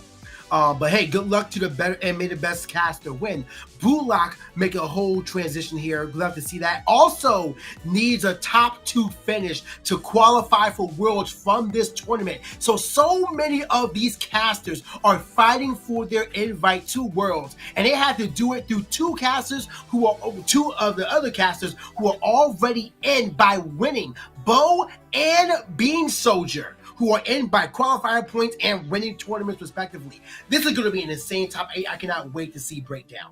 [SPEAKER 2] But hey, good luck to the better and may the best caster win. Bullock make a whole transition here. Love to see that. Also needs a top 2 finish to qualify for Worlds from this tournament. So many of these casters are fighting for their invite to Worlds, and they have to do it through 2 casters who are 2 of the other casters who are already in by winning. Bo and Bean Soldier, who are in by qualifier points and winning tournaments respectively. This is going to be an insane top 8. I cannot wait to see breakdown.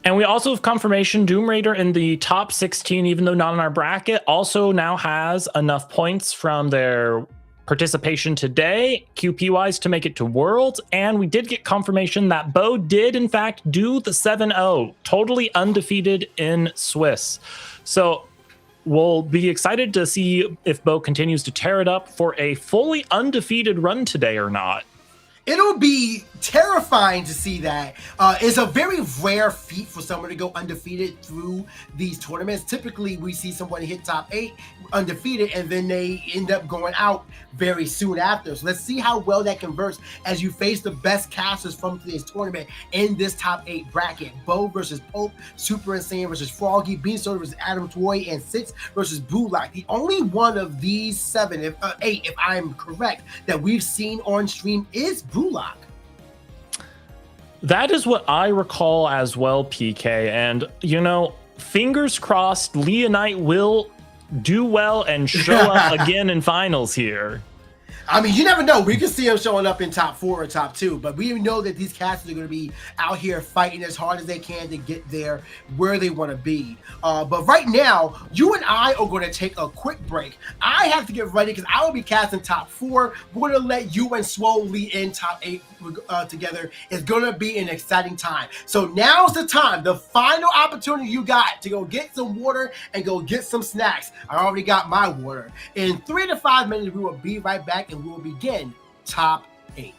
[SPEAKER 3] And we also have confirmation Doom Raider in the top 16, even though not in our bracket, also now has enough points from their participation today, QP-wise, to make it to Worlds. And we did get confirmation that Bo did, in fact, do the 7-0, totally undefeated in Swiss. So we'll be excited to see if Bo continues to tear it up for a fully undefeated run today or not.
[SPEAKER 2] It'll be terrifying to see that. It's a very rare feat for someone to go undefeated through these tournaments. Typically, we see someone hit top 8 undefeated, and then they end up going out very soon after. So let's see how well that converts as you face the best casters from today's tournament in this top 8 bracket. Bo versus Pope, Super Insane versus Froggy, Beanstalk versus Adam Toy, and 6 versus Bullock. The only one of these 8, if I'm correct, that we've seen on stream is Bullock.
[SPEAKER 3] That is what I recall as well, PK. And, fingers crossed, Leonite will do well and show up again in finals here.
[SPEAKER 2] I mean, you never know. We could see him showing up in top 4 or top 2, but we know that these casters are going to be out here fighting as hard as they can to get there where they want to be. But right now, you and I are going to take a quick break. I have to get ready because I will be casting top 4. We're going to let you and Swole lead in top 8 together. It's going to be an exciting time. So now's the time, the final opportunity you got to go get some water and go get some snacks. I already got my water. In 3 to 5 minutes, we will be right back and we will begin top 8.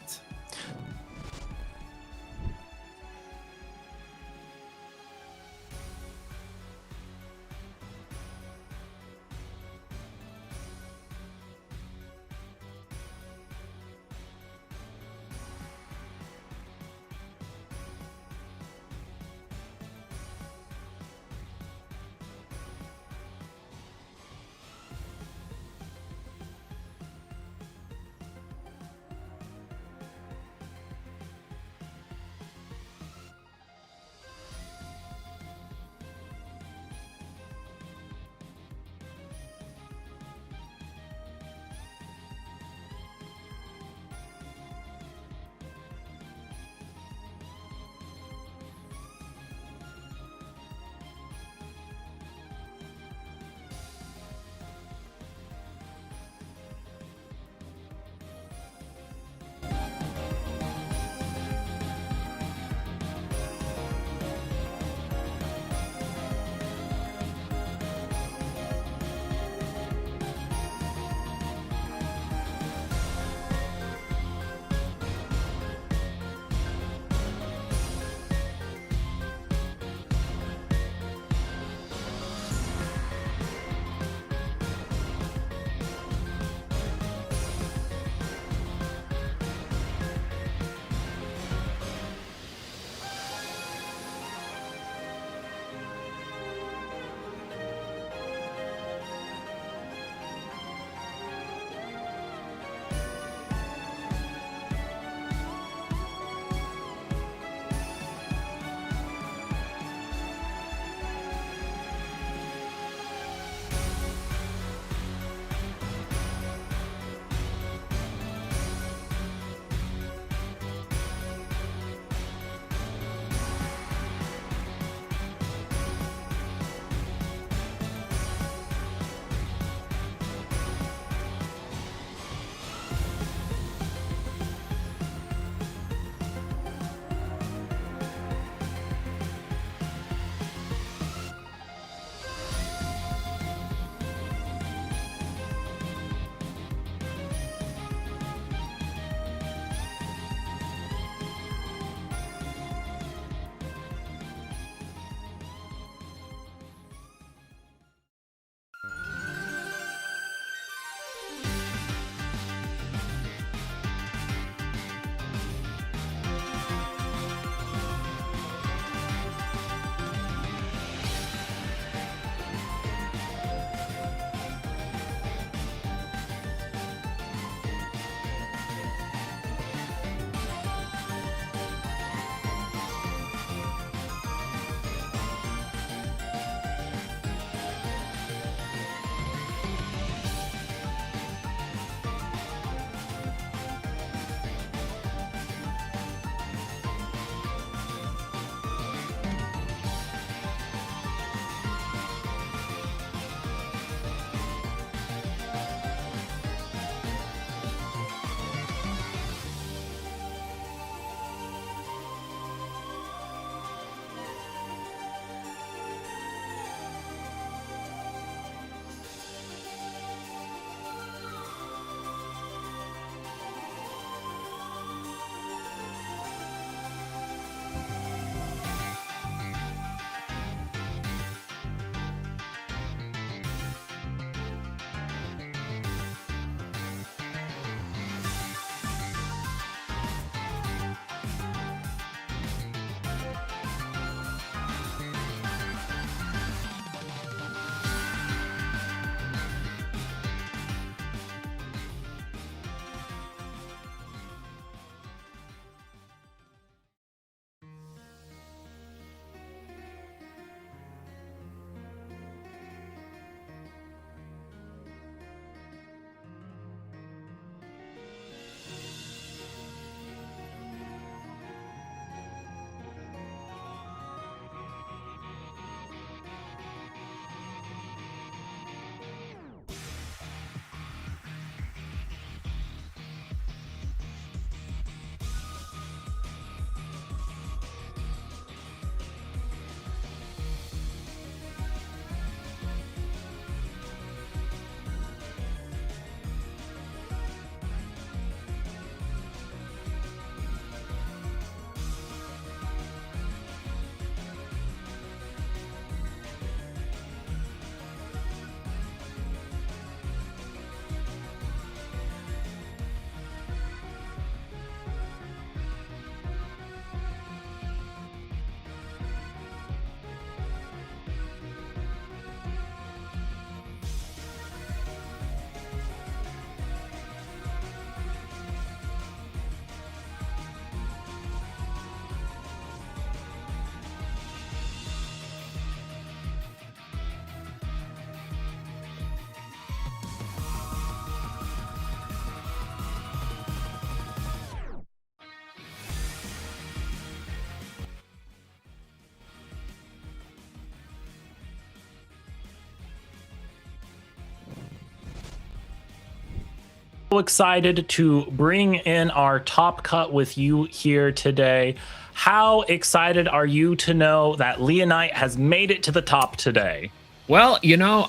[SPEAKER 3] excited to bring in our top cut with you here today. How excited are you to know that Leonite has made it to the top today?
[SPEAKER 4] Well,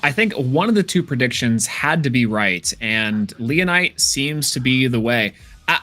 [SPEAKER 4] I think one of the two predictions had to be right, and Leonite seems to be the way.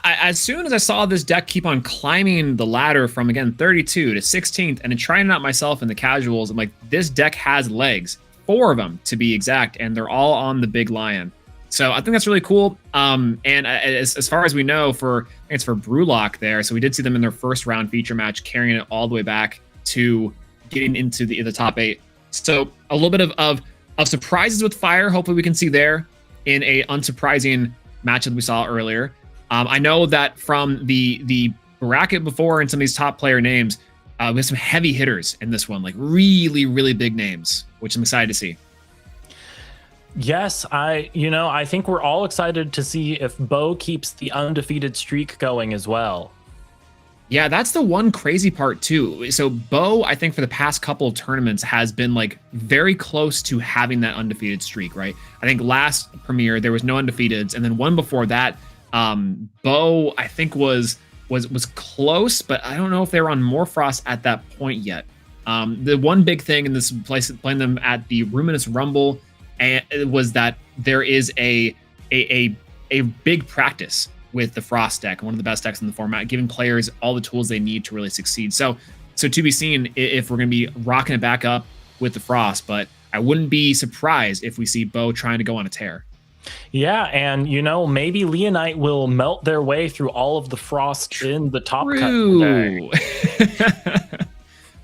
[SPEAKER 4] As soon as I saw this deck keep on climbing the ladder from, again, 32 to 16th, and then trying it out myself in the casuals, I'm like, this deck has legs. 4 of them, to be exact, and they're all on the big lion. So I think that's really cool. And as far as we know, I think it's for Brewlock there. So we did see them in their first round feature match, carrying it all the way back to getting into the top 8. So a little bit of surprises with Fire. Hopefully we can see there in a unsurprising matchup that we saw earlier. I know that from the bracket before and some of these top player names, we have some heavy hitters in this one, like really, really big names, which I'm excited to see.
[SPEAKER 3] Yes, I think we're all excited to see if Bo keeps the undefeated streak going as well.
[SPEAKER 4] Yeah, that's the one crazy part too. So Bo, I think for the past couple of tournaments has been like very close to having that undefeated streak, right? I think last premiere there was no undefeateds, and then one before that, Bo I think was close, but I don't know if they were on Morfrost at that point yet. The one big thing in this place, playing them at the Ruminous Rumble, and it was that there is a big practice with the Frost deck, one of the best decks in the format, giving players all the tools they need to really succeed. So to be seen if we're going to be rocking it back up with the Frost, but I wouldn't be surprised if we see Bo trying to go on a tear.
[SPEAKER 3] Yeah, and maybe Leonite will melt their way through all of the Frost in the top cut today.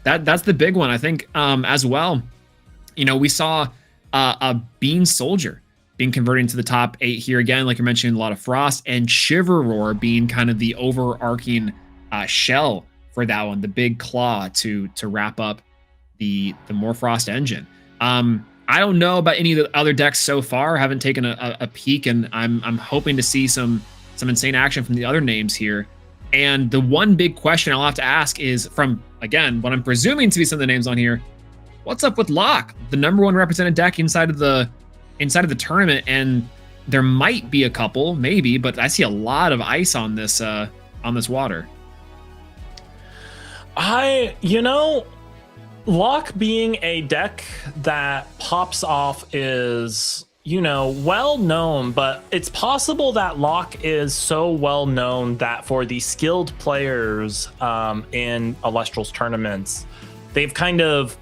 [SPEAKER 4] That's the big one, I think, as well. We saw a Bean Soldier being converted into the top 8 here again, like you're mentioning, a lot of Frost, and Shiver Roar being kind of the overarching shell for that one, the big claw to wrap up the Morfrost engine. I don't know about any of the other decks so far. I haven't taken a peek, and I'm hoping to see some insane action from the other names here. And the one big question I'll have to ask is from, again, what I'm presuming to be some of the names on here, what's up with Locke, the #1 represented deck inside of the tournament? And there might be a couple, maybe, but I see a lot of ice on this water.
[SPEAKER 3] Locke being a deck that pops off is, well known, but it's possible that Locke is so well known that for the skilled players in Elestrals tournaments, they've kind of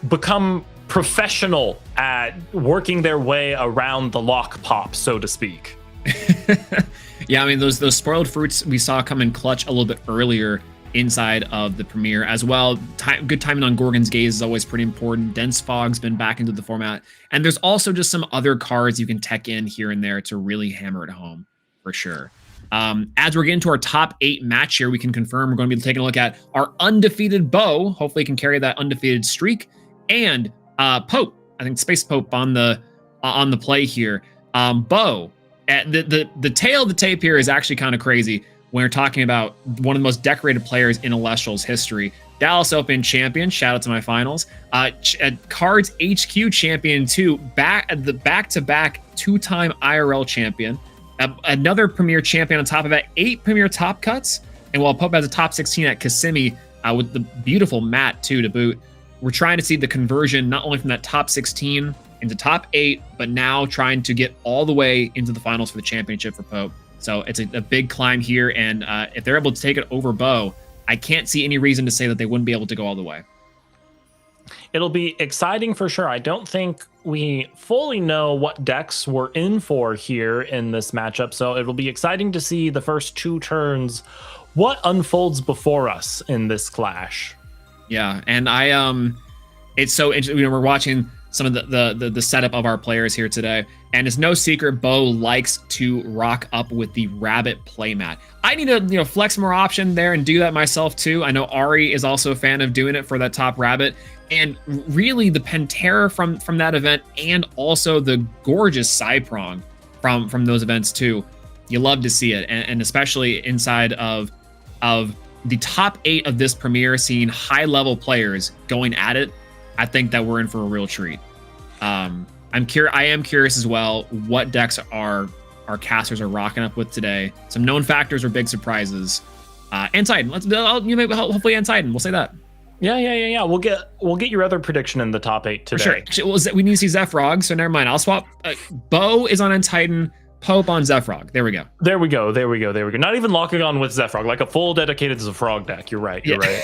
[SPEAKER 3] become professional at working their way around the Locke pop, so to speak.
[SPEAKER 4] Yeah, I mean, those spoiled fruits we saw come in clutch a little bit earlier inside of the premiere as well. Good timing on Gorgon's Gaze is always pretty important. Dense Fog's been back into the format. And there's also just some other cards you can tech in here and there to really hammer it home, for sure. As we're getting to our top 8 match here, we can confirm we're going to be taking a look at our undefeated Bo. Hopefully he can carry that undefeated streak. And Pope, I think Space Pope on the play here. Bo, the tail of the tape here is actually kind of crazy when we're talking about one of the most decorated players in Elestrals history. Dallas Open champion, shout out to my finals. Cards HQ champion too, back-to-back 2-time IRL champion. Another premier champion on top of that, 8 premier top cuts. And while Pope has a top 16 at Kissimmee with the beautiful mat too to boot, we're trying to see the conversion not only from that top 16 into top 8, but now trying to get all the way into the finals for the championship for Pope. So it's a big climb here, and if they're able to take it over Bo, I can't see any reason to say that they wouldn't be able to go all the way.
[SPEAKER 3] It'll be exciting for sure. I don't think we fully know what decks we're in for here in this matchup, so it'll be exciting to see the first 2 turns, what unfolds before us in this clash.
[SPEAKER 4] Yeah, and it's so interesting. We're watching some of the setup of our players here today, and it's no secret Bo likes to rock up with the rabbit playmat. I need to flex more option there and do that myself too. I know Ari is also a fan of doing it for that top rabbit, and really the Pantera from that event, and also the gorgeous side prong from those events too. You love to see it, and especially inside of the top 8 of this premiere, seeing high level players going at it. I think that we're in for a real treat. I am curious as well what decks are our casters are rocking up with today. Some known factors or big surprises. And Titan. Hopefully and Titan. We'll say that.
[SPEAKER 3] Yeah. We'll get your other prediction in the top 8 today.
[SPEAKER 4] For sure. Well, we need to see Zephyrog, so never mind. I'll swap. Bo is on End Titan. Pope on Zephyrog. There we go.
[SPEAKER 3] There we go. Not even locking on with Zephyrog, like a full dedicated Zephyrog deck. You're right. Right.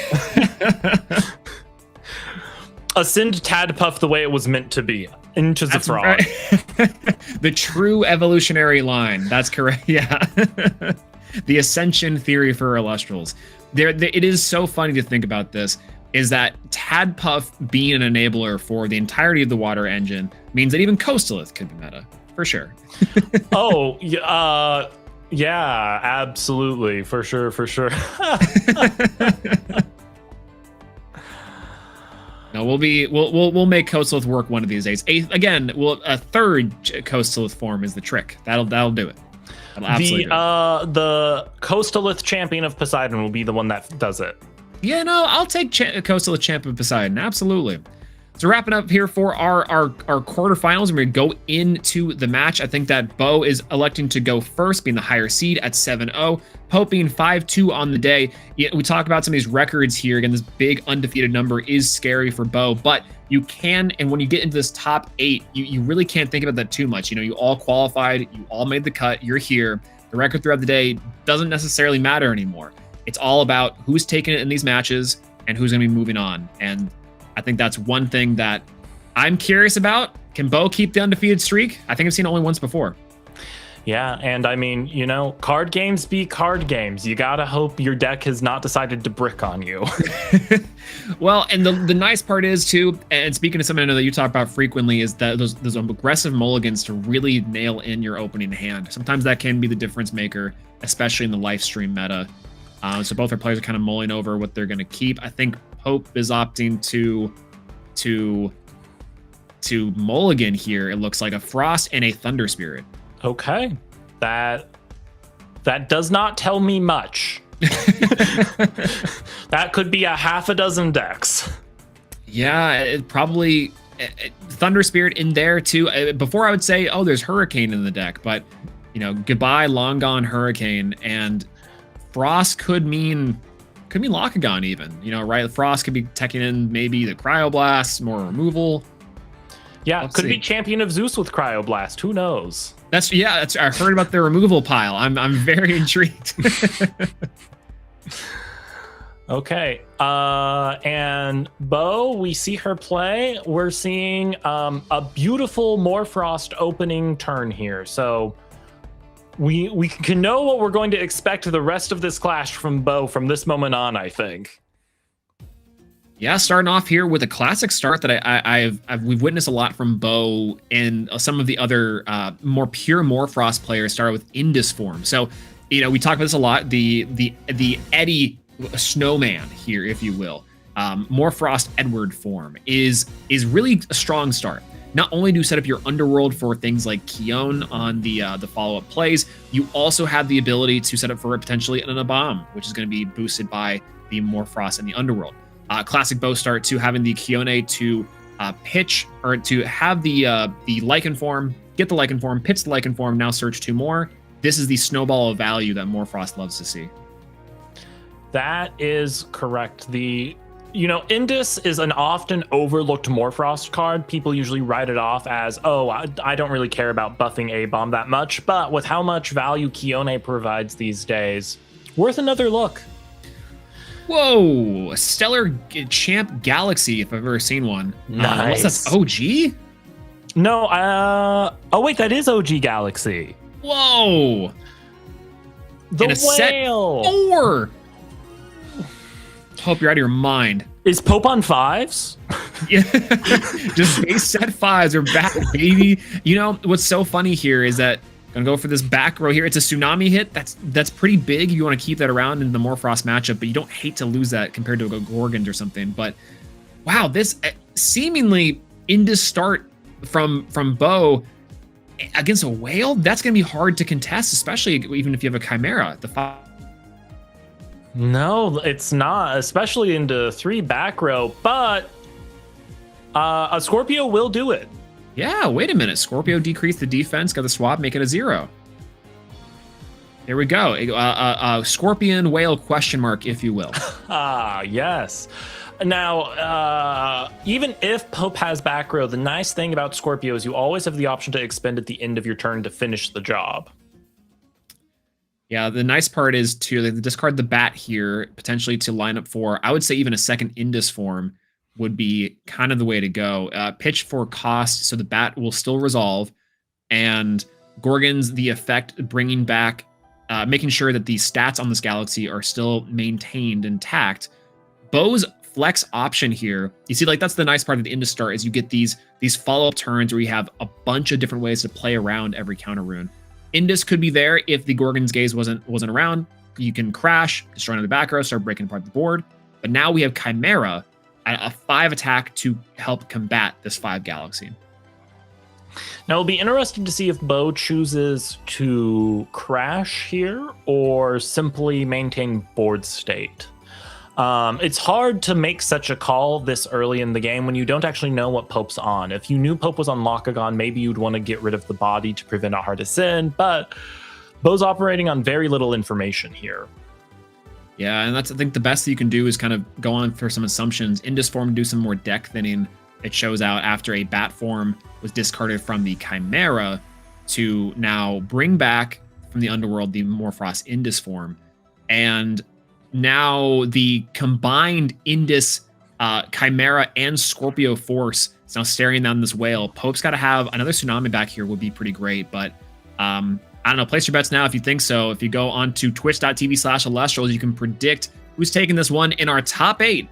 [SPEAKER 3] Ascend Tadpuff the way it was meant to be. Into Zephyrog.
[SPEAKER 4] Right. The true evolutionary line. That's correct. Yeah. The ascension theory for Elestrals. It is so funny to think about this, is that Tadpuff being an enabler for the entirety of the water engine means that even Coastalith could be meta. For sure.
[SPEAKER 3] Yeah, absolutely. For sure.
[SPEAKER 4] No, we'll make Coastalith work one of these days. Again, a third Coastalith form is the trick. That'll do it. That'll absolutely do it.
[SPEAKER 3] The Coastalith champion of Poseidon will be the one that does it.
[SPEAKER 4] Yeah, no, I'll take Coastalith champion of Poseidon. Absolutely. So wrapping up here for our quarterfinals, we're going to go into the match. I think that Bo is electing to go first, being the higher seed at 7-0. Pope being 5-2 on the day. Yeah, we talk about some of these records here. Again, this big undefeated number is scary for Bo, but you can, and when you get into this top 8, you really can't think about that too much. You all qualified, you all made the cut, you're here. The record throughout the day doesn't necessarily matter anymore. It's all about who's taking it in these matches and who's going to be moving on. And I think that's one thing that I'm curious about. Can Bo keep the undefeated streak? I think I've seen it only once before.
[SPEAKER 3] Yeah, and I mean, card games be card games. You gotta hope your deck has not decided to brick on you.
[SPEAKER 4] Well, and the nice part is too, and speaking to something I know that you talk about frequently, is that those aggressive mulligans to really nail in your opening hand. Sometimes that can be the difference maker, especially in the live stream meta. So both our players are kind of mulling over what they're going to keep. I think Pope is opting to mulligan here. It looks like a Frost and a Thunder Spirit.
[SPEAKER 3] Okay, that does not tell me much. That could be a half a dozen decks.
[SPEAKER 4] Yeah, it probably Thunder Spirit in there too. Before I would say, oh, there's Hurricane in the deck, but goodbye, long gone Hurricane, and Frost could mean Lockagon even. Right? Frost could be teching in maybe the Cryoblast, more removal.
[SPEAKER 3] Yeah, could be Champion of Zeus with Cryoblast. Who knows? I heard about the removal pile. I'm very intrigued. Okay, and Bo, we see her play. We're seeing a beautiful Morfrost opening turn here. So we can know what we're going to expect the rest of this clash from Bo from this moment on, I think. Yeah, starting off here with a classic start that we've witnessed a lot from Bo, and some of the other more pure Morfrost players started with Indus form. So, we talk about this a lot. The Eddie Snowman here, if you will, Morfrost Edward form is really a strong start. Not only do you set up your underworld for things like Keon on the follow-up plays, you also have the ability to set up for potentially an Abam, which is going to be boosted by the Morfrost and the underworld. Classic Bo start to having the Keone to pitch, or to have the Lycan form, get the Lycan form, pitch the Lycan form, now search 2 more. This is the snowball of value that Morfrost loves to see. That is correct. Indus is an often overlooked Morfrost card. People usually write it off as, I don't really care about buffing A-Bomb that much, but with how much value Keone provides these days, worth another look. Whoa, Stellar Champ Galaxy, if I've ever seen one. Nice. That's OG? No, that is OG Galaxy. Whoa. The whale. Set 4. Hope you're out of your mind. Is Pope on 5s? Yeah. Just base set 5s are back, baby. What's so funny here is that gonna go for this back row here. It's a tsunami hit. That's pretty big. You want to keep that around in the Morfrost matchup, but you don't hate to lose that compared to a Gorgons or something. But wow, this seemingly Indus start from Bo against a whale, that's gonna be hard to contest, especially even if you have a Chimera. No, it's not, especially into 3 back row, but a Scorpio will do it. Yeah, wait a minute. Scorpio decreased the defense, got the swap, make it a 0.
[SPEAKER 4] Here we go. Scorpion whale question mark, if you will.
[SPEAKER 3] Ah, yes. Now, even if Pope has back row, the nice thing about Scorpio is you always have the option to expend at the end of your turn to finish the job.
[SPEAKER 4] Yeah, the nice part is to discard the bat here, potentially to line up for, I would say even a second Indus form would be kind of the way to go. Pitch for cost, so the bat will still resolve, and Gorgon's the effect bringing back, making sure that the stats on this galaxy are still maintained intact. Bo's flex option here, you see, like, that's the nice part of the Indus start, is you get these follow-up turns where you have a bunch of different ways to play around every counter rune. Indus could be there if the Gorgon's Gaze wasn't around. You can crash, destroy another back row, start breaking apart the board. But now we have Chimera at a 5 attack to help combat this 5 galaxy.
[SPEAKER 3] Now, it'll be interesting to see if Bo chooses to crash here or simply maintain board state. It's hard to make such a call this early in the game when you don't actually know what Pope's on. If you knew Pope was on Locagon, maybe you'd want to get rid of the body to prevent a hard ascend, but Bo's operating on very little information here.
[SPEAKER 4] Yeah, and that's, I think, the best that you can do is kind of go on for some assumptions. Indus form, do some more deck thinning. It shows out after a bat form was discarded from the Chimera to now bring back from the Underworld the Morphrost Indus form. And now the combined Indus, Chimera, and Scorpio force is now staring down this whale. Pope's got to have another Tsunami back here would be pretty great, but I don't know. Place your bets now if you think so. If you go on to twitch.tv/Elestrals, you can predict who's taking this one in our top 8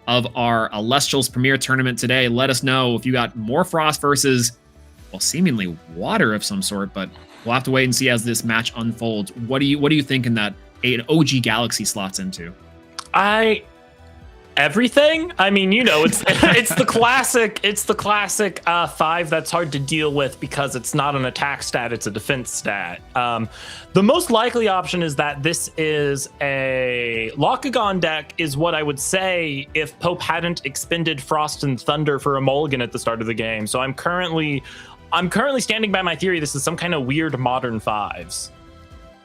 [SPEAKER 4] of our Elestrals Premier Tournament today. Let us know if you got Morphrost versus, well, seemingly water of some sort, but we'll have to wait and see as this match unfolds. What do you think in that an OG Galaxy slots into?
[SPEAKER 3] Everything. I mean, you know, it's the classic 5 that's hard to deal with because it's not an attack stat, it's a defense stat. The most likely option is that this is a Locagon deck, is what I would say if Pope hadn't expended Frost and Thunder for a mulligan at the start of the game. So I'm currently standing by my theory this is some kind of weird modern 5s.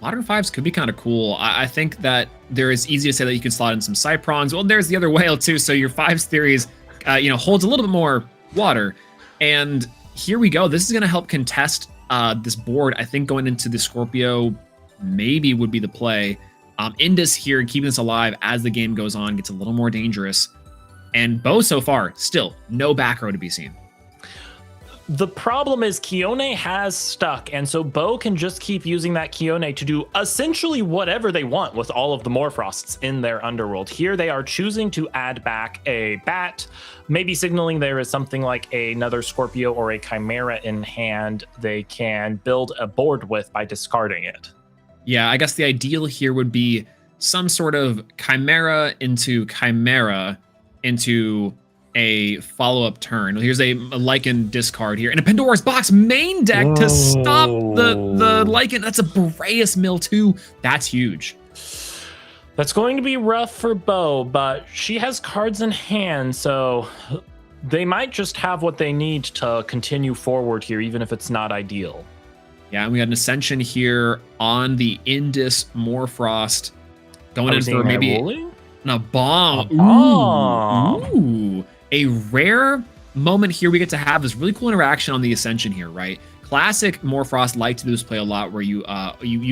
[SPEAKER 4] Modern 5s could be kind of cool. I think that there is easy to say that you can slot in some Cyprons. Well, there's the other whale too, so your 5s theories, holds a little bit more water. And here we go. This is going to help contest this board. I think going into the Scorpio maybe would be the play. Indus here, keeping this alive as the game goes on, gets a little more dangerous. And Bo so far, still no back row to be seen.
[SPEAKER 3] The problem is Kione has stuck, and so Bo can just keep using that Kione to do essentially whatever they want with all of the Morphrosts in their underworld. Here they are choosing to add back a bat, maybe signaling there is something like another Scorpio or a Chimera in hand they can build a board with by discarding it.
[SPEAKER 4] Yeah, I guess the ideal here would be some sort of Chimera into a follow-up turn. Here's a Lycan discard here, and a Pandora's Box main deck to stop the Lycan. That's a Boreas Mill too. That's huge.
[SPEAKER 3] That's going to be rough for Bo, but she has cards in hand, so they might just have what they need to continue forward here, even if it's not ideal.
[SPEAKER 4] Yeah, and we got an Ascension here on the Indus Morphrost. Going in for maybe a bomb. Ooh. A rare moment here we get to have this really cool interaction on the Ascension here, right? Classic Morphrost like to do this play a lot where you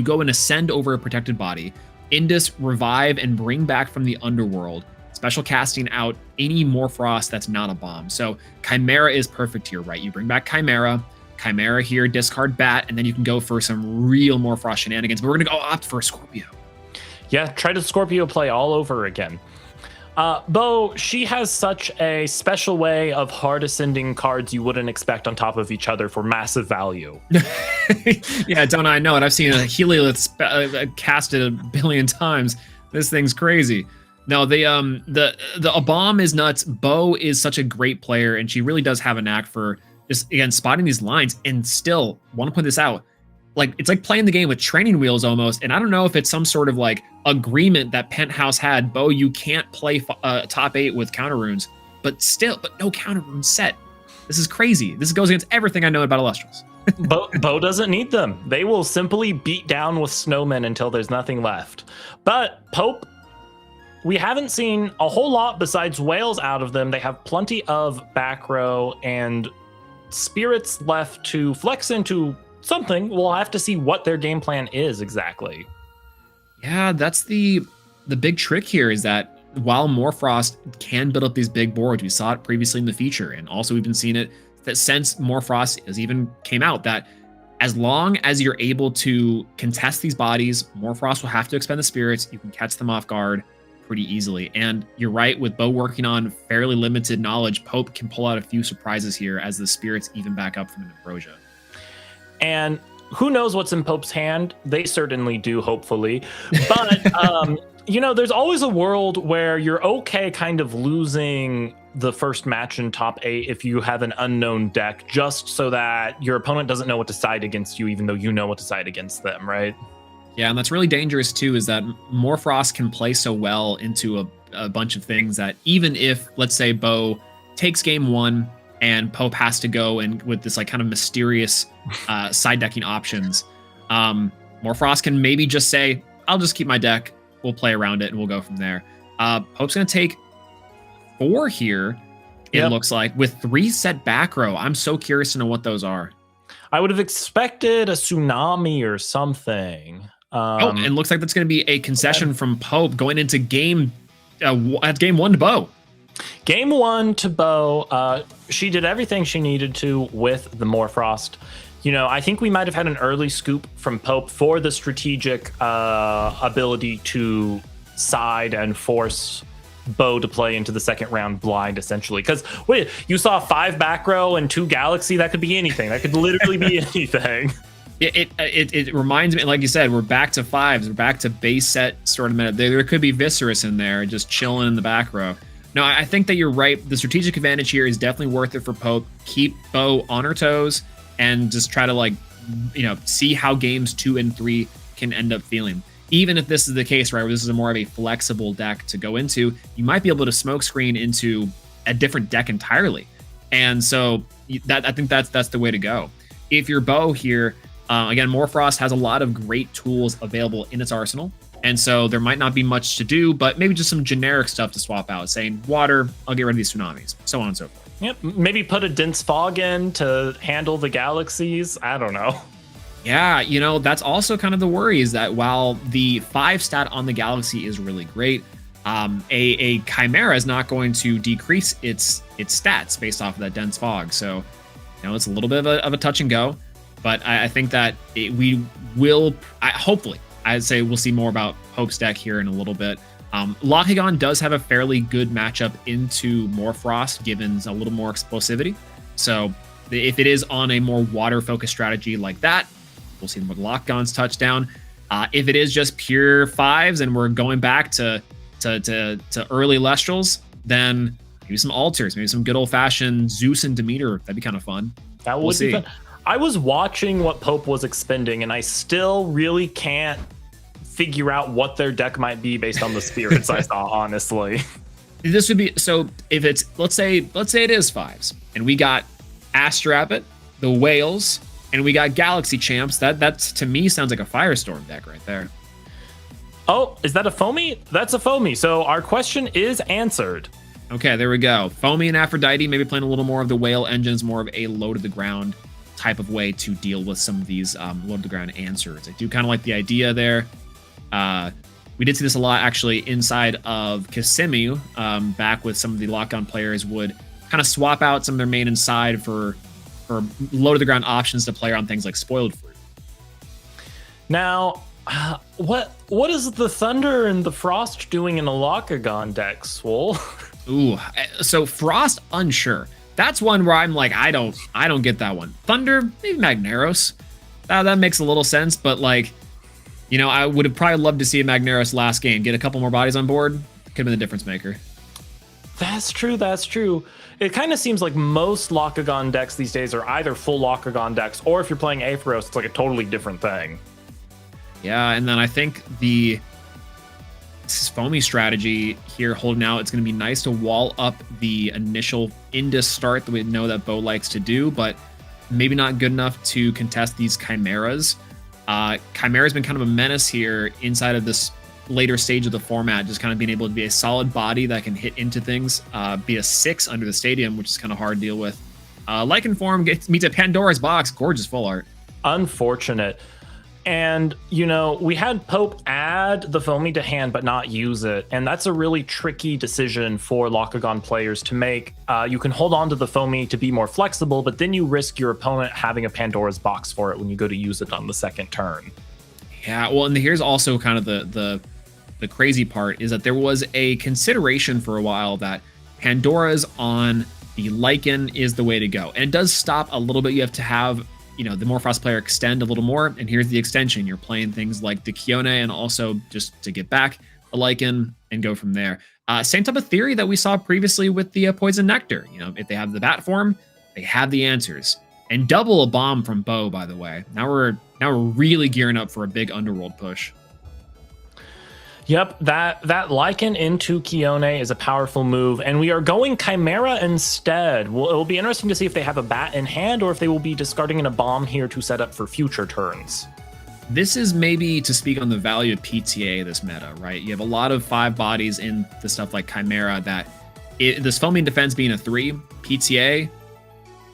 [SPEAKER 4] go and ascend over a protected body, Indus revive and bring back from the Underworld, special casting out any Morphrost that's not a bomb. So Chimera is perfect here, right? You bring back Chimera here, discard Bat, and then you can go for some real Morphrost shenanigans, but we're gonna go opt for a Scorpio.
[SPEAKER 3] Yeah, try the Scorpio play all over again. Bo, she has such a special way of hard ascending cards you wouldn't expect on top of each other for massive value.
[SPEAKER 4] Yeah, don't I know it? I've seen a Heliolith casted a billion times. This thing's crazy. No, a bomb is nuts. Bo is such a great player, and she really does have a knack for just, again, spotting these lines. And still, want to point this out, like, it's like playing the game with training wheels almost. And I don't know if it's some sort of like agreement that Penthouse had. Bo, you can't play top 8 with counter runes, but no counter rune set. This is crazy. This goes against everything I know about Elestrals.
[SPEAKER 3] Bo doesn't need them. They will simply beat down with snowmen until there's nothing left. But Pope, we haven't seen a whole lot besides whales out of them. They have plenty of back row and spirits left to flex into something. We'll have to see what their game plan is exactly.
[SPEAKER 4] Yeah, that's the big trick here, is that while Morfrost can build up these big boards, we saw it previously in the feature, and also we've been seeing it that since Morfrost has even came out, that as long as you're able to contest these bodies, Morfrost will have to expend the spirits. You can catch them off guard pretty easily. And you're right, with Bo working on fairly limited knowledge, Pope can pull out a few surprises here as the spirits even back up from an ambrosia.
[SPEAKER 3] And who knows what's in Pope's hand? They certainly do, hopefully. But, there's always a world where you're okay kind of losing the first match in top 8 if you have an unknown deck, just so that your opponent doesn't know what to side against you, even though you know what to side against them, right?
[SPEAKER 4] Yeah, and that's really dangerous too, is that Morfrost can play so well into a bunch of things that even if, let's say, Bo takes game 1 and Pope has to go and with this like kind of mysterious side decking options, Morfrost can maybe just say, I'll just keep my deck, we'll play around it, and we'll go from there. Pope's going to take 4 here, it looks like, with 3 set back row. I'm so curious to know what those are.
[SPEAKER 3] I would have expected a tsunami or something.
[SPEAKER 4] It looks like that's going to be a concession from Pope going into game 1 to Bo.
[SPEAKER 3] Game 1 to Bo. She did everything she needed to with the Morfrost. I think we might have had an early scoop from Pope for the strategic ability to side and force Bo to play into the second round blind, essentially. Because wait, you saw 5 back row and 2 galaxy. That could be anything. That could literally be anything.
[SPEAKER 4] It reminds me, like you said, we're back to 5s. We're back to base set sort of meta. There could be Viscerus in there just chilling in the back row. No, I think that you're right. The strategic advantage here is definitely worth it for Pope. Keep Bo on her toes and just try to see how games 2 and 3 can end up feeling. Even if this is the case, right, where this is more of a flexible deck to go into, you might be able to smokescreen into a different deck entirely. And so I think that's the way to go. If you're Bo here, again, Morfrost has a lot of great tools available in its arsenal. And so there might not be much to do, but maybe just some generic stuff to swap out, saying water, I'll get rid of these tsunamis, so on and so forth.
[SPEAKER 3] Yep, maybe put a dense fog in to handle the galaxies. I don't know.
[SPEAKER 4] Yeah, that's also kind of the worry, is that while the 5 stat on the galaxy is really great, a chimera is not going to decrease its stats based off of that dense fog. So, it's a little bit of a touch and go, but I think that we will, hopefully, I'd say we'll see more about Pope's deck here in a little bit. Lochagon does have a fairly good matchup into Morfrost, given a little more explosivity. So if it is on a more water-focused strategy like that, we'll see them with Lochagon's touchdown. If it is just pure 5s and we're going back to early Elestrals, then maybe some altars, maybe some good old-fashioned Zeus and Demeter. That'd be kind of fun.
[SPEAKER 3] That would be fun. I was watching what Pope was expending, and I still really can't figure out what their deck might be based on the spirits I saw, honestly.
[SPEAKER 4] This would be, so if it's, let's say it is 5s, and we got Astrabbit, the Whales, and we got Galaxy Champs, that to me sounds like a Firestorm deck right there.
[SPEAKER 3] Oh, is that a Foamy? That's a Foamy. So our question is answered.
[SPEAKER 4] Okay, there we go. Foamy and Aphrodite, maybe playing a little more of the Whale engines, more of a low to the ground type of way to deal with some of these low to the ground answers. I do kind of like the idea there. We did see this a lot actually inside of Kissimmee, back with some of the lock-on players would kind of swap out some of their main inside for low to the ground options to play on things like Spoiled Fruit.
[SPEAKER 3] Now, what is the Thunder and the Frost doing in a Lochagon deck, Swole?
[SPEAKER 4] Ooh, so Frost, unsure. That's one where I'm like, I don't get that one. Thunder, maybe Magneros. That makes a little sense, but like, I would have probably loved to see a Magneros last game. Get a couple more bodies on board. Could have been the difference maker.
[SPEAKER 3] That's true. It kind of seems like most Lochagon decks these days are either full Lochagon decks, or if you're playing Aetheros, it's like a totally different thing.
[SPEAKER 4] Yeah, and then I think this is foamy strategy here holding out. It's going to be nice to wall up the initial Indus start that we know that Bo likes to do, but maybe not good enough to contest these Chimeras. Chimera's been kind of a menace here inside of this later stage of the format, just kind of being able to be a solid body that can hit into things, be a 6 under the stadium, which is kind of hard to deal with. Lycan form meets a Pandora's box. Gorgeous full art.
[SPEAKER 3] Unfortunate. And, you know, we had Pope add the foamy to hand but not use it. And that's a really tricky decision for Locagon players to make. You can hold on to the foamy to be more flexible, but then you risk your opponent having a Pandora's box for it when you go to use it on the second turn.
[SPEAKER 4] Yeah, well, and here's also kind of the crazy part is that there was a consideration for a while that Pandora's on the Lycan is the way to go. And it does stop a little bit. You have to have, you know, the Morphrost player extend a little more. And here's the extension. You're playing things like the Kione and also just to get back a Lycan and go from there. Same type of theory that we saw previously with the Poison Nectar. You know, if they have the bat form, they have the answers. And double a bomb from Bo, by the way. Now we're really gearing up for a big Underworld push.
[SPEAKER 3] Yep, that Lycan into Kione is a powerful move, and we are going Chimera instead. Well, it'll be interesting to see if they have a bat in hand or if they will be discarding in a bomb here to set up for future turns.
[SPEAKER 4] This is maybe to speak on the value of PTA this meta, right? You have a lot of 5 bodies in the stuff like Chimera that this foaming defense being a 3, PTA.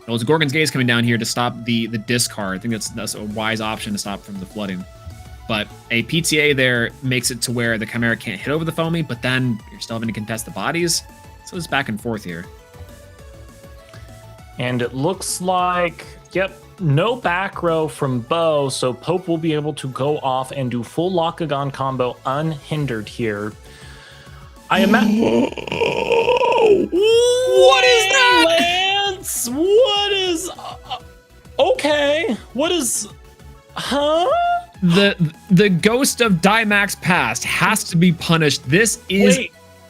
[SPEAKER 4] Well, it's Gorgon's Gaze coming down here to stop the discard. I think that's a wise option to stop from the flooding. But a PTA there makes it to where the Chimera can't hit over the foamy, but then you're still having to contest the bodies. So it's back and forth here.
[SPEAKER 3] And it looks like, yep, no back row from Bo, so Pope will be able to go off and do full Locagon combo unhindered here. I imagine... What is that? Lance? What is... okay. What is... Huh?
[SPEAKER 4] The ghost of Dimax past has to be punished. This is...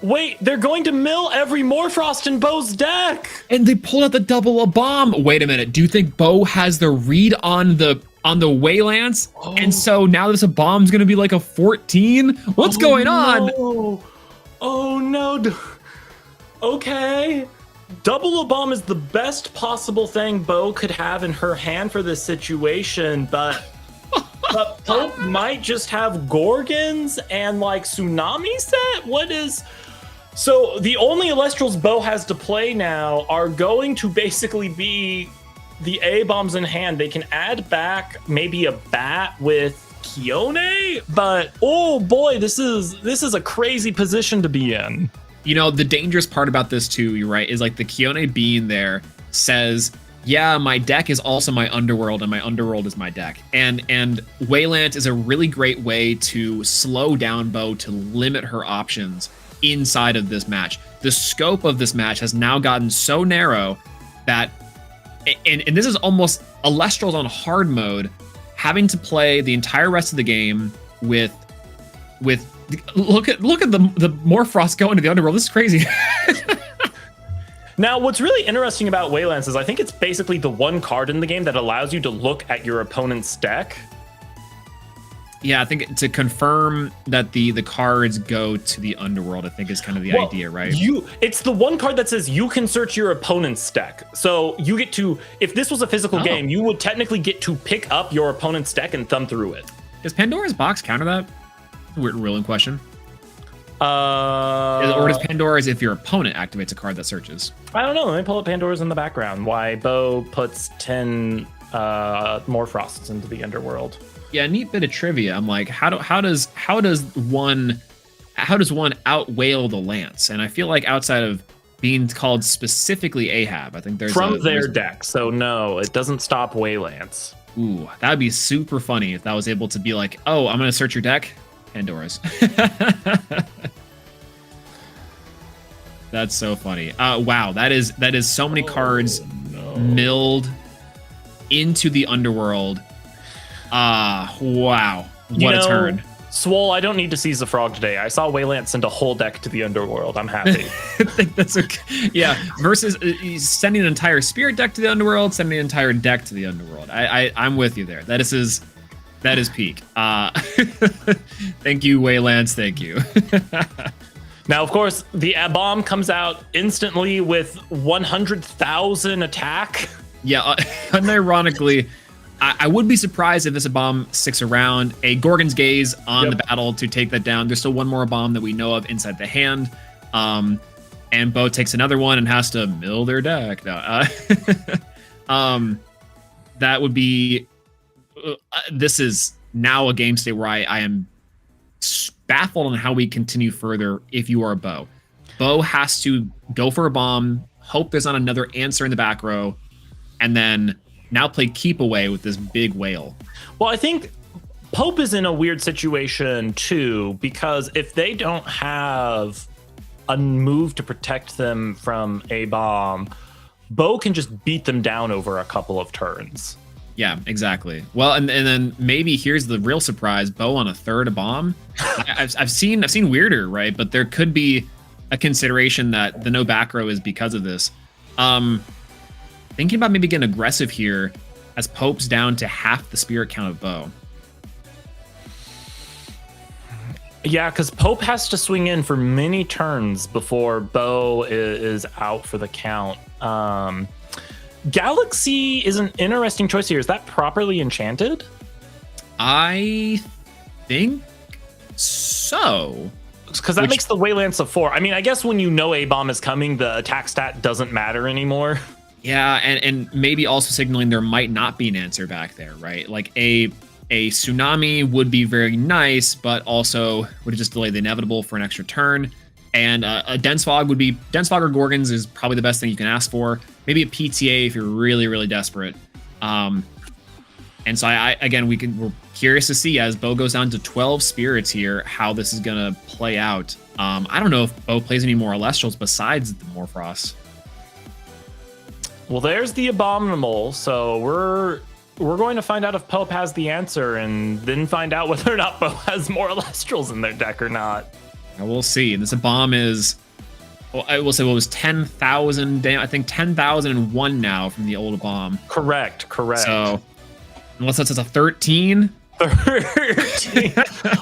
[SPEAKER 3] Wait, they're going to mill every Morphrost in Bo's deck!
[SPEAKER 4] And they pulled out the double a bomb. Wait a minute. Do you think Bo has the read on the Waylance? Oh. And so now this a bomb's going to be like a 14? What's going on?
[SPEAKER 3] Oh no. Okay. Double a bomb is the best possible thing Bo could have in her hand for this situation, but Pope might just have Gorgons and like Tsunami set? What is... So the only Elestrals Bo has to play now are going to basically be the A-bombs in hand. They can add back maybe a bat with Kione, but oh boy, this is a crazy position to be in.
[SPEAKER 4] You know, the dangerous part about this too, you're right, is like the Kione being there says, yeah, my deck is also my Underworld, and my Underworld is my deck. And Wayland is a really great way to slow down Bo, to limit her options inside of this match. The scope of this match has now gotten so narrow that, and this is almost Elestrals on hard mode, having to play the entire rest of the game with look at the Morphrost going to the Underworld. This is crazy.
[SPEAKER 3] Now, what's really interesting about Waylance is I think it's basically the one card in the game that allows you to look at your opponent's deck.
[SPEAKER 4] Yeah, I think to confirm that the cards go to the Underworld, I think is kind of the idea, right?
[SPEAKER 3] It's the one card that says you can search your opponent's deck. So you get to, if this was a physical game, you would technically get to pick up your opponent's deck and thumb through it.
[SPEAKER 4] Does Pandora's box counter that? Weird ruling question.
[SPEAKER 3] Or
[SPEAKER 4] does Pandora's if your opponent activates a card that searches?
[SPEAKER 3] I don't know. Let me pull up Pandora's in the background. Why Bo puts 10 Morphrosts into the Underworld.
[SPEAKER 4] Yeah, neat bit of trivia. I'm like, how does one outwail the Lance? And I feel like outside of being called specifically Ahab, I think there's
[SPEAKER 3] from their deck. So no, it doesn't stop Waylance.
[SPEAKER 4] Ooh, that'd be super funny if that was able to be like, oh, I'm gonna search your deck. Pandora's. That's so funny. Wow, that is so many cards milled into the Underworld. Wow, what a turn.
[SPEAKER 3] Swole, I don't need to seize the frog today. I saw Waylance send a whole deck to the Underworld. I'm happy.
[SPEAKER 4] I think that's okay. Yeah, versus sending an entire spirit deck to the Underworld, sending an entire deck to the Underworld. I'm with you there. This That is peak. Thank you, Waylance. Thank you.
[SPEAKER 3] Now, of course, the bomb comes out instantly with 100,000 attack.
[SPEAKER 4] Yeah, unironically, I would be surprised if this bomb sticks around. A Gorgon's Gaze on the battle to take that down. There's still one more bomb that we know of inside the hand. And Bo takes another one and has to mill their deck. No, that would be... this is now a game state where I am baffled on how we continue further if you are a Bo. Bo has to go for a bomb, hope there's not another answer in the back row, and then now play keep away with this big whale.
[SPEAKER 3] Well, I think Pope is in a weird situation too, because if they don't have a move to protect them from a bomb, Bo can just beat them down over a couple of turns.
[SPEAKER 4] Yeah, exactly. Well, and then maybe here's the real surprise: Bo on a third bomb. I've seen weirder, right? But there could be a consideration that the no back row is because of this. Thinking about maybe getting aggressive here, as Pope's down to half the spirit count of Bo.
[SPEAKER 3] Yeah, because Pope has to swing in for many turns before Bo is out for the count. Galaxy is an interesting choice here. Is that properly enchanted?
[SPEAKER 4] I think so.
[SPEAKER 3] Because that makes the Waylance a 4. I mean, I guess when you know a bomb is coming, the attack stat doesn't matter anymore.
[SPEAKER 4] Yeah, and maybe also signaling there might not be an answer back there, right? Like a tsunami would be very nice, but also would just delay the inevitable for an extra turn. And a dense fog or Gorgons is probably the best thing you can ask for. Maybe a PTA if you're really, really desperate. And so we're curious to see as Bo goes down to 12 spirits here, how this is gonna play out. I don't know if Bo plays any more Elestrals besides the Morphrost.
[SPEAKER 3] Well, there's the Abominable. So we're going to find out if Pope has the answer, and then find out whether or not Bo has more Elestrals in their deck or not.
[SPEAKER 4] We'll see. And this bomb is, well, I will say, what was 10,000? I think 10,001 now from the old bomb.
[SPEAKER 3] Correct.
[SPEAKER 4] So, unless that's a 13.
[SPEAKER 3] 13.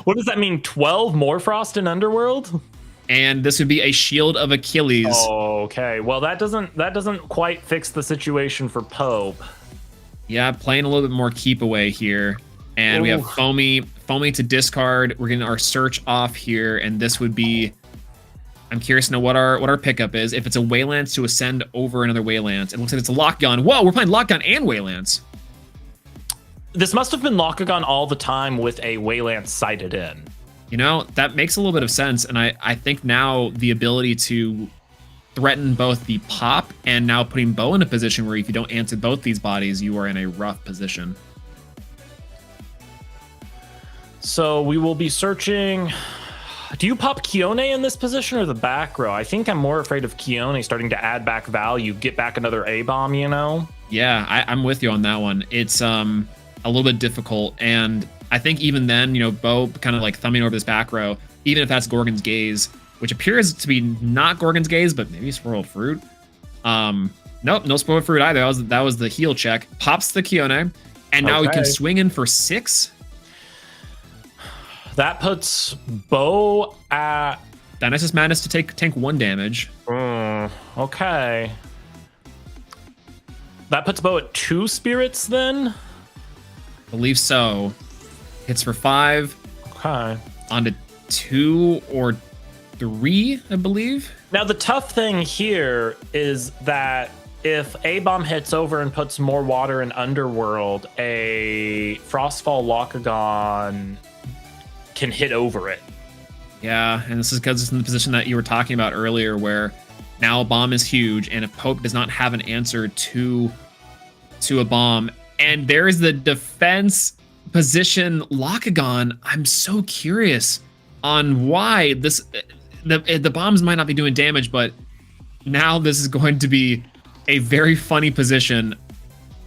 [SPEAKER 3] What does that mean? 12 more Frost in Underworld?
[SPEAKER 4] And this would be a Shield of Achilles.
[SPEAKER 3] Oh, okay. Well, that doesn't quite fix the situation for Pope.
[SPEAKER 4] Yeah, playing a little bit more keep away here. And we have Foamy to discard. We're getting our search off here, and this would be, I'm curious to know what our pickup is. If it's a Waylance to ascend over another Waylance. It looks like it's a Lockgun. Whoa, we're playing Lockgun and Waylance.
[SPEAKER 3] This must have been Lockgun all the time with a Waylance sighted in.
[SPEAKER 4] You know, that makes a little bit of sense, and I think now the ability to threaten both the pop and now putting Bo in a position where if you don't answer both these bodies, you are in a rough position.
[SPEAKER 3] So we will be searching. Do you pop Kione in this position or the back row? I think I'm more afraid of Kione starting to add back value, get back another A-bomb, you know?
[SPEAKER 4] Yeah, I'm with you on that one. It's a little bit difficult, and I think even then, you know, Bo kind of like thumbing over this back row, even if that's Gorgon's Gaze, which appears to be not Gorgon's Gaze, but maybe Swirled Fruit. Nope, no Swirled Fruit either. That was the heal check. Pops the Kione, and now we can swing in for 6.
[SPEAKER 3] That puts Bo at
[SPEAKER 4] Dionysus Madness to tank 1 damage.
[SPEAKER 3] Okay. That puts Bo at 2 spirits then?
[SPEAKER 4] Believe so. Hits for 5.
[SPEAKER 3] Okay.
[SPEAKER 4] Onto 2 or 3, I believe.
[SPEAKER 3] Now the tough thing here is that if A-bomb hits over and puts more water in Underworld, a Frostfall Locagon can hit over it.
[SPEAKER 4] Yeah, and this is because it's in the position that you were talking about earlier, where now a bomb is huge, and if Pope does not have an answer to a bomb, and there is the defense position Locagon, I'm so curious on why the bombs might not be doing damage, but now this is going to be a very funny position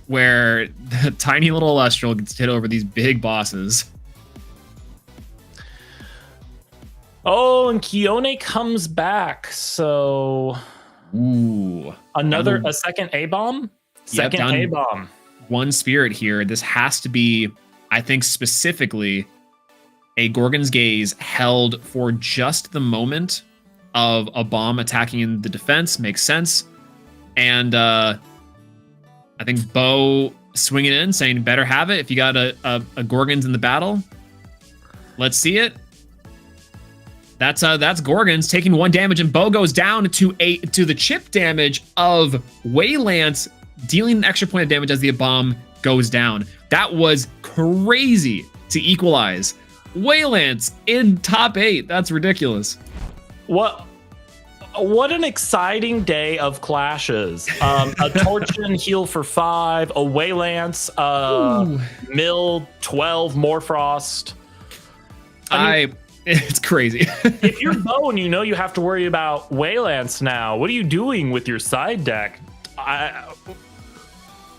[SPEAKER 4] where the tiny little Elestral gets hit over these big bosses.
[SPEAKER 3] Oh, and Kione comes back, so a second A-bomb? Second A-bomb.
[SPEAKER 4] 1 spirit here. This has to be I think specifically a Gorgon's Gaze held for just the moment of a bomb attacking in the defense makes sense. And I think Bo swinging in, saying, better have it if you got a Gorgons in the battle. Let's see it. That's Gorgons taking 1 damage, and Bo goes down to the chip damage of Waylance, dealing an extra point of damage as the bomb goes down. That was crazy to equalize. Waylance in top 8. That's ridiculous.
[SPEAKER 3] What an exciting day of clashes. A Torchin heal for 5, a Waylance, Mill 12, Morfrost.
[SPEAKER 4] It's crazy.
[SPEAKER 3] If you're Bo and you know you have to worry about Waylance now, what are you doing with your side deck?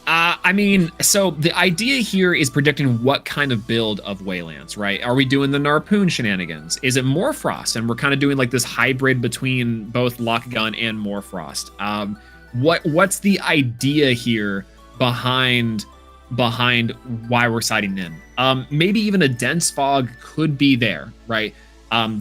[SPEAKER 4] I mean, so the idea here is predicting what kind of build of Waylance, right? Are we doing the Narpoon shenanigans? Is it Morfrost? And we're kind of doing like this hybrid between both Lockgun and Morfrost. What's the idea here behind why we're siding in? Maybe even a Dense Fog could be there, right?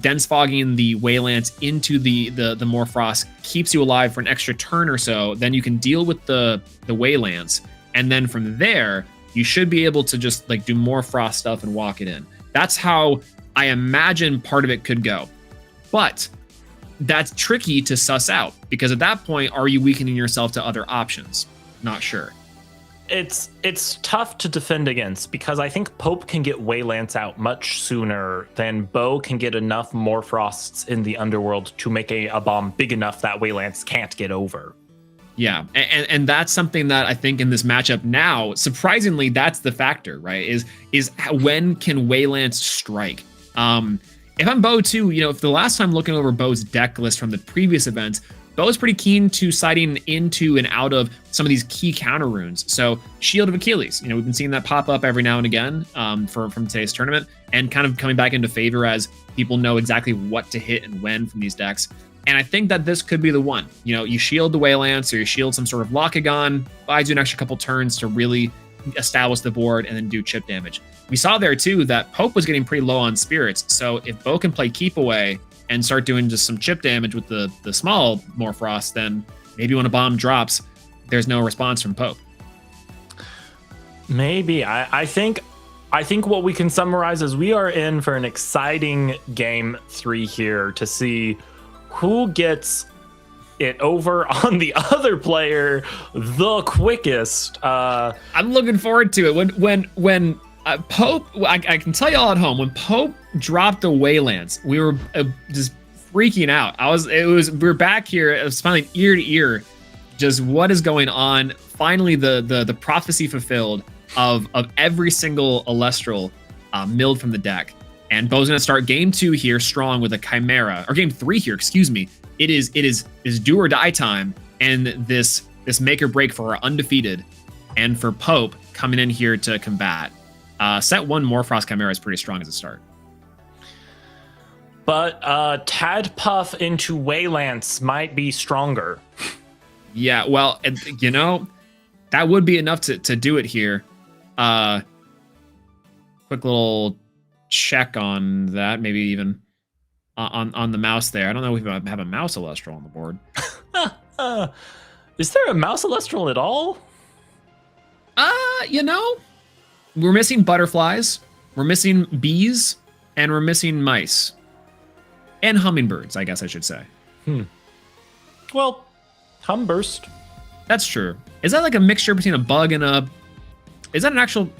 [SPEAKER 4] Dense Fogging the Waylance into the Morfrost keeps you alive for an extra turn or so. Then you can deal with the Waylance. And then from there, you should be able to just like do more Frost stuff and walk it in. That's how I imagine part of it could go. But that's tricky to suss out, because at that point, are you weakening yourself to other options? Not sure.
[SPEAKER 3] It's tough to defend against, because I think Pope can get Waylance out much sooner than Bo can get enough Morfrosts in the underworld to make a bomb big enough that Waylance can't get over.
[SPEAKER 4] Yeah, and that's something that I think in this matchup now, surprisingly, that's the factor, right? Is when can Waylance strike? If I'm Bo too, if the last time looking over Bo's deck list from the previous events, Bo's pretty keen to siding into and out of some of these key counter runes. So Shield of Achilles, we've been seeing that pop up every now and again from today's tournament, and kind of coming back into favor as people know exactly what to hit and when from these decks. And I think that this could be the one. You shield the Waylance, or you shield some sort of Lockagon, buys you an extra couple turns to really establish the board and then do chip damage. We saw there too that Pope was getting pretty low on spirits. So if Bo can play Keep Away and start doing just some chip damage with the small Morfrost, then maybe when a bomb drops, there's no response from Pope.
[SPEAKER 3] Maybe. I think what we can summarize is we are in for an exciting game 3 here to see who gets it over on the other player the quickest.
[SPEAKER 4] I'm looking forward to it. When Pope, I can tell you all at home, when Pope dropped the Waylance, we were just freaking out. We were back here, it was finally ear to ear, just what is going on. Finally, the prophecy fulfilled of every single Elestral milled from the deck. And Bo's gonna start game 2 here strong with a Chimera, or game 3 here, excuse me. It is do or die time, and this make or break for our undefeated, and for Pope coming in here to combat. Set 1 Morfrost Chimera is pretty strong as a start.
[SPEAKER 3] But Tadpuff into Waylance might be stronger.
[SPEAKER 4] Yeah, well, that would be enough to do it here. Quick little check on that, maybe even on the mouse there. I don't know if we have a mouse Elestral on the board.
[SPEAKER 3] Is there a mouse Elestral at all?
[SPEAKER 4] We're missing butterflies, we're missing bees, and we're missing mice. And hummingbirds, I guess I should say.
[SPEAKER 3] Well, Humburst.
[SPEAKER 4] That's true. Is that like a mixture between a bug and a... Is that an actual...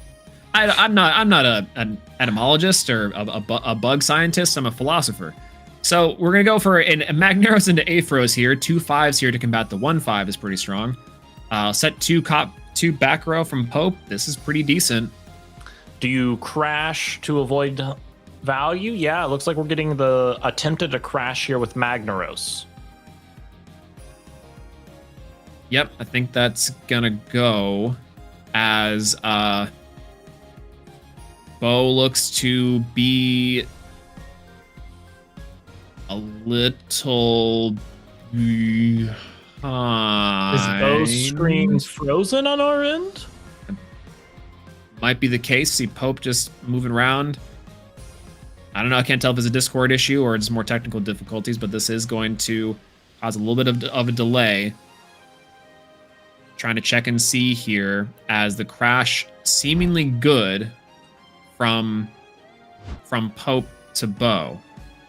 [SPEAKER 4] I'm not an etymologist or a bug scientist. I'm a philosopher. So we're going to go for a Magneros into Aphros here. 2 5s here to combat the 1 5 is pretty strong. Set 2 back row from Pope. This is pretty decent.
[SPEAKER 3] Do you crash to avoid value? Yeah, it looks like we're getting the attempted a crash here with Magneros.
[SPEAKER 4] Yep, I think that's going to go as... Bo looks to be a little behind.
[SPEAKER 3] Is Bo's screen frozen on our end?
[SPEAKER 4] I might be the case. See Pope just moving around. I don't know. I can't tell if it's a Discord issue or it's more technical difficulties, but this is going to cause a little bit of a delay. Trying to check and see here as the crash seemingly good from Pope to Bo.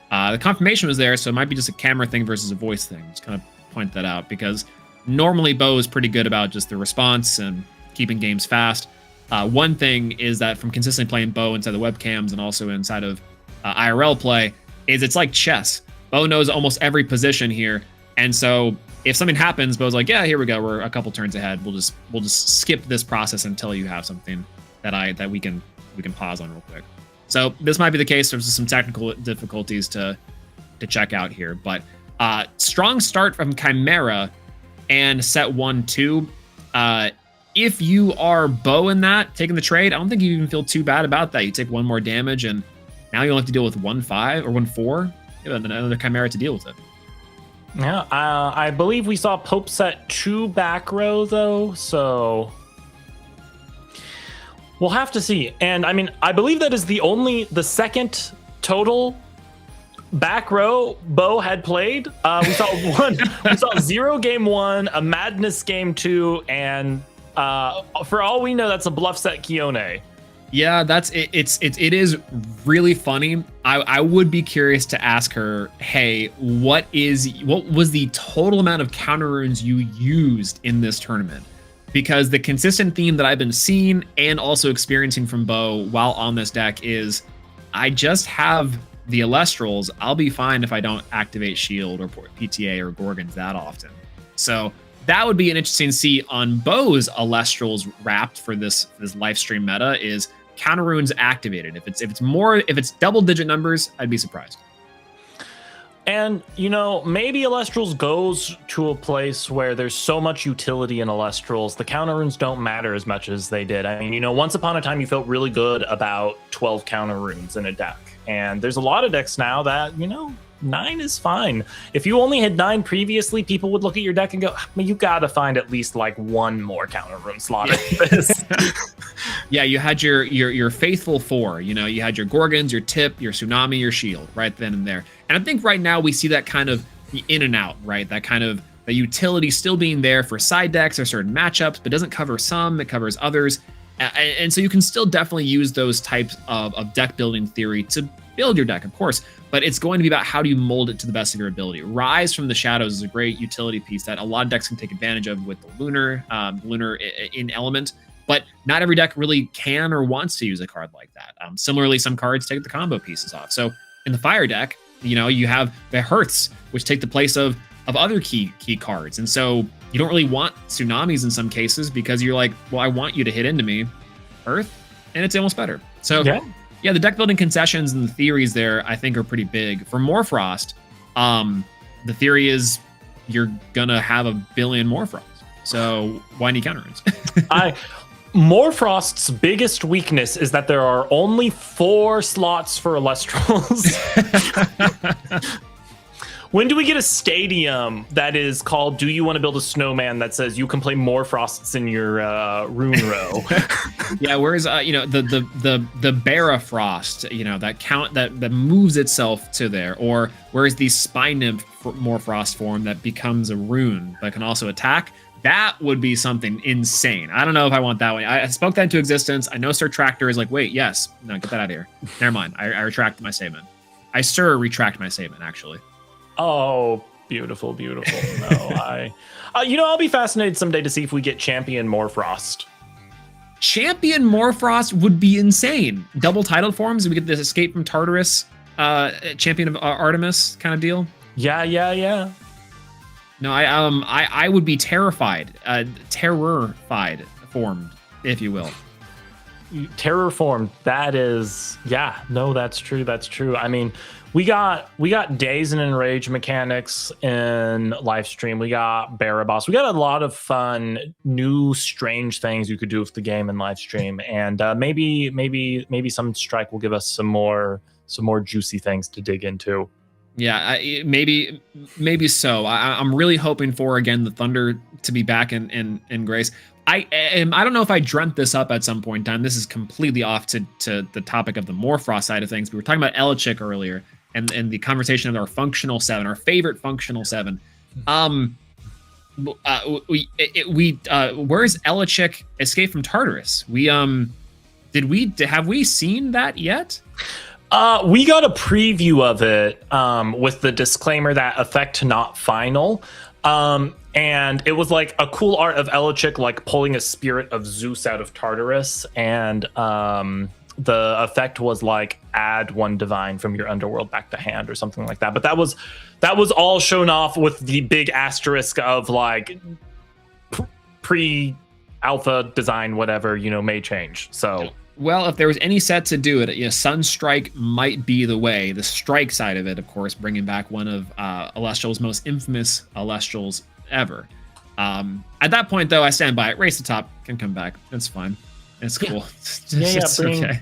[SPEAKER 4] The confirmation was there, so it might be just a camera thing versus a voice thing. Just kind of point that out because normally Bo is pretty good about just the response and keeping games fast. One thing is that from consistently playing Bo inside the webcams and also inside of IRL play is it's like chess. Bo knows almost every position here, and so if something happens, Bo's like, yeah, here we go. We're a couple turns ahead. We'll just skip this process until you have something that we can pause on real quick. So this might be the case. There's some technical difficulties to check out here, but strong start from Chimera and set 1-2. If you are Bo in that, taking the trade, I don't think you even feel too bad about that. You take one more damage, and now you only have to deal with 1-5 or 1-4. You have another Chimera to deal with it.
[SPEAKER 3] Yeah, I believe we saw Pope set 2 back row, though, so we'll have to see. And, I mean, I believe that is the second total back row Bo had played. We saw 0 game 1, a Madness game 2, and for all we know, that's a bluff set Kione.
[SPEAKER 4] Yeah, that's it. It is really funny. I would be curious to ask her, hey, what was the total amount of counter runes you used in this tournament? Because the consistent theme that I've been seeing and also experiencing from Bo while on this deck is I just have the Elestrals. I'll be fine if I don't activate Shield or PTA or Gorgons that often. So that would be an interesting to see on Bo's Elestrals wrapped for this live stream meta is counter runes activated. If it's double digit numbers, I'd be surprised.
[SPEAKER 3] And, you know, maybe Elestrals goes to a place where there's so much utility in Elestrals, the counter runes don't matter as much as they did. I mean, you know, once upon a time, you felt really good about 12 counter runes in a deck. And there's a lot of decks now that, you know, 9 is fine. If you only had 9 previously, people would look at your deck and go, I mean, you got to find at least like one more counter rune slot in this.
[SPEAKER 4] Yeah, you had your faithful 4. You know, you had your Gorgons, your Tip, your Tsunami, your Shield right then and there. And I think right now we see that kind of in and out, right? That kind of the utility still being there for side decks or certain matchups, but doesn't cover some, it covers others. And so you can still definitely use those types of deck building theory to build your deck, of course, but it's going to be about how do you mold it to the best of your ability. Rise from the Shadows is a great utility piece that a lot of decks can take advantage of with the Lunar in element, but not every deck really can or wants to use a card like that. Similarly, some cards take the combo pieces off. So in the Fire deck, you know, you have the Hearths, which take the place of other key cards. And so you don't really want Tsunamis in some cases because you're like, well, I want you to hit into me, Earth, and it's almost better. So yeah, the deck building concessions and the theories there, I think, are pretty big. For Morfrost, the theory is you're gonna have a billion Morfrost. So why need counter runes?
[SPEAKER 3] Morfrost's biggest weakness is that there are only 4 slots for Elestrals. When do we get a stadium that is called Do You Want to Build a Snowman that says you can play Morfrosts in your rune row?
[SPEAKER 4] Yeah, whereas you know, the Barafrost, you know, that moves itself to there, or whereas the Spine Nymph Morfrost form that becomes a rune but can also attack. That would be something insane. I don't know if I want that one. I spoke that into existence. I know Sir Tractor is like, wait, yes. No, get that out of here. Never mind. I retract my statement. I retract my statement, actually.
[SPEAKER 3] Oh, beautiful, beautiful. No, I'll be fascinated someday to see if we get Champion Morfrost.
[SPEAKER 4] Champion Morfrost would be insane. Double titled forms. We get this Escape from Tartarus, Champion of Artemis kind of deal.
[SPEAKER 3] Yeah.
[SPEAKER 4] No, I would be terrified formed, if you will.
[SPEAKER 3] Terror formed. That is, yeah. No, that's true. I mean, we got Daze and Enrage mechanics in live stream. We got Baraboss. We got a lot of fun, new, strange things you could do with the game in live stream, and maybe some strike will give us some more juicy things to dig into.
[SPEAKER 4] Yeah, maybe so. I'm really hoping for, again, the Thunder to be back in grace. I don't know if I dreamt this up at some point in time. This is completely off to the topic of the Morphrost side of things. We were talking about Elechik earlier, and the conversation of our functional 7, our favorite functional 7. Where's Elechik Escape from Tartarus? Have we seen that yet?
[SPEAKER 3] We got a preview of it with the disclaimer that effect not final. And it was like a cool art of Elechik like pulling a spirit of Zeus out of Tartarus, and the effect was like add 1 divine from your underworld back to hand or something like that. But that was all shown off with the big asterisk of like pre-alpha design, whatever, may change. So.
[SPEAKER 4] Well, if there was any set to do it, Sunstrike might be the way. The strike side of it, of course, bringing back one of Elestral's most infamous Elestrals ever. At that point, though, I stand by it. Race to top can come back. It's fine. It's cool. It's okay.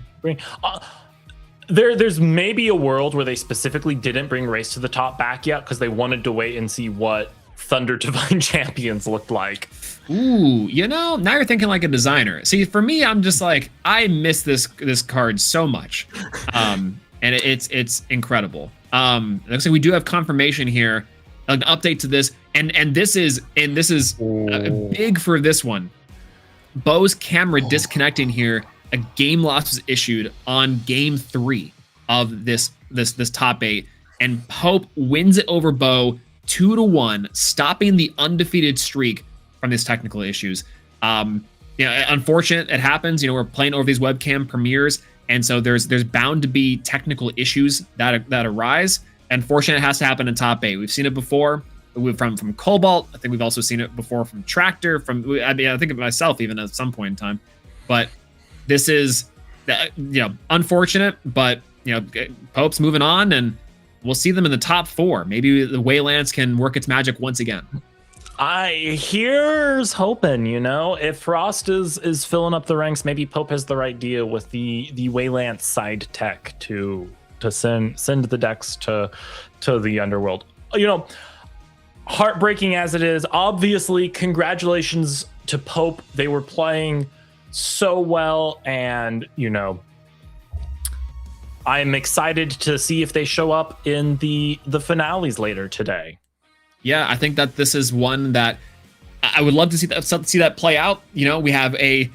[SPEAKER 3] There's maybe a world where they specifically didn't bring Race to the Top back yet because they wanted to wait and see what Thunder Divine Champions looked like.
[SPEAKER 4] Ooh, now you're thinking like a designer. See, for me, I'm just like, I miss this card so much. And it's incredible. Looks like we do have confirmation here, an update to this, and this is big for this one. Bo's camera disconnecting here. A game loss was issued on game 3 of this top 8, and Pope wins it over Bo 2-1, stopping the undefeated streak from these technical issues. Unfortunate it happens. We're playing over these webcam premieres, and so there's bound to be technical issues that arise. Unfortunately, it has to happen in top 8. We've seen it before. From Cobalt. I think we've also seen it before from Tractor. I think of myself even at some point in time. But this is, unfortunate. But Pope's moving on, and we'll see them in the top 4. Maybe the Waylance can work its magic once again.
[SPEAKER 3] Here's hoping, if Frost is filling up the ranks, maybe Pope has the right deal with the Waylance side tech to send the decks to the underworld. Heartbreaking as it is, obviously, congratulations to Pope. They were playing so well, and I'm excited to see if they show up in the finales later today.
[SPEAKER 4] Yeah, I think that this is one that I would love to see that play out. We have a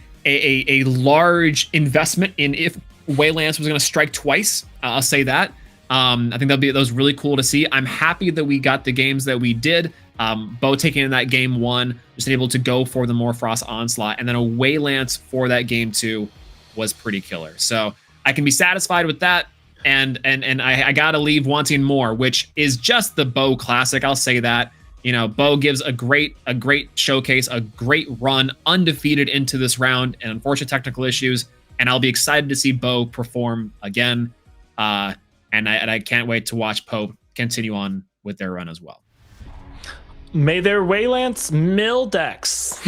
[SPEAKER 4] large investment in if Waylance was going to strike twice. I'll say that. I think that was really cool to see. I'm happy that we got the games that we did. Bo taking in that game 1, just able to go for the Morphrost onslaught, and then a Waylance for that game 2 was pretty killer. So I can be satisfied with that. And I gotta leave wanting more, which is just the Bo classic. I'll say that. Bo gives a great showcase, a great run, undefeated into this round, and unfortunate technical issues. And I'll be excited to see Bo perform again. And I can't wait to watch Pope continue on with their run as well.
[SPEAKER 3] May their Waylance mill decks.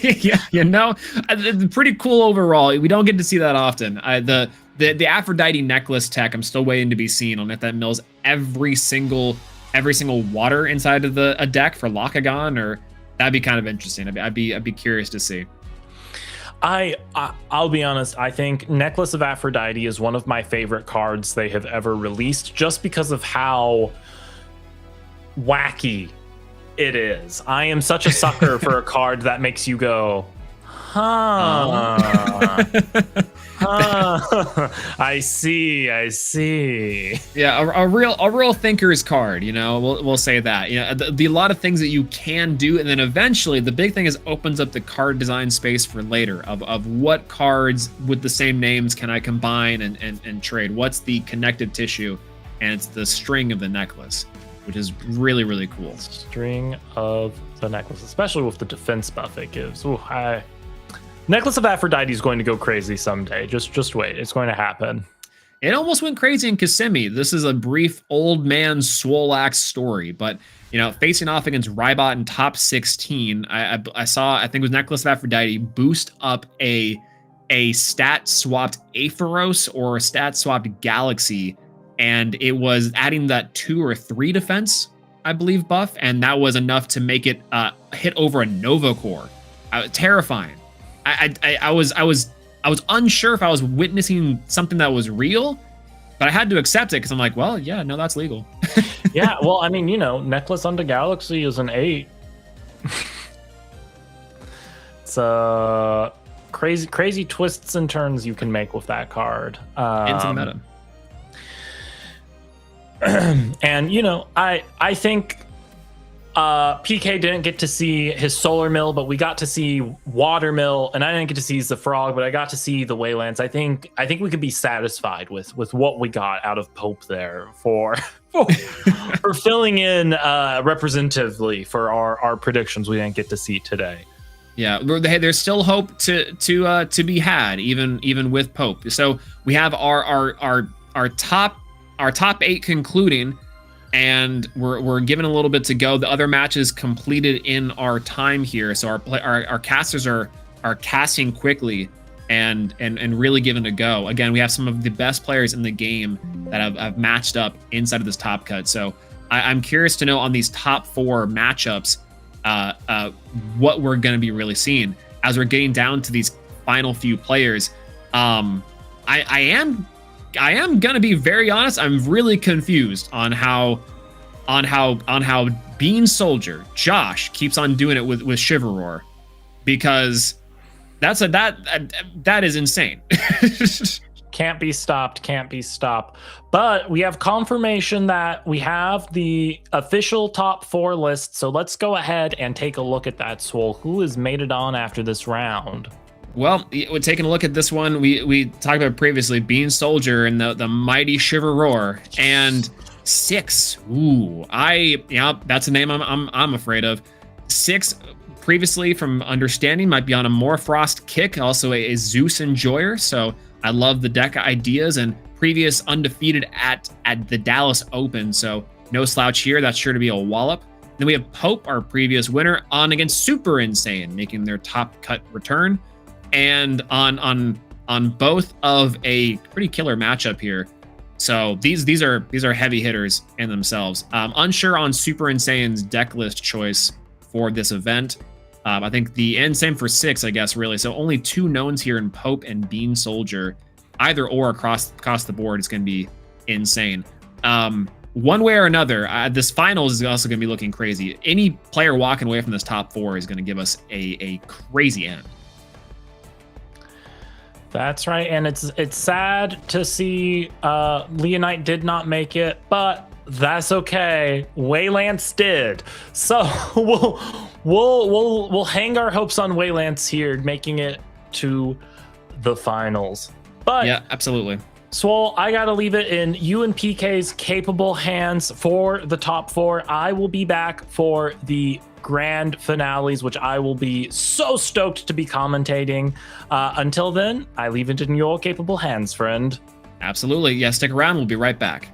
[SPEAKER 4] Yeah, pretty cool overall. We don't get to see that often. The Aphrodite necklace tech, I'm still waiting to be seen on if that mills every single water inside of a deck for Lockagon, or that'd be kind of interesting. I'd be curious to see.
[SPEAKER 3] I'll be honest, I think Necklace of Aphrodite is one of my favorite cards they have ever released, just because of how wacky it is. I am such a sucker for a card that makes you go, I see.
[SPEAKER 4] Yeah, a real thinker's card, we'll say that. A lot of things that you can do, and then eventually the big thing is opens up the card design space for later of what cards with the same names can I combine and trade. What's the connective tissue? And it's the string of the necklace, which is really, really cool.
[SPEAKER 3] String of the necklace, especially with the defense buff it gives. Ooh, Necklace of Aphrodite is going to go crazy someday. Just wait. It's going to happen.
[SPEAKER 4] It almost went crazy in Kissimmee. This is a brief old man Swole story, but facing off against Rybot in top 16, I saw, I think it was Necklace of Aphrodite boost up a stat swapped Aphoros or a stat swapped Galaxy, and it was adding that 2 or 3 defense, I believe, buff, and that was enough to make it hit over a Nova Core. Terrifying. I was unsure if I was witnessing something that was real, but I had to accept it because I'm like, well, yeah, no, that's legal.
[SPEAKER 3] Yeah, well, I mean, you know, Necklace Unto Galaxy is an 8. It's crazy twists and turns you can make with that card.
[SPEAKER 4] Into the meta.
[SPEAKER 3] And you know, I think PK didn't get to see his Solar Mill, but we got to see Water Mill, and I didn't get to see the Frog, but I got to see the Waylands. I think we could be satisfied with what we got out of Pope there for for filling in representatively for our predictions we didn't get to see today.
[SPEAKER 4] Yeah, there's still hope to be had even with Pope. So we have our top 8 concluding, and we're given a little bit to go. The other matches completed in our time here, so our casters are casting quickly and really giving it a go. Again, we have some of the best players in the game that have matched up inside of this top cut. So I'm curious to know on these top 4 matchups what we're going to be really seeing as we're getting down to these final few players. I am gonna be very honest. I'm really confused on how Bean Soldier Josh keeps on doing it with Shiverroar, because that is insane.
[SPEAKER 3] Can't be stopped. But we have confirmation that we have the official top 4 list. So let's go ahead and take a look at that, Swole. Who has made it on after this round?
[SPEAKER 4] Well, we're taking a look at this one. We talked about previously, Bean Soldier and the mighty Shiverroar, and 6. Ooh, that's a name I'm afraid of. 6 previously, from understanding, might be on a Morfrost kick, also a Zeus enjoyer. So I love the deck ideas, and previous undefeated at the Dallas Open. So no slouch here. That's sure to be a wallop. Then we have Pope, our previous winner, on against Super Insane, making their top cut return. And on both of a pretty killer matchup here. So these are heavy hitters in themselves. Unsure on Super Insane's deck list choice for this event. I think and same for 6, I guess, really. So only 2 knowns here in Pope and Bean Soldier. Either or across the board is going to be insane. One way or another, this finals is also going to be looking crazy. Any player walking away from this top 4 is going to give us a crazy end.
[SPEAKER 3] That's right, and it's sad to see Leonite did not make it, but that's okay. Waylance did, so we'll hang our hopes on Waylance here, making it to the finals. But
[SPEAKER 4] yeah, absolutely.
[SPEAKER 3] Swole, I gotta leave it in you and PK's capable hands for the top 4. I will be back for the grand finales, which I will be so stoked to be commentating. Until then, I leave it in your capable hands, friend.
[SPEAKER 4] Absolutely. Yeah, stick around. We'll be right back.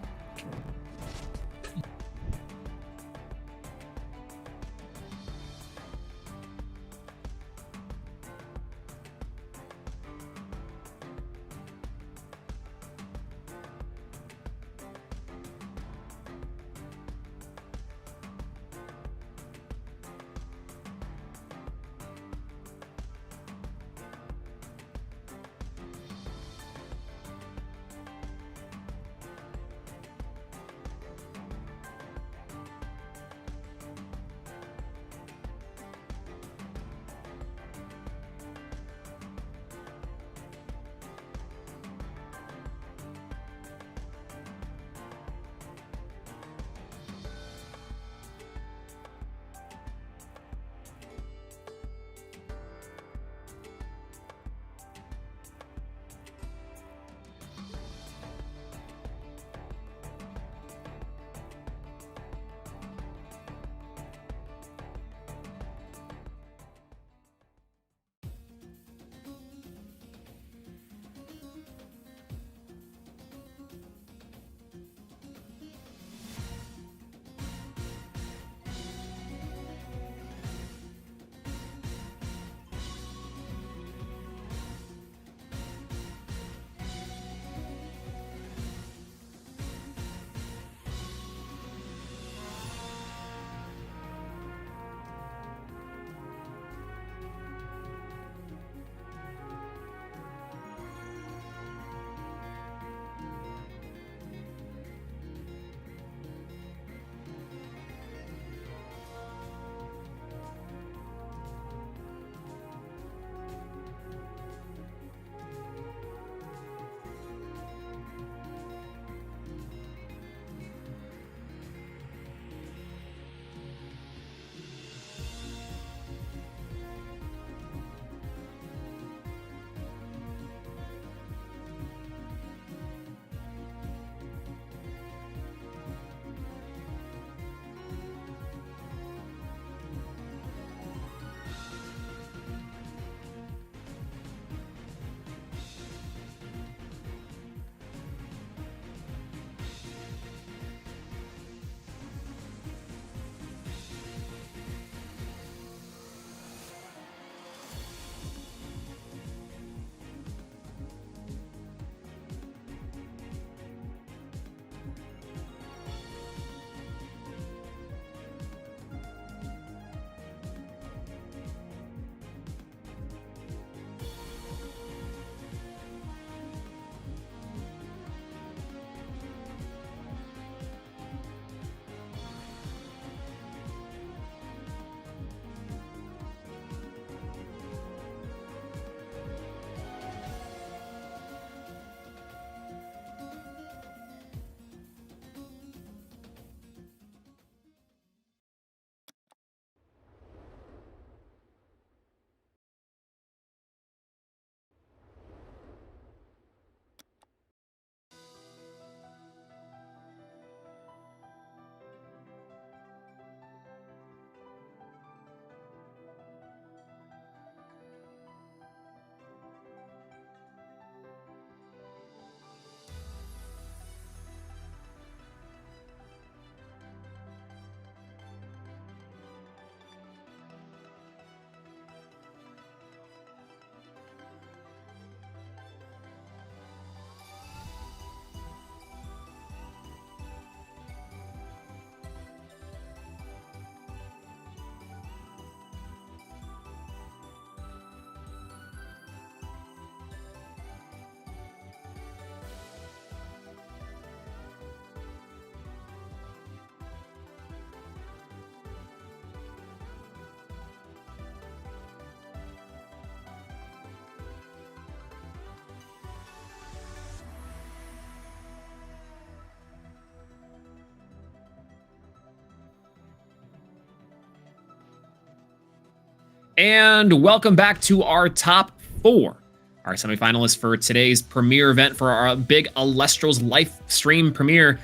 [SPEAKER 4] And welcome back to our top 4. Our semifinalists for today's premiere event for our big Elestrals live stream premiere.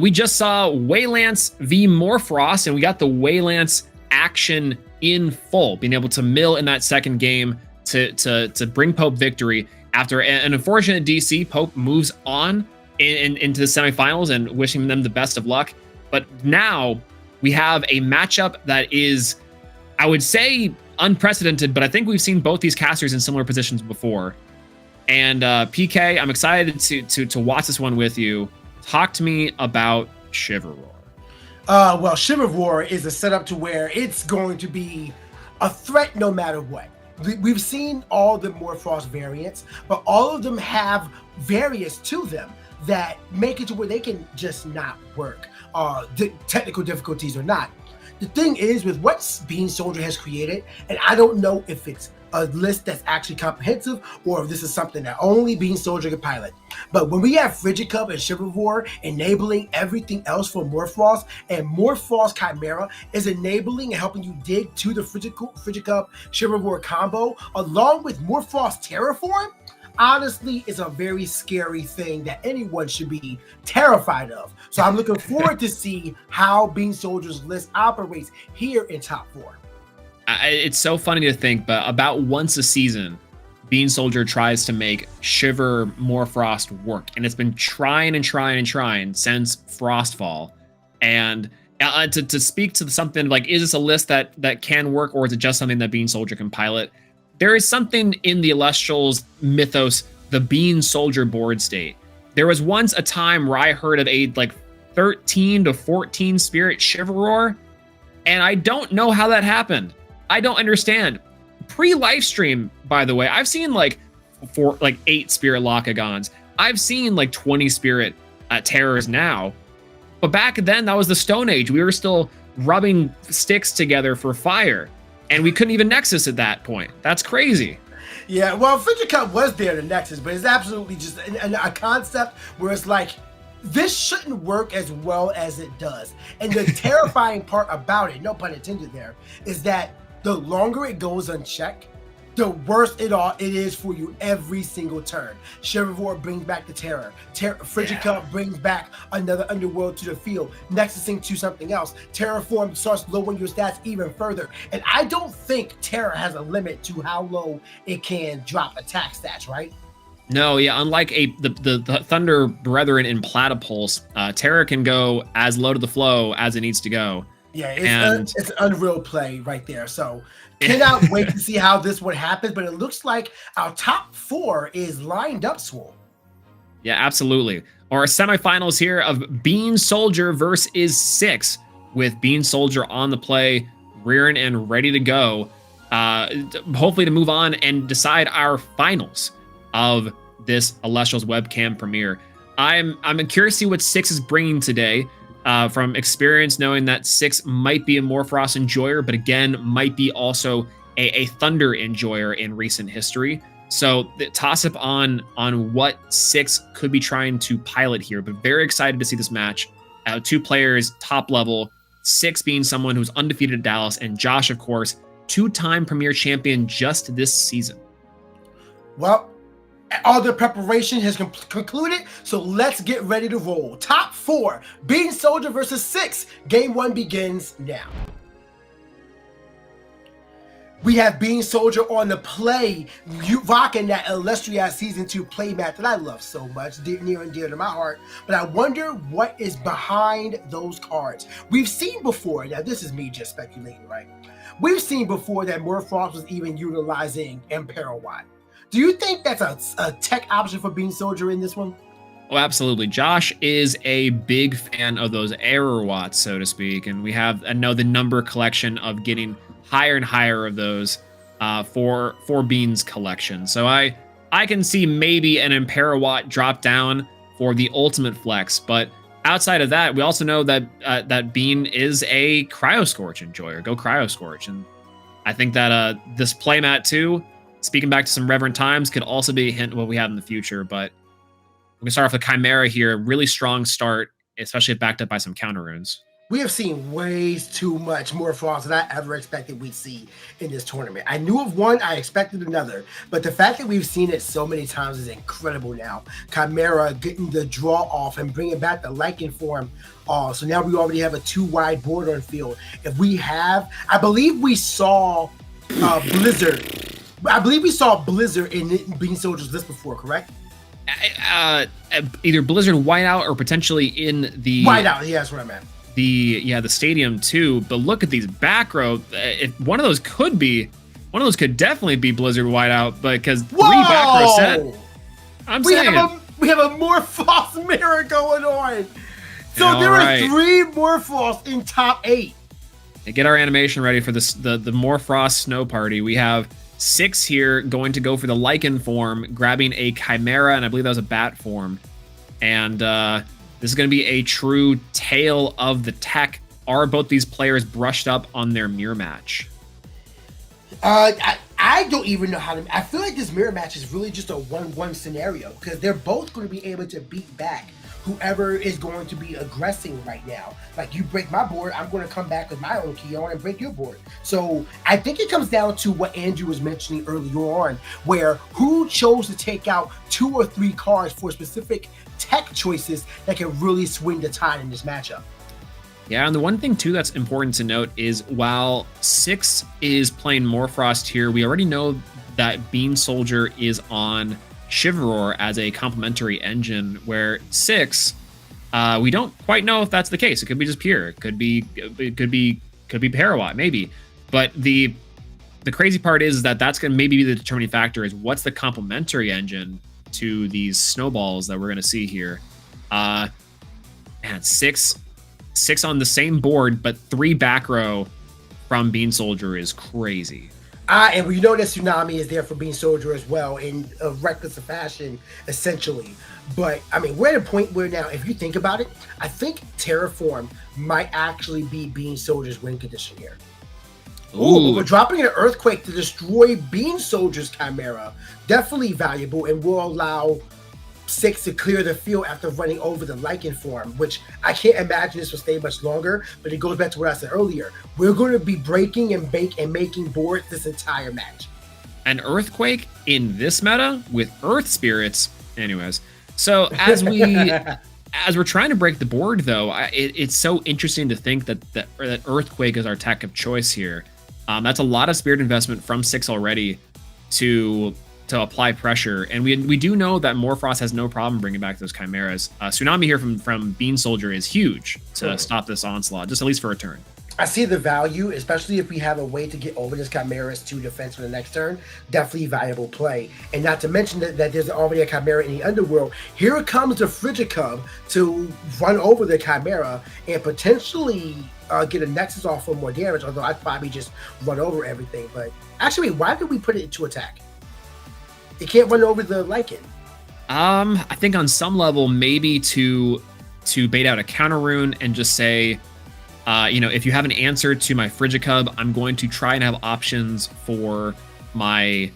[SPEAKER 4] We just saw Waylance v Morfrost, and we got the Waylance action in full, being able to mill in that second game to bring Pope victory. After an unfortunate DC, Pope moves on into the semifinals, and wishing them the best of luck. But now we have a matchup that is, I would say, unprecedented, but I think we've seen both these casters in similar positions before. And PK, I'm excited to watch this one with you. Talk to me about Shiver Roar.
[SPEAKER 2] Well, Shiver Roar is a setup to where it's going to be a threat no matter what. We've seen all the Morfrost variants, but all of them have variants to them that make it to where they can just not work, the technical difficulties or not. The thing is, with what Bean Soldier has created, and I don't know if it's a list that's actually comprehensive or if this is something that only Bean Soldier can pilot. But when we have Frigid Cup and Shiver Roar enabling everything else for Morfrost, and Morfrost Chimera is enabling and helping you dig to the Frigid Cup Shiver Roar combo, along with Morfrost Terraform, honestly is a very scary thing that anyone should be terrified of. So I'm looking forward to see how Bean Soldier's list operates here in top 4.
[SPEAKER 4] It's so funny to think, but about once a season, Bean Soldier tries to make Shiver Morfrost work, and it's been trying since Frostfall. And to speak to something like, is this a list that can work, or is it just something that Bean Soldier can pilot? There is something in the Elestrals mythos, the Bean Soldier board state. There was once a time where I heard of a 13 to 14 spirit Shiver Roar, and I don't know how that happened. I don't understand. Pre-live stream, by the way, I've seen 8 spirit Lockagons. I've seen 20 spirit terrors now. But back then, that was the Stone Age. We were still rubbing sticks together for fire, and we couldn't even Nexus at that point. That's crazy.
[SPEAKER 2] Yeah, well, Frigid Cup was there to Nexus, but it's absolutely just a concept where it's like, this shouldn't work as well as it does. And the terrifying part about it, no pun intended there, is that the longer it goes unchecked, the worse it is for you every single turn. Shiver Roar brings back the terror. Frigid Cup brings back another underworld to the field, nexusing to something else. Terraform starts lowering your stats even further. And I don't think Terra has a limit to how low it can drop attack stats, right?
[SPEAKER 4] No, yeah, unlike the Thunder Brethren in Platypulse, Terra can go as low to the flow as it needs to go.
[SPEAKER 2] Yeah, it's an unreal play right there. So cannot wait to see how this one happens, but it looks like our top 4 is lined up, Swole.
[SPEAKER 4] Yeah, absolutely. Our semifinals here of Bean Soldier versus 6, with Bean Soldier on the play, rearing and ready to go. Hopefully to move on and decide our finals of this Elestrals webcam premiere. I'm curious to see what 6 is bringing today. From experience, knowing that 6 might be a Morfrost enjoyer, but again, might be also a Thunder enjoyer in recent history. So the toss up on what 6 could be trying to pilot here, but very excited to see this match. 2 players, top level, 6 being someone who's undefeated at Dallas, and Josh, of course, 2-time Premier Champion just this season.
[SPEAKER 2] Well, all the preparation has concluded, so let's get ready to roll. Top 4, Bean Soldier versus 6. Game 1 begins now. We have Bean Soldier on the play, rocking that Elestrias Season 2 playmat that I love so much, near and dear to my heart. But I wonder what is behind those cards. We've seen before, now this is me just speculating, right? We've seen before that Morfrost was even utilizing Imperial Watt. Do you think that's a tech option for Bean Soldier in this one?
[SPEAKER 4] Oh, absolutely. Josh is a big fan of those error watts, so to speak, and we have the number collection of getting higher and higher of those for Bean's collection. So I can see maybe an Impera Watt drop down for the ultimate flex, but outside of that, we also know that that Bean is a Cryoscorch enjoyer. Go Cryoscorch, and I think that this playmat too, speaking back to some Reverend Times, could also be a hint of what we have in the future. But we're gonna start off with Chimera here. Really strong start, especially if backed up by some counter runes.
[SPEAKER 2] We have seen way too much more flaws than I ever expected we'd see in this tournament. I knew of one, I expected another, but the fact that we've seen it so many times is incredible now. Chimera getting the draw off and bringing back the Lycan form. So now we already have a 2-wide board on field. If we have, I believe we saw Blizzard. I believe we saw Blizzard in Bean Soldier's list before, correct?
[SPEAKER 4] Either Blizzard Whiteout or potentially in the
[SPEAKER 2] Whiteout, yeah, that's what I meant.
[SPEAKER 4] The stadium too. But look at these back row. If one of those could definitely be Blizzard Whiteout, because 3 back row set.
[SPEAKER 2] We have a Morphos mirror going on. So there are 3 Morphos in top 8.
[SPEAKER 4] Get our animation ready for this the Morphos Snow Party. We have 6 here going to go for the Lycan form, grabbing a Chimera, and I believe that was a Bat form. And this is going to be a true tale of the tech. Are both these players brushed up on their mirror match?
[SPEAKER 2] I don't even know how to. I feel like this mirror match is really just a 1-1 scenario because they're both going to be able to beat back whoever is going to be aggressing right now. Like, you break my board, I'm going to come back with my own key on and break your board. So I think it comes down to what Andrew was mentioning earlier on, where who chose to take out 2 or 3 cards for specific tech choices that can really swing the tide in this matchup.
[SPEAKER 4] Yeah, and the one thing too that's important to note is while 6 is playing Morfrost here, we already know that Bean Soldier is on Chivalror as a complementary engine, where 6, we don't quite know if that's the case. It could be just pure. It could be Parawatt, maybe. But the crazy part is that that's going to maybe be the determining factor is what's the complementary engine to these snowballs that we're going to see here. And 6 on the same board, but 3 back row from Bean Soldier is crazy.
[SPEAKER 2] And we know that Tsunami is there for Bean Soldier as well in a reckless fashion, essentially. But, I mean, we're at a point where now, if you think about it, I think Terraform might actually be Bean Soldier's win condition here. Ooh, we're dropping an Earthquake to destroy Bean Soldier's Chimera. Definitely valuable and will allow 6 to clear the field after running over the Lycan form, which I can't imagine this will stay much longer, but it goes back to what I said earlier. We're going to be breaking and making boards this entire match.
[SPEAKER 4] An Earthquake in this meta with Earth Spirits. Anyways, so as we're trying to break the board, though, it's so interesting to think that Earthquake is our tech of choice here. That's a lot of spirit investment from 6 already to apply pressure, and we do know that Morfrost has no problem bringing back those Chimeras. Tsunami here from Bean Soldier is huge to stop this onslaught, just at least for a turn.
[SPEAKER 2] I see the value, especially if we have a way to get over this Chimera's 2 defense for the next turn. Definitely valuable play. And not to mention that there's already a Chimera in the underworld. Here comes the Frigicub to run over the Chimera and potentially get a Nexus off for more damage, although I'd probably just run over everything. But actually, why did we put it into attack? It can't run over the Lycan.
[SPEAKER 4] I think on some level, maybe to bait out a counter rune and just say, if you have an answer to my Frigicub, I'm going to try and have options for my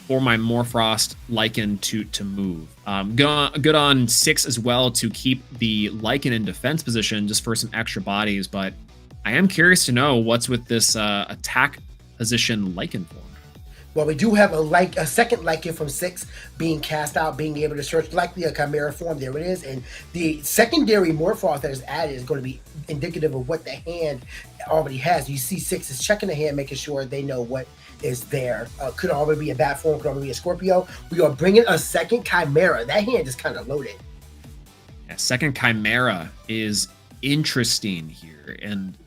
[SPEAKER 4] Morfrost Lycan to move. Good on 6 as well to keep the Lycan in defense position just for some extra bodies. But I am curious to know what's with this attack position Lycan form.
[SPEAKER 2] Well, we do have a second Lycan from 6 being cast out, being able to search likely a Chimera form. There it is. And the secondary Morphoth that is added is going to be indicative of what the hand already has. You see 6 is checking the hand, making sure they know what is there. Could already be a Bat form, could already be a Scorpio. We are bringing a second Chimera. That hand is kind of loaded.
[SPEAKER 4] Yeah, second Chimera is interesting here. And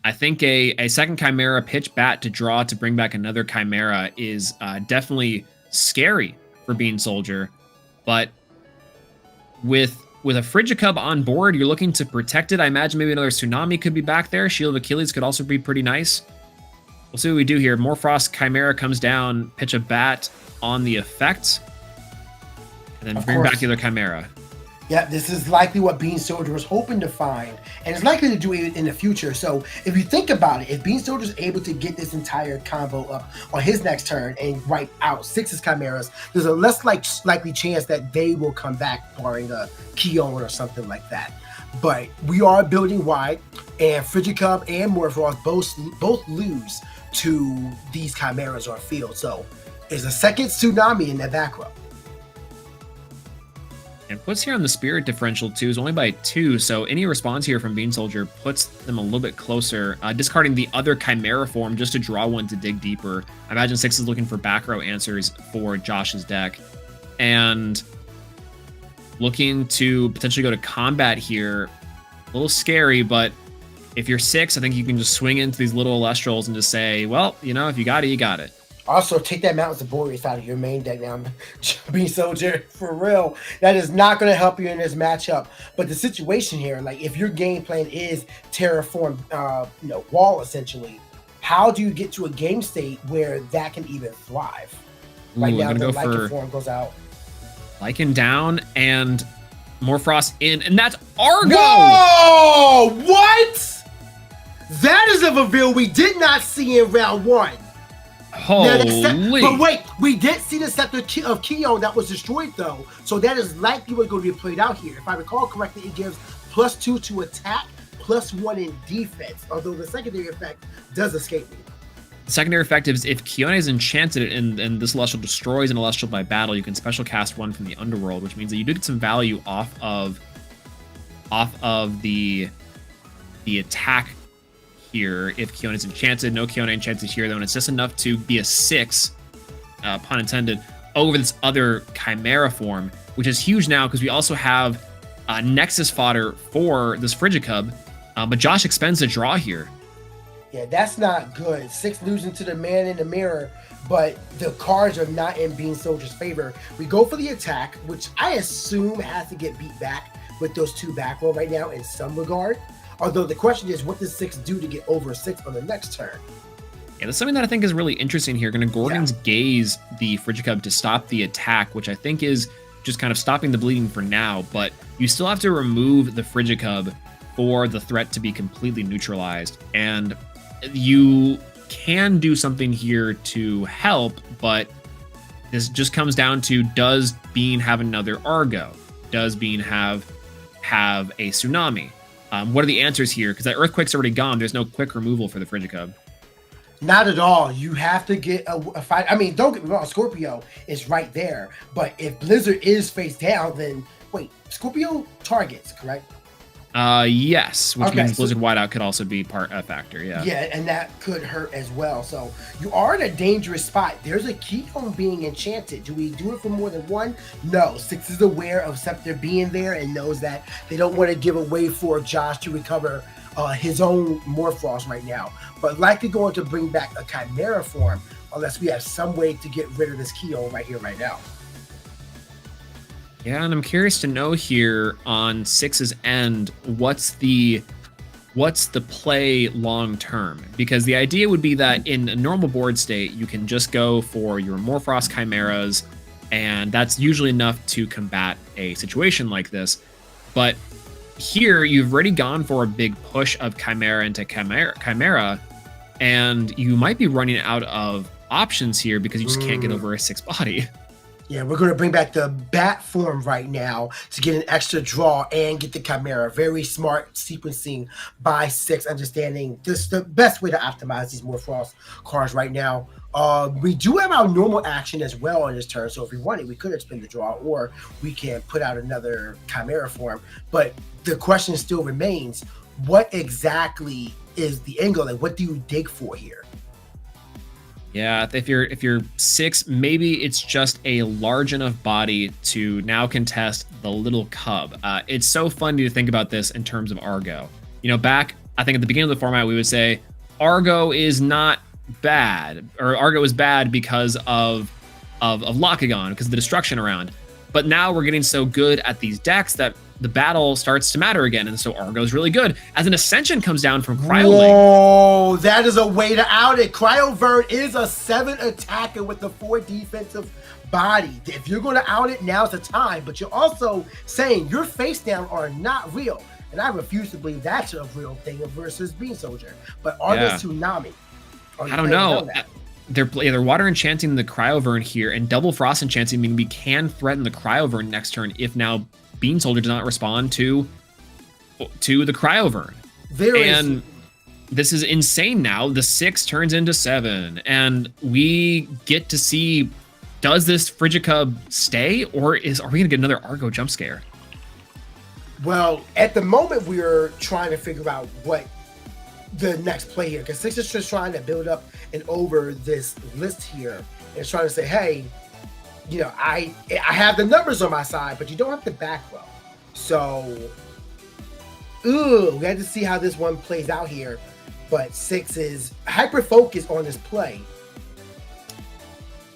[SPEAKER 4] I think a second Chimera pitch Bat to draw to bring back another Chimera is definitely scary for Bean Soldier. But with a Frigicub on board, you're looking to protect it. I imagine maybe another Tsunami could be back there. Shield of Achilles could also be pretty nice. We'll see what we do here. Morfrost Chimera comes down, pitch a Bat on the effect, and then bring back the other Chimera.
[SPEAKER 2] Yeah, this is likely what Bean Soldier was hoping to find, and is likely to do it in the future. So if you think about it, if Bean Soldier is able to get this entire combo up on his next turn and wipe out 6's Chimeras, there's a less likely chance that they will come back, barring a Keon or something like that. but we are building wide, and Frigicub and Morphroth both lose to these Chimeras on field. So there's a second Tsunami in the back row.
[SPEAKER 4] And puts here on the spirit differential too is only by 2, so any response here from Bean Soldier puts them a little bit closer, discarding the other Chimera form just to draw one to dig deeper. I imagine 6 is looking for back row answers for Josh's deck. And looking to potentially go to combat here. A little scary, but if you're 6, I think you can just swing into these little Elestrals and just say, well, you know, if you got it, you got it.
[SPEAKER 2] Also, take that Mountains of Boreas out of your main deck now, Bean Soldier, for real. That is not going to help you in this matchup. But the situation here, like if your game plan is terraform, wall essentially, how do you get to a game state where that can even thrive? Right now, the Lycan form goes out.
[SPEAKER 4] Lycan down and Morphrost in, and that's Argo!
[SPEAKER 2] Whoa! What? That is a reveal we did not see in round 1.
[SPEAKER 4] Holy!
[SPEAKER 2] But wait, we did see the Scepter of Keon that was destroyed though, so that is likely what's going to be played out here. If I recall correctly, it gives +2 to attack, +1 in defense, although the secondary effect does escape me.
[SPEAKER 4] The secondary effect is if Keone is enchanted and this Celestial destroys an Celestial by battle, you can special cast one from the Underworld, which means that you do get some value off of the attack here if Keone is enchanted. No Keone enchanted here, though, and it's just enough to be a 6, pun intended, over this other Chimera form, which is huge now because we also have Nexus fodder for this Frigicub, but Josh expends a draw here.
[SPEAKER 2] Yeah, that's not good. 6 losing to the man in the mirror, but the cards are not in Bean Soldier's favor. We go for the attack, which I assume has to get beat back with those 2 back row right now in some regard. Although the question is, what does 6 do to get over 6 on the next turn?
[SPEAKER 4] Yeah, that's something that I think is really interesting here. Going to Gorgon's Gaze the Frigicub to stop the attack, which I think is just kind of stopping the bleeding for now, but you still have to remove the Frigicub for the threat to be completely neutralized. And you can do something here to help, but this just comes down to, does Bean have another Argo? Does Bean have a Tsunami? What are the answers here? Because that Earthquake's already gone. There's no quick removal for the Frigicub.
[SPEAKER 2] Not at all. You have to get a fight. I mean, don't get me wrong, Scorpio is right there. But if Blizzard is face down, then wait, Scorpio targets, correct?
[SPEAKER 4] Yes, which means Blizzard Whiteout could also be a factor, yeah.
[SPEAKER 2] Yeah, and that could hurt as well. So you are in a dangerous spot. There's a Keon being enchanted. Do we do it for more than 1? No. 6 is aware of Scepter being there and knows that they don't want to give away for Josh to recover his own Morphrost right now. But likely going to bring back a Chimera form unless we have some way to get rid of this Keon right here, right now.
[SPEAKER 4] Yeah, and I'm curious to know here on 6's end, what's the play long term? Because the idea would be that in a normal board state, you can just go for your Morphrost Chimeras, and that's usually enough to combat a situation like this. But here, you've already gone for a big push of Chimera into Chimera, and you might be running out of options here because you just can't get over a 6 body.
[SPEAKER 2] Yeah, we're going to bring back the bat form right now to get an extra draw and get the Chimera. Very smart sequencing by 6, understanding this the best way to optimize these Morphrost cards right now. We do have our normal action as well on this turn, so if we wanted, we could expend the draw, or we can put out another Chimera form. But the question still remains, what exactly is the angle, and what do you dig for here?
[SPEAKER 4] Yeah, if you're 6, maybe it's just a large enough body to now contest the little cub. It's so funny to think about this in terms of Argo. You know, back, I think at the beginning of the format, we would say Argo is not bad, or Argo is bad because of Lockagon, because of the destruction around. But now we're getting so good at these decks that the battle starts to matter again, and so Argo is really good. As an Ascension comes down from Cryolink.
[SPEAKER 2] Whoa, that is a way to out it. Cryovern is a 7 attacker with the 4 defensive body. If you're going to out it, now's the time. But you're also saying your face down are not real, and I refuse to believe that's a real thing versus Bean Soldier. But are they Tsunami?
[SPEAKER 4] I don't know. They're water enchanting the Cryovern here, and double frost enchanting, meaning we can threaten the Cryovern next turn if now Bean Soldier does not respond to to the Cryovern.
[SPEAKER 2] Very
[SPEAKER 4] And this is insane now. The 6 turns into 7, and we get to see, does this Frigicub stay, or are we going to get another Argo jump scare?
[SPEAKER 2] Well, at the moment, we're trying to figure out what the next play here, because Six is just trying to build up and over this list here, and trying to say, hey, you know, I have the numbers on my side, but you don't have the back row. So, we had to see how this one plays out here. But Six is hyper focused on this play.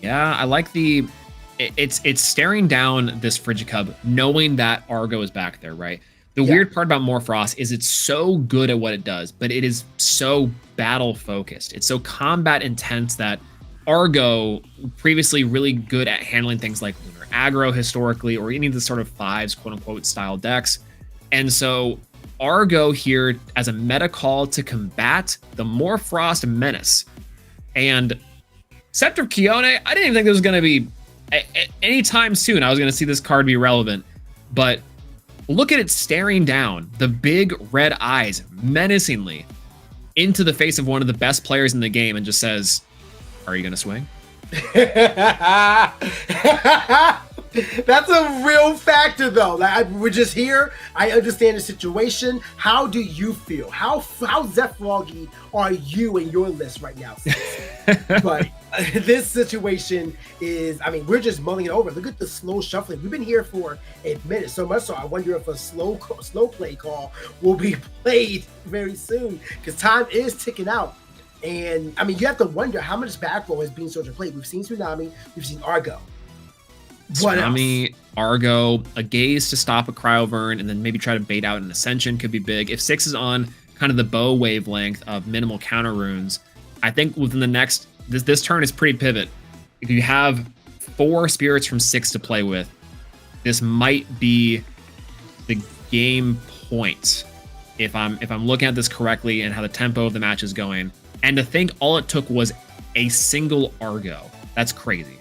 [SPEAKER 4] Yeah, I like it's staring down this Frigicub, knowing that Argo is back there, right? The weird part about Morfrost is it's so good at what it does, but it is so battle focused. It's so combat intense that Argo, previously really good at handling things like Lunar Aggro historically, or any of the sort of 5s, quote unquote, style decks. And so Argo here as a meta call to combat the Morfrost menace. And Scepter of Kione, I didn't even think there was going to be anytime soon I was going to see this card be relevant. But look at it staring down, the big red eyes menacingly into the face of one of the best players in the game, and just says, are you going to swing?
[SPEAKER 2] That's a real factor, though. We're just here. I understand the situation. How do you feel? How Zephroggy are you in your list right now? But this situation is, I mean, we're just mulling it over. Look at the slow shuffling. We've been here for a minute, so much so I wonder if a slow play call will be played very soon, because time is ticking out. And I mean, you have to wonder how much back row is being sort of played. We've seen Tsunami, we've seen Argo.
[SPEAKER 4] Tsunami, Argo, a Gaze to stop a Cryovern, and then maybe try to bait out an Ascension could be big. If Six is on kind of the bow wavelength of minimal counter runes, I think within the next, this turn is pretty pivot. If you have 4 spirits from 6 to play with, this might be the game point. If I'm looking at this correctly and how the tempo of the match is going. And to think all it took was a single Argo. That's crazy.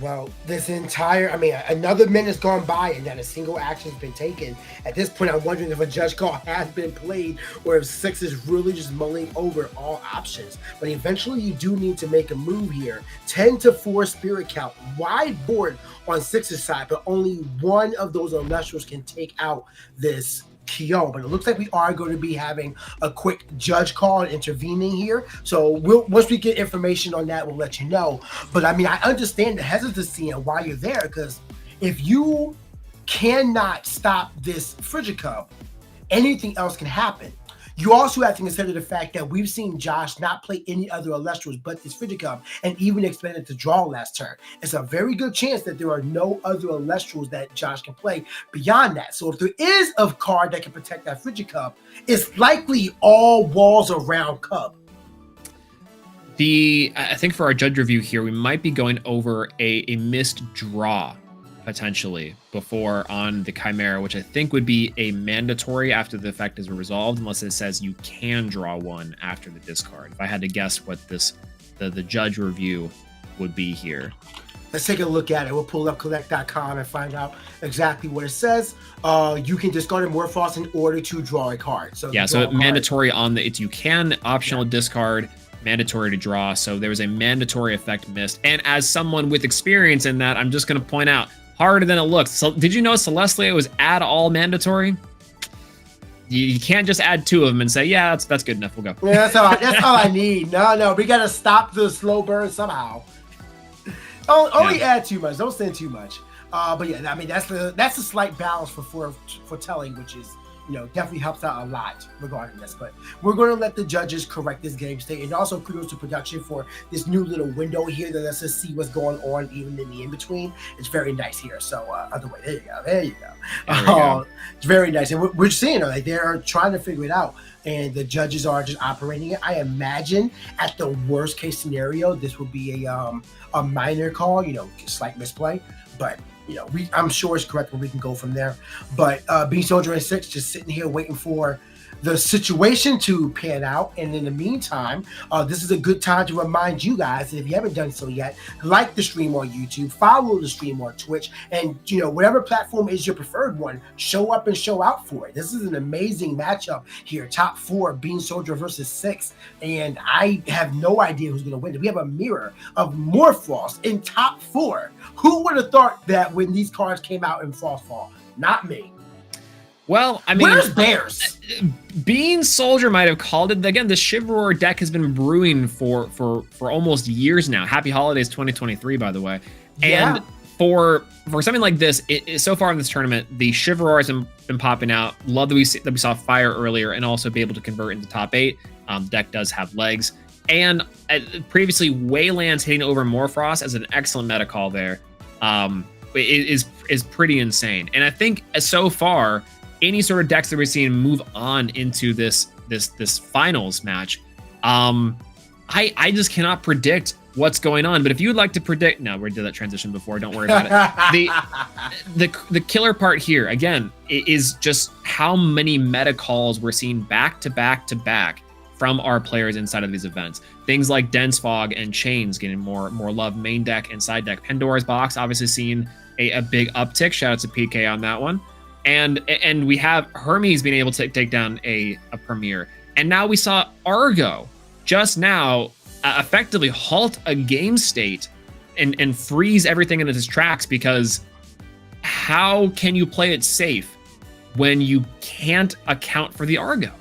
[SPEAKER 2] Well, this entire, I mean, another minute's gone by and not a single action's been taken. At this point, I'm wondering if a judge call has been played or if Six is really just mulling over all options. But eventually, you do need to make a move here. 10-4 spirit count, wide board on Six's side, but only one of those Elestrals can take out this Kyo, but it looks like we are going to be having a quick judge call and intervening here. So once we get information on that, we'll let you know. But I mean, I understand the hesitancy and why you're there, because if you cannot stop this Frigicub, anything else can happen. You also have to consider the fact that we've seen Josh not play any other Elestrals but this Frigicub, and even expected to draw last turn. It's a very good chance that there are no other Elestrals that Josh can play beyond that. So if there is a card that can protect that Frigicub, it's likely all walls around Cub.
[SPEAKER 4] I think for our judge review here, we might be going over a missed draw potentially before on the Chimera, which I think would be a mandatory after the effect is resolved, unless it says you can draw one after the discard. If I had to guess what the judge review would be here.
[SPEAKER 2] Let's take a look at it. We'll pull up collect.com and find out exactly what it says. You can discard a Morphos in order to draw a card. So
[SPEAKER 4] yeah, so mandatory on the, it's you can optional discard, mandatory to draw. So there was a mandatory effect missed. And as someone with experience in that, I'm just going to point out, harder than it looks. So did you know Celestia was add all mandatory? You can't just add 2 of them and say, yeah, that's good enough. We'll go.
[SPEAKER 2] Yeah, that's all I need. No, we got to stop the slow burn somehow. Only add too much. Don't send too much. But yeah, I mean, that's a slight balance for telling, which is, you know, definitely helps out a lot regarding this. But we're going to let the judges correct this game state. And also kudos to production for this new little window here that lets us see what's going on even in the in-between. It's very nice here. So other way, there you go. It's very nice. And we're seeing it, like they're trying to figure it out. And the judges are just operating it. I imagine at the worst case scenario, this will be a minor call, you know, slight misplay. But you know, I'm sure it's correct where we can go from there. But Beast Soldier and 6 just sitting here waiting for the situation to pan out. And in the meantime, this is a good time to remind you guys, if you haven't done so yet, like the stream on YouTube, follow the stream on Twitch, and whatever platform is your preferred one, show up and show out for it. This is an amazing matchup here. Top 4, Bean Soldier versus 6, and I have no idea who's going to win. We have a mirror of Morphrost in top 4. Who would have thought that when these cards came out in Frostfall? Not me.
[SPEAKER 4] Well, I mean,
[SPEAKER 2] where's Bears?
[SPEAKER 4] Bean Soldier might have called it. Again, the Chivalry deck has been brewing for almost years now. Happy Holidays 2023, by the way.
[SPEAKER 2] Yeah.
[SPEAKER 4] And for something like this, so far in this tournament, the Chivalry has been popping out. Love that we saw Fire earlier, and also be able to convert into top 8. The deck does have legs. And previously, Waylands hitting over Morphrost as an excellent meta call there is pretty insane. And I think so far, any sort of decks that we're seeing move on into this finals match, I just cannot predict what's going on. But if you would like to predict, no, we did that transition before. Don't worry about it. The killer part here again is just how many meta calls we're seeing back to back to back from our players inside of these events. Things like Dense Fog and Chains getting more love, main deck and side deck. Pandora's Box obviously seeing a big uptick. Shout out to PK on that one. And we have Hermes being able to take down a Premier. And now we saw Argo just now effectively halt a game state and freeze everything in its tracks, because how can you play it safe when you can't account for the Argo?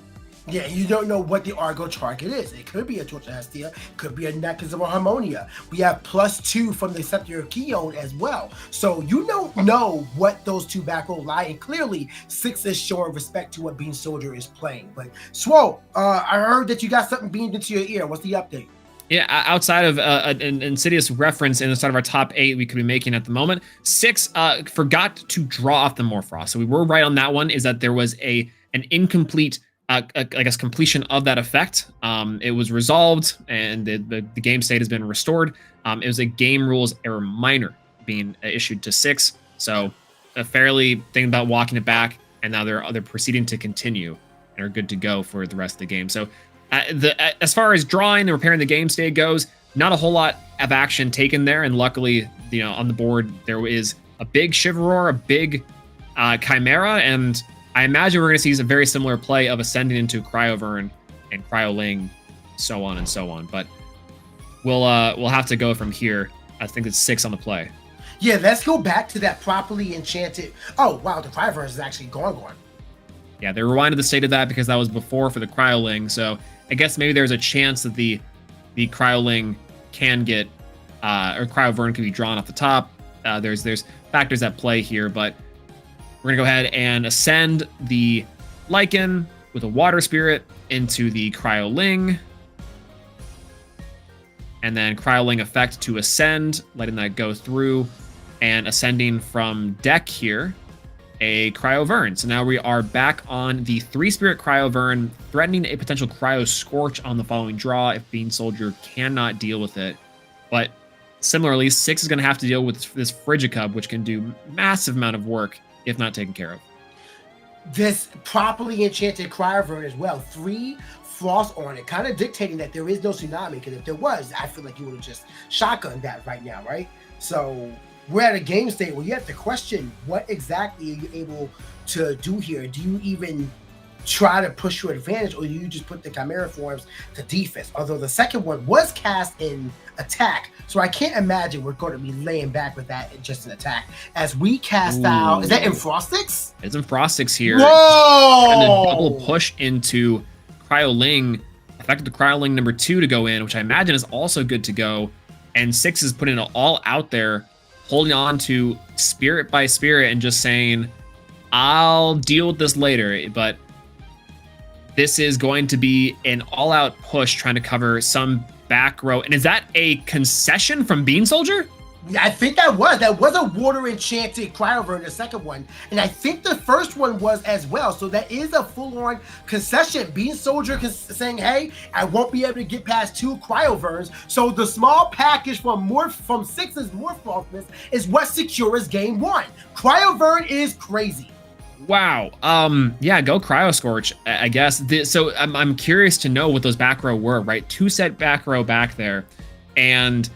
[SPEAKER 2] Yeah, you don't know what the Argo target is. It could be a Torch of Hestia, could be a Necklace of Harmonia. We have +2 from the Scepter of Keon as well. So you don't know what those two back row lie, and clearly 6 is showing respect to what Bean Soldier is playing. But Swole, I heard that you got something beamed into your ear. What's the update?
[SPEAKER 4] Yeah, outside of an insidious reference inside of our top 8 we could be making at the moment, 6 forgot to draw off the Morphrost. So we were right on that one, is that there was an incomplete I guess completion of that effect. It was resolved, and the game state has been restored. It was a game rules error minor being issued to 6. So a fairly thing about walking it back, and now they're proceeding to continue and are good to go for the rest of the game. So as far as drawing and repairing the game state goes, not a whole lot of action taken there. And luckily, on the board there is a big Chivalry, a big Chimera, and I imagine we're going to see a very similar play of ascending into Cryovern and Cryoling, so on and so on. But we'll have to go from here. I think it's 6 on the play.
[SPEAKER 2] Yeah, let's go back to that properly enchanted. Oh wow, the Cryovern is actually gone.
[SPEAKER 4] Yeah, they rewinded the state of that because that was before for the Cryoling. So I guess maybe there's a chance that the Cryoling can get or Cryovern can be drawn off the top. There's factors at play here, but we're going to go ahead and ascend the Lycan with a Water Spirit into the Cryoling. And then Cryoling effect to ascend, letting that go through, and ascending from deck here, a Cryovern. So now we are back on the 3-Spirit Cryovern, threatening a potential Cryo Scorch on the following draw if Bean Soldier cannot deal with it. But similarly, 6 is going to have to deal with this Frigicub, which can do massive amount of work if not taken care of.
[SPEAKER 2] This properly enchanted Cryovern as well. 3 frost on it, kind of dictating that there is no tsunami, because if there was, I feel like you would have just shotgunned that right now, right? So we're at a game state where you have to question what exactly are you able to do here. Do you even try to push your advantage, or do you just put the Chimera forms to defense? Although the second one was cast in attack, so I can't imagine we're going to be laying back with that in just an attack. As we cast out, is that in Frostix?
[SPEAKER 4] It's in Frostix here.
[SPEAKER 2] Whoa!
[SPEAKER 4] And a double push into Cryoling, affected the Cryoling number 2 to go in, which I imagine is also good to go. And 6 is putting it all out there, holding on to Spirit by Spirit and just saying, I'll deal with this later. But this is going to be an all-out push trying to cover some back row. And is that a concession from Bean Soldier?
[SPEAKER 2] I think that was a water enchanted Cryovern, the second one, and I think the first one was as well. So that is a full-on concession. Bean Soldier saying, "Hey, I won't be able to get past 2 Cryoverns." So the small package from 6's Morphroftness is what secures game 1. Cryovern is crazy.
[SPEAKER 4] Wow. Yeah, go Cryoscorch, I guess. So I'm curious to know what those back row were, right? 2-set back row back there. And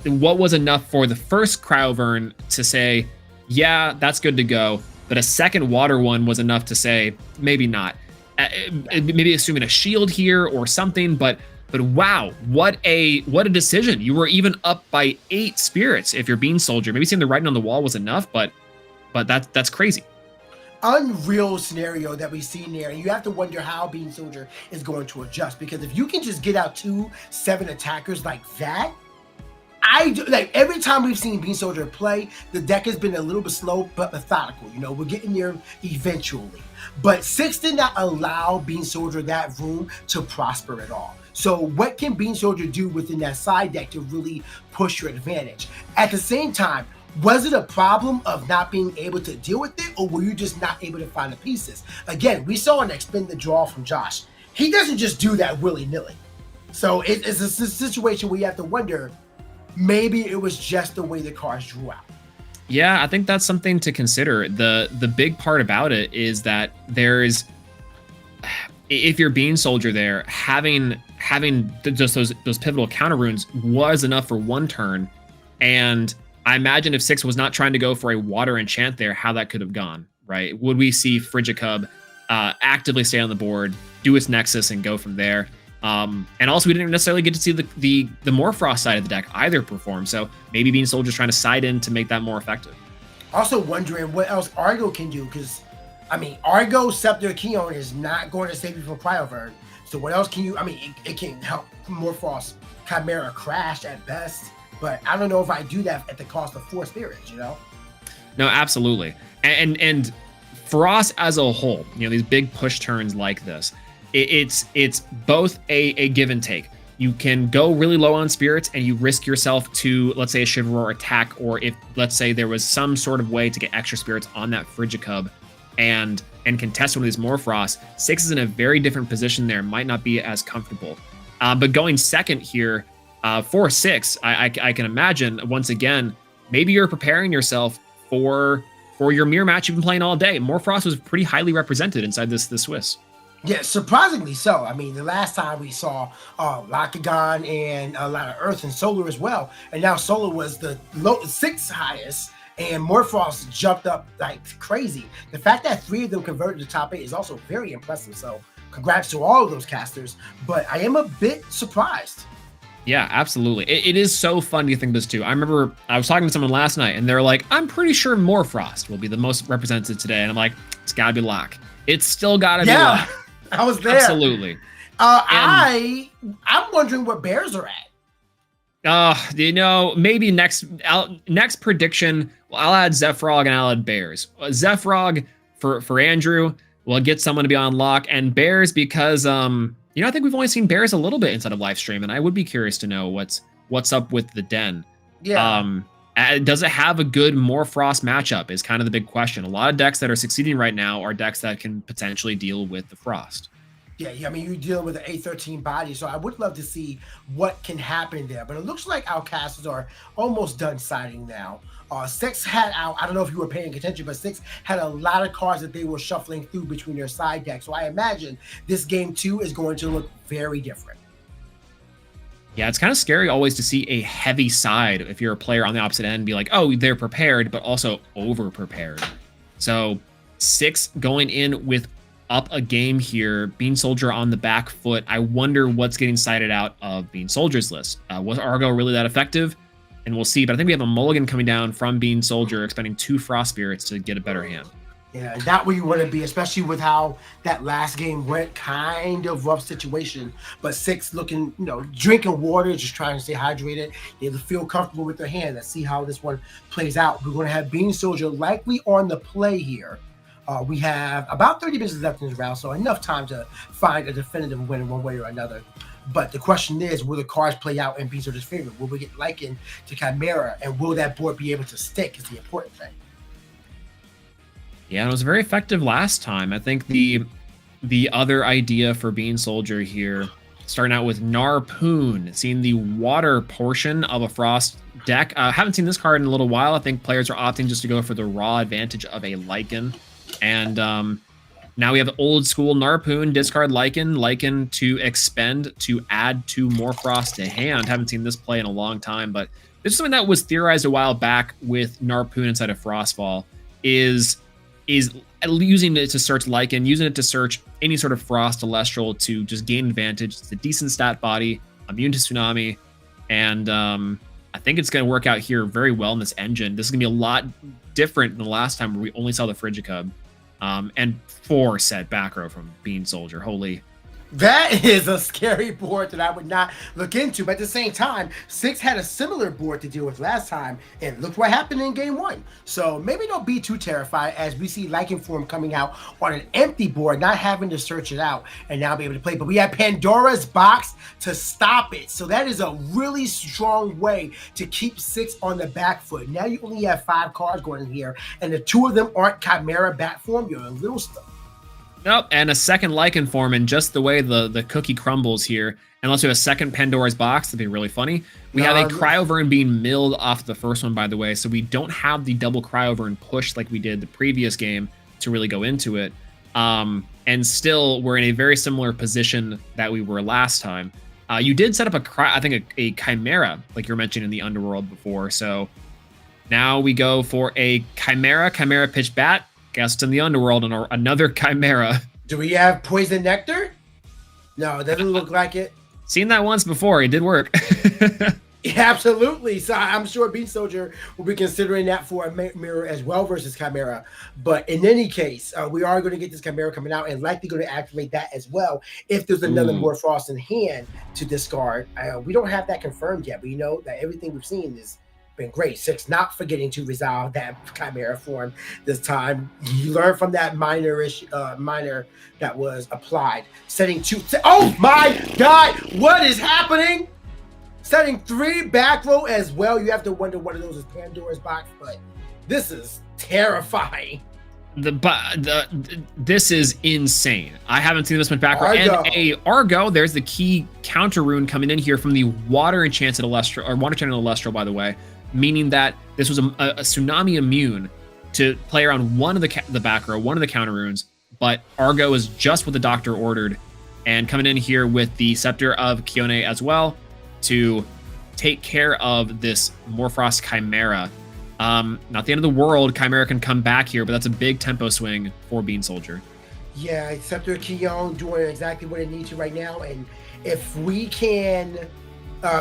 [SPEAKER 4] what was enough for the first Cryovern to say, yeah, that's good to go. But a second water one was enough to say, maybe not. Maybe assuming a shield here or something, but wow, what a decision. You were even up by 8 spirits if you're Bean Soldier. Maybe seeing the writing on the wall was enough, but that's crazy.
[SPEAKER 2] Unreal scenario that we've seen there, and you have to wonder how Bean Soldier is going to adjust, because if you can just get out 2-7 attackers like that, every time we've seen Bean Soldier play, the deck has been a little bit slow but methodical. We're getting there eventually. But 6 did not allow Bean Soldier that room to prosper at all. So what can Bean Soldier do within that side deck to really push your advantage? At the same time, was it a problem of not being able to deal with it, or were you just not able to find the pieces? Again, we saw an expend draw from Josh. He doesn't just do that willy-nilly. So it's a situation where you have to wonder, maybe it was just the way the cards drew out.
[SPEAKER 4] Yeah, I think that's something to consider. The big part about it is that there's, if you're Bean Soldier there, having just those pivotal counter runes was enough for one turn. And I imagine if 6 was not trying to go for a water enchant there, how that could have gone, right? Would we see Frigicub actively stay on the board, do its Nexus, and go from there? And also, we didn't necessarily get to see the Morfrost side of the deck either perform. So maybe Bean Soldier's trying to side in to make that more effective.
[SPEAKER 2] Also wondering what else Argo can do, because Argo, Scepter, Keon is not going to save you from Cryovern. So what else can you? It can help Morfrost Chimera crash at best. But I don't know if I do that at the cost of 4 spirits, No,
[SPEAKER 4] absolutely. And for us as a whole, these big push turns like this, it's both a give and take. You can go really low on spirits and you risk yourself to, let's say, a Chivalry attack, or if, let's say, there was some sort of way to get extra spirits on that Frigicub and contest one of these Morfrost. 6 is in a very different position there, might not be as comfortable. But going second here, for 6, I can imagine, once again, maybe you're preparing yourself for your mirror match you've been playing all day. Morfrost was pretty highly represented inside this Swiss.
[SPEAKER 2] Yeah, surprisingly so. The last time we saw Lakagon and a lot of Earth and Solar as well, and now Solar was the 6th highest, and Morfrost jumped up like crazy. The fact that 3 of them converted to top 8 is also very impressive. So congrats to all of those casters, but I am a bit surprised.
[SPEAKER 4] Yeah, absolutely. It is so fun to think this too. I remember I was talking to someone last night and they're like, I'm pretty sure Morfrost will be the most represented today. And I'm like, it's gotta be Locke. It's still gotta be Locke.
[SPEAKER 2] I was there.
[SPEAKER 4] Absolutely.
[SPEAKER 2] I'm wondering where Bears are at.
[SPEAKER 4] Maybe next prediction, I'll add Zephyrog and I'll add Bears. Zephyrog for Andrew, we'll get someone to be on Locke, and Bears because I think we've only seen Bears a little bit inside of live stream, and I would be curious to know what's up with the Den.
[SPEAKER 2] Yeah.
[SPEAKER 4] Does it have a good Morfrost matchup is kind of the big question. A lot of decks that are succeeding right now are decks that can potentially deal with the Frost.
[SPEAKER 2] Yeah, you're dealing with an A13 body, so I would love to see what can happen there. But it looks like our casters are almost done siding now. 6 had out, I don't know if you were paying attention, but 6 had a lot of cards that they were shuffling through between their side decks. So I imagine this game 2 is going to look very different.
[SPEAKER 4] Yeah, it's kind of scary always to see a heavy side if you're a player on the opposite end, be like, oh, they're prepared, but also over-prepared. So 6 going in with up a game here, Bean Soldier on the back foot. I wonder what's getting sided out of Bean Soldier's list. Was Argo really that effective? And we'll see, but I think we have a mulligan coming down from Bean Soldier, expending 2 Frost Spirits to get a better hand.
[SPEAKER 2] Yeah, not where you want to be, especially with how that last game went. Kind of rough situation, but 6 looking, drinking water, just trying to stay hydrated. They feel comfortable with their hand. Let's see how this one plays out. We're going to have Bean Soldier likely on the play here. We have about 30 minutes left in this round, so enough time to find a definitive winner one way or another. But the question is, will the cards play out in Bean Soldier's favor? Will we get Lycan to Chimera, and will that board be able to stick is the important thing.
[SPEAKER 4] Yeah, it was very effective last time. I think the other idea for Bean Soldier here, starting out with Narpoon, seeing the water portion of a Frost deck. Haven't seen this card in a little while. I think players are opting just to go for the raw advantage of a Lycan. And now we have old school Narpoon, discard Lycan to expend to add 2 more Frost to hand. Haven't seen this play in a long time, but this is something that was theorized a while back with Narpoon inside of Frostfall, is using it to search Lycan, using it to search any sort of Frost Elestral to just gain advantage. It's a decent stat body, immune to Tsunami, and I think it's going to work out here very well in this engine. This is going to be a lot different than the last time where we only saw the Frigicub. And 4 set back row from Bean Soldier. Holy.
[SPEAKER 2] That is a scary board that I would not look into. But at the same time, 6 had a similar board to deal with last time, and look what happened in game 1. So maybe don't be too terrified as we see Lycan form coming out on an empty board, not having to search it out and now be able to play. But we have Pandora's Box to stop it. So that is a really strong way to keep 6 on the back foot. Now you only have 5 cards going in here, and the 2 of them aren't Chimera bat form. You're a little stuck.
[SPEAKER 4] Nope, and a second Lycan form, and just the way the cookie crumbles here. Unless we have a second Pandora's Box, that'd be really funny. We have a Cryovern being milled off the first one, by the way, so we don't have the double Cryovern push like we did the previous game to really go into it. And still, we're in a very similar position that we were last time. You did set up a Chimera, like you were mentioning in the Underworld before, so now we go for a Chimera Pitch Bat. Guest in the Underworld, and another Chimera.
[SPEAKER 2] Do we have Poison Nectar? No, it doesn't look like it.
[SPEAKER 4] Seen that once before. It did work.
[SPEAKER 2] Yeah, absolutely. So I'm sure Bean Soldier will be considering that for a mirror as well versus Chimera. But in any case, we are going to get this Chimera coming out and likely going to activate that as well if there's another more Frost in hand to discard. We don't have that confirmed yet, but you know that everything we've seen is been great. 6 not forgetting to resolve that Chimera form this time. You learn from that minor that was applied. Setting 2. Oh my God! What is happening? Setting 3 back row as well. You have to wonder one of those is Pandora's Box, but this is terrifying.
[SPEAKER 4] This is insane. I haven't seen this one back row. And a Argo. There's the key counter rune coming in here from the Water Enchanted Elestral, or Water Enchanted Elestral, by the way. Meaning that this was a Tsunami immune to play around one of the back row, one of the counter runes, but Argo is just what the doctor ordered, and coming in here with the Scepter of Kione as well to take care of this Morphrost Chimera. Not the end of the world. Chimera can come back here, but that's a big tempo swing for Bean Soldier.
[SPEAKER 2] Yeah, Scepter of Kione doing exactly what it needs to right now, and if we can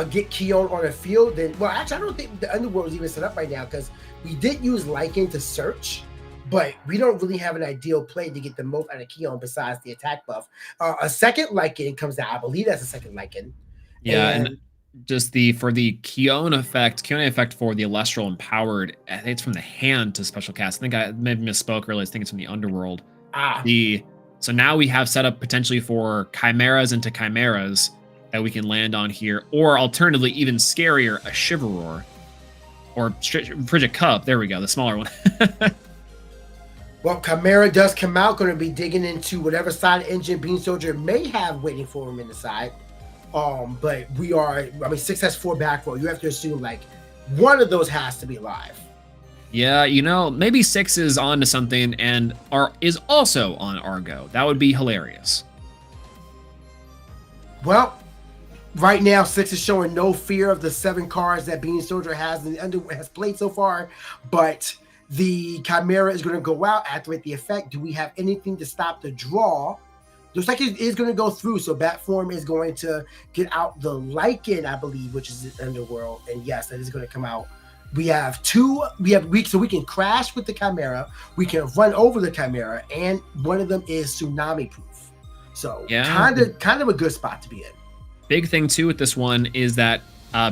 [SPEAKER 2] get Kione on the field, then, well, actually, I don't think the Underworld is even set up right now because we did use Lycan to search, but we don't really have an ideal play to get the most out of Kione besides the attack buff. A second Lycan comes out. I believe that's a second Lycan.
[SPEAKER 4] Yeah, and just for the Kione effect for the Elestral Empowered, I think it's from the hand to special cast. I think I maybe misspoke earlier. I think it's from the Underworld. So now we have set up potentially for Chimeras into Chimeras that we can land on here, or alternatively, even scarier, a Shiveror or Frigid Cup. There we go, the smaller one.
[SPEAKER 2] Well, Chimera does come out, going to be digging into whatever side engine Bean Soldier may have waiting for him in the side. But 6 has 4 back row. You have to assume like one of those has to be live.
[SPEAKER 4] Yeah, maybe 6 is on to something and is also on Argo. That would be hilarious.
[SPEAKER 2] Well, right now, 6 is showing no fear of the 7 cards that Bean Soldier has played so far, but the Chimera is going to go out, activate the effect. Do we have anything to stop the draw? Looks like it is going to go through, so Bat Form is going to get out the Lycan, I believe, which is the Underworld, and yes, that is going to come out. We have 2, so we can crash with the Chimera, we can run over the Chimera, and one of them is tsunami proof. So yeah, kind of a good spot to be in.
[SPEAKER 4] Big thing too with this one is that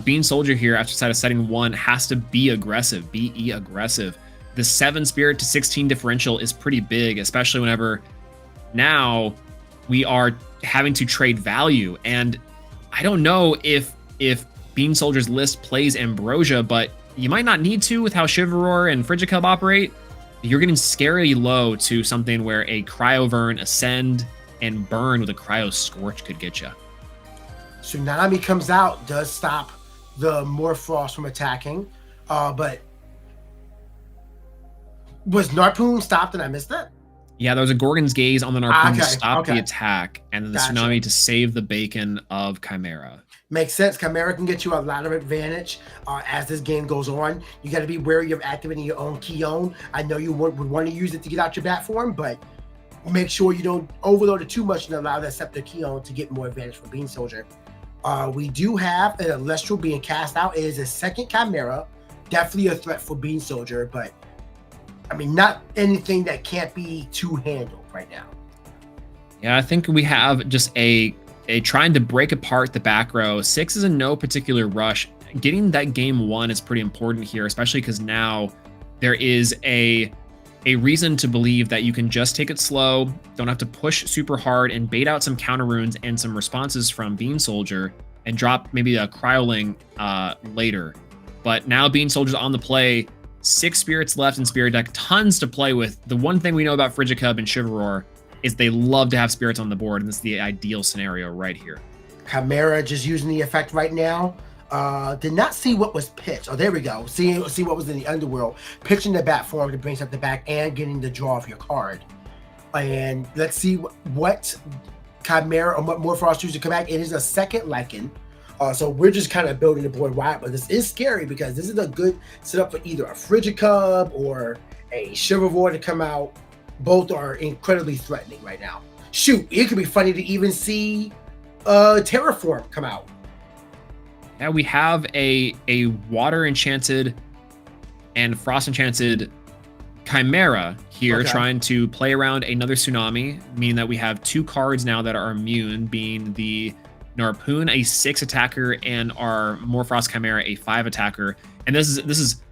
[SPEAKER 4] Bean Soldier here, after setting 1, has to be aggressive, be aggressive. The 7 Spirit to 16 differential is pretty big, especially whenever now we are having to trade value. And I don't know if Bean Soldier's list plays Ambrosia, but you might not need to with how Shiveror and Frigicub operate. You're getting scarily low to something where a Cryovern, Ascend, and Burn with a Cryo Scorch could get you.
[SPEAKER 2] Tsunami comes out, does stop the Morphrost from attacking, but was Narpoon stopped and I missed that?
[SPEAKER 4] Yeah, there was a Gorgon's Gaze on the Narpoon to
[SPEAKER 2] Okay,
[SPEAKER 4] stop the
[SPEAKER 2] okay.
[SPEAKER 4] attack, and then the
[SPEAKER 2] Gotcha.
[SPEAKER 4] Tsunami to save the bacon of Chimera.
[SPEAKER 2] Makes sense. Chimera can get you a lot of advantage as this game goes on. You got to be wary of activating your own Keon. I know you would want to use it to get out your bat form, but make sure you don't overload it too much and allow that Scepter Keon to get more advantage for Bean Soldier. We do have an Elestral being cast out. It is a second Chimera. Definitely a threat for Bean Soldier, but I mean, not anything that can't be two-handled right now.
[SPEAKER 4] Yeah, I think we have just a trying to break apart the back row. 6 is in no particular rush. Getting that game 1 is pretty important here, especially because now there is a reason to believe that you can just take it slow, don't have to push super hard, and bait out some counter runes and some responses from Bean Soldier and drop maybe a Cryoling later. But now Bean Soldier's on the play, 6 spirits left in Spirit deck, tons to play with. The one thing we know about Frigicub and Chivalror is they love to have spirits on the board, and this is the ideal scenario right here.
[SPEAKER 2] Chimera just using the effect right now. Did not see what was pitched. Oh, there we go. See what was in the underworld. Pitching the bat form to bring up the back and getting the draw of your card. And let's see what Chimera or what Morphrost chooses to come back. It is a second Lycan. So we're just kind of building the board wide, but this is scary because this is a good setup for either a Frigicub or a Chivalror to come out. Both are incredibly threatening right now. Shoot, it could be funny to even see Terraform come out.
[SPEAKER 4] Yeah, we have a Water Enchanted and Frost Enchanted Chimera here, trying to play around another Tsunami, meaning that we have 2 cards now that are immune, being the Narpoon, a 6 attacker, and our Morphrost Chimera, a 5 attacker. And this is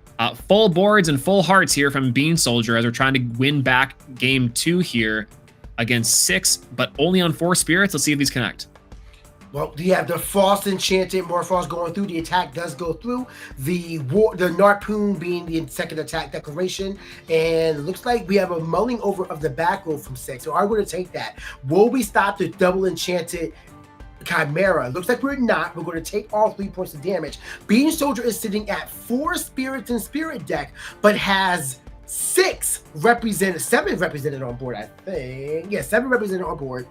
[SPEAKER 4] full boards and full hearts here from Bean Soldier as we're trying to win back game 2 here against 6, but only on 4 spirits. Let's see if these connect.
[SPEAKER 2] Well, you have the Frost Enchanted Morphrost going through. The attack does go through. The Narpoon being the second attack declaration. And it looks like we have a mulling over of the back row from 6. So I'm going to take that. Will we stop the double enchanted Chimera? Looks like we're not. We're going to take all 3 points of damage. Bean Soldier is sitting at 4 spirits in Spirit deck, but has 7 represented on board, I think. Yeah, 7 represented on board.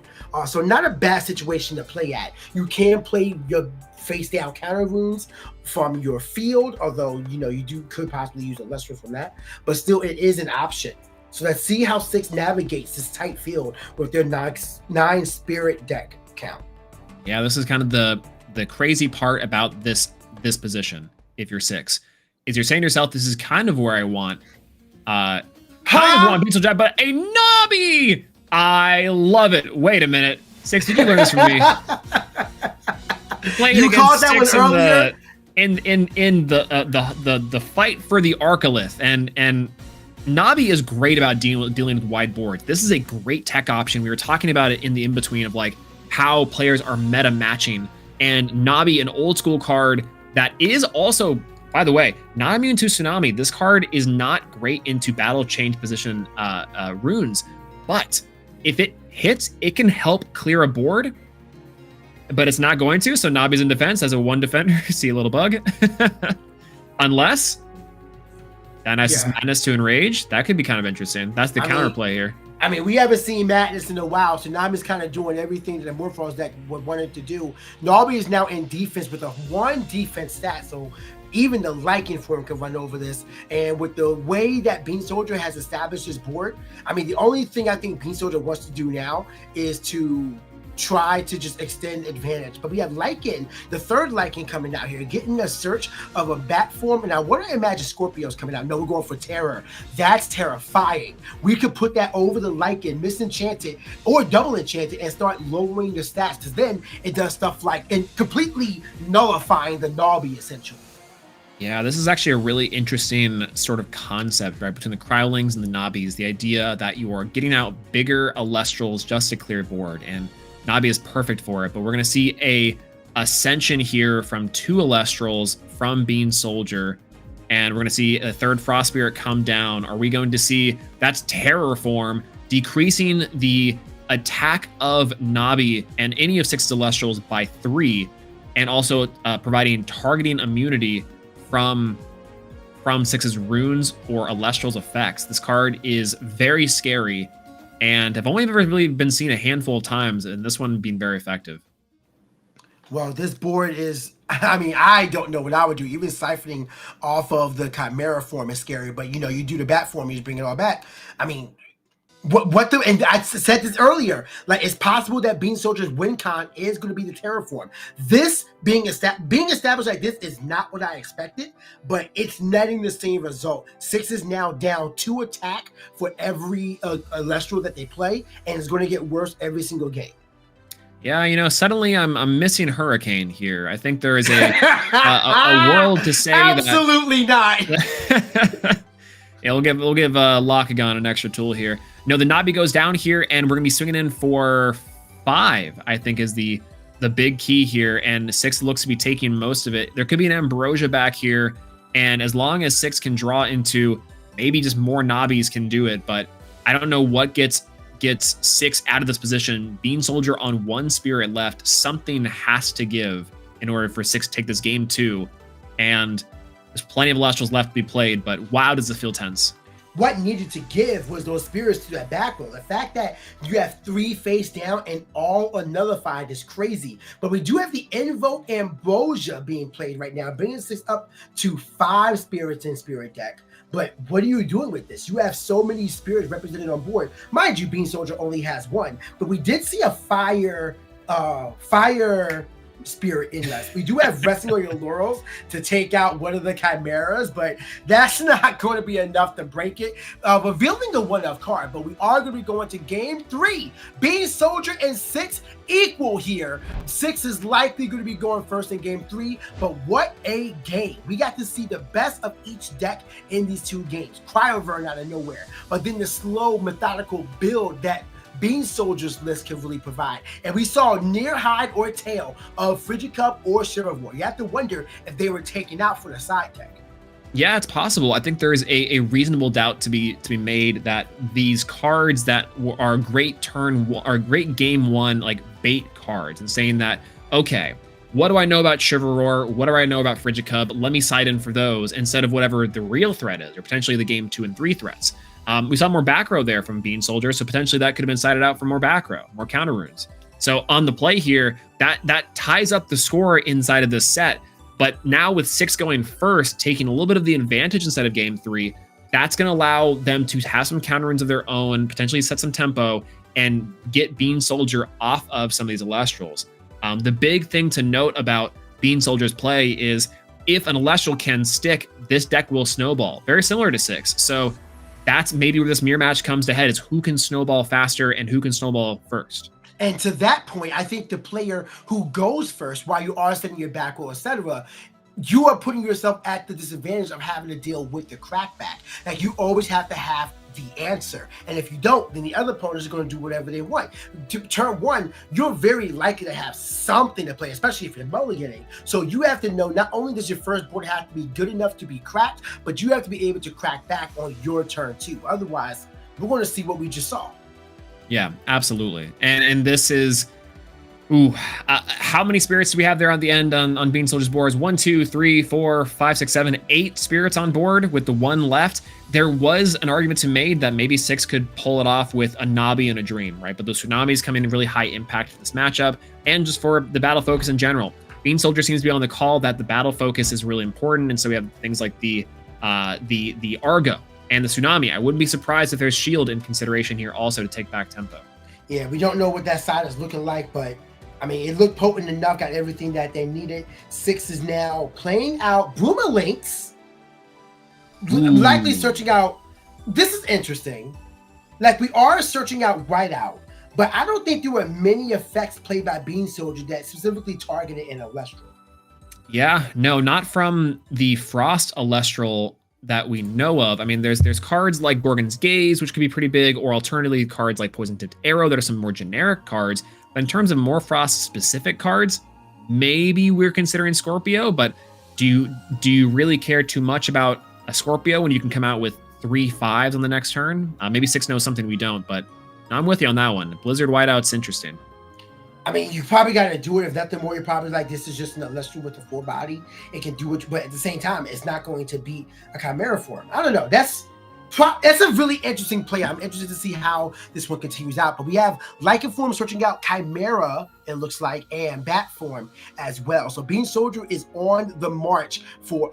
[SPEAKER 2] So not a bad situation to play at. You can play your face down counter runes from your field, although you could possibly use a lesser from that, but still it is an option. So let's see how 6 navigates this tight field with their 9 spirit deck count.
[SPEAKER 4] Yeah, this is kind of the crazy part about this position. If you're 6, is you're saying to yourself, this is kind of where I want. I want Bean Soldier, but a Nobby. I love it. Wait a minute, 6. Did you learn this from me?
[SPEAKER 2] You called that one earlier.
[SPEAKER 4] In the fight for the Arcalith, and Nobby is great about dealing with wide boards. This is a great tech option. We were talking about it in the in-between of like how players are meta matching, and Nobby, an old school card that is also, by the way, not immune to Tsunami. This card is not great into battle change position runes, but if it hits, it can help clear a board, but it's not going to. So Nobby's in defense as a 1 defender. See a little bug. Unless Dionysus Madness to Enrage. That could be kind of interesting. That's the counterplay here.
[SPEAKER 2] I mean, we haven't seen Madness in a while, so Nobby's kind of doing everything that the Morphrost deck wanted to do. Nobby is now in defense with a 1 defense stat, so even the Lycan form can run over this. And with the way that Bean Soldier has established his board, I mean, the only thing I think Bean Soldier wants to do now is to try to just extend advantage. But we have Lycan, the 3rd Lycan coming out here, getting a search of a bat form. And I want to imagine Scorpio's coming out. No, we're going for Terror. That's terrifying. We could put that over the Lycan, Misenchanted, or Double Enchanted, and start lowering the stats, because then it does stuff like and completely nullifying the Nobby, essentially.
[SPEAKER 4] Yeah, this is actually a really interesting sort of concept, right, between the Cryolings and the Nobbies. The idea that you are getting out bigger Elestrals just to clear board, and Nobby is perfect for it. But we're going to see a Ascension here from 2 Elestrals from Bean Soldier, and we're going to see a 3rd Frost Spirit come down. Are we going to see that's Terror form, decreasing the attack of Nobby and any of 6 Elestrals by 3, and also providing targeting immunity from 6's runes or Elestral's effects. This card is very scary, and have only ever really been seen a handful of times, and this one being very effective.
[SPEAKER 2] Well, this board is, I mean, I don't know what I would do. Even siphoning off of the Chimera form is scary, but you know, you do the bat form, you just bring it all back. I mean, and I said this earlier, like it's possible that Bean Soldier's win con is going to be the Terraform. This being established like this is not what I expected, but it's netting the same result. 6 is now down 2 attack for every Elestral that they play, and it's going to get worse every single game.
[SPEAKER 4] Yeah, you know, suddenly I'm missing Hurricane here. I think there is a world to say
[SPEAKER 2] absolutely not.
[SPEAKER 4] Yeah, we'll give Lockagon an extra tool here. No, the Nabi goes down here, and we're gonna be swinging in for 5. I think is the big key here, and 6 looks to be taking most of it. There could be an Ambrosia back here, and as long as 6 can draw into maybe just more Nabis can do it, but I don't know what gets 6 out of this position. Bean Soldier on 1 spirit left. Something has to give in order for 6 to take this game 2, and there's plenty of Elestrals left to be played, but wow, does it feel tense.
[SPEAKER 2] What needed to give was those spirits to that back row. The fact that you have 3 face down and all nullified is crazy. But we do have the Invoke Ambrosia being played right now, bringing 6 up to 5 spirits in spirit deck. But what are you doing with this? You have so many spirits represented on board. Mind you, Bean Soldier only has 1, but we did see a fire spirit in us. We do have Resting on Your Laurels to take out one of the Chimeras, but that's not going to be enough to break it. Revealing the 1-of card, but we are going to be going to game 3. Bean Soldier and 6 equal here. 6 is likely going to be going first in game 3, but what a game. We got to see the best of each deck in these 2 games. Cryovern out of nowhere, but then the slow, methodical build that Bean Soldier's list can really provide. And we saw near hide or tail of Frigid Cup or Shiverwar. You have to wonder if they were taken out for the side deck.
[SPEAKER 4] Yeah, it's possible. I think there is a reasonable doubt to be made that these cards that are great game 1 like bait cards, and saying that, okay, what do I know about Shiverwar? What do I know about Frigid Cup? Let me side in for those instead of whatever the real threat is, or potentially the game 2 and 3 threats. We saw more back row there from Bean Soldier, so potentially that could have been sided out for more back row, more counter runes. So on the play here, that ties up the score inside of this set. But now with 6 going first, taking a little bit of the advantage instead of game 3, that's going to allow them to have some counter runes of their own, potentially set some tempo, and get Bean Soldier off of some of these Elestrals. The big thing to note about Bean Soldier's play is if an Elestral can stick, this deck will snowball. Very similar to 6. So that's maybe where this mirror match comes to head, is who can snowball faster and who can snowball first.
[SPEAKER 2] And to that point, I think the player who goes first, while you are setting your back row, etc., you are putting yourself at the disadvantage of having to deal with the crackback. Like, you always have to have the answer, and if you don't, then the other opponents are going to do whatever they want. Turn 1, you're very likely to have something to play, especially if you're mulliganing. So you have to know, not only does your first board have to be good enough to be cracked, but you have to be able to crack back on your turn too. Otherwise, we're going to see what we just saw.
[SPEAKER 4] Yeah, absolutely. And this is, how many spirits do we have there on the end on Bean Soldier's boards? 1, 2, 3, 4, 5, 6, 7, 8 spirits on board with the 1 left. There was an argument to be made that maybe 6 could pull it off with a Nabi and a Dream, right? But those Tsunamis come in really high impact for this matchup, and just for the battle focus in general. Bean Soldier seems to be on the call that the battle focus is really important, and so we have things like the Argo and the Tsunami. I wouldn't be surprised if there's Shield in consideration here also to take back tempo.
[SPEAKER 2] Yeah, we don't know what that side is looking like, but I mean, it looked potent enough, got everything that they needed. 6 is now playing out Bruma Links, likely searching out. This is interesting. Like, we are searching out Whiteout, but I don't think there were many effects played by Bean Soldier that specifically targeted an Elestral.
[SPEAKER 4] Yeah, no, not from the Frost Elestral that we know of. I mean, there's cards like Gorgon's Gaze, which could be pretty big, or alternatively cards like Poison Tipped Arrow that are some more generic cards. But in terms of more Frost specific cards, maybe we're considering Scorpio, but do you really care too much about a Scorpio when you can come out with 3 5s on the next turn? Maybe 6 knows something we don't, but I'm with you on that one. Blizzard Whiteout's interesting.
[SPEAKER 2] I mean, you probably got to do it. If nothing more, you're probably like, this is just an Elestral with a 4 body. It can do it, but at the same time, it's not going to beat a Chimera form. I don't know. It's a really interesting play. I'm interested to see how this one continues out. But we have Lycan form searching out Chimera, it looks like, and Bat form as well. So Bean Soldier is on the march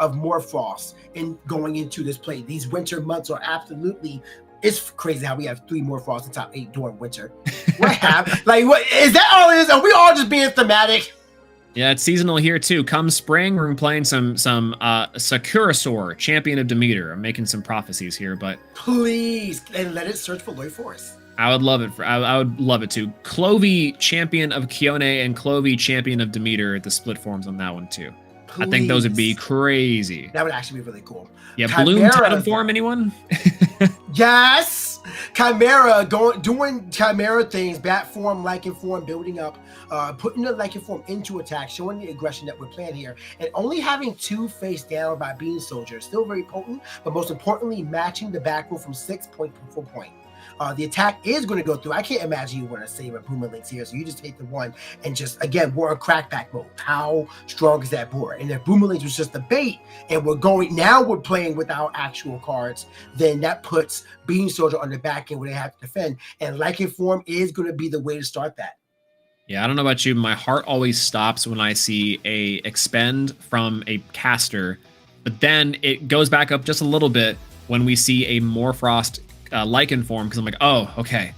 [SPEAKER 2] of Morphrost and going into this play. These winter months are absolutely. It's crazy how we have 3 Morphrost in top 8 during winter. What is that all it is? Are we all just being thematic?
[SPEAKER 4] Yeah, it's seasonal here too. Come spring, we're playing some Sakurasaur, Champion of Demeter. I'm making some prophecies here, but
[SPEAKER 2] please, and let it search for Lloyd Forest.
[SPEAKER 4] I would love it. I would love it too. Clovey, Champion of Kione, and Clovey, Champion of Demeter. The split forms on that one too. Please. I think those would be crazy.
[SPEAKER 2] That would actually be really cool.
[SPEAKER 4] Yeah, Bloom Totem form, anyone?
[SPEAKER 2] Yes, Chimera doing Chimera things, Bat form, Lycan form, building up, putting the Lycan form into attack, showing the aggression that we're playing here, and only having 2 face down by Bean Soldier. Still very potent, but most importantly, matching the back row from 6 point to 4 point. The attack is going to go through. I can't imagine you want to save a Boomerlinks here, so you just take the 1 and just, again, we're on crackback mode. How strong is that board? And if Boomerlinks was just a bait, and we're playing with our actual cards, then that puts Bean Soldier on the back end where they have to defend. And Lycan form is going to be the way to start that.
[SPEAKER 4] Yeah, I don't know about you, my heart always stops when I see a expend from a caster, but then it goes back up just a little bit when we see a Morphrost Lycan form, because I'm like, oh, okay,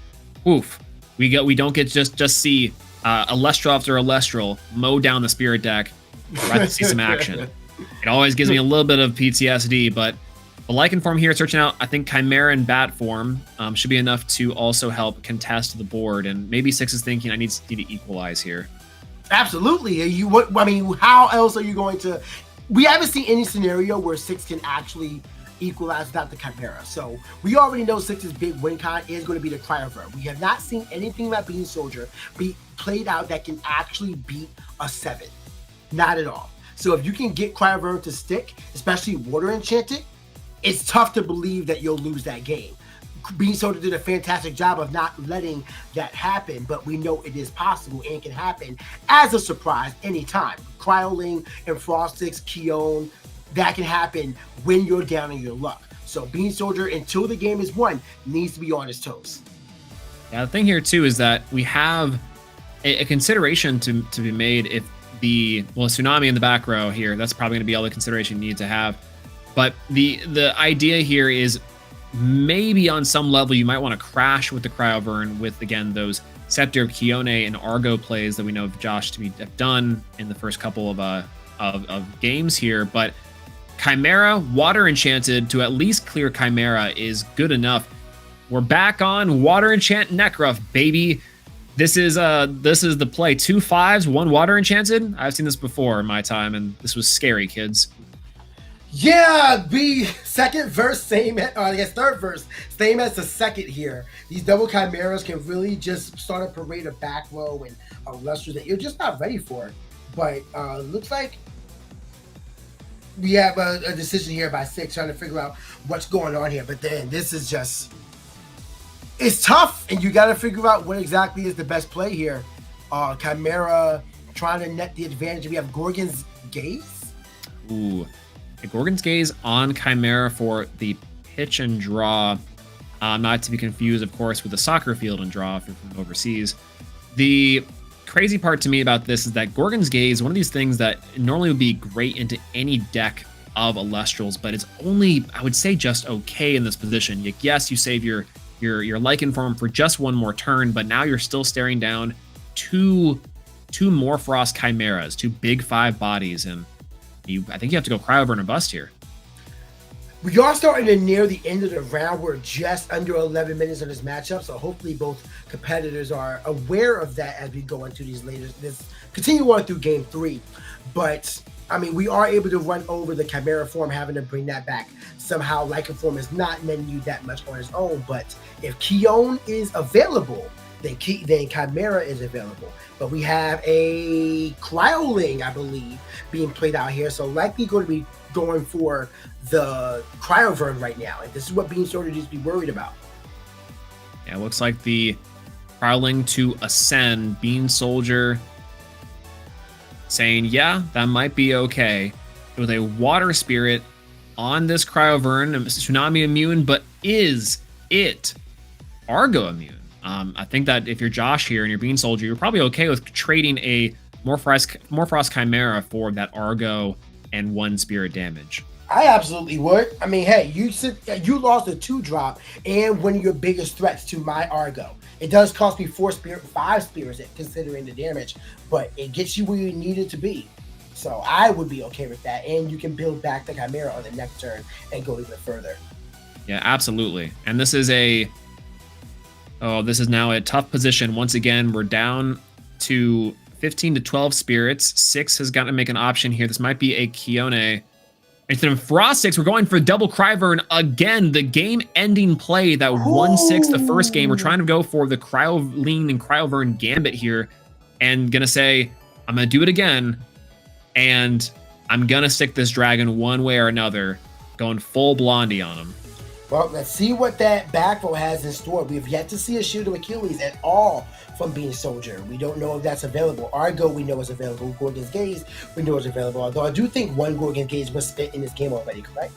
[SPEAKER 4] oof, we don't get just see Elestrals or Elestral mow down the spirit deck. I'd rather see some action. It always gives me a little bit of PTSD, but the Lycan form here, searching out, I think Chimera and Bat form should be enough to also help contest the board, and maybe Six is thinking I need to equalize here.
[SPEAKER 2] Absolutely. How else are you going to? We haven't seen any scenario where Six can actually equalize without the Chimera. So we already know Six's big win con is going to be the Cryover. We have not seen anything about Bean Soldier be played out that can actually beat a 7. Not at all. So if you can get Cryover to stick, especially Water Enchanted, it's tough to believe that you'll lose that game. Bean Soldier did a fantastic job of not letting that happen, but we know it is possible and can happen as a surprise anytime. Cryoling and Frostix, Keone, that can happen when you're down in your luck. So Bean Soldier, until the game is won, needs to be on his toes.
[SPEAKER 4] Yeah, the thing here too is that we have a consideration to be made if Tsunami in the back row here, that's probably going to be all the consideration you need to have. But the idea here is maybe on some level you might want to crash with the Cryovern with, again, those Scepter of Kione and Argo plays that we know of Josh to have done in the first couple of games here. But Chimera, Water Enchanted to at least clear Chimera is good enough. We're back on Water Enchant Nekruff, baby. This is the play. 2 5s, 1 Water Enchanted. I've seen this before in my time, and this was scary, kids.
[SPEAKER 2] Yeah, second verse, third verse, same as the second here. These double Chimeras can really just start a parade of back row and Lusters that you're just not ready for. But looks like we have a decision here by Six trying to figure out what's going on here. But then this is just, it's tough, and you got to figure out what exactly is the best play here. Chimera trying to net the advantage. We have Gorgon's Gaze.
[SPEAKER 4] Ooh, the Gorgon's Gaze on Chimera for the pitch and draw. Not to be confused, of course, with the soccer field and draw if you're from overseas. The crazy part to me about this is that Gorgon's Gaze, one of these things that normally would be great into any deck of Elestrals, but it's only, I would say, just okay in this position. Yes, you save your Lycan form for just 1 more turn, but now you're still staring down two Morphrost Chimeras, 2 big 5 bodies, and I think you have to go Cryover and bust here.
[SPEAKER 2] We are starting to near the end of the round. We're just under 11 minutes on this matchup, so hopefully both competitors are aware of that as we go into continue on through game 3. But I mean, we are able to run over the Chimera form, having to bring that back. Somehow, Lycan form is not netting you that much on its own, but if Keone is available, then Chimera is available. But we have a Cryoling, I believe, being played out here, so likely going to be going for the Cryovern right now. And this is what Bean Soldier needs to be worried about.
[SPEAKER 4] Yeah, it looks like the Cryoling to ascend. Bean Soldier saying, yeah, that might be okay. With a Water Spirit on this Cryovern, Tsunami immune, but is it Argo immune? I think that if you're Josh here and you're Bean Soldier, you're probably okay with trading a Morphrost Chimera for that Argo and 1 spirit damage.
[SPEAKER 2] I absolutely would. I mean, hey, you lost a 2-drop and one of your biggest threats to my Argo. It does cost me 5 spirits considering the damage, but it gets you where you need it to be. So I would be okay with that. And you can build back the Chimera on the next turn and go even further. Yeah,
[SPEAKER 4] absolutely. And this is this is now a tough position. Once again, we're down to 15 to 12 spirits. 6 has got to make an option here. This might be a Kione. Instead of Frost 6, we're going for double Cryvern again. The game-ending play that 1-6 the first game. We're trying to go for the Cryolean and Cryovern Gambit here. And gonna say, I'm gonna do it again. And I'm gonna stick this dragon one way or another. Going full Blondie on him.
[SPEAKER 2] Well, let's see what that back row has in store. We have yet to see a Shield of Achilles at all from Bean Soldier. We don't know if that's available. Argo, we know is available. Gorgon's Gaze, we know is available. Although I do think 1 Gorgon's Gaze was spent in this game already, correct?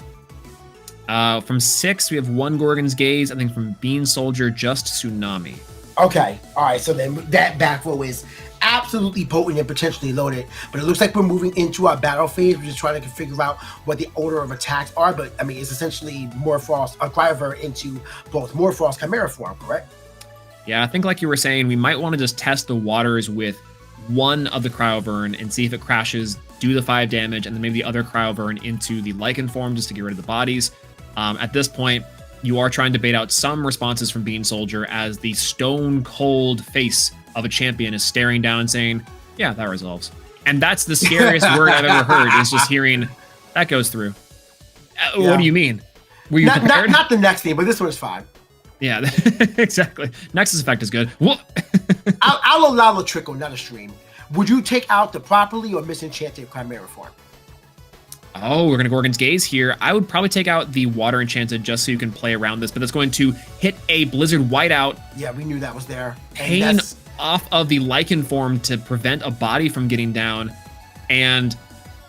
[SPEAKER 4] From 6, we have 1 Gorgon's Gaze. I think from Bean Soldier, just Tsunami.
[SPEAKER 2] Okay. All right. So then that back row is absolutely potent and potentially loaded. But it looks like we're moving into our battle phase. We're just trying to figure out what the order of attacks are. But I mean, it's essentially Morphrost, Cryovern into both Morphrost Chimera form, correct?
[SPEAKER 4] Yeah, I think like you were saying, we might want to just test the waters with 1 of the Cryovern and see if it crashes, do the 5 damage, and then maybe the other Cryovern into the Lycan form just to get rid of the bodies. At this point, you are trying to bait out some responses from Bean Soldier as the stone cold face of a champion is staring down and saying, yeah, that resolves. And that's the scariest word I've ever heard, is just hearing, that goes through. What do you mean? Were you prepared?
[SPEAKER 2] Not the next game, but this one's fine.
[SPEAKER 4] Yeah, exactly. Nexus effect is good.
[SPEAKER 2] I'll allow a trickle, not a stream. Would you take out the properly or misenchanted Chimera form?
[SPEAKER 4] Oh, we're going to Gorgon's Gaze here. I would probably take out the Water Enchanted just so you can play around this, but that's going to hit a Blizzard Whiteout.
[SPEAKER 2] Yeah, we knew that was there.
[SPEAKER 4] Pain off of the Lycan form to prevent a body from getting down. And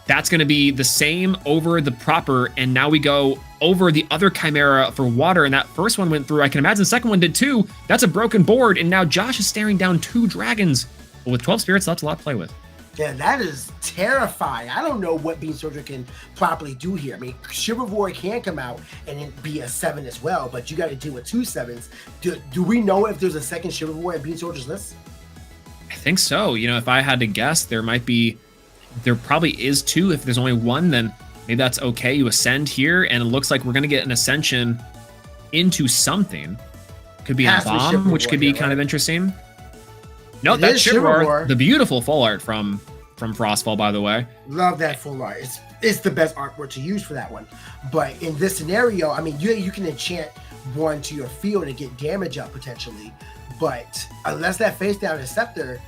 [SPEAKER 4] that's going to be the same over the proper, and now we go over the other Chimera for water, and that first one went through. I can imagine the second one did too. That's a broken board, and now Josh is staring down 2 dragons. But with 12 spirits, that's a lot to play with.
[SPEAKER 2] Yeah, that is terrifying. I don't know what Bean Soldier can properly do here. I mean, Chivalry can come out and it be a 7 as well, but you got to deal with 2 7s. Do we know if there's a second Chivalry at Bean Soldier's list?
[SPEAKER 4] I think so. You know, if I had to guess, there probably is 2. If there's only 1, then maybe that's okay. You ascend here, and it looks like we're going to get an ascension into something. Could be a bomb, which could be kind of interesting. No, that's Chivalry. The beautiful full art from Frostfall, by the way.
[SPEAKER 2] Love that full art. It's the best artwork to use for that one. But in this scenario, I mean, you can enchant 1 to your field and get damage up potentially. But unless that face down is Scepter,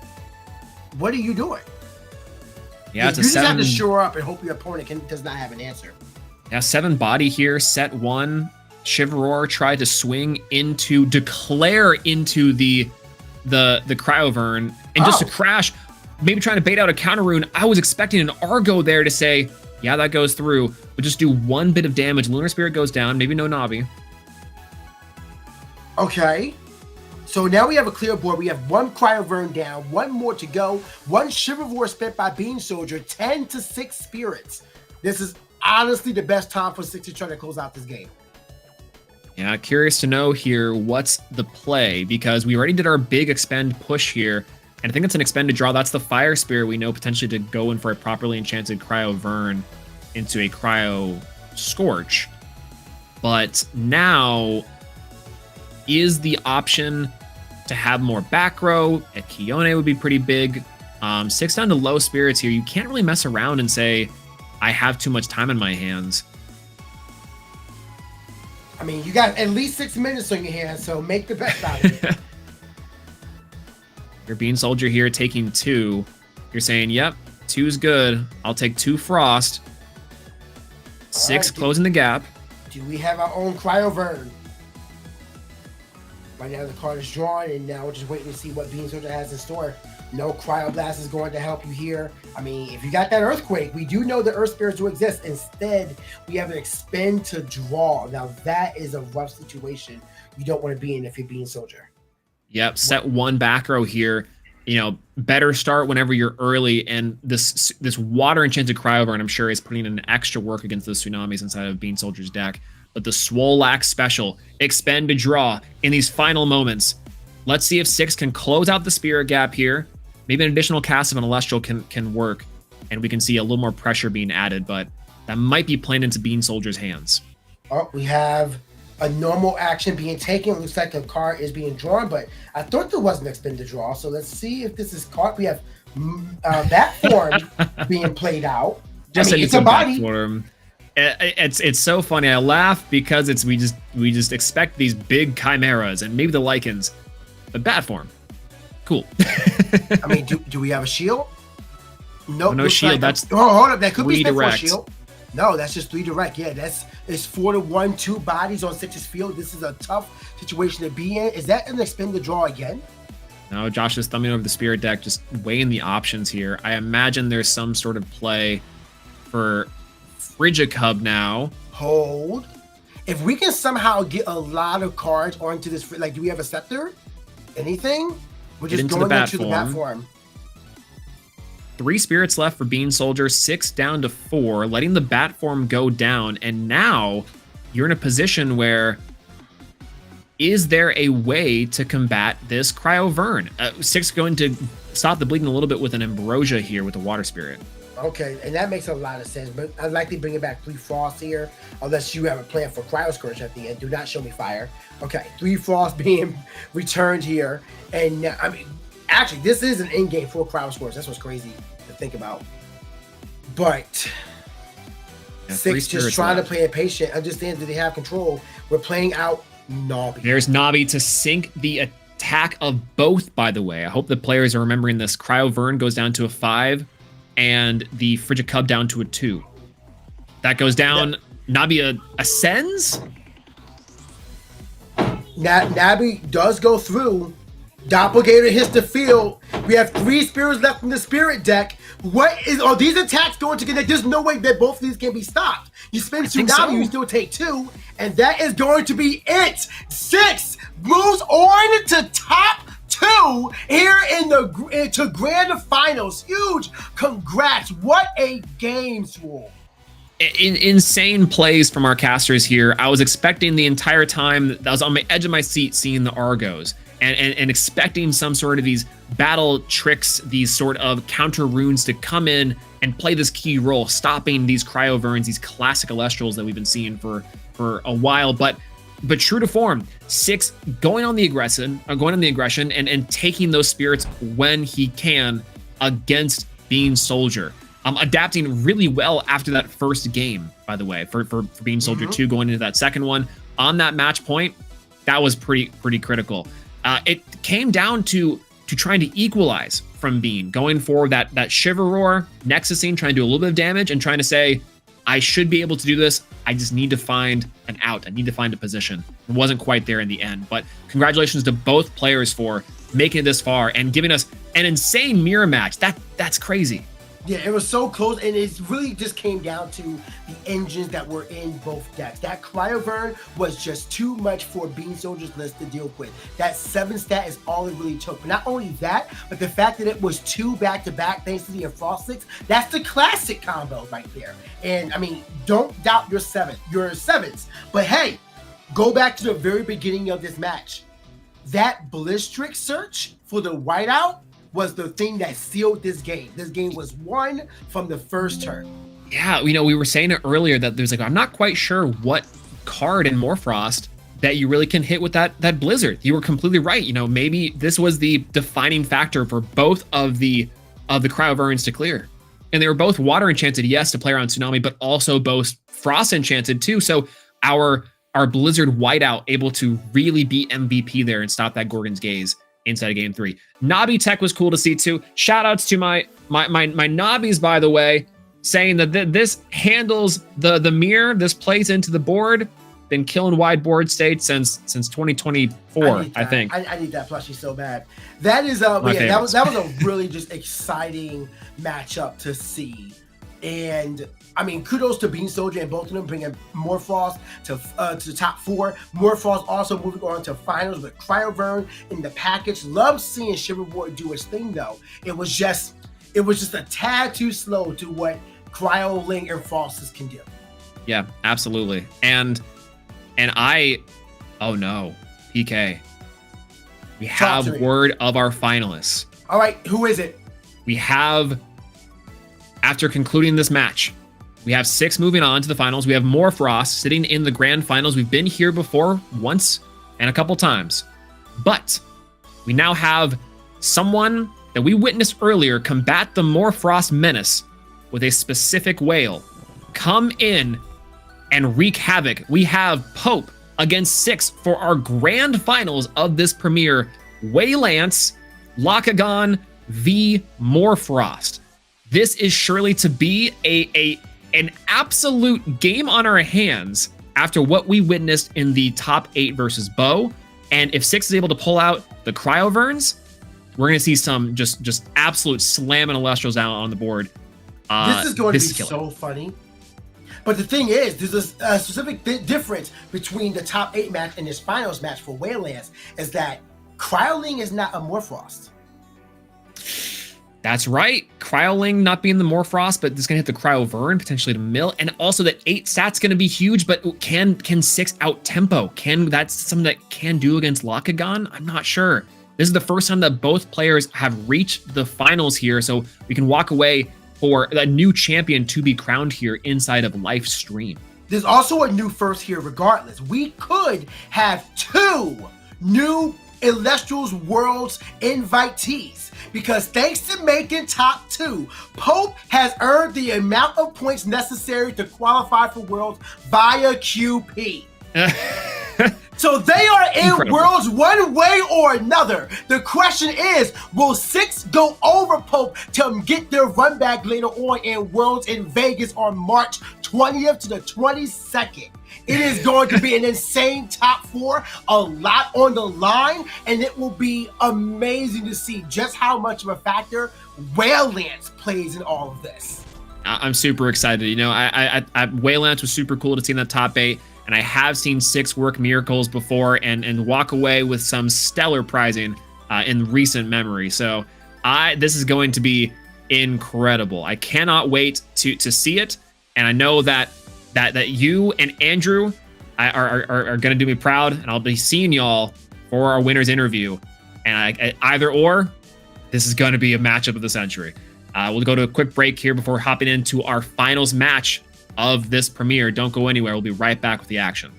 [SPEAKER 2] what are you doing?
[SPEAKER 4] Yeah, it's
[SPEAKER 2] you
[SPEAKER 4] a
[SPEAKER 2] just
[SPEAKER 4] 7.
[SPEAKER 2] have to shore up and hope your opponent does not have an answer.
[SPEAKER 4] Yeah, 7 body here, set 1. Chivalry tried to swing into, declare into the Cryovern, and just to crash, maybe trying to bait out a counter rune. I was expecting an Argo there to say, yeah, that goes through, but just do 1 bit of damage. Lunar Spirit goes down, maybe no Navi.
[SPEAKER 2] Okay. So now we have a clear board. We have 1 Cryovern down, 1 more to go. 1 Chivalry spent by Bean Soldier, 10 to 6 spirits. This is honestly the best time for 6 to try to close out this game.
[SPEAKER 4] Yeah, curious to know here what's the play, because we already did our big expend push here, and I think it's an expended draw. That's the Fire Spirit we know potentially to go in for a properly enchanted Cryovern into a Cryo Scorch. But now is the option to have more back row. A Kione would be pretty big. 6 down to low spirits here. You can't really mess around and say, I have too much time in my hands.
[SPEAKER 2] I mean, you got at least 6 minutes on your hands, so make the best out of it.
[SPEAKER 4] Your Bean Soldier here taking 2. You're saying, yep, 2 is good. I'll take 2 Frost. 6 closing the gap.
[SPEAKER 2] Do we have our own Cryovern? Right now the card is drawn, and now we're just waiting to see what Bean Soldier has in store. No Cryo Blast is going to help you here. I mean, if you got that Earthquake, we do know the Earth Spirits do exist. Instead, we have an Expend to draw. Now, that is a rough situation you don't want to be in if you're Bean Soldier.
[SPEAKER 4] Yep, set one back row here. You know, better start whenever you're early, and this Water Enchanted Cryoburn, I'm sure, is putting in extra work against those Tsunamis inside of Bean Soldier's deck. But the Swole special, Expend to draw in these final moments. Let's see if 6 can close out the Spirit Gap here. Maybe an additional cast of an Elestral can work, and we can see a little more pressure being added, but that might be playing into Bean Soldier's hands.
[SPEAKER 2] Oh, we have a normal action being taken. It looks like a card is being drawn, but I thought there was an Expend to draw. So let's see if this is caught. We have that form being played out.
[SPEAKER 4] Just
[SPEAKER 2] I mean, it's a body.
[SPEAKER 4] Form. It's so funny. I laugh because we just expect these big chimeras and maybe the lichens, but bat form. Cool.
[SPEAKER 2] I mean, do we have a shield?
[SPEAKER 4] No, no shield. Like that's
[SPEAKER 2] hold up. That could be spent for a
[SPEAKER 4] direct.
[SPEAKER 2] shield. No, that's just 3 direct. Yeah, it's 4 to 1, 2 bodies on 6's field. This is a tough situation to be in. Is that an Expend to draw again?
[SPEAKER 4] No, Josh is thumbing over the Spirit deck, just weighing the options here. I imagine there's some sort of play for Frigicub now.
[SPEAKER 2] Hold. If we can somehow get a lot of cards onto this, like, do we have a Scepter? Anything? We're just going into the bat form.
[SPEAKER 4] 3 spirits left for Bean Soldier, 6 down to 4, letting the bat form go down. And now you're in a position where, is there a way to combat this Cryovern? 6 going to stop the bleeding a little bit with an Ambrosia here with the Water Spirit.
[SPEAKER 2] Okay, and that makes a lot of sense, but I'd likely bring it back 3 Frost here, unless you have a plan for Cryo Scourge at the end. Do not show me fire. Okay, 3 Frost being returned here, and now, I mean, actually, this is an in-game for Cryo Scourge. That's what's crazy to think about. But
[SPEAKER 4] yeah,
[SPEAKER 2] 6 just trying to play it patient, understand that they have control. We're playing out Nobby.
[SPEAKER 4] There's Nobby to sink the attack of both, by the way. I hope the players are remembering this. Cryovern goes down to a 5. And the Frigicub down to a 2. That goes down. Nabi ascends.
[SPEAKER 2] Nabi does go through. Doppelganger hits the field. We have 3 spirits left in the spirit deck. Are these attacks going to connect? There's no way that both of these can be stopped. You spend 2 Nabi, you still take 2, and that is going to be it. 6 moves on to top 2 here to grand finals. Huge congrats. What a game, Swole.
[SPEAKER 4] Insane plays from our casters here. I was expecting the entire time that I was on my edge of my seat seeing the Argos and expecting some sort of these battle tricks, these sort of counter runes to come in and play this key role, stopping these Cryoverns, these classic Elestrals that we've been seeing for a while. But true to form, 6 going on the aggression and taking those spirits when he can against Bean Soldier. Adapting really well after that first game, by the way, for Bean Soldier 2 going into that second one. On that match point, that was pretty critical. It came down to trying to equalize from Bean, going for that Shiver Roar, Nexusing, trying to do a little bit of damage and trying to say, I should be able to do this. I just need to find an out. I need to find a position. It wasn't quite there in the end, but congratulations to both players for making it this far and giving us an insane mirror match. That's crazy.
[SPEAKER 2] Yeah, it was so close, and it really just came down to the engines that were in both decks. That Cryovern was just too much for Bean Soldier's list to deal with. That 7 stat is all it really took. But not only that, but the fact that it was 2 back-to-back thanks to the Frost 6, that's the classic combo right there. And, I mean, don't doubt your 7s. But, hey, go back to the very beginning of this match. That Blitztrick search for the whiteout was the thing that sealed this game. This game was won from the first turn.
[SPEAKER 4] Yeah, we were saying it earlier that there's I'm not quite sure what card in Morfrost that you really can hit with that Blizzard. You were completely right. Maybe this was the defining factor for both of the Cryoverns to clear. And they were both Water Enchanted, yes, to play around Tsunami, but also both Frost Enchanted too. So our Blizzard whiteout able to really be MVP there and stop that Gorgon's Gaze inside of game 3. Nobby Tech was cool to see too. Shout outs to my Nobbies, by the way, saying that this handles the mirror. This plays into the board. been killing wide board states since 2024, I think.
[SPEAKER 2] I need that plushie so bad. That is that was a really just exciting matchup to see. And I mean, kudos to Bean Soldier and both of them bringing Morphrost to the top 4. Morphrost also moving on to finals with Cryovern in the package. Love seeing Shiverboard do his thing though. It was just a tad too slow to what Cryoling and Frostus can do.
[SPEAKER 4] Yeah, absolutely. And oh no, PK. We have word of our finalists.
[SPEAKER 2] All right, who is it?
[SPEAKER 4] We have, after concluding this match, we have 6 moving on to the finals. We have Morphrost sitting in the grand finals. We've been here before once and a couple times. But we now have someone that we witnessed earlier combat the Morphrost menace with a specific whale come in and wreak havoc. We have Pope against 6 for our grand finals of this premiere. Waylance, Lakagon v Morphrost. This is surely to be an absolute game on our hands after what we witnessed in the top 8 versus Bo. And if 6 is able to pull out the Cryoverns, we're going to see some just absolute slamming Elestrals out on the board.
[SPEAKER 2] This is going to be so funny. But the thing is, there's a specific difference between the top 8 match and this finals match for Waylance is that Cryoling is not a Morphrost.
[SPEAKER 4] That's right. Cryoling not being the Morphrost, but it's going to hit the Cryovern, potentially to mill. And also that 8 stat's going to be huge, but can 6 out-tempo? That's something that can do against Lakagon? I'm not sure. This is the first time that both players have reached the finals here, so we can walk away for a new champion to be crowned here inside of Life Stream.
[SPEAKER 2] There's also a new first here regardless. We could have 2 new Elestrals Worlds invitees because thanks to making top 2, Pope has earned the amount of points necessary to qualify for Worlds via QP. So they are in Incredible. Worlds one way or another. The question is, will 6 go over Pope to get their run back later on in Worlds in Vegas on March 20th to the 22nd? It is going to be an insane top 4, a lot on the line, and it will be amazing to see just how much of a factor Waylance plays in all of this.
[SPEAKER 4] I'm super excited. You know, Waylance was super cool to see in that top 8. And I have seen 6 work miracles before and walk away with some stellar prizing in recent memory. So this is going to be incredible. I cannot wait to see it. And I know that you and Andrew are going to do me proud. And I'll be seeing y'all for our winner's interview. And either or, this is going to be a matchup of the century. We'll go to a quick break here before hopping into our finals match of this premiere. Don't go anywhere. We'll be right back with the action.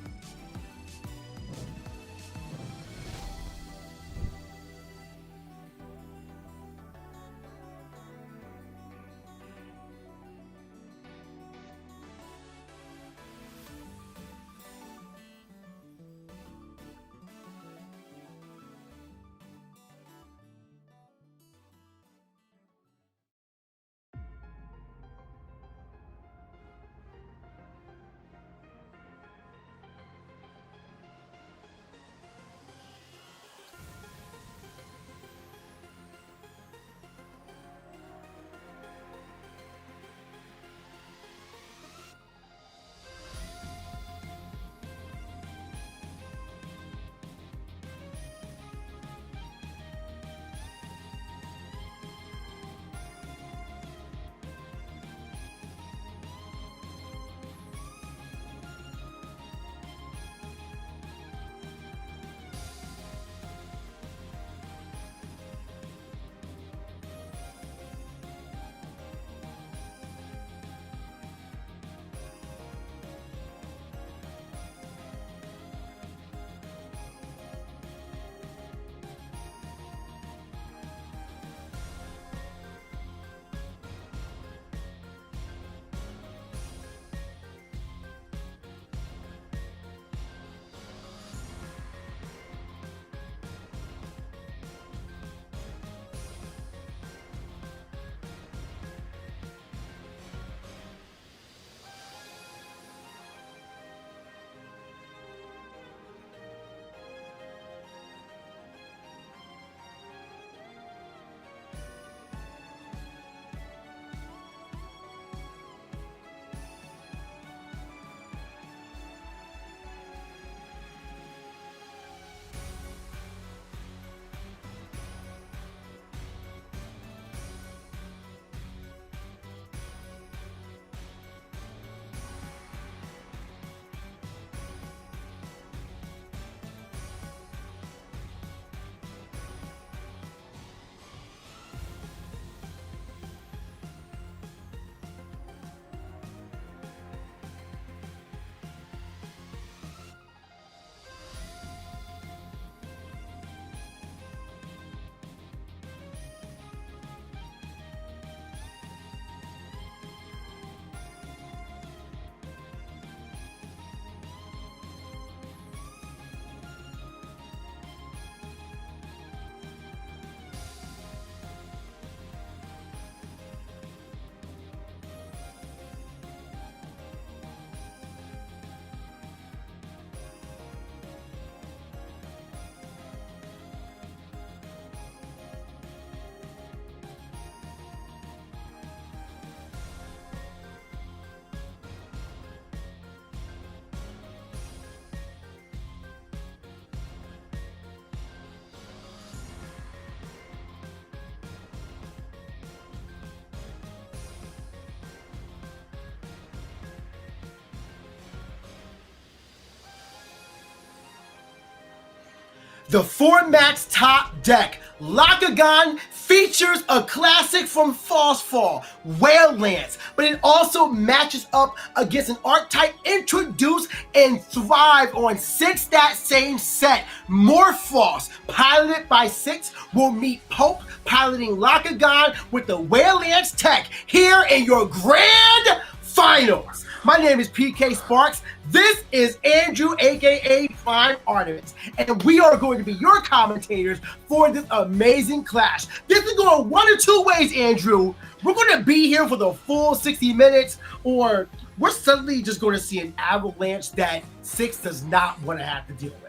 [SPEAKER 2] The format's top deck, Lakagon, features a classic from Frostfall, Whale Lance, but it also matches up against an archetype introduced and thrived on 6 that same set. Morphos, piloted by 6, will meet Pope piloting Lakagon with the Whale Lance tech here in your grand finals. My name is PK Sparks. This is Andrew, aka Prime Artemis, and we are going to be your commentators for this amazing clash. This is going one of two ways, Andrew. We're going to be here for the full 60 minutes, or we're suddenly just going to see an avalanche that 6 does not want to have to deal with.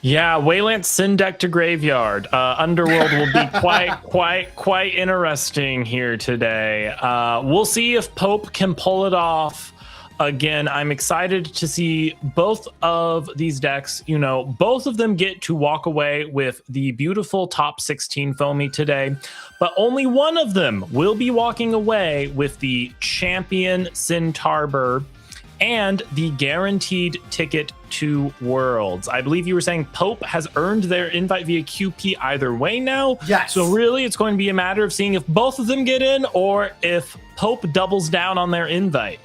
[SPEAKER 3] Yeah, Wayland send deck to graveyard. Underworld will be quite interesting here today. We'll see if Pope can pull it off. Again, I'm excited to see both of these decks. You know, both of them get to walk away with the beautiful top 16 foamy today, but only one of them will be walking away with the champion Centaur and the guaranteed ticket to Worlds. I believe you were saying Pope has earned their invite via QP either way now.
[SPEAKER 2] Yes.
[SPEAKER 3] So really it's going to be a matter of seeing if both of them get in or if Pope doubles down on their invite.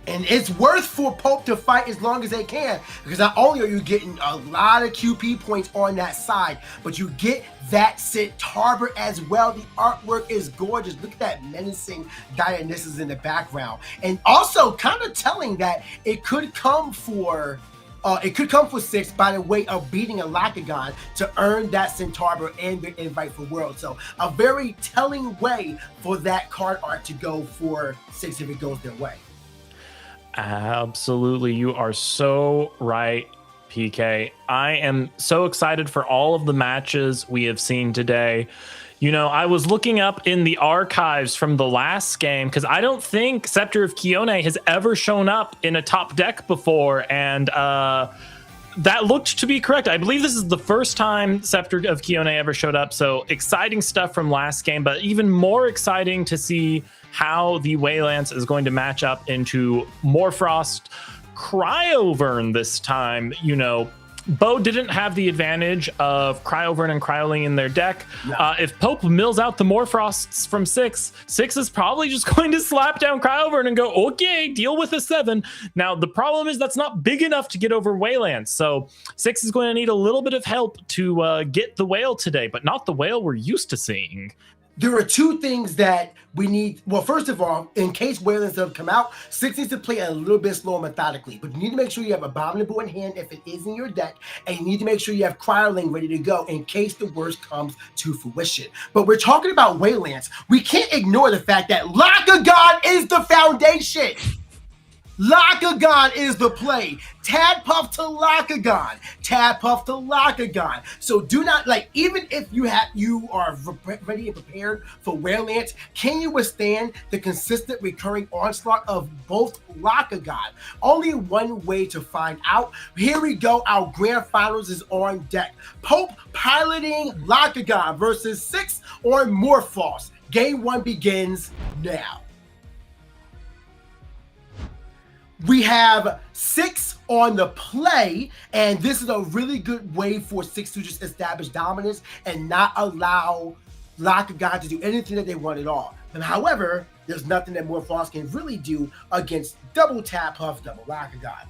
[SPEAKER 2] And it's worth for Pope to fight as long as they can, because not only are you getting a lot of QP points on that side, but you get that Centaur as well. The artwork is gorgeous. Look at that menacing Dionysus in the background. And also kind of telling that it could come for 6 by the way of beating a Lakagon to earn that Centaur and the invite for World. So a very telling way for that card art to go for 6 if it goes their way.
[SPEAKER 3] Absolutely. You are so right, PK. I am so excited for all of the matches we have seen today. You know, I was looking up in the archives from the last game because I don't think Scepter of Kione has ever shown up in a top deck before, and that looked to be correct. I believe this is the first time Scepter of Kione ever showed up, so exciting stuff from last game, but even more exciting to see how the Waylance is going to match up into Morfrost Cryovern this time. You know, Bo didn't have the advantage of Cryovern and Cryoling in their deck.
[SPEAKER 2] No.
[SPEAKER 3] If Pope mills out the Morfrosts from 6 is probably just going to slap down Cryovern and go, okay, deal with a 7. Now, the problem is that's not big enough to get over Waylance. So 6 is going to need a little bit of help to get the whale today, but not the whale we're used to seeing.
[SPEAKER 2] There are two things that we need. Well, first of all, in case Waylands doesn't come out, 6 needs to play a little bit slower methodically. But you need to make sure you have Abominable in hand if it is in your deck, and you need to make sure you have Cryoling ready to go in case the worst comes to fruition. But we're talking about Waylands. We can't ignore the fact that Lakagon is the foundation. Lakagon is the play. Tadpuff to Lakagon. Tadpuff to Lakagon. So do not, like, even if you are ready and prepared for Waylands, can you withstand the consistent recurring onslaught of both Lakagon? Only one way to find out. Here we go. Our grand finals is on deck. Pope piloting Lakagon versus 6 on Morphos. Game 1 begins now. We have 6 on the play, and this is a really good way for 6 to just establish dominance and not allow Lakagon to do anything that they want at all. And however, there's nothing that Morphos can really do against double Tadpuff, double Lakagon.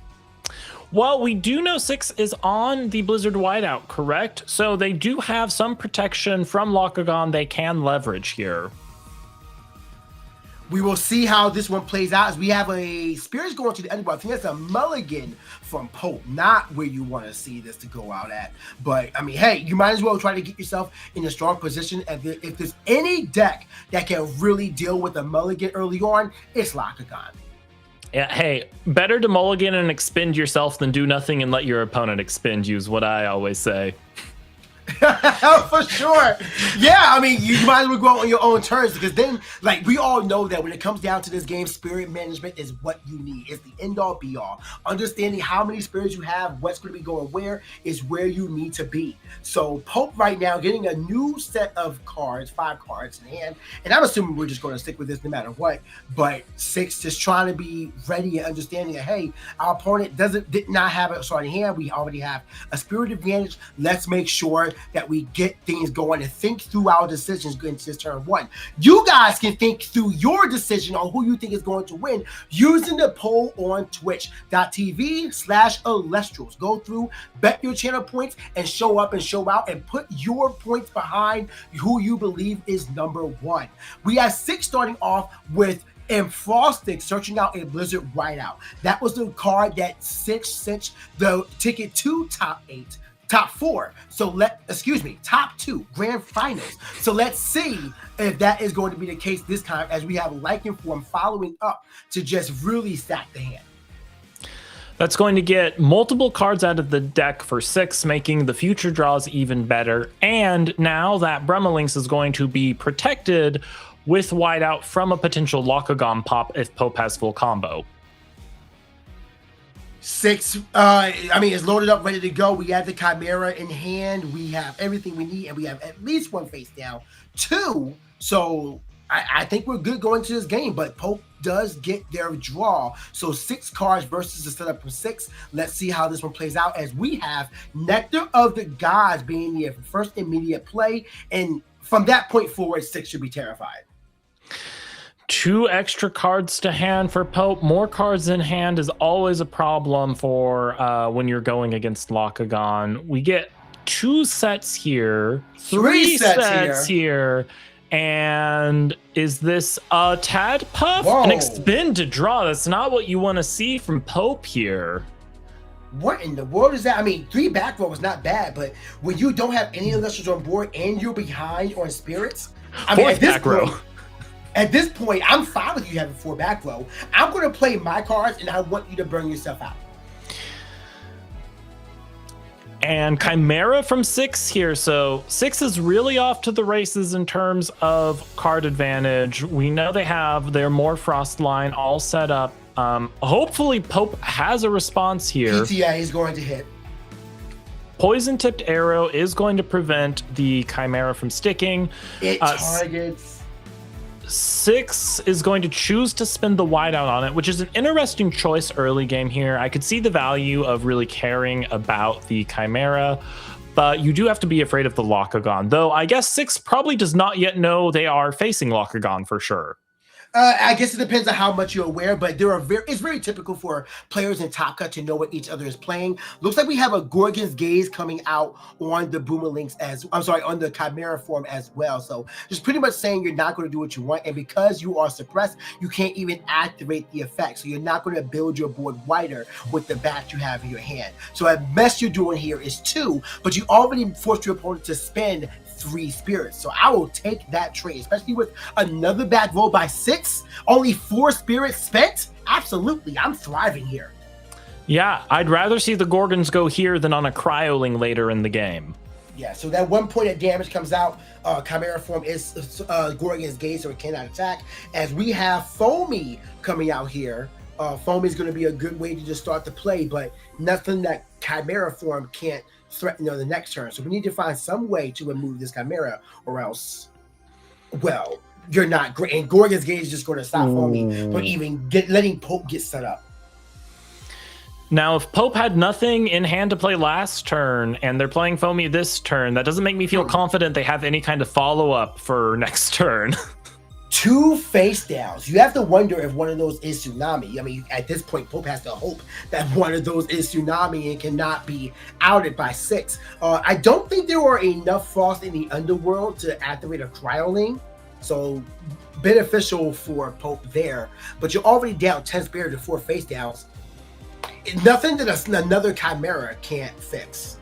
[SPEAKER 3] Well, we do know 6 is on the Blizzard Whiteout, correct? So they do have some protection from Lakagon they can leverage here.
[SPEAKER 2] We will see how this one plays out as we have a Spirits going to the end. I think that's a mulligan from Pope, not where you want to see this to go out at. But, I mean, hey, you might as well try to get yourself in a strong position. If there's any deck that can really deal with a mulligan early on, it's Lakagon.
[SPEAKER 3] Yeah, hey, better to mulligan and expend yourself than do nothing and let your opponent expend you is what I always say.
[SPEAKER 2] For sure. Yeah, I mean, you might as well go out on your own terms because then, like, we all know that when it comes down to this game, spirit management is what you need. It's the end-all, be-all. Understanding how many spirits you have, what's going to be going where, is where you need to be. So Pope right now getting a new set of cards, 5 cards in hand, and I'm assuming we're just going to stick with this no matter what, but 6 just trying to be ready and understanding that, hey, our opponent did not have a sword in hand. We already have a spirit advantage. Let's make sure that we get things going and think through our decisions going into this turn 1. You guys can think through your decision on who you think is going to win using the poll on twitch.tv/Elestrals. Go through, bet your channel points, and show up and show out and put your points behind who you believe is number 1. We have 6 starting off with Frostic searching out a Blizzard Whiteout. That was the card that 6 sent the ticket to top 4. So top 2 grand finals. So let's see if that is going to be the case this time, as we have Lycanform following up to just really stack the hand.
[SPEAKER 3] That's going to get multiple cards out of the deck for 6, making the future draws even better. And now that Bremelynx is going to be protected with Whiteout from a potential Locagon pop if Pope has full combo.
[SPEAKER 2] 6, it's loaded up, ready to go. We have the Chimera in hand. We have everything we need, and we have at least 1 face down. 2, so I think we're good going to this game, but Pope does get their draw. So 6 cards versus the setup from 6. Let's see how this one plays out, as we have Nectar of the Gods being the first immediate play, and from that point forward, 6 should be terrified.
[SPEAKER 3] 2 extra cards to hand for Pope. More cards in hand is always a problem for when you're going against Locagon. We get 2 sets here, 3 sets here. And is this a Tad Puff?
[SPEAKER 2] Whoa.
[SPEAKER 3] An expended draw. That's not what you want to see from Pope here.
[SPEAKER 2] What in the world is that? I mean, 3 back row is not bad, but when you don't have any Illustrious on board and you're behind on spirits, I mean, at this point, I'm fine with you having 4 back row. I'm going to play my cards, and I want you to burn yourself out.
[SPEAKER 3] And Chimera from 6 here. So 6 is really off to the races in terms of card advantage. We know they have their more Frost line all set up. Hopefully Pope has a response here.
[SPEAKER 2] PTA is going to hit.
[SPEAKER 3] Poison tipped arrow is going to prevent the Chimera from sticking.
[SPEAKER 2] It targets.
[SPEAKER 3] 6 is going to choose to spend the Whiteout on it, which is an interesting choice early game here. I could see the value of really caring about the Chimera, but you do have to be afraid of the Locagon. Though I guess 6 probably does not yet know they are facing Locagon for sure.
[SPEAKER 2] I guess it depends on how much you're aware, but it's very typical for players in Top Cut to know what each other is playing. Looks like we have a Gorgon's Gaze coming out on the Boomerlinks on the Chimera form as well. So just pretty much saying you're not going to do what you want, and because you are suppressed, you can't even activate the effect. So you're not going to build your board wider with the bat you have in your hand. So at best you're doing here is 2, but you already forced your opponent to spend 3 spirits. So I will take that trade, especially with another back roll by 6, only 4 spirits spent. Absolutely, I'm thriving here.
[SPEAKER 3] Yeah, I'd rather see the Gorgons go here than on a Cryoling later in the game.
[SPEAKER 2] Yeah, so that 1 point of damage comes out. Chimera form is Gorgon's Gaze, so it cannot attack. As we have Foamy coming out here. Foamy is going to be a good way to just start the play, but nothing that Chimera form can't threaten on the next turn. So we need to find some way to remove this Chimera, or else, well, you're not great. And Gorgon's Gaze is just going to stop Foamy from even letting Pope get set up.
[SPEAKER 3] Now, if Pope had nothing in hand to play last turn and they're playing Foamy this turn, that doesn't make me feel confident they have any kind of follow-up for next turn.
[SPEAKER 2] 2 face downs. You have to wonder if one of those is Tsunami. I mean, at this point, Pope has to hope that one of those is Tsunami and cannot be outed by 6. I don't think there are enough Frost in the Underworld to activate a Cryoling, so beneficial for Pope there. But you're already down 10 spirit to 4 face downs. Nothing that another Chimera can't fix.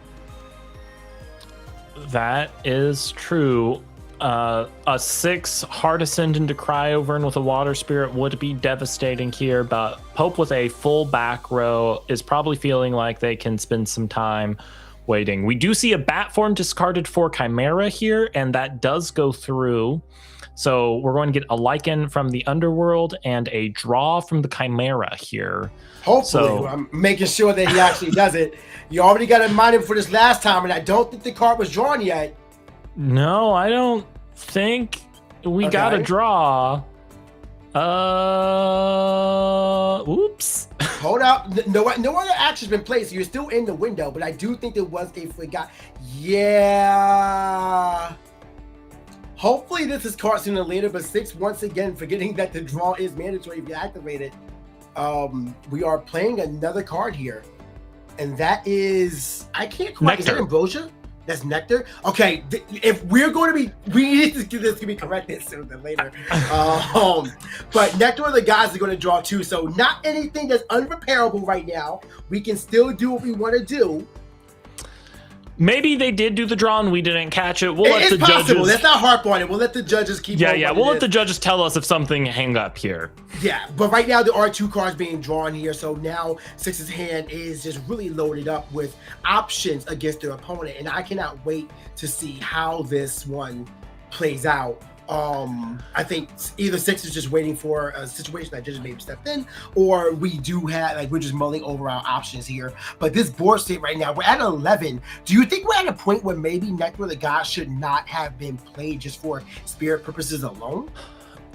[SPEAKER 3] That is true. A 6 hard ascendant to Cryovern with a water spirit would be devastating here, but Pope with a full back row is probably feeling like they can spend some time waiting. We do see a bat form discarded for Chimera here, and that does go through. So we're going to get a Lycan from the Underworld and a draw from the Chimera here.
[SPEAKER 2] Hopefully, I'm making sure that he actually does it. You already got to mind him for this last time, and I don't think the card was drawn yet.
[SPEAKER 3] No, I don't think we got a draw. Oops.
[SPEAKER 2] Hold up. No other action's been played, so you're still in the window, but I do think there was a forgot. Yeah. Hopefully this is caught sooner or later, but 6, once again, forgetting that the draw is mandatory if you activate it. We are playing another card here, and that is, I can't quite, is that Ambrosia? That's Nectar? Okay, if we're going to be, we need to get this to be corrected sooner than later. But Nectar are the guys that are going to draw too, so not anything that's unrepairable right now. We can still do what we want to do.
[SPEAKER 3] Maybe they did do the draw and we didn't catch it. We'll let the
[SPEAKER 2] possible.
[SPEAKER 3] judges.
[SPEAKER 2] Let's not harp on it. We'll let the judges keep.
[SPEAKER 3] Yeah. We'll let the judges tell us if something hang up here.
[SPEAKER 2] Yeah, but right now there are 2 cards being drawn here, so now Six's hand is just really loaded up with options against their opponent, and I cannot wait to see how this one plays out. I think either Six is just waiting for a situation that judges maybe stepped in, or we do have, like, we're just mulling over our options here. But this board state right now, we're at 11. Do you think we're at a point where maybe Nectar of the Gods should not have been played just for spirit purposes alone?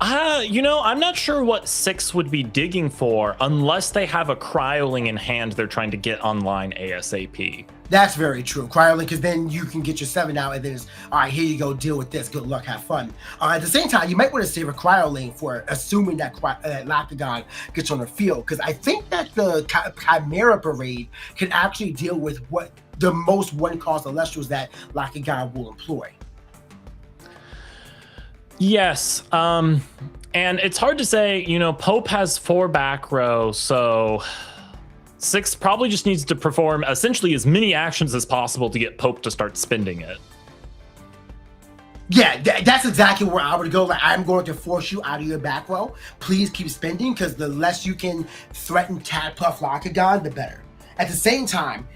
[SPEAKER 3] I'm not sure what Six would be digging for unless they have a Cryoling in hand they're trying to get online ASAP.
[SPEAKER 2] That's very true. Cryoling, because then you can get your 7 out, and then it's, all right, here you go, deal with this. Good luck, have fun. At the same time, you might want to save a Cryoling for assuming that Lactagon gets on the field, because I think that the Chimera Parade can actually deal with what the most one-cost Elestrals that Lactagon will employ.
[SPEAKER 3] Yes, and it's hard to say, Pope has 4 back row, so Six probably just needs to perform essentially as many actions as possible to get Pope to start spending it.
[SPEAKER 2] Yeah, that's exactly where I would go. Like, I'm going to force you out of your back row. Please keep spending, because the less you can threaten Tadpuff Lactagon, the better. At the same time,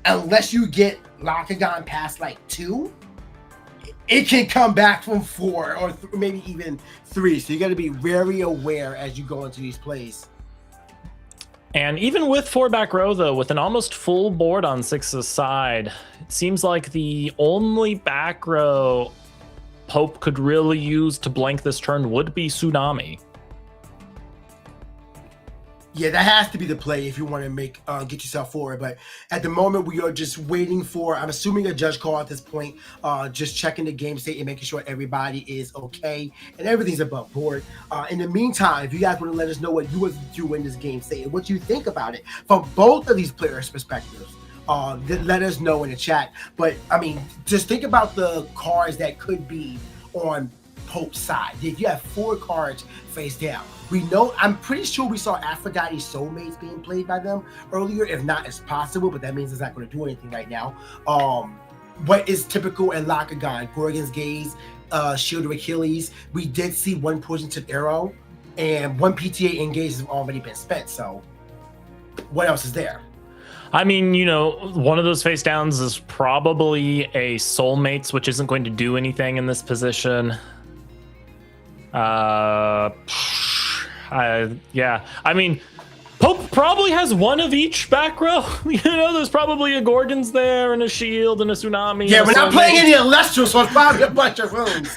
[SPEAKER 2] unless you get Lactagon past like 2, it can come back from 4 or maybe even 3. So you got to be very aware as you go into these plays.
[SPEAKER 3] And even with 4 back row, though, with an almost full board on Six's side, it seems like the only back row Pope could really use to blank this turn would be Tsunami.
[SPEAKER 2] Yeah, that has to be the play if you want to get yourself forward. But at the moment, we are just waiting for, I'm assuming, a judge call at this point, just checking the game state and making sure everybody is okay and everything's above board. In the meantime, if you guys want to let us know what you would do in this game state and what you think about it from both of these players' perspectives, let us know in the chat. But, I mean, just think about the cards that could be on Pope's side. If you have 4 cards face down, we know, I'm pretty sure we saw Aphrodite Soulmates being played by them earlier. If not, it's possible, but that means it's not going to do anything right now. What is typical in Lactagon? Gorgon's Gaze, Shield of Achilles. We did see 1 Poison Tip Arrow, and 1 PTA Engage has already been spent. So what else is there?
[SPEAKER 3] I mean, one of those face downs is probably a Soulmates, which isn't going to do anything in this position. Yeah, I mean, Pope probably has 1 of each back row. There's probably a Gorgon's there and a Shield and a Tsunami.
[SPEAKER 2] Yeah, we're not playing any Elestrals, so it's probably a bunch of rooms.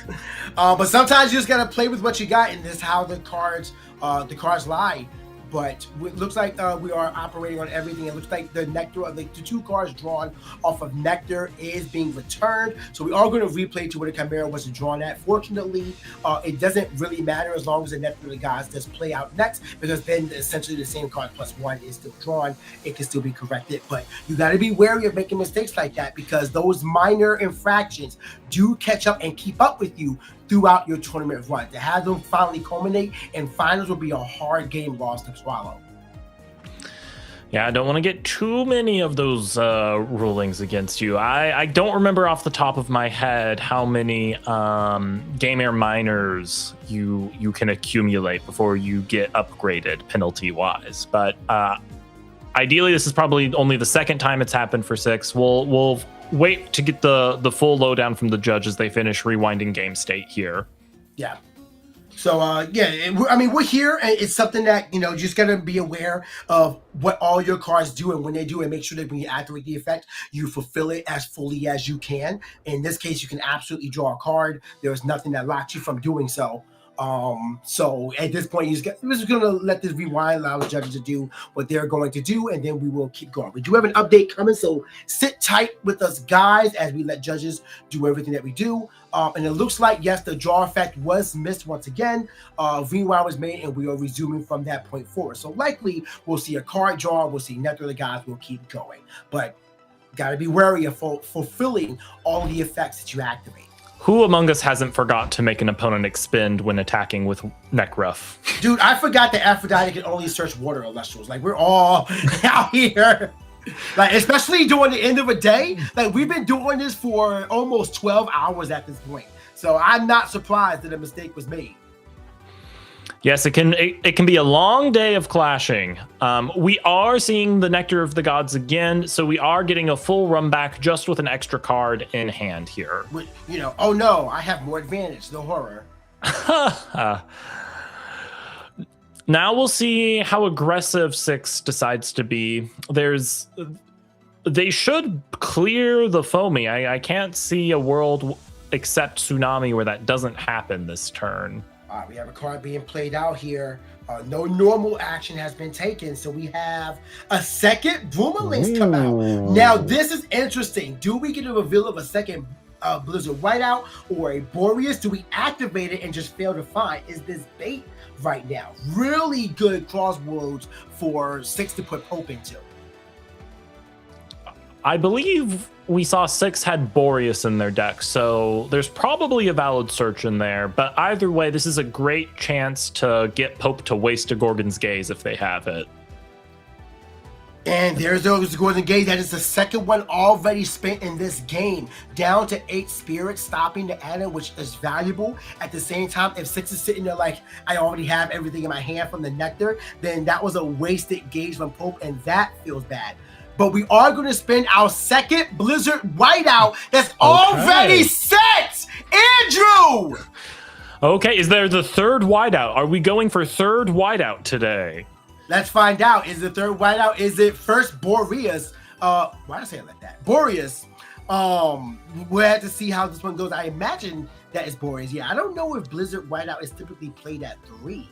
[SPEAKER 2] But sometimes you just gotta play with what you got, and this is how the cards lie. But it looks like we are operating on everything. It looks like the Nectar of the 2 cards drawn off of Nectar is being returned. So we are going to replay to where the Chimera wasn't drawn at. Fortunately, it doesn't really matter as long as the Nectar of the Gods does play out next, because then essentially the same card plus 1 is still drawn. It can still be corrected. But you got to be wary of making mistakes like that, because those minor infractions do catch up and keep up with you throughout your tournament run. To have them finally culminate in finals will be a hard game loss to swallow.
[SPEAKER 3] Yeah, I don't want to get too many of those rulings against you. I don't remember off the top of my head how many Game Air minors you can accumulate before you get upgraded penalty-wise. But Ideally, this is probably only the second time it's happened for 6. We'll wait to get the full lowdown from the judge as they finish rewinding game state here.
[SPEAKER 2] Yeah. So, I mean, we're here, and it's something that, you just got to be aware of what all your cards do and when they do, and make sure that when you activate the effect, you fulfill it as fully as you can. In this case, you can absolutely draw a card. There's nothing that locks you from doing so. So at this point, we're just going to let this rewind, allow the judges to do what they're going to do, and then we will keep going. We do have an update coming, so sit tight with us, guys, as we let judges do everything that we do. And it looks like, yes, the draw effect was missed once again. Rewind was made, and we are resuming from that point forward. So likely, we'll see a card draw. We'll see Nectar of the Gods. We'll keep going. But got to be wary of fulfilling all the effects that you activate.
[SPEAKER 3] Who among us hasn't forgot to make an opponent expend when attacking with Neck Ruff?
[SPEAKER 2] Dude, I forgot that Aphrodite can only search water Elestrals. Like, we're all out here. Like, especially during the end of a day. Like, we've been doing this for almost 12 hours at this point. So I'm not surprised that a mistake was made.
[SPEAKER 3] Yes, it can be a long day of clashing. We are seeing the Nectar of the Gods again, so we are getting a full run back just with an extra card in hand here.
[SPEAKER 2] Oh no, I have more advantage. No horror.
[SPEAKER 3] Now we'll see how aggressive 6 decides to be. They should clear the foamy. I can't see a world except Tsunami where that doesn't happen this turn.
[SPEAKER 2] We have a card being played out here. No normal action has been taken, so we have a second Boomerlings come out. Now, this is interesting. Do we get a reveal of a second Blizzard Whiteout or a Boreas? Do we activate it and just fail to find? Is this bait right now? Really good crossroads for 6 to put Pope into.
[SPEAKER 3] I believe we saw 6 had Boreas in their deck, so there's probably a valid search in there. But either way, this is a great chance to get Pope to waste a Gorgon's Gaze if they have it.
[SPEAKER 2] And there's those Gorgon's Gaze. That is the second one already spent in this game. Down to 8 spirits, stopping the Adam, which is valuable. At the same time, if 6 is sitting there like, I already have everything in my hand from the Nectar, then that was a wasted gauge from Pope, and that feels bad. But we are going to spend our second Blizzard Whiteout that's already set! Andrew!
[SPEAKER 3] Okay, is there the third Whiteout? Are we going for third Whiteout today?
[SPEAKER 2] Let's find out. Is the third Whiteout? Is it first Boreas? Why did I say it like that? Boreas. We'll have to see how this one goes. I imagine that is Boreas. Yeah, I don't know if Blizzard Whiteout is typically played at 3.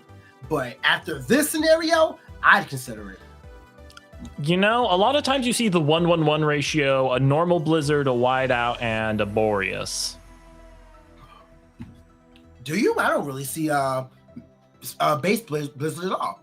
[SPEAKER 2] But after this scenario, I'd consider it.
[SPEAKER 3] A lot of times you see the 1-1-1 ratio, a normal Blizzard, a Whiteout, and a Boreas.
[SPEAKER 2] Do you? I don't really see base Blizzard at all.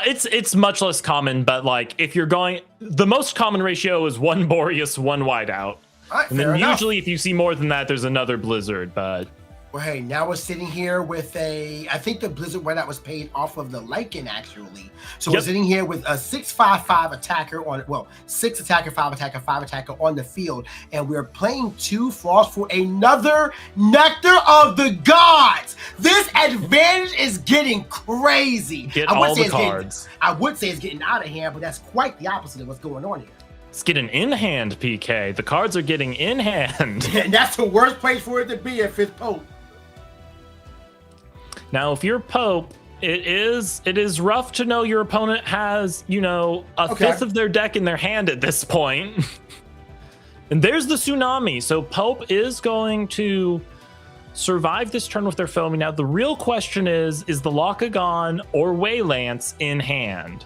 [SPEAKER 3] It's much less common, but like if you're going, the most common ratio is 1 Boreas, 1 Whiteout.
[SPEAKER 2] Right,
[SPEAKER 3] and then usually if you see more than that, there's another Blizzard, but...
[SPEAKER 2] Well, hey, now we're sitting here with I think the Blizzard Whiteout was paid off of the Lycan, actually. So we're sitting here with a 6/5/5 attacker on, 6 attacker, 5 attacker, 5 attacker on the field. And we're playing 2 Frost for another Nectar of the Gods. This advantage is getting crazy.
[SPEAKER 3] Get all the cards.
[SPEAKER 2] I would say it's getting out of hand, but that's quite the opposite of what's going on here.
[SPEAKER 3] It's getting in hand, PK. The cards are getting in hand.
[SPEAKER 2] And that's the worst place for it to be if it's Pope.
[SPEAKER 3] Now, if you're Pope, it is rough to know your opponent has, a fifth of their deck in their hand at this point. And there's the Tsunami. So Pope is going to survive this turn with their foamy. Now, the real question is the Locagon or Waylance in hand?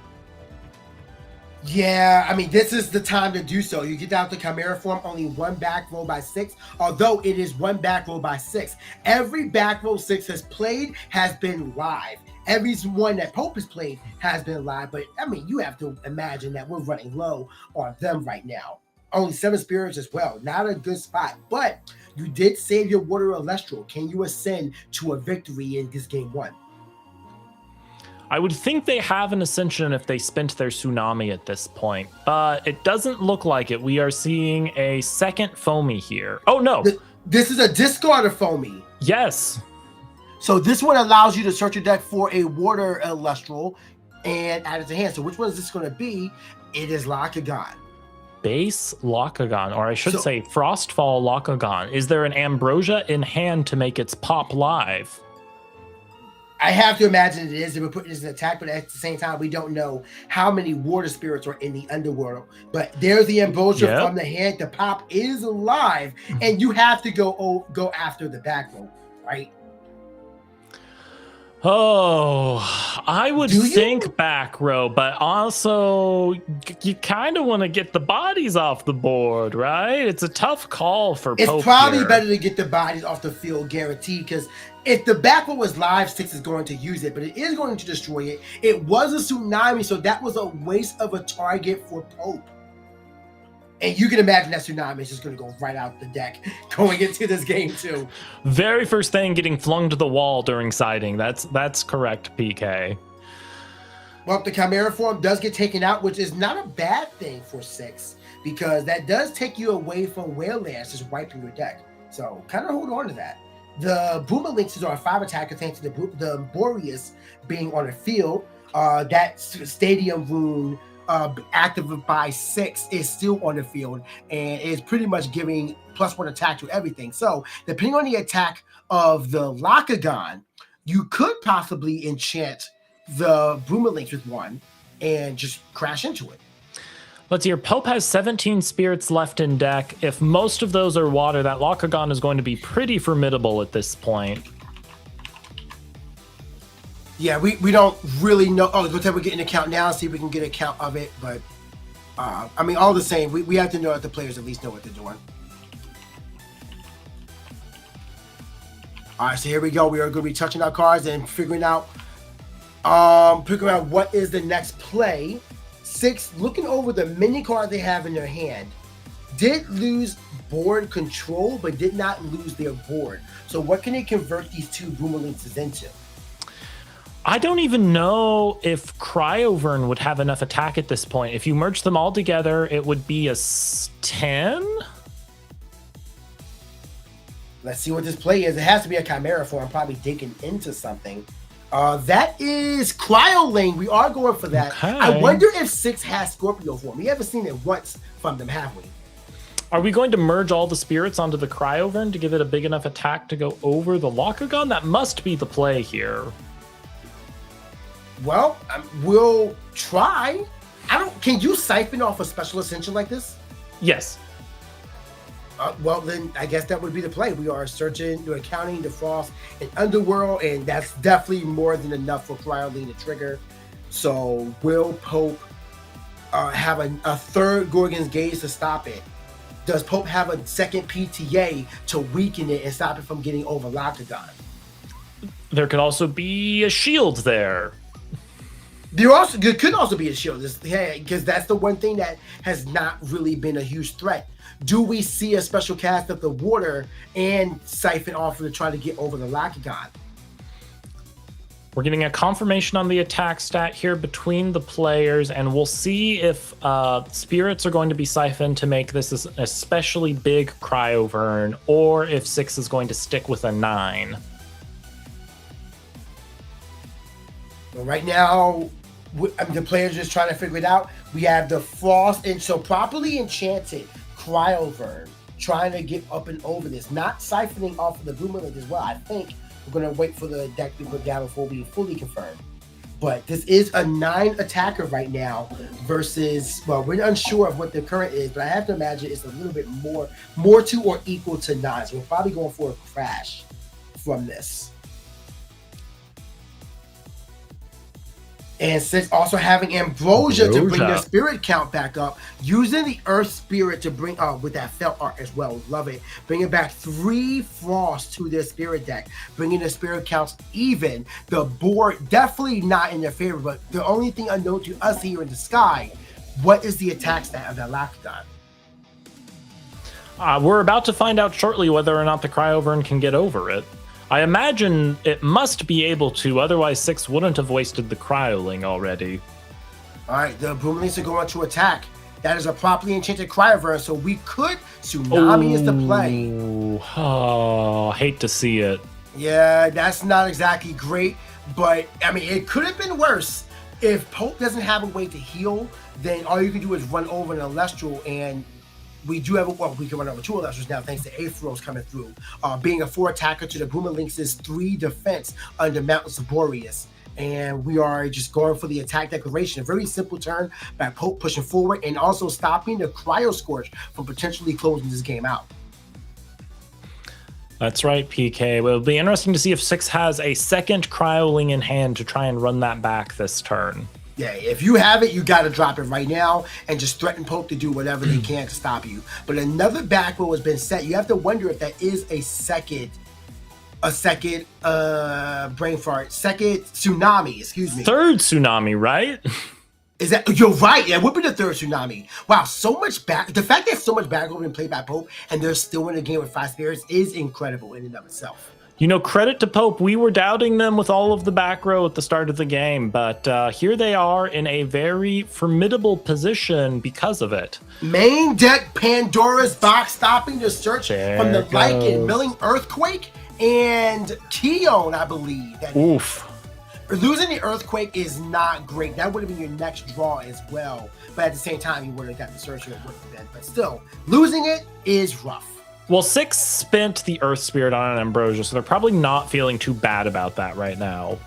[SPEAKER 2] Yeah, I mean, this is the time to do so. You get down to Chimera form, only 1 back row by 6, although it is 1 back row by 6. Every back row 6 has played has been live. Every one that Pope has played has been live, but I mean, you have to imagine that we're running low on them right now. Only 7 spirits as well. Not a good spot, but you did save your Water Elestral. Can you ascend to a victory in this game 1?
[SPEAKER 3] I would think they have an ascension if they spent their Tsunami at this point, but it doesn't look like it. We are seeing a second foamy here. Oh, no.
[SPEAKER 2] This is a discard of foamy.
[SPEAKER 3] Yes.
[SPEAKER 2] So this one allows you to search your deck for a Water Elestral and add it to hand. So which one is this going to be? It is Lakagon.
[SPEAKER 3] Base Lakagon, or I should
[SPEAKER 2] So-
[SPEAKER 3] say Frostfall Lakagon. Is there an Ambrosia in hand to make its pop live?
[SPEAKER 2] I have to imagine it is. If we put it as an attack, but at the same time, we don't know how many water spirits are in the underworld. But there's the ambrosia
[SPEAKER 3] Yep.
[SPEAKER 2] from the hand. The pop is alive, and you have to go after the back row, right?
[SPEAKER 3] Oh, I would
[SPEAKER 2] Do you?
[SPEAKER 3] think back row, but also you kind of want to get the bodies off the board, right? It's a tough call for
[SPEAKER 2] It's
[SPEAKER 3] Pope
[SPEAKER 2] probably
[SPEAKER 3] here.
[SPEAKER 2] better to get the bodies off the field, guaranteed, because if the back row was live, Six is going to use it, but it is going to destroy it. It was a tsunami, so that was a waste of a target for Pope. And you can imagine that tsunami is just going to go right out the deck going into this game too.
[SPEAKER 3] Very first thing getting flung to the wall during siding. That's correct, PK.
[SPEAKER 2] Well, the Chimera form does get taken out, which is not a bad thing for Six, because that does take you away from Whale Lands just wiping your deck. So kind of hold on to that. The Boomerlinks are a 5 attacker thanks to the Boreas being on the field. That Stadium Rune active by 6 is still on the field and is pretty much giving +1 attack to everything. So depending on the attack of the Lakagon, you could possibly enchant the Boomerlinks with 1 and just crash into it.
[SPEAKER 3] Let's see here. Pope has 17 spirits left in deck. If most of those are water, that Lakagon is going to be pretty formidable at this point.
[SPEAKER 2] Yeah, we don't really know. Oh, let's have we get an account now and see if we can get an account of it. But I mean, all the same, we have to know that the players at least know what they're doing. All right, so here we go. We are going to be touching our cards and figuring out what is the next play. Six, looking over the mini cards they have in their hand, did lose board control, but did not lose their board. So what can they convert these two Boomerlinks into?
[SPEAKER 3] I don't even know if Cryovern would have enough attack at this point. If you merge them all together, it would be a 10?
[SPEAKER 2] Let's see what this play is. It has to be a Chimera form. I'm probably digging into something. That is Cryoling. We are going for that.
[SPEAKER 3] Okay.
[SPEAKER 2] I wonder if Six has Scorpio form. We haven't seen it once from them, have we?
[SPEAKER 3] Are we going to merge all the spirits onto the Cryovern to give it a big enough attack to go over the Lakagon? That must be the play here.
[SPEAKER 2] Well, we'll try. Can you siphon off a special ascension like this?
[SPEAKER 3] Yes.
[SPEAKER 2] Well, then I guess that would be the play. We are searching, we're counting the Frost and Underworld, and that's definitely more than enough for Cryoling to trigger. So will Pope have a third Gorgon's Gaze to stop it? Does Pope have a second PTA to weaken it and stop it from getting over Lakagon?
[SPEAKER 3] There could also be a shield there.
[SPEAKER 2] There could also be a shield, because that's the one thing that has not really been a huge threat. Do we see a special cast of the water and siphon off to try to get over the Lakagon?
[SPEAKER 3] We're getting a confirmation on the attack stat here between the players, and we'll see if spirits are going to be siphoned to make this an especially big Cryovern, or if Six is going to stick with a 9.
[SPEAKER 2] Well, right now, the players just trying to figure it out. We have the Frost, and so properly enchanted Cryovern trying to get up and over this, not siphoning off of the Boomerang as well. I think we're going to wait for the deck to put down before we fully confirm. But this is a 9 attacker right now versus, well, we're unsure of what the current is, but I have to imagine it's a little bit more to or equal to 9. So we're probably going for a crash from this. And Six also having Ambrosia to bring their spirit count back up, using the Earth Spirit to bring with that felt art as well. Love it. Bringing back 3 Frost to their spirit deck, bringing the spirit counts even. The board definitely not in their favor, but the only thing unknown to us here in the sky, what is the attack stat of that Lakagon?
[SPEAKER 3] We're about to find out shortly whether or not the Cryovern can get over it. I imagine it must be able to, otherwise Six wouldn't have wasted the Cryoling already.
[SPEAKER 2] All right, the Boomerlings are going to attack. That is a properly enchanted Cryovern, so we could Tsunami is the play.
[SPEAKER 3] Oh, hate to see it.
[SPEAKER 2] Yeah, that's not exactly great, but I mean, it could have been worse. If Pope doesn't have a way to heal, then all you can do is run over an Elestral, and we do have we can run over 2 Elestrals now thanks to Aetherals coming through. Being a 4 attacker to the Boomer Lynx's 3 defense under Mountain Saborius. And we are just going for the attack declaration. A very simple turn by Pope pushing forward and also stopping the Cryo Scorch from potentially closing this game out.
[SPEAKER 3] That's right, PK. Well, it'll be interesting to see if Six has a second Cryoling in hand to try and run that back this turn.
[SPEAKER 2] Yeah, if you have it, you got to drop it right now and just threaten Pope to do whatever they can to stop you. But another back row has been set. You have to wonder if that is a second brain fart, second tsunami, excuse me.
[SPEAKER 3] Third tsunami, right?
[SPEAKER 2] Is that, you're right, yeah, it would be the third tsunami. Wow, so much back, the fact that so much back row been played by Pope and they're still in the game with 5 spirits is incredible in and of itself.
[SPEAKER 3] You know, credit to Pope. We were doubting them with all of the back row at the start of the game, but here they are in a very formidable position because of it.
[SPEAKER 2] Main deck Pandora's box, stopping the search from the Lycan, Milling Earthquake, and Keon, I believe.
[SPEAKER 3] Oof.
[SPEAKER 2] Losing the Earthquake is not great. That would have been your next draw as well. But at the same time, you would have got the Searcher and worked then. But still, losing it is rough.
[SPEAKER 3] Well, Six spent the Earth Spirit on an Ambrosia, so they're probably not feeling too bad about that right now.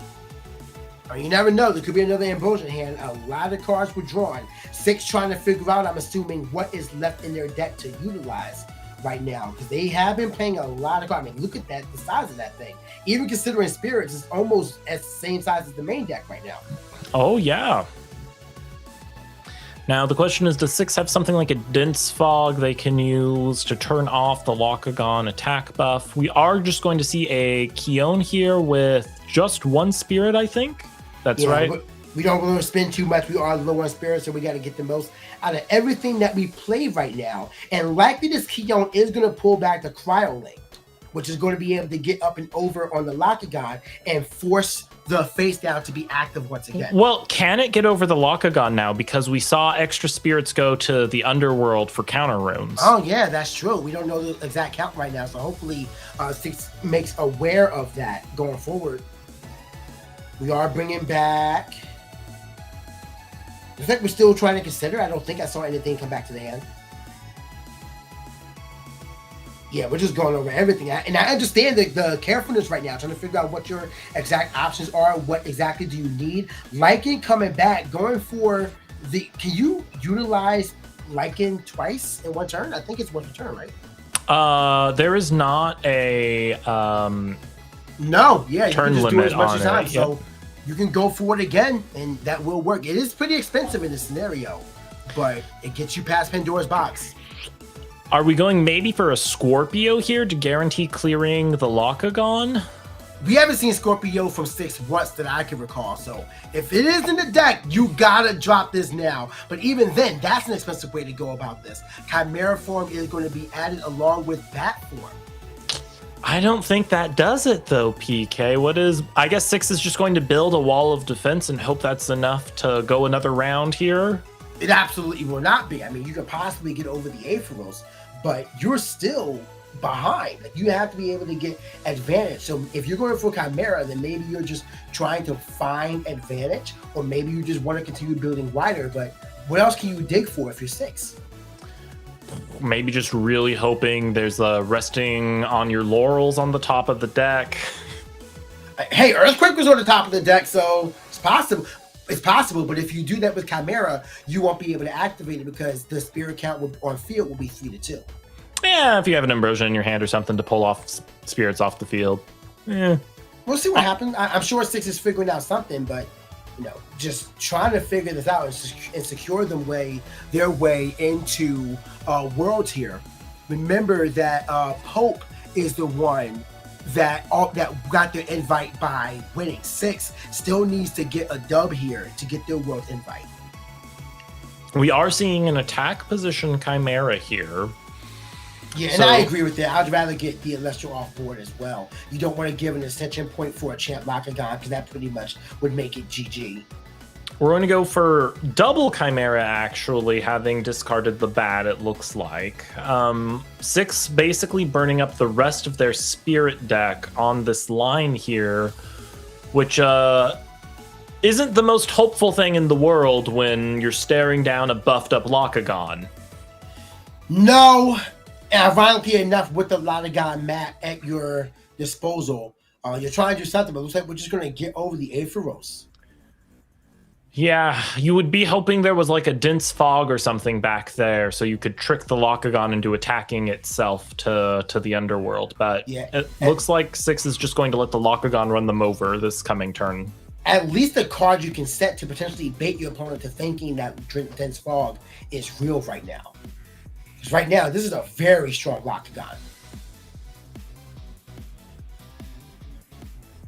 [SPEAKER 2] You never know. There could be another Ambrosia hand. A lot of cards were drawn. Six trying to figure out, I'm assuming, what is left in their deck to utilize right now, because they have been playing a lot of cards. I mean, look at that, the size of that thing. Even considering Spirits is almost as the same size as the main deck right now.
[SPEAKER 3] Oh, yeah. Now, the question is, does Six have something like a Dense Fog they can use to turn off the Locagon attack buff? We are just going to see a Keon here with just 1 Spirit, I think. That's right.
[SPEAKER 2] We don't want to spend too much. We are low on Spirits, so we got to get the most out of everything that we play right now. And likely this Keon is going to pull back the Cryoling, which is going to be able to get up and over on the Locagon and force the face down to be active once again.
[SPEAKER 3] Well, can it get over the Locagon now? Because we saw extra spirits go to the underworld for counter runes.
[SPEAKER 2] Oh, yeah, that's true. We don't know the exact count right now, so hopefully Six makes aware of that going forward. We are bringing back... In fact, we're still trying to consider. I don't think I saw anything come back to the hand. Yeah, we're just going over everything. And I understand the carefulness right now, trying to figure out what your exact options are, what exactly do you need. Lycan coming back, going for the... Can you utilize Lycan twice in one turn? I think it's one turn, right?
[SPEAKER 3] There is not a
[SPEAKER 2] no, yeah,
[SPEAKER 3] turn
[SPEAKER 2] you can just do
[SPEAKER 3] limit
[SPEAKER 2] as much
[SPEAKER 3] on
[SPEAKER 2] as time.
[SPEAKER 3] it.
[SPEAKER 2] So
[SPEAKER 3] Yep.
[SPEAKER 2] you can go for it again, and that will work. It is pretty expensive in this scenario, but it gets you past Pandora's box.
[SPEAKER 3] Are we going maybe for a Scorpio here to guarantee clearing the Locagon?
[SPEAKER 2] We haven't seen Scorpio from Six once that I can recall, so if it is in the deck, you gotta drop this now. But even then, that's an expensive way to go about this. Chimera form is going to be added along with Bat form.
[SPEAKER 3] I don't think that does it though, PK. I guess Six is just going to build a wall of defense and hope that's enough to go another round here.
[SPEAKER 2] It absolutely will not be. I mean, you could possibly get over the Aetherals, but you're still behind. Like, you have to be able to get advantage. So if you're going for Chimera, then maybe you're just trying to find advantage, or maybe you just want to continue building wider. But what else can you dig for if you're Six?
[SPEAKER 3] Maybe just really hoping there's a resting on your laurels on the top of the deck.
[SPEAKER 2] Hey, Earthquake was on the top of the deck, so it's possible. It's possible, but if you do that with Chimera, you won't be able to activate it because the spirit count on field will be 3-2.
[SPEAKER 3] Yeah, if you have an Ambrosia in your hand or something to pull off spirits off the field. Yeah.
[SPEAKER 2] We'll see what happens. I'm sure Six is figuring out something, but just trying to figure this out and secure their way into Worlds here. Remember that Pope is the one that got their invite by winning. Six still needs to get a dub here to get their World invite.
[SPEAKER 3] We are seeing an attack position Chimera here.
[SPEAKER 2] Yeah, and I agree with that. I'd rather get the Elestral off board as well. You don't want to give an ascension point for a Champ Locagon because that pretty much would make it GG.
[SPEAKER 3] We're going to go for double Chimera, actually, having discarded the bat, it looks like. Six basically burning up the rest of their spirit deck on this line here, which isn't the most hopeful thing in the world when you're staring down a buffed up Locagon.
[SPEAKER 2] No, and ironically enough, with the Locagon map at your disposal, you're trying to do something, but it looks like we're just going to get over the Aetherose.
[SPEAKER 3] Yeah, you would be hoping there was like a dense fog or something back there so you could trick the Locagon into attacking itself to the underworld. But
[SPEAKER 2] yeah,
[SPEAKER 3] it looks like 6 is just going to let the Locagon run them over this coming turn.
[SPEAKER 2] At least the card you can set to potentially bait your opponent to thinking that dense fog is real right now. Because right now, this is a very strong Locagon.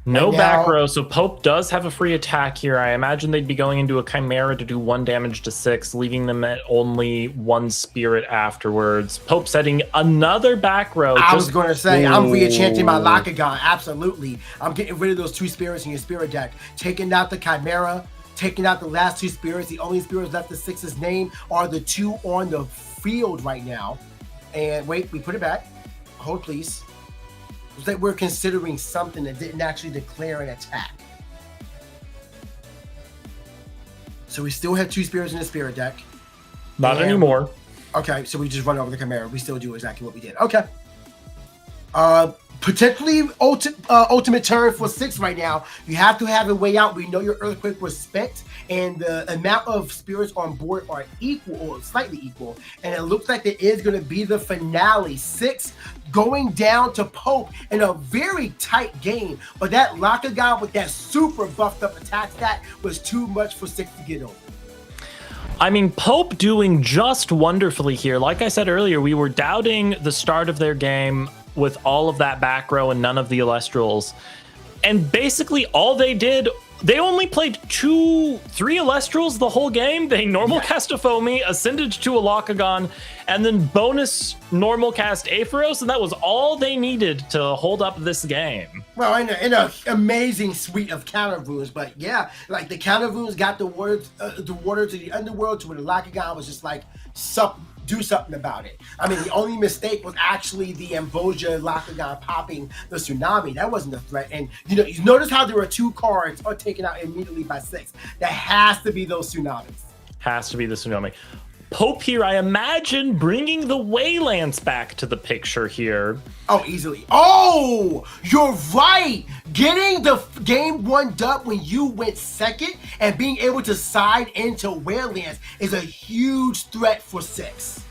[SPEAKER 3] No
[SPEAKER 2] now,
[SPEAKER 3] back row, so Pope does have a free attack here. I imagine they'd be going into a Chimera to do 1 damage to 6, leaving them at only 1 spirit afterwards. Pope setting another back row.
[SPEAKER 2] I was going to say, I'm re-enchanting my Locagon, absolutely. I'm getting rid of those 2 spirits in your spirit deck. Taking out the Chimera, taking out the last 2 spirits. The only spirits left the 6's name are the 2 on the field right now. And wait, we put it back. Hold, please. It's like we're considering something that didn't actually declare an attack. So we still have 2 spirits in the spirit deck.
[SPEAKER 3] Not anymore.
[SPEAKER 2] Okay, so we just run over the Chimera. We still do exactly what we did. Okay. Potentially ultimate turn for 6 right now. You have to have a way out. We know your Earthquake was spent, and the amount of spirits on board are equal or slightly equal. And it looks like there is going to be the finale. 6 going down to Pope in a very tight game. But that Locagon with that super buffed up attack stat was too much for 6 to get over.
[SPEAKER 3] I mean, Pope doing just wonderfully here. Like I said earlier, we were doubting the start of their game with all of that back row and none of the Elestrals. And basically all they did, they only played 3 Elestrals the whole game. They normal cast a Foamy, ascended to a Locagon, and then bonus normal cast Aetherose, and that was all they needed to hold up this game.
[SPEAKER 2] Well, in an amazing suite of counter runes, but yeah, like the counter runes got the water to the underworld to where the Locagon was just like, do something about it. I mean, the only mistake was actually the Ambrosia Locagon popping the Tsunami. That wasn't a threat. And you notice how there were 2 cards are taken out immediately by 6. That has to be those Tsunamis.
[SPEAKER 3] Has to be the Tsunami. Pope here, I imagine, bringing the Waylance back to the picture here.
[SPEAKER 2] Oh, easily. Oh, you're right. Getting the game 1 dub when you went second and being able to side into Waylance is a huge threat for 6.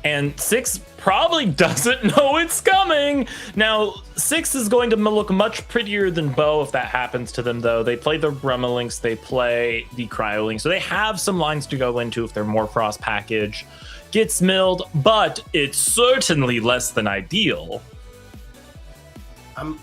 [SPEAKER 3] And 6 probably doesn't know it's coming. Now, 6 is going to look much prettier than Bo if that happens to them, though. They play the Brummelinks, they play the Cryolink, so they have some lines to go into if their Morfrost package gets milled, but it's certainly less than ideal.
[SPEAKER 2] I'm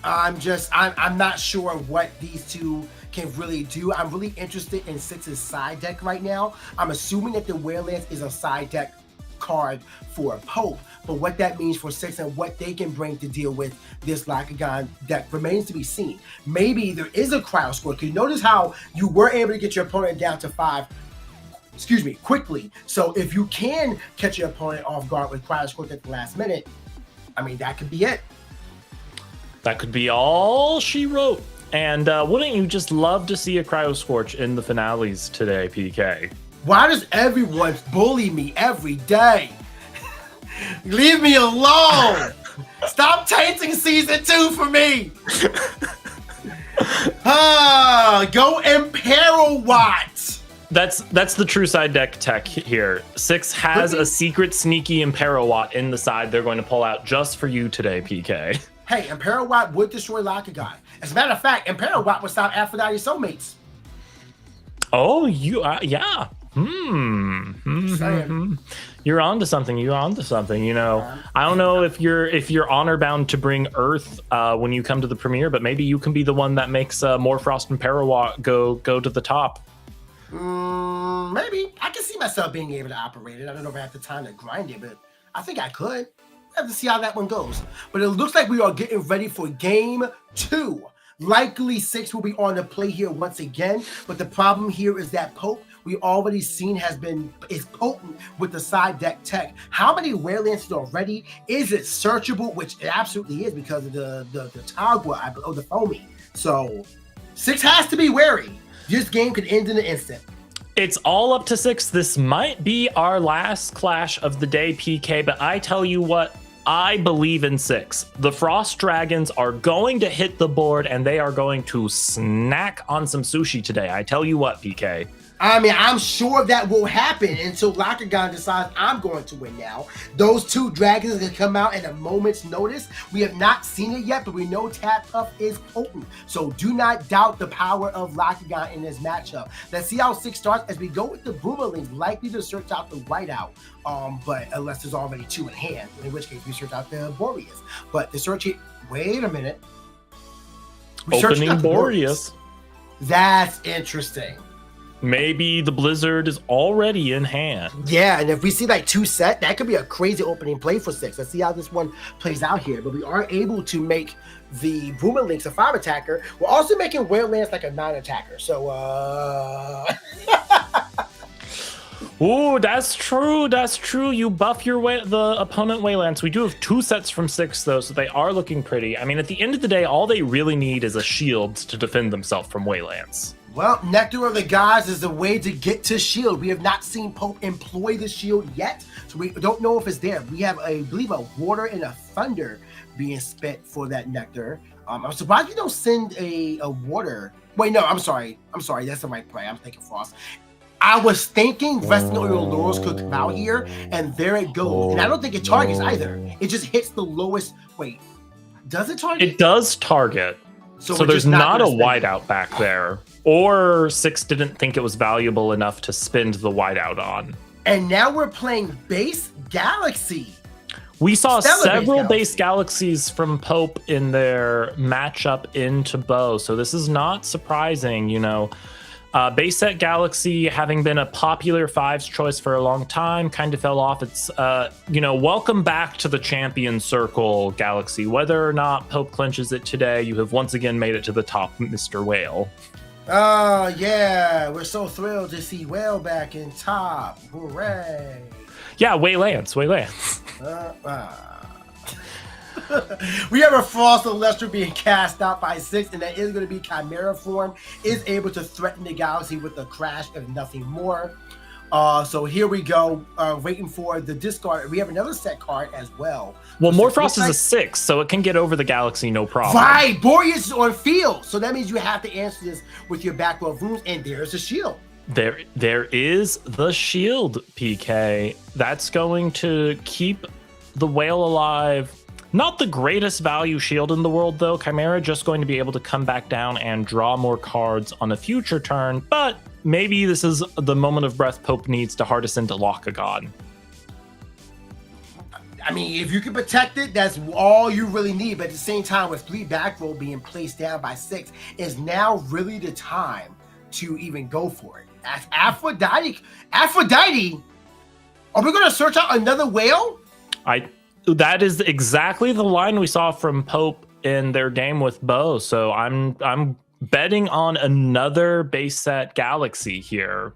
[SPEAKER 2] not sure what these 2 can really do. I'm really interested in 6's side deck right now. I'm assuming that the Waylance is a side deck card for Pope, but what that means for 6 and what they can bring to deal with this Locagon deck remains to be seen. Maybe there is a cryo score. Because you notice how you were able to get your opponent down to 5 quickly. So if you can catch your opponent off guard with cryo score at the last minute, I mean, that could be it.
[SPEAKER 3] That could be all she wrote. And wouldn't you just love to see a Cryo Scorch in the finales today, PK?
[SPEAKER 2] Why does everyone bully me every day? Leave me alone. Stop tainting season 2 for me. Go Imperial Watt.
[SPEAKER 3] That's the true side deck tech here. 6 has a secret sneaky Imperial Watt in the side they're going to pull out just for you today, PK.
[SPEAKER 2] Hey, Imperial Watt would destroy Locagon. As a matter of fact, Imperial Watt would stop Aphrodite Soulmates.
[SPEAKER 3] Oh, yeah. You're onto something. You know, I don't know if you're honor bound to bring Earth when you come to the premiere, but maybe you can be the one that makes Morfrost and Parawat go to the top.
[SPEAKER 2] Maybe I can see myself being able to operate it. I don't know if I have the time to grind it, but I think I could. We have to see how that one goes. But it looks like we are getting ready for game 2. Likely 6 will be on the play here once again, but the problem here is that Pope, we already seen is potent with the side deck tech. How many Waylances already? Is it searchable? Which it absolutely is because of the Tagua or the Foamy. So 6 has to be wary. This game could end in an instant.
[SPEAKER 3] It's all up to 6. This might be our last clash of the day, PK, but I tell you what, I believe in 6. The Frost Dragons are going to hit the board and they are going to snack on some sushi today. I tell you what, PK.
[SPEAKER 2] I mean, I'm sure that will happen until Lakagon decides I'm going to win now. Those 2 dragons are going to come out at a moment's notice. We have not seen it yet, but we know Tap Puff is potent. So do not doubt the power of Lakagon in this matchup. Let's see how 6 starts as we go with the Boomerlings, likely to search out the whiteout. But unless there's already 2 in hand, in which case we search out the Boreas. But the search it, wait a minute.
[SPEAKER 3] Opening Boreas.
[SPEAKER 2] That's interesting.
[SPEAKER 3] Maybe the Blizzard is already in hand.
[SPEAKER 2] Yeah, and if we see like 2 set, that could be a crazy opening play for 6. Let's see how this one plays out here. But we are able to make the Boomerlings a 5 attacker. We're also making Waylands like a 9 attacker. So,
[SPEAKER 3] Ooh, that's true. That's true. You buff the opponent Waylands. We do have 2 sets from 6, though, so they are looking pretty. I mean, at the end of the day, all they really need is a shield to defend themselves from Waylands.
[SPEAKER 2] Well, Nectar of the Gods is the way to get to shield. We have not seen Pope employ the shield yet, so we don't know if it's there. We have, I believe, a water and a thunder being spent for that Nectar. I'm surprised you don't send a water. Wait, no, I'm sorry. That's the right play. I'm thinking Frost. I was thinking Resting Oil Laurels could come out here, and there it goes. And I don't think it targets either. It just hits the lowest. Wait, does it target?
[SPEAKER 3] It does target. So there's not a whiteout back there. Or 6 didn't think it was valuable enough to spend the whiteout on.
[SPEAKER 2] And now we're playing Base Galaxy.
[SPEAKER 3] We saw
[SPEAKER 2] Stellar
[SPEAKER 3] several base galaxies from Pope in their matchup into Bow, so this is not surprising, you know. Base set Galaxy, having been a popular 5's choice for a long time, kind of fell off. It's, welcome back to the champion circle, Galaxy. Whether or not Pope clinches it today, you have once again made it to the top, Mr. Whale.
[SPEAKER 2] Oh, yeah. We're so thrilled to see Whale back in top. Hooray.
[SPEAKER 3] Yeah, Waylands.
[SPEAKER 2] We have a Frost Celestial being cast out by 6, and that is going to be Chimera form. Is able to threaten the Galaxy with a crash, if nothing more. So here we go, waiting for the discard. We have another set card as well.
[SPEAKER 3] Well, Morfrost is a 6, so it can get over the Galaxy no problem.
[SPEAKER 2] Right, Boreas is on field, so that means you have to answer this with your back row of runes, and there's a shield.
[SPEAKER 3] There is the shield, PK. That's going to keep the whale alive. Not the greatest value shield in the world, though. Chimera just going to be able to come back down and draw more cards on a future turn, but maybe this is the moment of breath Pope needs to hardest into Lakagon.
[SPEAKER 2] I mean, if you can protect it, that's all you really need. But at the same time, with 3 back row being placed down by 6, is now really the time to even go for it. Aphrodite, are we going to search out another whale?
[SPEAKER 3] That is exactly the line we saw from Pope in their game with Bo. So I'm betting on another base set Galaxy here.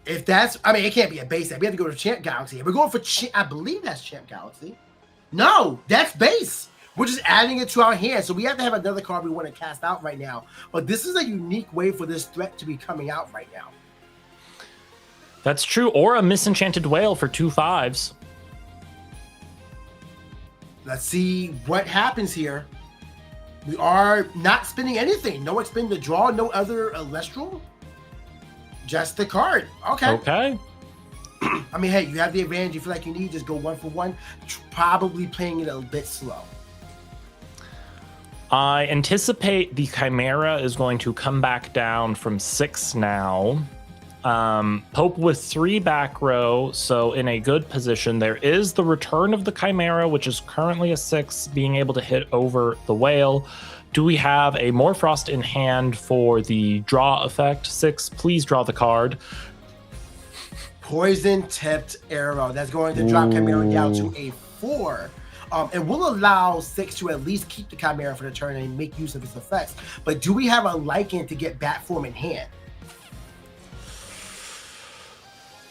[SPEAKER 2] If that's, I mean, it can't be a base set. We have to go to Champ Galaxy. If we're going for, I believe that's Champ Galaxy. No, that's base. We're just adding it to our hand. So we have to have another card we want to cast out right now. But this is a unique way for this threat to be coming out right now.
[SPEAKER 3] That's true. Or a Misenchanted Whale for 2 5s.
[SPEAKER 2] Let's see what happens here. We are not spending anything. No expend to draw, no other Elestral. Just the card. Okay. I mean, hey, you have the advantage. You feel like you need, just go 1 for 1. Probably playing it a bit slow.
[SPEAKER 3] I anticipate the Chimera is going to come back down from 6 now. Pope with 3 back row, so in a good position. There is the return of the Chimera, which is currently a 6, being able to hit over the whale. Do we have a Morfrost in hand for the draw effect? 6, please draw the card.
[SPEAKER 2] Poison tipped arrow. That's going to drop Chimera down to a 4. It will allow 6 to at least keep the Chimera for the turn and make use of its effects. But do we have a Lycan to get bat form in hand?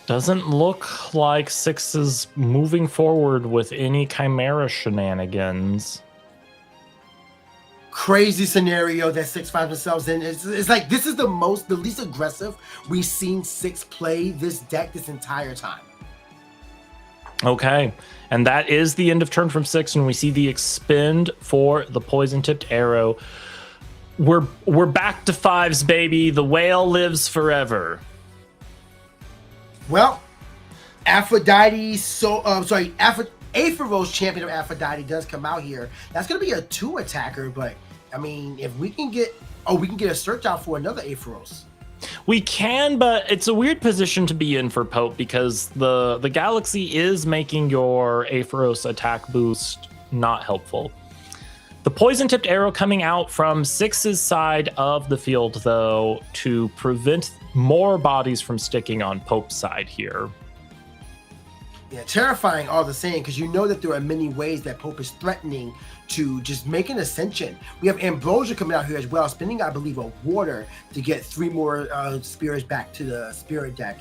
[SPEAKER 3] Doesn't look like 6 is moving forward with any Chimera shenanigans.
[SPEAKER 2] crazy scenario that Six finds themselves in. It's like this is the least aggressive we've seen Six play this deck this entire time.
[SPEAKER 3] Okay, and that is the end of turn from Six, and we see the expend for the poison-tipped arrow. We're back to 5s, baby. The whale lives forever.
[SPEAKER 2] Well, Aphrodite, Aetherose, champion of Aphrodite, does come out here. That's going to be a 2 attacker, but I mean, if we can get, we can get a search out for another Aetherose.
[SPEAKER 3] We can, but it's a weird position to be in for Pope because the Galaxy is making your Aetherose attack boost not helpful. The poison-tipped arrow coming out from Six's side of the field, though, to prevent more bodies from sticking on Pope's side here.
[SPEAKER 2] Yeah, terrifying all the same, because you know that there are many ways that Pope is threatening to just make an ascension. We have Ambrosia coming out here as well, spending, I believe, a water to get 3 more spirits back to the spirit deck.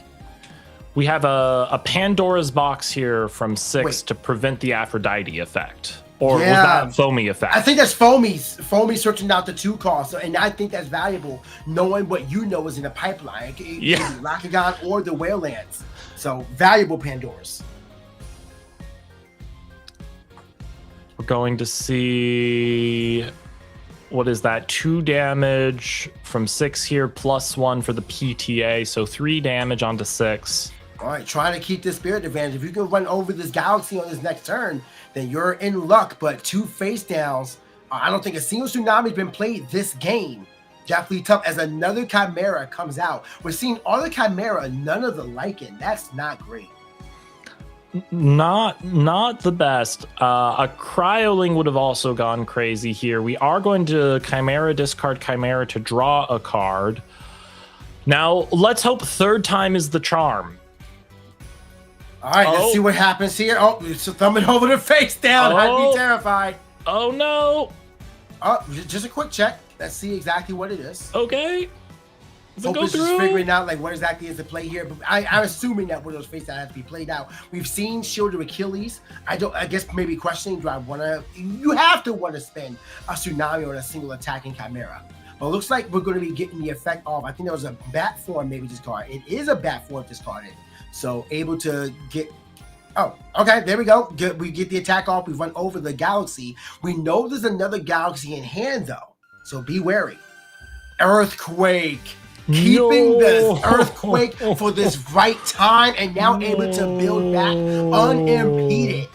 [SPEAKER 3] We have a Pandora's box here from Six to prevent the Aphrodite effect. Or was that foamy effect?
[SPEAKER 2] I think that's foamy searching out the 2 costs, and I think that's valuable, knowing what you know is in the pipeline. It could be Lakagon or the Whale Lands. So valuable Pandoras.
[SPEAKER 3] We're going to see, what is that? 2 damage from Six here, +1 for the PTA. So 3 damage onto Six.
[SPEAKER 2] All right, trying to keep this spirit advantage. If you can run over this Galaxy on this next turn, then you're in luck. But 2 face downs. I don't think a single Tsunami's been played this game. Definitely tough as another Chimera comes out. We're seeing all the Chimera, none of the Lycan. That's not great.
[SPEAKER 3] Not the best. A Cryoling would have also gone crazy here. We are going to Chimera, discard Chimera to draw a card. Now, let's hope 3rd time is the charm.
[SPEAKER 2] All right, let's see what happens here. Oh, it's thumbing over the face down. I'd be terrified.
[SPEAKER 3] Oh, no.
[SPEAKER 2] Just a quick check. Let's see exactly what it is.
[SPEAKER 3] Okay.
[SPEAKER 2] Hope is just figuring out like what exactly is the play here. But I'm assuming that one of those faces have to be played out. We've seen Shield of Achilles. I guess maybe questioning, do I want to? You have to want to spend a Tsunami on a single attacking Chimera. Well, it looks like we're going to be getting the effect of, I think there was a bat form maybe discarded. It is a bat form discarded. So able to get, okay, there we go. We get the attack off. We run over the Galaxy. We know there's another Galaxy in hand though. So be wary. Earthquake. Keeping the Earthquake for this right time and now able to build back unimpeded.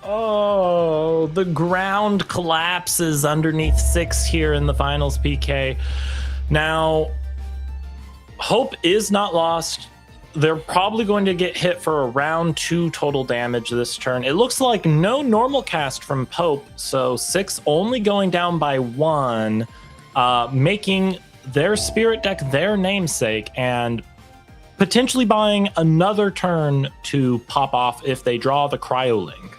[SPEAKER 3] Oh, the ground collapses underneath Six here in the finals, PK. Now, hope is not lost. They're probably going to get hit for around 2 total damage this turn. It looks like no normal cast from Pope, so Six only going down by 1, making their spirit deck their namesake and potentially buying another turn to pop off if they draw the Cryoling.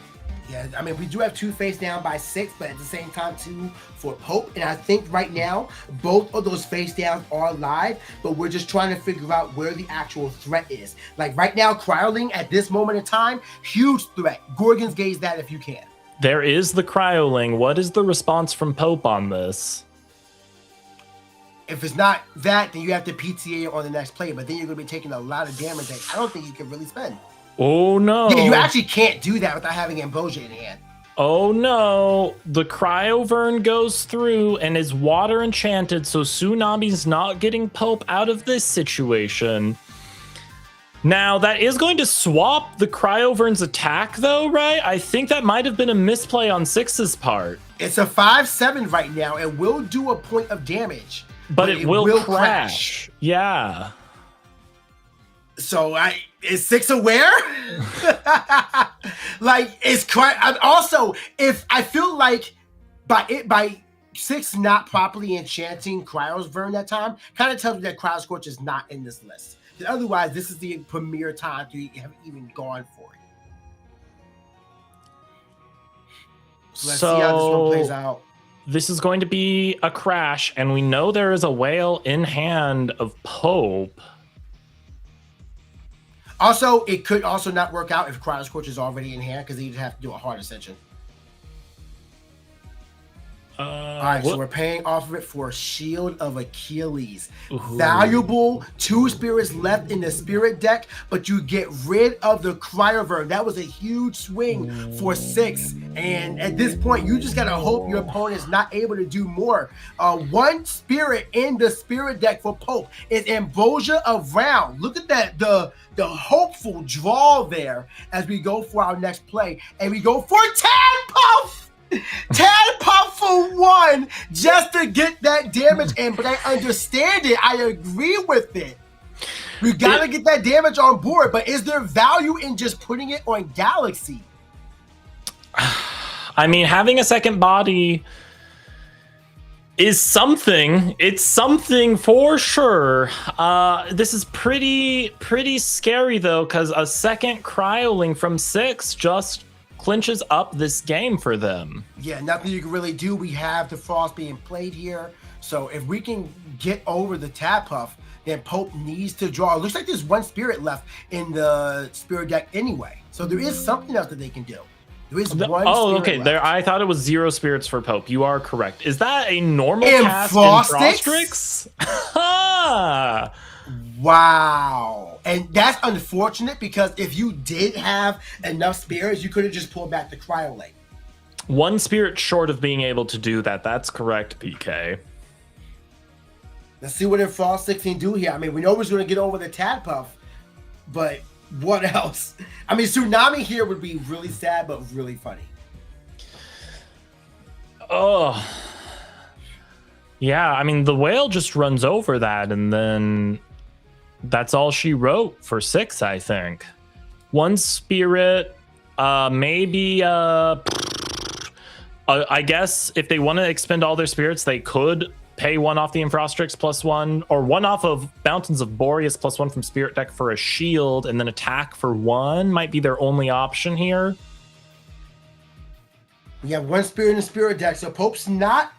[SPEAKER 2] Yeah, I mean, we do have 2 face down by 6, but at the same time, 2 for Pope. And I think right now, both of those face downs are live, but we're just trying to figure out where the actual threat is. Like right now, Cryoling at this moment in time, huge threat. Gorgon's Gaze that if you can.
[SPEAKER 3] There is the Cryoling. What is the response from Pope on this?
[SPEAKER 2] If it's not that, then you have to PTA on the next play, but then you're going to be taking a lot of damage that I don't think you can really spend.
[SPEAKER 3] Oh, no.
[SPEAKER 2] Yeah, you actually can't do that without having Ambrosia in hand.
[SPEAKER 3] Oh, no. The Cryovern goes through and is water enchanted, so Tsunami's not getting Pope out of this situation. Now, that is going to swap the Cryovern's attack, though, right? I think that might have been a misplay on Six's part.
[SPEAKER 2] It's a 5/7 right now. It will do a point of damage.
[SPEAKER 3] But it will crash. Yeah.
[SPEAKER 2] So is Six aware? Like it's also if I feel like by Six not properly enchanting Cryosvern that time kind of tells me that Cryoscorch is not in this list. Otherwise, this is the premier time to have even gone for it. So let's see how this one plays out.
[SPEAKER 3] This is going to be a crash, and we know there is a whale in hand of Pope.
[SPEAKER 2] Also, it could also not work out if Cryoscorch is already in hand because you'd have to do a hard ascension. All right, so we're paying off of it for Shield of Achilles.
[SPEAKER 3] Ooh.
[SPEAKER 2] Valuable, 2 spirits left in the spirit deck, but you get rid of the Cryoverb. That was a huge swing for 6. And at this point, you just got to hope your opponent's not able to do more. 1 spirit in the spirit deck for Pope is Ambrosia of Round. Look at that, the hopeful draw there as we go for our next play. And we go for Tadpuff! Tadpuff for 1 just to get that damage in, but I understand it. I agree with it. We gotta get that damage on board, but is there value in just putting it on Galaxy?
[SPEAKER 3] I mean, having a second body is something. It's something for sure. This is pretty scary though, because a second Cryoling from 6 just clinches up this game for them.
[SPEAKER 2] Yeah, nothing you can really do. We have the Frost being played here. So if we can get over the Tadpuff, then Pope needs to draw. It looks like there's 1 spirit left in the spirit deck anyway. So there is something else that they can do. There is 1
[SPEAKER 3] Oh,
[SPEAKER 2] spirit
[SPEAKER 3] okay.
[SPEAKER 2] left.
[SPEAKER 3] There, I thought it was 0 spirits for Pope. You are correct. Is that a normal
[SPEAKER 2] In
[SPEAKER 3] cast
[SPEAKER 2] Frostrix?
[SPEAKER 3] in Frostrix?
[SPEAKER 2] Wow. And that's unfortunate because if you did have enough spirits, you could have just pulled back the Cryolate.
[SPEAKER 3] 1 spirit short of being able to do that. That's correct, PK.
[SPEAKER 2] Let's see what in Frost 16 do here. I mean, we know we're going to get over the Tadpuff, but what else? I mean, Tsunami here would be really sad, but really funny.
[SPEAKER 3] Oh. Yeah, I mean, the whale just runs over that, and then that's all she wrote for 6, I think. 1 spirit, maybe, I guess if they want to expend all their spirits, they could pay 1 off the Infrostrix +1, or 1 off of Mountains of Boreas +1 from spirit deck for a shield, and then attack for 1 might be their only option here.
[SPEAKER 2] We have 1 spirit in the spirit deck, so Pope's not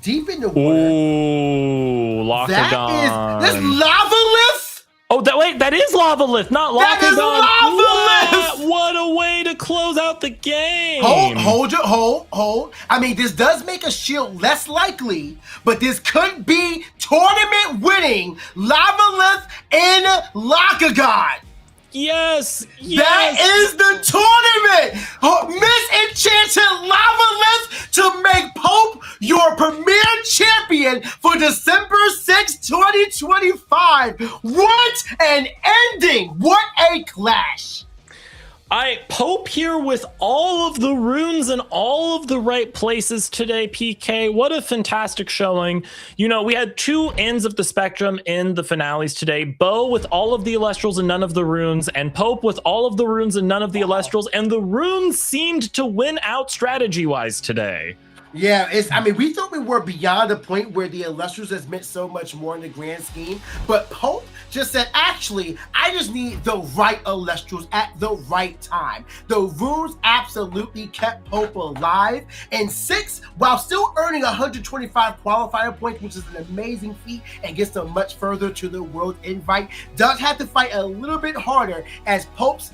[SPEAKER 2] deep in the water.
[SPEAKER 3] Ooh, Lakagon.
[SPEAKER 2] That's Lavalith?
[SPEAKER 3] Oh, that is Lavalith, not Lakagon.
[SPEAKER 2] That is Lavalith!
[SPEAKER 3] What a way to close out the game.
[SPEAKER 2] Hold. I mean, this does make a shield less likely, but this could be tournament winning Lavalith in Lakagon.
[SPEAKER 3] Yes.
[SPEAKER 2] That is the tournament! Misenchanted Lavalith to make Pope your premier champion for December 6, 2025. What an ending! What a clash!
[SPEAKER 3] Pope here with all of the runes in all of the right places today, PK. What a fantastic showing. You know, we had 2 ends of the spectrum in the finales today. Bo with all of the Elestrals and none of the runes, and Pope with all of the runes and none of the Elestrals, and the runes seemed to win out strategy-wise today.
[SPEAKER 2] Yeah, I mean, we thought we were beyond the point where the Illustrious has meant so much more in the grand scheme, but Pope just said, actually, I just need the right Illustrious at the right time. The runes absolutely kept Pope alive, and 6, while still earning 125 qualifier points, which is an amazing feat and gets them much further to the world invite, does have to fight a little bit harder as Pope's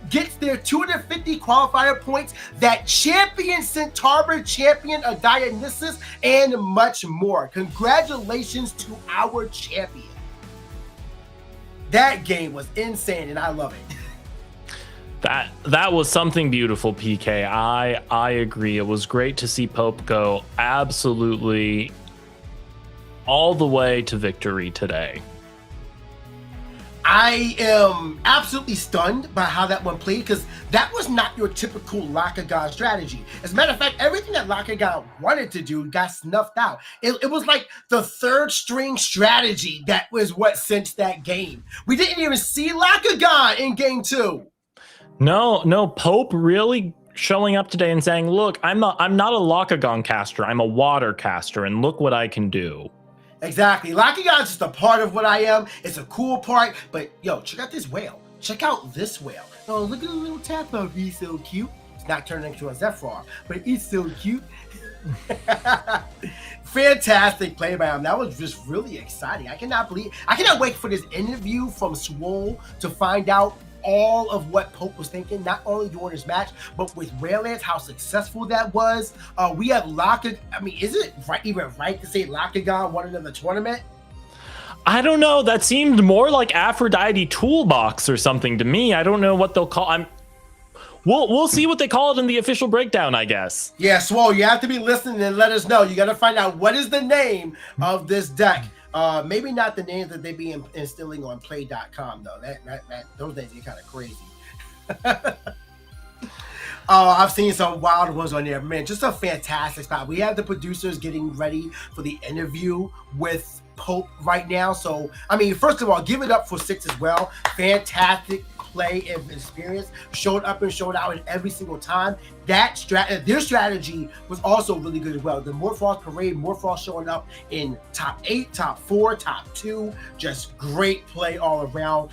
[SPEAKER 2] gets their 250 qualifier points, that champion Centaur, champion of Dionysus, and much more. Congratulations to our champion. That game was insane, and I love it.
[SPEAKER 3] That was something beautiful, PK. I agree. It was great to see Pope go absolutely all the way to victory today.
[SPEAKER 2] I am absolutely stunned by how that one played, because that was not your typical Lakagon strategy. As a matter of fact, everything that Lakagon wanted to do got snuffed out. It was like the 3rd string strategy that was what cinched that game. We didn't even see Lakagon in game 2.
[SPEAKER 3] No, Pope really showing up today and saying, look, I'm not a Lakagon caster, I'm a water caster, and look what I can do.
[SPEAKER 2] Exactly. Lakagon's just a part of what I am. It's a cool part, but yo, check out this whale. Check out this whale. Oh, look at the little Tadpuff. He's so cute. It's not turning into a Zephyr, but he's so cute. Fantastic play by him. That was just really exciting. I cannot wait for this interview from Swole to find out all of what Pope was thinking, not only during his match, but with Raylands, how successful that was. We have is it even right to say Lakagon won another tournament?
[SPEAKER 3] I don't know. That seemed more like Aphrodite Toolbox or something to me. I don't know what they'll call. We'll see what they call it in the official breakdown, I guess.
[SPEAKER 2] Yeah, Swole, you have to be listening and let us know. You got to find out what is the name of this deck. Maybe not the names that they be instilling on play.com though. That those days get kind of crazy. I've seen some wild ones on there, man. Just a fantastic spot. We have the producers getting ready for the interview with Pope right now. So, I mean, first of all, give it up for Six as well. Fantastic play and experience. Showed up and showed out in every single time. Their strategy was also really good as well. The Morphos Parade, Morphos showing up in top 8, top 4, top 2. Just great play all around.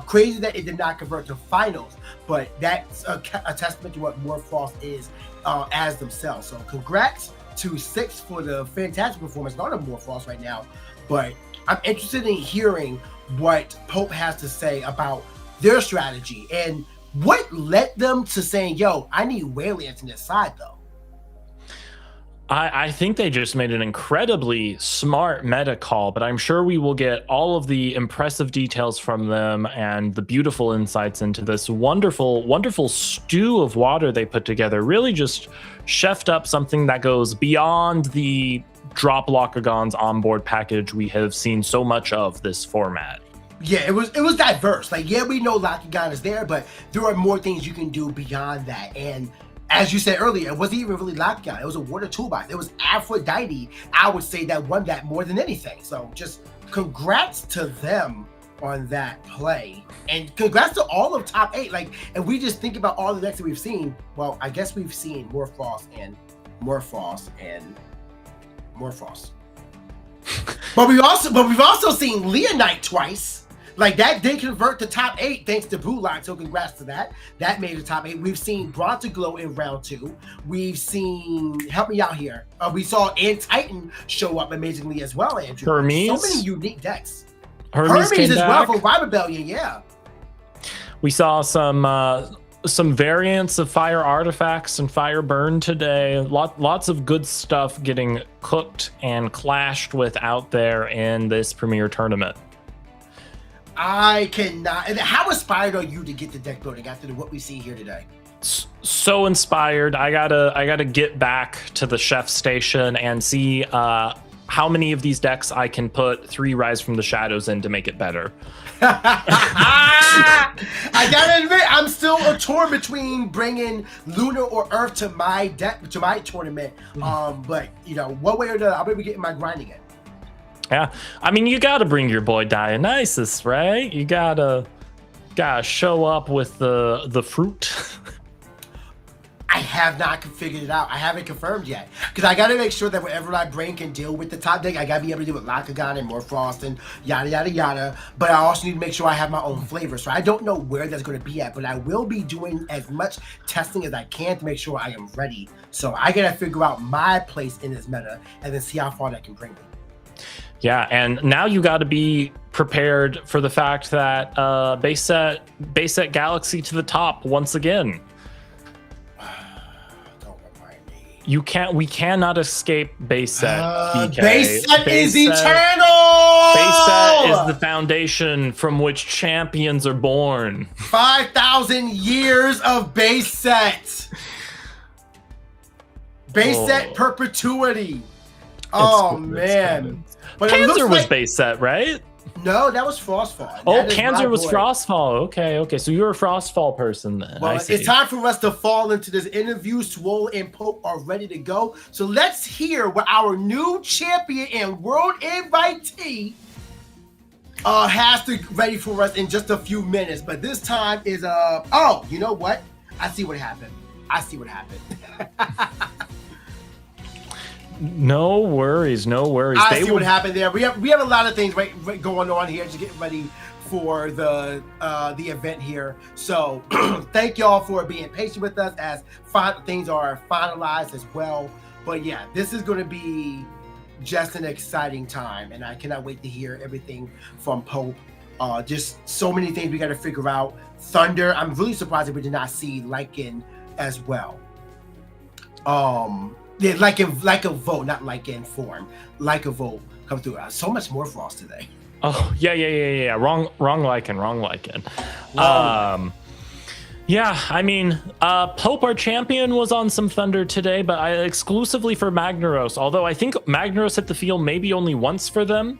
[SPEAKER 2] Crazy that it did not convert to finals, but that's a testament to what Morphos is as themselves. So congrats to Six for the fantastic performance. Not a Morphos right now, but I'm interested in hearing what Pope has to say about their strategy and what led them to saying, yo, I need Waylands in this side though.
[SPEAKER 3] I think they just made an incredibly smart meta call, but I'm sure we will get all of the impressive details from them and the beautiful insights into this wonderful, wonderful stew of water they put together. Really just chefed up something that goes beyond the drop Lockagon's onboard package we have seen so much of this format.
[SPEAKER 2] Yeah, it was diverse. Like, yeah, we know Lockagon is there, but there are more things you can do beyond that. And as you said earlier, it wasn't even really Lockagon. It was a water toolbox. It was Aphrodite, I would say, that won that more than anything. So just congrats to them on that play. And congrats to all of top 8. Like, and we just think about all the decks that we've seen. Well, I guess we've seen Morphos and Morphos and Morphos. but we've also seen Leonite twice. Like, that did convert to top 8 thanks to Blue Line, so congrats to that. That made the top 8. We've seen Bronzeglow in round 2. We've seen, help me out here. We saw Titan show up amazingly as well, Andrew.
[SPEAKER 3] Hermes.
[SPEAKER 2] So many unique decks.
[SPEAKER 3] Hermes
[SPEAKER 2] as
[SPEAKER 3] back.
[SPEAKER 2] well from Vibe Rebellion, yeah.
[SPEAKER 3] We saw some variants of fire artifacts and fire burn today. Lots of good stuff getting cooked and clashed with out there in this premier tournament.
[SPEAKER 2] I cannot. How inspired are you to get the deck building after what we see here today?
[SPEAKER 3] So inspired. I gotta get back to the chef station and see how many of these decks I can put 3 Rise from the Shadows in to make it better.
[SPEAKER 2] I gotta admit, I'm still torn between bringing Lunar or Earth to my deck, to my tournament. But you know, one way or another, I'll be getting my grinding in.
[SPEAKER 3] Yeah, I mean, you gotta bring your boy Dionysus, right? You gotta show up with the fruit.
[SPEAKER 2] I have not figured it out. I haven't confirmed yet. Because I got to make sure that whatever my brain can deal with the top deck, I got to be able to do with Lockagon and Morphos and yada, yada, yada. But I also need to make sure I have my own flavor. So I don't know where that's going to be at, but I will be doing as much testing as I can to make sure I am ready. So I got to figure out my place in this meta and then see how far that can bring me.
[SPEAKER 3] Yeah, and now you got to be prepared for the fact that base set Galaxy to the top once again. We cannot escape base set. BK.
[SPEAKER 2] Base set is eternal.
[SPEAKER 3] Base set is the foundation from which champions are born. 5,000
[SPEAKER 2] years of base set. Base set perpetuity. Oh man!
[SPEAKER 3] But Panzer was base set, right?
[SPEAKER 2] No, that was Frostfall.
[SPEAKER 3] Oh, Panzer was Frostfall. Okay. So you're a Frostfall person then.
[SPEAKER 2] Well, it's time for us to fall into this interview. Swole and Pope are ready to go. So let's hear what our new champion and world invitee has to ready for us in just a few minutes. But this time is oh, you know what? I see what happened. No worries. I see what happened there. We have a lot of things going on here to get ready for the event here. So thank y'all for being patient with us as things are finalized as well. But yeah, this is going to be just an exciting time, and I cannot wait to hear everything from Pope Just so many things we got to figure out. Thunder, I'm really surprised that we did not see Lycan as well. Yeah, like a vote, not like in form, like a vote come through. So much more Frost today.
[SPEAKER 3] Oh yeah. Wrong Lycan. Yeah, I mean, Pope, our champion, was on some Thunder today, but exclusively for Magnaros. Although I think Magnaros hit the field maybe only once for them.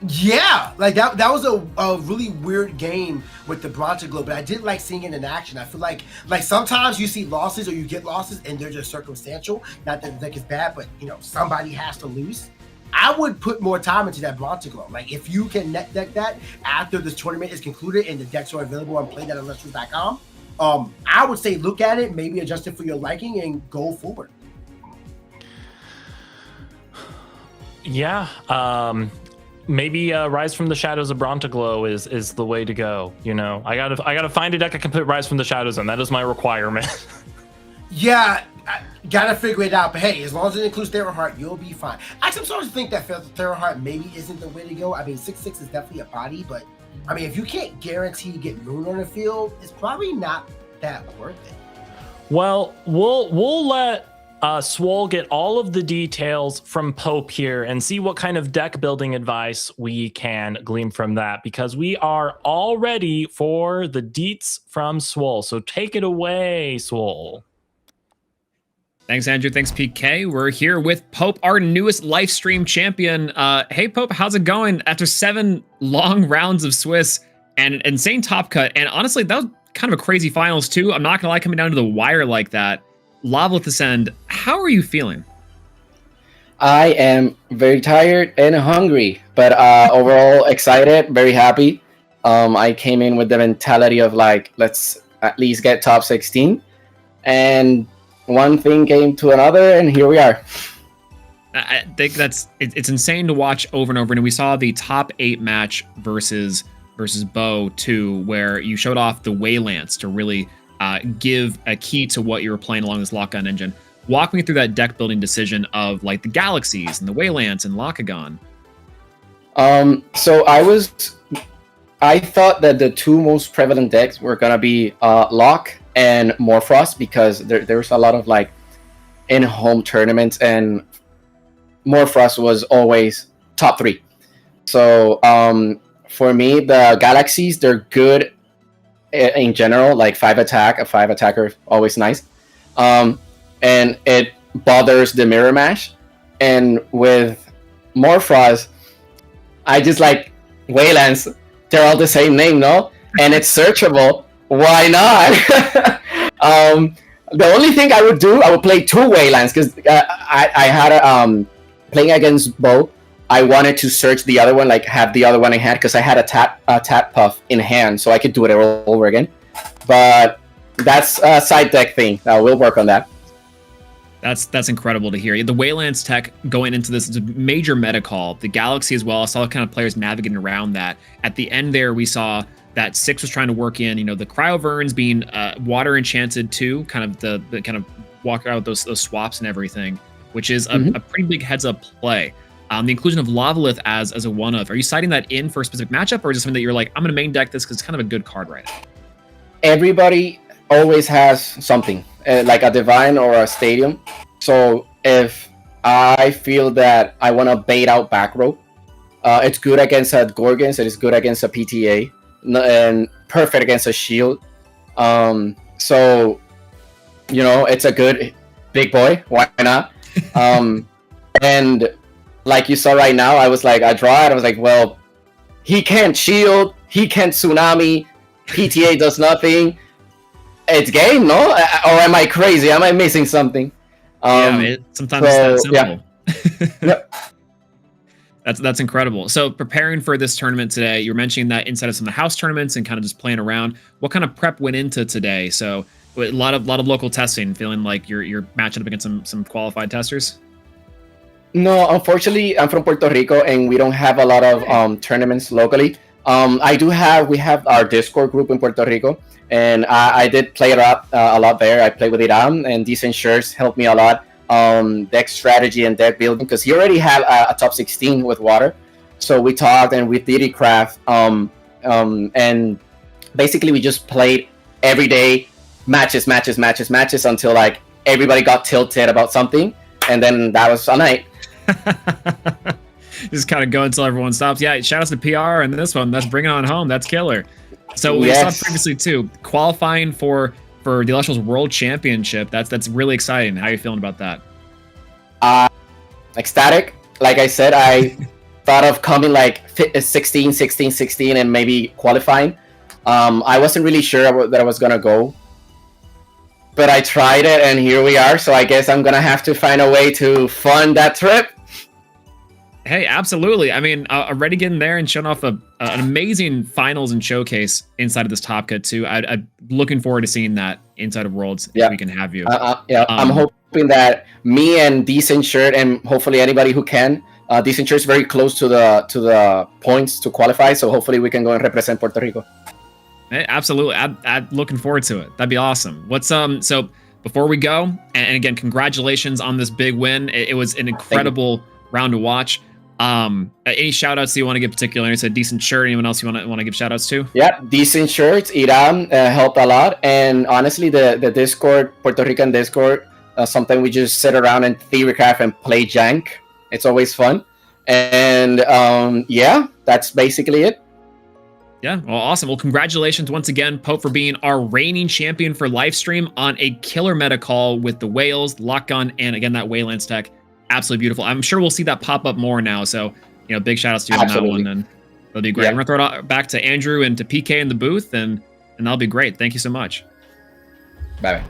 [SPEAKER 2] Yeah, like that was a really weird game with the Bronteglow, but I did like seeing it in action. I feel like sometimes you see losses or you get losses and they're just circumstantial. Not that the deck is bad, but somebody has to lose. I would put more time into that Bronteglow. Like if you can net deck that after this tournament is concluded and the decks are available on play.elestrals.com, I would say look at it, maybe adjust it for your liking and go forward.
[SPEAKER 3] Yeah, maybe Rise from the Shadows of Bronteglow is the way to go. I gotta find a deck I can put Rise from the Shadows in. That is my requirement.
[SPEAKER 2] Yeah, I gotta figure it out. But hey, as long as it includes Theraheart, you'll be fine. Actually, I'm starting to think that Theraheart maybe isn't the way to go. I mean, 6/6 is definitely a body, but I mean, if you can't guarantee you get Rune on the field, it's probably not that worth it.
[SPEAKER 3] Well, we'll let Swole get all of the details from Pope here and see what kind of deck building advice we can glean from that, because we are all ready for the deets from Swole. So take it away, Swole.
[SPEAKER 4] Thanks, Andrew. Thanks, PK. We're here with Pope, our newest live stream champion. Hey, Pope, how's it going? After 7 long rounds of Swiss and an insane top cut, and honestly, that was kind of a crazy finals too. I'm not gonna lie, coming down to the wire like that. Lava this end. How are you feeling?
[SPEAKER 5] I am very tired and hungry, but overall excited, very happy. I came in with the mentality of like, let's at least get top 16, and one thing came to another, and here we are.
[SPEAKER 4] I think it's insane to watch over and over. And we saw the top 8 match versus Bo too, where you showed off the Waylance to really give a key to what you were playing along this lock-on engine. Walk me through that deck building decision of like the Galaxies and the Waylance and Lockagon.
[SPEAKER 5] So I thought that the 2 most prevalent decks were gonna be Lock and Morfrost, because there's a lot of like in-home tournaments, and Morfrost was always top 3. So for me, the Galaxies, they're good in general, like 5 attack, a 5 attacker, always nice. And it bothers the mirror mash. And with Morfrost, I just like Waylance. They're all the same name, no? And it's searchable. Why not? The only thing I would do, I would play 2 Waylance, because I had playing against Bo. I wanted to search the other one, like have the other one in hand, because I had a tap puff in hand, so I could do it all over again. But that's a side deck thing. We'll work on that.
[SPEAKER 4] That's incredible to hear. The Waylance tech going into this is a major meta call. The Galaxy as well. I saw kind of players navigating around that. At the end there, we saw that 6 was trying to work in, the Cryoverns being water enchanted too, kind of the kind of walk out those swaps and everything, which is a pretty big heads up play. The inclusion of Lavalith as a one-of, are you citing that in for a specific matchup, or is it something that you're like, I'm going to main deck this because it's kind of a good card right now?
[SPEAKER 5] Everybody always has something, like a Divine or a Stadium. So if I feel that I want to bait out back row, it's good against a Gorgons, it is good against a PTA, and perfect against a Shield. So, it's a good big boy. Why not? And like you saw right now, I was like, I draw it. I was like, well, he can't shield. He can't tsunami. PTA does nothing. It's game, no? Or am I crazy? Am I missing something?
[SPEAKER 4] Sometimes it's that simple.
[SPEAKER 5] Yeah. Yep.
[SPEAKER 4] That's incredible. So preparing for this tournament today, you were mentioning that inside of some of the house tournaments and kind of just playing around. What kind of prep went into today? So a lot of local testing, feeling like you're matching up against some qualified testers?
[SPEAKER 5] No, unfortunately, I'm from Puerto Rico and we don't have a lot of tournaments locally. We have our Discord group in Puerto Rico, and I did play it up a lot there. I played with Iram, and Decent Shirts helped me a lot. Deck strategy and deck building, because he already had a top 16 with water. So we talked and we did craft, and basically we just played every day, matches until like everybody got tilted about something, and then that was a night.
[SPEAKER 4] Just kind of go until everyone stops. Yeah, shout outs to PR and this one. That's bringing on home. That's killer. So we saw previously too, qualifying for the Elestrals World Championship. That's really exciting. How are you feeling about that?
[SPEAKER 5] Ecstatic. Like I said, I thought of coming like 16, and maybe qualifying. I wasn't really sure that I was gonna go, but I tried it, and here we are. So I guess I'm gonna have to find a way to fund that trip.
[SPEAKER 4] Hey, absolutely. I mean, already getting there and showing off an amazing finals and showcase inside of this Top Cut too. I'm looking forward to seeing that inside of Worlds if we can have you.
[SPEAKER 5] I'm hoping that me and Decent Shirt, and hopefully anybody who can. Decent Shirt is very close to the points to qualify, so hopefully we can go and represent Puerto Rico.
[SPEAKER 4] Hey, absolutely. I'm looking forward to it. That'd be awesome. What's so before we go, and again, congratulations on this big win. It was an incredible round to watch. Any shout outs you want to give particularly? It's a Decent Shirt. Anyone else you want to give shout outs to?
[SPEAKER 5] Yeah, Decent Shirts, Iram helped a lot, and honestly the Discord, Puerto Rican Discord, something we just sit around and theorycraft and play jank. It's always fun, and yeah, that's basically it.
[SPEAKER 4] Yeah, well, awesome. Well, congratulations once again, Pope, for being our reigning champion for livestream on a killer meta call with the whales, lock gun, and again that Waylands tech. Absolutely beautiful. I'm sure we'll see that pop up more now. So, big shout outs to you on that one. And that'll be great. Yeah. I'm going to throw it back to Andrew and to PK in the booth, and that'll be great. Thank you so much.
[SPEAKER 5] Bye.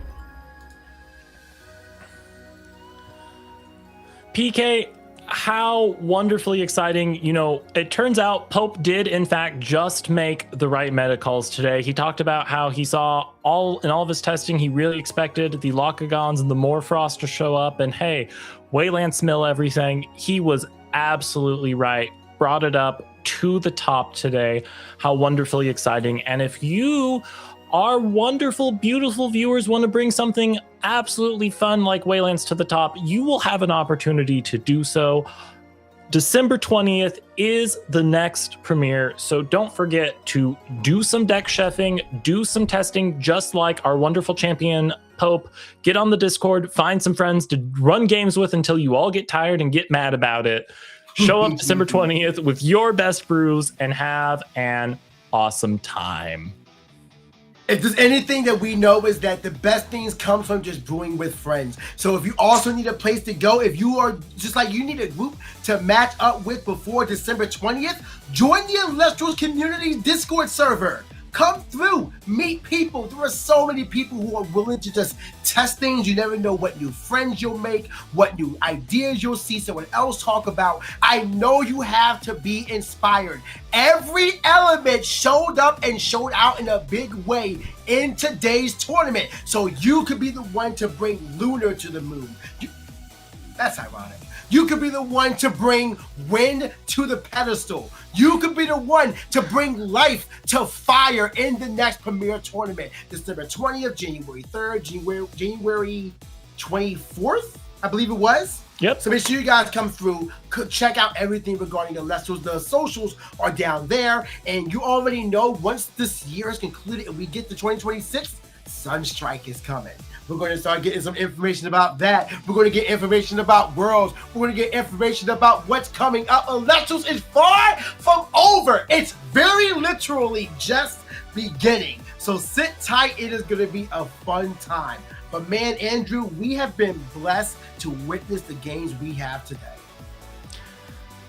[SPEAKER 3] PK, how wonderfully exciting. It turns out Pope did, in fact, just make the right meta calls today. He talked about how he saw in all of his testing, he really expected the Lockagons and the Morfrost to show up. And hey, Wayland Smill everything. He was absolutely right. Brought it up to the top today. How wonderfully exciting. And if you, our wonderful, beautiful viewers, want to bring something absolutely fun like Waylands to the top, you will have an opportunity to do so. December 20th is the next premiere, so don't forget to do some deck chefing, do some testing, just like our wonderful champion Pope. Get on the Discord, find some friends to run games with until you all get tired and get mad about it. Show up December 20th with your best brews and have an awesome time.
[SPEAKER 2] If there's anything that we know is that the best things come from just brewing with friends. So if you also need a place to go, if you are just like you need a group to match up with before December 20th, join the Elestrals Community Discord server. Come through, meet people. There are so many people who are willing to just test things. You never know what new friends you'll make, what new ideas you'll see someone else talk about. I know you have to be inspired. Every element showed up and showed out in a big way in today's tournament. So you could be the one to bring Lunar to the moon. That's ironic. You could be the one to bring wind to the pedestal. You could be the one to bring life to fire in the next premier tournament. December 20th, January 3rd, January 24th, I believe it was.
[SPEAKER 3] Yep.
[SPEAKER 2] So make sure you guys come through, check out everything regarding the Elestrals. The socials are down there. And you already know once this year is concluded and we get to 2026, Sunstrike is coming. We're going to start getting some information about that. We're going to get information about Worlds. We're going to get information about what's coming up. Elestrals is far from over. It's very literally just beginning. So sit tight. It is going to be a fun time. But man, Andrew, we have been blessed to witness the games we have today.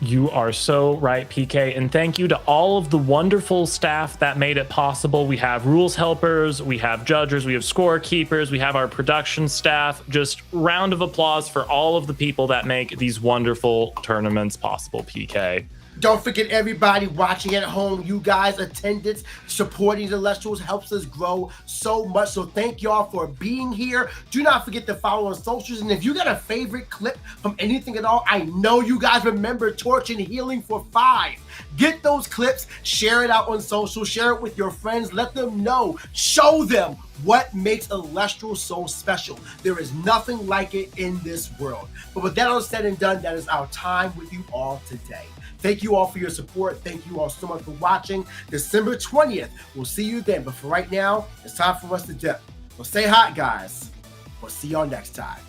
[SPEAKER 3] You are so right, PK. And thank you to all of the wonderful staff that made it possible. We have rules helpers, we have judges, we have scorekeepers, we have our production staff. Just round of applause for all of the people that make these wonderful tournaments possible, PK.
[SPEAKER 2] Don't forget everybody watching at home. You guys' attendance, supporting the Elestrals helps us grow so much. So thank y'all for being here. Do not forget to follow on socials. And if you got a favorite clip from anything at all, I know you guys remember Torch and Healing for 5. Get those clips, share it out on social, share it with your friends, let them know, show them what makes Elestrals so special. There is nothing like it in this world. But with that all said and done, that is our time with you all today. Thank you all for your support. Thank you all so much for watching. December 20th, we'll see you then. But for right now, it's time for us to dip. So stay hot, guys. We'll see y'all next time.